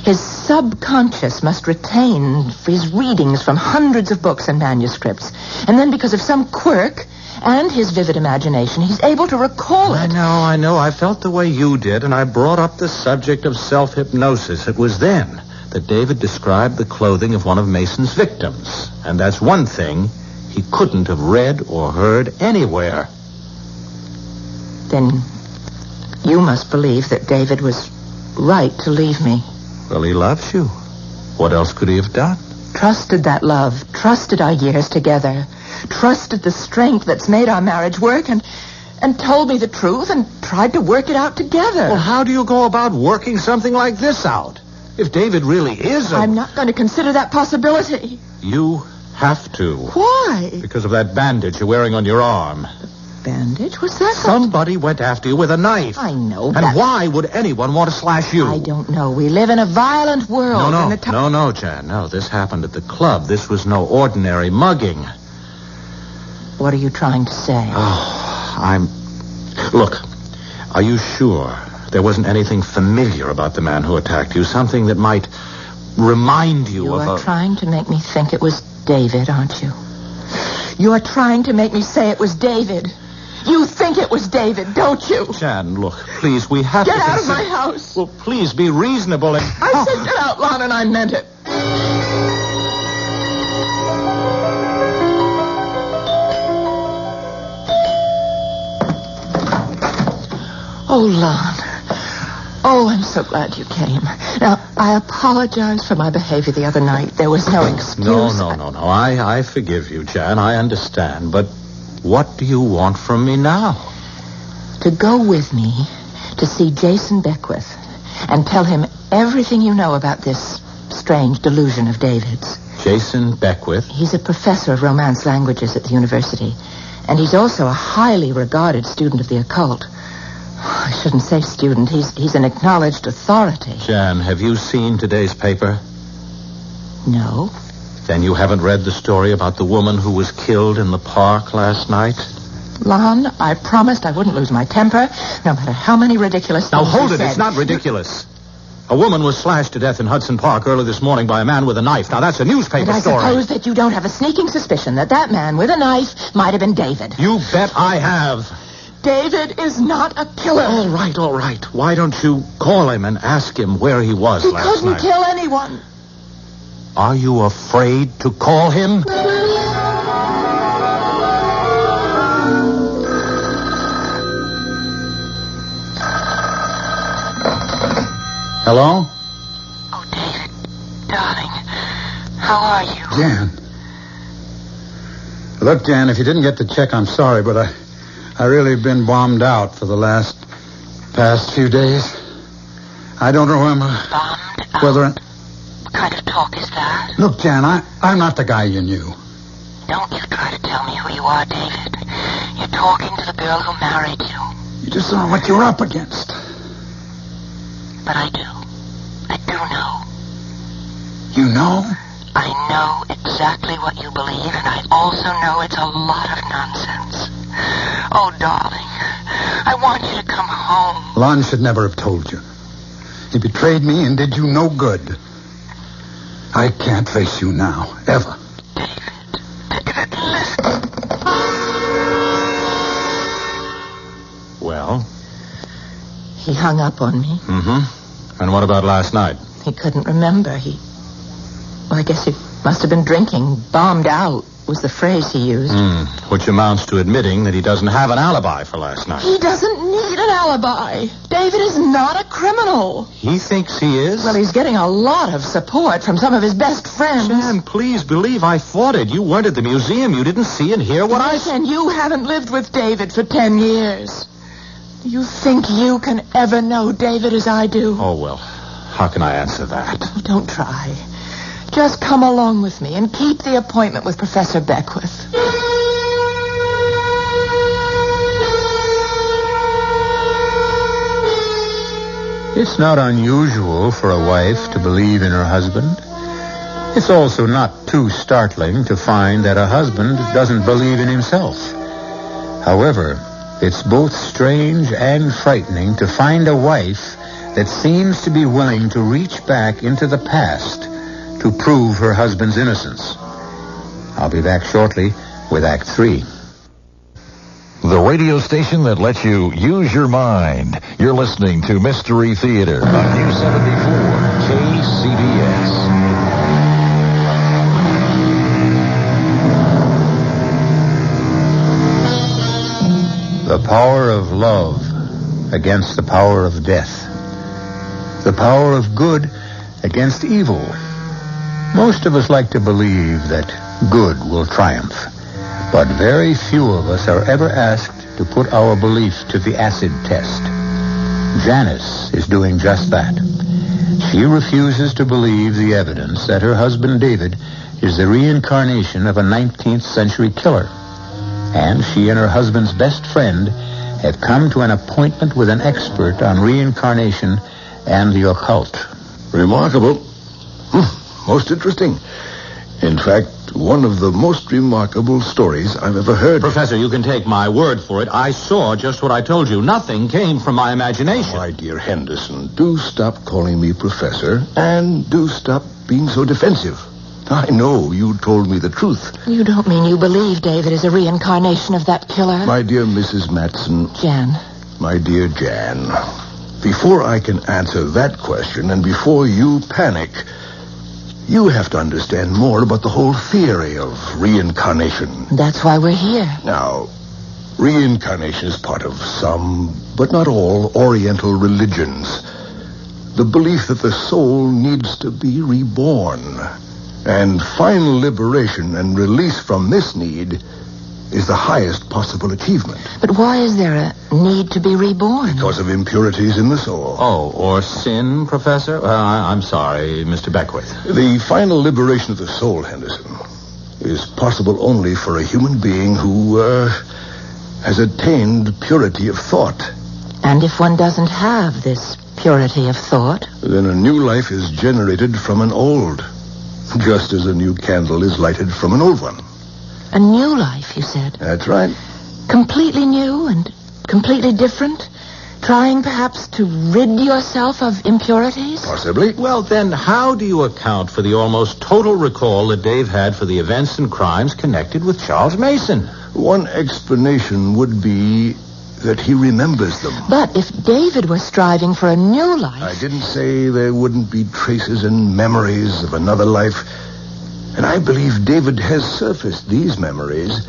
His subconscious must retain his readings from hundreds of books and manuscripts. And then because of some quirk and his vivid imagination, he's able to recall it. I know. I felt the way you did, and I brought up the subject of self-hypnosis. It was then that David described the clothing of one of Mason's victims. And that's one thing he couldn't have read or heard anywhere. Then you must believe that David was right to leave me. Well, he loves you. What else could he have done? Trusted that love, trusted our years together. trusted the strength that's made our marriage work and told me the truth and tried to work it out together. Well, how do you go about working something like this out? If David really is I'm not going to consider that possibility. You have to. Why? Because of that bandage you're wearing on your arm. Bandage? What's that? Somebody went after you with a knife. I know. And why would anyone want to slash you? I don't know. We live in a violent world. No, Jan. No, this happened at the club. This was no ordinary mugging. What are you trying to say? Look, are you sure there wasn't anything familiar about the man who attacked you? Something that might remind you of You are trying to make me think it was David, aren't you? You are trying to make me say it was David. You think it was David, don't you? Jan, look, please, we have to... Get out of my house. Well, please, be reasonable and... I said get out, Lon, and I meant it. Oh, Lon. Oh, I'm so glad you came. Now, I apologize for my behavior the other night. There was no excuse. No. I forgive you, Jan. I understand. But what do you want from me now? To go with me to see Jason Beckwith and tell him everything you know about this strange delusion of David's. Jason Beckwith? He's a professor of Romance languages at the university. And he's also a highly regarded student of the occult. I shouldn't say student. He's an acknowledged authority. Jan, have you seen today's paper? No. Then you haven't read the story about the woman who was killed in the park last night? Lon, I promised I wouldn't lose my temper, no matter how many ridiculous things Now hold you it. said. It's not ridiculous. A woman was slashed to death in Hudson Park early this morning by a man with a knife. Now, that's a newspaper story. I suppose that you don't have a sneaking suspicion that man with a knife might have been David. You bet I have. David is not a killer. All right. Why don't you call him and ask him where he was last night? He couldn't kill anyone. Are you afraid to call him? Hello? Oh, David, darling, how are you? Jan. Look, Jan, if you didn't get the check, I'm sorry, but I really been bombed out for the past few days. I don't remember whether... What kind of talk is that? Look, Jan, I'm not the guy you knew. Don't you try to tell me who you are, David. You're talking to the girl who married you. You just don't know what you're up against. But I do. I do know. You know? I know exactly what you believe, and I also know it's a lot of nonsense. Oh, darling, I want you to come home. Lon should never have told you. He betrayed me and did you no good. I can't face you now, ever. David, listen. Well? He hung up on me. Mm-hmm. And what about last night? He couldn't remember. I guess he must have been drinking. Bombed out was the phrase he used. Which amounts to admitting that he doesn't have an alibi for last night. He doesn't need an alibi. David is not a criminal. He thinks he is? Well, he's getting a lot of support from some of his best friends. Jan, please believe I fought it. You weren't at the museum. You didn't see and hear what I said. And you haven't lived with David for 10 years. Do you think you can ever know David as I do? Oh, well, how can I answer that? Oh, don't try. Just come along with me and keep the appointment with Professor Beckwith. It's not unusual for a wife to believe in her husband. It's also not too startling to find that a husband doesn't believe in himself. However, it's both strange and frightening to find a wife that seems to be willing to reach back into the past to prove her husband's innocence. I'll be back shortly with Act 3. The radio station that lets you use your mind. You're listening to Mystery Theater on News 74 KCBS. The power of love against the power of death. The power of good against evil. Most of us like to believe that good will triumph. But very few of us are ever asked to put our beliefs to the acid test. Janice is doing just that. She refuses to believe the evidence that her husband David is the reincarnation of a 19th century killer. And she and her husband's best friend have come to an appointment with an expert on reincarnation and the occult. Remarkable. Most interesting. In fact, one of the most remarkable stories I've ever heard. Professor, you can take my word for it. I saw just what I told you. Nothing came from my imagination. My dear Henderson, do stop calling me professor, and do stop being so defensive. I know you told me the truth. You don't mean you believe David is a reincarnation of that killer? My dear Mrs. Matson. Jan. My dear Jan, before I can answer that question, and before you panic, you have to understand more about the whole theory of reincarnation. That's why we're here. Now, reincarnation is part of some, but not all, Oriental religions. The belief that the soul needs to be reborn. And final liberation and release from this need is the highest possible achievement. But why is there a need to be reborn? Because of impurities in the soul. Oh, or sin, Professor? I'm sorry, Mr. Beckwith. The final liberation of the soul, Henderson, is possible only for a human being who has attained purity of thought. And if one doesn't have this purity of thought? Then a new life is generated from an old, just as a new candle is lighted from an old one. A new life, you said? That's right. Completely new and completely different? Trying, perhaps, to rid yourself of impurities? Possibly. Well, then, how do you account for the almost total recall that Dave had for the events and crimes connected with Charles Mason? One explanation would be that he remembers them. But if David was striving for a new life... I didn't say there wouldn't be traces and memories of another life. And I believe David has surfaced these memories.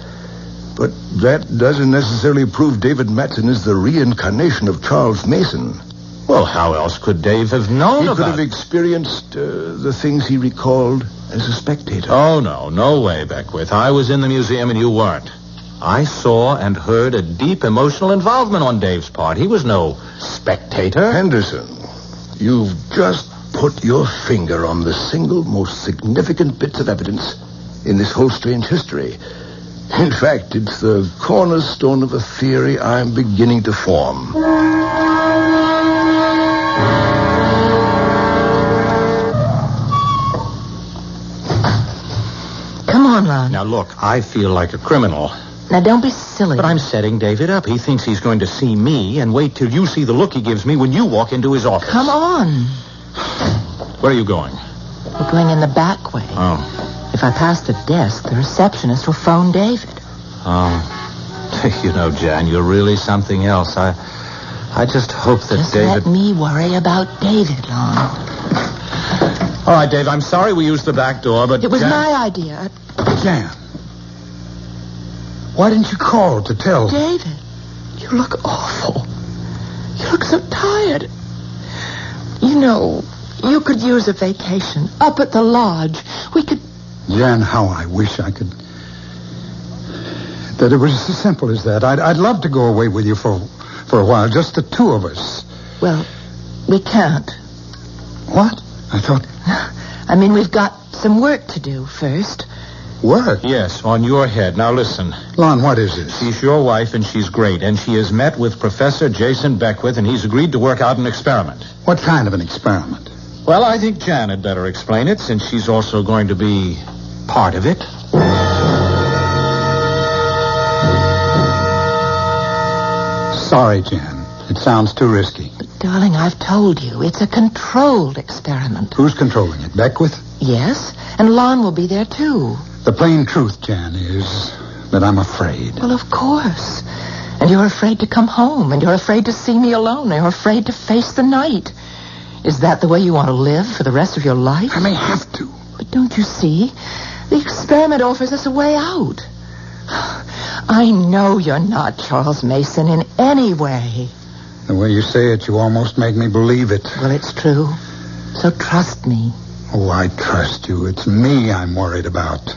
But that doesn't necessarily prove David Matson is the reincarnation of Charles Mason. Well, how else could Dave have known He could have experienced the things he recalled as a spectator. Oh, no way, Beckwith. I was in the museum and you weren't. I saw and heard a deep emotional involvement on Dave's part. He was no spectator. Henderson, you've just put your finger on the single most significant bits of evidence in this whole strange history. In fact, it's the cornerstone of a theory I'm beginning to form. Come on, Lon. Now, look, I feel like a criminal. Now, don't be silly. But I'm setting David up. He thinks he's going to see me, and wait till you see the look he gives me when you walk into his office. Come on. Where are you going? We're going in the back way. Oh. If I pass the desk, the receptionist will phone David. Oh. You know, Jan, you're really something else. I just hope that just David... let me worry about David, Lon. All right, Dave, I'm sorry we used the back door, but... It was Jan... my idea. Jan. Why didn't you call to tell? David, you look awful. You look so tired. You know, you could use a vacation up at the lodge. We could... Jan, how I wish I could... That it was as simple as that. I'd love to go away with you for a while, just the two of us. Well, we can't. What? I thought... I mean, we've got some work to do first. Work? Yes, on your head. Now, listen. Lon, what is this? She's your wife, and she's great. And she has met with Professor Jason Beckwith, and he's agreed to work out an experiment. What kind of an experiment? Well, I think Jan had better explain it, since she's also going to be part of it. Sorry, Jan. It sounds too risky. But, darling, I've told you, it's a controlled experiment. Who's controlling it? Beckwith? Yes, and Lon will be there, too. The plain truth, Jan, is that I'm afraid. Well, of course. And you're afraid to come home, and you're afraid to see me alone, and you're afraid to face the night. Is that the way you want to live for the rest of your life? I may have to. But don't you see? The experiment offers us a way out. I know you're not Charles Mason in any way. The way you say it, you almost make me believe it. Well, it's true. So trust me. Oh, I trust you. It's me I'm worried about.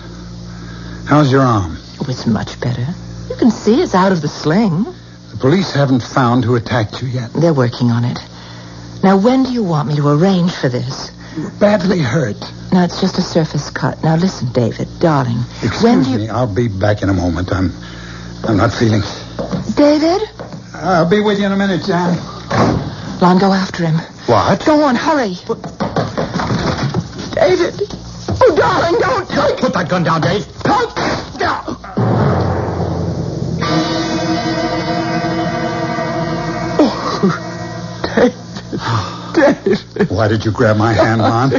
How's your arm? Oh, it's much better. You can see it's out of the sling. The police haven't found who attacked you yet. They're working on it. Now, when do you want me to arrange for this? You're badly hurt. No, it's just a surface cut. Now, listen, David, darling. Excuse me. I'll be back in a moment. I'm not feeling... David? I'll be with you in a minute, Jan. Lon, go after him. What? Go on, hurry. David. Oh, darling, don't. Put that gun down, Dave. David. Why did you grab my hand, Lon?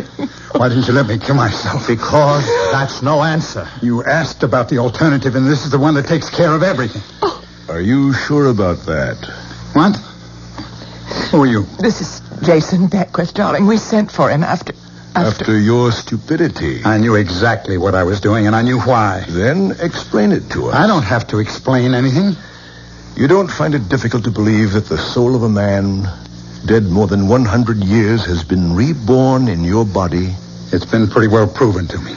Why didn't you let me kill myself? Because that's no answer. You asked about the alternative, and this is the one that takes care of everything. Are you sure about that? What? Who are you? This is Jason Beckwith, darling. We sent for him after your stupidity. I knew exactly what I was doing, and I knew why. Then explain it to us. I don't have to explain anything. You don't find it difficult to believe that the soul of a man dead more than 100 years has been reborn in your body? It's been pretty well proven to me.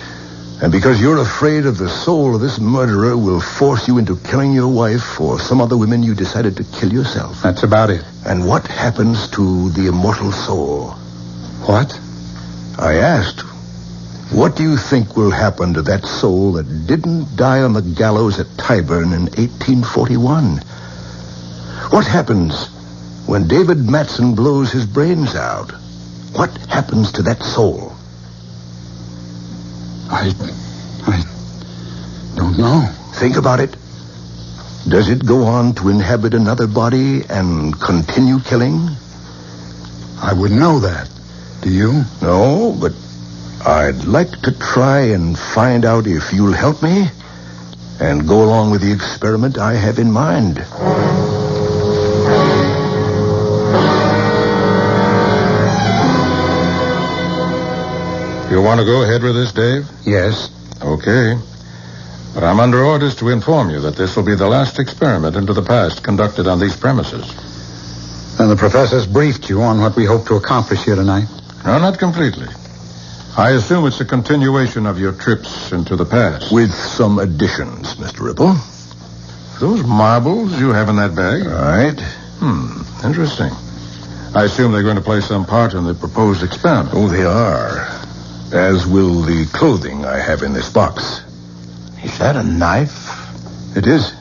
And because you're afraid of the soul of this murderer will force you into killing your wife or some other women, you decided to kill yourself. That's about it. And what happens to the immortal soul? What? I asked, what do you think will happen to that soul that didn't die on the gallows at Tyburn in 1841? What happens when David Matson blows his brains out? What happens to that soul? I don't know. Think about it. Does it go on to inhabit another body and continue killing? I wouldn't know that. Do you? No, but I'd like to try and find out if you'll help me and go along with the experiment I have in mind. You want to go ahead with this, Dave? Yes. Okay. But I'm under orders to inform you that this will be the last experiment into the past conducted on these premises. And the professor's briefed you on what we hope to accomplish here tonight? No, not completely. I assume it's a continuation of your trips into the past. With some additions, Mr. Ripple. Those marbles you have in that bag? Right. Interesting. I assume they're going to play some part in the proposed experiment. Oh, they are. As will the clothing I have in this box. Is that a knife? It is.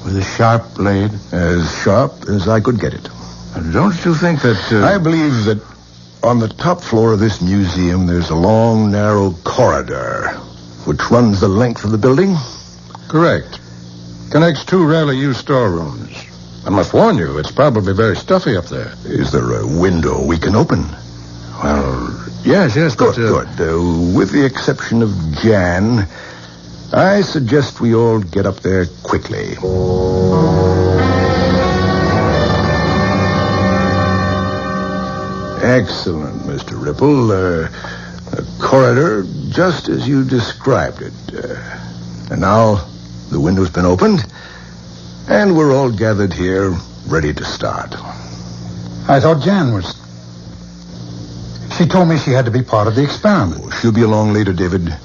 With a sharp blade? As sharp as I could get it. Don't you think that... I believe that on the top floor of this museum there's a long, narrow corridor which runs the length of the building? Correct. Connects two rarely used storerooms. I must warn you, it's probably very stuffy up there. Is there a window we can open? Well, yes, but... Good. With the exception of Jan, I suggest we all get up there quickly. Excellent, Mr. Ripple. A corridor just as you described it. And now the window's been opened, and we're all gathered here ready to start. I thought Jan was... She told me she had to be part of the experiment. Oh, she'll be along later, David.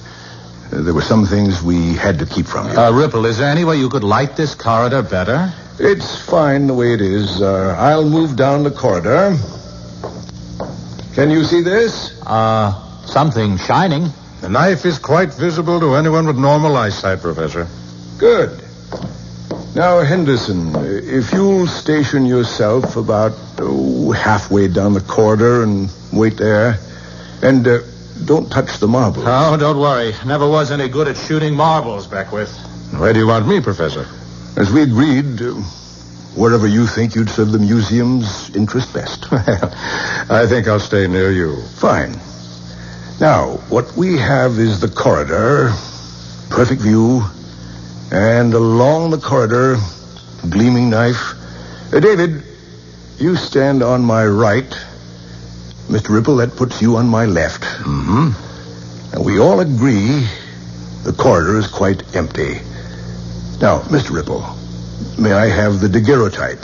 There were some things we had to keep from you. Ripple, is there any way you could light this corridor better? It's fine the way it is. I'll move down the corridor. Can you see this? Something shining. The knife is quite visible to anyone with normal eyesight, Professor. Good. Now, Henderson, if you'll station yourself about halfway down the corridor and wait there. And don't touch the marbles. Oh, don't worry. Never was any good at shooting marbles, Beckwith. Where do you want me, Professor? As we agreed, wherever you think you'd serve the museum's interest best. Well, I think I'll stay near you. Fine. Now, what we have is the corridor, perfect view, and along the corridor, gleaming knife. David, you stand on my right. Mr. Ripple, that puts you on my left. Mm-hmm. And we all agree the corridor is quite empty. Now, Mr. Ripple, may I have the daguerreotype?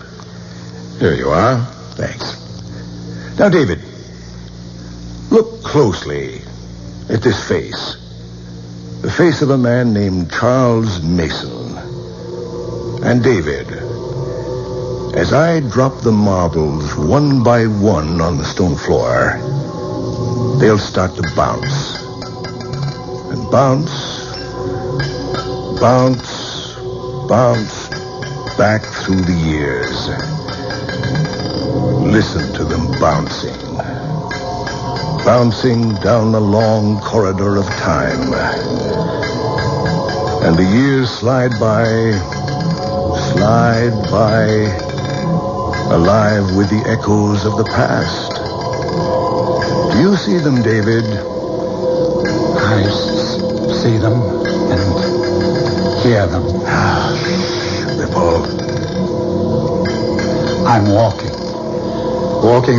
Here you are. Thanks. Now, David, look closely at this face. The face of a man named Charles Mason. And David. As I drop the marbles one by one on the stone floor, they'll start to bounce. And bounce, bounce, bounce back through the years. Listen to them bouncing. Bouncing down the long corridor of time. And the years slide by, alive with the echoes of the past. Do you see them, David? I see them and hear them. Ripple. I'm walking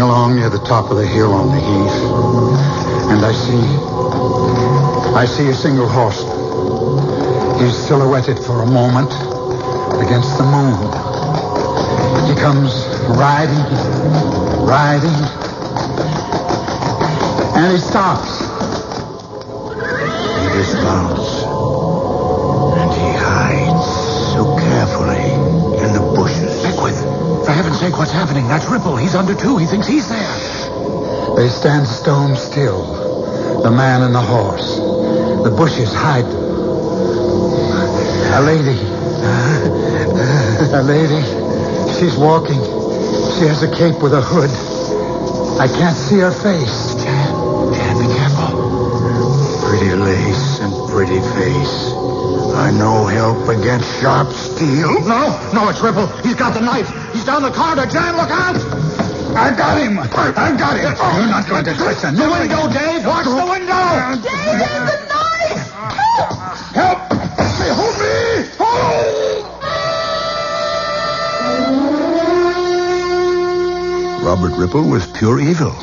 along near the top of the hill on the heath, and I see a single horseman. He's silhouetted for a moment against the moon. He comes riding, and he stops. He dismounts, and he hides so carefully in the bushes. Beckwith, for heaven's sake, what's happening? That's Ripple. He's under two. He thinks he's there. They stand stone still, the man and the horse. The bushes hide them. A lady, she's walking. She has a cape with a hood. I can't see her face. Jan, be careful. Pretty lace and pretty face are no help against sharp steel. No, it's Ripple. He's got the knife. He's down the corridor. Jan, look out! I got him. You're not going to touch him. The window, Dave. Watch the window. Dave, there's the knife! Help! Hold me! Robert Ripple was pure evil.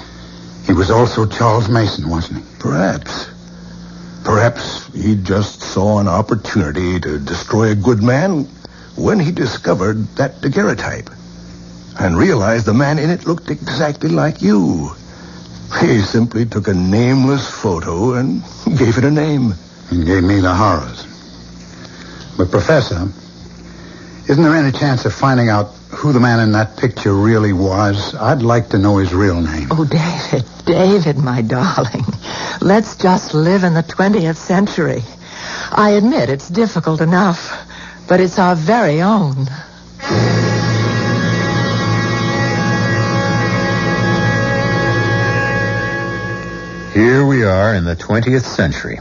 He was also Charles Mason, wasn't he? Perhaps. Perhaps he just saw an opportunity to destroy a good man when he discovered that daguerreotype and realized the man in it looked exactly like you. He simply took a nameless photo and gave it a name. And gave me the horrors. But, Professor, isn't there any chance of finding out who the man in that picture really was? I'd like to know his real name. Oh, David, my darling. Let's just live in the 20th century. I admit it's difficult enough, but it's our very own. Here we are in the 20th century.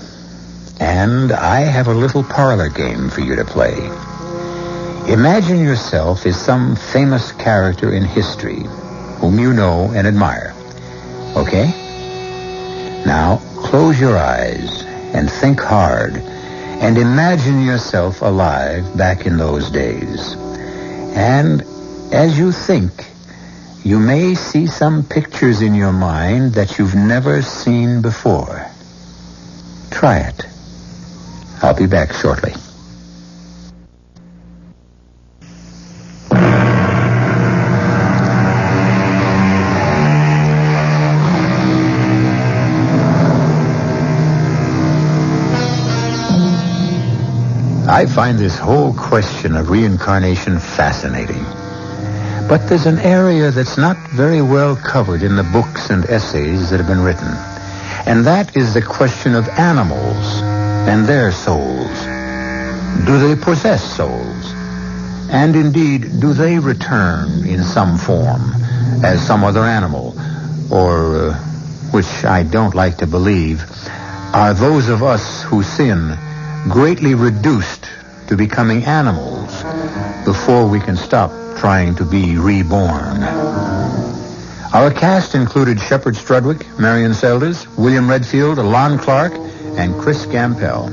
And I have a little parlor game for you to play. Imagine yourself as some famous character in history whom you know and admire. Okay? Now, close your eyes and think hard and imagine yourself alive back in those days. And as you think, you may see some pictures in your mind that you've never seen before. Try it. I'll be back shortly. I find this whole question of reincarnation fascinating. But there's an area that's not very well covered in the books and essays that have been written. And that is the question of animals and their souls. Do they possess souls? And indeed, do they return in some form as some other animal? Or, which I don't like to believe, are those of us who sin greatly reduced to becoming animals before we can stop trying to be reborn? Our cast included Shepard Strudwick, Marion Seldes, William Redfield, Lon Clark, and Chris Gampel.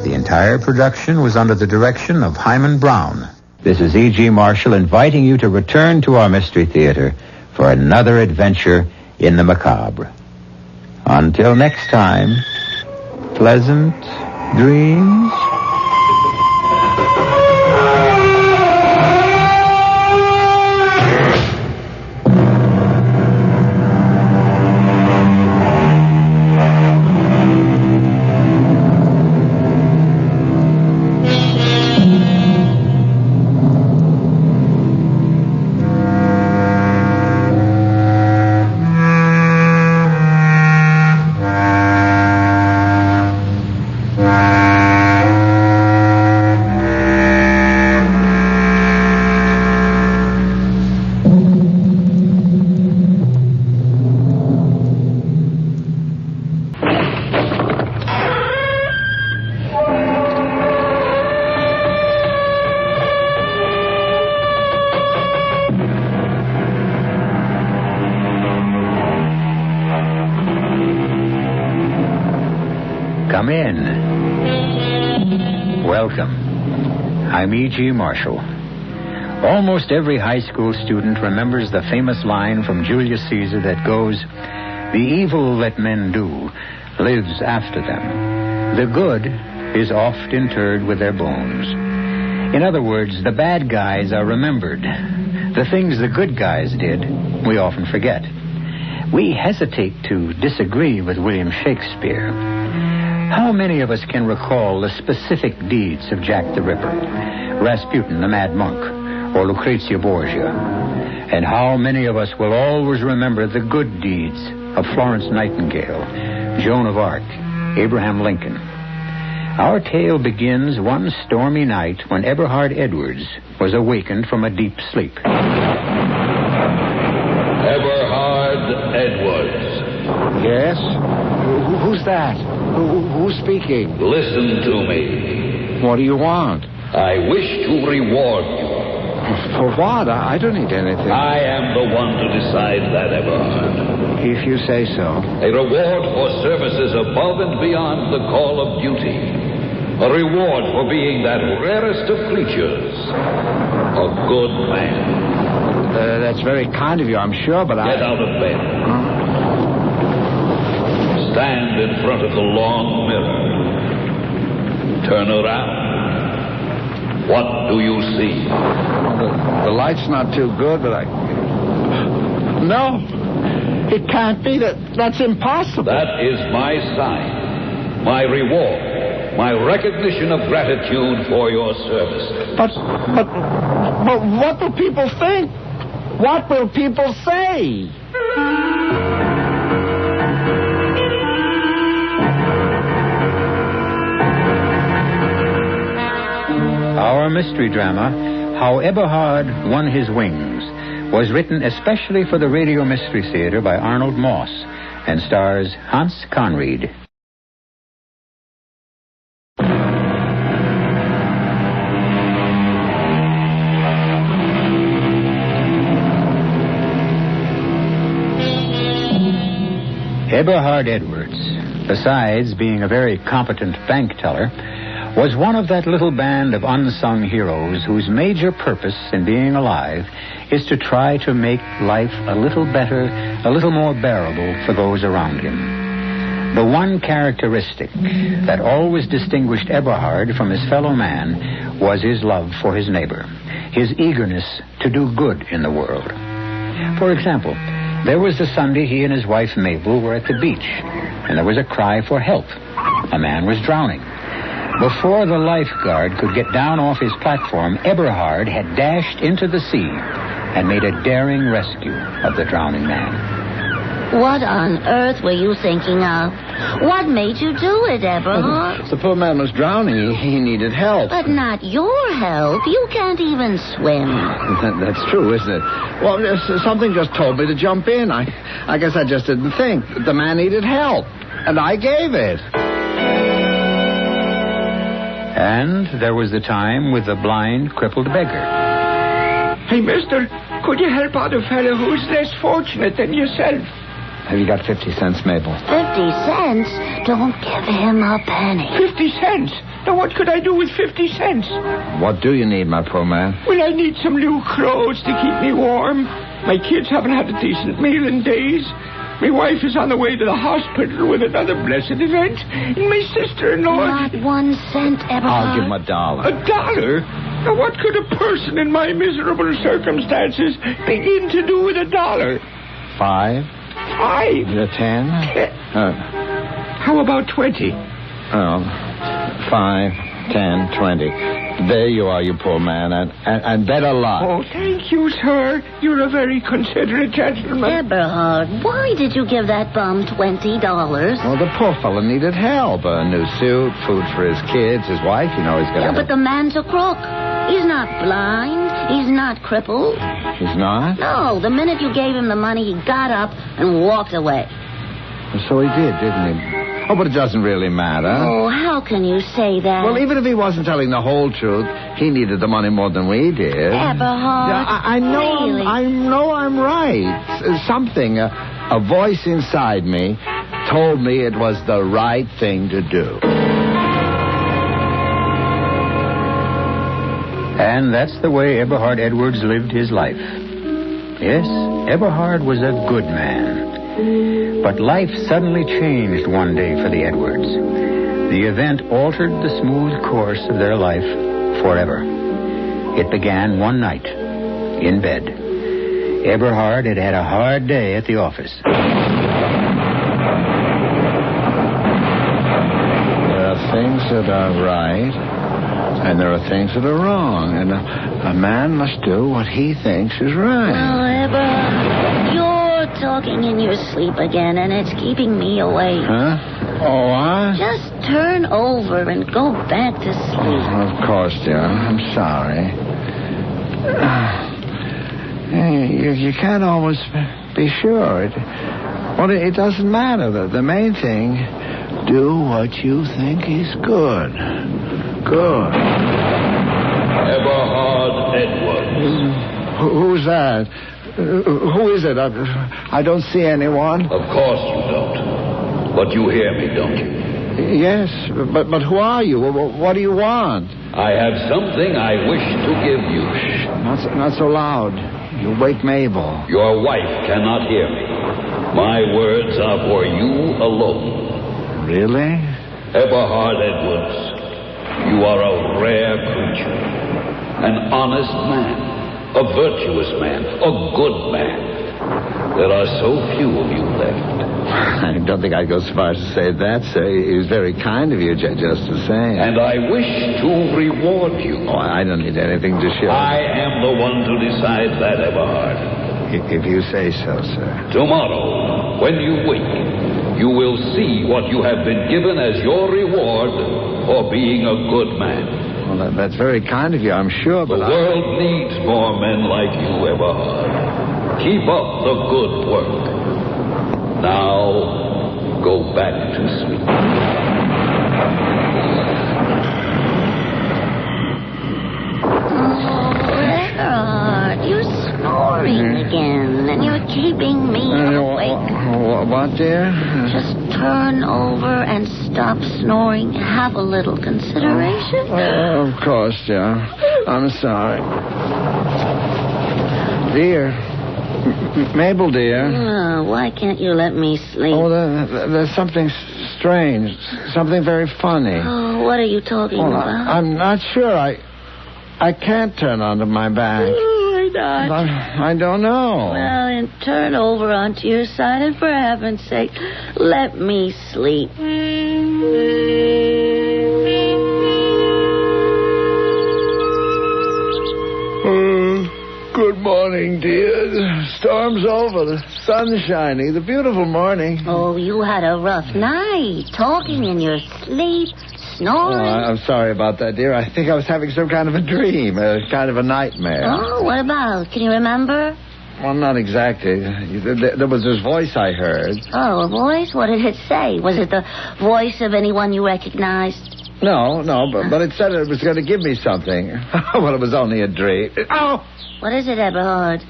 The entire production was under the direction of Hyman Brown. This is E.G. Marshall inviting you to return to our Mystery Theater for another adventure in the macabre. Until next time, pleasant dreams. Come in. Welcome. I'm E.G. Marshall. Almost every high school student remembers the famous line from Julius Caesar that goes, "The evil that men do lives after them. The good is oft interred with their bones." In other words, the bad guys are remembered. The things the good guys did, we often forget. We hesitate to disagree with William Shakespeare. How many of us can recall the specific deeds of Jack the Ripper, Rasputin the Mad Monk, or Lucrezia Borgia? And how many of us will always remember the good deeds of Florence Nightingale, Joan of Arc, Abraham Lincoln? Our tale begins one stormy night when Eberhard Edwards was awakened from a deep sleep. Eberhard Edwards. Yes? Who's that? Who's speaking? Listen to me. What do you want? I wish to reward you. For what? I don't need anything. I am the one to decide that, Eberhard. If you say so. A reward for services above and beyond the call of duty. A reward for being that rarest of creatures. A good man. That's very kind of you, I'm sure, but Get out of bed. Stand in front of the long mirror. Turn around. What do you see? The light's not too good, but No. It can't be. That's impossible. That is my sign. My reward. My recognition of gratitude for your service. But what will people think? What will people say? Our mystery drama, How Eberhard Won His Wings, was written especially for the Radio Mystery Theater by Arnold Moss and stars Hans Conried. Eberhard Edwards, besides being a very competent bank teller, was one of that little band of unsung heroes whose major purpose in being alive is to try to make life a little better, a little more bearable for those around him. The one characteristic that always distinguished Eberhard from his fellow man was his love for his neighbor, his eagerness to do good in the world. For example, there was the Sunday he and his wife Mabel were at the beach, and there was a cry for help. A man was drowning. Before the lifeguard could get down off his platform, Eberhard had dashed into the sea and made a daring rescue of the drowning man. What on earth were you thinking of? What made you do it, Eberhard? The poor man was drowning. He needed help. But not your help. You can't even swim. That's true, isn't it? Well, something just told me to jump in. I guess I just didn't think. The man needed help, and I gave it. And there was the time with the blind, crippled beggar. Hey, mister, could you help out a fellow who's less fortunate than yourself? Have you got 50 cents, Mabel? 50 cents? Don't give him a penny. 50 cents? Now, what could I do with 50 cents? What do you need, my poor man? Well, I need some new clothes to keep me warm. My kids haven't had a decent meal in days. My wife is on the way to the hospital with another blessed event. And my sister-in-law... Not 1 cent, Eberhard. I'll give him $1. $1? Now, what could a person in my miserable circumstances begin to do with $1? 5? 5? 10? 10. How about 20? Oh, 5, 10, 20. There you are, you poor man, and bet a lot. Oh, thank you, sir. You're a very considerate gentleman. Eberhard, why did you give that bum $20? Well, the poor fellow needed help. A new suit, food for his kids, his wife, he's got to... Yeah, but the man's a crook. He's not blind. He's not crippled. He's not? No, the minute you gave him the money, he got up and walked away. So he did, didn't he? Oh, but it doesn't really matter. Oh, how can you say that? Well, even if he wasn't telling the whole truth, he needed the money more than we did. Eberhard, yeah, I know. Really? I know I'm right. Something, a voice inside me told me it was the right thing to do. And that's the way Eberhard Edwards lived his life. Yes, Eberhard was a good man. But life suddenly changed one day for the Edwards. The event altered the smooth course of their life forever. It began one night, in bed. Eberhard had had a hard day at the office. There are things that are right, and there are things that are wrong, and a man must do what he thinks is right. Oh, Eberhard, you're talking in your sleep again, and it's keeping me awake. Huh? Oh, what? Just turn over and go back to sleep. Of course, dear. I'm sorry. You can't always be sure. It doesn't matter. The main thing, do what you think is good. Good. Eberhard Edwards. Who's that? Who is it? I don't see anyone. Of course you don't. But you hear me, don't you? Yes, but who are you? What do you want? I have something I wish to give you. Shh, not so loud. You'll wake Mabel. Your wife cannot hear me. My words are for you alone. Really? Eberhard Edwards, you are a rare creature. An honest man. A virtuous man. A good man. There are so few of you left. I don't think I'd go so far as to say that, sir. It was very kind of you just the same. And I wish to reward you. Oh, I don't need anything to show. I am the one to decide that, Eberhard. If you say so, sir. Tomorrow, when you wake, you will see what you have been given as your reward for being a good man. Well, that's very kind of you, I'm sure, but the world needs more men like you, Eberhard. Keep up the good work. Now, go back to sleep. Oh, Eberhard, you're snoring again, and you're keeping me awake. What, dear? Just turn over and stop snoring. Have a little consideration. Oh, of course, dear. I'm sorry. Dear. Mabel, dear. Oh, why can't you let me sleep? Oh, there's something strange. Something very funny. Oh, what are you talking about? I'm not sure. I can't turn onto my back. Why not? I don't know. Well, then turn over onto your side, and for heaven's sake, let me sleep. Good morning, dear. The storm's over. The sun's shining. The beautiful morning. Oh, you had a rough night. Talking in your sleep, snoring. Oh, I'm sorry about that, dear. I think I was having some kind of a dream, kind of a nightmare. Oh, what about? Can you remember? Well, not exactly. There was this voice I heard. Oh, a voice? What did it say? Was it the voice of anyone you recognized? No, but it said it was going to give me something. Well, it was only a dream. Ow! What is it, Eberhard?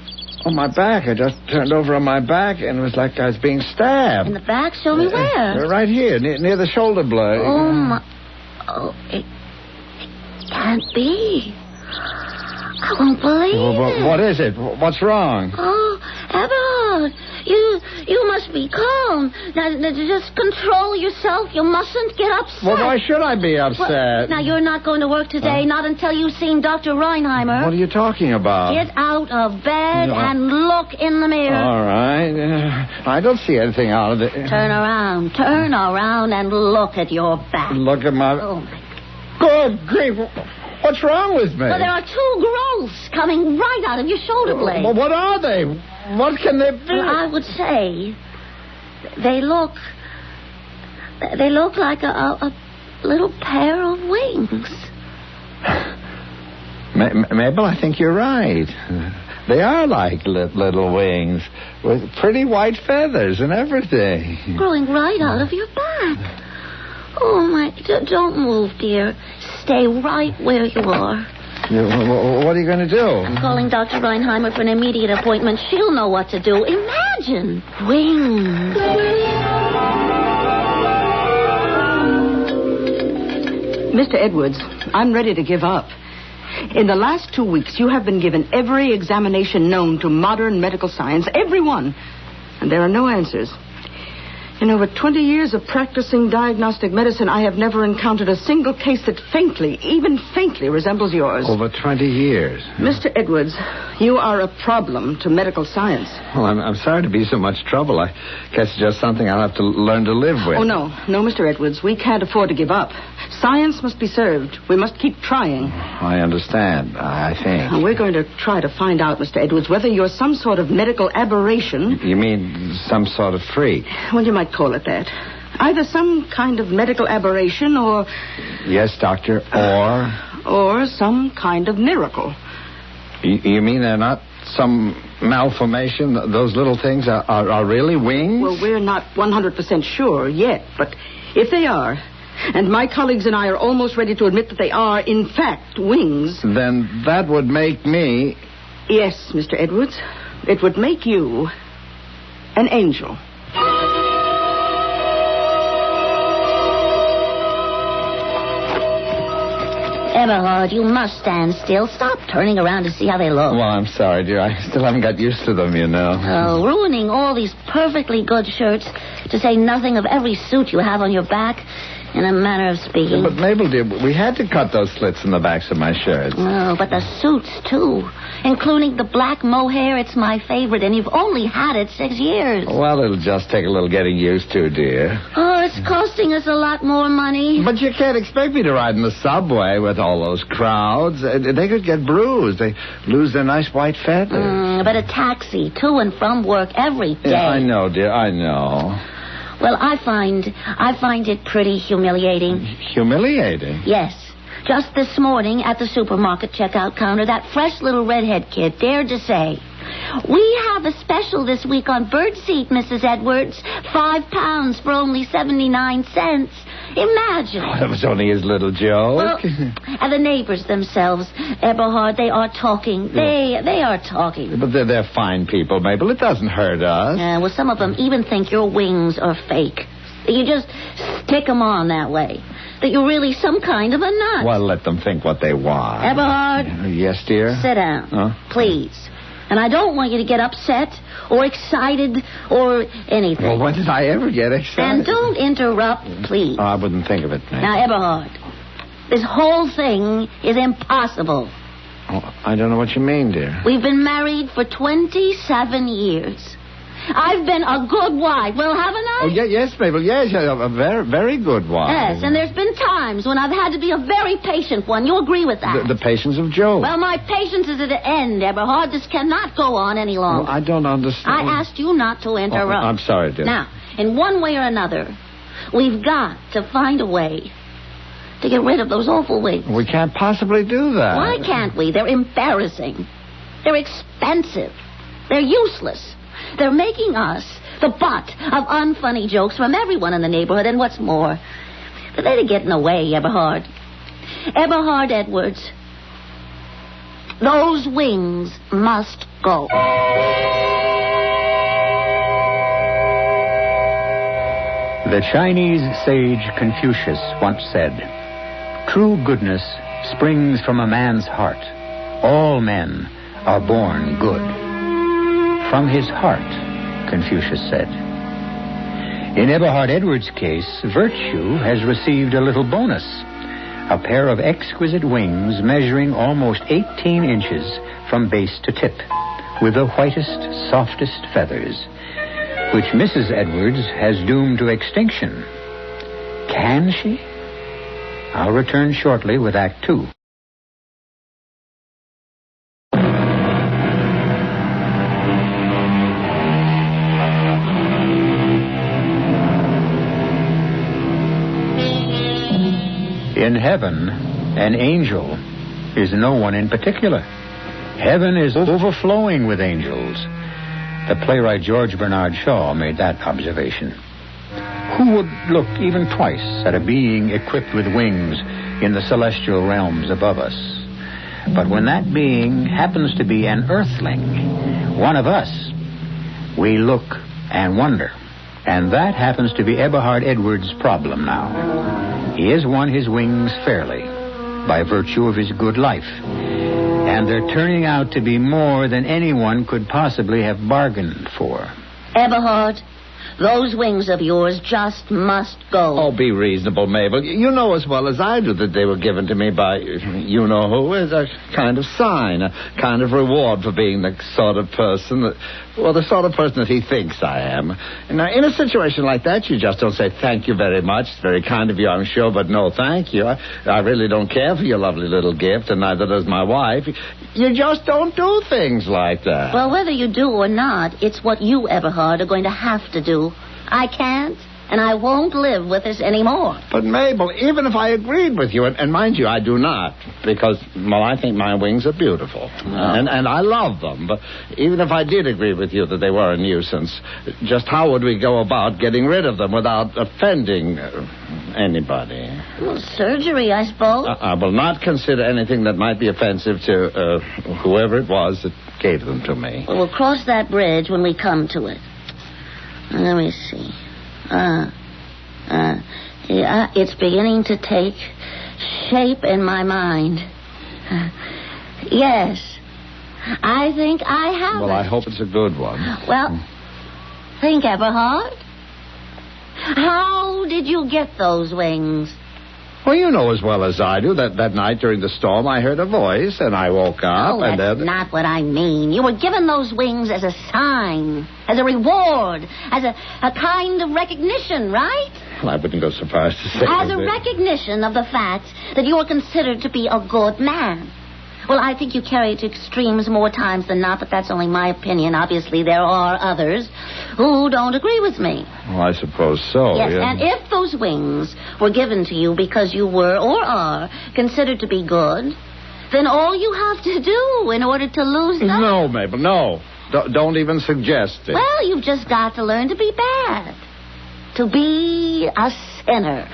Oh, my back. I just turned over on my back, and it was like I was being stabbed. In the back? Show me where. Right here, near the shoulder blade. Oh, my... Oh, it can't be. I won't believe it. What is it? What's wrong? Oh, Eberhard, you must be calm. Now, just control yourself. You mustn't get upset. Well, why should I be upset? Well, now, you're not going to work today, not until you've seen Dr. Reinheimer. What are you talking about? Get out of bed and look in the mirror. All right. I don't see anything out of it. Turn around and look at your back. Look at my... Oh, my... Good grief. What's wrong with me? Well, there are 2 growths coming right out of your shoulder blade. Well, what are they? What can they be? Well, I would say they look like a little pair of wings. Mabel, I think you're right. They are like little wings with pretty white feathers and everything. Growing right out of your back. Oh, my... Don't move, dear. Stay right where you are. What are you going to do? I'm calling Dr. Reinheimer for an immediate appointment. She'll know what to do. Imagine. Wings. Mr. Edwards, I'm ready to give up. In the last 2 weeks, you have been given every examination known to modern medical science, every one, and there are no answers. In over 20 years of practicing diagnostic medicine, I have never encountered a single case that faintly, even faintly, resembles yours. Over 20 years. Mr. Edwards, you are a problem to medical science. Well, I'm sorry to be so much trouble. I guess it's just something I'll have to learn to live with. Oh, no, Mr. Edwards. We can't afford to give up. Science must be served. We must keep trying. I understand, I think. And we're going to try to find out, Mr. Edwards, whether you're some sort of medical aberration. You mean some sort of freak? Well, you might call it that. Either some kind of medical aberration or... Yes, Doctor, or some kind of miracle. You mean they're not some malformation? Those little things are really wings? Well, we're not 100% sure yet, but if they are, and my colleagues and I are almost ready to admit that they are, in fact, wings... Then that would make me... Yes, Mr. Edwards. It would make you an angel. Eberhard, you must stand still. Stop turning around to see how they look. Well, I'm sorry, dear. I still haven't got used to them, you know. Oh, ruining all these perfectly good shirts, to say nothing of every suit you have on your back, in a manner of speaking. But, Mabel, dear, we had to cut those slits in the backs of my shirts. Oh, but the suits, too. Including the black mohair, it's my favorite, and you've only had it 6 years. Well, it'll just take a little getting used to, dear. Oh, it's costing us a lot more money. But you can't expect me to ride in the subway with all those crowds. They could get bruised. They lose their nice white feathers. But a taxi to and from work every day. Yeah, I know, dear, I know. Well, I find it pretty humiliating. Humiliating? Yes. Just this morning at the supermarket checkout counter, that fresh little redhead kid dared to say, "We have a special this week on birdseed, Mrs. Edwards. 5 pounds for only 79 cents. Imagine." Oh, that was only his little joke. Well, and the neighbors themselves, Eberhard, they are talking. They are talking. But they're fine people, Mabel. It doesn't hurt us. Well, some of them even think your wings are fake. That you just stick them on that way. That you're really some kind of a nut. Well, let them think what they want. Eberhard? Yes, dear? Sit down, please. And I don't want you to get upset or excited or anything. Well, when did I ever get excited? And don't interrupt, please. Oh, I wouldn't think of it, ma'am. Now, Eberhard, this whole thing is impossible. Oh, I don't know what you mean, dear. We've been married for 27 years. I've been a good wife. Well, haven't I? Oh, yes, Mabel. Yes, a very, very good wife. Yes, and there's been times when I've had to be a very patient one. You agree with that? The patience of Job. Well, my patience is at an end, Eberhard. This cannot go on any longer. Well, I don't understand. I asked you not to interrupt. I'm sorry, dear. Now, in one way or another, we've got to find a way to get rid of those awful wings. We can't possibly do that. Why can't we? They're embarrassing. They're expensive. They're useless. They're making us the butt of unfunny jokes from everyone in the neighborhood, and what's more, they're getting away, Eberhard. Eberhard Edwards, those wings must go. The Chinese sage Confucius once said, "True goodness springs from a man's heart. All men are born good." From his heart, Confucius said. In Eberhard Edwards' case, virtue has received a little bonus. A pair of exquisite wings measuring almost 18 inches from base to tip, with the whitest, softest feathers, which Mrs. Edwards has doomed to extinction. Can she? I'll return shortly with Act 2. In heaven, an angel is no one in particular. Heaven is overflowing with angels. The playwright George Bernard Shaw made that observation. Who would look even twice at a being equipped with wings in the celestial realms above us? But when that being happens to be an earthling, one of us, we look and wonder. And that happens to be Eberhard Edwards' problem now. He has won his wings fairly by virtue of his good life. And they're turning out to be more than anyone could possibly have bargained for. Eberhard, those wings of yours just must go. Oh, be reasonable, Mabel. You know as well as I do that they were given to me by you-know-who as a kind of sign, a kind of reward for being the sort of person that he thinks I am. Now, in a situation like that, you just don't say, thank you very much. It's very kind of you, I'm sure, but no thank you. I really don't care for your lovely little gift, and neither does my wife. You just don't do things like that. Well, whether you do or not, it's what you, Eberhard, are going to have to do. I can't, and I won't live with this anymore. But, Mabel, even if I agreed with you, and mind you, I do not, because, well, I think my wings are beautiful, and I love them, but even if I did agree with you that they were a nuisance, just how would we go about getting rid of them without offending anybody? Well, surgery, I suppose. I will not consider anything that might be offensive to whoever it was that gave them to me. Well, we'll cross that bridge when we come to it. Let me see. Yeah, it's beginning to take shape in my mind. Yes. I think I have Well, it. I hope it's a good one. Well, think, Eberhard. How did you get those wings? Well, you know as well as I do that night during the storm I heard a voice, and I woke up, and that's then... not what I mean. You were given those wings as a sign, as a reward, as a kind of recognition, right? Well, I wouldn't go so far as to say... As a recognition of the fact that you are considered to be a good man. Well, I think you carry it to extremes more times than not, but that's only my opinion. Obviously, there are others who don't agree with me. Well, I suppose so, Yes, yeah. and if those wings were given to you because you were or are considered to be good, then all you have to do in order to lose them... No, Mabel, no. Don't even suggest it. Well, you've just got to learn to be bad. To be a sinner.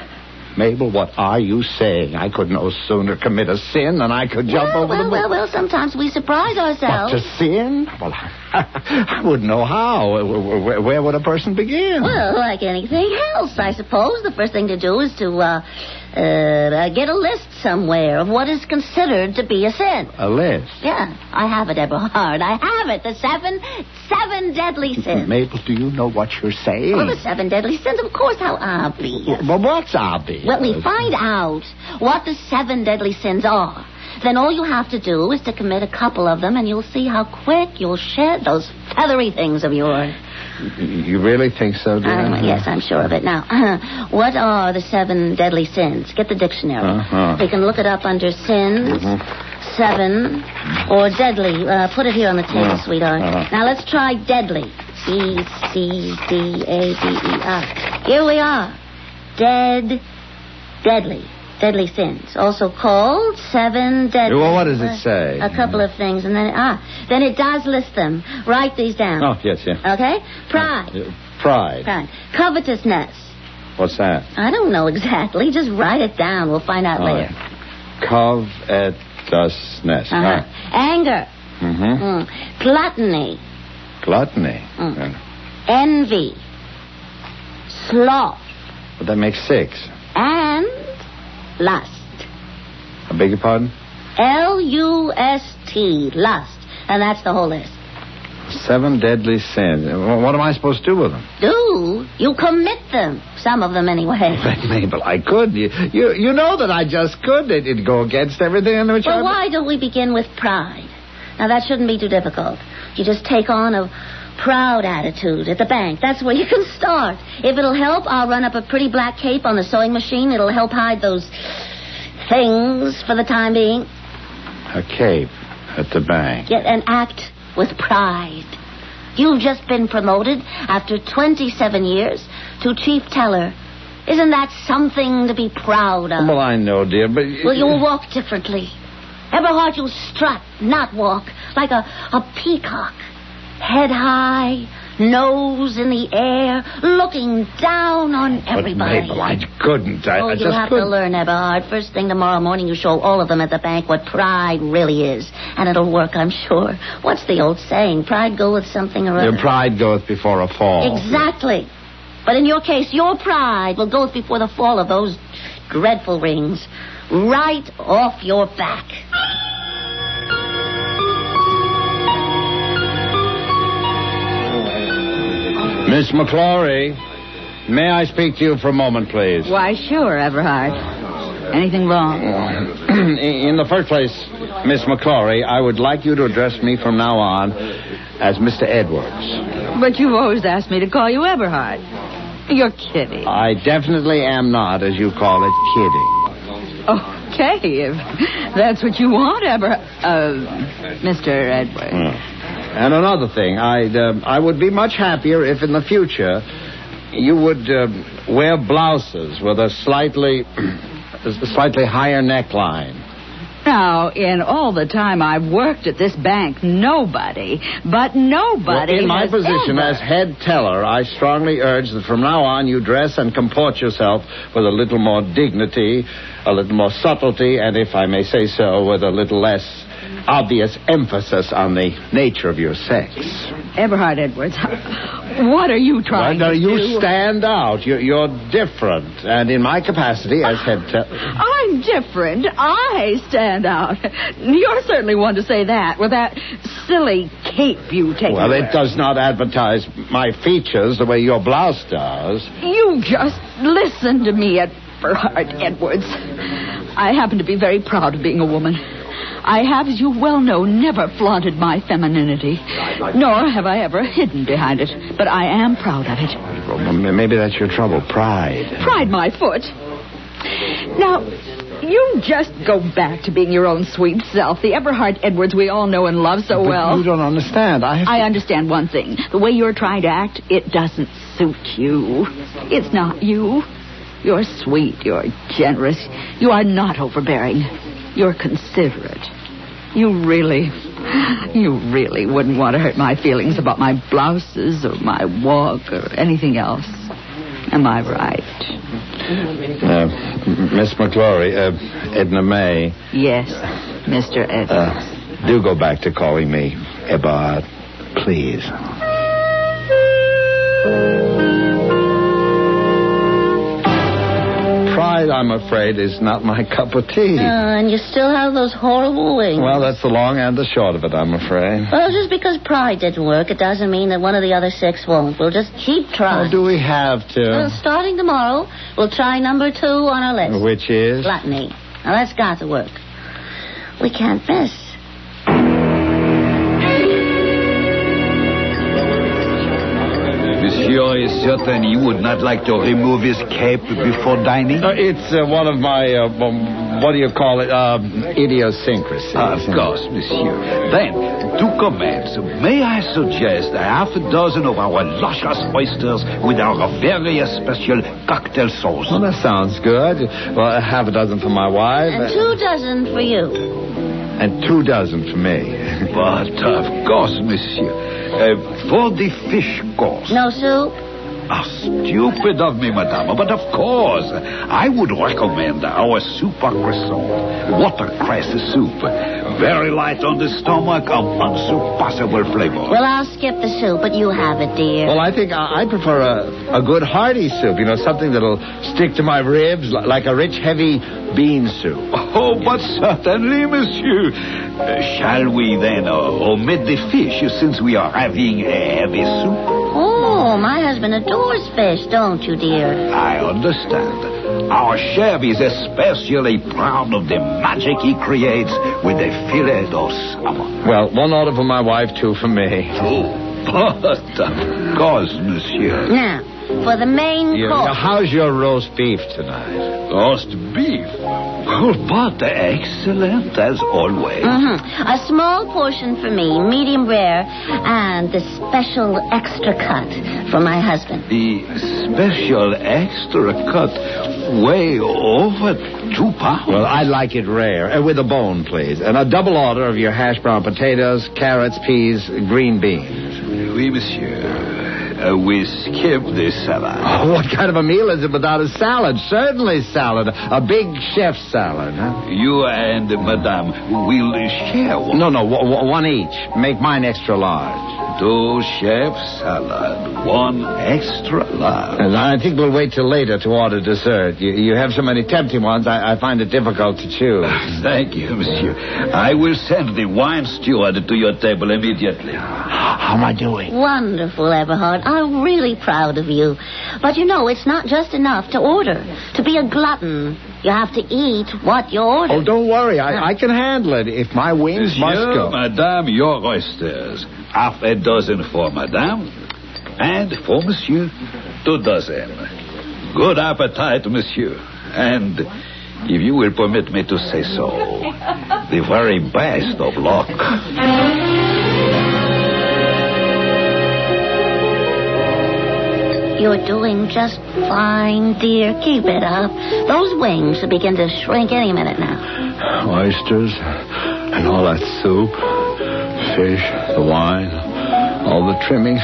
Mabel, what are you saying? I could no sooner commit a sin than I could jump over the... Well, sometimes we surprise ourselves. What, to sin? Well, I wouldn't know how. Where would a person begin? Well, like anything else, I suppose. The first thing to do is to get a list somewhere of what is considered to be a sin. A list? Yeah, I have it, Eberhard. I have it. The seven deadly sins. Mabel, do you know what you're saying? Well, the 7 deadly sins, of course. How obvious. Well, what's obvious? Well, we find out what the 7 deadly sins are. Then all you have to do is to commit a couple of them, and you'll see how quick you'll shed those feathery things of yours. You really think so, dear? Yes, I'm sure of it. Now, what are the 7 deadly sins? Get the dictionary. We can look it up under sins, 7, or deadly. Put it here on the table, sweetheart. Now, let's try deadly. D-C-D-A-D-E-R. Here we are. Deadly sins, also called 7 deadly. Well, what does it say? A couple of things, and then it does list them. Write these down. Oh, yes, yeah. Okay? Pride. Pride. Covetousness. What's that? I don't know exactly. Just write it down. We'll find out later. Covetousness. Anger. Gluttony. Gluttony. Envy. Sloth. Well, that makes 6. And lust. I beg your pardon? L-U-S-T. Lust. And that's the whole list. 7 deadly sins. What am I supposed to do with them? Do? You commit them. Some of them, anyway. Mabel, I could. You know that I just could. It'd go against everything in which Well, why don't we begin with pride? Now, that shouldn't be too difficult. You just take on a proud attitude at the bank. That's where you can start. If it'll help, I'll run up a pretty black cape on the sewing machine. It'll help hide those things for the time being. A cape at the bank. Yeah, and act with pride. You've just been promoted after 27 years to chief teller. Isn't that something to be proud of? Well, I know, dear, but... Well, you'll walk differently. Eberhard, you'll strut, not walk, like a peacock. Head high, nose in the air, looking down on everybody. But, Mabel, I couldn't. I just you'll have couldn't. to learn, Eberhard. First thing tomorrow morning, you show all of them at the bank what pride really is. And it'll work, I'm sure. What's the old saying? Pride goeth something or other. Your pride goeth before a fall. Exactly. But in your case, your pride will go before the fall of those dreadful rings. Right off your back. Miss McClory, may I speak to you for a moment, please? Why, sure, Eberhard. Anything wrong? In the first place, Miss McClory, I would like you to address me from now on as Mr. Edwards. But you've always asked me to call you Eberhard. You're kidding. I definitely am not, as you call it, kidding. Okay, if that's what you want, Mr. Edwards. And another thing, I would be much happier if in the future you would wear blouses with a slightly higher neckline. Now, in all the time I've worked at this bank, nobody in my position as head teller, I strongly urge that from now on you dress and comport yourself with a little more dignity, a little more subtlety, and if I may say so, with a little less obvious emphasis on the nature of your sex. Eberhard Edwards, what are you trying to do? You stand out. You're different. And in my capacity as head teller... I'm different. I stand out. You're certainly one to say that with that silly cape you take. Well, it does not advertise my features the way your blouse does. You just listen to me, Eberhard Edwards. I happen to be very proud of being a woman. I have, as you well know, never flaunted my femininity, nor have I ever hidden behind it. But I am proud of it. Well, maybe that's your trouble, pride. Pride my foot. Now, you just go back to being your own sweet self, the Eberhard Edwards we all know and love so well. You don't understand. I understand one thing. The way you're trying to act, it doesn't suit you. It's not you. You're sweet. You're generous. You are not overbearing. You're considerate. You really wouldn't want to hurt my feelings about my blouses or my walk or anything else. Am I right? Miss McClory, Edna May. Yes, Mr. Edwards. Do go back to calling me Eberhard, please. Pride, I'm afraid, is not my cup of tea. And you still have those horrible wings. Well, that's the long and the short of it, I'm afraid. Well, just because pride didn't work, it doesn't mean that one of the other six won't. We'll just keep trying. Oh, do we have to? Well, starting tomorrow, we'll try number 2 on our list. Which is? Gluttony. Now, that's got to work. We can't miss. Monsieur is certain you would not like to remove his cape before dining? It's one of my, what do you call it, idiosyncrasies. Of course, monsieur. Then, to commence, may I suggest half a dozen of our luscious oysters with our very special cocktail sauce? Well, that sounds good. Well, half a dozen for my wife. And 2 dozen for you. And 2 dozen for me. But, of course, monsieur. For the fish course. No soup? How stupid of me, madame. But of course, I would recommend our soup à croissant. Watercress soup. Very light on the stomach, of unsurpassable flavor. Well, I'll skip the soup, but you have it, dear. Well, I think I prefer a good hearty soup. You know, something that'll stick to my ribs, like a rich, heavy bean soup. Oh, but certainly, monsieur. Shall we then omit the fish since we are having a heavy soup? Oh, my husband adores fish, don't you, dear? I understand. Our chef is especially proud of the magic he creates with the filet of salmon. Well, 1 order for my wife, 2 for me. But, of course, monsieur. Now, for the main course. How's your roast beef tonight? Roast beef? Oh, but excellent as always. Mm-hmm. A small portion for me, medium rare, and the special extra cut for my husband. The special extra cut way over 2 pounds. Well, I'd like it rare, with a bone, please. And a double order of your hash brown potatoes, carrots, peas, green beans. Oui, monsieur. We skip the salad. Oh, what kind of a meal is it without a salad? Certainly salad. A big chef salad, huh? You and Madame will share one. No, 1 each. Make mine extra large. 2 chef salad, 1 extra large. And I think we'll wait till later to order dessert. You have so many tempting ones, I find it difficult to choose. Thank you, monsieur. I will send the wine steward to your table immediately. How am I doing? Wonderful, Eberhard. I'm really proud of you. But it's not just enough to order. To be a glutton, you have to eat what you order. Oh, don't worry. I can handle it if my wings must go. Madame, your oysters. Half a dozen for madame. And for monsieur, 2 dozen. Good appetite, monsieur. And, if you will permit me to say so, the very best of luck. You're doing just fine, dear. Keep it up. Those wings should begin to shrink any minute now. Oysters and all that soup, fish, the wine, all the trimmings.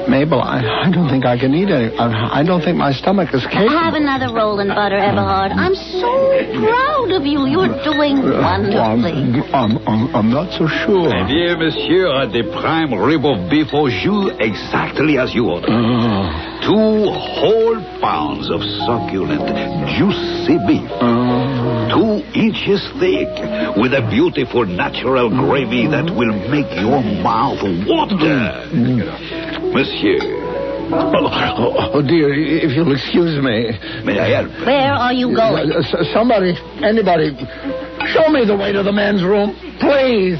Mabel, I don't think I can eat any. I don't think my stomach is capable. Have another roll and butter, Eberhard. I'm so proud of you. You're doing wonderfully. I'm not so sure. Eh bien, monsieur, the prime rib of beef au jus exactly as you ordered. 2 whole pounds of succulent, juicy beef. 2 inches thick, with a beautiful natural gravy that will make your mouth water. Monsieur. Oh, dear, if you'll excuse me. May I help? Where are you going? Somebody, anybody, show me the way to the men's room, please.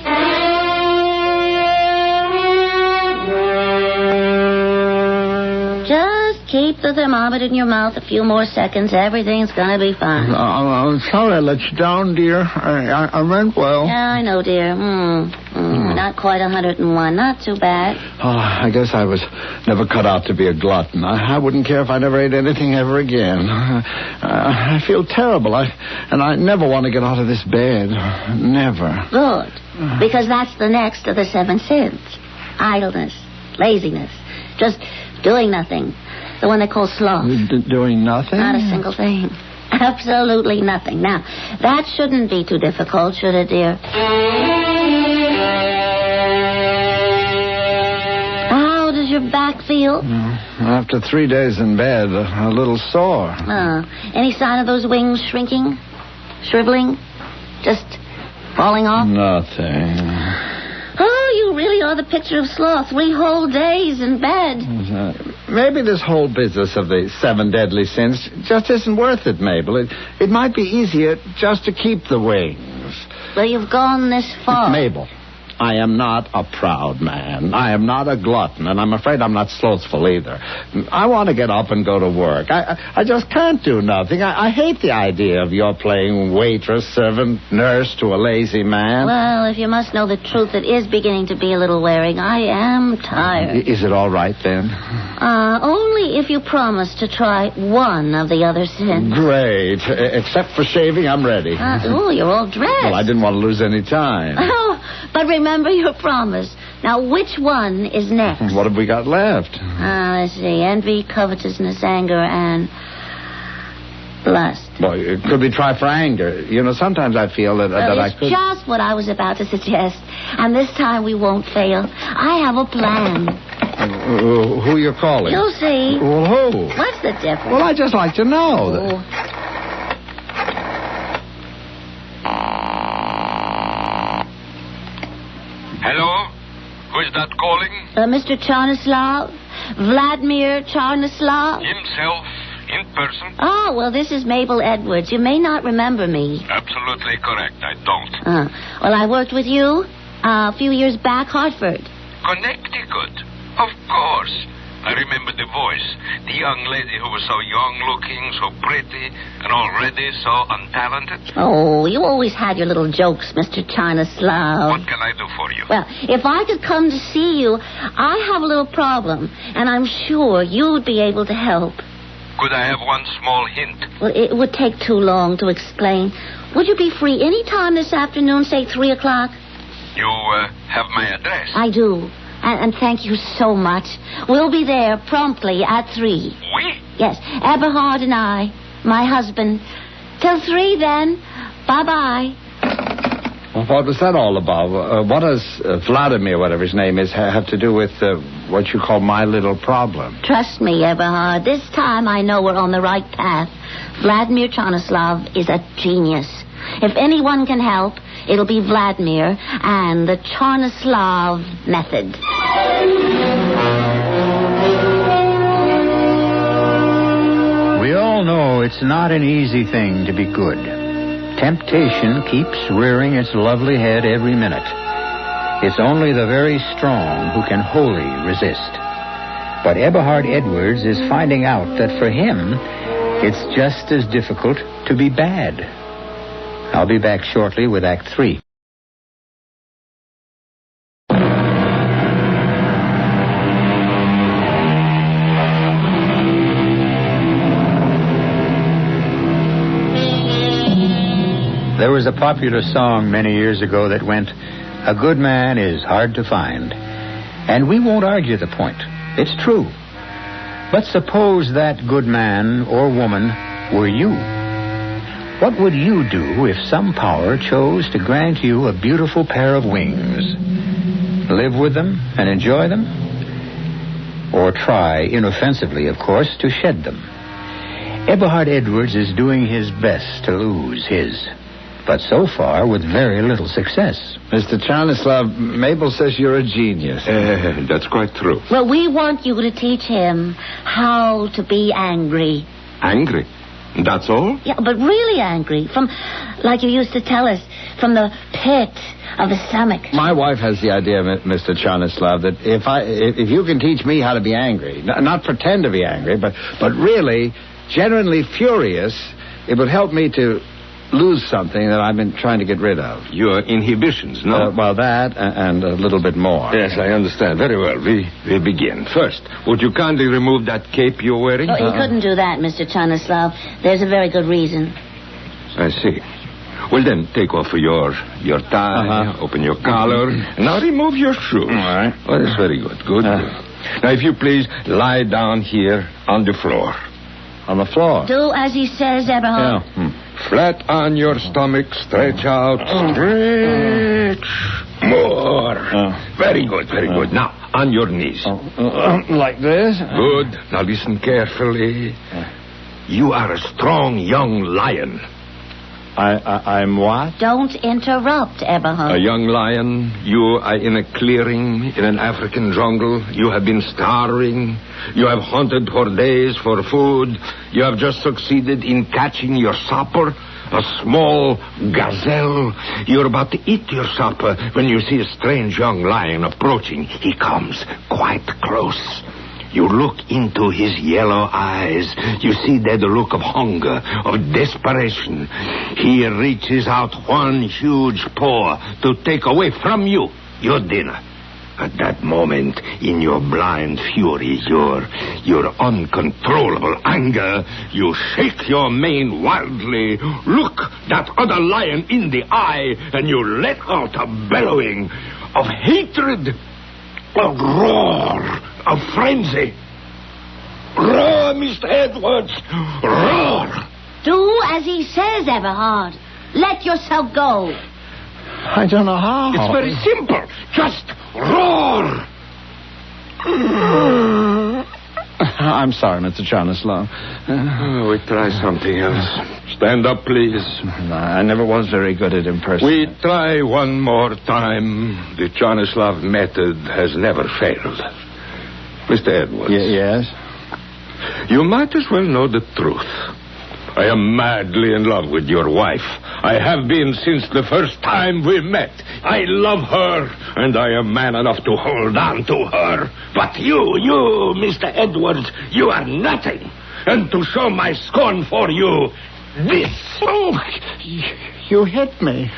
Just keep the thermometer in your mouth a few more seconds. Everything's gonna be fine. I'm sorry I let you down, dear. I meant well. Yeah, I know, dear. Not quite 101. Not too bad. I guess I was never cut out to be a glutton. I wouldn't care if I never ate anything ever again. I feel terrible. And I never want to get out of this bed. Never. Good. Because that's the next of the 7 sins. Idleness. Laziness. Just doing nothing. The one they call sloth. Doing nothing? Not a single thing. Absolutely nothing. Now, that shouldn't be too difficult, should it, dear? How does your back feel? After 3 days in bed, a little sore. Any sign of those wings shrinking? Shriveling? Just falling off? Nothing. Oh, you really are the picture of sloth. 3 whole days in bed. Maybe this whole business of the 7 deadly sins just isn't worth it, Mabel. It might be easier just to keep the wings. Well, you've gone this far. Mabel, I am not a proud man. I am not a glutton, and I'm afraid I'm not slothful either. I want to get up and go to work. I just can't do nothing. I hate the idea of your playing waitress, servant, nurse to a lazy man. Well, if you must know the truth, it is beginning to be a little wearing. I am tired. Is it all right, then? Only if you promise to try one of the other sins. Great. Except for shaving, I'm ready. You're all dressed. Well, I didn't want to lose any time. Oh, but remember your promise. Now, which one is next? What have we got left? Let's see. Envy, covetousness, anger, and lust. Well, could we try for anger? Sometimes I feel that I could... It's just what I was about to suggest. And this time we won't fail. I have a plan. Who you calling? You'll see. Well, who? What's the difference? Well, I'd just like to know. Hello? Who is that calling? Mr. Charnislav? Vladimir Charnislav? Himself, in person. Oh, well, this is Mabel Edwards. You may not remember me. Absolutely correct. I don't. Well, I worked with you a few years back, Hartford. Connecticut. Of course. I remember the voice. The young lady who was so young-looking, so pretty, and already so untalented. Oh, you always had your little jokes, Mr. Charnislav. What can I do for you? Well, if I could come to see you, I have a little problem, and I'm sure you'd be able to help. Could I have one small hint? Well, it would take too long to explain. Would you be free any time this afternoon, say 3 o'clock? You have my address? I do. And thank you so much. We'll be there promptly at 3. We? Yes, Eberhard and I, my husband. Till 3 then. Bye-bye. Well, what was that all about? What does Vladimir, whatever his name is, have to do with what you call my little problem? Trust me, Eberhard. This time I know we're on the right path. Vladimir Chanislav is a genius. If anyone can help, it'll be Vladimir and the Chanislav method. We all know it's not an easy thing to be good. Temptation keeps rearing its lovely head every minute. It's only the very strong who can wholly resist. But Eberhard Edwards is finding out that for him, it's just as difficult to be bad. I'll be back shortly with Act 3. There was a popular song many years ago that went, "A good man is hard to find." And we won't argue the point. It's true. But suppose that good man or woman were you. What would you do if some power chose to grant you a beautiful pair of wings? Live with them and enjoy them? Or try, inoffensively, of course, to shed them? Eberhard Edwards is doing his best to lose his. But so far with very little success. Mr. Chanislav, Mabel says you're a genius. That's quite true. Well, we want you to teach him how to be angry. Angry? That's all? Yeah, but really angry. From, like you used to tell us, from the pit of the stomach. My wife has the idea, Mr. Chanislav, that if you can teach me how to be angry, not pretend to be angry, but really, genuinely furious, it would help me to lose something that I've been trying to get rid of. Your inhibitions, no? Well, that and a little bit more. Yes, I understand. Very well. We begin. First, would you kindly remove that cape you're wearing? Oh, you couldn't do that, Mr. Chanislav. There's a very good reason. I see. Well, then, take off your tie, open your collar, and now remove your shoes. All right. Oh, that's very good. Good. Now, if you please, lie down here on the floor. On the floor? Do as he says, Eberhard. Yeah. Flat on your stomach, stretch out, stretch. More. Very good, very good. Now, on your knees. Like this? Good. Now, listen carefully. You are a strong young lion. I'm what? Don't interrupt, Eberhard. A young lion. You are in a clearing in an African jungle. You have been starving. You have hunted for days for food. You have just succeeded in catching your supper, a small gazelle. You're about to eat your supper when you see a strange young lion approaching. He comes quite close. You look into his yellow eyes. You see there the look of hunger, of desperation. He reaches out one huge paw to take away from you your dinner. At that moment, in your blind fury, your uncontrollable anger, you shake your mane wildly, look that other lion in the eye, and you let out a bellowing of hatred, a roar of frenzy. Roar, Mr. Edwards! Roar! Do as he says, Eberhard. Let yourself go. I don't know how. It's very simple. Just roar! I'm sorry, Mr. Chanislav. We try something else. Stand up, please. I never was very good at impersonating. We try one more time. The Chanislav method has never failed. Mr. Edwards. Yes? You might as well know the truth. I am madly in love with your wife. I have been since the first time we met. I love her, and I am man enough to hold on to her. But you, Mr. Edwards, you are nothing. And to show my scorn for you, this. Oh, you hit me.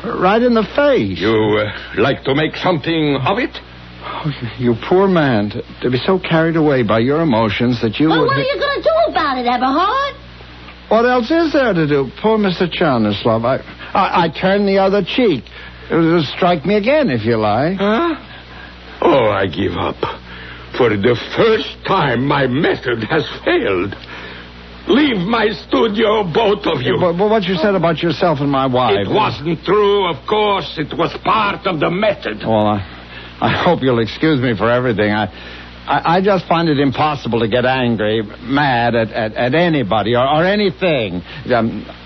Right in the face. You like to make something of it? Oh, you poor man. To be so carried away by your emotions that you Well, would... what are you going to do about it, Eberhard? What else is there to do? Poor Mr. Chanislav. I turn the other cheek. Strike me again, if you like. Huh? Oh, I give up. For the first time, my method has failed. Leave my studio, both of you. But what you said about yourself and my wife... It wasn't true, of course. It was part of the method. Well, I hope you'll excuse me for everything. I just find it impossible to get angry, mad at anybody or anything.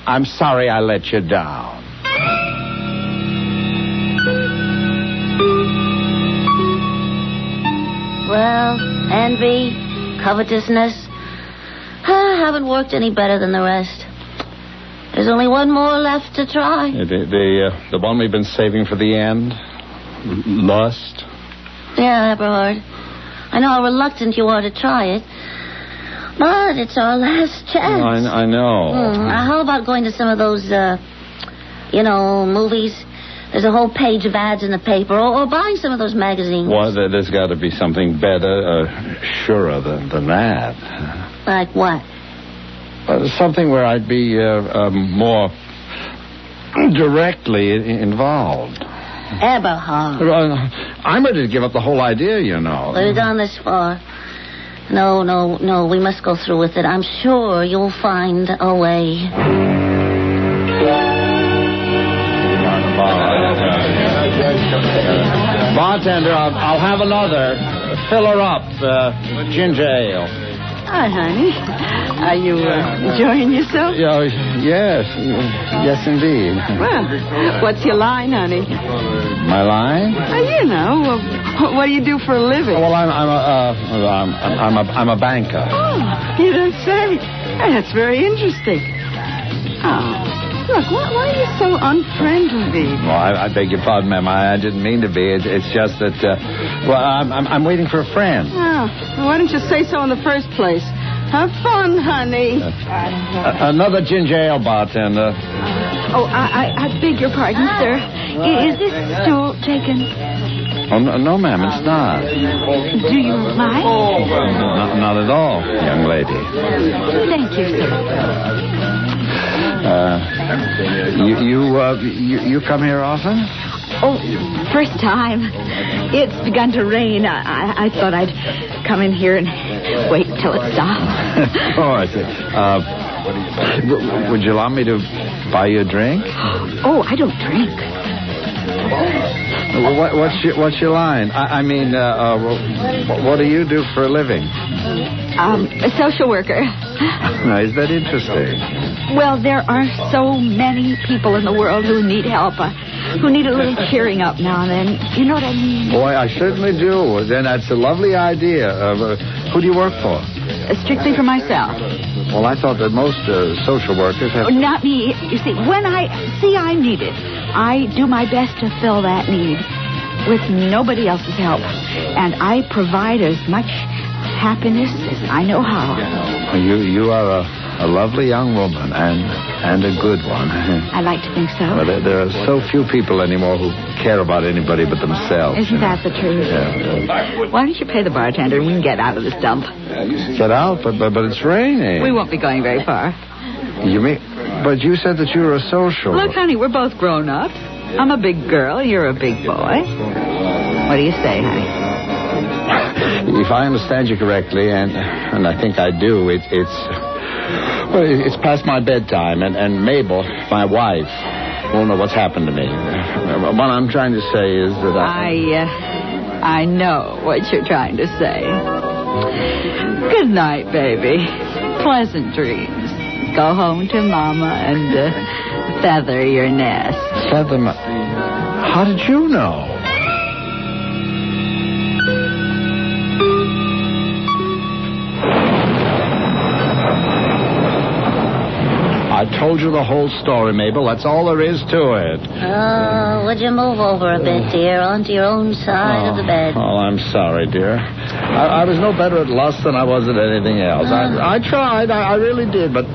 I'm sorry I let you down. Well, envy, covetousness. I haven't worked any better than the rest. There's only one more left to try. The one we've been saving for the end? Lust? Yeah, Eberhard. I know how reluctant you are to try it. But it's our last chance. I know. How about going to some of those, movies? There's a whole page of ads in the paper, or buying some of those magazines. Well, there's got to be something better, surer than that. Like what? Something where I'd be more directly involved. Eberhard. I'm ready to give up the whole idea, you know. We've gone this far. No, we must go through with it. I'm sure you'll find a way. Bartender, I'll have another. Fill her up. Ginger ale. Hi, honey. Are you enjoying yourself? Yes, indeed. Well, what's your line, honey? My line? What do you do for a living? Well, I'm a banker. Oh, you don't say. Hey, that's very interesting. Oh, look, why are you so unfriendly? Well, I beg your pardon, ma'am. I didn't mean to be. It's just that. I'm waiting for a friend. Oh, why didn't you say so in the first place? Have fun, honey. Another ginger ale, bartender. I beg your pardon, sir. Is this stool taken? Oh, no, ma'am, it's not. Do you mind? Not at all, young lady. Thank you, sir. You come here often? Oh, first time. It's begun to rain. I thought I'd come in here and wait till it stops. Oh, I see. Would you allow me to buy you a drink? Oh, I don't drink. What's your line? What do you do for a living? A social worker. Now, is that interesting? Well, there are so many people in the world who need help, who need a little cheering up now and then. You know what I mean? Boy, I certainly do. Then that's a lovely idea. Who do you work for? Strictly for myself. Well, I thought that most social workers have... Oh, not me. You see, when I need it, I do my best to fill that need with nobody else's help. And I provide as much happiness as I know how. You are a lovely young woman and a good one. I like to think so. Well, there are so few people anymore who care about anybody but themselves. Isn't that the truth? Yeah. Why don't you pay the bartender and we can get out of this dump? Get out? But it's raining. We won't be going very far. You mean... But you said that you were a social... Look, honey, we're both grown up. I'm a big girl. You're a big boy. What do you say, honey? If I understand you correctly, and I think I do, it's past my bedtime, and Mabel, my wife, won't know what's happened to me. What I'm trying to say is that I know what you're trying to say. Good night, baby. Pleasant dreams. Go home to Mama and feather your nest. How did you know? I told you the whole story, Mabel. That's all there is to it. Oh, would you move over a bit, dear, onto your own side of the bed? Oh, I'm sorry, dear. I was no better at lust than I was at anything else. I tried. I really did, but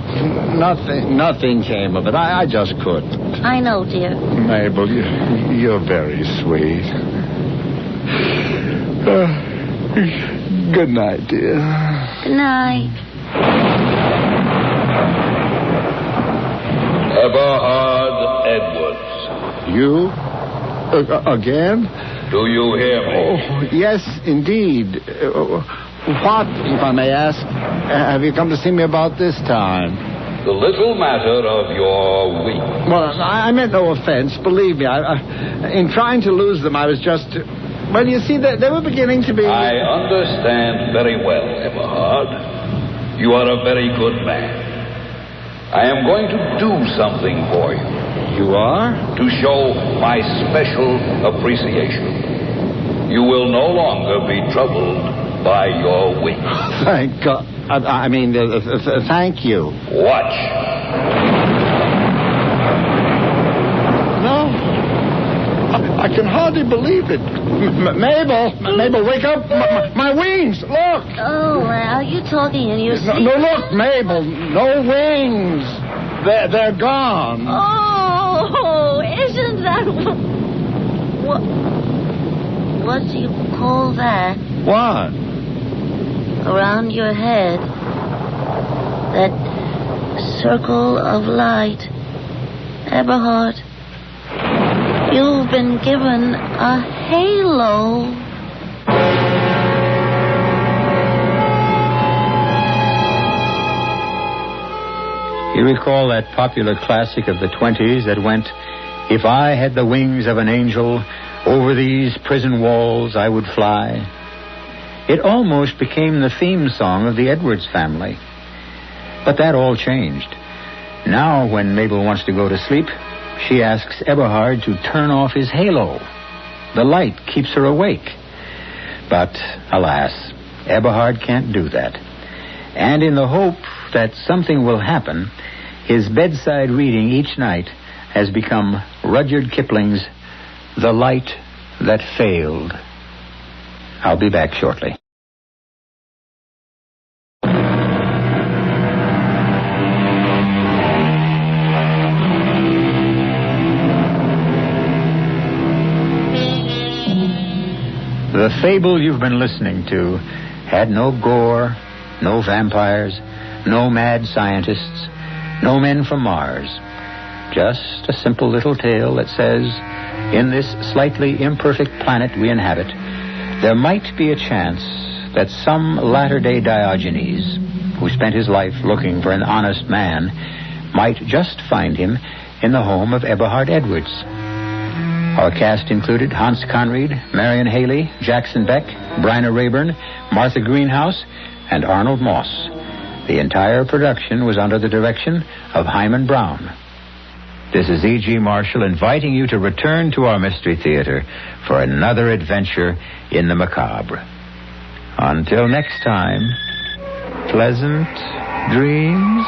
nothing came of it. I just couldn't. I know, dear. Mabel, you're very sweet. Good night, dear. Good night. Eberhard Edwards. You? Again? Do you hear me? Oh, yes, indeed. What, if I may ask, have you come to see me about this time? The little matter of your wings. Well, I meant no offense. Believe me, in trying to lose them, I was just... Well, you see, they were beginning to be... I understand very well, Eberhard. You are a very good man. I am going to do something for you. You are? To show my special appreciation. You will no longer be troubled by your wings. Thank God. Thank you. Watch. No. I can hardly believe it. Mabel, wake up. My wings, look. Oh, well, you talking in your sleep? No, look, Mabel, no wings. They're gone. Oh, isn't that... What do you call that? What? Around your head. That circle of light. Eberhard, you've been given a halo. You recall that popular classic of the 20s that went, "If I had the wings of an angel, over these prison walls I would fly." It almost became the theme song of the Edwards family. But that all changed. Now, when Mabel wants to go to sleep, she asks Eberhard to turn off his halo. The light keeps her awake. But, alas, Eberhard can't do that. And in the hope that something will happen, his bedside reading each night has become Rudyard Kipling's The Light That Failed. I'll be back shortly. The fable you've been listening to had no gore, no vampires, no mad scientists, no men from Mars. Just a simple little tale that says, in this slightly imperfect planet we inhabit, there might be a chance that some latter-day Diogenes, who spent his life looking for an honest man, might just find him in the home of Eberhard Edwards. Our cast included Hans Conried, Marion Haley, Jackson Beck, Bryna Rayburn, Martha Greenhouse, and Arnold Moss. The entire production was under the direction of Hyman Brown. This is E.G. Marshall inviting you to return to our Mystery Theater for another adventure in the macabre. Until next time, pleasant dreams.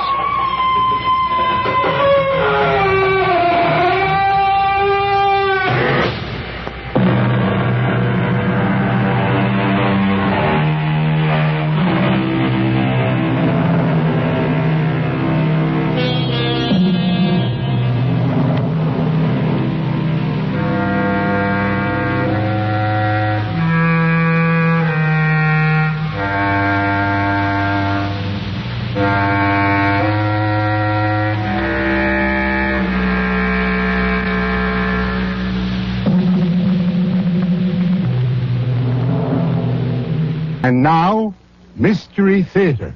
And now, Mystery Theater.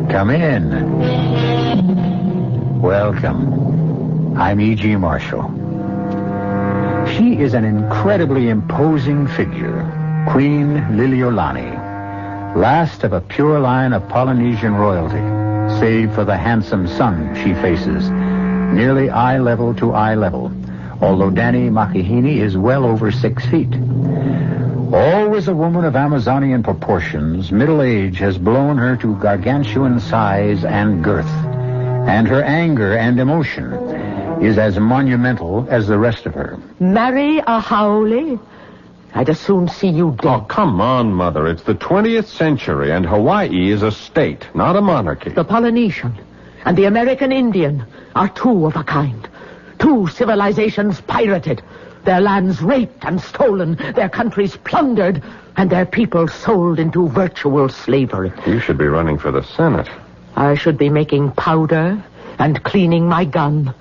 Come in. Welcome. I'm E.G. Marshall. She is an incredibly imposing figure. Queen Liliolani, last of a pure line of Polynesian royalty, save for the handsome son she faces, nearly eye level to eye level, although Dani Makihini is well over 6 feet. Always a woman of Amazonian proportions, middle age has blown her to gargantuan size and girth, and her anger and emotion is as monumental as the rest of her. Marry a haole? I'd as soon see you dead. Oh, come on, Mother. It's the 20th century, and Hawaii is a state, not a monarchy. The Polynesian and the American Indian are two of a kind. Two civilizations pirated. their lands raped and stolen, their countries plundered, and their people sold into virtual slavery. You should be running for the Senate. I should be making powder and cleaning my gun.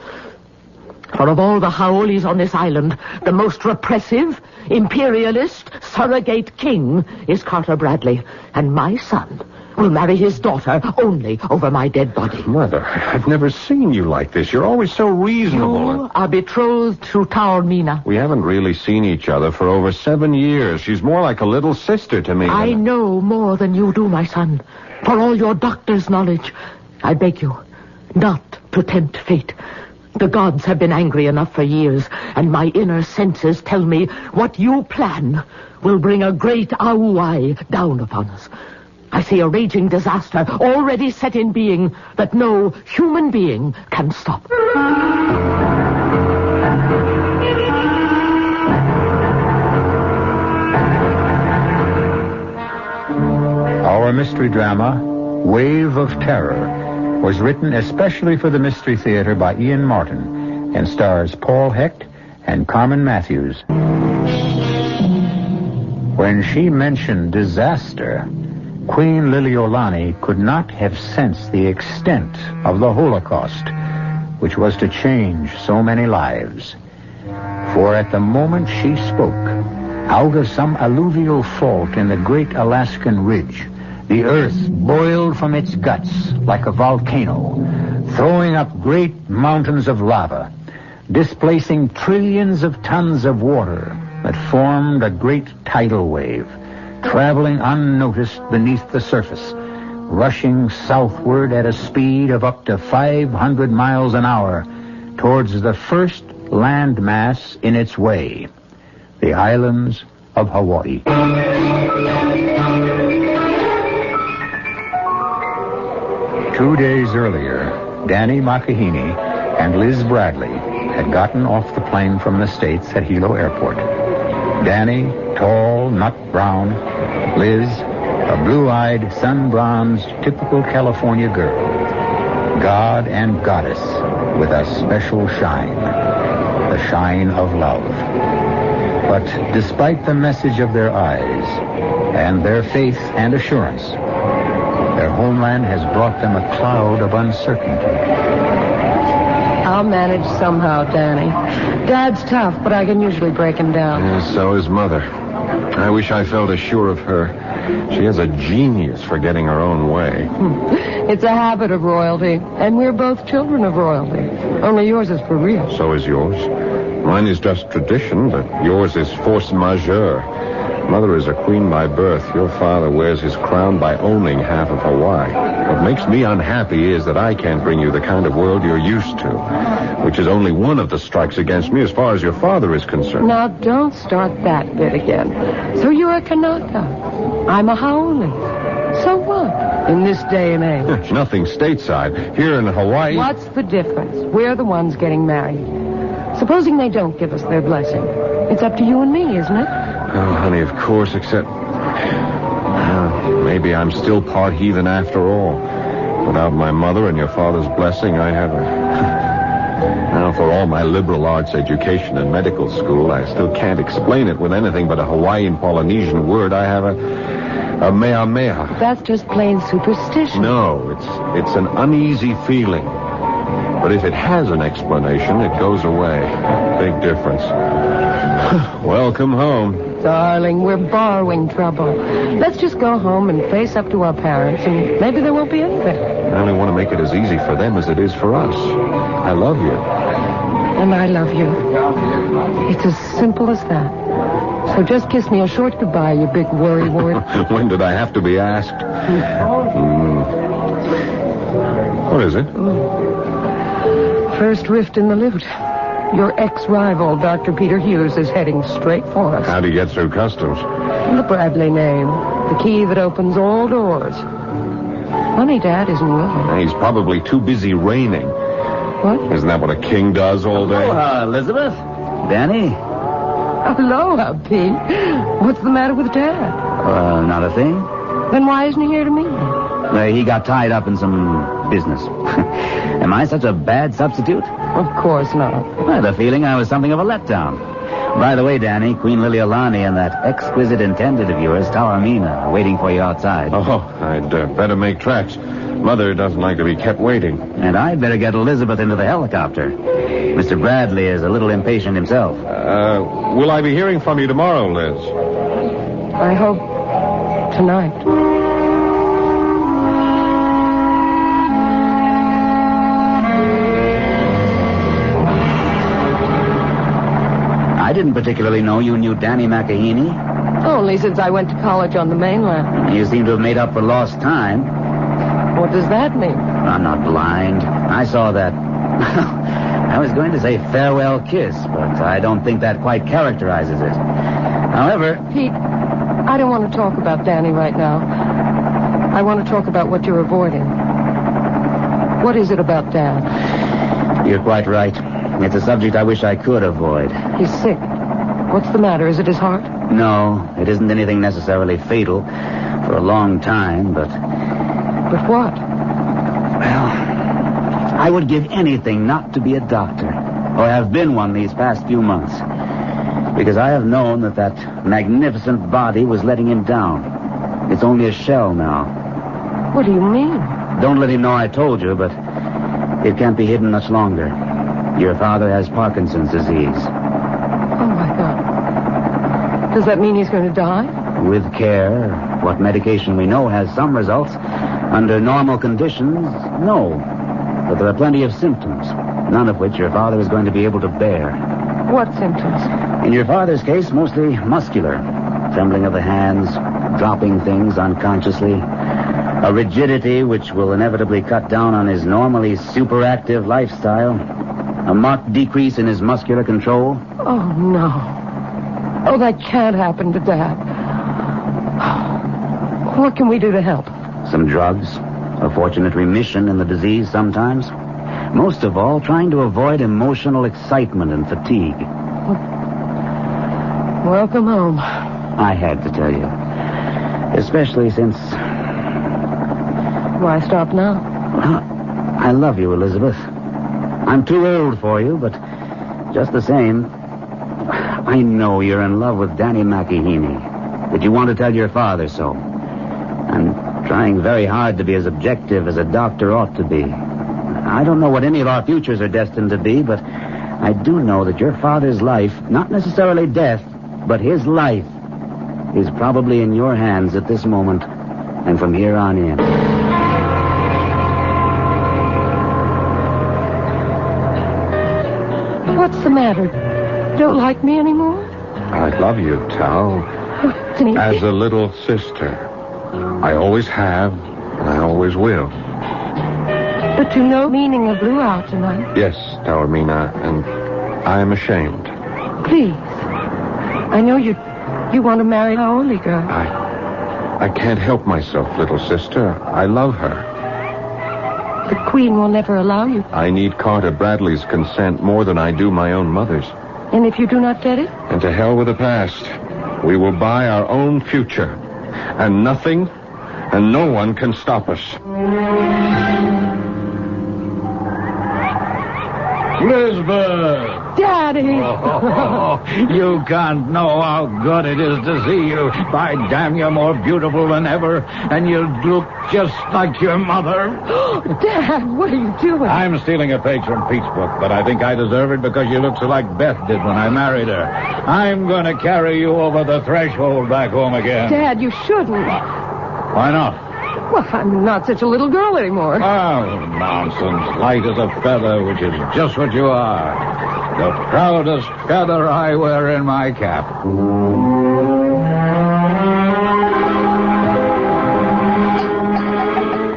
For of all the Haolis on this island, the most repressive, imperialist, surrogate king is Carter Bradley. And my son will marry his daughter only over my dead body. Mother, I've never seen you like this. You're always so reasonable. You are betrothed to Taormina. We haven't really seen each other for over 7 years. She's more like a little sister to me. I know more than you do, my son. For all your doctor's knowledge, I beg you, not to tempt fate. The gods have been angry enough for years, and my inner senses tell me what you plan will bring a great Auai down upon us. I see a raging disaster already set in being that no human being can stop. Our mystery drama, Wave of Terror, was written especially for the Mystery Theater by Ian Martin and stars Paul Hecht and Carmen Matthews. When she mentioned disaster, Queen Liliolani could not have sensed the extent of the Holocaust, which was to change so many lives. For at the moment she spoke, out of some alluvial fault in the great Alaskan ridge, the earth boiled from its guts like a volcano, throwing up great mountains of lava, displacing trillions of tons of water that formed a great tidal wave, traveling unnoticed beneath the surface, rushing southward at a speed of up to 500 miles an hour towards the first landmass in its way, the islands of Hawaii. 2 days earlier, Danny Makahini and Liz Bradley had gotten off the plane from the States at Hilo Airport. Danny, tall, nut brown. Liz, a blue-eyed, sun-bronzed, typical California girl. God and goddess with a special shine. The shine of love. But despite the message of their eyes and their faith and assurance, their homeland has brought them a cloud of uncertainty. I'll manage somehow, Danny. Dad's tough, but I can usually break him down. Yeah, so is Mother. I wish I felt as sure of her. She has a genius for getting her own way. It's a habit of royalty, and we're both children of royalty. Only yours is for real. So is yours. Mine is just tradition, but yours is force majeure. Mother is a queen by birth. Your father wears his crown by owning half of Hawaii. What makes me unhappy is that I can't bring you the kind of world you're used to, which is only one of the strikes against me as far as your father is concerned. Now, don't start that bit again. So you're a Kanaka. I'm a Haole. So what? In this day and age. There's nothing stateside. Here in Hawaii... What's the difference? We're the ones getting married. Supposing they don't give us their blessing. It's up to you and me, isn't it? Oh, honey, of course, except... maybe I'm still part heathen after all. Without my mother and your father's blessing, I have a... Now, for all my liberal arts education and medical school, I still can't explain it with anything but a Hawaiian Polynesian word. I have a mea mea. That's just plain superstition. No, it's an uneasy feeling. But if it has an explanation, it goes away. Big difference. Welcome home. Darling, we're borrowing trouble. Let's just go home and face up to our parents, and maybe there won't be anything. I only want to make it as easy for them as it is for us. I love you. And I love you. It's as simple as that. So just kiss me a short goodbye, you big worrywart. When did I have to be asked? What is it? First rift in the lute. Your ex-rival, Dr. Peter Hughes, is heading straight for us. How'd he get through customs? The Bradley name. The key that opens all doors. Funny Dad isn't willing. He's probably too busy reigning. What? Isn't that what a king does all day? Aloha, Elizabeth. Danny. Aloha, Pete. What's the matter with Dad? Not a thing. Then why isn't he here to meet me? He got tied up in some business. Am I such a bad substitute? Of course not. I had a feeling I was something of a letdown. By the way, Danny, Queen Liliolani and that exquisite intended of yours, Taormina, are waiting for you outside. Oh, I'd better make tracks. Mother doesn't like to be kept waiting. And I'd better get Elizabeth into the helicopter. Mr. Bradley is a little impatient himself. Will I be hearing from you tomorrow, Liz? I hope tonight. I didn't particularly know you knew Danny McAheeney. Only since I went to college on the mainland. You seem to have made up for lost time. What does that mean? I'm not blind. I saw that. I was going to say farewell kiss, but I don't think that quite characterizes it. However... Pete, I don't want to talk about Danny right now. I want to talk about what you're avoiding. What is it about Dad? You're quite right. It's a subject I wish I could avoid. He's sick. What's the matter? Is it his heart? No, it isn't anything necessarily fatal for a long time, but... But what? Well, I would give anything not to be a doctor, or have been one these past few months, because I have known that magnificent body was letting him down. It's only a shell now. What do you mean? Don't let him know I told you, but it can't be hidden much longer. Your father has Parkinson's disease. Oh, my God. Does that mean he's going to die? With care, what medication we know has some results. Under normal conditions, no. But there are plenty of symptoms, none of which your father is going to be able to bear. What symptoms? In your father's case, mostly muscular. Trembling of the hands, dropping things unconsciously. A rigidity which will inevitably cut down on his normally superactive lifestyle. A marked decrease in his muscular control. Oh, no. Oh, that can't happen to Dad. What can we do to help? Some drugs. A fortunate remission in the disease sometimes. Most of all, trying to avoid emotional excitement and fatigue. Welcome home. I had to tell you. Especially since... Why stop now? I love you, Elizabeth. I'm too old for you, but just the same, I know you're in love with Danny McAheeney. That you want to tell your father so. I'm trying very hard to be as objective as a doctor ought to be. I don't know what any of our futures are destined to be, but I do know that your father's life, not necessarily death, but his life, is probably in your hands at this moment and from here on in. What's the matter? Don't like me anymore? I love you, Tal. As a little sister. I always have, and I always will. But you know meaning of blew out tonight. Yes, Taormina, and I am ashamed. Please. I know you want to marry our only girl. I can't help myself, little sister. I love her. The Queen will never allow you. I need Carter Bradley's consent more than I do my own mother's. And if you do not get it? And to hell with the past. We will buy our own future. And nothing and no one can stop us. Lisbeth! Daddy! Oh, you can't know how good it is to see you. By damn, you're more beautiful than ever, and you look just like your mother. Dad, what are you doing? I'm stealing a page from Pete's book, but I think I deserve it because you look so like Beth did when I married her. I'm going to carry you over the threshold back home again. Dad, you shouldn't. Why not? Well, I'm not such a little girl anymore. Oh, nonsense. Light as a feather, which is just what you are. The proudest feather I wear in my cap.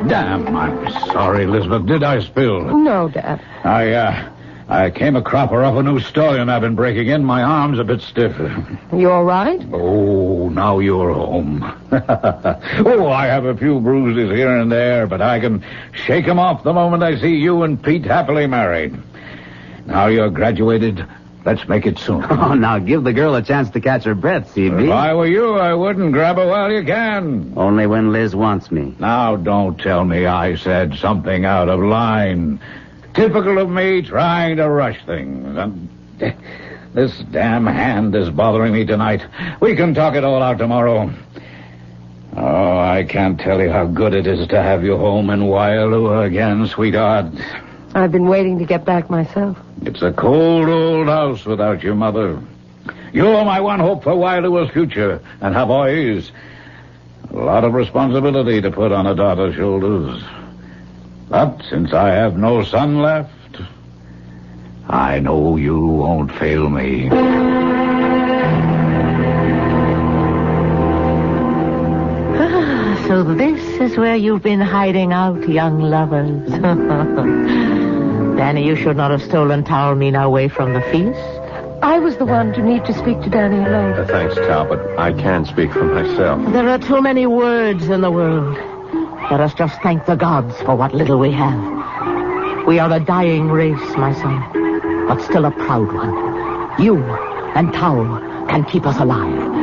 Damn, I'm sorry, Elizabeth. Did I spill? No, Dad. I came a cropper off a new stallion I've been breaking in. My arm's a bit stiff. You all right? Oh, now you're home. Oh, I have a few bruises here and there, but I can shake them off the moment I see you and Pete happily married. Now you're graduated, let's make it soon. Oh, now give the girl a chance to catch her breath, CB. If I were you, I wouldn't grab her while you can. Only when Liz wants me. Now, don't tell me I said something out of line. Typical of me trying to rush things. This damn hand is bothering me tonight. We can talk it all out tomorrow. Oh, I can't tell you how good it is to have you home in Waialua again, sweetheart. I've been waiting to get back myself. It's a cold old house without you, Mother. You're my one hope for Waialua's future. And her boys, a lot of responsibility to put on a daughter's shoulders. But since I have no son left, I know you won't fail me. So this is where you've been hiding out, young lovers. Danny, you should not have stolen Taormina away from the feast. I was the one to need to speak to Danny alone. Thanks, Tal, but I can't speak for myself. There are too many words in the world. Let us just thank the gods for what little we have. We are a dying race, my son, but still a proud one. You and Tao can keep us alive.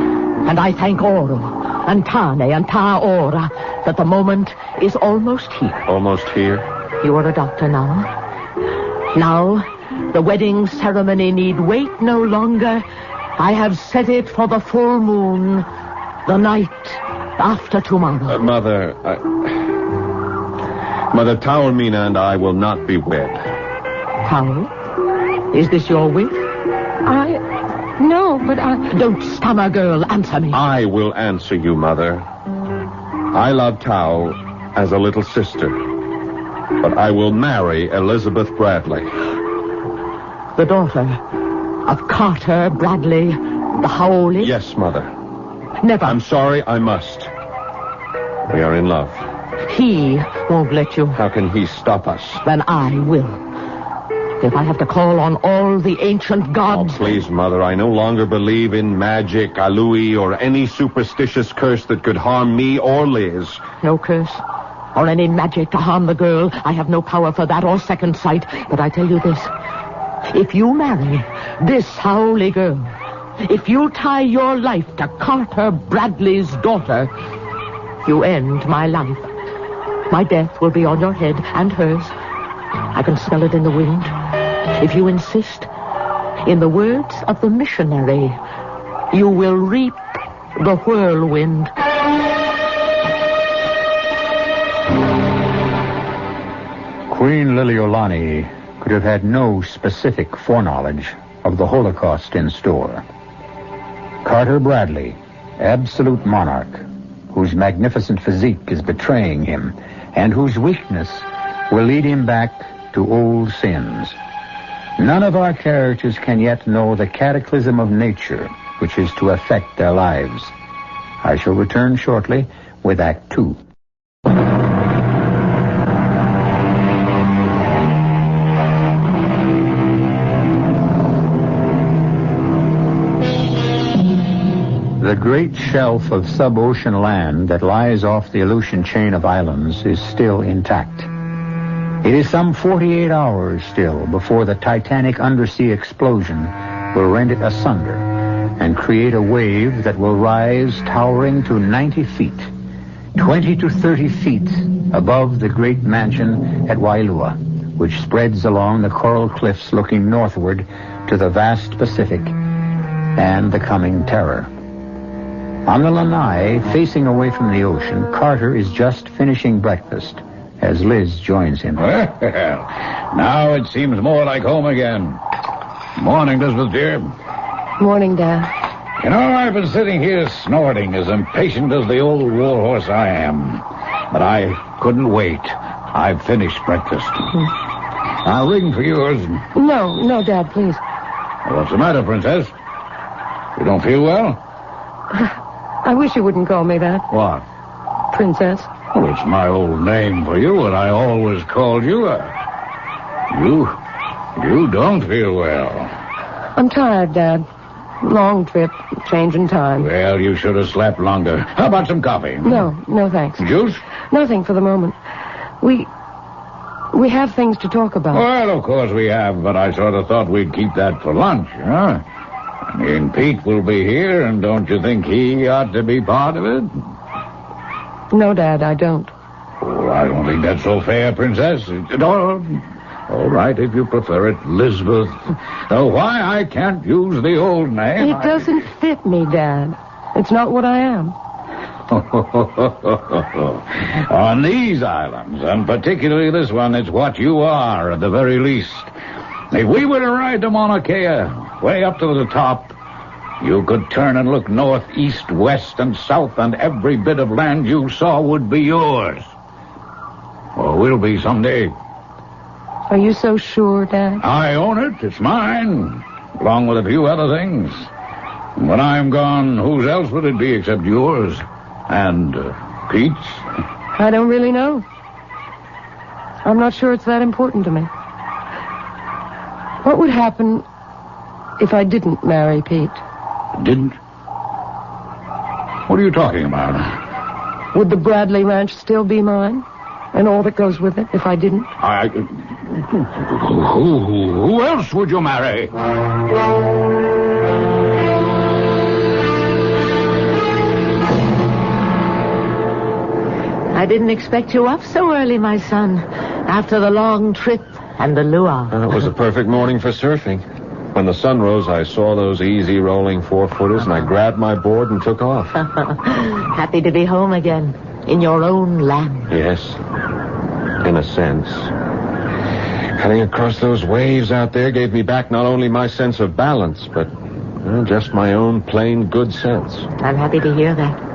And I thank Oro and Tane and Taora that the moment is almost here. Almost here? You are a doctor now. Now, the wedding ceremony need wait no longer. I have set it for the full moon, the night after tomorrow. Mother, Mother, Taormina and I will not be wed. Tao? Is this your wish? No, but Don't stammer, girl. Answer me. I will answer you, Mother. I love Tao as a little sister, but I will marry Elizabeth Bradley. The daughter of Carter Bradley, the Howley? Yes, Mother. Never. I'm sorry, I must. We are in love. He won't let you. How can he stop us? Then I will. If I have to call on all the ancient gods... Oh, please, Mother, I no longer believe in magic, alui, or any superstitious curse that could harm me or Liz. No curse or any magic to harm the girl. I have no power for that or second sight. But I tell you this. If you marry this Howley girl, if you tie your life to Carter Bradley's daughter, you end my life. My death will be on your head and hers. I can smell it in the wind. If you insist, in the words of the missionary, you will reap the whirlwind. Queen Liliolani could have had no specific foreknowledge of the Holocaust in store. Carter Bradley, absolute monarch, whose magnificent physique is betraying him, and whose weakness will lead him back to old sins. None of our characters can yet know the cataclysm of nature which is to affect their lives. I shall return shortly with Act 2. The great shelf of sub-ocean land that lies off the Aleutian chain of islands is still intact. It is some 48 hours still before the titanic undersea explosion will rend it asunder and create a wave that will rise towering to 90 feet, 20 to 30 feet above the great mansion at Wailua, which spreads along the coral cliffs looking northward to the vast Pacific and the coming terror. On the lanai, facing away from the ocean, Carter is just finishing breakfast as Liz joins him. Well, now it seems more like home again. Morning, Elizabeth, dear. Morning, Dad. You know, I've been sitting here snorting as impatient as the old warhorse I am. But I couldn't wait. I've finished breakfast. I'll ring for yours. No, Dad, please. What's the matter, Princess? You don't feel well? I wish you wouldn't call me that. What? Princess. Well, it's my old name for you, and I always called you. You don't feel well. I'm tired, Dad. Long trip, change in time. Well, you should have slept longer. How about some coffee? No, thanks. Juice? Nothing for the moment. We have things to talk about. Well, of course we have, but I sort of thought we'd keep that for lunch, huh? I mean, Pete will be here, and don't you think he ought to be part of it? No, Dad, I don't. Oh, I don't think that's so fair, Princess. All right, if you prefer it, Lisbeth. Though why I can't use the old name... It doesn't fit me, Dad. It's not what I am. On these islands, and particularly this one, it's what you are, at the very least. If we were to ride to Mauna Kea, way up to the top, you could turn and look north, east, west, and south, and every bit of land you saw would be yours. Or will be someday. Are you so sure, Dad? I own it. It's mine, along with a few other things. And when I'm gone, whose else would it be except yours? And Pete's? I don't really know. I'm not sure it's that important to me. What would happen if I didn't marry Pete? Didn't? What are you talking about? Would the Bradley Ranch still be mine? And all that goes with it if I didn't? Who else would you marry? I didn't expect you up so early, my son, after the long trip and the luau. It was a perfect morning for surfing. When the sun rose, I saw those easy rolling 4-footers, and I grabbed my board and took off. Happy to be home again, in your own land. Yes, in a sense. Heading across those waves out there gave me back not only my sense of balance, but just my own plain good sense. I'm happy to hear that.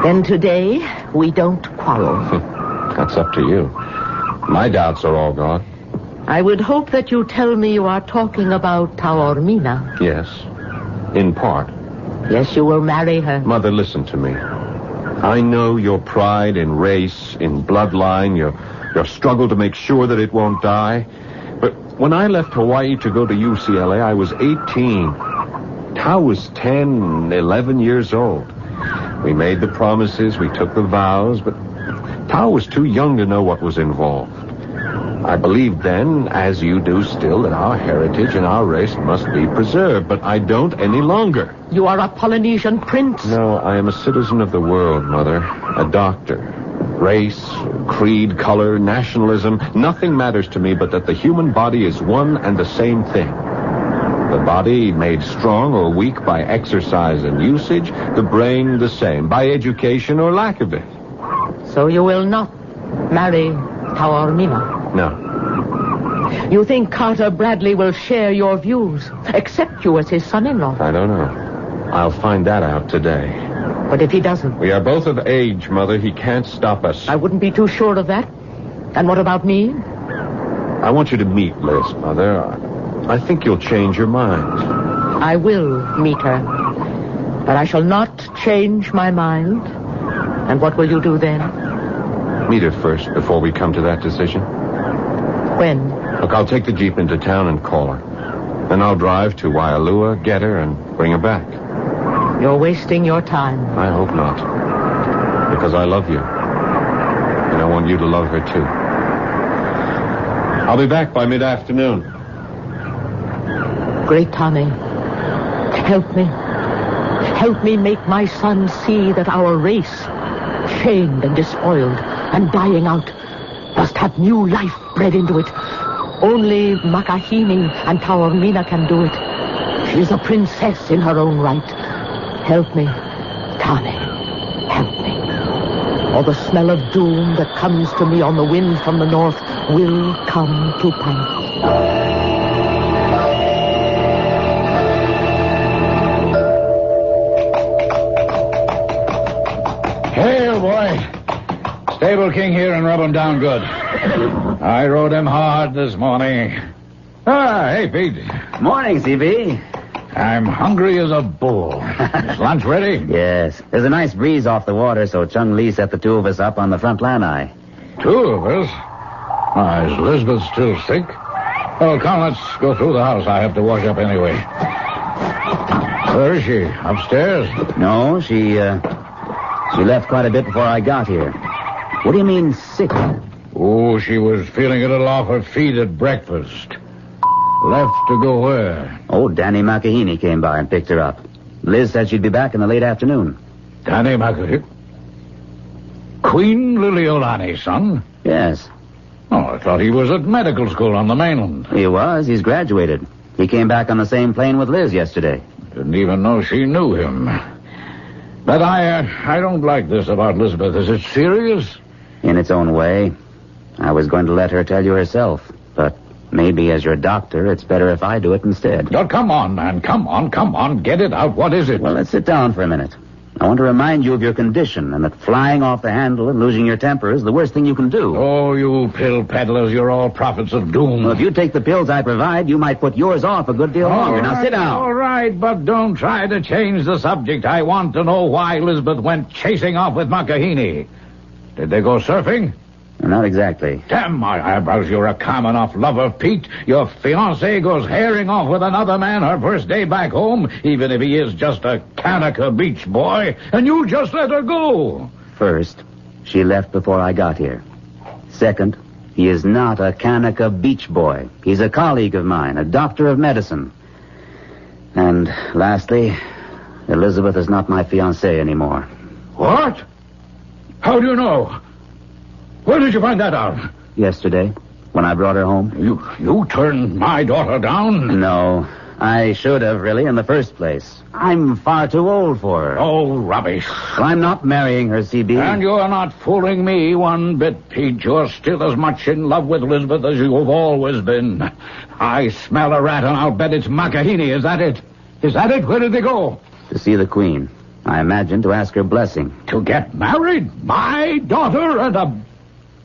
Then today, we don't quarrel. That's up to you. My doubts are all gone. I would hope that you tell me you are talking about Taormina. Yes, in part. Yes, you will marry her. Mother, listen to me. I know your pride in race, in bloodline, your struggle to make sure that it won't die. But when I left Hawaii to go to UCLA, I was 18. Tao was 10, 11 years old. We made the promises, we took the vows, but Tao was too young to know what was involved. I believed then, as you do still, that our heritage and our race must be preserved, but I don't any longer. You are a Polynesian prince. No, I am a citizen of the world, Mother. A doctor. Race, creed, color, nationalism, nothing matters to me but that the human body is one and the same thing. The body made strong or weak by exercise and usage, the brain the same, by education or lack of it. So you will not marry Taormina? No. You think Carter Bradley will share your views, accept you as his son-in-law? I don't know. I'll find that out today. But if he doesn't? We are both of age, Mother. He can't stop us. I wouldn't be too sure of that. And what about me? I want you to meet Liz, Mother. I think you'll change your mind. I will meet her. But I shall not change my mind. And what will you do then? Meet her first before we come to that decision. When? Look, I'll take the Jeep into town and call her. Then I'll drive to Waialua, get her, and bring her back. You're wasting your time. I hope not. Because I love you. And I want you to love her, too. I'll be back by mid-afternoon. Great Tommy, help me. Help me make my son see that our race, shamed and despoiled and dying out, must have new life bred into it. Only Makahini and Taormina can do it. She is a princess in her own right. Help me, Tommy. Help me. Or the smell of doom that comes to me on the wind from the north will come to pass. Hail, boy. Stable King here and rub him down good. I rode him hard this morning. Hey, Pete. Morning, CB. I'm hungry as a bull. Is lunch ready? Yes. There's a nice breeze off the water, so Chung Lee set the two of us up on the front lanai. Two of us? Is Elizabeth still sick? Oh, come, let's go through the house. I have to wash up anyway. Where is she? Upstairs? No, she left quite a bit before I got here. What do you mean, sick? Oh, she was feeling a little off her feet at breakfast. Left to go where? Oh, Danny Makahini came by and picked her up. Liz said she'd be back in the late afternoon. Danny Makahini? Queen Liliolani's son? Yes. Oh, I thought he was at medical school on the mainland. He was. He's graduated. He came back on the same plane with Liz yesterday. Didn't even know she knew him. But I don't like this about Elizabeth. Is it serious? In its own way. I was going to let her tell you herself. But maybe as your doctor, it's better if I do it instead. Oh, come on, man. Come on. Get it out. What is it? Well, let's sit down for a minute. I want to remind you of your condition and that flying off the handle and losing your temper is the worst thing you can do. Oh, you pill peddlers, you're all prophets of doom. Well, if you take the pills I provide, you might put yours off a good deal longer. Now, sit down. All right, but don't try to change the subject. I want to know why Elizabeth went chasing off with Makahini. Did they go surfing? Not exactly. Damn my eyebrows, you're a calm enough lover, Pete. Your fiancée goes herring off with another man her first day back home, even if he is just a Kanaka beach boy, and you just let her go. First, she left before I got here. Second, he is not a Kanaka beach boy. He's a colleague of mine, a doctor of medicine. And lastly, Elizabeth is not my fiancée anymore. What? How do you know? Where did you find that out? Yesterday, when I brought her home. You turned my daughter down? No, I should have, really, in the first place. I'm far too old for her. Oh, rubbish. Well, I'm not marrying her, CB. And you're not fooling me one bit, Pete. You're still as much in love with Elizabeth as you've always been. I smell a rat, and I'll bet it's Makahini. Is that it? Is that it? Where did they go? To see the Queen. I imagine to ask her blessing. To get married? My daughter and a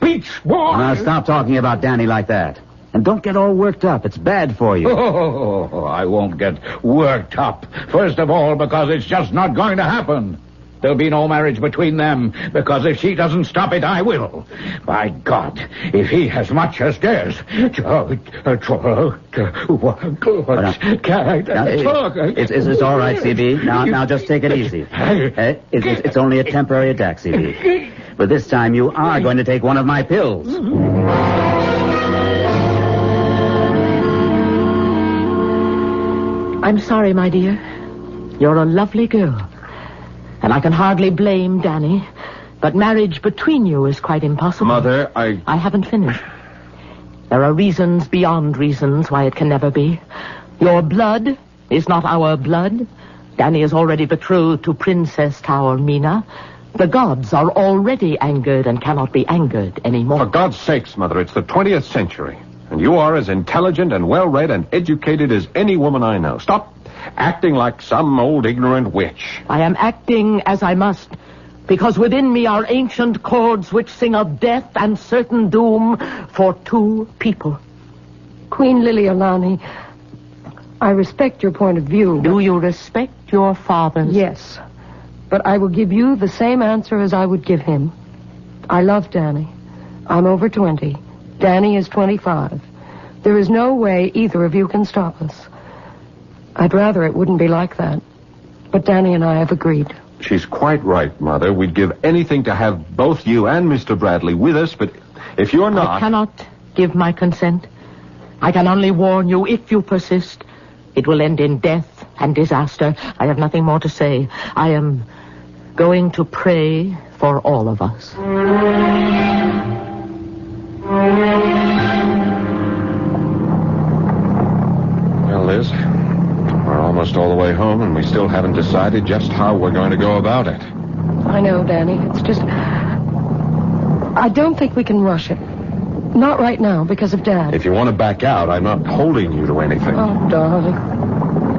beach boy? Now, stop talking about Danny like that. And don't get all worked up. It's bad for you. Oh, I won't get worked up. First of all, because it's just not going to happen. There'll be no marriage between them, because if she doesn't stop it, I will. By God, if he has much as dares... It's all right, CB. Now, just take it easy. It's only a temporary attack, CB. But this time you are going to take one of my pills. I'm sorry, my dear. You're a lovely girl. And I can hardly blame Danny. But marriage between you is quite impossible. Mother, I haven't finished. There are reasons beyond reasons why it can never be. Your blood is not our blood. Danny is already betrothed to Princess Taormina. The gods are already angered and cannot be angered anymore. For God's sakes, Mother, it's the 20th century. And you are as intelligent and well-read and educated as any woman I know. Stop acting like some old ignorant witch. I am acting as I must, because within me are ancient chords which sing of death and certain doom for two people. Queen Liliolani, I respect your point of view. Do you respect your father's? Yes. But I will give you the same answer as I would give him. I love Danny. I'm over 20. Danny is 25. There is no way either of you can stop us. I'd rather it wouldn't be like that. But Danny and I have agreed. She's quite right, Mother. We'd give anything to have both you and Mr. Bradley with us, but if you're not... I cannot give my consent. I can only warn you, if you persist, it will end in death and disaster. I have nothing more to say. I am going to pray for all of us. Well, Liz, we're almost all the way home, and we still haven't decided just how we're going to go about it. I know, Danny. It's just... I don't think we can rush it. Not right now, because of Dad. If you want to back out, I'm not holding you to anything. Oh, darling.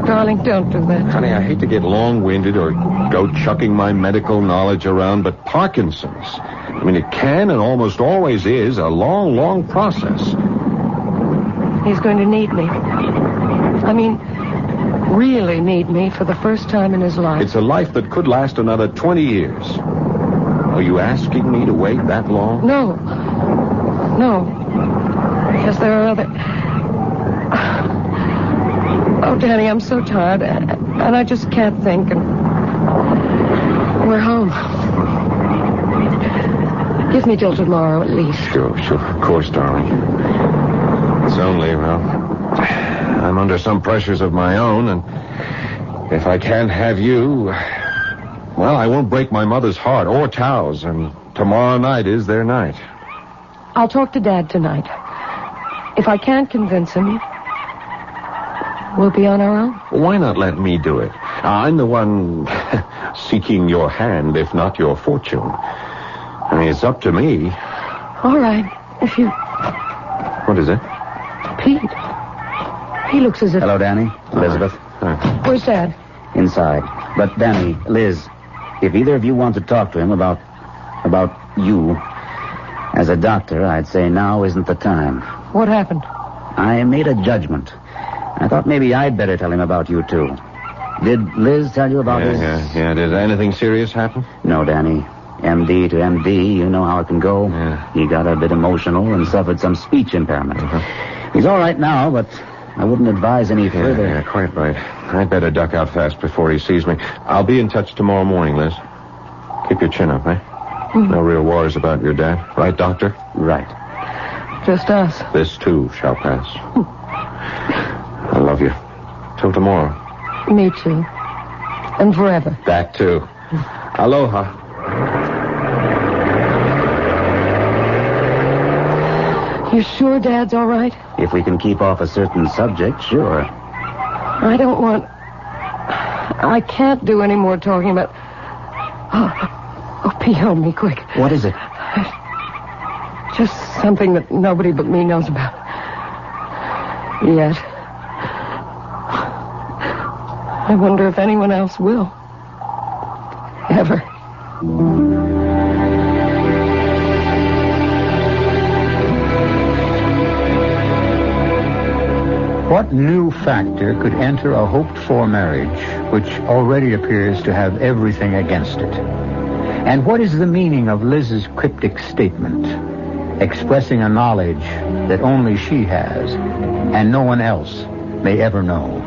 Darling, don't do that. Honey, I hate to get long-winded or go chucking my medical knowledge around, but Parkinson's... I mean, it can and almost always is a long, long process. He's going to need me. I mean, really need me for the first time in his life. It's a life that could last another 20 years. Are you asking me to wait that long? No. No. Because there are other... Oh, Danny, I'm so tired. And I just can't think. And we're home. Give me till tomorrow, at least. Sure. Of course, darling. It's only, well... I'm under some pressures of my own, and if I can't have you... Well, I won't break my mother's heart or Tao's, and tomorrow night is their night. I'll talk to Dad tonight. If I can't convince him, we'll be on our own. Why not let me do it? I'm the one seeking your hand, if not your fortune. I mean, it's up to me. All right, if you... What is it? Pete. He looks as if... Hello, Danny. Elizabeth. Where's Dad? Inside. But, Danny, Liz, if either of you want to talk to him about you, as a doctor, I'd say now isn't the time. What happened? I made a judgment. I thought maybe I'd better tell him about you, too. Did Liz tell you about his... Yeah. Did anything serious happen? No, Danny. MD to MD, you know how it can go. Yeah. He got a bit emotional and suffered some speech impairment. He's all right now, but I wouldn't advise any further. Yeah, quite right. I'd better duck out fast before he sees me. I'll be in touch tomorrow morning, Liz. Keep your chin up, eh? No real worries about your dad. Right, Doctor? Right. Just us. This, too, shall pass. I love you. Till tomorrow. Me too. And forever. That, too. Aloha. You sure Dad's all right? If we can keep off a certain subject, sure. I don't want... I can't do any more talking about... Oh, Pete, help me, quick. What is it? Just something that nobody but me knows about. Yet. I wonder if anyone else will. Ever. What new factor could enter a hoped-for marriage which already appears to have everything against it? And what is the meaning of Liz's cryptic statement, expressing a knowledge that only she has and no one else may ever know?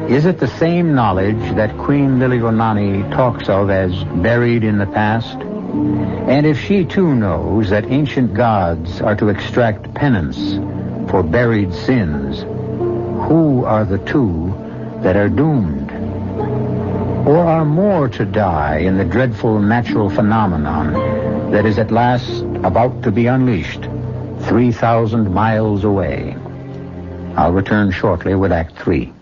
Is it the same knowledge that Queen Liliolani talks of as buried in the past? And if she too knows that ancient gods are to extract penance for buried sins, who are the two that are doomed? Or are more to die in the dreadful natural phenomenon that is at last about to be unleashed 3,000 miles away? I'll return shortly with Act 3.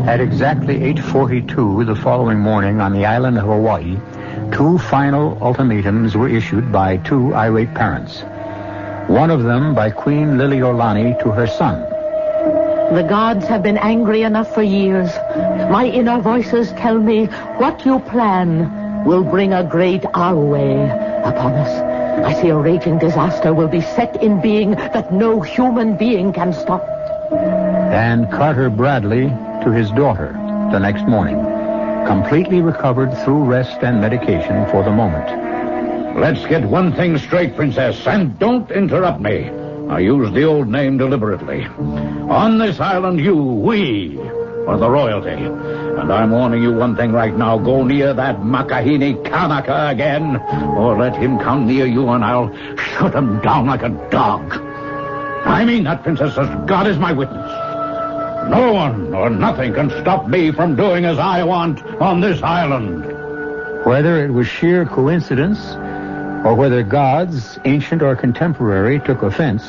At exactly 8:42 the following morning on the island of Hawaii, two final ultimatums were issued by two irate parents. One of them by Queen Liliolani to her son. The gods have been angry enough for years. My inner voices tell me what you plan will bring a great Aue upon us. I see a raging disaster will be set in being that no human being can stop. And Carter Bradley to his daughter the next morning, completely recovered through rest and medication for the moment. Let's get one thing straight, Princess, and don't interrupt me. I used the old name deliberately. On this island, we are the royalty. And I'm warning you one thing right now. Go near that Makahini Kanaka again, or let him come near you and I'll shut him down like a dog. I mean that, Princess, as God is my witness. No one or nothing can stop me from doing as I want on this island. Whether it was sheer coincidence or whether gods, ancient or contemporary, took offense,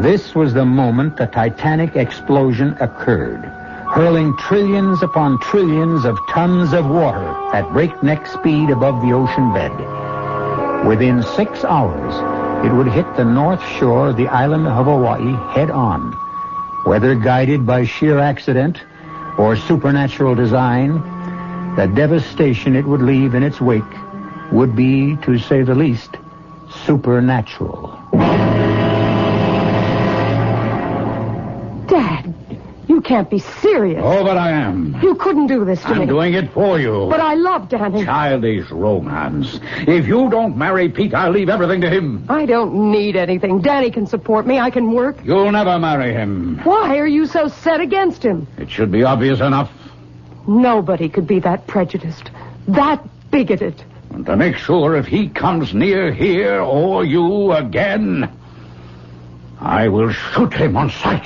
this was the moment the titanic explosion occurred, hurling trillions upon trillions of tons of water at breakneck speed above the ocean bed. Within 6 hours, it would hit the north shore of the island of Hawaii head on. Whether guided by sheer accident or supernatural design, the devastation it would leave in its wake would be, to say the least, supernatural. Dad, you can't be serious. Oh, but I am. You couldn't do this to me. I'm doing it for you. But I love Danny. Childish romance. If you don't marry Pete, I'll leave everything to him. I don't need anything. Danny can support me. I can work. You'll never marry him. Why are you so set against him? It should be obvious enough. Nobody could be that prejudiced, that bigoted. And to make sure if he comes near here or you again, I will shoot him on sight.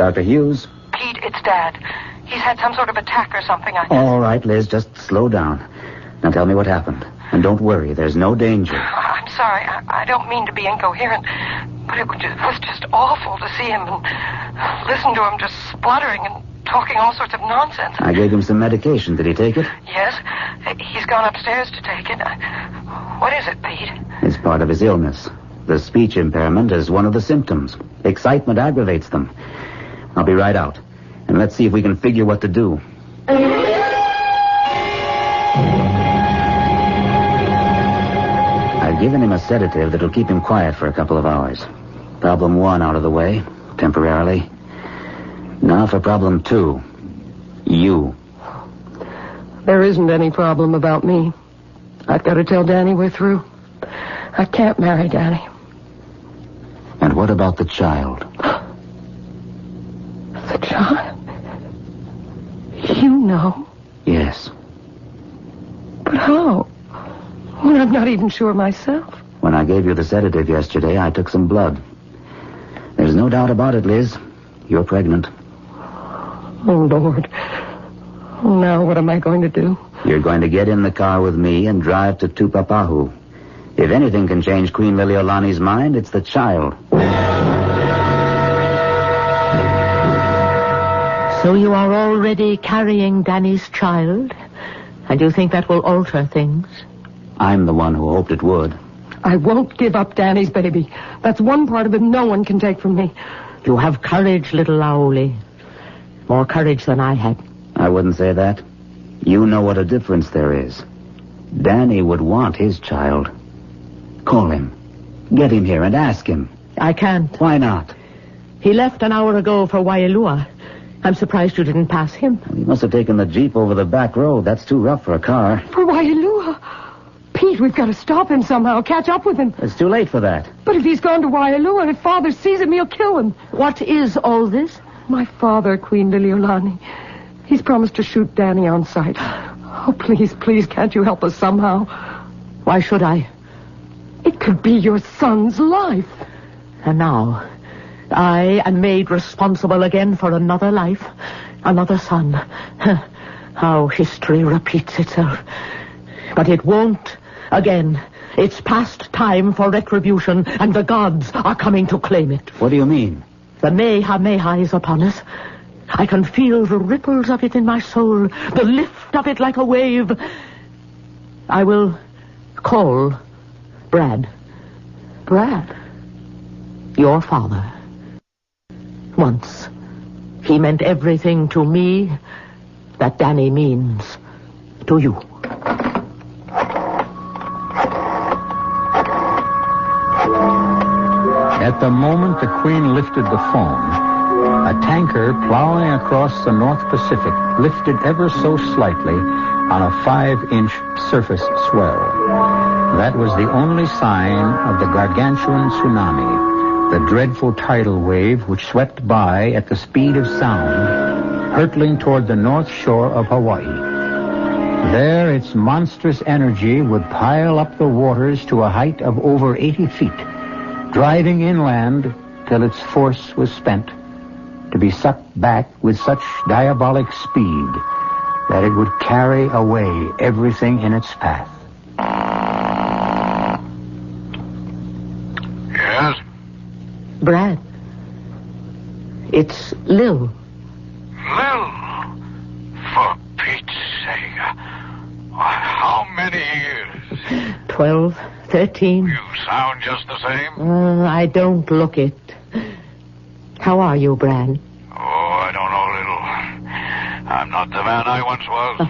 Dr. Hughes? Pete, it's Dad. He's had some sort of attack or something. All right, Liz, just slow down. Now tell me what happened. And don't worry, there's no danger. I'm sorry. I don't mean to be incoherent, but it was just awful to see him and listen to him just spluttering and talking all sorts of nonsense. I gave him some medication. Did he take it? Yes. He's gone upstairs to take it. What is it, Pete? It's part of his illness. The speech impairment is one of the symptoms. Excitement aggravates them. I'll be right out. And let's see if we can figure what to do. I've given him a sedative that'll keep him quiet for a couple of hours. Problem 1 out of the way, temporarily. Now for problem 2. You. There isn't any problem about me. I've got to tell Danny we're through. I can't marry Danny. And what about the child? The child? You know? Yes. But how? Well, I'm not even sure myself. When I gave you the sedative yesterday, I took some blood. There's no doubt about it, Liz. You're pregnant. Oh, Lord. Now what am I going to do? You're going to get in the car with me and drive to Tupapahu. If anything can change Queen Liliolani's mind, it's the child. So you are already carrying Danny's child? And you think that will alter things? I'm the one who hoped it would. I won't give up Danny's baby. That's one part of it no one can take from me. You have courage, little Augie. More courage than I had. I wouldn't say that. You know what a difference there is. Danny would want his child. Call him. Get him here and ask him. I can't. Why not? He left an hour ago for Waialua. I'm surprised you didn't pass him. He must have taken the Jeep over the back road. That's too rough for a car. For Waialua? Pete, we've got to stop him somehow, catch up with him. It's too late for that. But if he's gone to Waialua and if Father sees him, he'll kill him. What is all this? My father, Queen Liliolani. He's promised to shoot Danny on sight. Oh, please, please, can't you help us somehow? Why should I? It could be your son's life. And now, I am made responsible again for another life, another son. How history repeats itself. But it won't again. It's past time for retribution, and the gods are coming to claim it. What do you mean? The Meha is upon us. I can feel the ripples of it in my soul, the lift of it like a wave. I will call Brad. Brad? Your father. Once, he meant everything to me that Danny means to you. At the moment the Queen lifted the phone, a tanker plowing across the North Pacific lifted ever so slightly on a 5-inch surface swell. That was the only sign of the gargantuan tsunami, the dreadful tidal wave which swept by at the speed of sound, hurtling toward the north shore of Hawaii. There, its monstrous energy would pile up the waters to a height of over 80 feet, driving inland till its force was spent, to be sucked back with such diabolic speed that it would carry away everything in its path. Yes? Brad. It's Lil. Lil? For Pete's sake. How many years? 12, 13. You sound just the same. I don't look it. How are you, Brad? Oh, I don't know, Lil. I'm not the man I once was.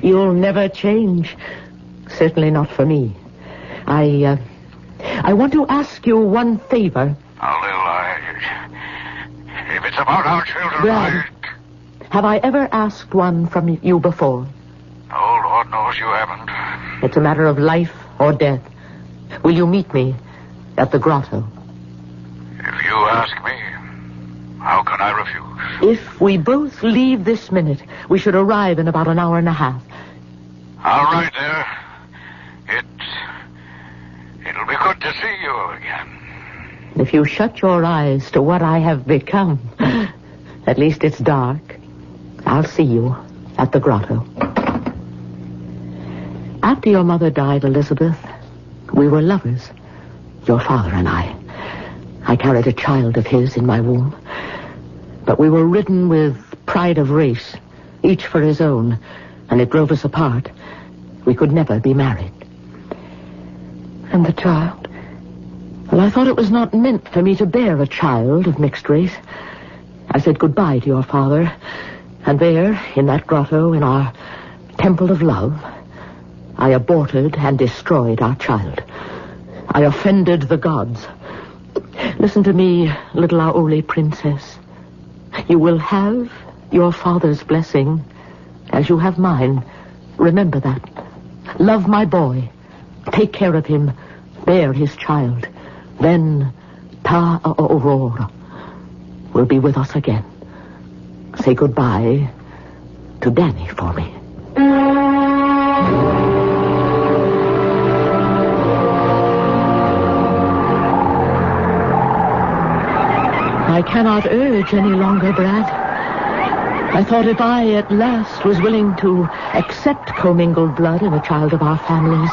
You'll never change. Certainly not for me. I want to ask you one favor. Now, Lil, if it's about our children, Brad, have I ever asked one from you before? Oh, Lord knows you haven't. It's a matter of life or death. Will you meet me at the grotto? If you ask me, how can I refuse? If we both leave this minute, we should arrive in about an hour and a half. All right, there. It'll be good to see you again. If you shut your eyes to what I have become, At least it's dark. I'll see you at the grotto. After your mother died, Elizabeth, we were lovers. Your father and I. I carried a child of his in my womb. But we were ridden with pride of race, each for his own, and it drove us apart. We could never be married. And the child? Well, I thought it was not meant for me to bear a child of mixed race. I said goodbye to your father, and there, in that grotto, in our temple of love, I aborted and destroyed our child. I offended the gods. Listen to me, little Augie princess. You will have your father's blessing, as you have mine. Remember that. Love my boy. Take care of him. Bear his child. Then Ta Aurora will be with us again. Say goodbye to Danny for me. I cannot urge any longer, Brad. I thought if I at last was willing to accept commingled blood in a child of our families.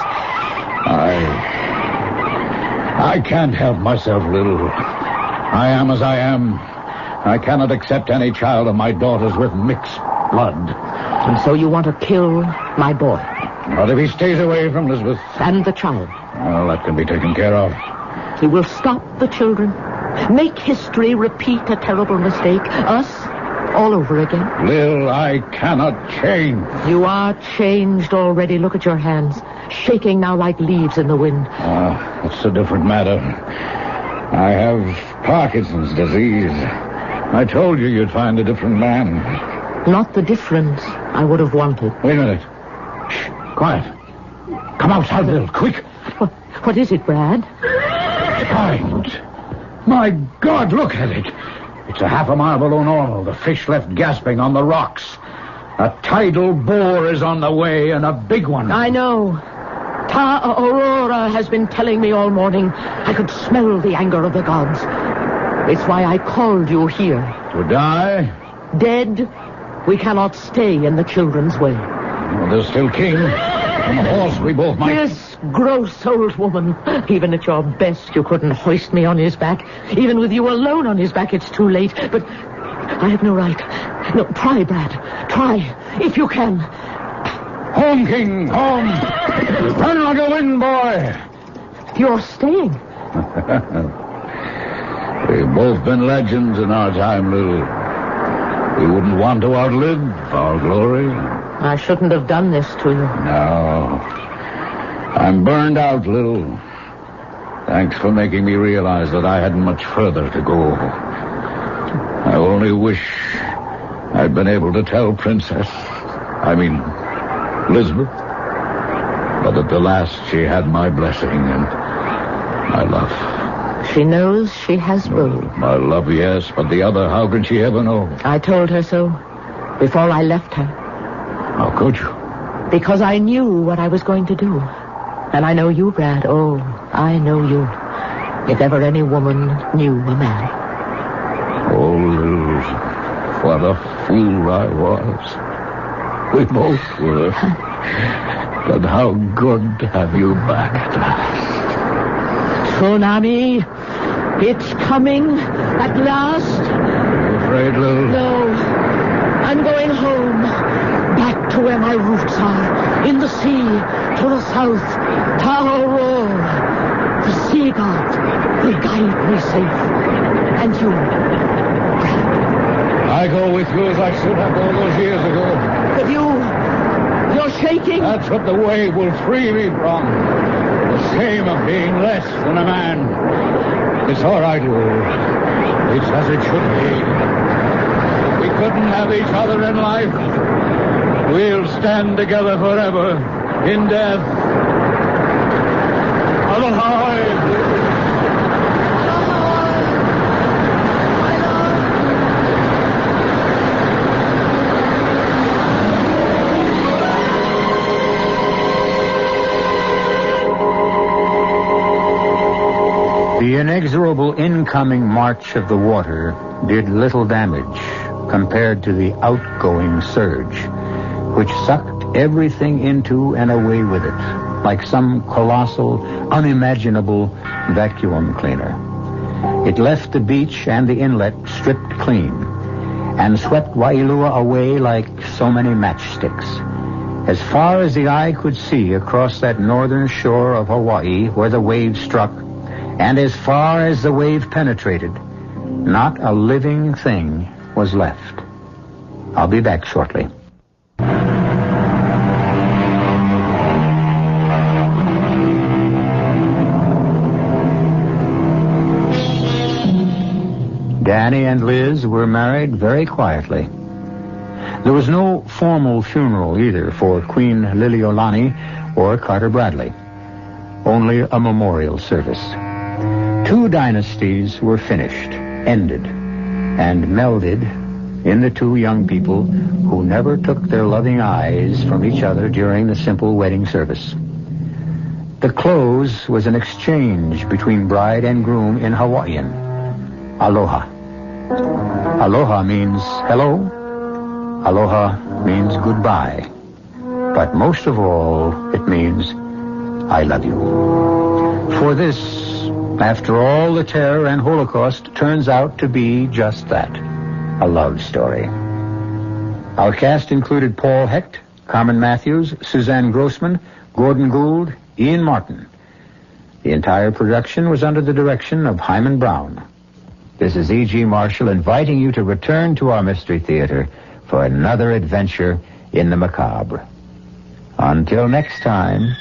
I can't help myself, Lil. I am as I am. I cannot accept any child of my daughter's with mixed blood. And so you want to kill my boy? Not if he stays away from Elizabeth. And the child? Well, that can be taken care of. He will stop the children. Make history repeat a terrible mistake. Us, all over again. Lil, I cannot change. You are changed already. Look at your hands. Shaking now like leaves in the wind. That's a different matter. I have Parkinson's disease. I told you you'd find a different man. Not the difference I would have wanted. Wait a minute. Shh, quiet. Come outside, Lil, quick. What is it, Brad? Find. My God, look at it. It's a half a mile below normal. The fish left gasping on the rocks. A tidal bore is on the way, and a big one. I know. Ta Aurora has been telling me all morning. I could smell the anger of the gods. It's why I called you here. To die? Dead, we cannot stay in the children's way. Well, there's still King. On the horse, we both might... Yes, gross old woman. Even at your best, you couldn't hoist me on his back. Even with you alone on his back, it's too late. But I have no right. No, try, Brad. Try, if you can. Home, King, home. Run on the wind, boy. You're staying. We've both been legends in our time, Lil. We wouldn't want to outlive our glory. I shouldn't have done this to you. No. I'm burned out, Lil. Thanks for making me realize that I hadn't much further to go. I only wish I'd been able to tell Elizabeth. But at the last, she had my blessing and my love. She knows she has both. My love, yes, but the other, how could she ever know? I told her so before I left her. How could you? Because I knew what I was going to do. And I know you, Brad. Oh, I know you. If ever any woman knew a man. Oh, Liz, what a fool I was. We both were. But how good to have you back at last. Tsunami, it's coming at last. Are you afraid, Lil? No, I'm going home. Back to where my roots are. In the sea, to the south. Karo. The sea god will guide me safe. And you, Brad. I go with you as I should have all those years ago. But you're shaking. That's what the wave will free me from. The shame of being less than a man. It's all right, Lil. It's as it should be. We couldn't have each other in life. We'll stand together forever in death. Alive! The inexorable incoming march of the water did little damage, compared to the outgoing surge, which sucked everything into and away with it, like some colossal, unimaginable vacuum cleaner. It left the beach and the inlet stripped clean, and swept Wailua away like so many matchsticks. As far as the eye could see across that northern shore of Hawaii where the wave struck, and as far as the wave penetrated, not a living thing was left. I'll be back shortly. Danny and Liz were married very quietly. There was no formal funeral either for Queen Liliolani or Carter Bradley. Only a memorial service. 2 dynasties were finished, ended, and melded in the 2 young people who never took their loving eyes from each other during the simple wedding service. The close was an exchange between bride and groom in Hawaiian. Aloha. Aloha means hello. Aloha means goodbye. But most of all, it means I love you. For this, after all the terror and Holocaust, turns out to be just that, a love story. Our cast included Paul Hecht, Carmen Matthews, Suzanne Grossman, Gordon Gould, Ian Martin. The entire production was under the direction of Hyman Brown. This is E.G. Marshall inviting you to return to our Mystery Theater for another adventure in the macabre. Until next time,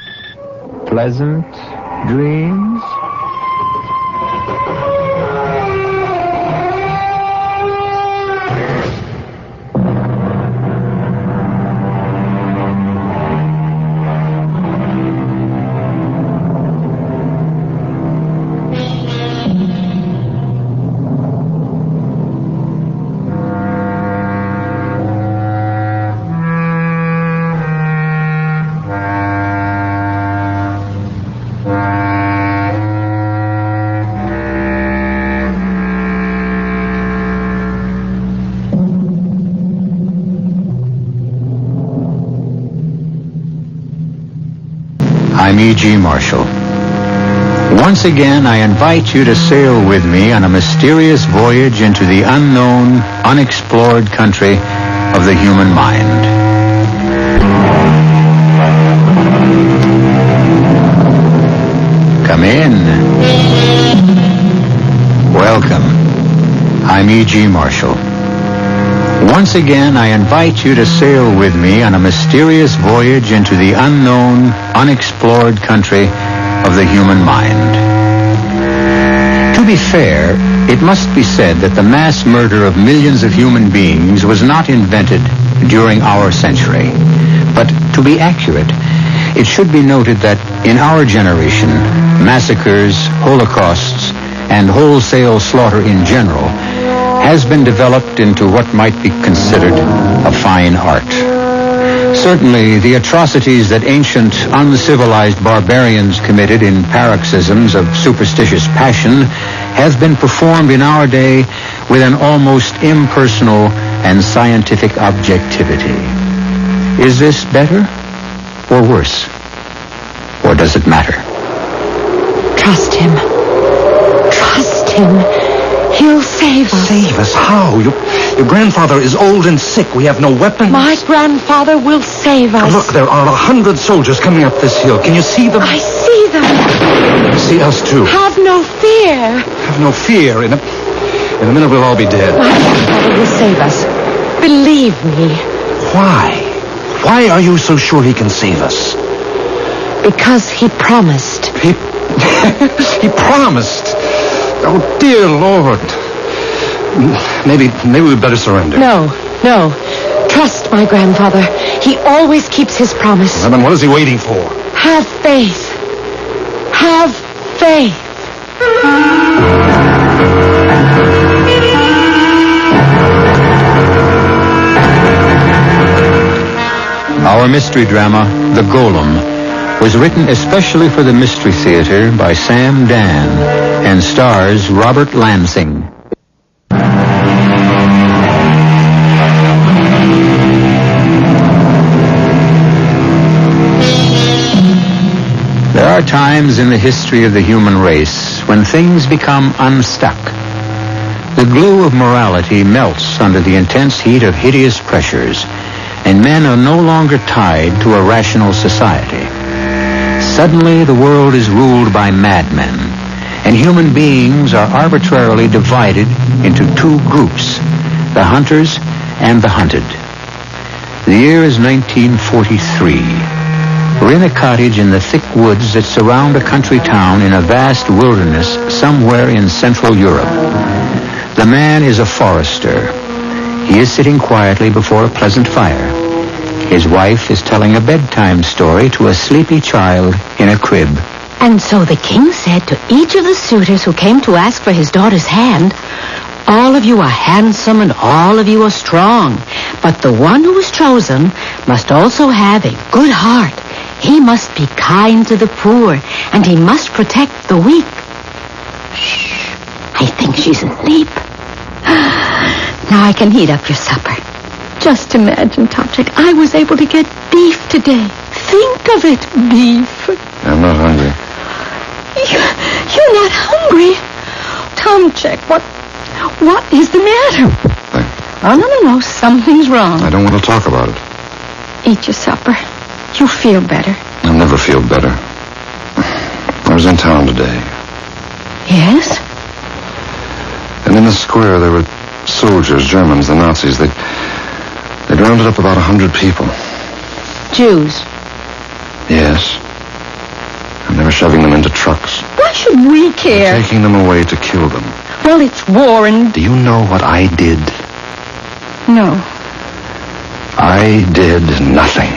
pleasant dreams. I'm E.G. Marshall. Once again, I invite you to sail with me on a mysterious voyage into the unknown, unexplored country of the human mind. Come in. Welcome. I'm E.G. Marshall. Once again, I invite you to sail with me on a mysterious voyage into the unknown, unexplored country of the human mind. To be fair, it must be said that the mass murder of millions of human beings was not invented during our century. But to be accurate, it should be noted that in our generation, massacres, holocausts, and wholesale slaughter in general has been developed into what might be considered a fine art. Certainly, the atrocities that ancient, uncivilized barbarians committed in paroxysms of superstitious passion have been performed in our day with an almost impersonal and scientific objectivity. Is this better or worse? Or does it matter? Trust him. Trust him. He'll save us. Save us? How? Your grandfather is old and sick. We have no weapons. My grandfather will save us. Look, there are 100 soldiers coming up this hill. Can you see them? I see them. See us too. Have no fear. Have no fear. In a minute we'll all be dead. My grandfather will save us. Believe me. Why? Why are you so sure he can save us? Because he promised. He promised? Oh, dear Lord. Maybe we'd better surrender. No. Trust my grandfather. He always keeps his promise. Well, then what is he waiting for? Have faith. Have faith. Our mystery drama, The Golem, was written especially for the Mystery Theater by Sam Dan and stars Robert Lansing. are times in the history of the human race when things become unstuck. The glue of morality melts under the intense heat of hideous pressures, and men are no longer tied to a rational society. Suddenly, the world is ruled by madmen, and human beings are arbitrarily divided into two groups, the hunters and the hunted. The year is 1943. We're in a cottage in the thick woods that surround a country town in a vast wilderness somewhere in Central Europe. The man is a forester. He is sitting quietly before a pleasant fire. His wife is telling a bedtime story to a sleepy child in a crib. And so the king said to each of the suitors who came to ask for his daughter's hand, "All of you are handsome and all of you are strong, but the one who is chosen must also have a good heart. He must be kind to the poor, and he must protect the weak." Shh, I think she's asleep. Now I can heat up your supper. Just imagine, Tomczyk, I was able to get beef today. Think of it, beef. I'm not hungry. You're not hungry? Tomczyk, what is the matter? Oh, no, something's wrong. I don't want to talk about it. Eat your supper. You'll feel better. I'll never feel better. I was in town today. Yes? And in the square there were soldiers, Germans, the Nazis. They'd rounded up about 100 people. Jews? Yes. And they were shoving them into trucks. Why should we care? They're taking them away to kill them. Well, it's war and... Do you know what I did? No. I did nothing.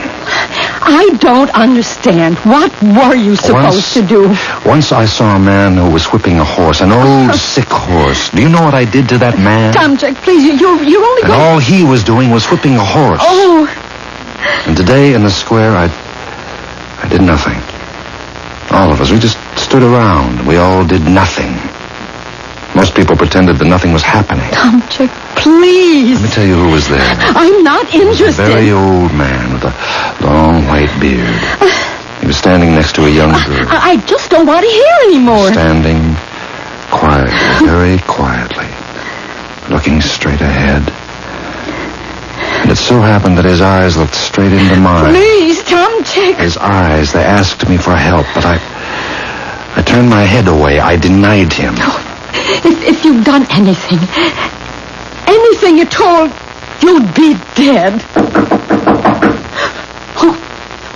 I don't understand. What were you supposed to do? Once I saw a man who was whipping a horse, an old, sick horse. Do you know what I did to that man? Tomczyk, please, you're only and going... all he was doing was whipping a horse. Oh. And today in the square, I did nothing. All of us, we just stood around. We all did nothing. Most people pretended that nothing was happening. Tomczyk, please. Let me tell you who was there. I'm not interested. A very old man with a long white beard. He was standing next to a young girl. I just don't want to hear anymore. Standing quietly, very quietly, looking straight ahead. And it so happened that his eyes looked straight into mine. Please, Tomczyk. His eyes, they asked me for help, but I turned my head away. I denied him. Oh, if you'd done anything at all, you'd be dead.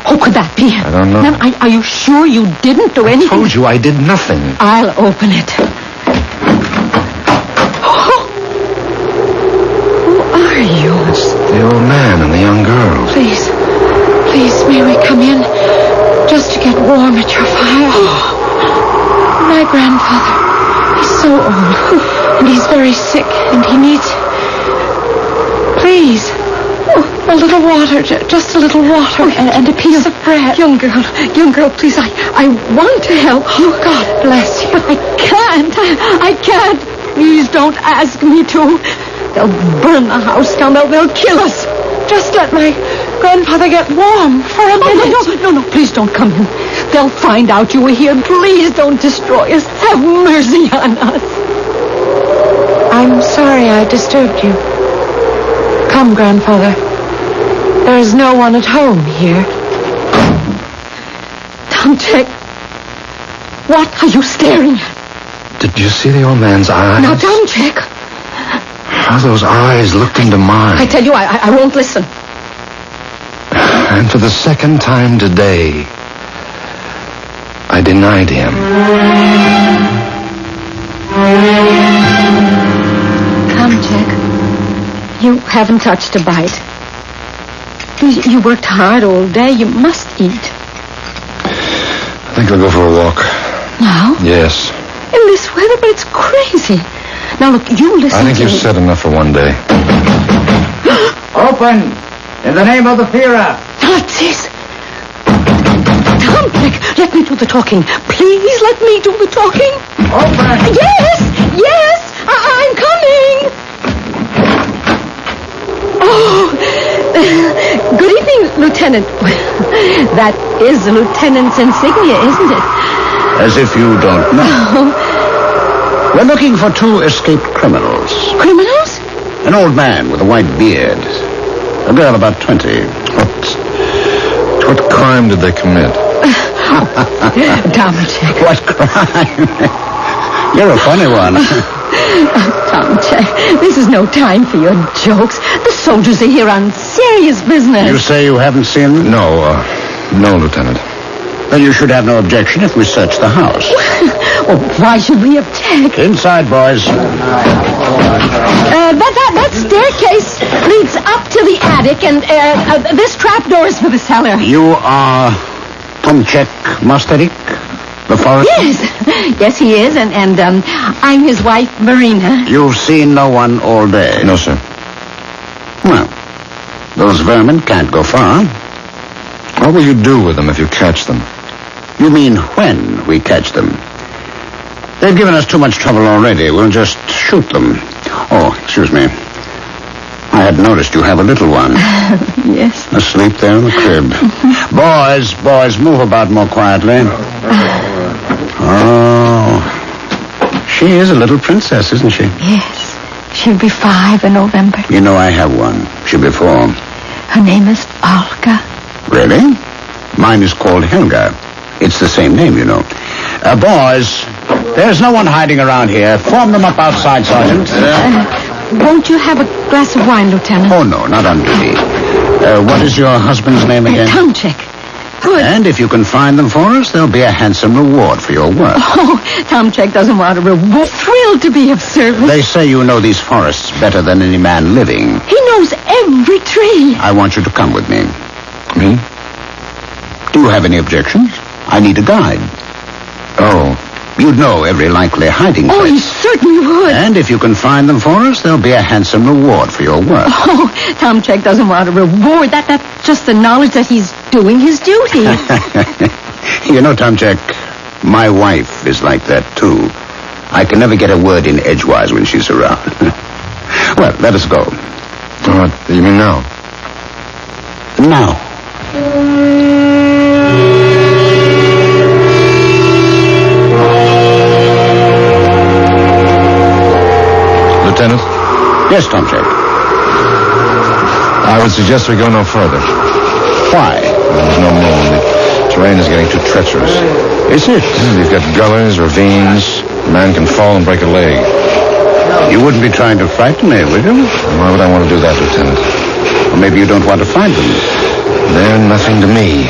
Who could that be? I don't know. Now, are you sure you didn't do anything? I told you I did nothing. I'll open it. Who are you? It's the old man and the young girl. Please, may we come in? Just to get warm at your fire. My grandfather, he's so old. And he's very sick, and he needs... Please. A little water, just a little water, and a piece of bread. Young girl, please, I want to help you. God bless you. But I can't. Please don't ask me to. They'll burn the house down. They'll kill us. Just let my grandfather get warm for a minute. No, please don't come in. They'll find out you were here. Please don't destroy us. Have mercy on us. I'm sorry I disturbed you. Come, grandfather. There is no one at home here. Tomczyk, what are you staring at? Did you see the old man's eyes? Now, Tomczyk. How those eyes looked into mine. I tell you, I won't listen. And for the second time today, I denied him. Tomczyk, you haven't touched a bite. You worked hard all day. You must eat. I think I'll go for a walk. Now? Yes. In this weather? But it's crazy. Now, look, you listen I think to you've me. said enough for one day. Open! In the name of the Führer! Nazis! Tomczyk, let me do the talking. Please let me do the talking. Open! Yes, I'm coming. Oh, Good evening, Lieutenant. That is the lieutenant's insignia, isn't it? As if you don't know. We're looking for 2 escaped criminals. Criminals? An old man with a white beard. A girl about 20. What crime did they commit? Tomczyk. What crime? You're a funny one. Tomczyk, this is no time for your jokes. The soldiers are here on serious business. You say you haven't seen them? No, Lieutenant. Then you should have no objection if we search the house. Well, why should we object? Inside, boys. That staircase leads up to the attic, and this trapdoor is for the cellar. You are Tomczyk Mosterik, the forester? Yes, he is, and I'm his wife, Marina. You've seen no one all day? No, sir. Well, those vermin can't go far. What will you do with them if you catch them? You mean when we catch them? They've given us too much trouble already. We'll just shoot them. Oh, excuse me. I had noticed you have a little one. Yes. Asleep there in the crib. Boys, move about more quietly. Oh. She is a little princess, isn't she? Yes. She'll be 5 in November. You know I have one. She'll be 4. Her name is Olga. Really? Mine is called Helga. It's the same name, you know. Boys, there's no one hiding around here. Form them up outside, Sergeant. Won't you have a glass of wine, Lieutenant? Oh, no, not on duty. What is your husband's name again? Tomczyk. Good. And if you can find them for us, there'll be a handsome reward for your work. Oh, Tomczyk doesn't want a reward. Thrilled to be of service. They say you know these forests better than any man living. He knows every tree. I want you to come with me. Me? Do you have any objections? I need a guide. Oh. You'd know every likely hiding place. Oh, he certainly would. And if you can find them for us, there'll be a handsome reward for your work. Oh, Tomczyk doesn't want a reward. That's just the knowledge that he's doing his duty. You know, Tomczyk, my wife is like that, too. I can never get a word in edgewise when she's around. Well, let us go. You mean now? Now. Lieutenant? Yes, Tomczyk. I would suggest we go no further. Why? There's no moon. The terrain is getting too treacherous. Is it? You've got gullies, ravines. A man can fall and break a leg. You wouldn't be trying to frighten me, would you? Why would I want to do that, Lieutenant? Or maybe you don't want to find them. They're nothing to me.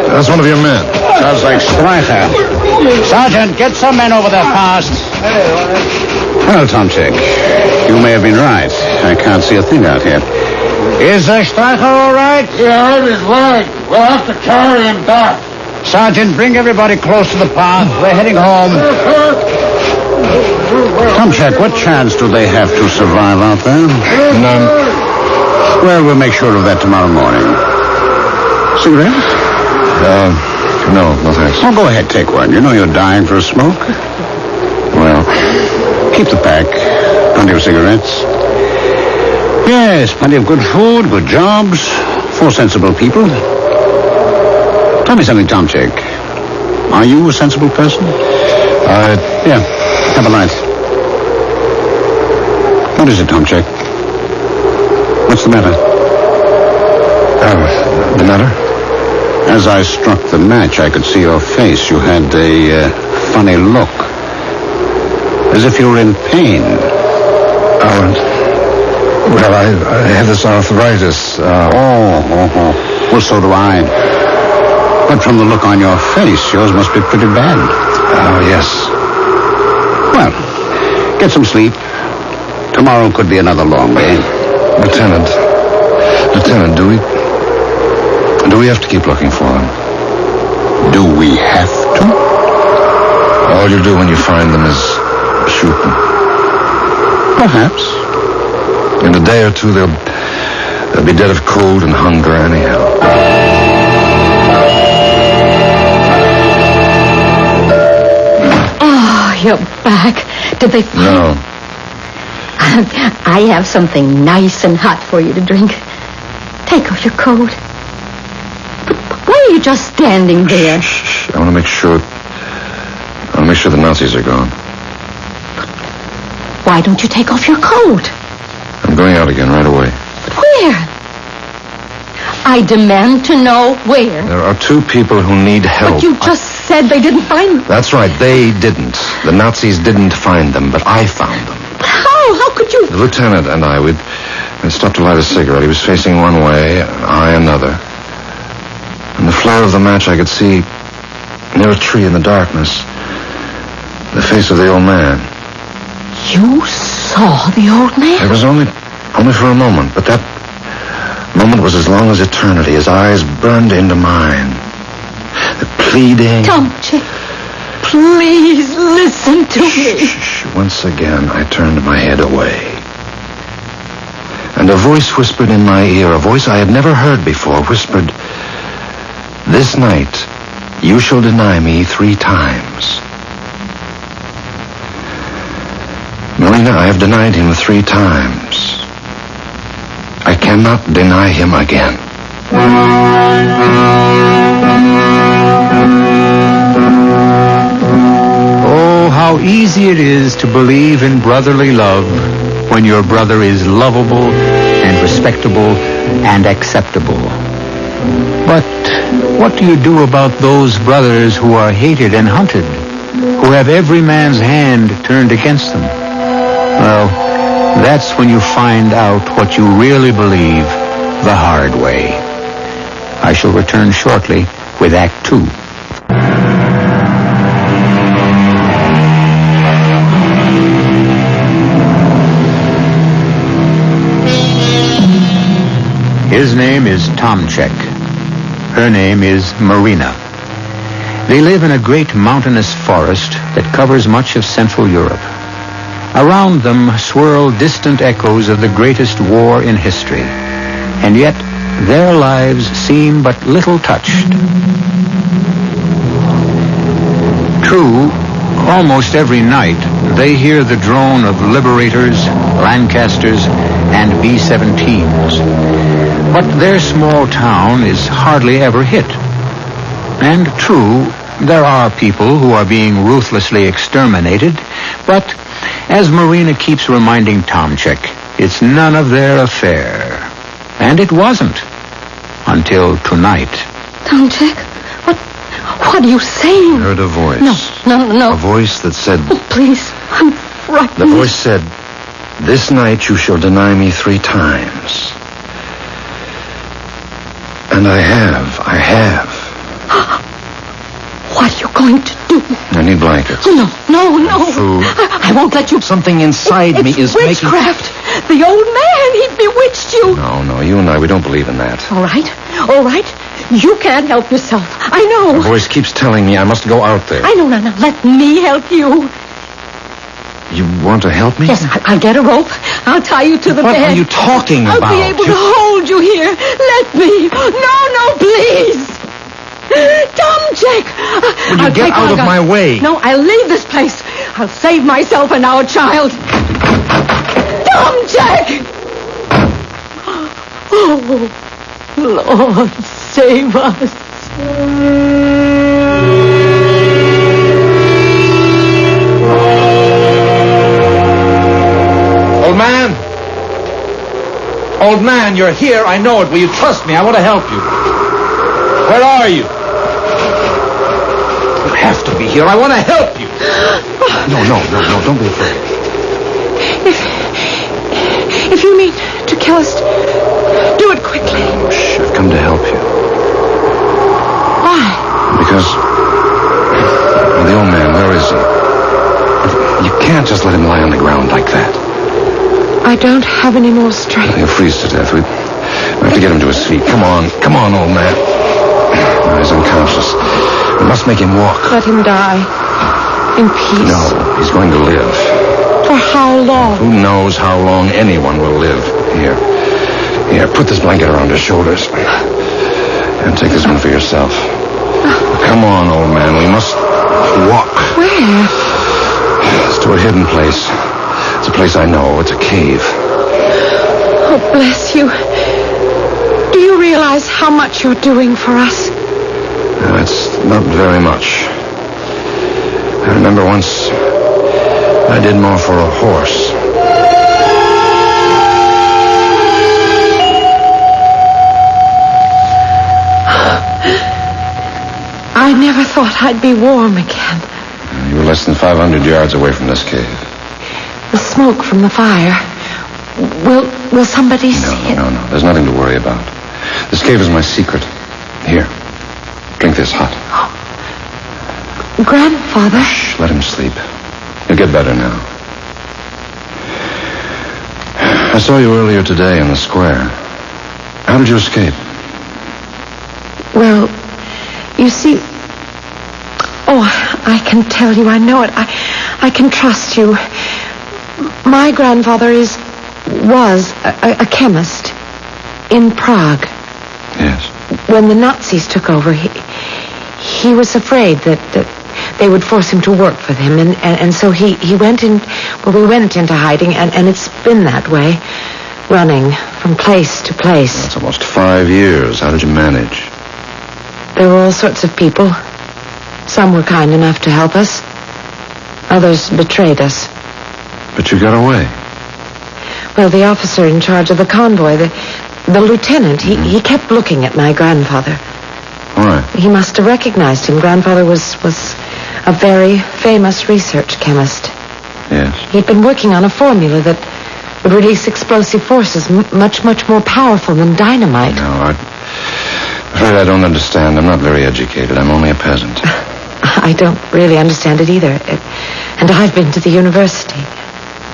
That's one of your men. Sounds like Stryker. Sergeant, get some men over there fast. Well, Tomczyk, you may have been right. I can't see a thing out here. Is Stryker all right? Yeah, hurt his leg. We'll have to carry him back. Sergeant, bring everybody close to the path. We're heading home. Tomczyk, what chance do they have to survive out there? None. Well, we'll make sure of that tomorrow morning. Cigarettes? No thanks. Oh, go ahead, take one. You know you're dying for a smoke. Well, keep the pack. Plenty of cigarettes. Yes, plenty of good food, good jobs, 4 sensible people. Tell me something, Tomczyk. Are you a sensible person? Yeah. Have a light. What is it, Tomczyk? What's the matter? The matter? As I struck the match, I could see your face. You had a funny look. As if you were in pain. Well, I have this arthritis. Well, so do I. But from the look on your face, yours must be pretty bad. Yes. Well, get some sleep. Tomorrow could be another long day. Lieutenant, do we have to keep looking for them? Do we have to? All you do when you find them is shoot them. Perhaps. In a day or two, they'll be dead of cold and hunger anyhow. Oh, you're back. Did they find... No. I have something nice and hot for you to drink. Take off your coat. But why are you just standing there? Shh. I want to make sure the Nazis are gone. Why don't you take off your coat? I'm going out again right away. But where? I demand to know where. There are 2 people who need help. But you just said they didn't find them. That's right. They didn't. The Nazis didn't find them, but I found them. But how? How could you? The lieutenant and I, we'd stopped to light a cigarette. He was facing one way, I another. In the flare of the match, I could see, near a tree in the darkness, the face of the old man. You saw the old man? It was only for a moment, but that moment was as long as eternity. His eyes burned into mine. The pleading. Tomczyk, please listen to me. Shh. Once again, I turned my head away. And a voice whispered in my ear, a voice I had never heard before, whispered, "This night, you shall deny me 3 times. Marina, I have denied him 3 times. I cannot deny him again." Oh, how easy it is to believe in brotherly love when your brother is lovable and respectable and acceptable. But what do you do about those brothers who are hated and hunted, who have every man's hand turned against them? Well, that's when you find out what you really believe the hard way. I shall return shortly with Act 2. His name is Tomczyk. Her name is Marina. They live in a great mountainous forest that covers much of Central Europe. Around them swirl distant echoes of the greatest war in history. And yet, their lives seem but little touched. True, almost every night, they hear the drone of Liberators, Lancasters, and B-17s. But their small town is hardly ever hit. And true, there are people who are being ruthlessly exterminated, but as Marina keeps reminding Tomczyk, it's none of their affair. And it wasn't. Until tonight. Tomczyk, what are you saying? I heard a voice. No. A voice that said... Oh, please, I'm frightened. The voice said, "This night you shall deny me 3 times. And I have. What are you going to do? I need blankets. No. Food. I won't let you... Something inside me is making... It's witchcraft. The old man, he bewitched you. No, you and I, we don't believe in that. All right. You can't help yourself. I know. The voice keeps telling me I must go out there. I know. Now, let me help you. You want to help me? Yes, I'll get a rope. I'll tie you to the bed. What are you talking about? I'll be able to hold you here. Let me. No, please. Tomczyk! Will you get out of my way? No, I'll leave this place. I'll save myself and our child. Tomczyk! Oh, Lord, save us. Old man, you're here. I know it. Will you trust me? I want to help you. Where are you? You have to be here. I want to help you. No. Don't be afraid. If you mean to kill us, do it quickly. Oh, shh. I've come to help you. Why? Because... the old man, where is he? You can't just let him lie on the ground like that. I don't have any more strength. He'll freeze to death. We have to get him to his feet. Come on, old man. He's unconscious. We must make him walk. Let him die. In peace. No, he's going to live. For how long? Who knows how long anyone will live. Here, put this blanket around his shoulders. And take this one for yourself. Come on, old man. We must walk. Where? It's to a hidden place. It's a place I know. It's a cave. Oh, bless you. Do you realize how much you're doing for us? No, it's not very much. I remember once I did more for a horse. I never thought I'd be warm again. You were less than 500 yards away from this cave. The smoke from the fire. Will somebody see it? No. There's nothing to worry about. This cave is my secret. Here. Drink this hot. Grandfather? Shh, let him sleep. You'll get better now. I saw you earlier today in the square. How did you escape? Well, you see... Oh, I can tell you. I know it. I can trust you. My grandfather was a chemist in Prague. Yes. When the Nazis took over, he was afraid that they would force him to work for them, and so he went in. Well, we went into hiding, and it's been that way, running from place to place. That's almost 5 years. How did you manage? There were all sorts of people. Some were kind enough to help us. Others betrayed us. But you got away. Well, the officer in charge of the convoy, the lieutenant, he kept looking at my grandfather. Why? He must have recognized him. Grandfather was a very famous research chemist. Yes. He'd been working on a formula that would release explosive forces much, much more powerful than dynamite. No, I'm afraid I don't understand. I'm not very educated. I'm only a peasant. I don't really understand it either. And I've been to the university.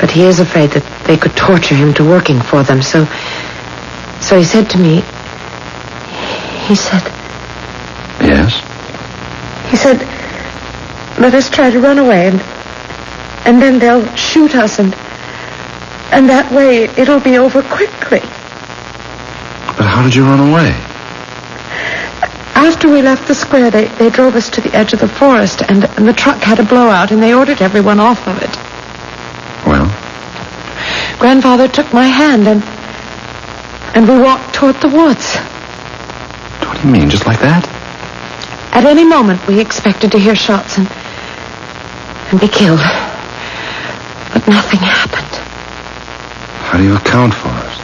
But he is afraid that they could torture him to working for them. So he said to me... He said... Yes? He said, let us try to run away, and then they'll shoot us, and that way it'll be over quickly. But how did you run away? After we left the square, they drove us to the edge of the forest, and the truck had a blowout, and they ordered everyone off of it. Well? Grandfather took my hand, and we walked toward the woods. What do you mean, just like that? At any moment, we expected to hear shots and be killed. But nothing happened. How do you account for it?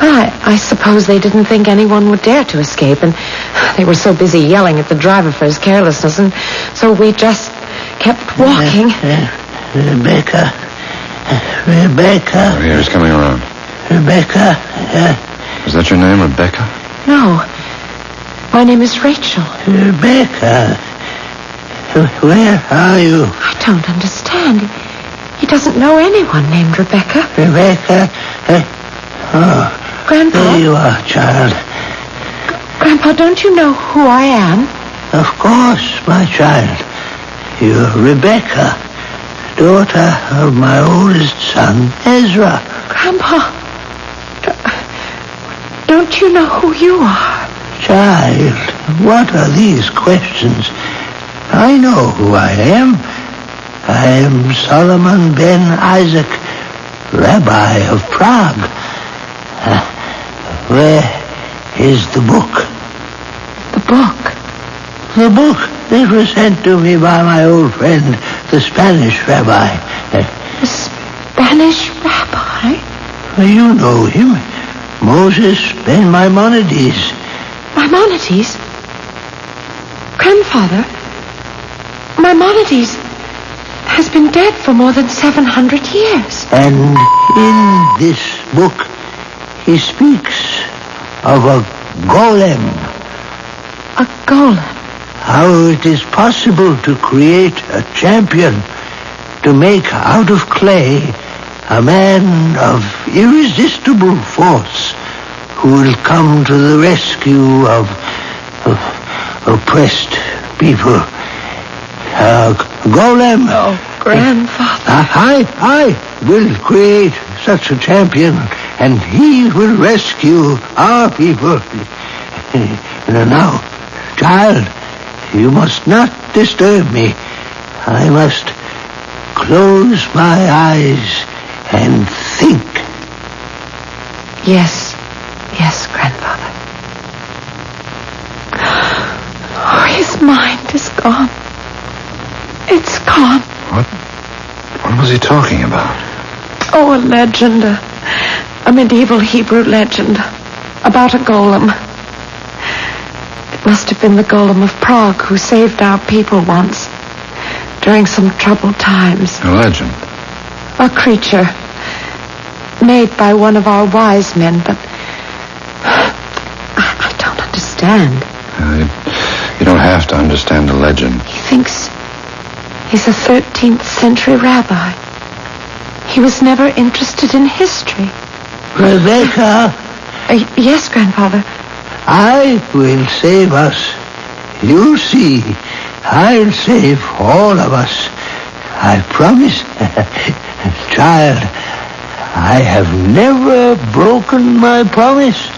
Well, I suppose they didn't think anyone would dare to escape, and they were so busy yelling at the driver for his carelessness, and so we just kept walking. Rebecca. Oh, here, he's coming around. Rebecca. Is that your name, Rebecca? No. My name is Rachel. Rebecca. Where are you? I don't understand. He doesn't know anyone named Rebecca. Rebecca. Grandpa. There you are, child. Grandpa, don't you know who I am? Of course, my child. You're Rebecca, daughter of my oldest son, Ezra. Grandpa, don't you know who you are? Child, what are these questions? I know who I am. I am Solomon ben Isaac, Rabbi of Prague. Where is the book? The book? The book that was sent to me by my old friend, the Spanish rabbi. The Spanish rabbi? You know him. Moses ben Maimonides. Maimonides? Grandfather, Maimonides has been dead for more than 700 years. And in this book, he speaks of a golem. A golem? How it is possible to create a champion, to make out of clay a man of irresistible force who will come to the rescue of oppressed people. Golem. Oh, Grandfather. I will create such a champion, and he will rescue our people. Now, child, you must not disturb me. I must close my eyes and think. Yes, grandfather. Oh, his mind is gone. It's gone. What was he talking about? Oh, a legend. A medieval Hebrew legend about a golem. It must have been the Golem of Prague who saved our people once during some troubled times. A legend? A creature made by one of our wise men, but I don't understand. You don't have to understand the legend. He thinks he's a 13th century rabbi. He was never interested in history. Rebecca? Yes, grandfather. I will save us. You see, I'll save all of us. I promise. Child, I have never broken my promise.